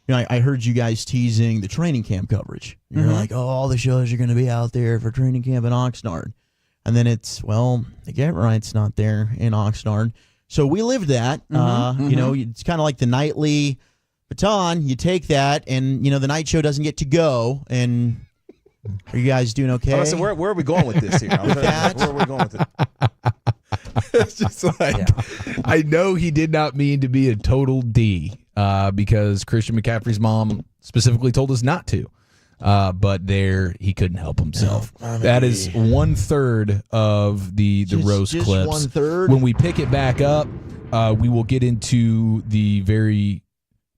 I heard you guys teasing the training camp coverage. You're like, oh, all the shows are going to be out there for training camp in Oxnard. And then it's, the Get Right's not there in Oxnard. So we lived that. It's kind of like the nightly baton. You take that, and, the night show doesn't get to go, and... Are you guys doing okay? So where are we going with this here? Where are we going with it? It's just like, I know he did not mean to be a total D because Christian McCaffrey's mom specifically told us not to. But there, he couldn't help himself. That is 1/3 of the roast just clips. 1/3? When we pick it back up, we will get into the very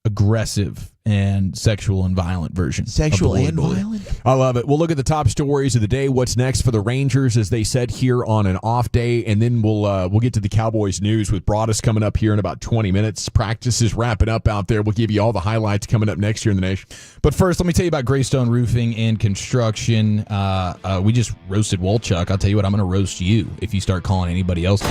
aggressive and sexual and violent version. Sexual of the and Bully. violent? I love it. We'll look at the top stories of the day. What's next for the Rangers, as they said, here on an off day, and then we'll get to the Cowboys news with Broadus coming up here in about 20 minutes. Practice is wrapping up out there. We'll give you all the highlights coming up next year in the nation. But first, let me tell you about Greystone Roofing and Construction. We just roasted Wolchuk. I'll tell you what, I'm going to roast you if you start calling anybody else.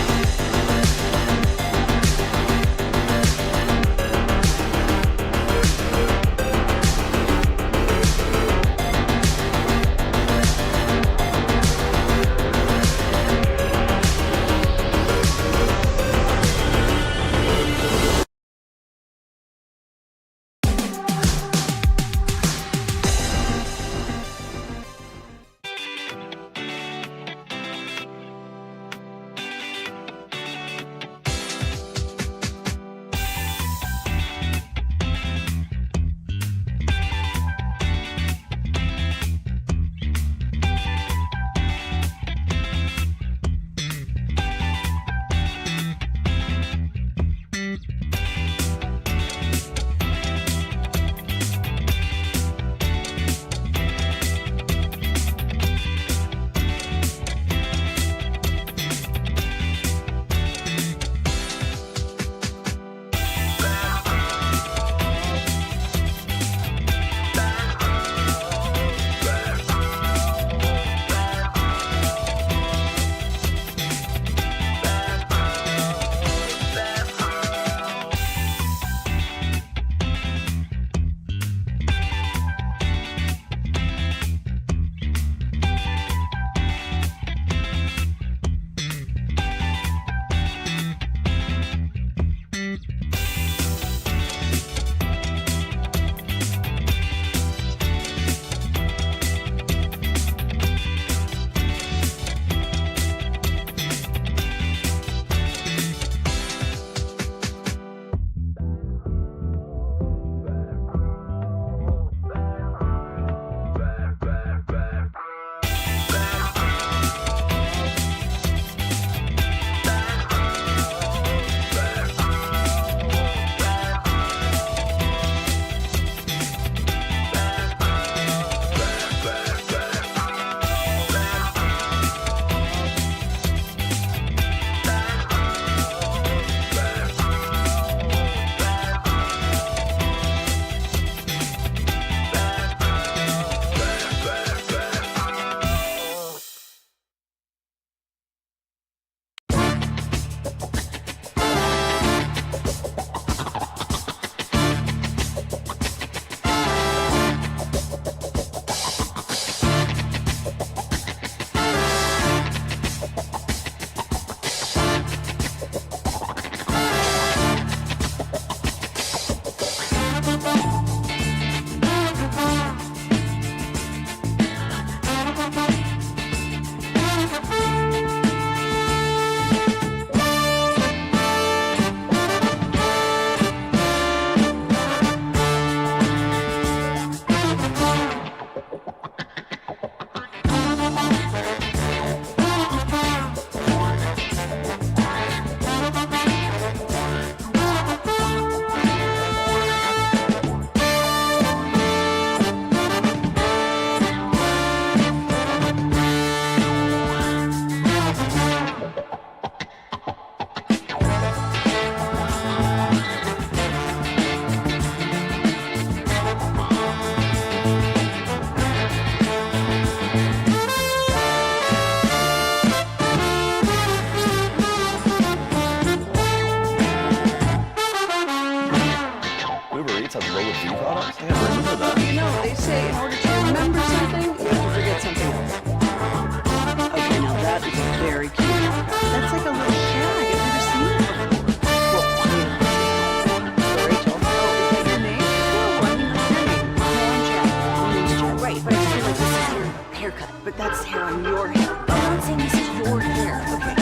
that's hair on your head. I'm not saying this is your hair, okay?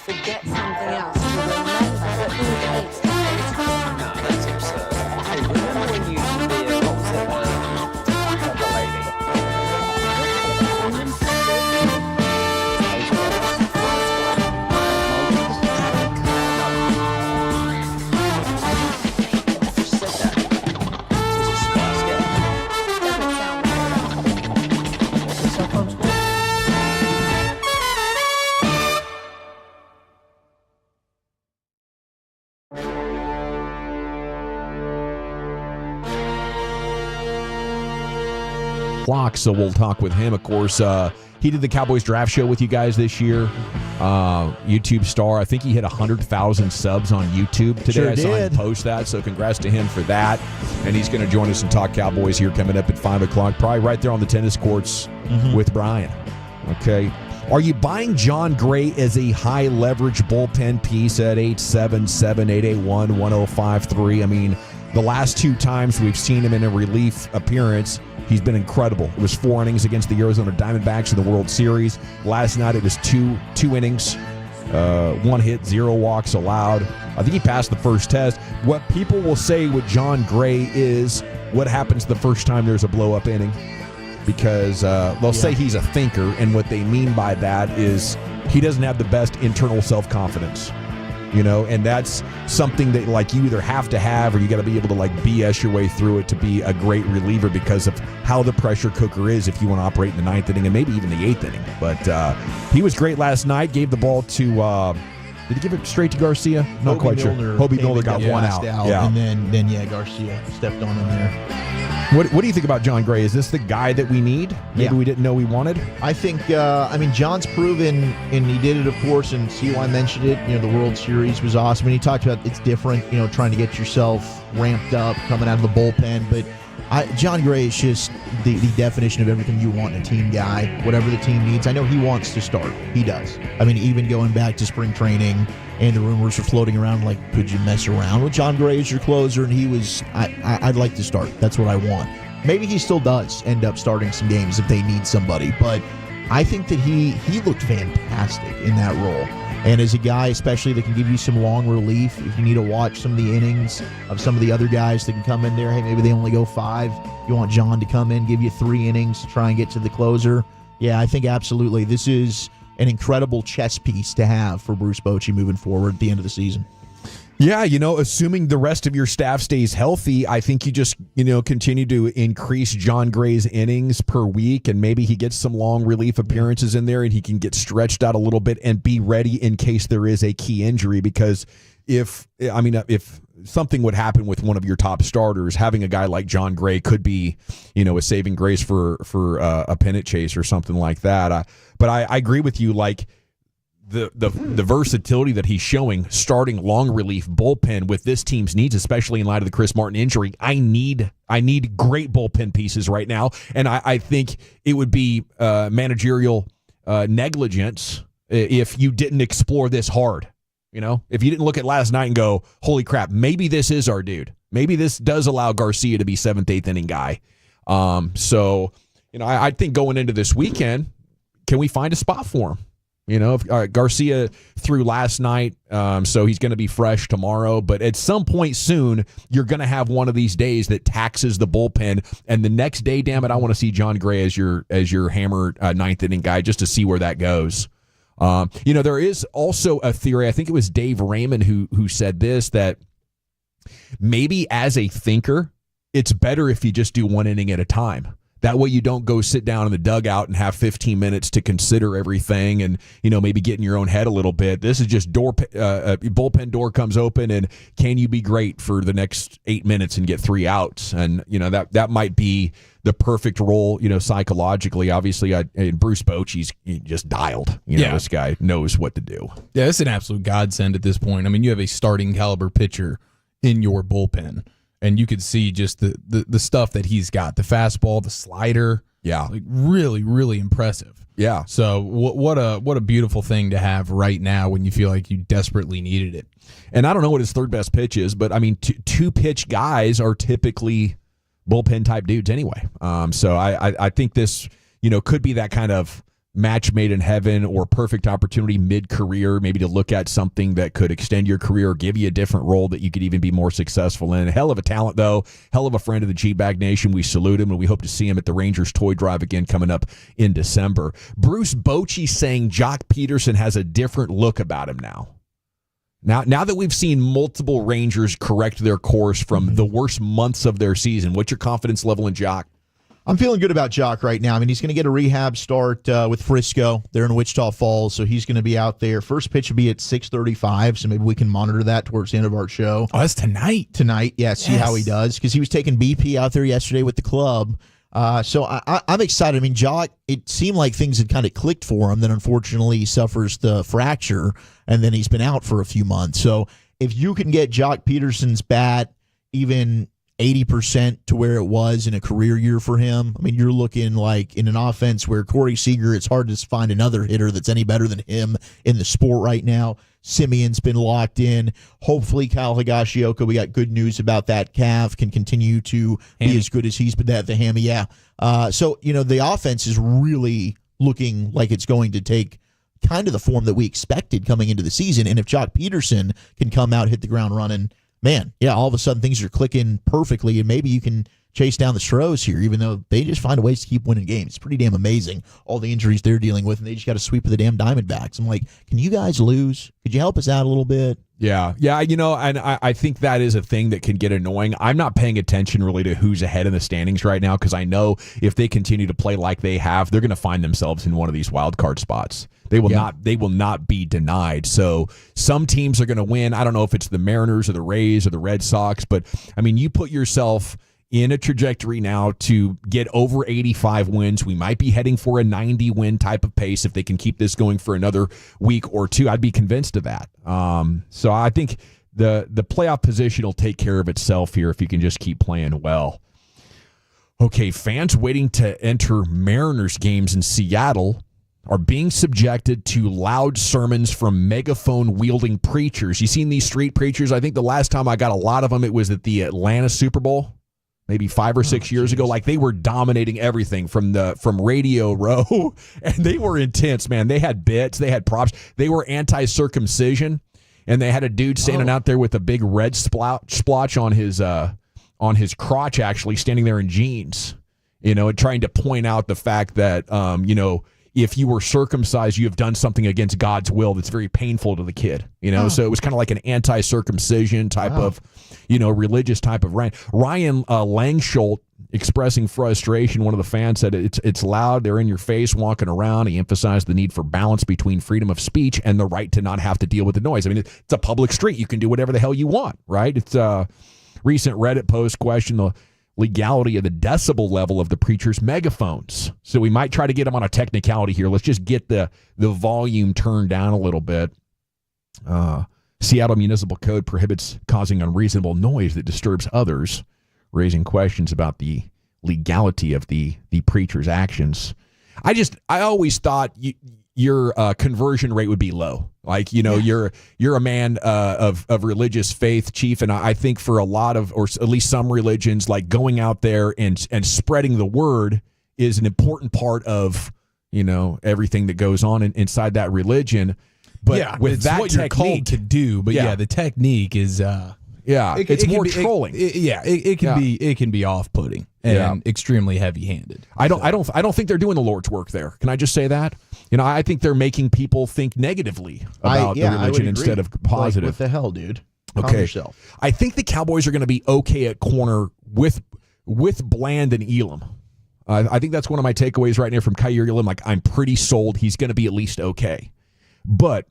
Forget something else to remember that who hates that. No, that's absurd. Hey, remember when you used to be a, what was it, proper lady? You said that. It was a spice girl. Doesn't sound like that. It's uncomfortable. Clock, so we'll talk with him. Of course, he did the Cowboys draft show with you guys this year. YouTube star. I think he hit 100,000 subs on YouTube today. Sure I saw him did. post that, so congrats to him for that. And he's going to join us and talk Cowboys here coming up at 5 o'clock, probably right there on the tennis courts with Brian. Okay. Are you buying John Gray as a high leverage bullpen piece at 877-881-1053? I mean, the last two times we've seen him in a relief appearance, he's been incredible. It was 4 innings against the Arizona Diamondbacks in the World Series. Last night it was two innings, 1 hit, 0 walks allowed. I think he passed the first test. What people will say with John Gray is what happens the first time there's a blow-up inning. Because they'll say he's a thinker, and what they mean by that is he doesn't have the best internal self-confidence. You know, and that's something that like you either have to have or you got to be able to like BS your way through it to be a great reliever because of how the pressure cooker is if you want to operate in the 9th inning and maybe even the 8th inning. But he was great last night. Gave the ball to did he give it straight to Garcia? Not quite sure. Hobie Milner got one out. Yeah. And then Garcia stepped on him there. What do you think about John Gray? Is this the guy that we need? Maybe we didn't know we wanted? I think, John's proven, and he did it, of course, and CY mentioned it, the World Series was awesome. And he talked about it's different, trying to get yourself ramped up, coming out of the bullpen. But John Gray is just the definition of everything you want in a team guy, whatever the team needs. I know he wants to start. He does. I mean, even going back to spring training, and the rumors were floating around, like, could you mess around with John Gray as your closer? And he was, I'd like to start. That's what I want. Maybe he still does end up starting some games if they need somebody. But I think that he looked fantastic in that role. And as a guy, especially that can give you some long relief, if you need to watch some of the innings of some of the other guys that can come in there, hey, maybe they only go 5. You want John to come in, give you 3 innings to try and get to the closer. Yeah, I think absolutely. This is an incredible chess piece to have for Bruce Bochy moving forward at the end of the season. Yeah, assuming the rest of your staff stays healthy, I think you just, continue to increase John Gray's innings per week, and maybe he gets some long relief appearances in there and he can get stretched out a little bit and be ready in case there is a key injury. Because if something would happen with one of your top starters, having a guy like John Gray could be, a saving grace for a pennant chase or something like that. But I agree with you, like, the versatility that he's showing, starting long relief bullpen with this team's needs, especially in light of the Chris Martin injury. I need great bullpen pieces right now, and I think it would be managerial negligence if you didn't explore this hard. If you didn't look at last night and go, holy crap, maybe this is our dude. Maybe this does allow Garcia to be 7th, 8th inning guy. I think going into this weekend, can we find a spot for him? Garcia threw last night, so he's going to be fresh tomorrow. But at some point soon, you're going to have one of these days that taxes the bullpen. And the next day, damn it, I want to see John Gray as your hammer 9th inning guy just to see where that goes. There is also a theory. I think it was Dave Raymond who said this, that maybe as a thinker, it's better if you just do 1 inning at a time. That way you don't go sit down in the dugout and have 15 minutes to consider everything and, maybe get in your own head a little bit. This is just bullpen door comes open, and can you be great for the next 8 minutes and get 3 outs? And, that might be the perfect role, psychologically. Obviously, Bruce Bochy's just dialed. This guy knows what to do. Yeah, it's an absolute godsend at this point. I mean, you have a starting caliber pitcher in your bullpen, and you could see just the stuff that he's got, the fastball, the slider. Yeah. Like really, really impressive. Yeah. So what a beautiful thing to have right now when you feel like you desperately needed it. And I don't know what his third best pitch is, but I mean, two pitch guys are typically bullpen type dudes anyway. So I think this, could be that kind of match made in heaven or perfect opportunity mid-career, maybe to look at something that could extend your career or give you a different role that you could even be more successful in. Hell of a talent, though. Hell of a friend of the G-Bag Nation. We salute him, and we hope to see him at the Rangers Toy Drive again coming up in December. Bruce Bochy saying Jock Peterson has a different look about him now. Now that we've seen multiple Rangers correct their course from the worst months of their season, what's your confidence level in Jock? I'm feeling good about Jock right now. I mean, he's going to get a rehab start with Frisco. They're in Wichita Falls, so he's going to be out there. First pitch will be at 6:35, so maybe we can monitor that towards the end of our show. Oh, that's tonight. Tonight, yeah, see how he does, because he was taking BP out there yesterday with the club. So I'm excited. I mean, Jock, it seemed like things had kind of clicked for him. Then, unfortunately, he suffers the fracture, and then he's been out for a few months. So if you can get Jock Peterson's bat even 80% to where it was in a career year for him, I mean, you're looking like in an offense where Corey Seager, it's hard to find another hitter that's any better than him in the sport right now. Simeon's been locked in. Hopefully, Kyle Higashioka, we got good news about that calf, can continue to be as good as he's been at the hammy. Yeah. So, the offense is really looking like it's going to take kind of the form that we expected coming into the season. And if Jock Peterson can come out, hit the ground running, man, yeah, all of a sudden things are clicking perfectly, and maybe you can chase down the Stros here, even though they just find ways to keep winning games. It's pretty damn amazing, all the injuries they're dealing with, and they just got to sweep of the damn Diamondbacks. I'm like, can you guys lose? Could you help us out a little bit? Yeah, and I think that is a thing that can get annoying. I'm not paying attention really to who's ahead in the standings right now, because I know if they continue to play like they have, they're going to find themselves in one of these wild card spots. They will not be denied. So some teams are going to win. I don't know if it's the Mariners or the Rays or the Red Sox, but I mean, you put yourself in a trajectory now to get over 85 wins. We might be heading for a 90-win type of pace if they can keep this going for another week or two. I'd be convinced of that. So I think the playoff position will take care of itself here if you can just keep playing well. Okay, fans waiting to enter Mariners games in Seattle are being subjected to loud sermons from megaphone-wielding preachers. You seen these street preachers? I think the last time I got a lot of them, it was at the Atlanta Super Bowl, maybe 5 or 6 years ago. Like, they were dominating everything from Radio Row, and they were intense, man. They had bits, they had props. They were anti-circumcision, and they had a dude standing out there with a big red splotch on his crotch, actually, standing there in jeans, and trying to point out the fact that, if you were circumcised, you have done something against God's will that's very painful to the kid, So it was kind of like an anti-circumcision type of, religious type of rant. Ryan Langsholt expressing frustration. One of the fans said it's loud. They're in your face walking around. He emphasized the need for balance between freedom of speech and the right to not have to deal with the noise. I mean, it's a public street. You can do whatever the hell you want, right? It's a recent Reddit post questioned the legality of the decibel level of the preacher's megaphones. So we might try to get them on a technicality here. Let's just get the volume turned down a little bit. Seattle Municipal Code prohibits causing unreasonable noise that disturbs others, raising questions about the legality of the preacher's actions. I always thought your conversion rate would be low. Like, you're a man of religious faith, Chief, and I think for a lot of, or at least some religions, like going out there and spreading the word is an important part of, everything that goes on inside that religion. But with it's that what technique, you're called to do. But the technique is it's more trolling. It can be off-putting and extremely heavy-handed. I don't think they're doing the Lord's work there. Can I just say that? I think they're making people think negatively about the religion instead of positive. Like, what the hell, dude? Okay. Calm yourself. I think the Cowboys are going to be okay at corner with Bland and Elam. I think that's one of my takeaways right now from Kyrie Irving. Like, I'm pretty sold he's going to be at least okay. But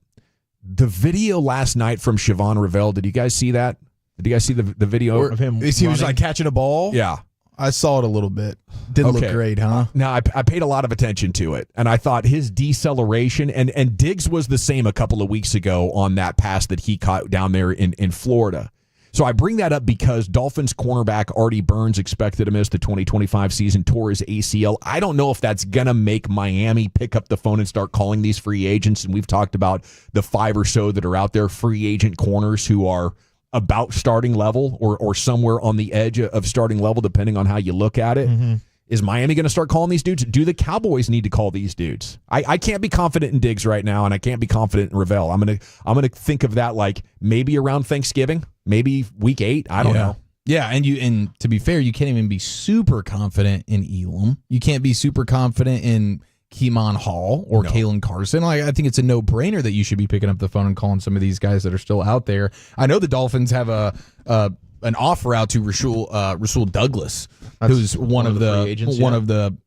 the video last night from Siobhan Revell, did you guys see that? Did you guys see the video of him? He was like catching a ball? Yeah. I saw it a little bit. Didn't look great, huh? No, I paid a lot of attention to it, and I thought his deceleration, and Diggs was the same a couple of weeks ago on that pass that he caught down there in Florida. So I bring that up because Dolphins cornerback Artie Burns expected to miss the 2025 season, tore his ACL. I don't know if that's going to make Miami pick up the phone and start calling these free agents, and we've talked about the 5 or so that are out there, free agent corners who are about starting level or somewhere on the edge of starting level, depending on how you look at it. Mm-hmm. Is Miami going to start calling these dudes? Do the Cowboys need to call these dudes? I can't be confident in Diggs right now, and I can't be confident in Revell. I'm gonna think of that like maybe around Thanksgiving, maybe week 8. I don't know. Yeah, and to be fair, you can't even be super confident in Elam. You can't be super confident in Keemon Hall or Kalen Carson. Like, I think it's a no-brainer that you should be picking up the phone and calling some of these guys that are still out there. I know the Dolphins have an offer out to Rasul Douglas, who's one of the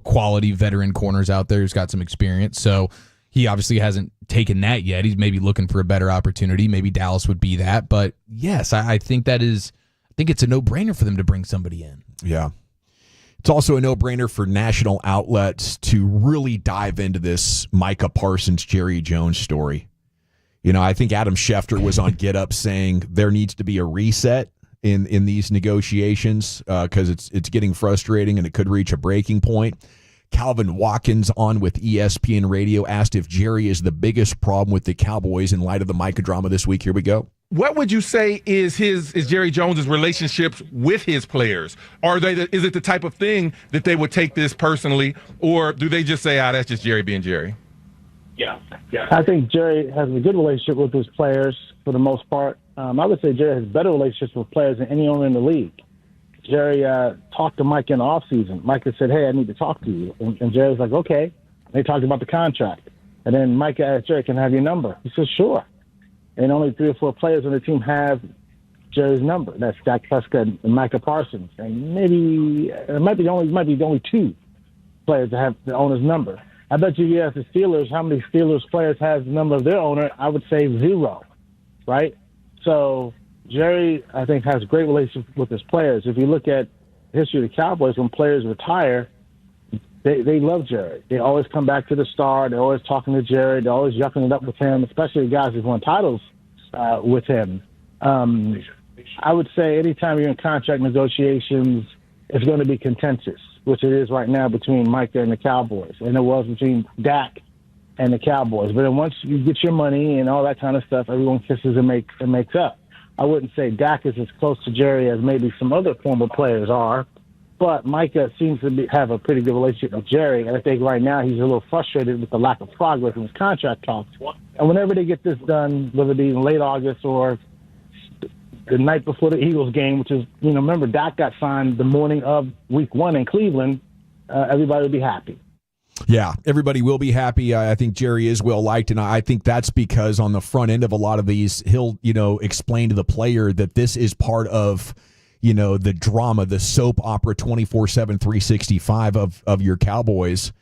quality veteran corners out there who's got some experience. So he obviously hasn't taken that yet. He's maybe looking for a better opportunity. Maybe Dallas would be that. But yes, I think it's a no-brainer for them to bring somebody in. Yeah. It's also a no-brainer for national outlets to really dive into this Micah Parsons, Jerry Jones story. I think Adam Schefter was on Get Up saying there needs to be a reset in these negotiations because it's getting frustrating and it could reach a breaking point. Calvin Watkins on with ESPN Radio asked if Jerry is the biggest problem with the Cowboys in light of the Micah drama this week. Here we go. What would you say is Jerry Jones's relationships with his players? Is it the type of thing that they would take this personally, or do they just say, that's just Jerry being Jerry? Yeah. I think Jerry has a good relationship with his players for the most part. I would say Jerry has better relationships with players than any owner in the league. Jerry talked to Mike in the offseason. Mike said, hey, I need to talk to you. And Jerry was like, okay. They talked about the contract. And then Mike asked Jerry, can I have your number? He said, sure. And only 3 or 4 players on the team have Jerry's number. That's Dak Prescott and Micah Parsons. And maybe it might be only 2 players that have the owner's number. I bet you ask the Steelers how many Steelers players have the number of their owner. I would say 0, right? So Jerry, I think, has a great relationship with his players. If you look at the history of the Cowboys, when players retire, they love Jerry. They always come back to the star. They're always talking to Jerry. They're always yucking it up with him, especially the guys who've won titles with him. I would say anytime you're in contract negotiations, it's going to be contentious, which it is right now between Micah and the Cowboys, and it was between Dak and the Cowboys. But then once you get your money and all that kind of stuff, everyone kisses and makes up. I wouldn't say Dak is as close to Jerry as maybe some other former players are, but Micah seems to have a pretty good relationship with Jerry, and I think right now he's a little frustrated with the lack of progress in his contract talks. And whenever they get this done, whether it be in late August or the night before the Eagles game, which is, remember, Dak got signed the morning of week 1 in Cleveland, everybody will be happy. Yeah, everybody will be happy. I think Jerry is well-liked, and I think that's because on the front end of a lot of these, he'll, explain to the player that this is part of, the drama, the soap opera 24/7, 365 of your Cowboys.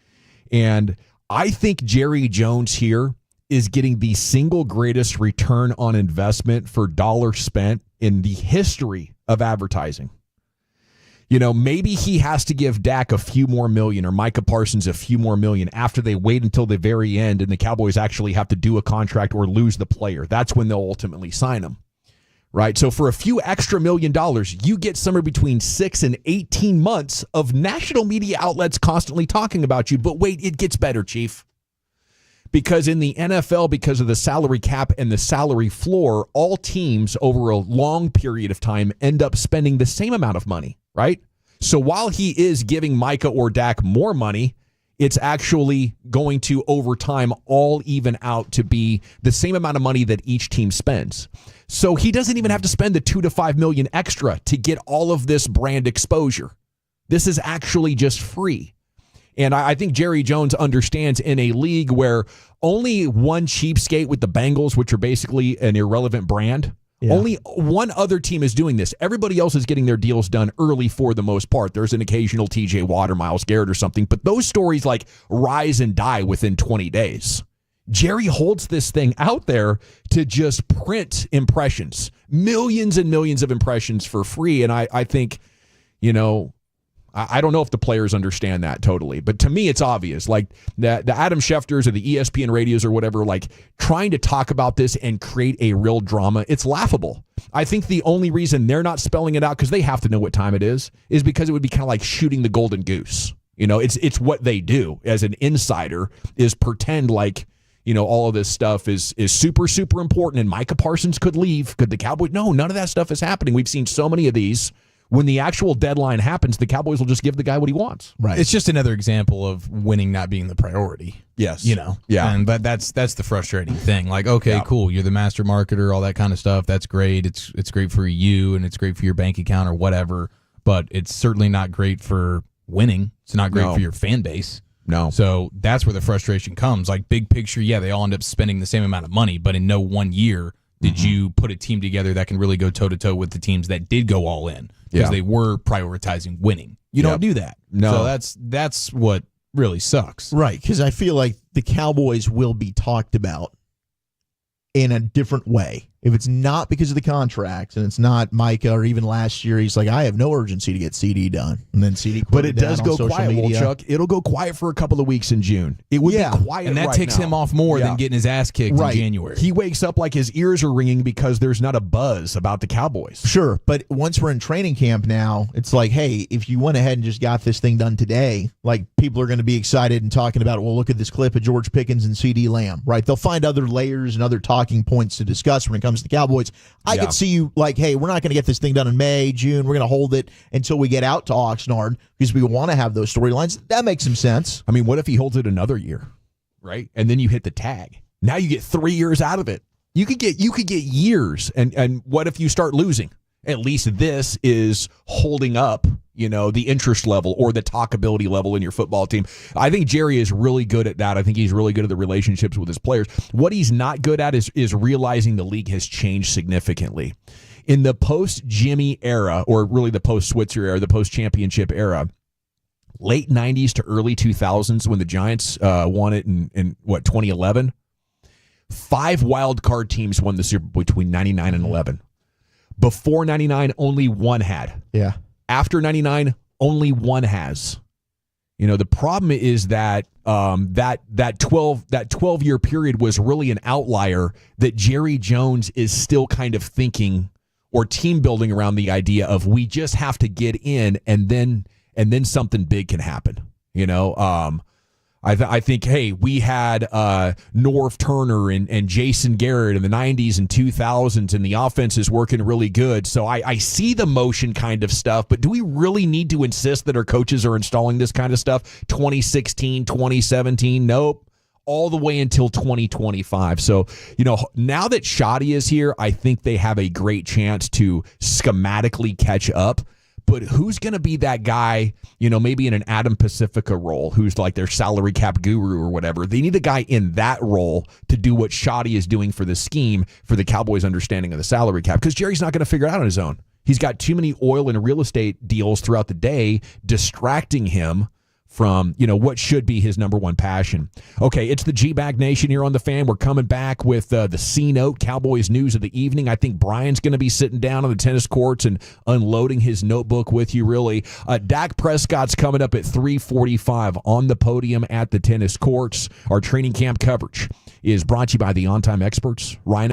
And I think Jerry Jones here is getting the single greatest return on investment for dollars spent in the history of advertising. Maybe he has to give Dak a few more million or Micah Parsons a few more million after they wait until the very end and the Cowboys actually have to do a contract or lose the player. That's when they'll ultimately sign him, right? So for a few extra $1 million, you get somewhere between 6 and 18 months of national media outlets constantly talking about you. But wait, it gets better, Chief. Because in the NFL, because of the salary cap and the salary floor, all teams over a long period of time end up spending the same amount of money, right? So while he is giving Micah or Dak more money, it's actually going to, over time, all even out to be the same amount of money that each team spends. So he doesn't even have to spend the $2 to $5 million extra to get all of this brand exposure. This is actually just free. And I think Jerry Jones understands in a league where only one cheapskate with the Bengals, which are basically an irrelevant brand, Only one other team is doing this. Everybody else is getting their deals done early for the most part. There's an occasional TJ Watt or Myles Garrett or something, but those stories like rise and die within 20 days. Jerry holds this thing out there to just print impressions, millions and millions of impressions for free. And I think, I don't know if the players understand that totally, but to me, it's obvious. Like the Adam Schefters or the ESPN radios or whatever, like trying to talk about this and create a real drama, it's laughable. I think the only reason they're not spelling it out, because they have to know what time it is because it would be kind of like shooting the golden goose. It's what they do as an insider, is pretend like, all of this stuff is super, super important, and Micah Parsons could leave. Could the Cowboys? No, none of that stuff is happening. We've seen so many of these. When the actual deadline happens, the Cowboys will just give the guy what he wants. Right. It's just another example of winning not being the priority. Yes. Yeah. And that's the frustrating thing. Like, okay, cool, you're the master marketer, all that kind of stuff. That's great. It's great for you, and it's great for your bank account or whatever. But it's certainly not great for winning. It's not great for your fan base. No. So that's where the frustration comes. Like, big picture, they all end up spending the same amount of money, but in no 1 year did you put a team together that can really go toe-to-toe with the teams that did go all in, because they were prioritizing winning. You don't do that. No. So that's what really sucks. Right, because I feel like the Cowboys will be talked about in a different way. If it's not because of the contracts, and it's not Micah, or even last year, he's like, I have no urgency to get CD done. And then CD But it does go quiet, media. Chuck. It'll go quiet for a couple of weeks in June. It would be quiet, and that right ticks now. him off more than getting his ass kicked in January. He wakes up like his ears are ringing because there's not a buzz about the Cowboys. Sure, but once we're in training camp now, it's like, hey, if you went ahead and just got this thing done today, like, people are going to be excited and talking about, well, look at this clip of George Pickens and CeeDee Lamb, right? They'll find other layers and other talking points to discuss when it comes to the Cowboys. I could see you like, hey, we're not going to get this thing done in May, June. We're going to hold it until we get out to Oxnard because we want to have those storylines. That makes some sense. I mean, what if he holds it another year, right? And then you hit the tag. Now you get 3 years out of it. You could get years. And what if you start losing? At least this is holding up, the interest level or the talkability level in your football team. I think Jerry is really good at that. I think he's really good at the relationships with his players. What he's not good at is realizing the league has changed significantly. In the post-Jimmy era, or really the post-Switzer era, the post-championship era, late 90s to early 2000s, when the Giants won it in 2011, 5 wild card teams won the Super Bowl between 99 and 11. Before 99, only one had. Yeah. After 99, only one has. The problem is that that 12-year period was really an outlier that Jerry Jones is still kind of thinking or team building around the idea of, we just have to get in and then something big can happen. I think, hey, we had Norv Turner and Jason Garrett in the 90s and 2000s, and the offense is working really good. So I see the motion kind of stuff, but do we really need to insist that our coaches are installing this kind of stuff? 2016, 2017, nope. All the way until 2025. So, now that Shoddy is here, I think they have a great chance to schematically catch up. But who's going to be that guy, maybe in an Adam Pacifica role, who's like their salary cap guru or whatever? They need a guy in that role to do what Shoddy is doing for the scheme, for the Cowboys' understanding of the salary cap, because Jerry's not going to figure it out on his own. He's got too many oil and real estate deals throughout the day distracting him from, what should be his number one passion. Okay, it's the G-Bag Nation here on The Fan. We're coming back with the C-Note, Cowboys news of the evening. I think Brian's going to be sitting down on the tennis courts and unloading his notebook with you, really. Dak Prescott's coming up at 3:45 on the podium at the tennis courts. Our training camp coverage is brought to you by the On-Time Experts, Ryan.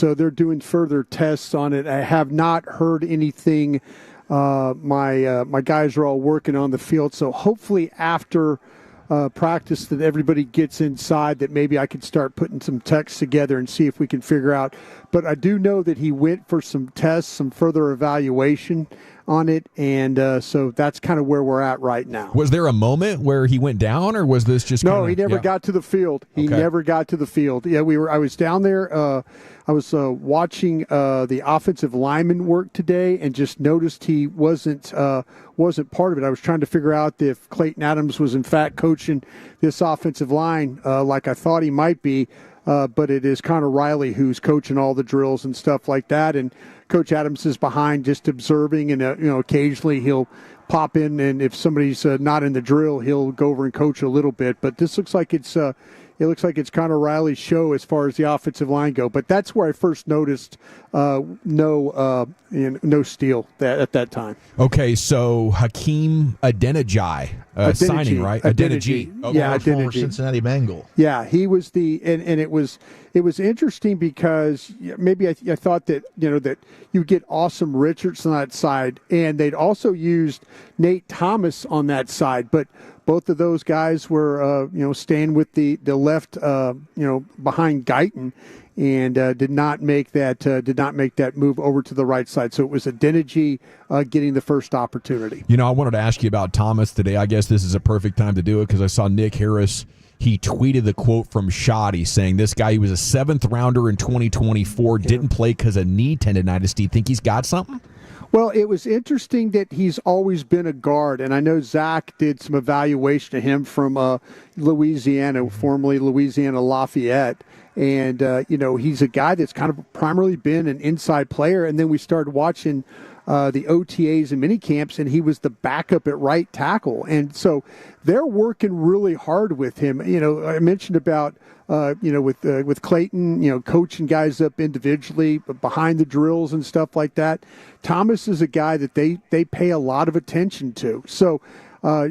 so they're doing further tests on it. I have not heard anything. My guys are all working on the field, so hopefully after practice that everybody gets inside, that maybe I could start putting some texts together and see if we can figure out. But I do know that he went for some tests, some further evaluation on it, and so that's kind of where we're at right now. Was there a moment where he went down, or was this just No, he never got to the field. He never got to the field. Yeah, I was down there. I was watching the offensive lineman work today, and just noticed he wasn't part of it. I was trying to figure out if Clayton Adams was in fact coaching this offensive line like I thought he might be. But it is Connor Riley who's coaching all the drills and stuff like that, and Coach Adams is behind just observing, and occasionally he'll pop in, and if somebody's not in the drill, he'll go over and coach a little bit. But this looks like it's Connor Riley's show as far as the offensive line go. But that's where I first noticed no steal at that time. Okay, so Hakeem Adeniji signing, right? Adeniji. Okay. Yeah, former Cincinnati Bengal. Yeah, he was and it was interesting because maybe I thought that that you get Awesome Richards on that side, and they'd also used Nate Thomas on that side, but both of those guys were staying with the left behind Guyton, and did not make that move over to the right side. So it was Adeniji getting the first opportunity. I wanted to ask you about Thomas today. I guess this is a perfect time to do it because I saw Nick Harris. He tweeted the quote from Shoddy saying this guy, he was a 7th rounder in 2024, didn't play because of knee tendonitis. Do you think he's got something? Well, it was interesting that he's always been a guard, and I know Zach did some evaluation of him from Louisiana, formerly Louisiana Lafayette, and he's a guy that's kind of primarily been an inside player, and then we started watching the OTAs and mini camps, and he was the backup at right tackle, and so they're working really hard with him. I mentioned about with Clayton, coaching guys up individually, but behind the drills and stuff like that. Thomas is a guy that they pay a lot of attention to. So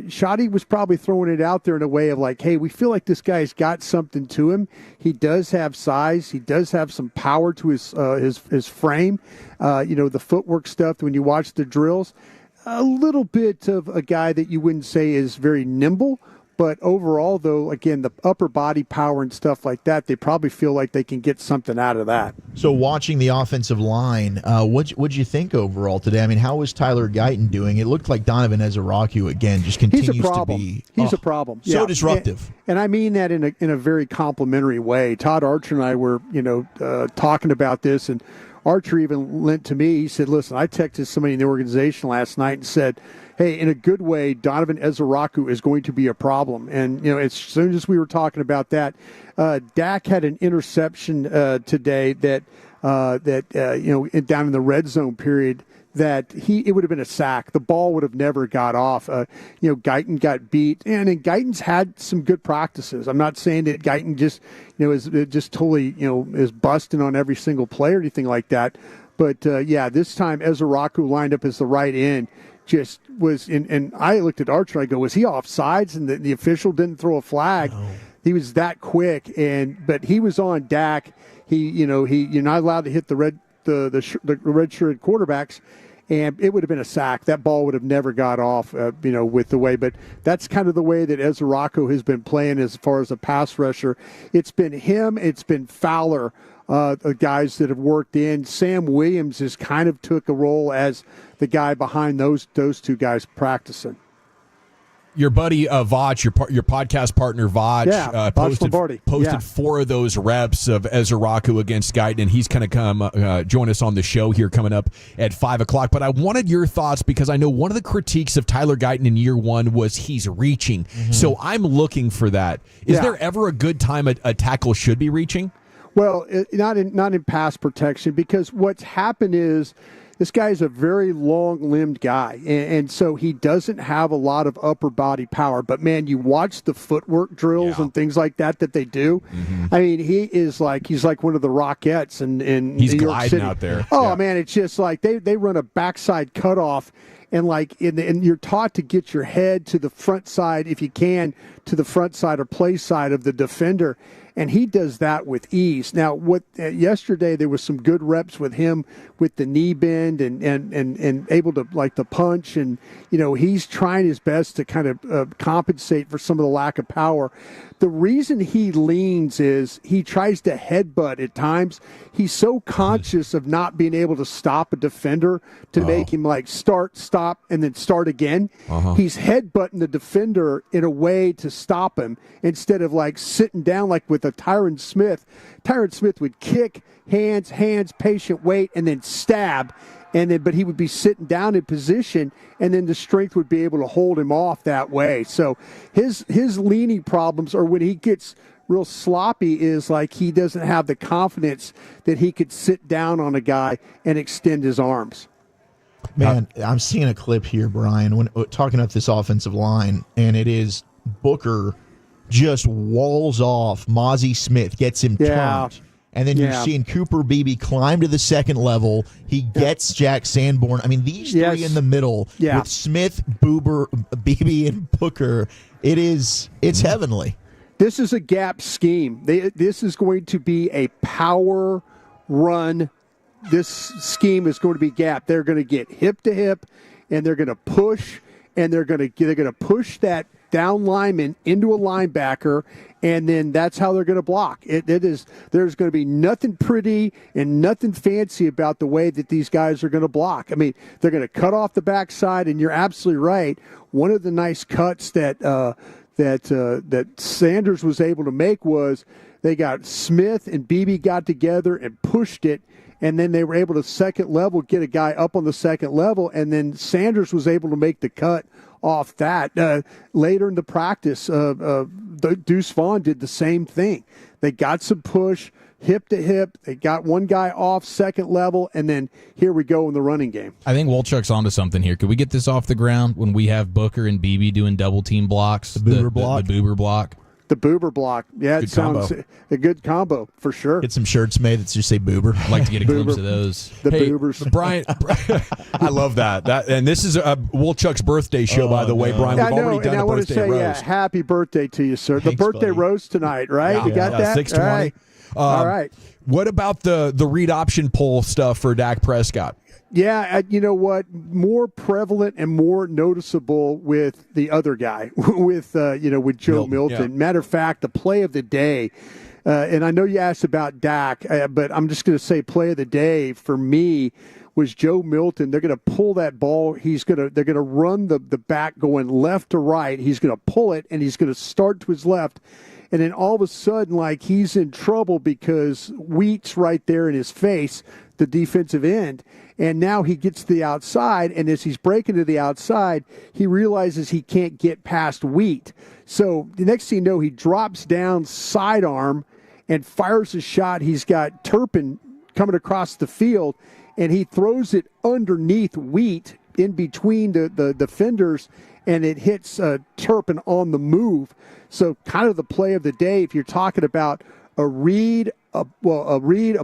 Shoddy was probably throwing it out there in a way of like, hey, we feel like this guy's got something to him. He does have size. He does have some power to his frame. The footwork stuff, when you watch the drills, a little bit of a guy that you wouldn't say is very nimble. But overall, though, again, the upper body power and stuff like that, they probably feel like they can get something out of that. So watching the offensive line, what'd you think overall today? I mean, how was Tyler Guyton doing? It looked like Donovan Ezeraku, again, just continues to be... He's a problem. So disruptive. And I mean that in a very complimentary way. Todd Archer and I were, talking about this, and Archer even lent to me. He said, listen, I texted somebody in the organization last night and said, hey, in a good way, Donovan Ezeraku is going to be a problem. And, as soon as we were talking about that, Dak had an interception today that down in the red zone period that it would have been a sack. The ball would have never got off. Guyton got beat, and then Guyton's had some good practices. I'm not saying that Guyton just, is just totally, is busting on every single play or anything like that. But, this time Ezeraku lined up as the right end. Just was in, and I looked at Archer and I go, was he offsides? And the official didn't throw a flag. No. He was that quick, but he was on Dak. You're not allowed to hit the red shirted quarterbacks, and it would have been a sack. That ball would have never got off, with the way. But that's kind of the way that Ezeraku has been playing as far as a pass rusher. It's been him. It's been Fowler. The guys that have worked in. Sam Williams has kind of took a role as the guy behind those two guys practicing. Your buddy Vach, your podcast partner Vach, posted 4 of those reps of Ezeraku against Guyton, and he's going to come join us on the show here coming up at 5 o'clock. But I wanted your thoughts because I know one of the critiques of Tyler Guyton in year one was he's reaching. Mm-hmm. So I'm looking for that. Is there ever a good time a tackle should be reaching? Well, not in pass protection, because what's happened is this guy is a very long-limbed guy, and so he doesn't have a lot of upper body power. But, man, you watch the footwork drills and things like that they do. Mm-hmm. I mean, he's like one of the Rockettes in he's New York gliding City. Out there. Oh, man, it's just like they run a backside cutoff. And and you're taught to get your head to the front side, if you can, to the front side or play side of the defender. and he does that with ease. Now, yesterday there was some good reps with him with the knee bend and able to like the punch, and he's trying his best to kind of compensate for some of the lack of power. The reason he leans is he tries to headbutt at times. He's so conscious of not being able to stop a defender to make him like start, stop, and then start again. He's headbutting the defender in a way to stop him instead of like sitting down like with a Tyron Smith. Tyron Smith would kick, hands, patient wait, and then stab. But he would be sitting down in position, and then the strength would be able to hold him off that way. So his leaning problems, or when he gets real sloppy, is like he doesn't have the confidence that he could sit down on a guy and extend his arms. Man, I'm seeing a clip here, Brian, when talking about this offensive line, and it is Booker just walls off Mozzie Smith, gets him turned. And then you're seeing Cooper Beebe climb to the second level. He gets Jack Sanborn. I mean, these three in the middle with Smith, Beebe, and Booker, it's heavenly. This is a gap scheme. This is going to be a power run. This scheme is going to be gap. They're going to get hip to hip, and they're going to push, and they're going to push that down lineman into a linebacker, and then that's how they're going to block. There's going to be nothing pretty and nothing fancy about the way that these guys are going to block. I mean, they're going to cut off the backside, and you're absolutely right. One of the nice cuts that Sanders was able to make was they got Smith and Beebe got together and pushed it, and then they were able to second level get a guy up on the second level, and then Sanders was able to make the cut off that. Later in the practice, Deuce Vaughn did the same thing. They got some push, hip to hip. They got one guy off second level, and then here we go in the running game. I think Wolchuk's onto something here. Could we get this off the ground when we have Booker and Beebe doing double team blocks? The Boober block. The Boober block. The Boober block. Yeah, good it sounds combo. A good combo for sure. Get some shirts made that just say Boober. I'd like to get a glimpse of those. The Boobers. Brian, I love that. And this is Wolchuk's birthday show, by the way, Brian. We've already done a birthday roast. Happy birthday to you, sir. Thanks, the birthday buddy. roast tonight, right? You got that? 620. All right. All right. What about the read option pull stuff for Dak Prescott? Yeah, you know what? More prevalent and more noticeable with the other guy, with Joe Milton. Yeah. Matter of fact, the play of the day, and I know you asked about Dak, but I'm just going to say play of the day for me was Joe Milton. They're going to pull that ball. They're going to run the back going left to right. He's going to pull it, and he's going to start to his left. And then all of a sudden, like, he's in trouble because Wheat's right there in his face, the defensive end. And now he gets to the outside, and as he's breaking to the outside, he realizes he can't get past Wheat. So the next thing you know, he drops down sidearm and fires a shot. He's got Turpin coming across the field, and he throws it underneath Wheat in between the defenders, and it hits Turpin on the move. So kind of the play of the day, if you're talking about a read, a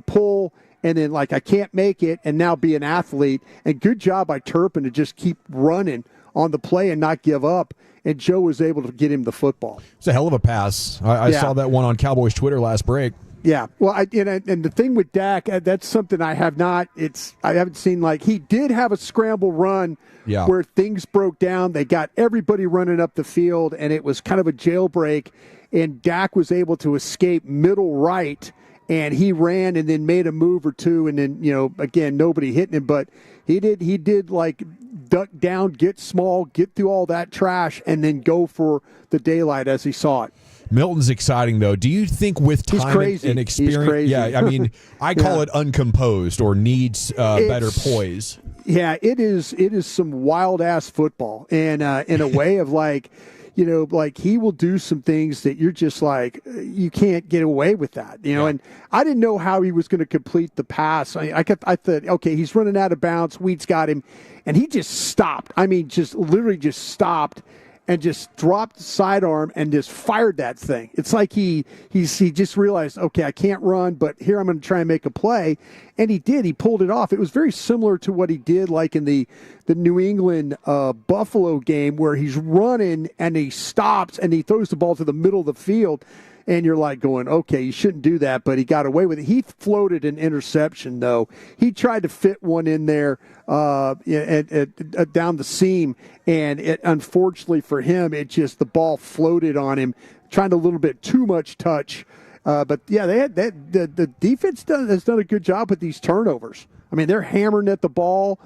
pull, and then like I can't make it and now be an athlete. And good job by Turpin to just keep running on the play and not give up. And Joe was able to get him the football. It's a hell of a pass. I saw that one on Cowboys Twitter last break. Yeah, well, and the thing with Dak, that's something I haven't seen. Like, he did have a scramble run where things broke down. They got everybody running up the field, and it was kind of a jailbreak. And Dak was able to escape middle right, and he ran and then made a move or two, and then again nobody hitting him, but he did like duck down, get small, get through all that trash, and then go for the daylight as he saw it. Milton's exciting, though. Do you think with time and experience? He's crazy. Yeah, I mean, I call it uncomposed or needs better poise. Yeah, it is some wild-ass football. And in a way of like, like he will do some things that you're just like, you can't get away with that, And I didn't know how he was going to complete the pass. I thought, okay, he's running out of bounds. Wheat's got him. And he just stopped. I mean, just literally just stopped and just dropped the sidearm and just fired that thing. It's like he just realized, okay, I can't run, but here I'm going to try and make a play. And he did. He pulled it off. It was very similar to what he did like in the New England Buffalo game where he's running and he stops and he throws the ball to the middle of the field. and you're like going, okay, you shouldn't do that, but he got away with it. He floated an interception, though. He tried to fit one in there down the seam, and unfortunately for him, the ball floated on him, trying a little bit too much touch. But yeah, the defense has done a good job with these turnovers. I mean, they're hammering at the ball,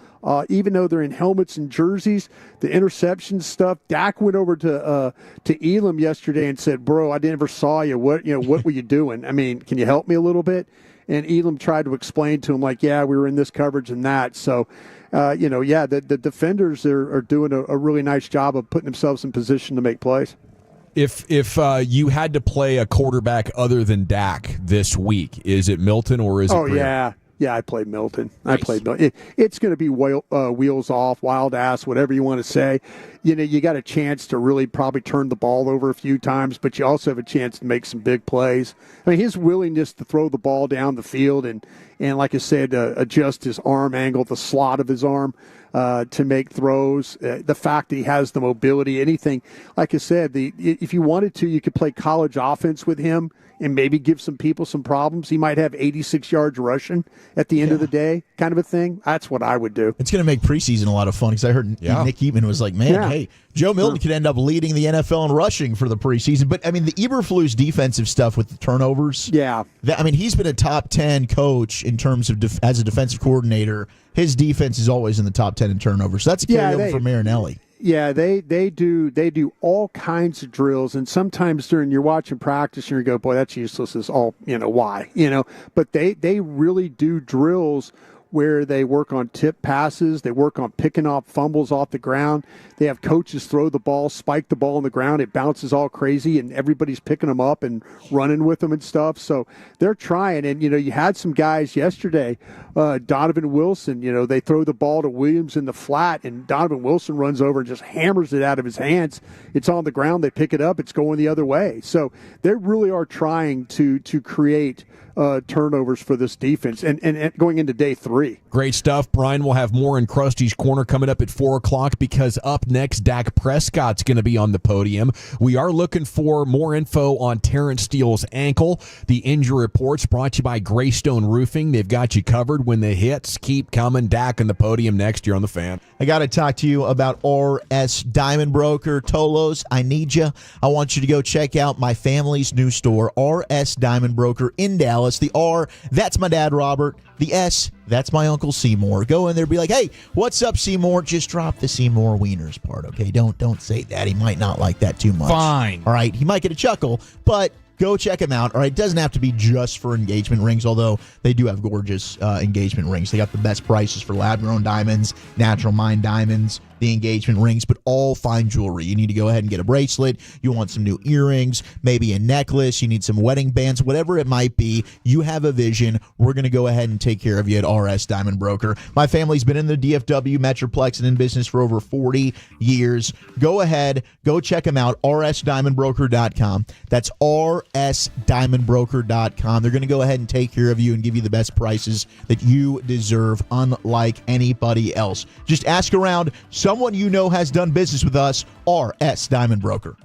even though they're in helmets and jerseys. The interception stuff. Dak went over to Elam yesterday and said, "Bro, I never saw you. What were you doing? I mean, can you help me a little bit?" And Elam tried to explain to him, like, "Yeah, we were in this coverage and that." So, the defenders are doing a really nice job of putting themselves in position to make plays. If you had to play a quarterback other than Dak this week, is it Milton or is it Greer? Yeah, I played Milton. Nice. I played Milton. It's going to be wheels off, wild ass, whatever you want to say. You got a chance to really probably turn the ball over a few times, but you also have a chance to make some big plays. I mean, his willingness to throw the ball down the field and like I said, adjust his arm angle, the slot of his arm to make throws, the fact that he has the mobility, anything. Like I said, if you wanted to, you could play college offense with him and maybe give some people some problems. He might have 86 yards rushing at the end of the day, kind of a thing. That's what I would do. It's going to make preseason a lot of fun because I heard Nick Eatman was like, man, hey, Joe Milton could end up leading the NFL in rushing for the preseason. But, I mean, the Eberflus defensive stuff with the turnovers. Yeah. He's been a top 10 coach in terms of as a defensive coordinator. His defense is always in the top 10 in turnovers. So that's a carryover for Marinelli. Yeah, they do all kinds of drills, and sometimes during you're watching practice and you go, boy, that's useless. Is all why But they really do drills where they work on tip passes, they work on picking off fumbles off the ground. They have coaches throw the ball, spike the ball on the ground, it bounces all crazy, and everybody's picking them up and running with them and stuff. So they're trying, and you had some guys yesterday, Donovan Wilson. They throw the ball to Williams in the flat, and Donovan Wilson runs over and just hammers it out of his hands. It's on the ground, they pick it up, it's going the other way. So they really are trying to create turnovers for this defense and going into day 3. Great stuff. Brian will have more in Krusty's Corner coming up at 4 o'clock because up next, Dak Prescott's going to be on the podium. We are looking for more info on Terrence Steele's ankle. The injury reports brought to you by Greystone Roofing. They've got you covered when the hits keep coming. Dak on the podium next year on The Fan. I got to talk to you about RS Diamond Broker. Tolos, I need you. I want you to go check out my family's new store, RS Diamond Broker in Dallas. The R, that's my dad, Robert. The S, that's my Uncle Seymour. Go in there and be like, hey, what's up, Seymour? Just drop the Seymour Wieners part, okay? Don't say that. He might not like that too much. Fine. All right? He might get a chuckle, but go check him out. All right, it doesn't have to be just for engagement rings, although they do have gorgeous engagement rings. They got the best prices for lab-grown diamonds, natural mined diamonds, the engagement rings, but all fine jewelry. You need to go ahead and get a bracelet. You want some new earrings, maybe a necklace. You need some wedding bands, whatever it might be. You have a vision. We're going to go ahead and take care of you at RS Diamond Broker. My family's been in the DFW Metroplex and in business for over 40 years. Go ahead, go check them out, rsdiamondbroker.com. That's rsdiamondbroker.com. They're going to go ahead and take care of you and give you the best prices that you deserve, unlike anybody else. Just ask around. Someone you know has done business with us, RS Diamond Broker.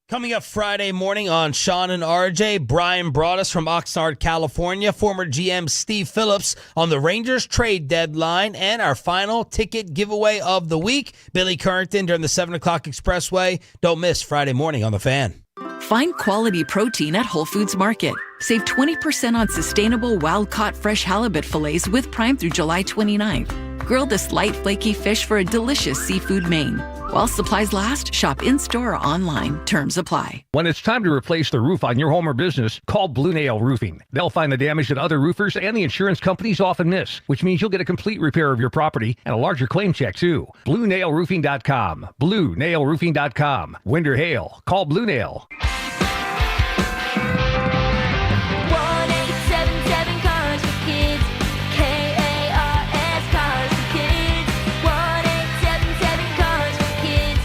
Coming up Friday morning on Sean and RJ, Brian brought us from Oxnard, California, former GM Steve Phillips on the Rangers trade deadline, and our final ticket giveaway of the week, Billy Currington during the 7 o'clock Expressway. Don't miss Friday morning on The Fan. Find quality protein at Whole Foods Market. Save 20% on sustainable wild-caught fresh halibut fillets with Prime through July 29th. Grill this light, flaky fish for a delicious seafood main. While supplies last, shop in-store or online. Terms apply. When it's time to replace the roof on your home or business, call Blue Nail Roofing. They'll find the damage that other roofers and the insurance companies often miss, which means you'll get a complete repair of your property and a larger claim check, too. BlueNailRoofing.com. BlueNailRoofing.com. Wind or hail, call Blue Nail. 1-877 Cars for Kids. KARS Cars for Kids. 1-877 Cars for Kids.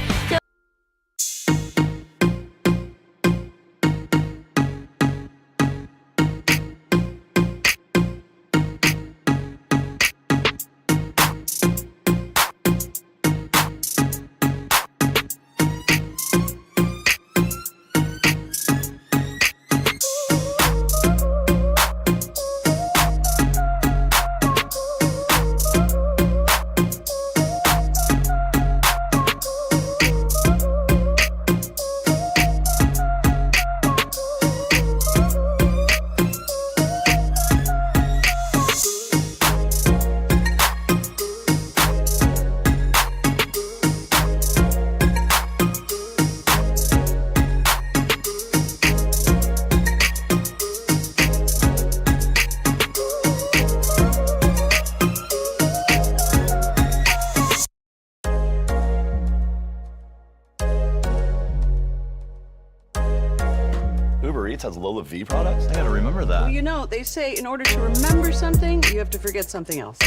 States has Lola V products? I gotta remember that. Well, you know, they say in order to remember something, you have to forget something else.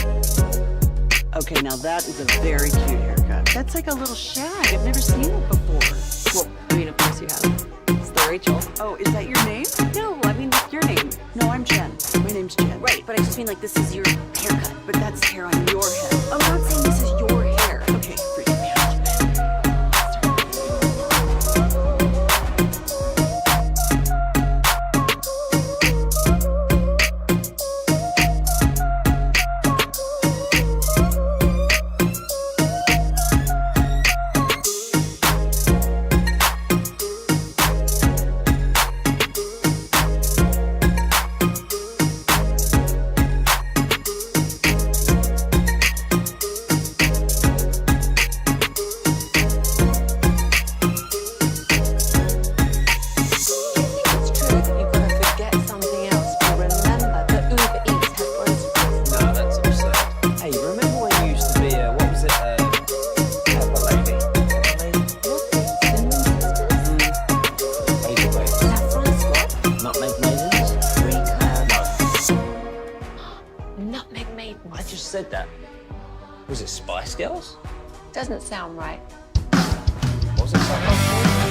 Okay, now that is a very cute haircut. That's like a little shag. I've never seen it before. Well, I mean, of course you have. It's the Rachel. Oh, is that your name? No, I mean, your name. No, I'm Jen. My name's Jen. Right, but I just mean like this is your haircut. But that's hair on your head. I'm not saying this is your hair. Okay, freak me out. Said that. Was it Spice Girls? Doesn't sound right. Was it something?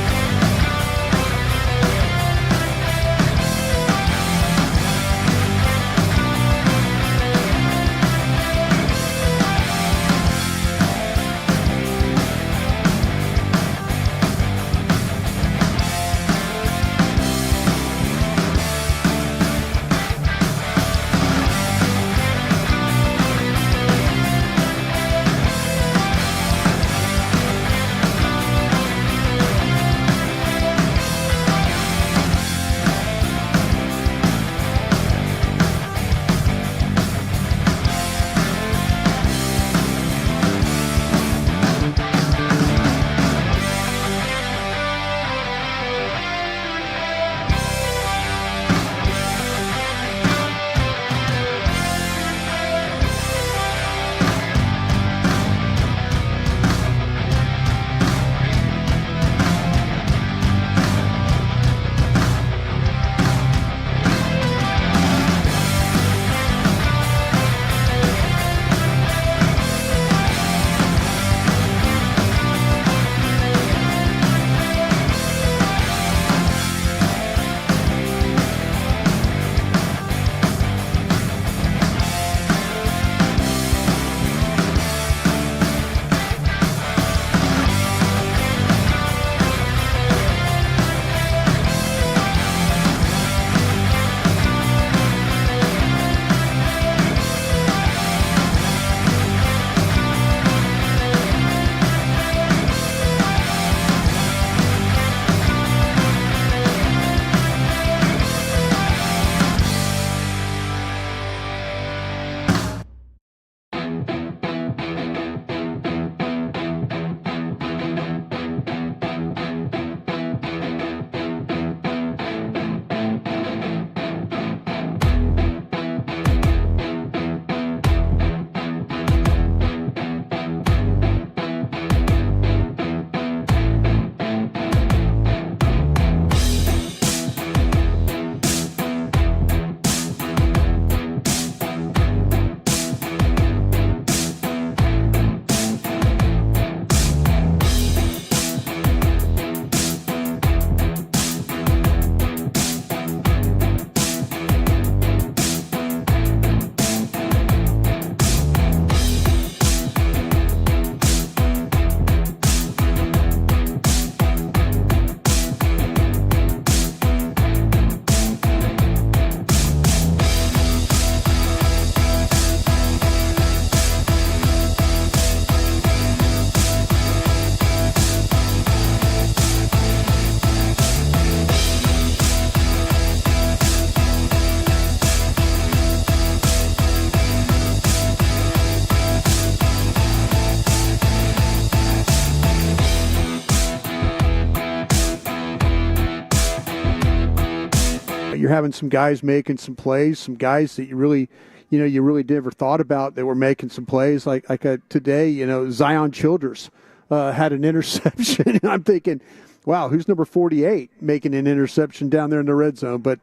You're having some guys making some plays, some guys that you really never thought about that were making some plays. Like today, Zion Childers had an interception. And I'm thinking, wow, who's number 48 making an interception down there in the red zone? But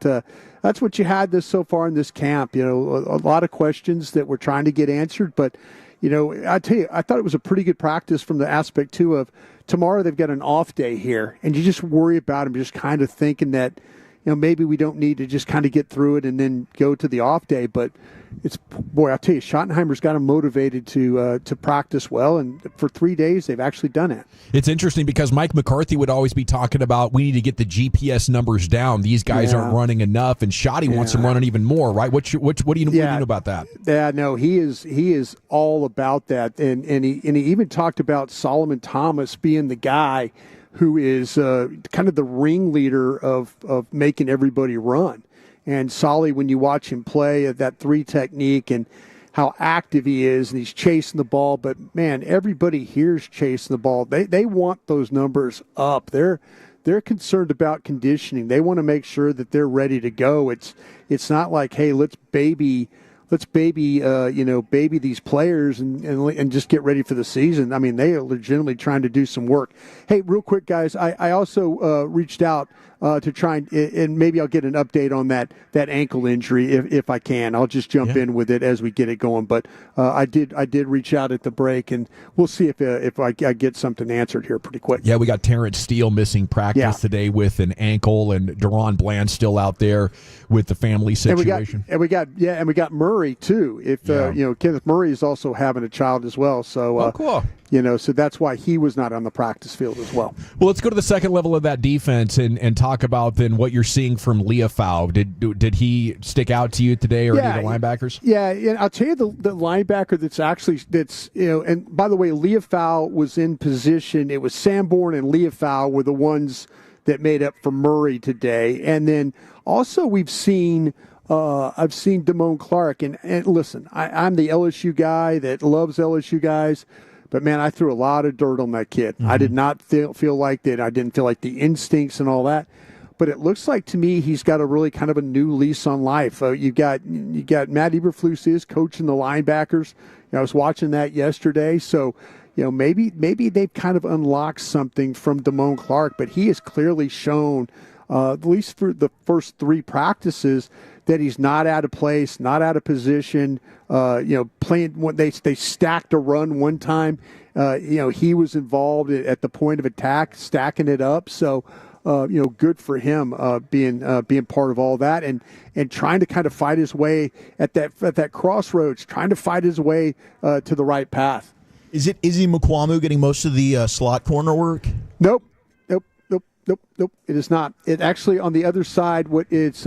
that's what you had so far in this camp. A lot of questions that we're trying to get answered. But, I tell you, I thought it was a pretty good practice from the aspect, too, of tomorrow they've got an off day here. And you just worry about them just kind of thinking that, maybe we don't need to just kind of get through it and then go to the off day. But I'll tell you, Schottenheimer's got them motivated to practice well, and for 3 days they've actually done it. It's interesting because Mike McCarthy would always be talking about we need to get the GPS numbers down. These guys aren't running enough, and Schotty wants them running even more, right? What do you know about that? Yeah, no, he is all about that, and he even talked about Solomon Thomas being the guy who is kind of the ringleader of making everybody run. And Solly, when you watch him play at that 3 technique and how active he is, and he's chasing the ball, but man, everybody here's chasing the ball. They want those numbers up. They're concerned about conditioning. They want to make sure that they're ready to go. It's not like, hey, let's baby these players and just get ready for the season. I mean, they are legitimately trying to do some work. Hey, real quick, guys, I also reached out to try and maybe I'll get an update on that ankle injury if I can. I'll just jump in with it as we get it going. But I did reach out at the break, and we'll see if I get something answered here pretty quick. Yeah, we got Terrence Steele missing practice today with an ankle, and Deron Bland still out there with the family situation. And we got Murray too. If Kenneth Murray is also having a child as well. So cool. So that's why he was not on the practice field as well. Well, let's go to the second level of that defense and talk about then what you're seeing from Leofau. Did he stick out to you today, or any of the linebackers? Yeah, and I'll tell you the linebacker that's and by the way, Leofau was in position. It was Sanborn and Leofau were the ones that made up for Murray today, and then also I've seen Damone Clark, and listen, I'm the LSU guy that loves LSU guys. But, man, I threw a lot of dirt on that kid. I did not feel like that. I didn't feel like the instincts and all that. But it looks like to me he's got a really kind of a new lease on life. You got Matt Eberflus is coaching the linebackers. I was watching that yesterday. So, maybe they've kind of unlocked something from Damone Clark. But he has clearly shown, at least for the first 3 practices, that he's not out of place, not out of position. Playing when they stacked a run one time. He was involved at the point of attack, stacking it up. So, good for him being part of all that and trying to kind of fight his way at that crossroads, trying to fight his way to the right path. Is Izzy Mukwamu getting most of the slot corner work? Nope. It is not. It actually on the other side. It's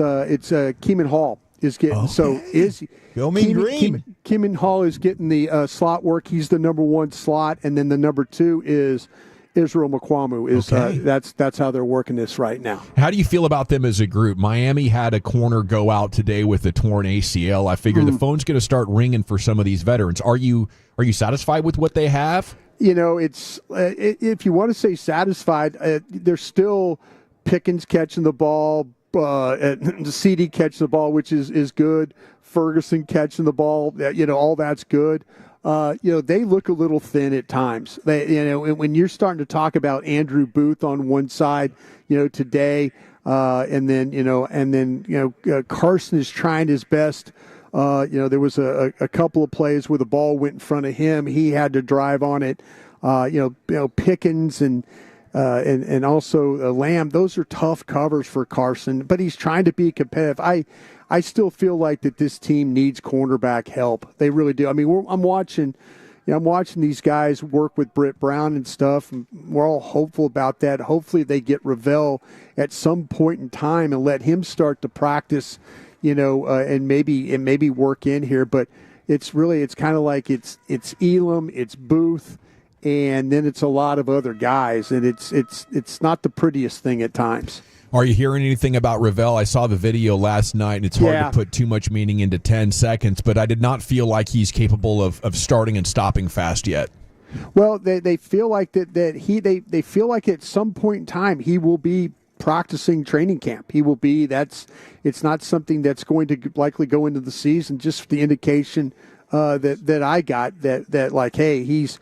Keeman Hall is getting. Okay. So is Go me green. Keeman Hall is getting the slot work. He's the number 1 slot, and then the number 2 is Israel Mukwamu. That's how they're working this right now. How do you feel about them as a group? Miami had a corner go out today with a torn ACL. I figure the phone's going to start ringing for some of these veterans. Are you satisfied with what they have? It's if you want to say satisfied, there's still Pickens catching the ball, CeeDee catching the ball, which is good. Ferguson catching the ball, all that's good. They look a little thin at times. When you're starting to talk about Andrew Booth on one side, today, and then Carson is trying his best. There was a couple of plays where the ball went in front of him. He had to drive on it. Pickens and also Lamb. Those are tough covers for Carson, but he's trying to be competitive. I still feel like that this team needs cornerback help. They really do. I mean, I'm watching these guys work with Britt Brown and stuff, and we're all hopeful about that. Hopefully they get Ravel at some point in time and let him start to practice, and maybe work in here. But it's kind of like it's Elam, it's Booth, and then it's a lot of other guys, and it's not the prettiest thing at times. Are you hearing anything about Ravel? I saw the video last night, and it's hard to put too much meaning into 10 seconds, but I did not feel like he's capable of starting and stopping fast yet. Well, they feel like they feel like at some point in time he will be practicing training camp. He will be. It's not something that's going to likely go into the season. Just the indication that I got that like, hey, he's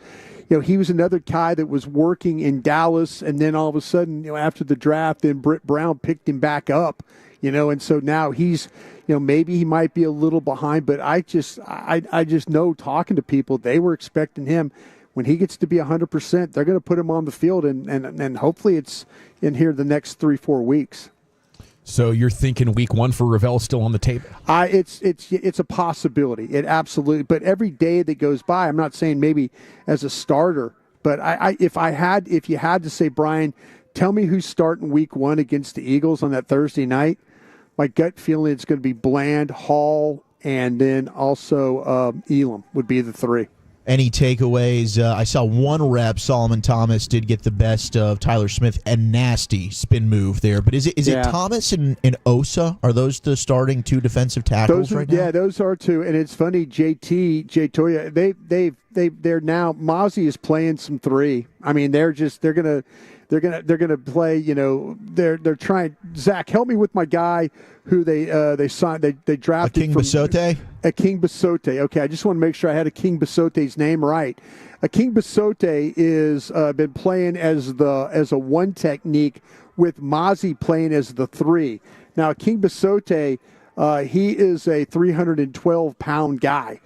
he was another guy that was working in Dallas, and then all of a sudden, after the draft, then Britt Brown picked him back up, and so now he's, maybe he might be a little behind, but I just know, talking to people, they were expecting him. When he gets to be 100%, they're going to put him on the field, and hopefully it's in here the next 3-4 weeks. So you're thinking week 1 for Ravel still on the table? It's a possibility. It absolutely. But every day that goes by, I'm not saying maybe as a starter, but if you had to say, Brian, tell me who's starting week 1 against the Eagles on that Thursday night, my gut feeling it's going to be Bland, Hall, and then also Elam would be the 3. Any takeaways? I saw one rep. Solomon Thomas did get the best of Tyler Smith, and nasty spin move there. But is it Thomas and Osa? Are those the starting 2 defensive tackles right now? Yeah, those are 2. And it's funny, Jay Toya, they're now, Mozzie is playing some 3. I mean, they're gonna play. They're trying. Zach, help me with my guy who they signed. They drafted King Basote. King Basote. Okay, I just want to make sure I had King Basote's name right. King Basote is been playing as a 1 technique with Mozzie playing as the 3. Now, King Basote, he is a 312-pound guy.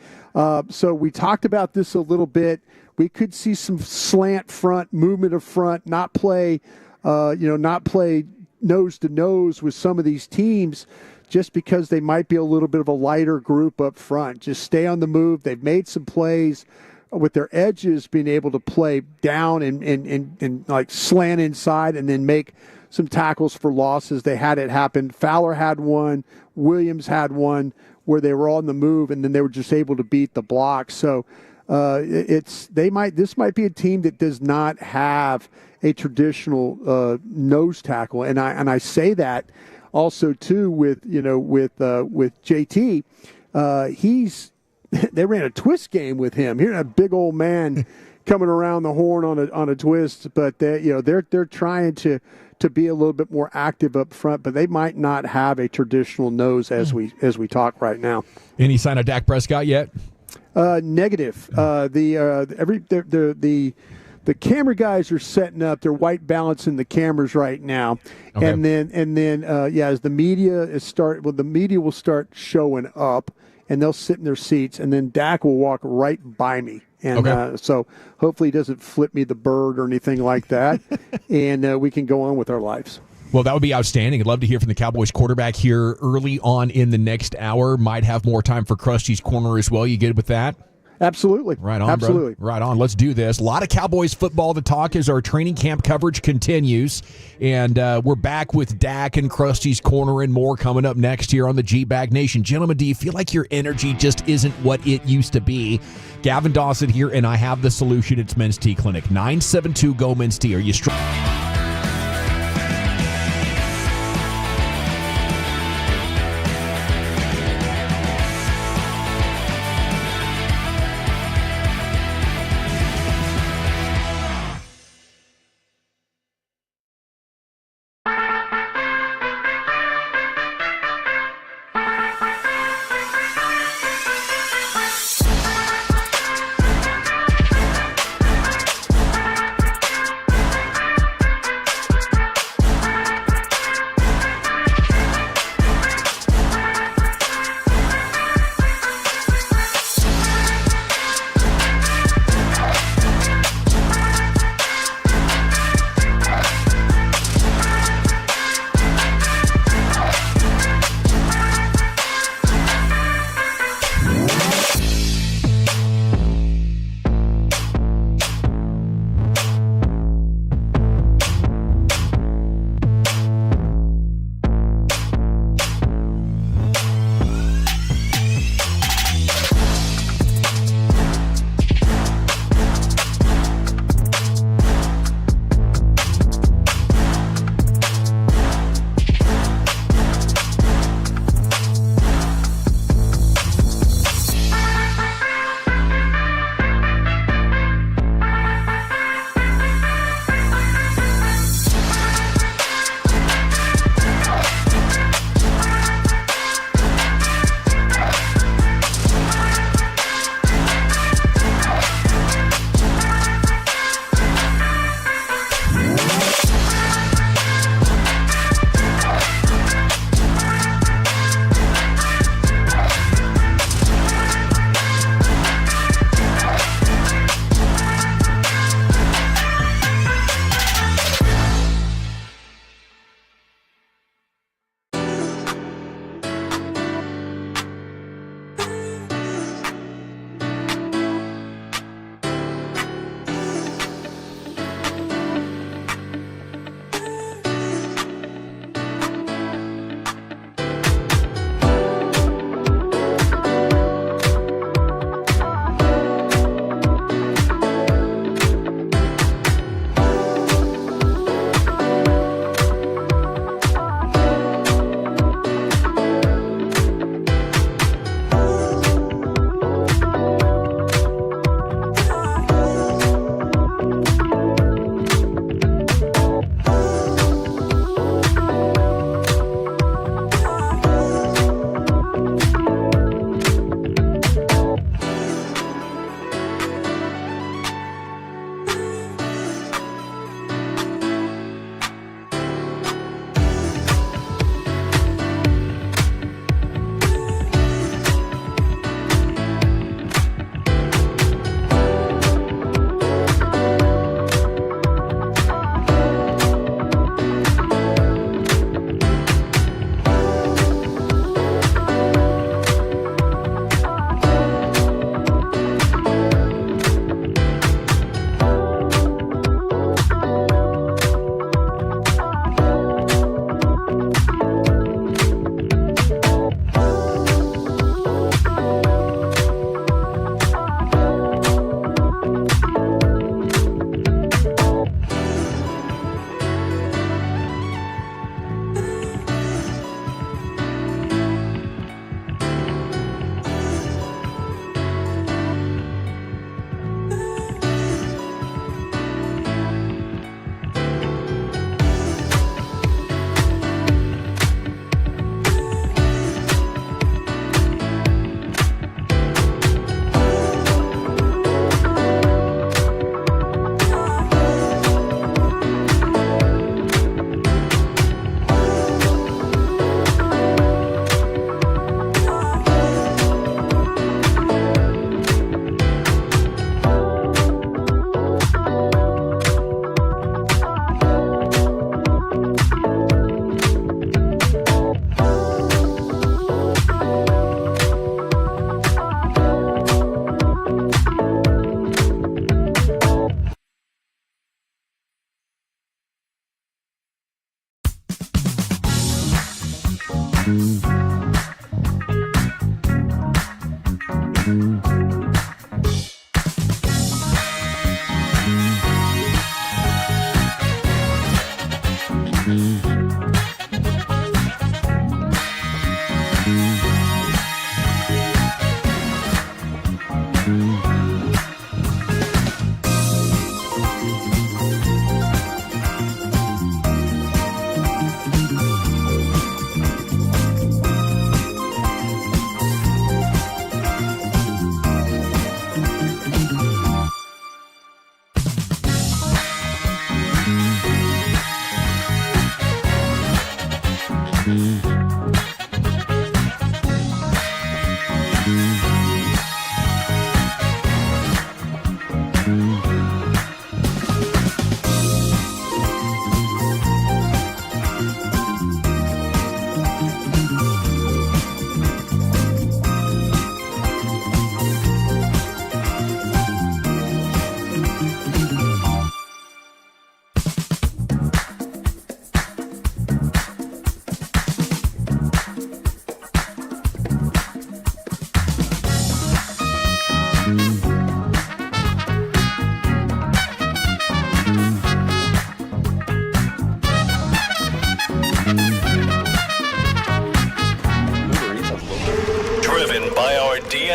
So we talked about this a little bit. We could see some slant front, movement of front, not play nose to nose with some of these teams just because they might be a little bit of a lighter group up front. Just stay on the move. They've made some plays with their edges being able to play down and like slant inside and then make some tackles for losses. They had it happen. Fowler had one. Williams had one where they were on the move and then they were just able to beat the block. So this might be a team that does not have a traditional nose tackle, and I say that also too with JT. They ran a twist game with him. Here's a big old man coming around the horn on a twist, but they're trying to be a little bit more active up front, but they might not have a traditional nose as we talk right now. Any sign of Dak Prescott yet? Negative. The camera guys are setting up. They're white balancing the cameras right now, okay. and then as the media the media will start showing up, and they'll sit in their seats, and then Dak will walk right by me, and so hopefully he doesn't flip me the bird or anything like that, and we can go on with our lives. Well, that would be outstanding. I'd love to hear from the Cowboys quarterback here early on in the next hour. Might have more time for Krusty's Corner as well. You good with that? Absolutely. Right on, absolutely. brother. Right on. Let's do this. A lot of Cowboys football to talk as our training camp coverage continues. And we're back with Dak and Krusty's Corner and more coming up next here on the G-Bag Nation. Gentlemen, do you feel like your energy just isn't what it used to be? Gavin Dawson here, and I have the solution. It's Men's Tea Clinic. 972-GO Men's Tea. Are you strong?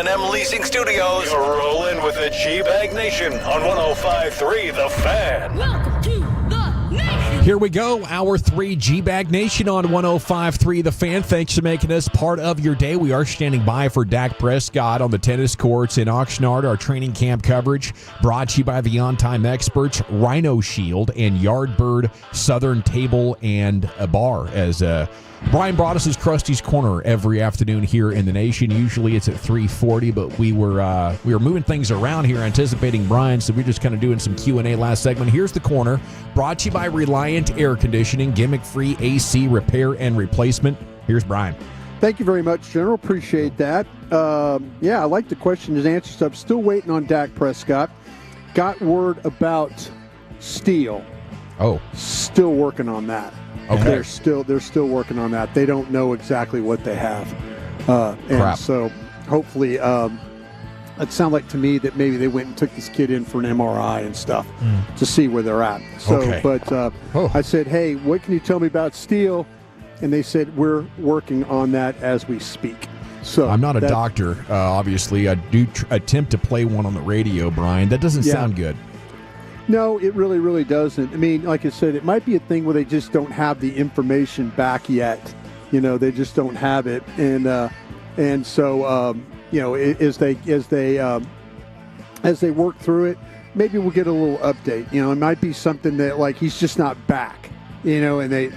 D&M Leasing Studios. You're rolling with the G-Bag Nation on 105.3 The Fan. Welcome to the nation. Here we go, Hour 3 G-Bag Nation on 105.3 The Fan. Thanks for making us part of your day. We are standing by for Dak Prescott on the tennis courts in Oxnard. Our training camp coverage brought to you by the on-time experts, Rhino Shield and Yardbird Southern Table and a Bar. As Brian brought us his Krusty's Corner every afternoon here in the nation. Usually it's at 3:40, but we were moving things around here, anticipating Brian, so we're just kind of doing some Q&A last segment. Here's the corner, brought to you by Reliant Air Conditioning, gimmick-free AC repair and replacement. Here's Brian. Thank you very much, General. Appreciate that. I like the question and answer stuff. Still waiting on Dak Prescott. Got word about Steele. Oh. Still working on that. Okay. They're still working on that. They don't know exactly what they have. Crap. So hopefully it sounded like to me that maybe they went and took this kid in for an MRI and stuff to see where they're at. So, Okay. But I said, hey, what can you tell me about Steele? And they said, we're working on that as we speak. So I'm not a doctor, obviously. I do attempt to play one on the radio, Brian. That doesn't sound good. No, it really, really doesn't. I mean, like I said, it might be a thing where they just don't have the information back yet. You know, they just don't have it, and so as they work through it, maybe we'll get a little update. You know, it might be something that like he's just not back. You know, and they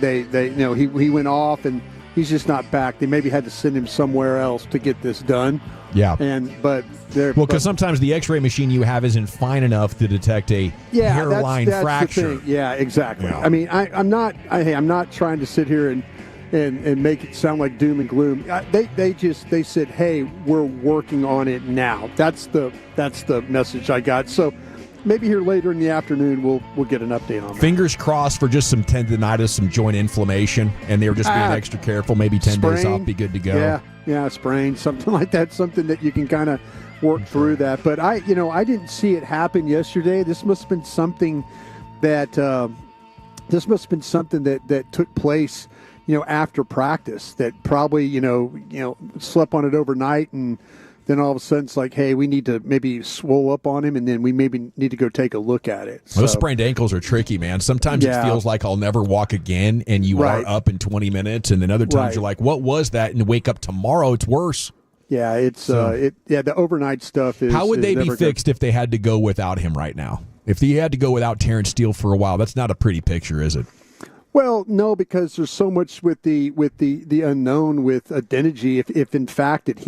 he went off and he's just not back. They maybe had to send him somewhere else to get this done. Yeah. Because sometimes the X-ray machine you have isn't fine enough to detect a hairline that's fracture. The thing. Yeah, exactly. Yeah. I mean, I'm not trying to sit here and make it sound like doom and gloom. They said, hey, we're working on it now. That's the message I got. So maybe here later in the afternoon we'll get an update on that. Fingers crossed for just some tendonitis, some joint inflammation, and they were just being extra careful. Maybe 10 days off, be good to go. Yeah, sprain, something like that, something that you can kind of work through that. But I didn't see it happen yesterday. This must have been something that took place, after practice. That probably slept on it overnight, and then all of a sudden it's like, hey, we need to maybe swole up on him, and then we maybe need to go take a look at it. Those sprained ankles are tricky, man. Sometimes it feels like I'll never walk again, and you are up in 20 minutes, and then other times you're like, what was that? And wake up tomorrow, it's worse. Yeah, the overnight stuff is. How would they be never fixed if they had to go without him right now? If they had to go without Terrence Steele for a while, that's not a pretty picture, is it? Well, no, because there's so much with the unknown with Adeniji. If in fact that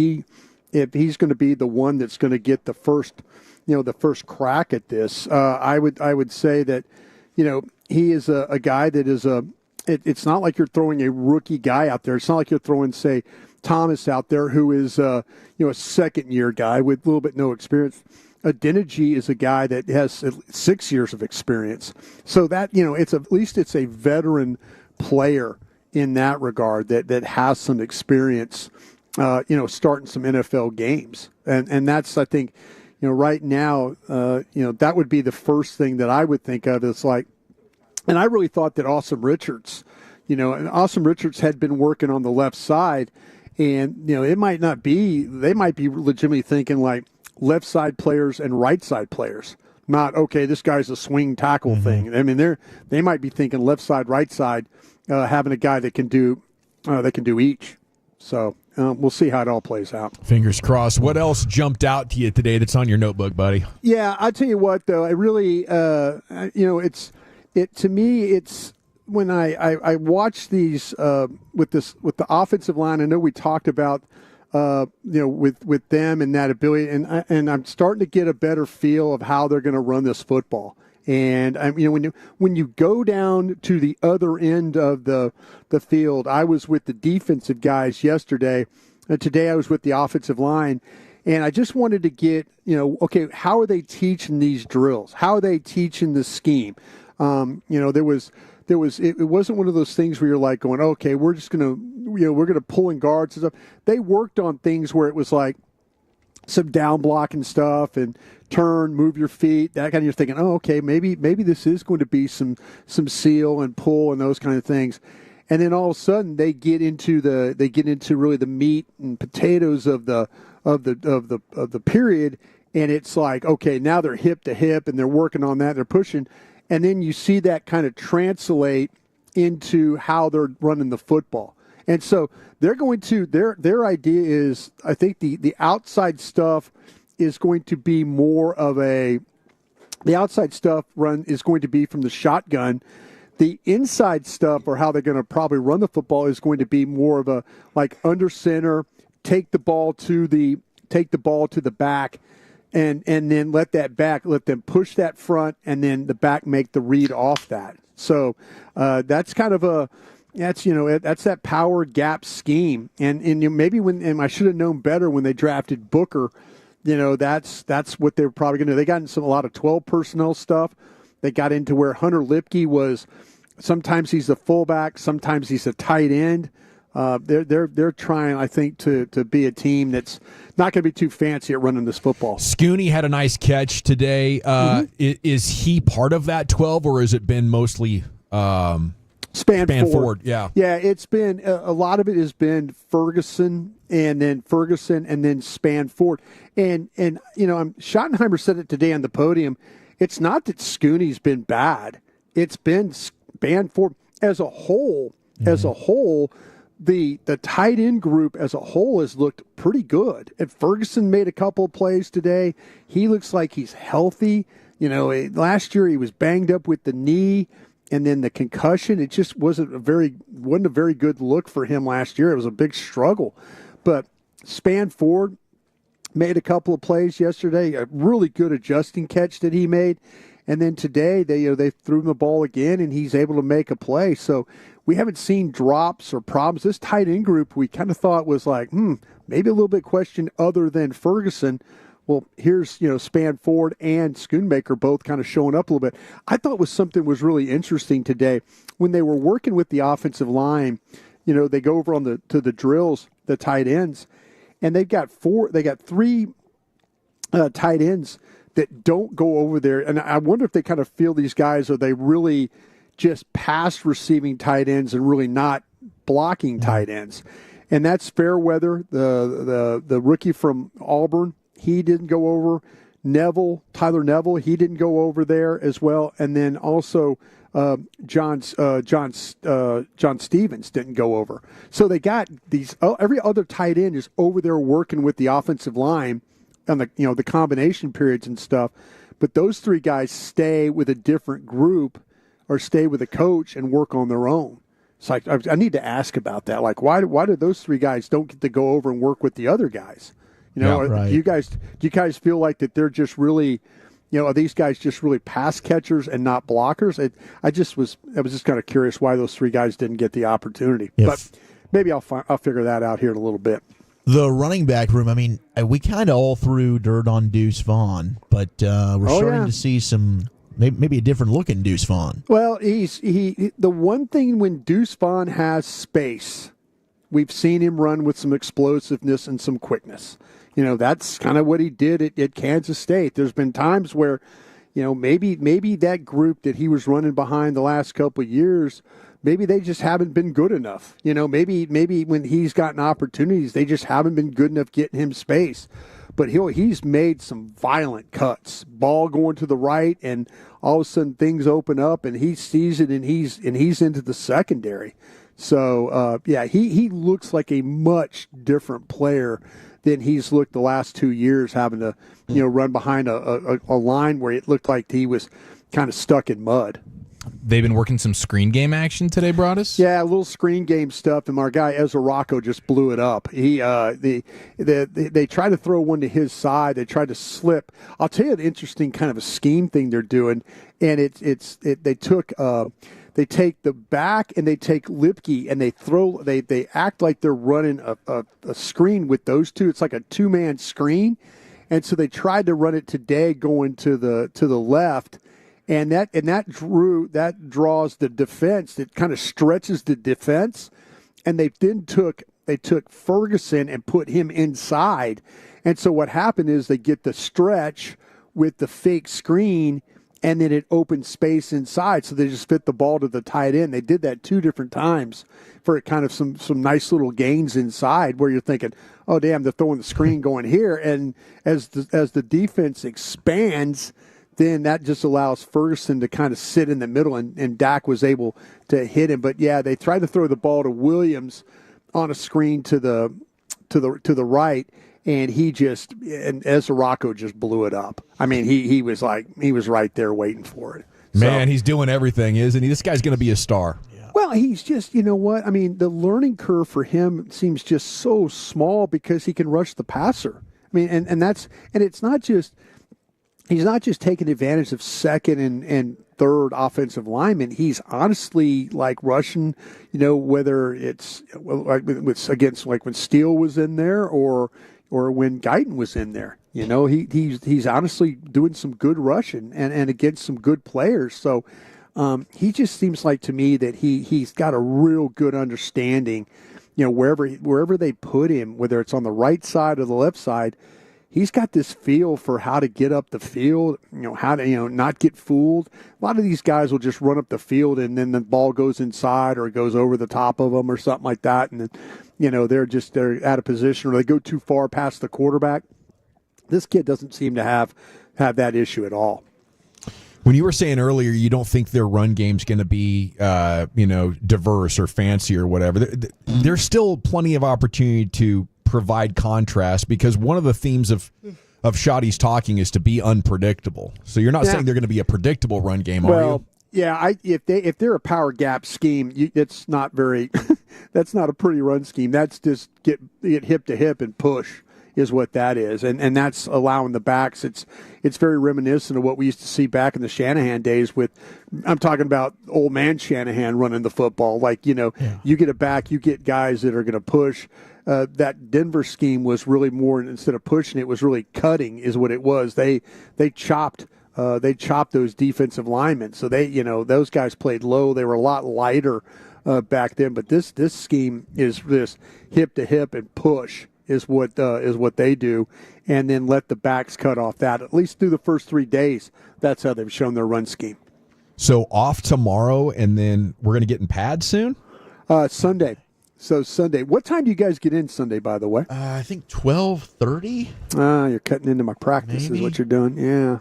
if he's going to be the one that's going to get the first crack at this, I would say that, he is a guy that is it's not like you're throwing a rookie guy out there. It's not like you're throwing, say, Thomas out there, who is a second-year guy with a little bit no experience. Adeniji is a guy that has 6 years of experience. So that, it's at least it's a veteran player in that regard that has some experience, starting some NFL games. And that's, I think, right now, that would be the first thing that I would think of. It's like, and I really thought that Awesome Richards, and Awesome Richards had been working on the left side, and, they might be legitimately thinking like left side players and right side players. Not, okay, this guy's a swing tackle thing. I mean, they might be thinking left side, right side, having a guy that can do each. So we'll see how it all plays out. Fingers crossed. What else jumped out to you today that's on your notebook, buddy? Yeah, I tell you what, though, I really, to me, it's when I watch these with the offensive line. I know we talked about. With them and that ability, and I'm starting to get a better feel of how they're going to run this football. And when you go down to the other end of the field, I was with the defensive guys yesterday, and today I was with the offensive line, and I just wanted to get okay, how are they teaching these drills? How are they teaching the scheme? It wasn't one of those things where you're like going, okay, we're just gonna pull in guards and stuff. They worked on things where it was like some down blocking stuff and turn, move your feet, that kind of. You're thinking, oh, okay, maybe this is going to be some seal and pull and those kind of things. And then all of a sudden they get into really the meat and potatoes of the period, and it's like, okay, now they're hip to hip and they're working on that, they're pushing. And then you see that kind of translate into how they're running the football. And so they're going to their idea is, I think the outside stuff is going to be more of the outside stuff run is going to be from the shotgun. The inside stuff, or how they're going to probably run the football, is going to be more of a like under center, take the ball to the back. And then let them push that front, and then the back make the read off that. So that's kind of that's that power gap scheme. And maybe and I should have known better when they drafted Booker. That's what they were probably going to do. They got into a lot of 12 personnel stuff. They got into where Hunter Lipke was. Sometimes he's a fullback, sometimes he's a tight end. They're trying, I think, to be a team that's not going to be too fancy at running this football. Scooney had a nice catch today. Is he part of that 12, or has it been mostly span forward? Yeah, it's been a lot of it has been Ferguson and then span forward. And Schottenheimer said it today on the podium. It's not that Scooney's been bad. It's been span forward as a whole. As a whole. The tight end group as a whole has looked pretty good. And Ferguson made a couple of plays today. He looks like he's healthy. Last year he was banged up with the knee and then the concussion. It just wasn't a very good look for him last year. It was a big struggle. But Span Ford made a couple of plays yesterday. A really good adjusting catch that he made. And then today they threw him the ball again, and he's able to make a play. So we haven't seen drops or problems. This tight end group we kind of thought was like, maybe a little bit questioned other than Ferguson. Well, here's Span Ford and Schoonmaker both kind of showing up a little bit. I thought something was really interesting today when they were working with the offensive line. They go over to the drills, the tight ends, and they got three tight ends that don't go over there. And I wonder if they kind of feel these guys, are they really just pass receiving tight ends and really not blocking tight ends? And that's Fairweather, the rookie from Auburn. He didn't go over. Tyler Neville, he didn't go over there as well. And then also John Stevens didn't go over. So they got these. Every other tight end is over there working with the offensive line on the combination periods and stuff. But those three guys stay with a different group or stay with a coach and work on their own. It's like, I need to ask about that. Like, why do those three guys don't get to go over and work with the other guys? Do you guys feel like that they're just really, are these guys just really pass catchers and not blockers? I was just kind of curious why those three guys didn't get the opportunity. But maybe I'll figure that out here in a little bit. The running back room, I mean, we kind of all threw dirt on Deuce Vaughn, but we're starting to see some maybe a different looking Deuce Vaughn. Well, he the one thing when Deuce Vaughn has space, we've seen him run with some explosiveness and some quickness. That's kind of what he did at Kansas State. There's been times where, maybe that group that he was running behind the last couple of years, maybe they just haven't been good enough. Maybe when he's gotten opportunities, they just haven't been good enough getting him space. But he's made some violent cuts. Ball going to the right, and all of a sudden things open up, and he sees it, and he's into the secondary. So he looks like a much different player than he's looked the last 2 years, having to run behind a line where it looked like he was kind of stuck in mud. They've been working some screen game action today, Broadus? Yeah, a little screen game stuff, and our guy Ezra Rocco just blew it up. They tried to throw one to his side. They tried to slip. I'll tell you an interesting kind of a scheme thing they're doing, and they take the back and they take Lipke and they act like they're running a screen with those two. It's like a two-man screen, and so they tried to run it today going to the left. And that draws the defense. It kind of stretches the defense, and they took Ferguson and put him inside. And so what happened is they get the stretch with the fake screen, and then it opens space inside. So they just fit the ball to the tight end. They did that 2 different times for kind of some nice little gains inside, where you're thinking, oh damn, they're throwing the screen going here. And as the defense expands, then that just allows Ferguson to kind of sit in the middle, and Dak was able to hit him. But yeah, they tried to throw the ball to Williams on a screen to the right, and Ezra Rocco just blew it up. I mean, he was right there waiting for it. Man, he's doing everything, isn't he? This guy's going to be a star. Well, he's just, you know what? I mean, the learning curve for him seems just so small because he can rush the passer. I mean, and it's not just. He's not just taking advantage of second and third offensive linemen. He's honestly like rushing, whether it's against like when Steele was in there or when Guyton was in there. He's honestly doing some good rushing and against some good players. So he just seems like to me that he's got a real good understanding. Wherever they put him, whether it's on the right side or the left side. He's got this feel for how to get up the field, how to, not get fooled. A lot of these guys will just run up the field and then the ball goes inside or it goes over the top of them or something like that. And then, they're out of position or they go too far past the quarterback. This kid doesn't seem to have that issue at all. When you were saying earlier, you don't think their run game's going to be, diverse or fancy or whatever. There's still plenty of opportunity to provide contrast because one of the themes of Shoddy's talking is to be unpredictable. So you're not saying they're going to be a predictable run game, are you? Yeah, if they're a power gap scheme, it's not very. That's not a pretty run scheme. That's just get hip to hip and push is what that is, and that's allowing the backs. It's very reminiscent of what we used to see back in the Shanahan days. I'm talking about old man Shanahan running the football. Like you get a back, you get guys that are going to push. That Denver scheme was really more, instead of pushing, it was really cutting is what it was. They chopped those defensive linemen. So those guys played low. They were a lot lighter back then. But this scheme is this hip to hip and push is what they do, and then let the backs cut off that. At least through the first 3 days, that's how they've shown their run scheme. So off tomorrow, and then we're going to get in pads soon? Sunday. So Sunday. What time do you guys get in Sunday, by the way? I think 12:30. You're cutting into my practice is what you're doing. Yeah.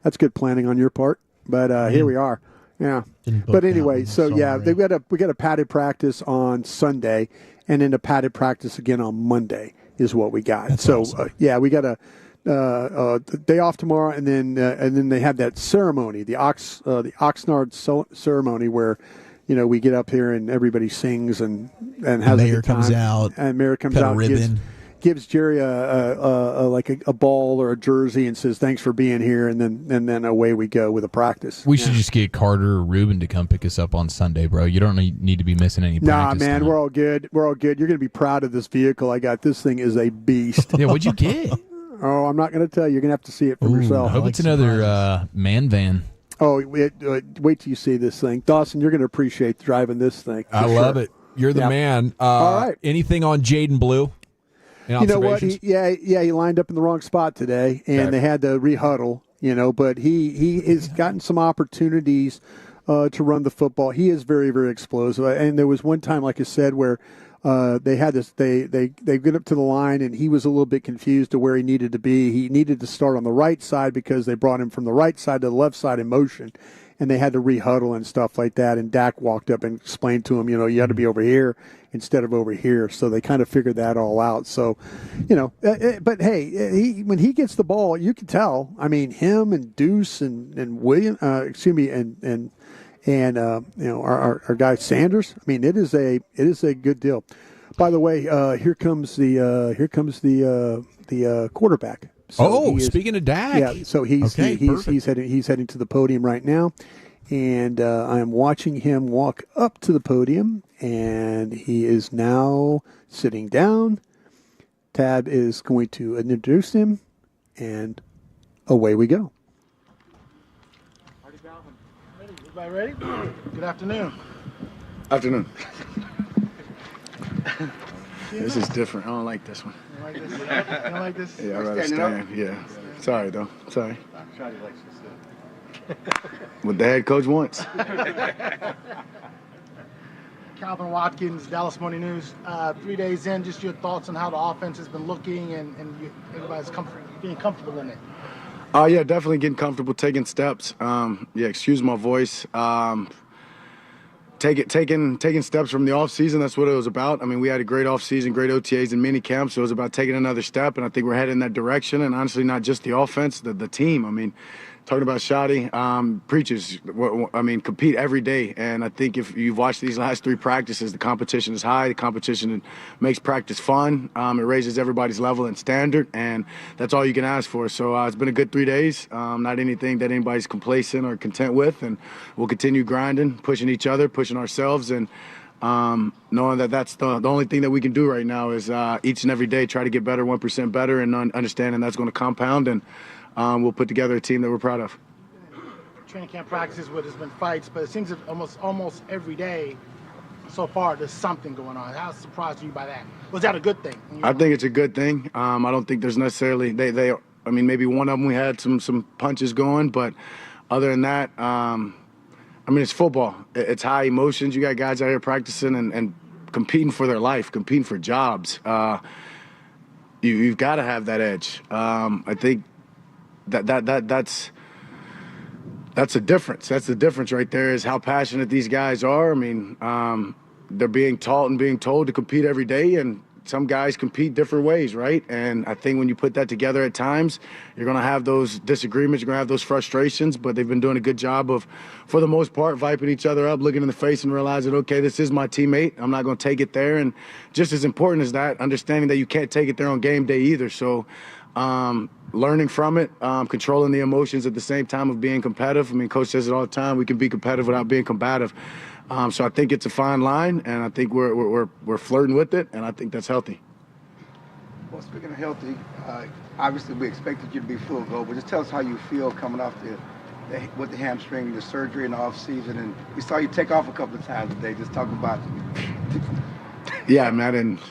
That's good planning on your part. But here we are. Yeah. But anyway, we got a padded practice on Sunday and then a padded practice again on Monday is what we got. That's awesome. We got a day off tomorrow, and then they have that ceremony, the Oxnard ceremony where we get up here and everybody sings and has Mayor a good time. comes out, and Mayor comes cut out, a ribbon. Gives Jerry a ball or a jersey and says thanks for being here, and then away we go with a practice. We should just get Carter or Ruben to come pick us up on Sunday, bro. You don't need to be missing any practice. Nah, man, time. we're all good. You're going to be proud of this vehicle I got. This thing is a beast. Yeah, what'd you get? Oh, I'm not going to tell you. You're going to have to see it for yourself. I hope it's another man van. Oh, wait till you see this thing. Dawson, you're going to appreciate driving this thing. I love it. You're the man. All right. Anything on Jaden Blue? You know what? He lined up in the wrong spot today, and they had to rehuddle. But he has gotten some opportunities to run the football. He is very, very explosive. And there was one time, like I said, where they had this. They get up to the line, and he was a little bit confused to where he needed to be. He needed to start on the right side because they brought him from the right side to the left side in motion, and they had to rehuddle and stuff like that. And Dak walked up and explained to him, you had to be over here instead of over here. So they kind of figured that all out. So, but hey, when he gets the ball, you can tell. I mean, him and Deuce and William, and our guy Sanders. I mean, it is a good deal. By the way, here comes the quarterback. So speaking of Dak, yeah. So he's heading to the podium right now, and I am watching him walk up to the podium, and he is now sitting down. Tab is going to introduce him, and away we go. Everybody ready? Good afternoon. Afternoon. This is different. I don't like this one. You like this? You don't like this? Yeah, I'd rather stand. Yeah. Sorry, though. Sorry. Shotty likes to sit. What the head coach wants. Calvin Watkins, Dallas Morning News. 3 days in, just your thoughts on how the offense has been looking and everybody's being comfortable in it. Yeah, definitely getting comfortable, taking steps. Excuse my voice. Taking steps from the offseason, that's what it was about. I mean, we had a great offseason, great OTAs and mini camps, so it was about taking another step, and I think we're heading in that direction. And honestly, not just the offense, the team. I mean, talking about Shotty, preaches, compete every day. And I think if you've watched these last 3 practices, the competition is high. The competition makes practice fun. It raises everybody's level and standard, and that's all you can ask for. So it's been a good 3 days. Not anything that anybody's complacent or content with, and we'll continue grinding, pushing each other, pushing ourselves, and knowing that that's the only thing that we can do right now is each and every day try to get better, 1% better, and understanding that's going to compound, and we'll put together a team that we're proud of. Training camp practices where there's been fights, but it seems that almost every day so far there's something going on. How surprised are you by that? Was that a good thing? I think it's a good thing. I don't think there's necessarily maybe one of them we had some punches going, but other than that, it's football. It's high emotions. You got guys out here practicing and competing for their life, competing for jobs. You've got to have that edge. I think that's a difference. That's the difference right there, is how passionate these guys are. I mean, they're being taught and being told to compete every day, and some guys compete different ways, right? And I think when you put that together at times, you're going to have those disagreements, you're going to have those frustrations, but they've been doing a good job of, for the most part, vibing each other up, looking in the face and realizing, okay, this is my teammate. I'm not going to take it there. And just as important as that, understanding that you can't take it there on game day either. So learning from it, controlling the emotions at the same time of being competitive. I mean, Coach says it all the time, we can be competitive without being combative. So I think it's a fine line, and I think we're flirting with it, and I think that's healthy. Well, speaking of healthy, obviously we expected you to be full go, but just tell us how you feel coming off with the hamstring, the surgery in the off season, and we saw you take off a couple of times today. Just talk about it. Yeah, I mean, I didn't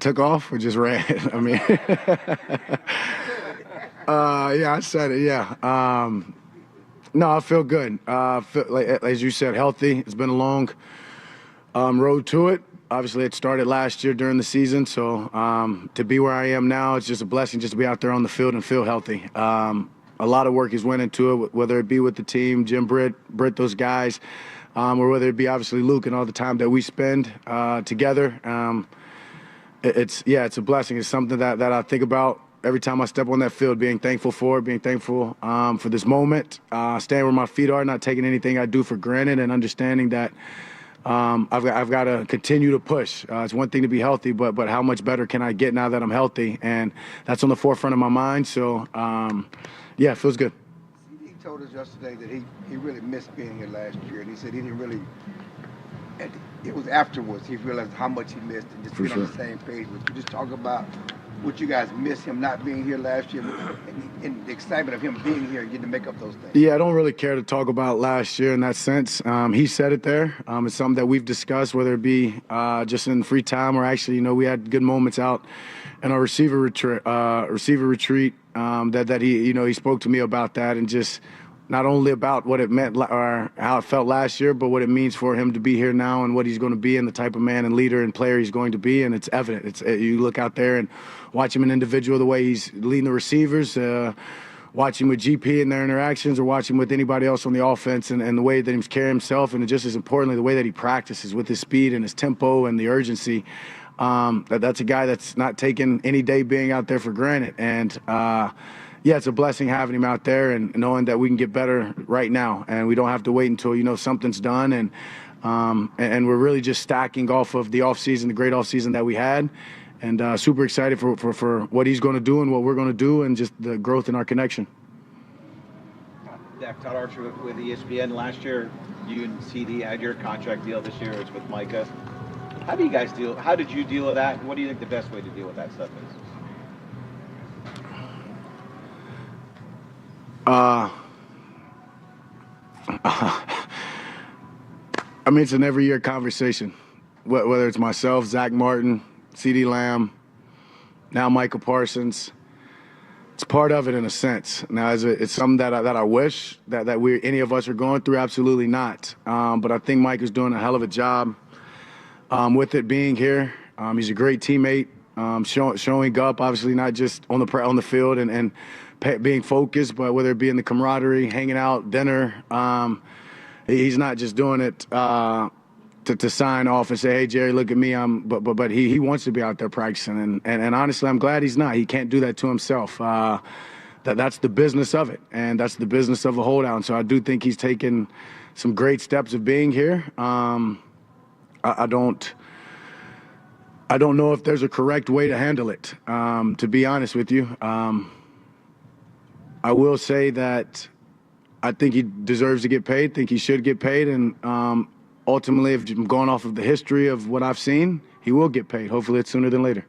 took off or just ran. I mean, yeah, I said it. Yeah. No, I feel good. As you said, healthy. It's been a long road to it. Obviously, it started last year during the season. So to be where I am now, it's just a blessing just to be out there on the field and feel healthy. A lot of work has went into it, whether it be with the team, Jim, Britt, those guys, or whether it be obviously Luke and all the time that we spend together. It's a blessing. It's something that I think about every time I step on that field, being thankful for it, being thankful for this moment, staying where my feet are, not taking anything I do for granted, and understanding that I've got to continue to push. It's one thing to be healthy, but how much better can I get now that I'm healthy? And that's on the forefront of my mind. So, it feels good. He told us yesterday that he really missed being here last year, and he said he didn't really. It was afterwards he realized how much he missed and just being on the same page. Would you just talk about would you guys miss him not being here last year and the excitement of him being here and getting to make up those things? Yeah, I don't really care to talk about last year in that sense. He said it there. It's something that we've discussed, whether it be just in free time or actually, we had good moments out in our receiver retreat. That he spoke to me about that, and just not only about what it meant or how it felt last year, but what it means for him to be here now and what he's going to be and the type of man and leader and player he's going to be. And it's evident. You look out there and watch him an individual, the way he's leading the receivers, watch him with GP and their interactions, or watch him with anybody else on the offense, and the way that he's carrying himself, and just as importantly, the way that he practices with his speed and his tempo and the urgency. That's a guy that's not taking any day being out there for granted. And yeah, it's a blessing having him out there and knowing that we can get better right now, and we don't have to wait until something's done. And we're really just stacking off of the offseason, the great offseason that we had, and super excited for what he's going to do and what we're going to do, and just the growth in our connection. Dak, Todd Archer with ESPN. Last year, you and CeeDee had your contract deal. This year it's with Micah. How do you guys deal? How did you deal with that? What do you think the best way to deal with that stuff is? I mean, it's an every year conversation, whether it's myself, Zach Martin, CeeDee Lamb, now Micah Parsons. It's part of it in a sense. Now, it's something that I wish that any of us are going through. Absolutely not. But I think Mike is doing a hell of a job with it being here. He's a great teammate, showing up, obviously not just on the field and being focused, but whether it be in the camaraderie, hanging out, dinner. He's not just doing it to sign off and say, "Hey, Jerry, look at me." But he wants to be out there practicing, and honestly, I'm glad he's not. He can't do that to himself. That's the business of it, and that's the business of the holdout. So I do think he's taken some great steps of being here. I don't know if there's a correct way to handle it, to be honest with you. I will say that I think he deserves to get paid, think he should get paid, and ultimately, if I'm going off of the history of what I've seen, he will get paid. Hopefully it's sooner than later.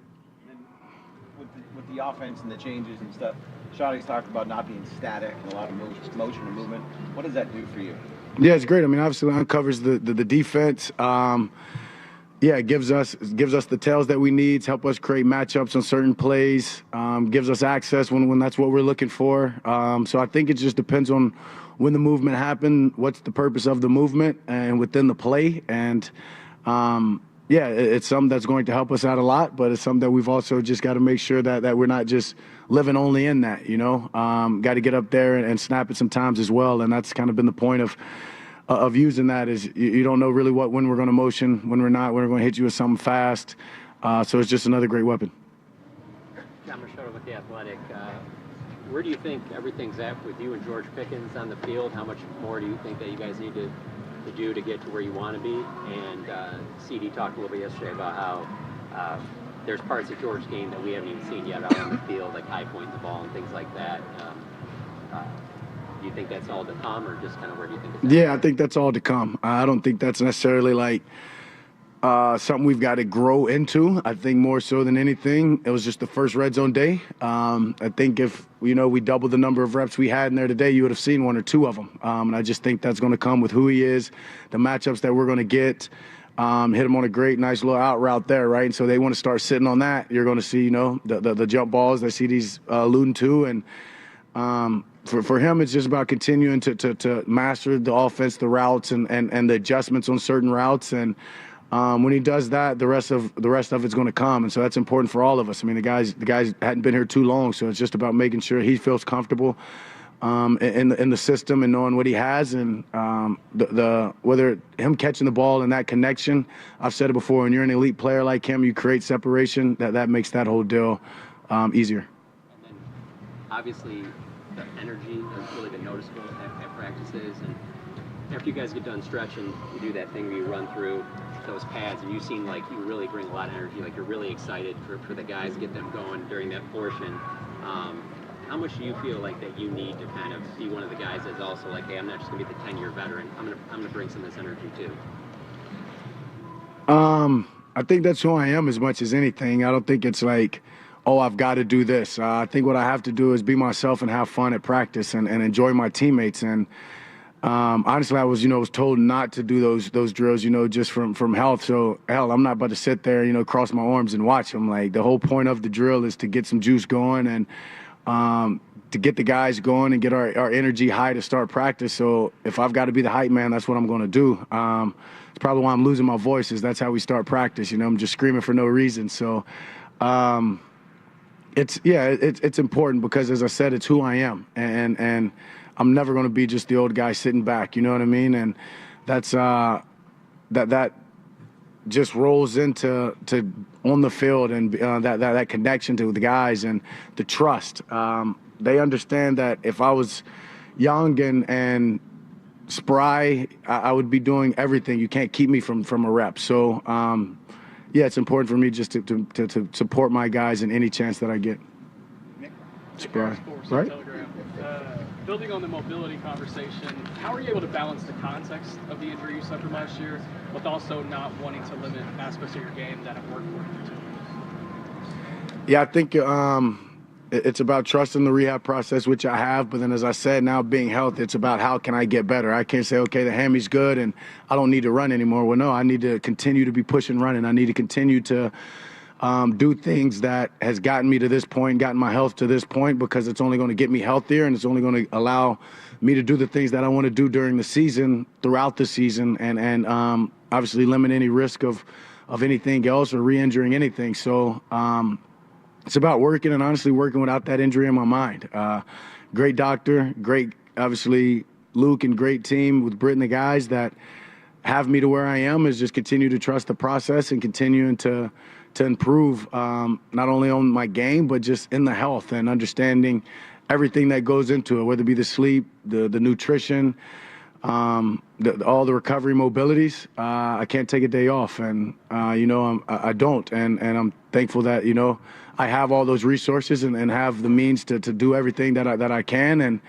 With the offense and the changes and stuff, Shawty's talked about not being static and a lot of motion and movement. What does that do for you? Yeah, it's great. I mean, obviously it uncovers the defense. Yeah, it gives us the tells that we need, help us create matchups on certain plays, gives us access when that's what we're looking for. So I think it just depends on when the movement happened, what's the purpose of the movement, and within the play. And yeah, it's something that's going to help us out a lot, but it's something that we've also just got to make sure that we're not just living only in that, got to get up there and snap it sometimes as well. And that's kind of been the point of using that, is you don't know really when we're going to motion, when we're not, when we're going to hit you with something fast. So it's just another great weapon. John Machado with The Athletic. Where do you think everything's at with you and George Pickens on the field? How much more do you think that you guys need to do to get to where you want to be? And CeeDee talked a little bit yesterday about how there's parts of George's game that we haven't even seen yet out on the field, like high pointing the ball and things like that. Do you think that's all to come, or just kind of where do you think it's at? Yeah, I think that's all to come. I don't think that's necessarily like something we've got to grow into. I think more so than anything, it was just the first red zone day. I think if we doubled the number of reps we had in there today, you would have seen one or two of them. And I just think that's going to come with who he is, the matchups that we're going to get. Hit him on a great, nice little out route there, right? And so they want to start sitting on that. You're going to see, the jump balls that CeeDee's alluding to, and for him, it's just about continuing to master the offense, the routes, and the adjustments on certain routes. And when he does that, the rest of it's going to come. And so that's important for all of us. I mean, the guys hadn't been here too long, so it's just about making sure he feels comfortable in the system and knowing what he has, and whether him catching the ball and that connection. I've said it before, when you're an elite player like him, you create separation. That makes that whole deal easier. And then, obviously, the energy has really been noticeable at practices, and after you guys get done stretching, you do that thing where you run through those pads, and you seem like you really bring a lot of energy, like you're really excited for the guys, get them going during that portion. How much do you feel like that you need to kind of be one of the guys that's also like, hey, I'm not just going to be the 10-year veteran, I'm gonna bring some of this energy too? I think that's who I am as much as anything. I don't think it's like I've got to do this. I think what I have to do is be myself and have fun at practice and enjoy my teammates. And honestly, I was told not to do those drills, just from health. So, hell, I'm not about to sit there, cross my arms and watch them. Like, the whole point of the drill is to get some juice going and to get the guys going and get our energy high to start practice. So if I've got to be the hype man, that's what I'm going to do. It's probably why I'm losing my voice, is that's how we start practice. I'm just screaming for no reason. So it's important because, as I said, it's who I am. And I'm never going to be just the old guy sitting back. You know what I mean? And that's that just rolls into on the field, and that connection to the guys and the trust. They understand that if I was young and spry, I would be doing everything. You can't keep me from a rep. So, it's important for me just to support my guys in any chance that I get. Spry, right? Building on the mobility conversation, how are you able to balance the context of the injury you suffered last year, with also not wanting to limit aspects of your game that have worked for you? Yeah, I think it's about trusting the rehab process, which I have. But then, as I said, now being healthy, it's about how can I get better. I can't say, okay, the hammy's good and I don't need to run anymore. Well, no, I need to continue to be pushing, running. I need to continue to do things that has gotten me to this point, gotten my health to this point, because it's only going to get me healthier, and it's only going to allow me to do the things that I want to do during the season, throughout the season, and obviously limit any risk of anything else or re-injuring anything. So it's about working, and honestly working without that injury in my mind. Great doctor, great, obviously, Luke, and great team with Britt and the guys that have me to where I am, is just continue to trust the process and continuing to improve not only on my game, but just in the health and understanding everything that goes into it, whether it be the sleep, the nutrition, all the recovery mobilities. I can't take a day off, and I don't, and I'm thankful that I have all those resources and have the means to do everything that I can, and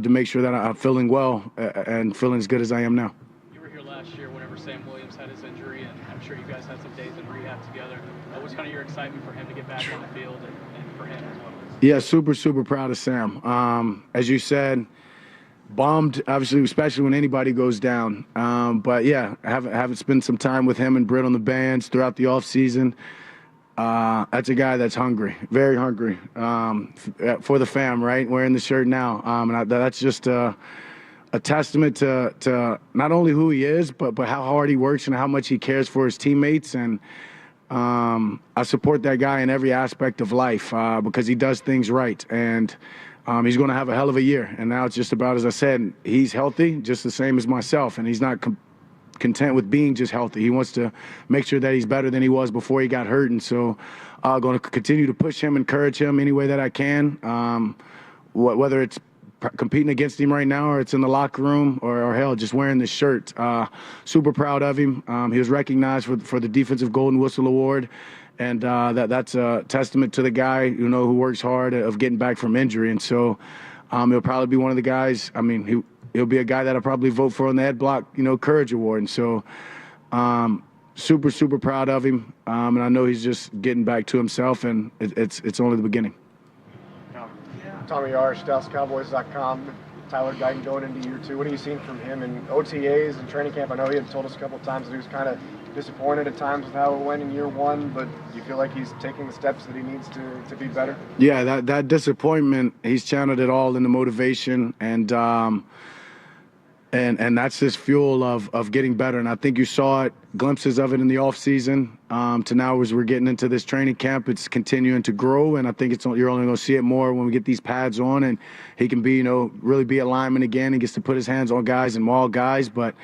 to make sure that I'm feeling well and feeling as good as I am now. You were here last year whenever Sam Williams had his injury, and I'm sure you guys had some days in rehab together. What was kind of your excitement for him to get back on the field and for him as well? Yeah, super, super proud of Sam. As you said, bombed, obviously, especially when anybody goes down. But yeah, having spent some time with him and Britt on the bands throughout the offseason. That's a guy that's hungry, very hungry, for the fam, right? Wearing the shirt now. And that's just a testament to not only who he is, but how hard he works and how much he cares for his teammates. And I support that guy in every aspect of life because he does things right. And he's going to have a hell of a year. And now it's just about, as I said, he's healthy, just the same as myself. And he's not content with being just healthy. He wants to make sure that he's better than he was before he got hurt. And so I'm going to continue to push him, encourage him any way that I can, whether it's competing against him right now or it's in the locker room or hell, just wearing this shirt. Super proud of him. He was recognized for the Defensive Golden Whistle Award. And that's a testament to the guy, who works hard of getting back from injury. And so he'll probably be one of the guys. I mean, he'll be a guy that I'll probably vote for on the Ed Block, Courage Award. And so super, super proud of him. And I know he's just getting back to himself, and it's only the beginning. Tommy Yarsh, DallasCowboys.com. Tyler Guyton going into year 2. What have you seen from him in OTAs and training camp? I know he had told us a couple of times that he was kind of disappointed at times with how it went in year 1, but do you feel like he's taking the steps that he needs to be better? Yeah, that disappointment, he's channeled it all into motivation, and that's his fuel of getting better. And I think you saw it, glimpses of it in the offseason to now as we're getting into this training camp. It's continuing to grow, and I think you're only going to see it more when we get these pads on and he can be, really be a lineman again. He gets to put his hands on guys and maul guys. But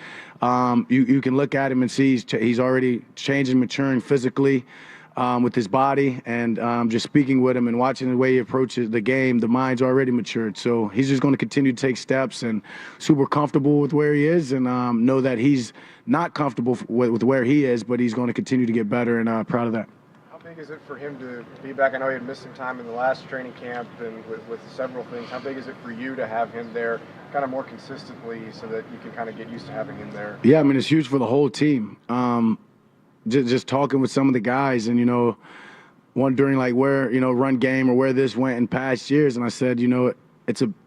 you can look at him and see he's already changing, maturing physically. With his body, and just speaking with him and watching the way he approaches the game, the mind's already matured. So he's just going to continue to take steps and super comfortable with where he is, and know that he's not comfortable with where he is, but he's going to continue to get better, and proud of that. How big is it for him to be back? I know he had missed some time in the last training camp and with several things. How big is it for you to have him there kind of more consistently so that you can kind of get used to having him there? Yeah, I mean, it's huge for the whole team. Just talking with some of the guys, and wondering like where, run game or where this went in past years. And I said, you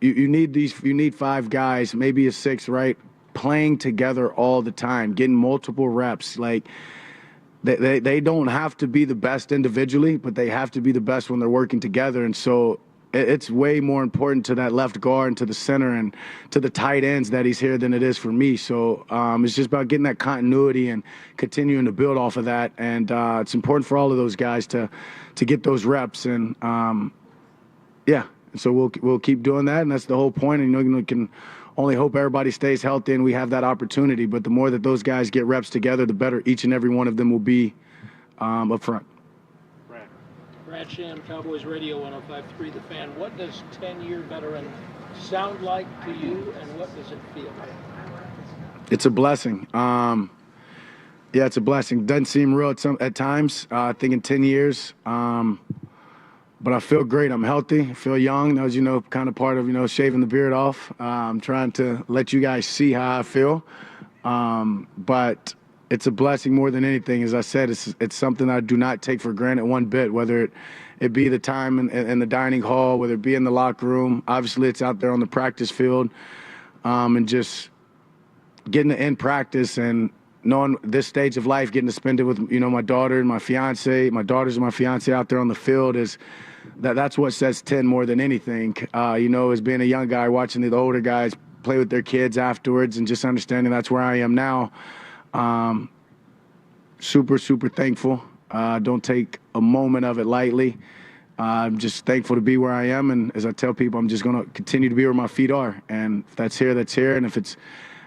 need 5 guys, maybe a 6, right? Playing together all the time, getting multiple reps. Like they don't have to be the best individually, but they have to be the best when they're working together. And so it's way more important to that left guard and to the center and to the tight ends that he's here than it is for me. So it's just about getting that continuity and continuing to build off of that. And it's important for all of those guys to get those reps. And and so we'll keep doing that. And that's the whole point. And you can only hope everybody stays healthy and we have that opportunity. But the more that those guys get reps together, the better each and every one of them will be up front. Brad Sham, Cowboys Radio 105.3 The Fan. What does 10-year veteran sound like to you, and what does it feel like? It's a blessing. It's a blessing. Doesn't seem real at times. I think in 10 years. But I feel great. I'm healthy. I feel young. That was, kind of part of, shaving the beard off. I'm trying to let you guys see how I feel. But it's a blessing more than anything. As I said, it's something I do not take for granted one bit, whether it be the time in the dining hall, whether it be in the locker room. Obviously, it's out there on the practice field, and just getting to end practice and knowing this stage of life, getting to spend it with, my daughter and my fiance, my daughters and my fiance out there on the field that's what says 10 more than anything. As being a young guy, watching the older guys play with their kids afterwards and just understanding that's where I am now. Super, super thankful. Don't take a moment of it lightly. I'm just thankful to be where I am. And as I tell people, I'm just going to continue to be where my feet are. And if that's here, that's here. And if it's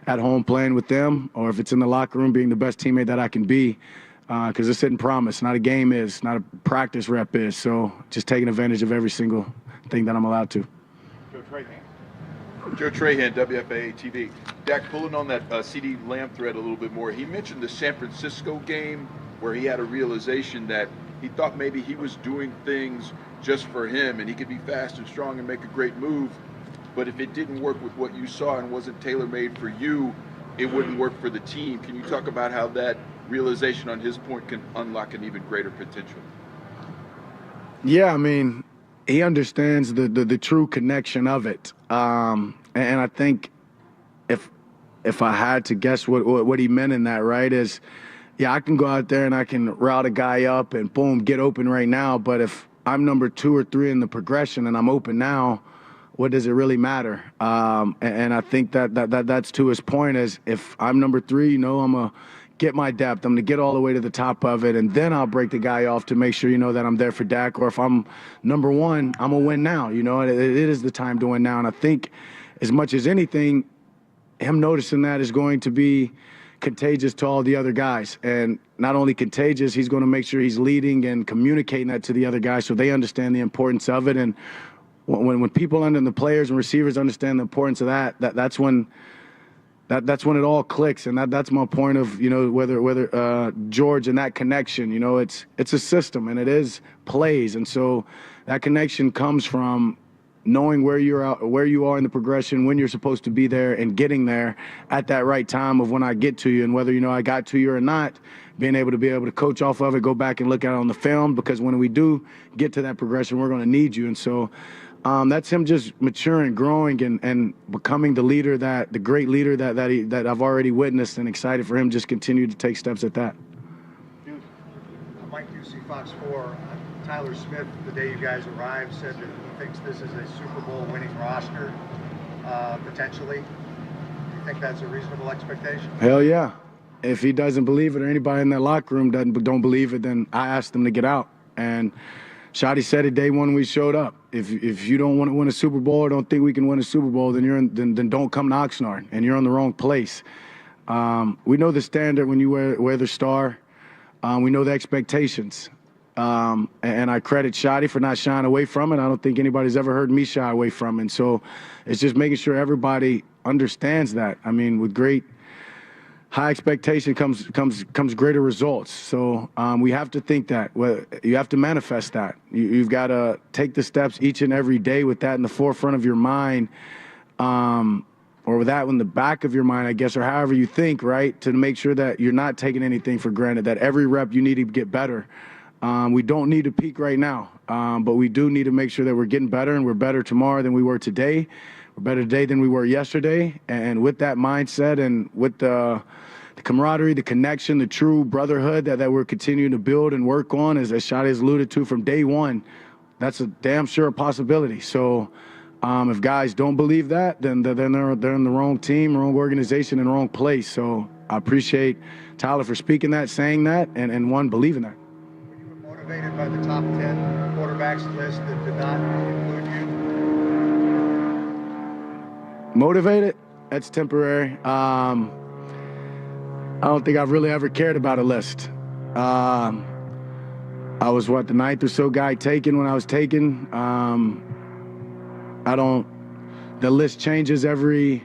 at home playing with them, or if it's in the locker room being the best teammate that I can be, because it's sitting promise. Not a game is, not a practice rep is. So just taking advantage of every single thing that I'm allowed to. Joe Trahan, WFAA TV. Dak, pulling on that CeeDee Lamb thread a little bit more, he mentioned the San Francisco game where he had a realization that he thought maybe he was doing things just for him and he could be fast and strong and make a great move, but if it didn't work with what you saw and wasn't tailor-made for you, it wouldn't work for the team. Can you talk about how that realization on his point can unlock an even greater potential? Yeah, he understands the true connection of it. And I think if I had to guess what he meant in that, right, is, I can go out there and I can route a guy up and boom, get open right now. But if I'm number 2 or 3 in the progression and I'm open now, what does it really matter? And I think that's to his point, is if I'm number 3, I'm going to get my depth. I'm going to get all the way to the top of it, and then I'll break the guy off to make sure, that I'm there for Dak. Or if I'm number 1, I'm going to win now. It is the time to win now. And I think as much as anything, him noticing that is going to be contagious to all the other guys. And not only contagious, he's going to make sure he's leading and communicating that to the other guys so they understand the importance of it. And when people and the players and receivers understand the importance of that's when it all clicks. And that's my point of, whether George and that connection, it's a system and it is plays. And so that connection comes from knowing where you are in the progression, when you're supposed to be there, and getting there at that right time of when I get to you. And whether, I got to you or not, being able to coach off of it, go back and look at it on the film, because when we do get to that progression, we're going to need you. And so that's him just maturing, growing, and becoming the great leader that I've already witnessed, and excited for him just continue to take steps at that. Mike Ducey, Fox 4. Tyler Smith, the day you guys arrived, said that he thinks this is a Super Bowl winning roster, potentially. Do you think that's a reasonable expectation? Hell yeah. If he doesn't believe it, or anybody in that locker room don't believe it, then I asked them to get out. And Shotty said it day one we showed up. If you don't want to win a Super Bowl or don't think we can win a Super Bowl, then then don't come to Oxnard, and you're in the wrong place. We know the standard when you wear the star. We know the expectations. And I credit Shotty for not shying away from it. I don't think anybody's ever heard me shy away from it. And so it's just making sure everybody understands that. With great high expectation comes greater results. So we have to think that. You have to manifest that. You've got to take the steps each and every day with that in the forefront of your mind, or with that in the back of your mind, I guess, or however you think, right, to make sure that you're not taking anything for granted, that every rep you need to get better. We don't need to peak right now, but we do need to make sure that we're getting better, and we're better tomorrow than we were today. We're better today than we were yesterday. And with that mindset and with the camaraderie, the connection, the true brotherhood that we're continuing to build and work on, as Shadi has alluded to from day one, that's a damn sure possibility. So if guys don't believe that, then they're in the wrong team, wrong organization, and wrong place. So I appreciate Tyler for speaking that, saying that, and one, believing that. Motivated by the top 10 quarterbacks list that did not include you? Motivated? That's temporary. I don't think I've really ever cared about a list. I was, the 9th or so guy taken when I was taken. The list changes every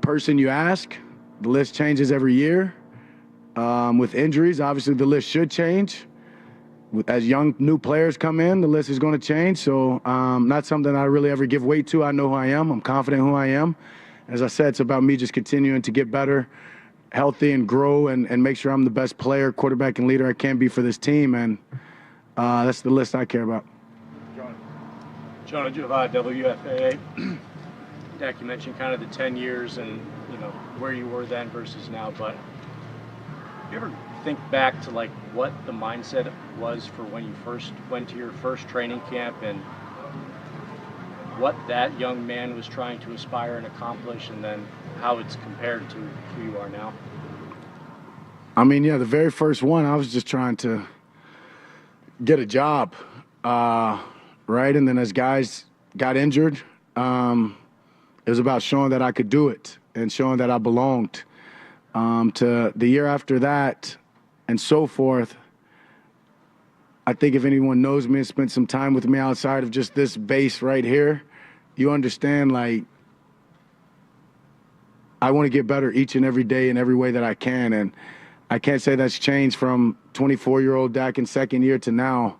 person you ask. The list changes every year. With injuries, obviously the list should change. As young new players come in, the list is going to change. So not something I really ever give weight to. I know who I am. I'm confident who I am. As I said, it's about me just continuing to get better, healthy, and grow, and make sure I'm the best player, quarterback, and leader I can be for this team. And that's the list I care about. Jonah, WFAA. Dak, you mentioned kind of the 10 years and where you were then versus now, but you ever think back to like what the mindset was for when you first went to your first training camp and what that young man was trying to aspire and accomplish, and then how it's compared to who you are now? I mean, yeah, the very first one, I was just trying to get a job, right? And then as guys got injured, it was about showing that I could do it and showing that I belonged. To the year after that and so forth, I think if anyone knows me and spent some time with me outside of just this base right here, you understand, like, I want to get better each and every day in every way that I can. And I can't say that's changed from 24-year-old Dak in second year to now.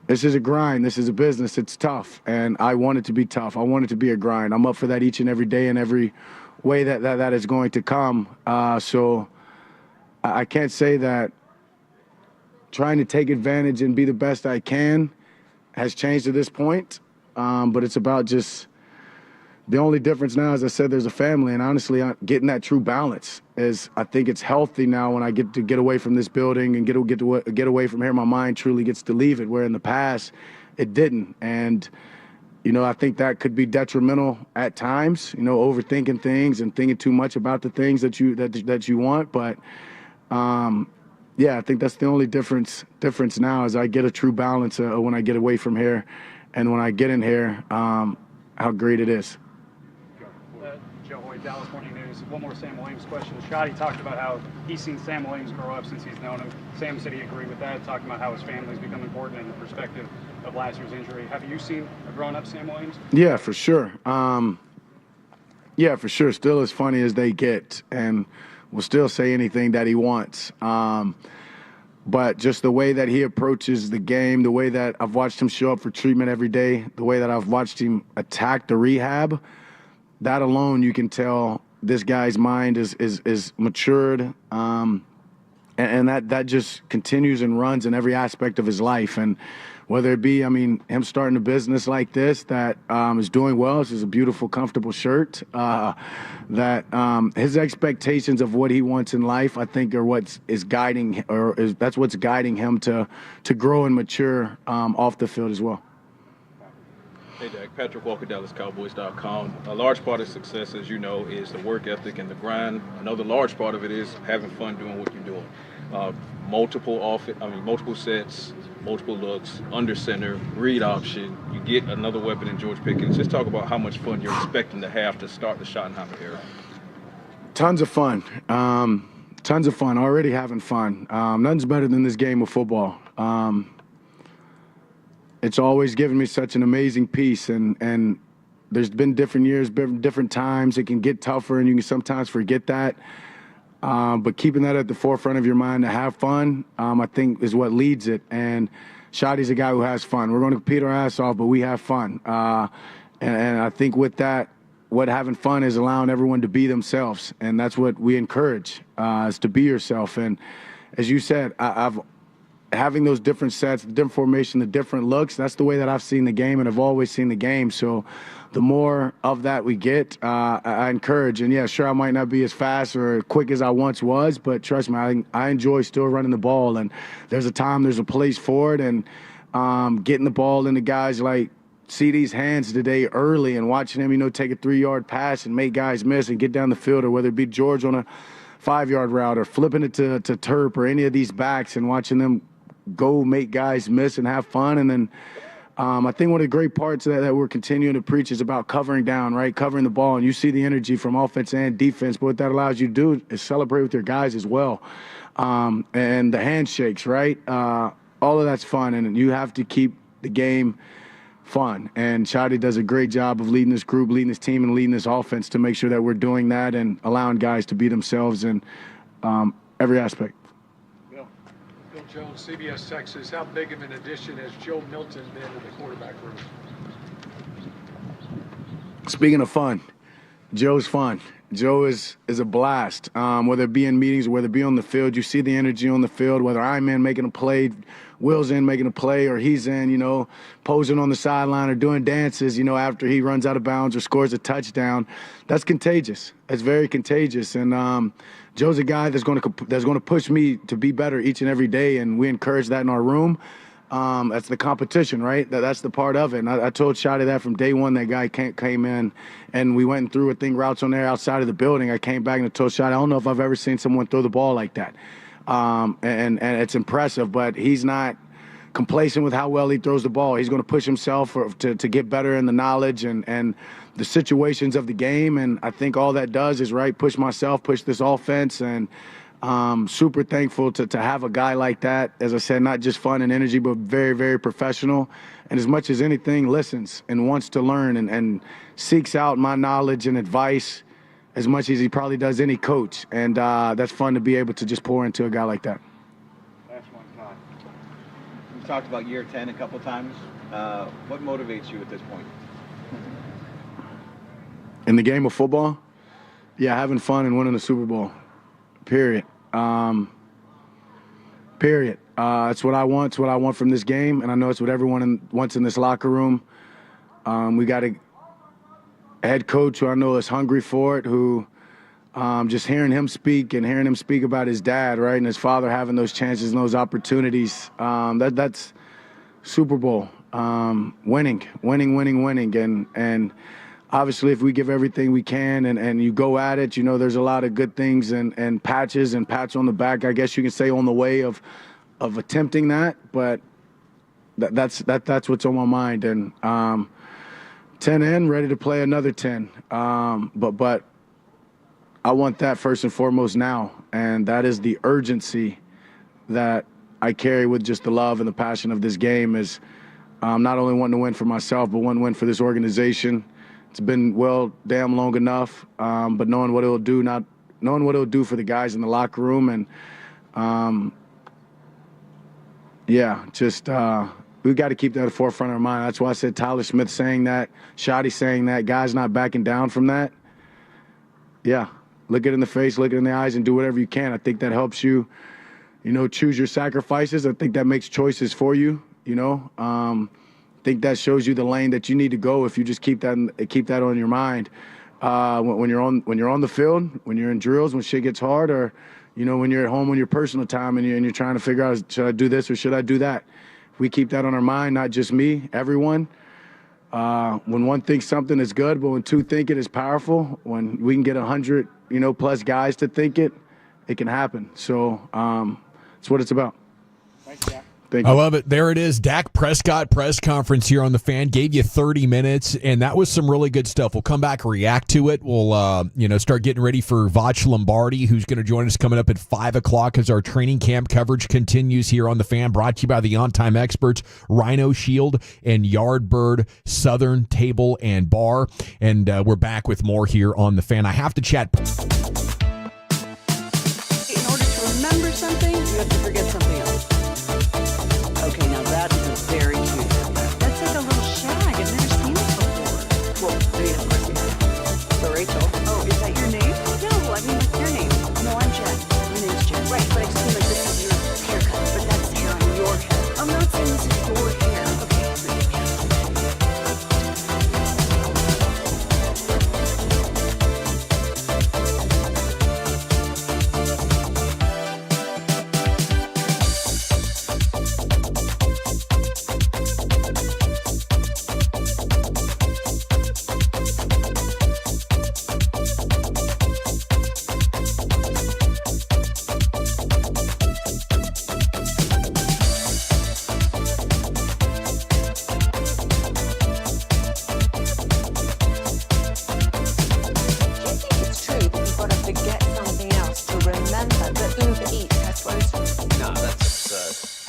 This is a grind. This is a business. It's tough. And I want it to be tough. I want it to be a grind. I'm up for that each and every day in every way that is going to come. So I can't say that trying to take advantage and be the best I can has changed to this point. But it's about just the only difference now, as I said, there's a family. And honestly, getting that true balance is, I think it's healthy now when I get to get away from this building and get away from here. My mind truly gets to leave it, where in the past it didn't. And I think that could be detrimental at times, overthinking things and thinking too much about the things that you want. But, yeah, I think that's the only difference now is I get a true balance when I get away from here and when I get in here, how great it is. Joe Hoyt, Dallas Morning News. One more Sam Williams question. Shadi talked about how he's seen Sam Williams grow up since he's known him. Sam said he agreed with that, talking about how his family's become important in the perspective of last year's injury. Have you seen a grown-up Sam Williams? Yeah, for sure. Yeah, for sure. Still as funny as they get, and will still say anything that he wants. But just the way that he approaches the game, the way that I've watched him show up for treatment every day, the way that I've watched him attack the rehab, that alone you can tell this guy's mind is matured. And that just continues and runs in every aspect of his life. And whether it be, him starting a business like this that is doing well, this is a beautiful, comfortable shirt, that his expectations of what he wants in life, I think, are that's what's guiding him to grow and mature off the field as well. Hey, Dak. Patrick Walker, DallasCowboys.com. A large part of success, as you know, is the work ethic and the grind. Another large part of it is having fun doing what you're doing. Multiple sets, multiple looks, under center, read option. You get another weapon in George Pickens. Just talk about how much fun you're expecting to have to start the Schottenheimer era. Tons of fun. Tons of fun. Already having fun. Nothing's better than this game of football. It's always given me such an amazing piece, and there's been different years, different times. It can get tougher, and you can sometimes forget that. But keeping that at the forefront of your mind to have fun, I think, is what leads it. And Shadi's a guy who has fun. We're going to compete our ass off, but we have fun. And I think with that, what having fun is allowing everyone to be themselves, and that's what we encourage, is to be yourself. And as you said, I've having those different sets, the different formation, the different looks, that's the way that I've seen the game and I've always seen the game. So the more of that we get, I encourage. And, yeah, sure, I might not be as fast or quick as I once was, but trust me, I enjoy still running the ball. And there's a time, there's a place for it. And getting the ball into guys like CeeDee's hands today early and watching him, take a 3-yard pass and make guys miss and get down the field, or whether it be George on a 5-yard route or flipping it to Terp or any of these backs and watching them go make guys miss and have fun. And then I think one of the great parts that we're continuing to preach is about covering down, right? Covering the ball. And you see the energy from offense and defense. But what that allows you to do is celebrate with your guys as well. And the handshakes, right? All of that's fun. And you have to keep the game fun. And Shadi does a great job of leading this group, leading this team, and leading this offense to make sure that we're doing that and allowing guys to be themselves in every aspect. Bill Jones, CBS Texas. How big of an addition has Joe Milton been to the quarterback room? Speaking of fun, Joe's fun. Joe is a blast. Whether it be in meetings or whether it be on the field, you see the energy on the field, whether I'm in making a play, Will's in making a play, or he's in, posing on the sideline or doing dances, after he runs out of bounds or scores a touchdown. That's contagious. It's very contagious. And Joe's a guy that's going to push me to be better each and every day, and we encourage that in our room. That's the competition, right? That's the part of it. And I told Shadi that from day one. That guy came in, and we went through routes on there outside of the building. I came back and I told Shadi, I don't know if I've ever seen someone throw the ball like that. And it's impressive, but he's not complacent with how well he throws the ball. He's going to push himself to get better in the knowledge and the situations of the game. And I think all that does is, push myself, push this offense. And super thankful to have a guy like that. As I said, not just fun and energy, but very, very professional. And as much as anything, listens and wants to learn and seeks out my knowledge and advice as much as he probably does any coach. And that's fun to be able to just pour into a guy like that. Last one, Todd. We talked about year 10 a couple times. What motivates you at this point? In the game of football? Yeah, having fun and winning the Super Bowl. Period. Period. It's what I want. It's what I want from this game, and I know it's what everyone wants in this locker room. We got a head coach who I know is hungry for it, who just hearing him speak and hearing him speak about his dad, right, and his father having those chances and those opportunities, that's Super Bowl. Winning. And obviously, if we give everything we can and you go at it, there's a lot of good things and patches and pats on the back, I guess you can say, on the way of attempting that. But that's what's on my mind. And 10 in, ready to play another 10. But I want that first and foremost now. And that is the urgency that I carry with just the love and the passion of this game, is not only wanting to win for myself, but one win for this organization. It's been damn long enough, but knowing what it'll do, not knowing what it'll do for the guys in the locker room, and we got to keep that at the forefront of our mind. That's why I said Tyler Smith saying that, Shadi saying that, guys not backing down from that. Yeah, look it in the face, look it in the eyes, and do whatever you can. I think that helps you, choose your sacrifices. I think that makes choices for you. I think that shows you the lane that you need to go if you just keep that on your mind when you're on the field, when you're in drills, when shit gets hard, or when you're at home on your personal time and you're trying to figure out, should I do this or should I do that? If we keep that on our mind, not just me, everyone. When one thinks something is good, but when two think it is powerful, when we can get 100 plus guys to think it can happen. So that's what it's about. Thanks, Jack. Thank you. I love it. There it is. Dak Prescott press conference here on The Fan. Gave you 30 minutes, and that was some really good stuff. We'll come back, react to it. We'll start getting ready for Vach Lombardi, who's going to join us coming up at 5 o'clock as our training camp coverage continues here on The Fan, brought to you by the on-time experts, Rhino Shield and Yardbird Southern Table and Bar. And we're back with more here on The Fan. I have to chat. In order to remember something, you have to forget something else. Okay, now that is a very cute haircut. That's like a little shag. I've never seen it before. Well, I mean, of course you have. So, Rachel. Oh, is that your name? No, I mean, what's your name? No, I'm Jen. My name's Jen. Right, but I just feel like this is your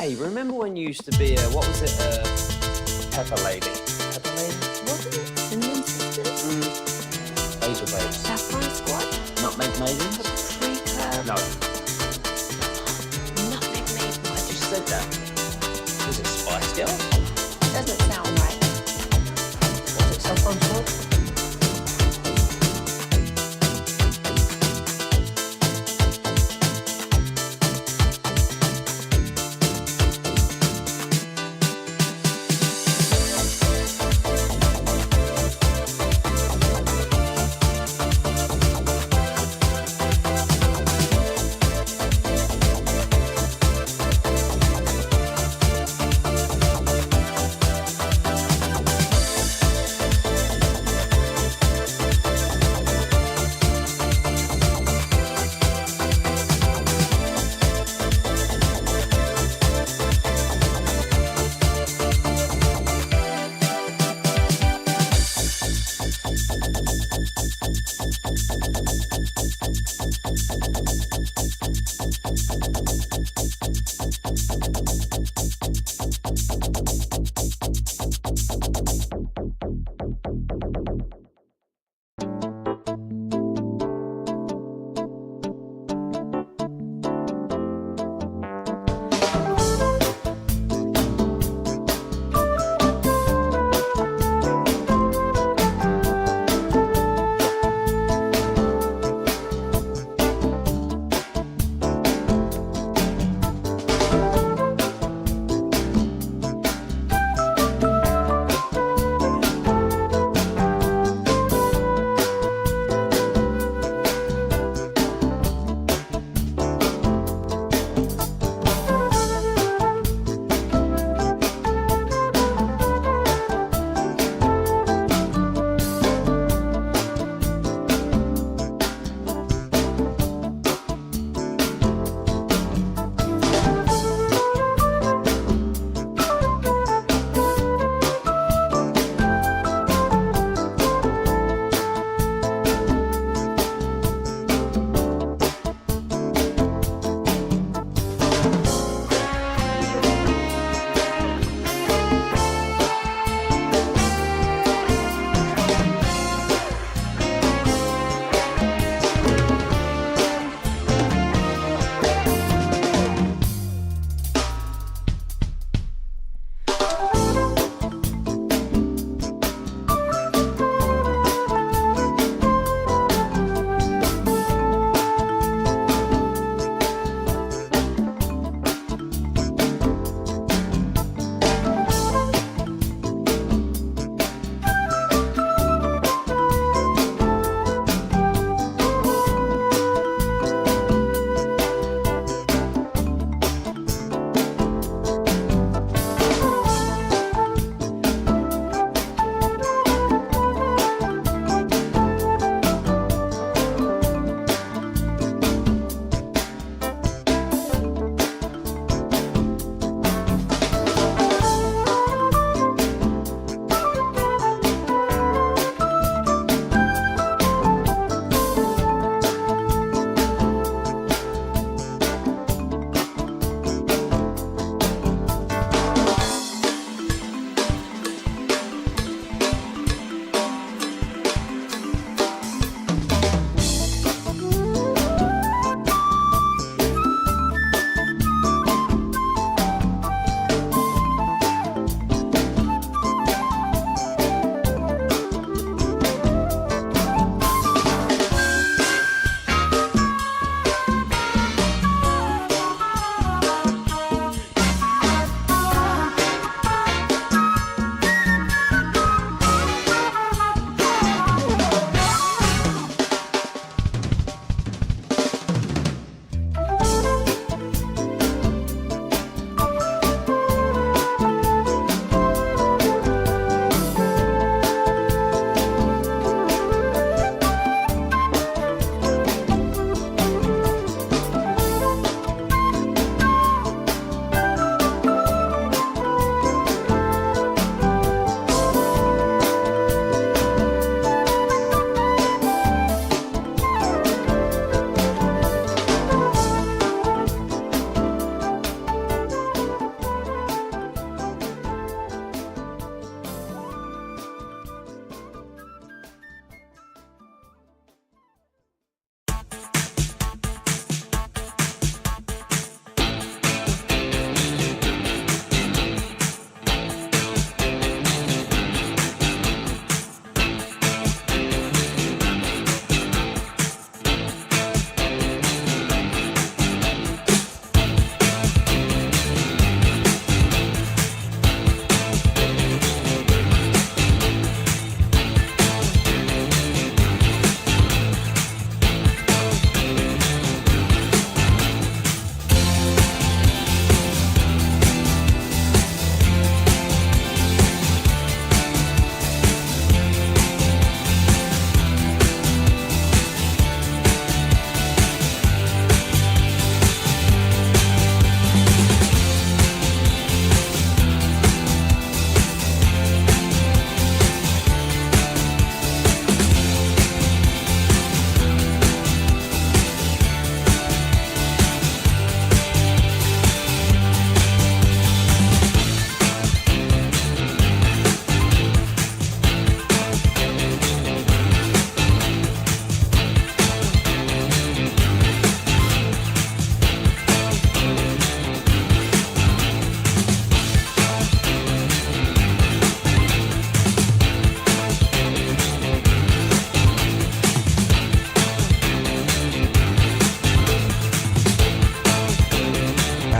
Hey, remember when you used to be what was it? Pepper Lady. Pepper Lady? Wasn't it? Cinnamon Sisters? Basil Babes. Saffron Squad? Nutmeg Maidens? Paprika? No. Nutmeg Maiden. I just said that. Was it Spice Girls? Doesn't sound right. Was it Saffron Squad?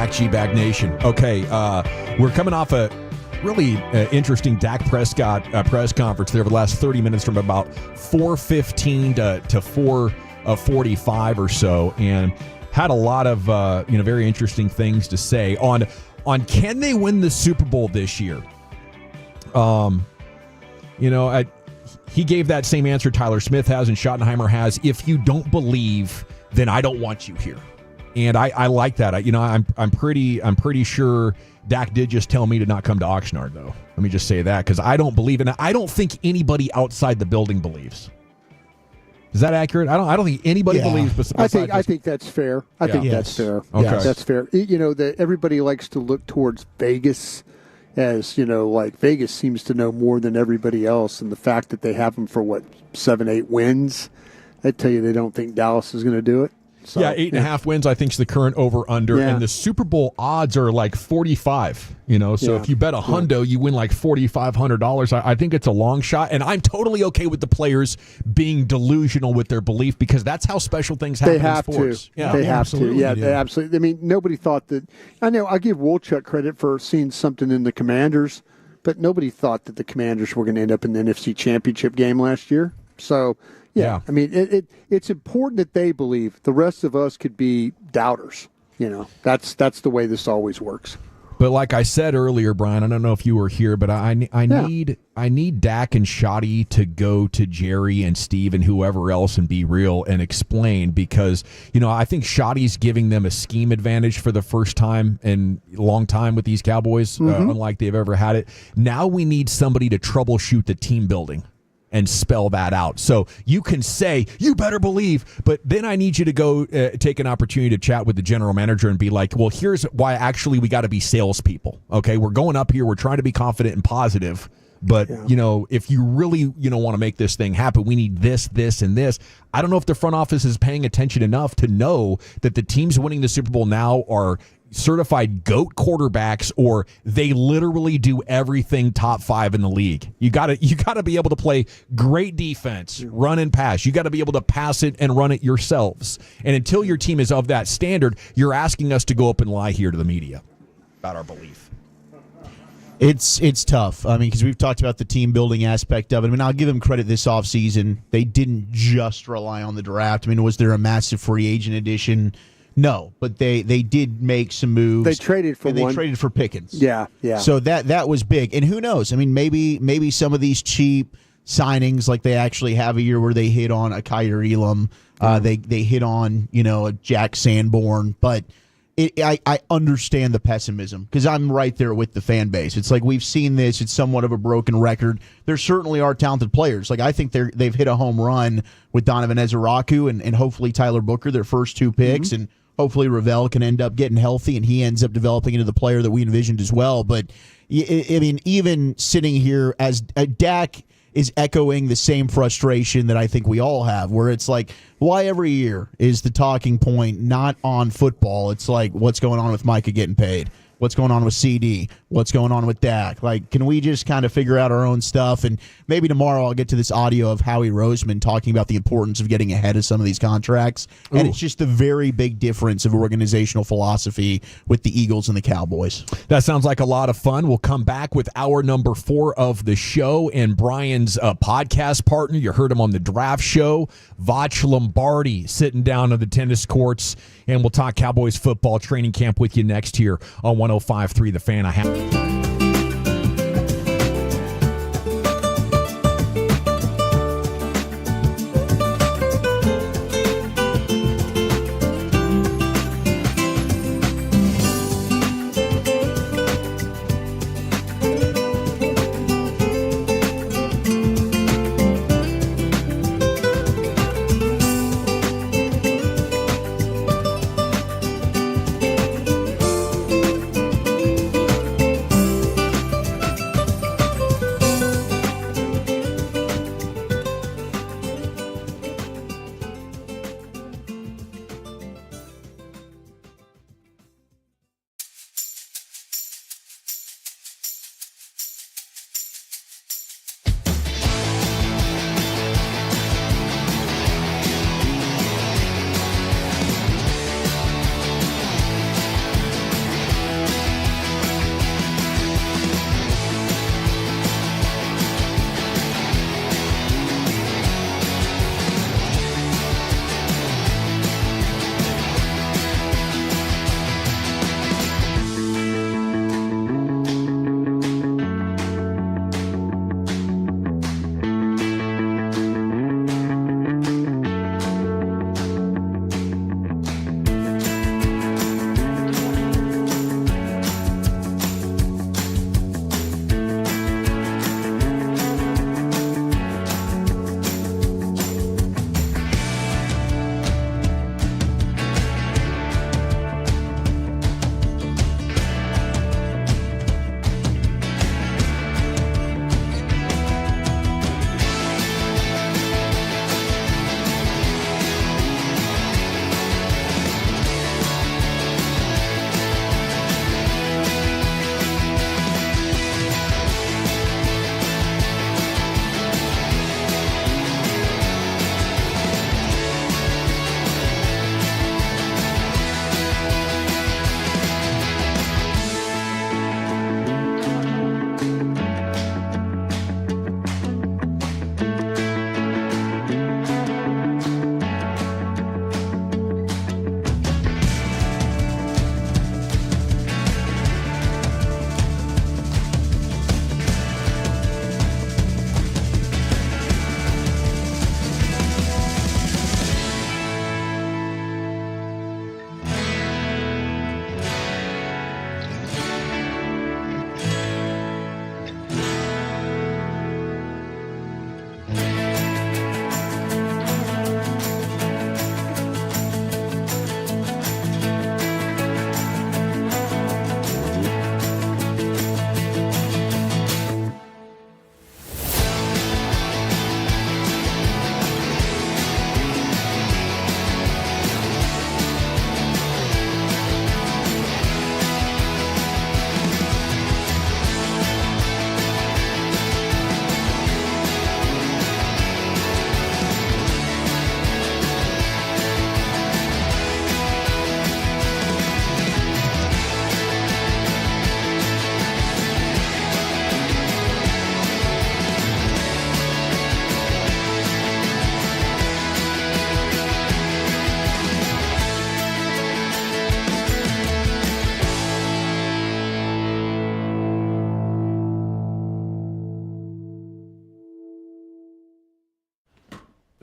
back, G-Bag Nation. Okay, we're coming off a really interesting Dak Prescott press conference there over the last 30 minutes from about 4:15 to 4:45 or so, and had a lot of very interesting things to say on can they win the Super Bowl this year. He gave that same answer Tyler Smith has and Schottenheimer has. If you don't believe, then I don't want you here. And I like that. I'm pretty sure Dak did just tell me to not come to Oxnard, though. Let me just say that, because I don't believe in it. I don't think anybody outside the building believes. Is that accurate? I don't think anybody believes. I think that's fair. I think that's fair. Okay. Yeah, that's fair. That everybody likes to look towards Vegas, as like Vegas seems to know more than everybody else, and the fact that they have them for 7-8 wins, I tell you, they don't think Dallas is going to do it. So, 8.5 wins, I think, is the current over-under. And the Super Bowl odds are like 45, So if you bet a hundo, you win like $4,500. I think it's a long shot. And I'm totally okay with the players being delusional with their belief, because that's how special things happen in sports. Yeah, they have to. Yeah, they absolutely. I mean, nobody thought that. I know I give Wolchuk credit for seeing something in the Commanders, but nobody thought that the Commanders were going to end up in the NFC Championship game last year. So, yeah. I mean, it's important that they believe. The rest of us could be doubters. That's the way this always works. But like I said earlier, Brian, I don't know if you were here, but I need Dak and Shotty to go to Jerry and Steve and whoever else and be real and explain, because I think Shotty's giving them a scheme advantage for the first time in a long time with these Cowboys, unlike they've ever had it. Now we need somebody to troubleshoot the team building and spell that out. So you can say, you better believe, but then I need you to go take an opportunity to chat with the general manager and be like, well, here's why actually we got to be salespeople. Okay, we're going up here. We're trying to be confident and positive. But, if you really, want to make this thing happen, we need this, this, and this. I don't know if the front office is paying attention enough to know that the teams winning the Super Bowl now are certified GOAT quarterbacks, or they literally do everything top 5 in the league. You gotta be able to play great defense, run and pass. You got to be able to pass it and run it yourselves. And until your team is of that standard, you're asking us to go up and lie here to the media about our belief. It's tough. I mean, because we've talked about the team building aspect of it. I mean, I'll give them credit this offseason. They didn't just rely on the draft. I mean, was there a massive free agent addition? No, but they did make some moves. They traded for They traded for Pickens. Yeah. So that was big. And who knows? I mean, maybe some of these cheap signings, like they actually have a year where they hit on a Kyler Elam, they hit on a Jack Sanborn, but I understand the pessimism, because I'm right there with the fan base. It's like we've seen this. It's somewhat of a broken record. There certainly are talented players. Like I think they've hit a home run with Donovan Ezeraku and hopefully Tyler Booker, their first 2 picks, and hopefully Ravel can end up getting healthy and he ends up developing into the player that we envisioned as well. But I mean, even sitting here as Dak is echoing the same frustration that I think we all have, where it's like, why every year is the talking point not on football? It's like, what's going on with Micah getting paid? What's going on with CD? What's going on with Dak? Like, can we just kind of figure out our own stuff? And maybe tomorrow I'll get to this audio of Howie Roseman talking about the importance of getting ahead of some of these contracts. Ooh. And it's just a very big difference of organizational philosophy with the Eagles and the Cowboys. That sounds like a lot of fun. We'll come back with hour number 4 of the show and Brian's podcast partner. You heard him on the draft show, Vach Lombardi, sitting down on the tennis courts. And we'll talk Cowboys football training camp with you next year on 105.3 The Fan.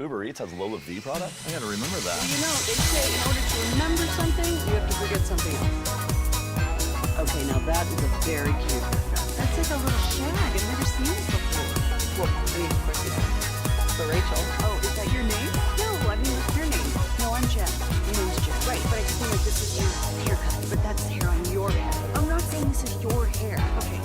Uber Eats has Lola V product? I gotta remember that. Well, they say in order to remember something, you have to forget something else. Okay, now that is a very cute haircut. That's like a little shag. I've never seen it before. Well, I mean, of course it is. For Rachel. Oh, is that your name? No, I mean, what's your name? No, I'm Jen. My name's Jen. Right, but I just mean like this is your haircut, but that's hair on your head. I'm not saying this is your hair. Okay,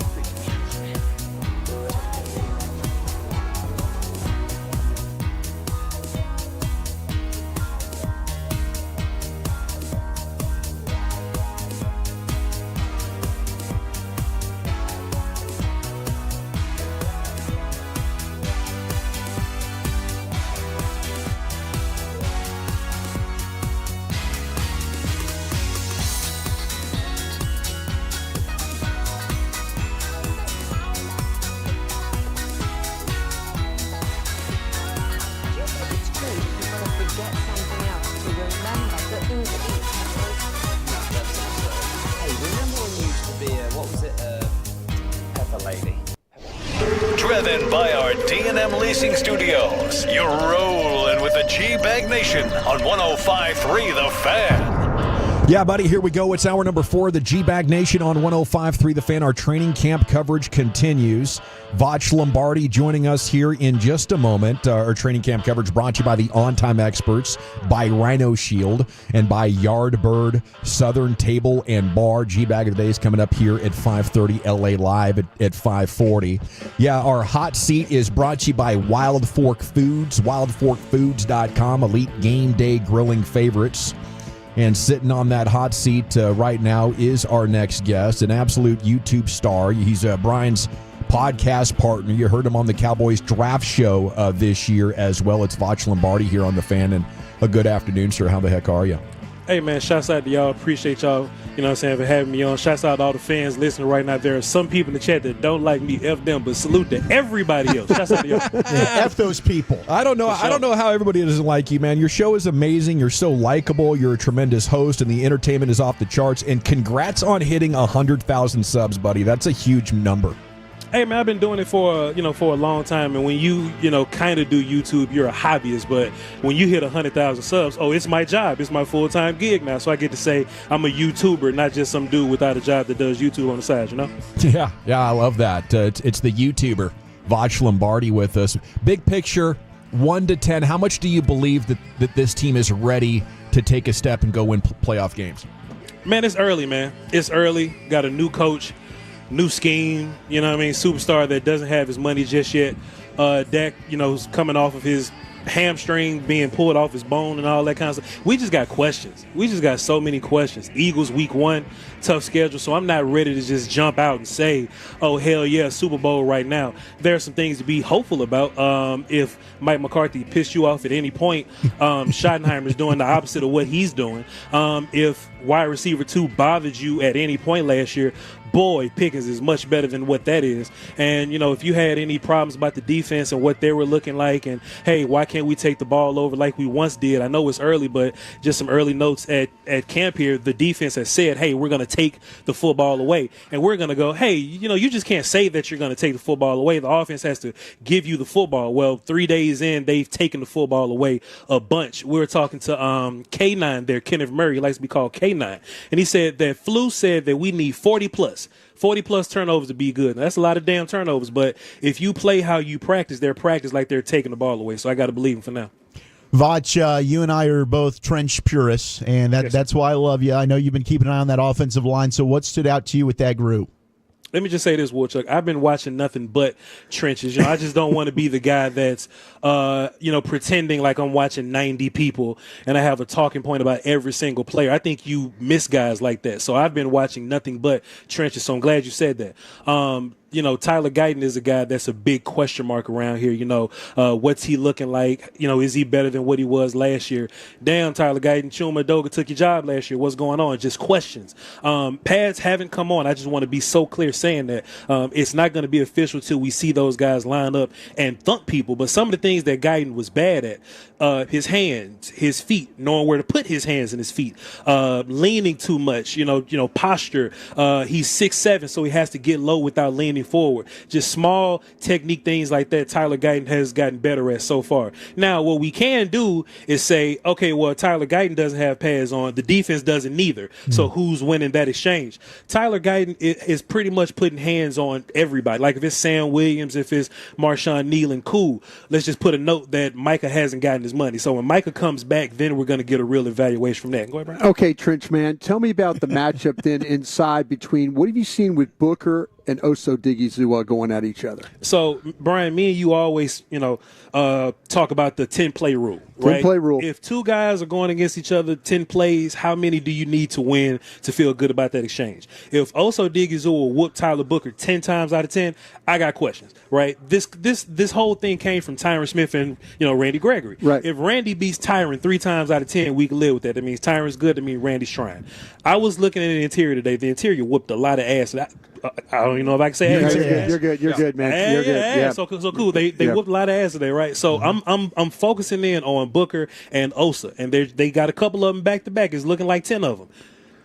Driven by our D&M Leasing Studios, you're rolling with the G-Bag Nation on 105.3 The Fan. Yeah, buddy, here we go. It's hour number 4 of the G-Bag Nation on 105.3 The Fan. Our training camp coverage continues. Vach Lombardi joining us here in just a moment. Our training camp coverage brought to you by the On Time Experts, by Rhino Shield, and by Yardbird Southern Table and Bar. G-Bag of the Day is coming up here at 5:30, LA Live at 5:40. Yeah, our hot seat is brought to you by Wild Fork Foods, wildforkfoods.com, elite game day grilling favorites. And sitting on that hot seat right now is our next guest, an absolute YouTube star. He's Brian's podcast partner. You heard him on the Cowboys draft show this year as well. It's Vach Lombardi here on The Fan. And a good afternoon, sir. How the heck are you? Hey, man, shouts out to y'all. Appreciate y'all, you know what I'm saying, for having me on. Shouts out to all the fans listening right now. There are some people in the chat that don't like me, F them, but salute to everybody else. Shouts out to y'all. Yeah, F those people. I don't know. I don't know how everybody doesn't like you, man. Your show is amazing. You're so likable. You're a tremendous host, and the entertainment is off the charts. And congrats on hitting 100,000 subs, buddy. That's a huge number. Hey, man, I've been doing it for a long time, and when you kind of do YouTube, you're a hobbyist, but when you hit 100,000 subs, it's my job. It's my full-time gig now, so I get to say I'm a YouTuber, not just some dude without a job that does YouTube on the side, Yeah, I love that. It's the YouTuber, Vach Lombardi, with us. Big picture, 1 to 10, how much do you believe that this team is ready to take a step and go win playoff games? Man, it's early, man. It's early. Got a new coach. New scheme, superstar that doesn't have his money just yet. Dak, is coming off of his hamstring being pulled off his bone and all that kind of stuff. We just got questions. We just got so many questions. Eagles week 1, tough schedule, so I'm not ready to just jump out and say, oh, hell yeah, Super Bowl right now. There are some things to be hopeful about. If Mike McCarthy pissed you off at any point, Schottenheimer's doing the opposite of what he's doing. If wide receiver 2 bothered you at any point last year, boy, Pickens is much better than what that is. And, if you had any problems about the defense and what they were looking like, and, hey, why can't we take the ball over like we once did? I know it's early, but just some early notes at camp here. The defense has said, hey, we're going to take the football away. And we're going to go, hey, you just can't say that you're going to take the football away. The offense has to give you the football. Well, 3 days in, they've taken the football away a bunch. We were talking to K9 there, Kenneth Murray, he likes to be called K9. And he said that Flu said that we need 40-plus turnovers to be good. Now, that's a lot of damn turnovers, but if you play how you practice, they're practice like they're taking the ball away. So I got to believe him for now. Vach, you and I are both trench purists, and that's why I love you. I know you've been keeping an eye on that offensive line, so what stood out to you with that group? Let me just say this, Woodchuck. I've been watching nothing but trenches. I just don't want to be the guy that's, pretending like I'm watching 90 people and I have a talking point about every single player. I think you miss guys like that. So I've been watching nothing but trenches. So I'm glad you said that. Tyler Guyton is a guy that's a big question mark around here. What's he looking like? Is he better than what he was last year? Damn, Tyler Guyton, Chuma Doga took your job last year. What's going on? Just questions. Pads haven't come on. I just want to be so clear saying that it's not going to be official till we see those guys line up and thump people. But some of the things that Guyton was bad at, his hands, his feet, knowing where to put his hands and his feet, leaning too much, posture. He's 6'7", so he has to get low without leaning leaning forward. Just small technique things like that Tyler Guyton has gotten better at so far. Now, what we can do is say, okay, well, Tyler Guyton doesn't have pads on. The defense doesn't neither. So who's winning that exchange? Tyler Guyton is pretty much putting hands on everybody. Like if it's Sam Williams, if it's Marshawn Nealon, cool. Let's just put a note that Micah hasn't gotten his money. So when Micah comes back, then we're going to get a real evaluation from that. Go ahead, Brian. Okay, Trench Man, tell me about the matchup then inside between what have you seen with Booker and Oso Digizua going at each other? So, Brian, me and you always, talk about the 10-play rule, right? 10-play rule. If two guys are going against each other 10 plays, how many do you need to win to feel good about that exchange? If Oso Digizua whooped Tyler Booker 10 times out of 10, I got questions, right? This whole thing came from Tyron Smith and, Randy Gregory. Right. If Randy beats Tyron 3 times out of 10, we can live with that. That means Tyron's good. That means Randy's trying. I was looking at the interior today. The interior whooped a lot of ass. I don't even know if I can say ass. You're good. You're good, man. You're good. Yeah. So cool. They whooped a lot of ass today, right? So I'm focusing in on Booker and Osa, and they got a couple of them back to back. It's looking like 10 of them.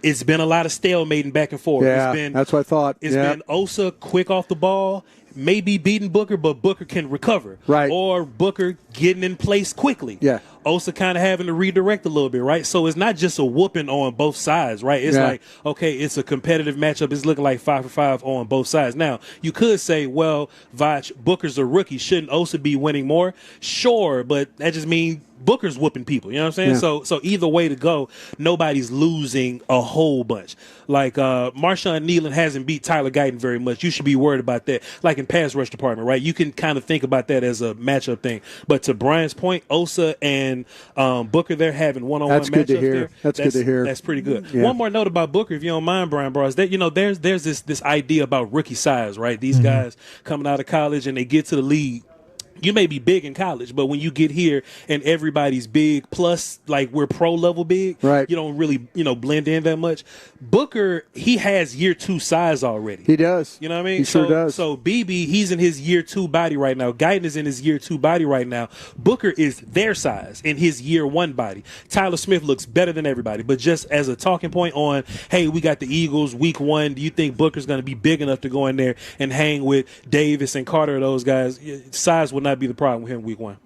It's been a lot of stalemating back and forth. Yeah, that's what I thought. It's been Osa quick off the ball, maybe beating Booker, but Booker can recover. Right. Or Booker getting in place quickly. Yeah. Osa kind of having to redirect a little bit, right? So it's not just a whooping on both sides, right? It's like, okay, it's a competitive matchup. It's looking like 5 for 5 on both sides. Now, you could say, well, Vach, Booker's a rookie. Shouldn't Osa be winning more? Sure, but that just means Booker's whooping people. You know what I'm saying? So either way to go, nobody's losing a whole bunch. Like Marshawn Nealon hasn't beat Tyler Guyton very much. You should be worried about that. Like in pass rush department, right? You can kind of think about that as a matchup thing. But to Brian's point, Osa and Booker, they're having one-on-one matchups. That's good to hear. That's good to hear. That's pretty good. Yeah. One more note about Booker, if you don't mind, Brian Bros. That there's this idea about rookie size, right? These guys coming out of college and they get to the league. You may be big in college, but when you get here and everybody's big, plus like we're pro level big, right? You don't really blend in that much. Booker, he has year 2 size already. He does. You know what I mean? He sure does. So BB, he's in his year 2 body right now. Guyton is in his year 2 body right now. Booker is their size in his year 1 body. Tyler Smith looks better than everybody. But just as a talking point on, hey, we got the Eagles week 1. Do you think Booker's going to be big enough to go in there and hang with Davis and Carter, those guys? Size will not be the problem with him week 1.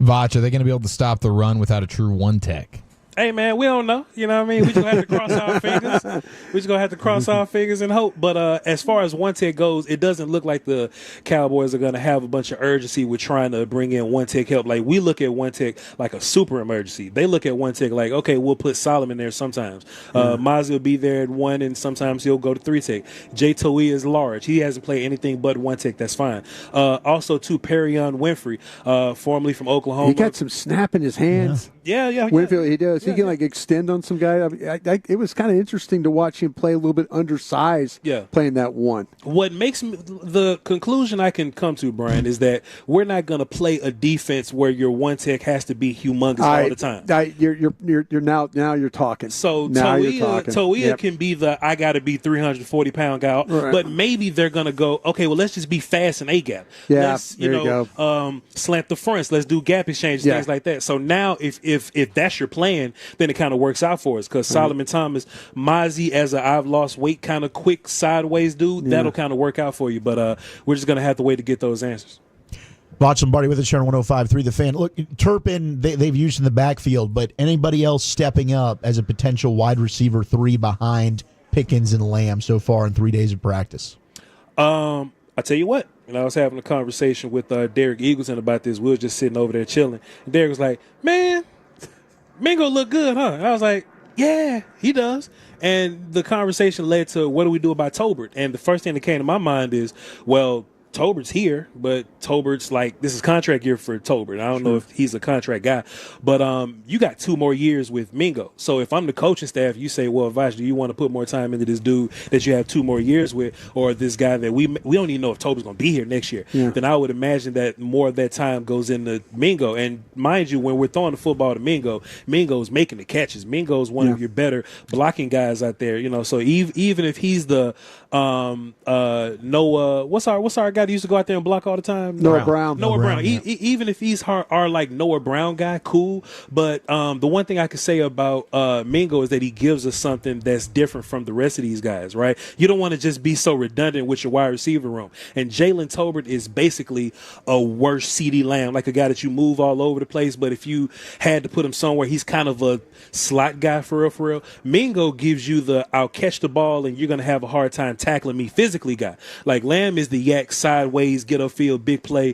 Vach, are they going to be able to stop the run without a true one tech? Hey, man, we don't know. You know what I mean? We just going to have to cross our fingers. We just going to have to cross our fingers and hope. But as far as one tech goes, it doesn't look like the Cowboys are going to have a bunch of urgency with trying to bring in one tech help. Like, we look at one tech like a super emergency. They look at one tech like, okay, we'll put Solomon there sometimes. Mozzie will be there at 1, and sometimes he'll go to 3 tech. Jay Toia is large. He hasn't played anything but one tech. That's fine. Also, too, Perion Winfrey, formerly from Oklahoma. He got some snap in his hands. Yeah. Winfield, he does. He can like extend on some guy. It was kind of interesting to watch him play a little bit undersized. Playing that 1. What makes me the conclusion I can come to, Brian, is that we're not going to play a defense where your one tech has to be humongous all the time. You're now you're talking. So now Toia can be the I got to be 340 pound guy, but maybe they're going to go, okay, well let's just be fast in A gap. Yeah, let's slant the fronts. Let's do gap exchange, things like that. So now if that's your plan, then it kind of works out for us because Solomon Thomas, Mozzie as a I've lost weight kind of quick sideways dude, that'll kind of work out for you. But we're just going to have to wait to get those answers. Watch somebody with a share on 105.3 The Fan. Look, Turpin, they've used in the backfield, but anybody else stepping up as a potential wide receiver 3 behind Pickens and Lamb so far in 3 days of practice? I tell you what. And I was having a conversation with Derek Eagleton about this. We were just sitting over there chilling. And Derek was like, man, Mingo look good, huh? And I was like, yeah, he does. And the conversation led to what do we do about Tolbert? And the first thing that came to my mind is, well, Tolbert's here, but Tolbert's like, this is contract year for Tolbert. I don't know if he's a contract guy, but you got 2 more years with Mingo. So if I'm the coaching staff, you say, well, Vash, do you want to put more time into this dude that you have 2 more years with, or this guy that we don't even know if Tolbert's going to be here next year? Then I would imagine that more of that time goes into Mingo. And mind you, when we're throwing the football to Mingo, Mingo's making the catches. Mingo's one of your better blocking guys out there. So even if he's the Noah, what's our guy guy that used to go out there and block all the time? Noah Brown. Noah Brown. Even if he's our like Noah Brown guy, cool. But the one thing I can say about Mingo is that he gives us something that's different from the rest of these guys, right? You don't want to just be so redundant with your wide receiver room. And Jalen Tolbert is basically a worse CeeDee Lamb, like a guy that you move all over the place. But if you had to put him somewhere, he's kind of a slot guy for real, for real. Mingo gives you the I'll catch the ball and you're going to have a hard time tackling me physically guy. Like Lamb is the yak sideways, get upfield, big play.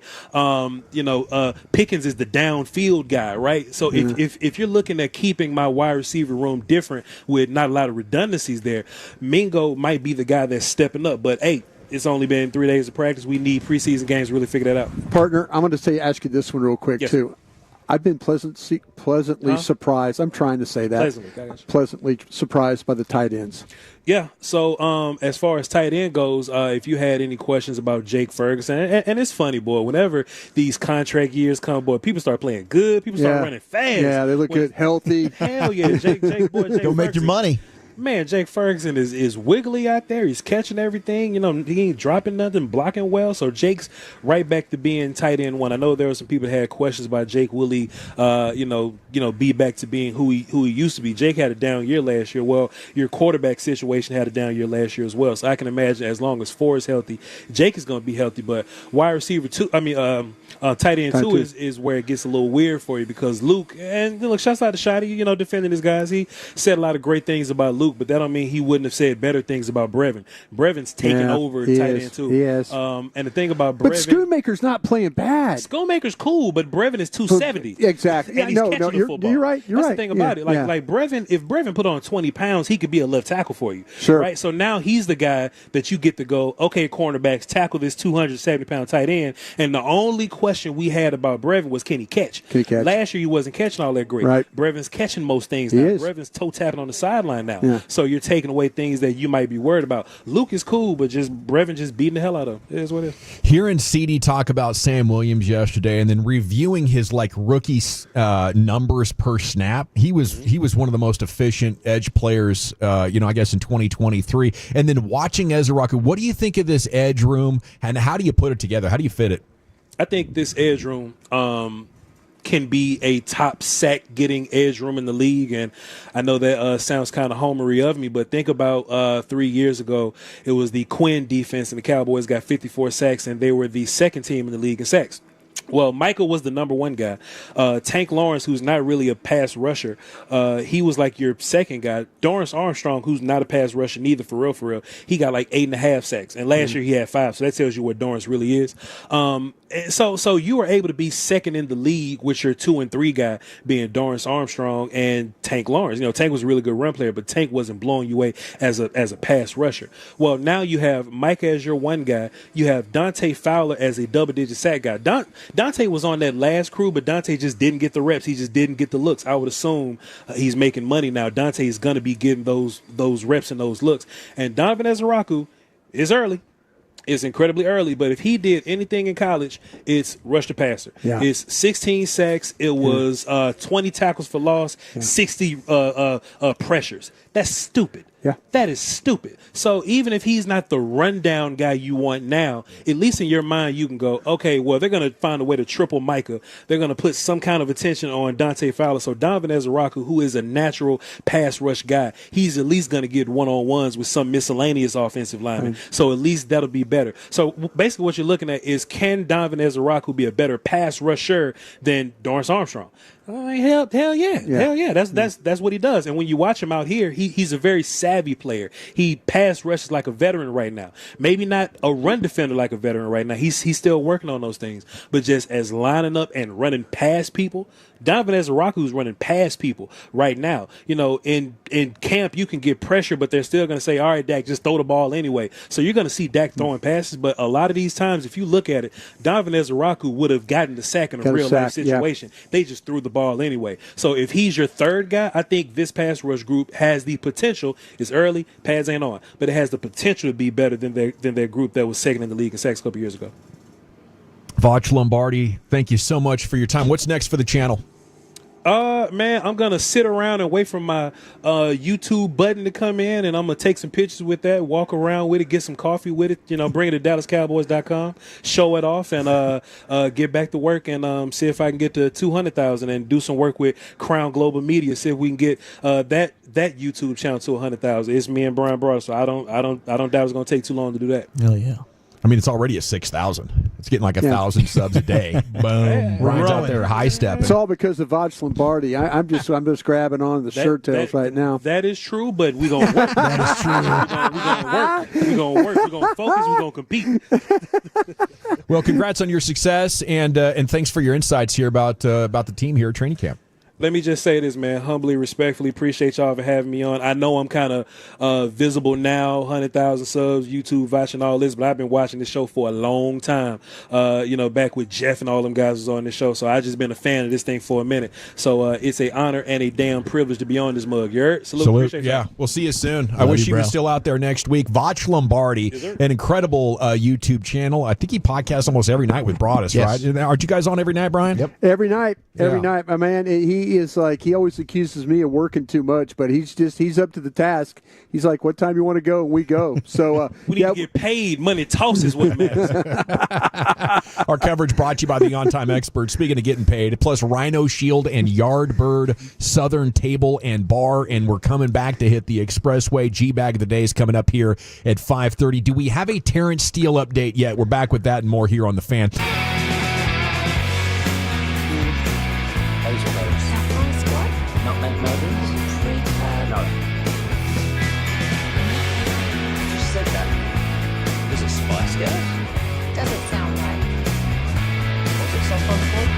Pickens is the downfield guy, right? So if you're looking at keeping my wide receiver room different with not a lot of redundancies there, Mingo might be the guy that's stepping up. But hey, it's only been 3 days of practice. We need preseason games to really figure that out. Partner, I'm going to ask you this one real quick, too. I've been pleasantly surprised. I'm trying to say that. Pleasantly surprised by the tight ends. Yeah. So as far as tight end goes, if you had any questions about Jake Ferguson, and it's funny, boy, whenever these contract years come, boy, people start playing good. People start running fast. Yeah, they look good, healthy. Hell yeah. Jake Go make your money. Man, Jake Ferguson is wiggly out there. He's catching everything. He ain't dropping nothing, blocking well. So Jake's right back to being tight end one. I know there were some people that had questions about Jake. Will he, be back to being who he used to be? Jake had a down year last year. Well, your quarterback situation had a down year last year as well. So I can imagine as long as 4 is healthy, Jake is going to be healthy. But wide receiver 2, tight end 2 is where it gets a little weird for you because Luke, and look, shouts out to Shotty, defending his guys. He said a lot of great things about Luke, but that don't mean he wouldn't have said better things about Brevin. Brevin's taking over tight end 2. He is. And the thing about Brevin, but Schoonmaker's not playing bad. Schoonmaker's cool, but Brevin is 270. Exactly. And he's catching the football. You're right. That's the thing about it. Like Brevin, if Brevin put on 20 pounds, he could be a left tackle for you. Sure. Right. So now he's the guy that you get to go, okay, cornerbacks, tackle this 270-pound tight end. And the only question we had about Brevin was, can he catch? Last year he wasn't catching all that great. Right. Brevin's catching most things now. Brevin's toe tapping on the sideline now. Yeah. So you're taking away things that you might be worried about. Luke is cool, but Brevin just beating the hell out of him. It is what it is. Hearing CeeDee talk about Sam Williams yesterday and then reviewing his rookie numbers per snap, he was one of the most efficient edge players, I guess in 2023. And then watching Ezra, what do you think of this edge room and how do you put it together? How do you fit it? I think this edge room can be a top sack getting edge room in the league. And I know that sounds kind of homery of me, but think about 3 years ago, it was the Quinn defense and the Cowboys got 54 sacks and they were the second team in the league in sacks. Well, Michael was the number one guy. Tank Lawrence, who's not really a pass rusher, he was like your second guy. Dorrance Armstrong, who's not a pass rusher neither, for real, he got like 8.5 sacks. And last year he had 5, so that tells you what Dorrance really is. So you were able to be second in the league with your 2 and 3 guy being Dorrance Armstrong and Tank Lawrence. Tank was a really good run player, but Tank wasn't blowing you away as a pass rusher. Well, now you have Micah as your one guy. You have Dante Fowler as a double-digit sack guy. Dante was on that last crew, but Dante just didn't get the reps. He just didn't get the looks. I would assume he's making money now. Dante is going to be getting those reps and those looks. And Donovan Ezraku is early. It's incredibly early, but if he did anything in college, it's rush the passer. Yeah. It's 16 sacks. It was 20 tackles for loss, 60 pressures. That's stupid. Yeah. That is stupid. So even if he's not the rundown guy you want now, at least in your mind you can go, okay, well, they're going to find a way to triple Micah. They're going to put some kind of attention on Dante Fowler. So Donovan Ezraku, who is a natural pass rush guy, he's at least going to get one-on-ones with some miscellaneous offensive linemen. So at least that'll be better. So basically what you're looking at is, can Donovan Ezraku be a better pass rusher than Dorrance Armstrong? Hell yeah. That's what he does. And when you watch him out here, he's a very savvy player. He pass rushes like a veteran right now. Maybe not a run defender like a veteran right now. He's still working on those things. But just as lining up and running past people, Donovan Ezraku is running past people right now. In camp you can get pressure, but they're still going to say, all right, Dak, just throw the ball anyway. So you're going to see Dak throwing passes, but a lot of these times, if you look at it, Donovan Ezraku would have gotten the sack in a real-life situation. Yeah. They just threw the ball anyway. So if he's your third guy, I think this pass rush group has the potential. It's early, pads ain't on, but it has the potential to be better than their group that was second in the league in sacks a couple years ago. Voch Lombardi, thank you so much for your time. What's next for the channel? Man, I'm gonna sit around and wait for my YouTube button to come in, and I'm gonna take some pictures with that, walk around with it, get some coffee with it, bring it to DallasCowboys.com, show it off, and get back to work and see if I can get to 200,000 and do some work with Crown Global Media, see if we can get that YouTube channel to 100,000. It's me and Brian Broder, so I don't doubt it's gonna take too long to do that. Hell yeah. I mean, it's already at 6,000. It's getting like 1,000 subs a day. Boom. Brian's out there high stepping. It's all because of Vaj Lombardi. I'm just grabbing on the shirt tails right now. That is true, but we're going to work. That is true. We're going to work. We're going to focus. We're going to compete. Well, congrats on your success, and thanks for your insights here about the team here at training camp. Let me just say this, man. Humbly, respectfully, appreciate y'all for having me on. I know I'm kind of visible now, 100,000 subs, YouTube, watching all this, but I've been watching this show for a long time. Back with Jeff and all them guys was on this show, so I just been a fan of this thing for a minute. So it's an honor and a damn privilege to be on this mug. You heard? Salute. Appreciate Yeah, y'all. we'll see you soon. I wish he was still out there next week. Vaj Lombardi, an incredible YouTube channel. I think he podcasts almost every night with Broadus, Yes. right? Aren't you guys on every night, Brian? Yep. Every night, my man. He is like, he always accuses me of working too much, but he's up to the task. He's like, what time you want to go? And we go. So we need to get paid. Money tosses what matters. Our coverage brought to you by the On-Time Experts. Speaking of getting paid, plus Rhino Shield and Yardbird Southern Table and Bar, and we're coming back to hit the Expressway. G-Bag of the Day is coming up here at 5:30. Do we have a Terrence Steele update yet? We're back with that and more here on The Fan. Doesn't sound right. What's it sometimes called?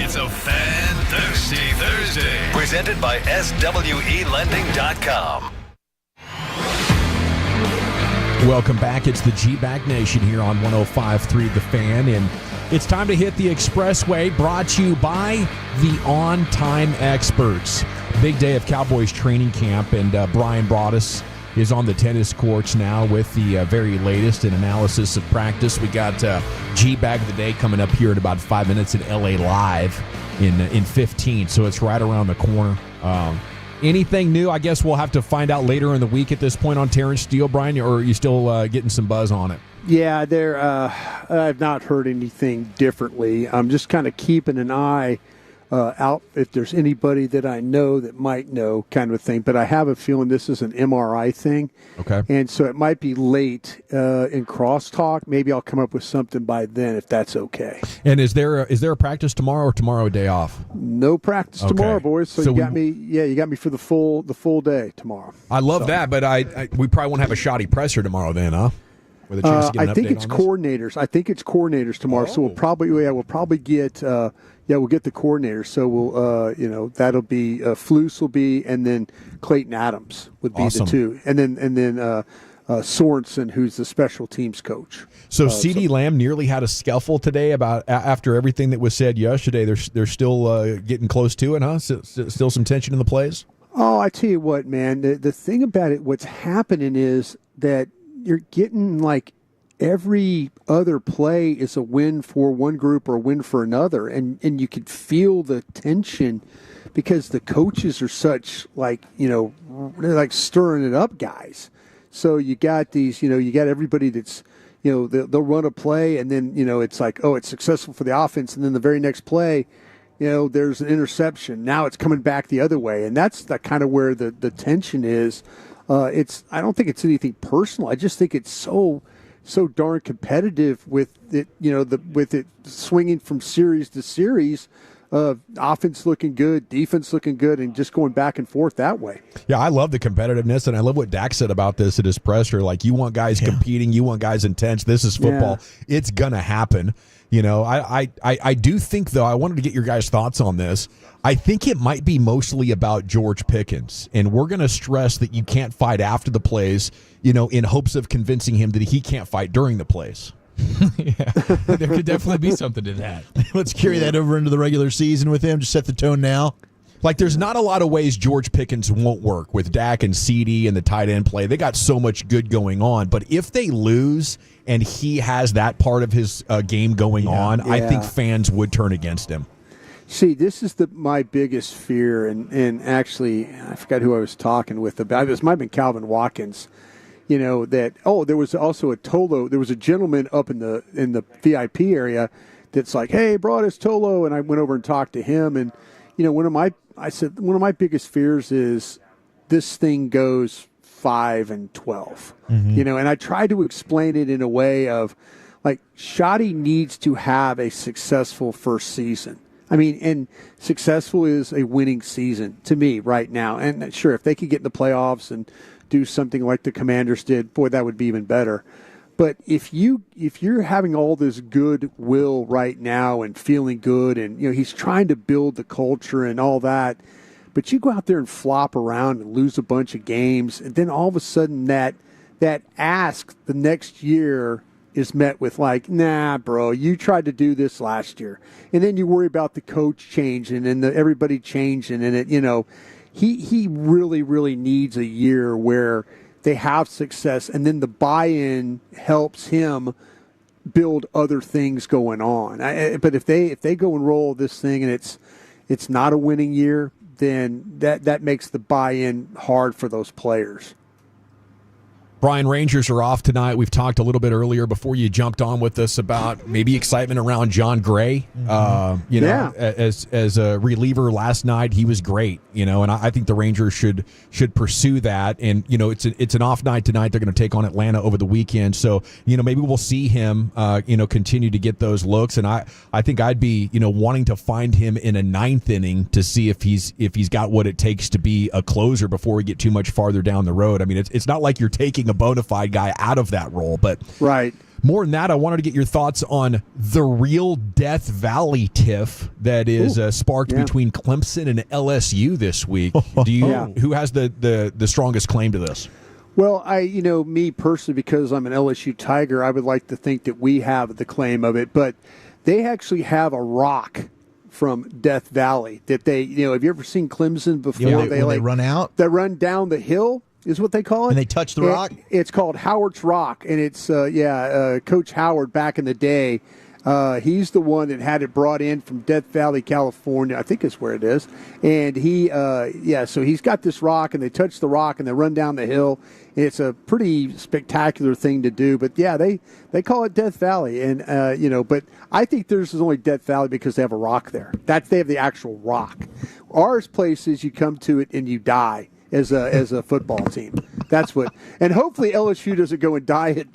It's a Fan-Thirsty Thursday. Presented by SWELending.com. Welcome back. It's the G-Bag Nation here on 105.3 The Fan, and it's time to hit the expressway, brought to you by the On Time Experts. Big day of Cowboys training camp, and Brian Broaddus is on the tennis courts now with the very latest in analysis of practice. We got G-Bag of the Day coming up here in about 5 minutes at LA Live in 15, so it's right around the corner. Anything new? I guess we'll have to find out later in the week at this point on Terrence Steele, Brian, or are you still getting some buzz on it? Yeah, I've not heard anything differently. I'm just kind of keeping an eye out if there's anybody that I know that might know, kind of a thing. But I have a feeling this is an MRI thing. Okay. And so it might be late in crosstalk. Maybe I'll come up with something by then if that's okay. And is there a practice tomorrow, or tomorrow a day off? No practice tomorrow, boys. So you got me. Yeah, you got me for the full day tomorrow. I love that, but we probably won't have a shoddy presser tomorrow then, huh? With a chance to get an I think update it's on this? coordinators. I think it's coordinators tomorrow. So we'll probably get we'll get the coordinators. So we'll that'll be Flus will be, and then Clayton Adams would be the two, and then Sorensen, who's the special teams coach. So CeeDee Lamb nearly had a scuffle today about after everything that was said yesterday. They're still getting close to it, huh? Still some tension in the plays. Oh, I tell you what, man. The thing about it, what's happening is that you're getting like every other play is a win for one group or a win for another, and you could feel the tension because the coaches are such they're like stirring it up guys. So you got these, you got everybody that's, they'll run a play, and then it's like, oh, it's successful for the offense, and then the very next play, there's an interception. Now it's coming back the other way, and that's the kind of where the tension is. I don't think it's anything personal. I just think it's so darn competitive with it, with it swinging from series to series. Offense looking good, defense looking good, and just going back and forth that way. Yeah, I love the competitiveness, and I love what Dak said about this at his presser. Like, you want guys competing, you want guys intense. This is football. Yeah. It's gonna happen. I do think, though, I wanted to get your guys' thoughts on this. I think it might be mostly about George Pickens, and we're going to stress that you can't fight after the plays, in hopes of convincing him that he can't fight during the plays. Yeah, there could definitely be something to that. Let's carry that over into the regular season with him. Just set the tone now. Like, there's not a lot of ways George Pickens won't work with Dak and CeeDee and the tight end play. They got so much good going on. But if they lose and he has that part of his game going on, I think fans would turn against him. See, this is my biggest fear, and actually, I forgot who I was talking with about this. Might have been Calvin Watkins. There was also a Tolo. There was a gentleman up in the VIP area that's like, hey, Broaddus Tolo, and I went over and talked to him, and one of my biggest fears is this thing goes 5-12. Mm-hmm. And I tried to explain it in a way of like, Shoddy needs to have a successful first season. I mean, and successful is a winning season to me right now. And sure, if they could get in the playoffs and do something like the Commanders did, boy, that would be even better. But if you're having all this goodwill right now and feeling good, and he's trying to build the culture and all that, but you go out there and flop around and lose a bunch of games, and then all of a sudden that ask the next year is met with like, nah, bro, you tried to do this last year, and then you worry about the coach changing and everybody changing, and it, he really, really needs a year where they have success, and then the buy-in helps him build other things going on. But if they go and roll this thing and it's not a winning year, then that makes the buy-in hard for those players. Brian, Rangers are off tonight. We've talked a little bit earlier before you jumped on with us about maybe excitement around John Gray. As a reliever last night, he was great. And I think the Rangers should pursue that. And it's an off night tonight. They're going to take on Atlanta over the weekend. So maybe we'll see him continue to get those looks. And I think I'd be wanting to find him in a ninth inning to see if he's got what it takes to be a closer before we get too much farther down the road. I mean, it's not like you're taking a bona fide guy out of that role, but right. More than that, I wanted to get your thoughts on the real Death Valley tiff that is sparked between Clemson and LSU this week. Who has the strongest claim to this? Well, me personally, because I'm an LSU Tiger, I would like to think that we have the claim of it, but they actually have a rock from Death Valley that they, have you ever seen Clemson before? They run out? They run down the hill is what they call it. And they touch the rock? It's called Howard's Rock, and it's, Coach Howard back in the day. He's the one that had it brought in from Death Valley, California. I think it's where it is. And so he's got this rock, and they touch the rock, and they run down the hill. And it's a pretty spectacular thing to do. But, they call it Death Valley. And, but I think theirs is only Death Valley because they have a rock there. They have the actual rock. Ours place is you come to it and you die as a football team. That's what. And hopefully LSU doesn't go and die at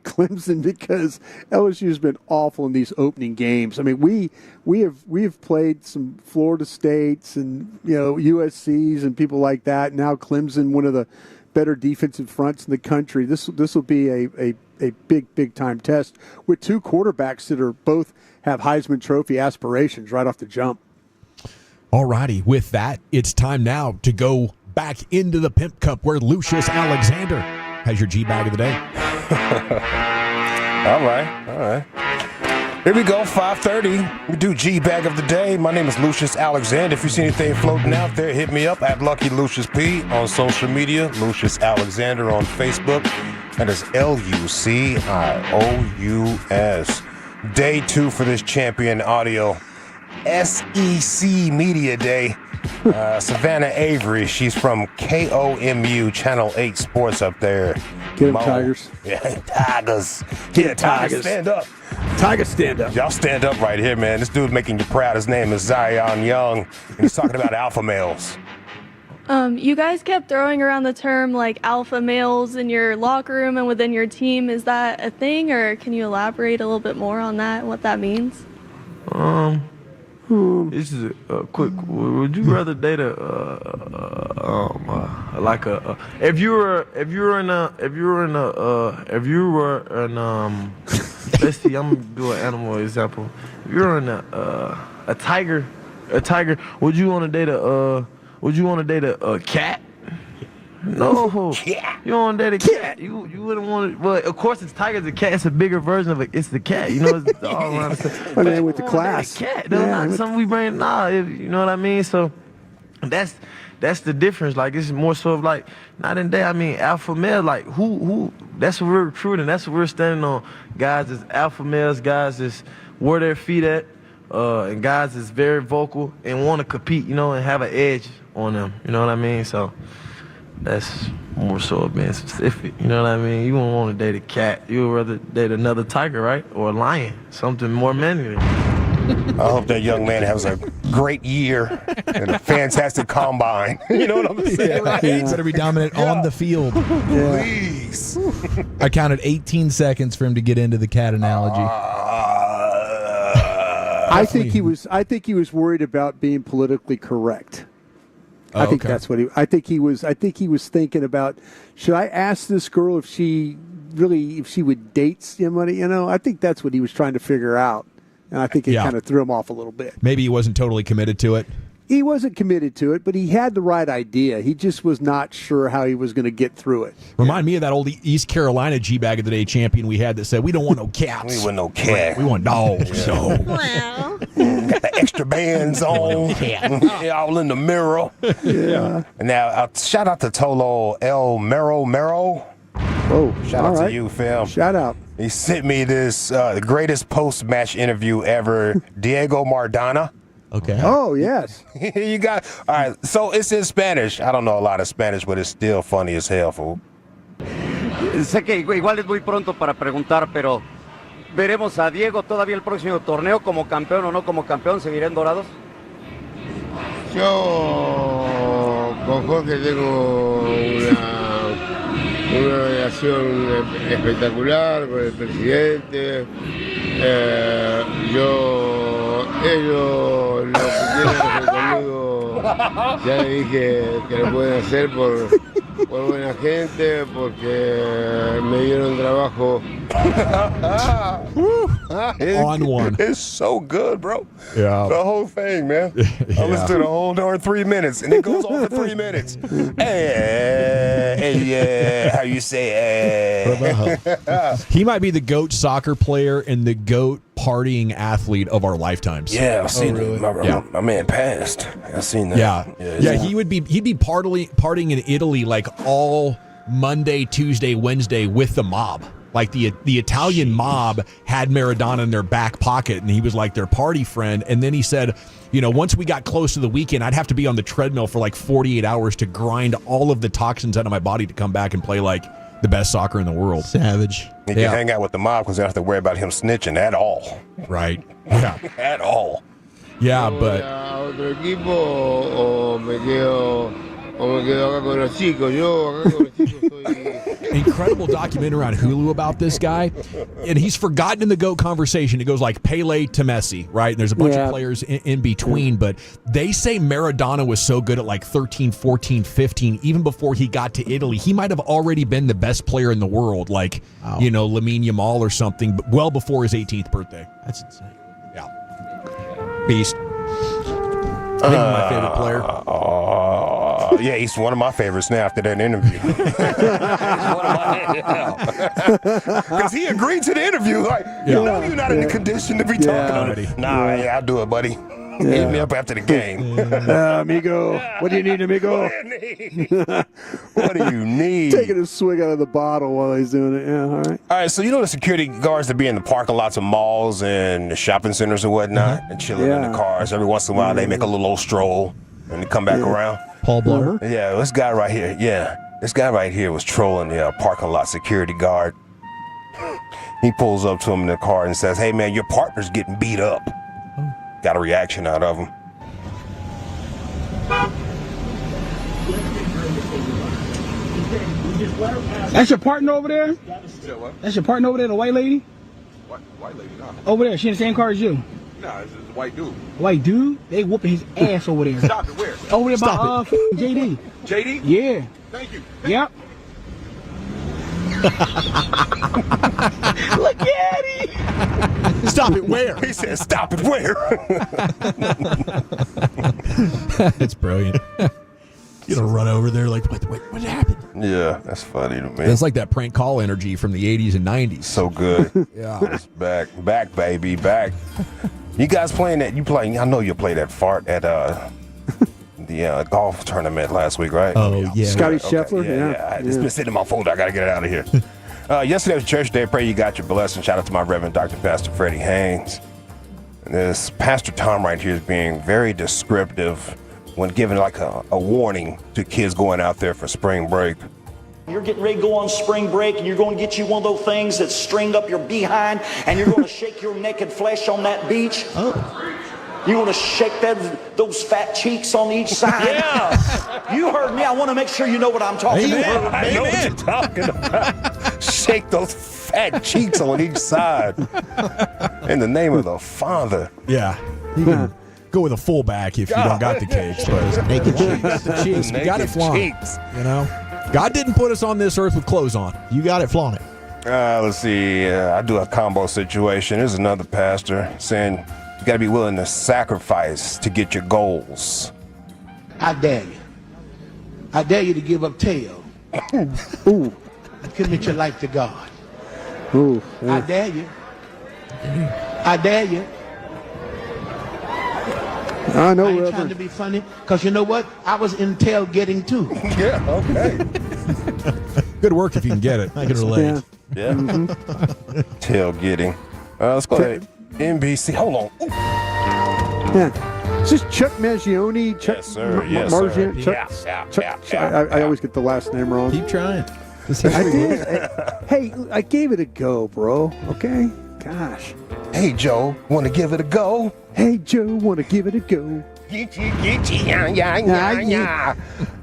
Clemson, because LSU's been awful in these opening games. I mean, we have played some Florida States and USC's and people like that. Now Clemson, one of the better defensive fronts in the country. This will be a big time test with two quarterbacks that are both have Heisman Trophy aspirations right off the jump. All righty, with that, it's time now to go back into the Pimp Cup, where Lucius Alexander has your G-Bag of the day. All right. Here we go, 5:30. We do G-Bag of the day. My name is Lucius Alexander. If you see anything floating out there, hit me up at Lucky Lucius P on social media. Lucius Alexander on Facebook. That is Lucious. Day 2 for this champion audio SEC Media Day. Savannah Avery, she's from KOMU Channel 8 Sports up there. Get them, Tigers. Yeah, Tigers. Yeah, Tigers, stand up. Tigers, stand up. Y'all stand up right here, man. This dude making you proud. His name is Zion Young, and he's talking about alpha males. You guys kept throwing around the term like alpha males in your locker room and within your team. Is that a thing, or can you elaborate a little bit more on that and what that means? This is a quick. Would you rather date if you were in let's see, I'm gonna do an animal example. If you were in a tiger, would you want to date a cat? No, you don't date a cat. You wouldn't want it. Well, of course, it's tigers. The cat. It's a bigger version of it. It's the cat. It's all around. With the class. Cat. That's not something we bring. You know what I mean. So that's the difference. Like, it's more so of like not in day. I mean, alpha male. Like who? That's what we're recruiting. That's what we're standing on. Guys is alpha males. Guys is where their feet at. And guys is very vocal and want to compete. And have an edge on them. You know what I mean. So. That's more so of being specific. You know what I mean? You wouldn't want to date a cat. You would rather date another tiger, right? Or a lion. Something more manly. I hope that young man has a great year and a fantastic combine. You know what I'm saying? Right? He better be dominant on the field. Please. I counted 18 seconds for him to get into the cat analogy. I think he was worried about being politically correct. I think that's what I think he was thinking about. Should I ask this girl if she would date somebody? I think that's what he was trying to figure out, and I think it kind of threw him off a little bit. Maybe he wasn't totally committed to it. He wasn't committed to it, but he had the right idea. He just was not sure how he was going to get through it. Remind me of that old East Carolina G-Bag of the Day champion we had that said, we don't want no cats. We want no cat. We want dogs. Got the extra bands on. All in the mirror. Yeah. And now, shout out to Tolo El Mero. Oh, shout out to you, fam. Shout out. He sent me this, the greatest post-match interview ever, Diego Maradona. Okay. Oh, yes. You got. All right. So it's in Spanish. I don't know a lot of Spanish, but it's still funny as hell, fool. Sé que igual es muy pronto para preguntar, pero ¿veremos a Diego todavía el próximo torneo como campeón o no como campeón? ¿Seguirá en Dorados? Yo con Jorge tengo una relación espectacular con el presidente. Ellos lo que quieren hacer conmigo, ya le dije que lo pueden hacer por buena gente, porque me dieron trabajo. On one. It's so good, bro. Yeah. The whole thing, man. I listened to the whole darn 3 minutes, and it goes on for 3 minutes. Hey, how you say? He might be the GOAT soccer player and the GOAT partying athlete of our lifetimes. Yeah, I've seen really? it. My man passed. I've seen that. Yeah. He'd be partying in Italy like all Monday, Tuesday, Wednesday with the mob. Like the Italian mob had Maradona in their back pocket, and he was like their party friend. And then he said, once we got close to the weekend, I'd have to be on the treadmill for like 48 hours to grind all of the toxins out of my body to come back and play like the best soccer in the world. Savage. You can hang out with the mob because they don't have to worry about him snitching at all. Right. Yeah. At all. Yeah, but. ¿Otro equipo o me quedo acá con los chicos? Yo acá con los chicos soy. Incredible documentary on Hulu about this guy, and he's forgotten in the GOAT conversation. It goes like Pele to Messi, right? And there's a bunch of players in between, but they say Maradona was so good at like 13, 14, 15, even before he got to Italy. He might have already been the best player in the world, like, Lamine Yamal or something, but well before his 18th birthday. That's insane. Yeah. Beast. Maybe my favorite player. Yeah, he's one of my favorites now after that interview. Because he agreed to the interview. Like, you know you're not in the condition to be talking on it. Nah, I'll do it, buddy. Hit me up after the game. Amigo, what do you need, amigo? What do you need? Taking a swig out of the bottle while he's doing it. Yeah, all right. All right, so the security guards that be in the parking lots of malls and the shopping centers and whatnot and chilling in the cars. Every once in a while, they make a little old stroll and they come back around. Paul Blart. Yeah, this guy right here. Yeah, this guy right here was trolling the parking lot security guard. He pulls up to him in the car and says, "Hey, man, your partner's getting beat up." Got a reaction out of him. That's your partner over there? That's your partner over there, the white lady? White lady, nah. Over there, she in the same car as you? Nah, it's a white dude. White dude? They whooping his ass over there. Stop it, where? Over there by JD. JD? Yeah. Thank you. Yep. Look at him. Stop it where? He said, stop it where? It's brilliant. You gonna run over there like, what happened? Yeah, that's funny to me. It's like that prank call energy from the 80s and 90s. So good. Yeah. It's back, baby, back. You guys playing that? I know you played that fart at the golf tournament last week, right? Oh, yeah. Scotty Scheffler? Yeah. It's been sitting in my folder. I got to get it out of here. Yesterday was church day. Pray you got your blessing. Shout out to my Reverend Dr. Pastor Freddie Haynes. This Pastor Tom right here is being very descriptive when giving like a warning to kids going out there for spring break. You're getting ready to go on spring break and you're going to get you one of those things that string up your behind and you're going to shake your naked flesh on that beach. Oh. You want to shake those fat cheeks on each side? Yeah. You heard me. I want to make sure you know what I'm talking about. I know what you're talking about. Shake those fat cheeks on each side. In the name of the Father. Yeah. You can go with a fullback if you don't got the cakes. But naked cheeks. Got the cheeks. We got it flaunted. God didn't put us on this earth with clothes on. You got it flaunted. Let's see. I do a combo situation. There's another pastor saying you got to be willing to sacrifice to get your goals. I dare you. I dare you to give up tail. Ooh. And commit your life to God. Ooh. I dare you. I dare you. I know, I ain't trying to be funny, because you know what? I was in tailgating too. Yeah, okay. Good work if you can get it. I can relate. Yeah. Tailgating. Let's go ahead. NBC. Hold on. Ooh. Yeah. Is this Chuck Mangione? Chuck, yes, sir. Yes, Margian? sir. Chuck, I always get the last name wrong. Keep trying. I did. Hey, I gave it a go, bro. Okay? Gosh. Hey, Joe, want to give it a go? Hey, Joe, want to give it a go? Let's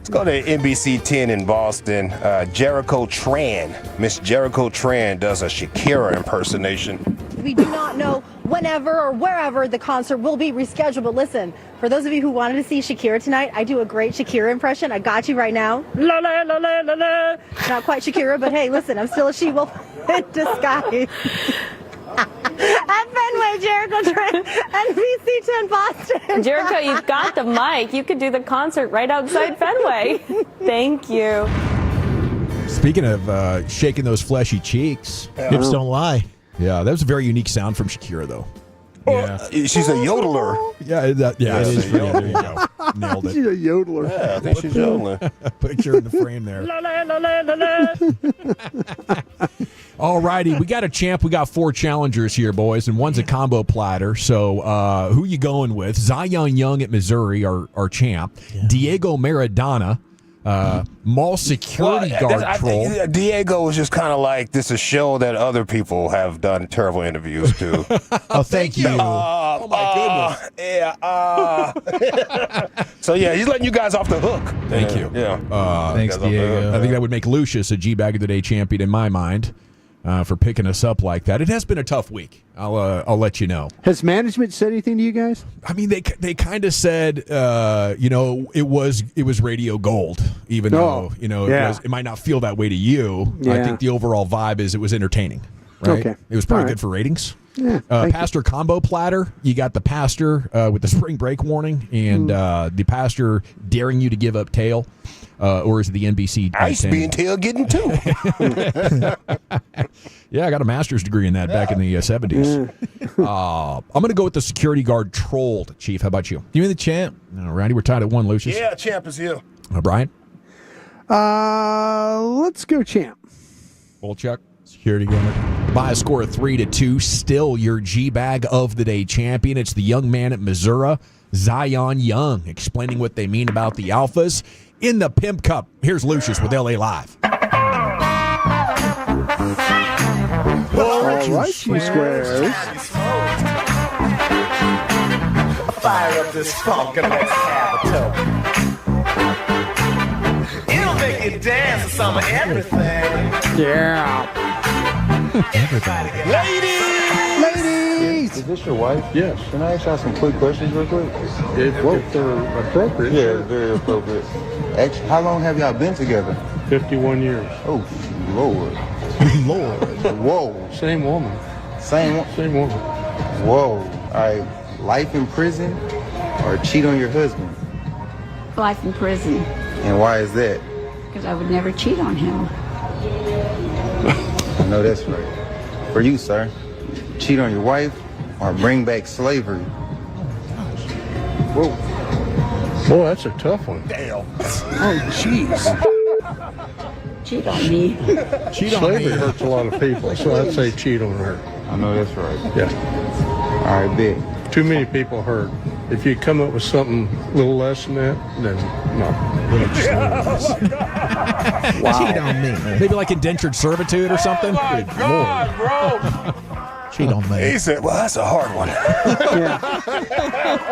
go to NBC 10 in Boston. Jericho Tran. Miss Jericho Tran does a Shakira impersonation. We do not know whenever or wherever the concert will be rescheduled. But listen, for those of you who wanted to see Shakira tonight, I do a great Shakira impression. I got you right now. La la la la la la. Not quite Shakira, but hey, listen, I'm still a she-wolf in disguise. At Fenway, Jericho Trent, NBC 10 Boston. Jericho, you've got the mic. You could do the concert right outside Fenway. Thank you. Speaking of shaking those fleshy cheeks, hips don't lie. Yeah, that was a very unique sound from Shakira, though. Yeah, she's a yodeler. Yeah, it is. Yeah, there you go. Nailed it. She's a yodeler. Yeah, I think she's yodeling. Picture in the frame there. All righty, we got a champ. We got 4 challengers here, boys, and one's a combo platter. So who you going with? Zion Young at Missouri, our champ. Yeah. Diego Maradona, mall security guard troll. I think Diego is just kind of like, this is a show that other people have done terrible interviews to. Oh, thank you. Oh, my goodness. Yeah. So, yeah, he's letting you guys off the hook. Thank you. Yeah. Thanks, Diego. I think that would make Lucius a G-Bag of the Day champion in my mind. For picking us up like that. It has been a tough week. I'll let you know. Has management said anything to you guys? I mean, they kind of said, it was radio gold, even though it might not feel that way to you. Yeah. I think the overall vibe is it was entertaining. Right? Okay. It was probably good for ratings. Yeah, pastor combo platter. You got the pastor with the spring break warning and the pastor daring you to give up tail. Or is it the NBC? I used to be in tailgating too. Yeah, I got a master's degree in that back in the 70s. I'm going to go with the security guard trolled, Chief. How about you? Give me the champ. No, Randy, we're tied at 1, Lucius. Yeah, champ is here. Brian? Let's go champ. Volchuk? Security guard. By a score of 3-2, still your G-Bag of the Day champion. It's the young man at Missouri, Zion Young, explaining what they mean about the Alphas in the Pimp Cup. Here's Lucius with LA Live. All right, you squares. Fire up this funk and let's have a toke. It'll make you dance to some of everything. Yeah. Ladies! Is this your wife? Yes. Can I ask y'all some quick questions real quick? If they're appropriate. Yeah, very appropriate. Actually, how long have y'all been together? 51 years. Oh, Lord. Lord. Whoa. Same woman. Same woman. Whoa. All right. Life in prison or cheat on your husband? Life in prison. And why is that? Because I would never cheat on him. I know that's right. For you, sir, cheat on your wife or bring back slavery? Whoa. Boy, that's a tough one. Damn. Oh, jeez. Cheat on me. Slavery hurts a lot of people, so I'd say cheat on her. I know that's right. Yeah. All right, big. Too many people hurt. If you come up with something a little less than that, then no. Wow. Cheat on me. Maybe like indentured servitude or something? Oh my God, bro. Cheat on me. He said, well, that's a hard one.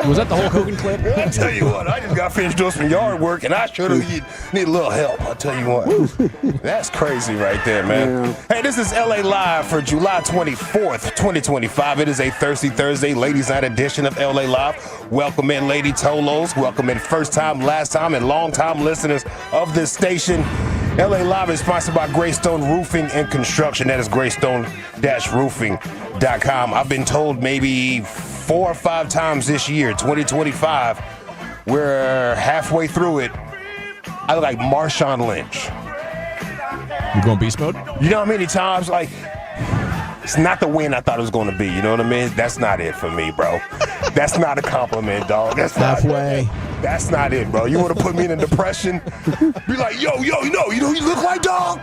Was that the Hulk Hogan clip? I tell you what, I just got finished doing some yard work, and I sure do need a little help. I'll tell you what. That's crazy right there, man. Yeah. Hey, this is LA Live for July 24th, 2025. It is a Thirsty Thursday ladies' night edition of LA Live. Welcome in Lady Tolos. Welcome in first time, last time, and long time listeners of this station. LA Live is sponsored by Greystone Roofing and Construction. That is greystone-roofing.com. I've been told maybe 4 or 5 times this year, 2025, we're halfway through it. I look like Marshawn Lynch. You going beast mode? You know how many times, like, it's not the win I thought it was going to be. You know what I mean? That's not it for me, bro. That's not a compliment, dog. That's halfway. That's not it, bro. You want to put me in a depression? Be like, yo, you know who you look like, dog?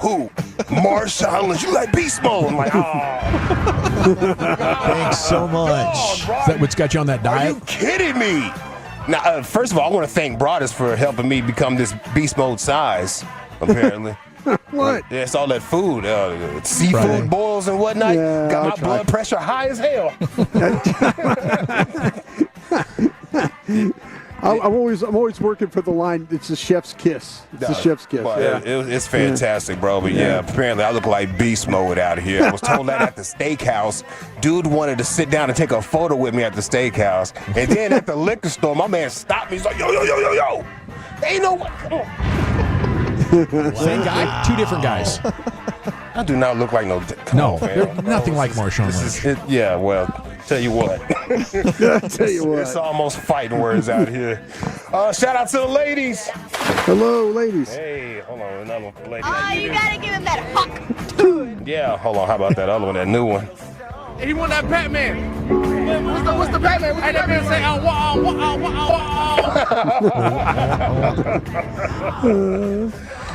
Who? Marshawn Lynch. You like beast mode? I'm like, oh. Thanks so much. Is that what's got you on that diet? Are you kidding me? Now, first of all, I want to thank Broadus for helping me become this beast mode size, apparently. What? Yeah, it's all that food, seafood Friday. boils and whatnot. Yeah, Got I'll my try. blood pressure high as hell. I'm always working for the line. It's the chef's kiss. It's the chef's kiss. Well, Yeah. It's fantastic, bro. But yeah, apparently I look like beast mode out here. I was told that at the steakhouse. Dude wanted to sit down and take a photo with me at the steakhouse. And then at the liquor store, my man stopped me. He's like, yo. Ain't no what. Same guy? Two different guys. I do not look like no. No, they're nothing like Marshawn Lynch. Yeah, well, tell you what. It's almost fighting words out here. Shout out to the ladies. Hello, ladies. Hey, hold on, another lady. Oh, you gotta give him that hawk. Yeah, hold on. How about that other one, that new one? He won that Batman. What's the Batman? Hey, that man say,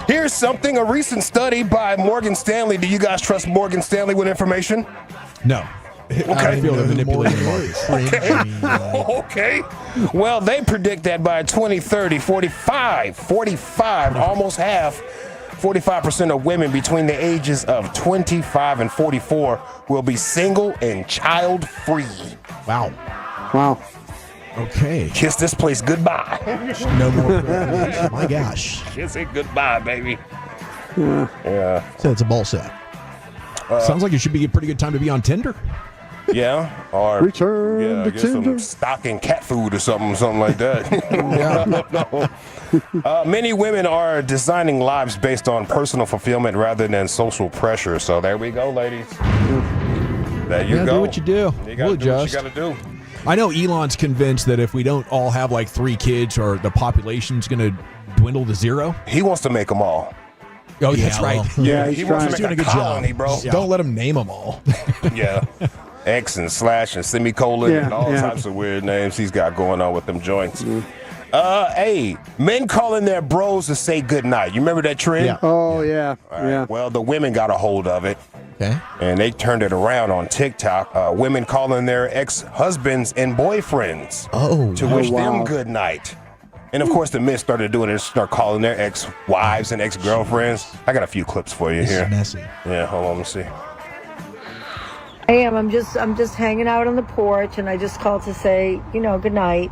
Here's something, a recent study by Morgan Stanley. Do you guys trust Morgan Stanley with information? No. Okay. I feel they're manipulating the market. Okay. Well, they predict that by 2030, 45, almost half, 45% of women between the ages of 25 and 44 will be single and child-free. Wow. Okay. Kiss this place goodbye. No more. My gosh. Kiss it goodbye, baby. Yeah. So it's a ball sack. Sounds like it should be a pretty good time to be on Tinder. Yeah, or Return to get some Tinder. stock and cat food or something like that. Many women are designing lives based on personal fulfillment rather than social pressure. So there we go, ladies. There you go. Do what you do. You gotta do what you gotta do. I know Elon's convinced that if we don't all have like 3 kids, or the population's going to dwindle to 0. He wants to make them all. Oh, yeah, that's right. Yeah, he wants to doing make a a good colony, job, bro. Don't let him name them all. Yeah. X and slash and semicolon and all Yeah. types of weird names he's got going on with them joints. Hey, men calling their bros to say goodnight. You remember that trend? Yeah. Oh, yeah. All right. Yeah. Well, the women got a hold of it. Okay. And they turned it around on TikTok. Women calling their ex-husbands and boyfriends to wish them good night. And, of course, the men started doing it and start calling their ex-wives and ex-girlfriends. I got a few clips for you here. This is messy. Yeah, hold on, let me see. I am. I'm just hanging out on the porch, and I just called to say, good night.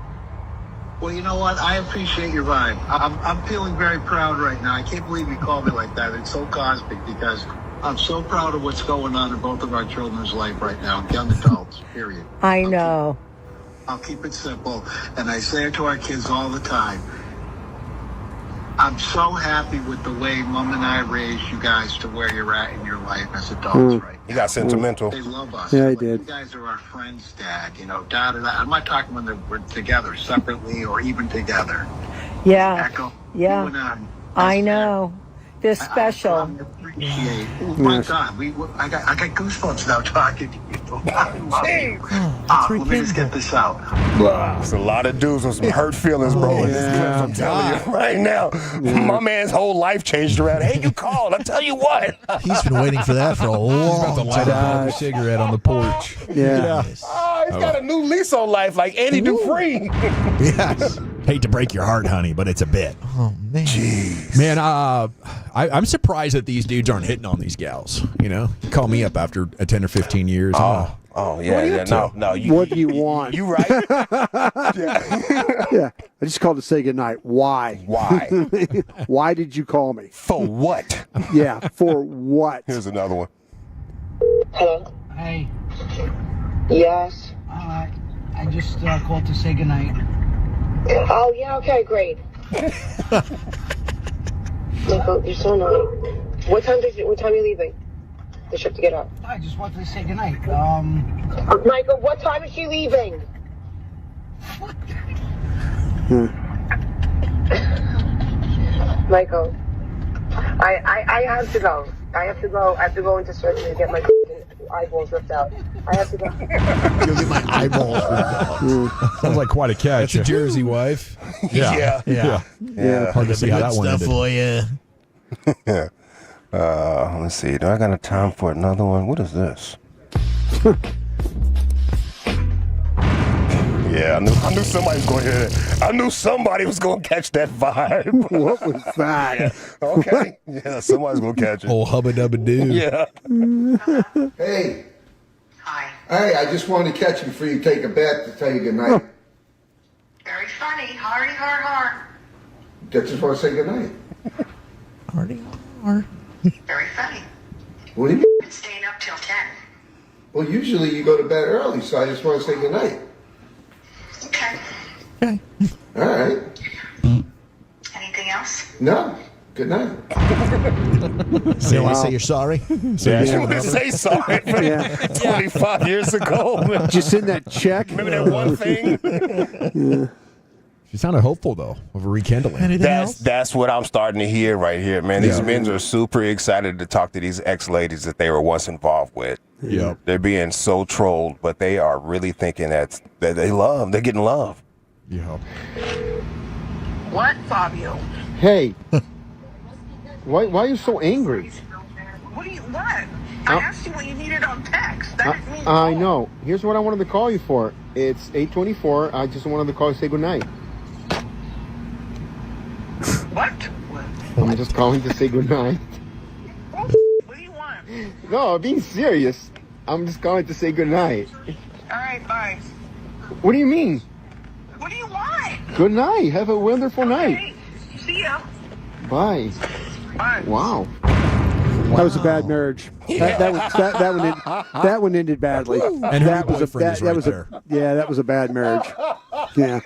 Well, you know what? I appreciate your vibe. I'm feeling very proud right now. I can't believe you called me like that. It's so cosmic because I'm so proud of what's going on in both of our children's life right now, young adults, period. I know. I'll keep it simple, and I say it to our kids all the time. I'm so happy with the way Mom and I raised you guys to where you're at in your life as adults, right? You got sentimental. They love us. Yeah, I Like, did. You guys are our friends, Dad. Da da da. I'm not talking when we're together, separately or even together. Yeah. Echo. Yeah. You and I know. They're I special. appreciate. Oh my God, I got goosebumps now talking to you. I love you. Let me just get this out. There's a lot of dudes with some hurt feelings, bro. in these clips, I'm telling you right now. My man's whole life changed around. Hey, you called. I tell you what. He's been waiting for that for a long To light up a cigarette on the porch. Yeah. Oh, he's got a new lease on life like Andy Dufresne. Yes. Hate to break your heart, honey, but it's a bit. Oh, man. Jeez. Man, I'm surprised that these dudes aren't hitting on these gals. Call me up after 10 or 15 years. Oh, yeah. No. What do you want? You right. Yeah. I just called to say goodnight. Why? Why did you call me? For what? Yeah, for what? Here's another one. Hello? Hey, Yes? I just called to say goodnight. Oh, yeah, okay, great. Michael, you're so annoying. What time are you leaving? The ship to get up. I just wanted to say goodnight. Michael, what time is she leaving? Michael, I have to go. I have to go into surgery to get my eyeballs ripped out. I have to go. You'll get my eyeballs ripped out. Sounds like quite a catch. That's a Jersey wife. Yeah. Hard to see how that one Stuff ended. for you. Let's see. Do I got a time for another one? What is this? Yeah, I knew somebody was going to hear it. I knew somebody was going to catch that vibe. What was that? Yeah. Okay. Yeah, somebody's going to catch it. Oh, hubba dubba doo. Yeah. Hey. Hi. Hey, I just wanted to catch you before you take a bath to tell you good night. Very funny. Hardy, har, har. I just want to say goodnight. Very funny. What do you mean? Been staying up till 10. Well, usually you go to bed early, so I just want to say goodnight. Okay. All right. Anything else? No. Good night. So you want to say you're sorry? Yeah, she want to say sorry for 25 years ago. Man. Just in that check. Remember that one thing? She sounded hopeful, though, of a rekindling. That's what I'm starting to hear right here, man. These men are super excited to talk to these ex-ladies that they were once involved with. Yeah. They're being so trolled, but they are really thinking that they love. They're getting love. Yeah. What, Fabio? Hey. Why are you so angry? What? I asked you what you needed on text. That didn't mean I know. Here's what I wanted to call you for. It's 8:24. I just wanted to call you to say goodnight. What? I'm just calling to say goodnight. What do you want? No, I'm being serious. I'm just calling to say goodnight. All right, bye. What do you mean? What do you want? Good night. Have a wonderful night. Okay. See ya. Bye. Bye. Wow. That was a bad marriage. That one ended badly. And her new boyfriend is right there. That was a bad marriage. Yeah.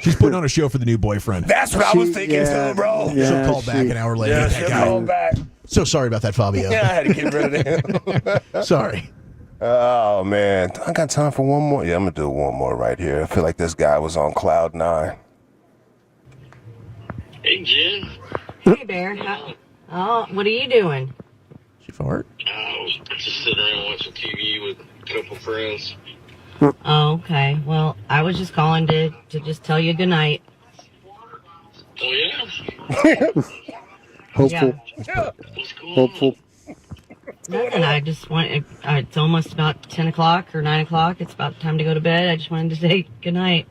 She's putting on a show for the new boyfriend. That's what I was thinking too, bro. She'll call back an hour later. Yeah, she'll call back. So sorry about that, Fabio. Yeah, I had to get rid of him. Sorry. Oh, man. I got time for one more? Yeah, I'm going to do one more right here. I feel like this guy was on cloud 9. Hey, Jen. Hey, Bear. What are you doing? She fart? I was just sitting around watching TV with a couple friends. Oh, okay. Well, I was just calling to just tell you good night. Oh, yeah? Hopeful. Yeah. What's going Hopeful. Nothing. I just want. It's almost about 10 o'clock or 9 o'clock. It's about time to go to bed. I just wanted to say good night.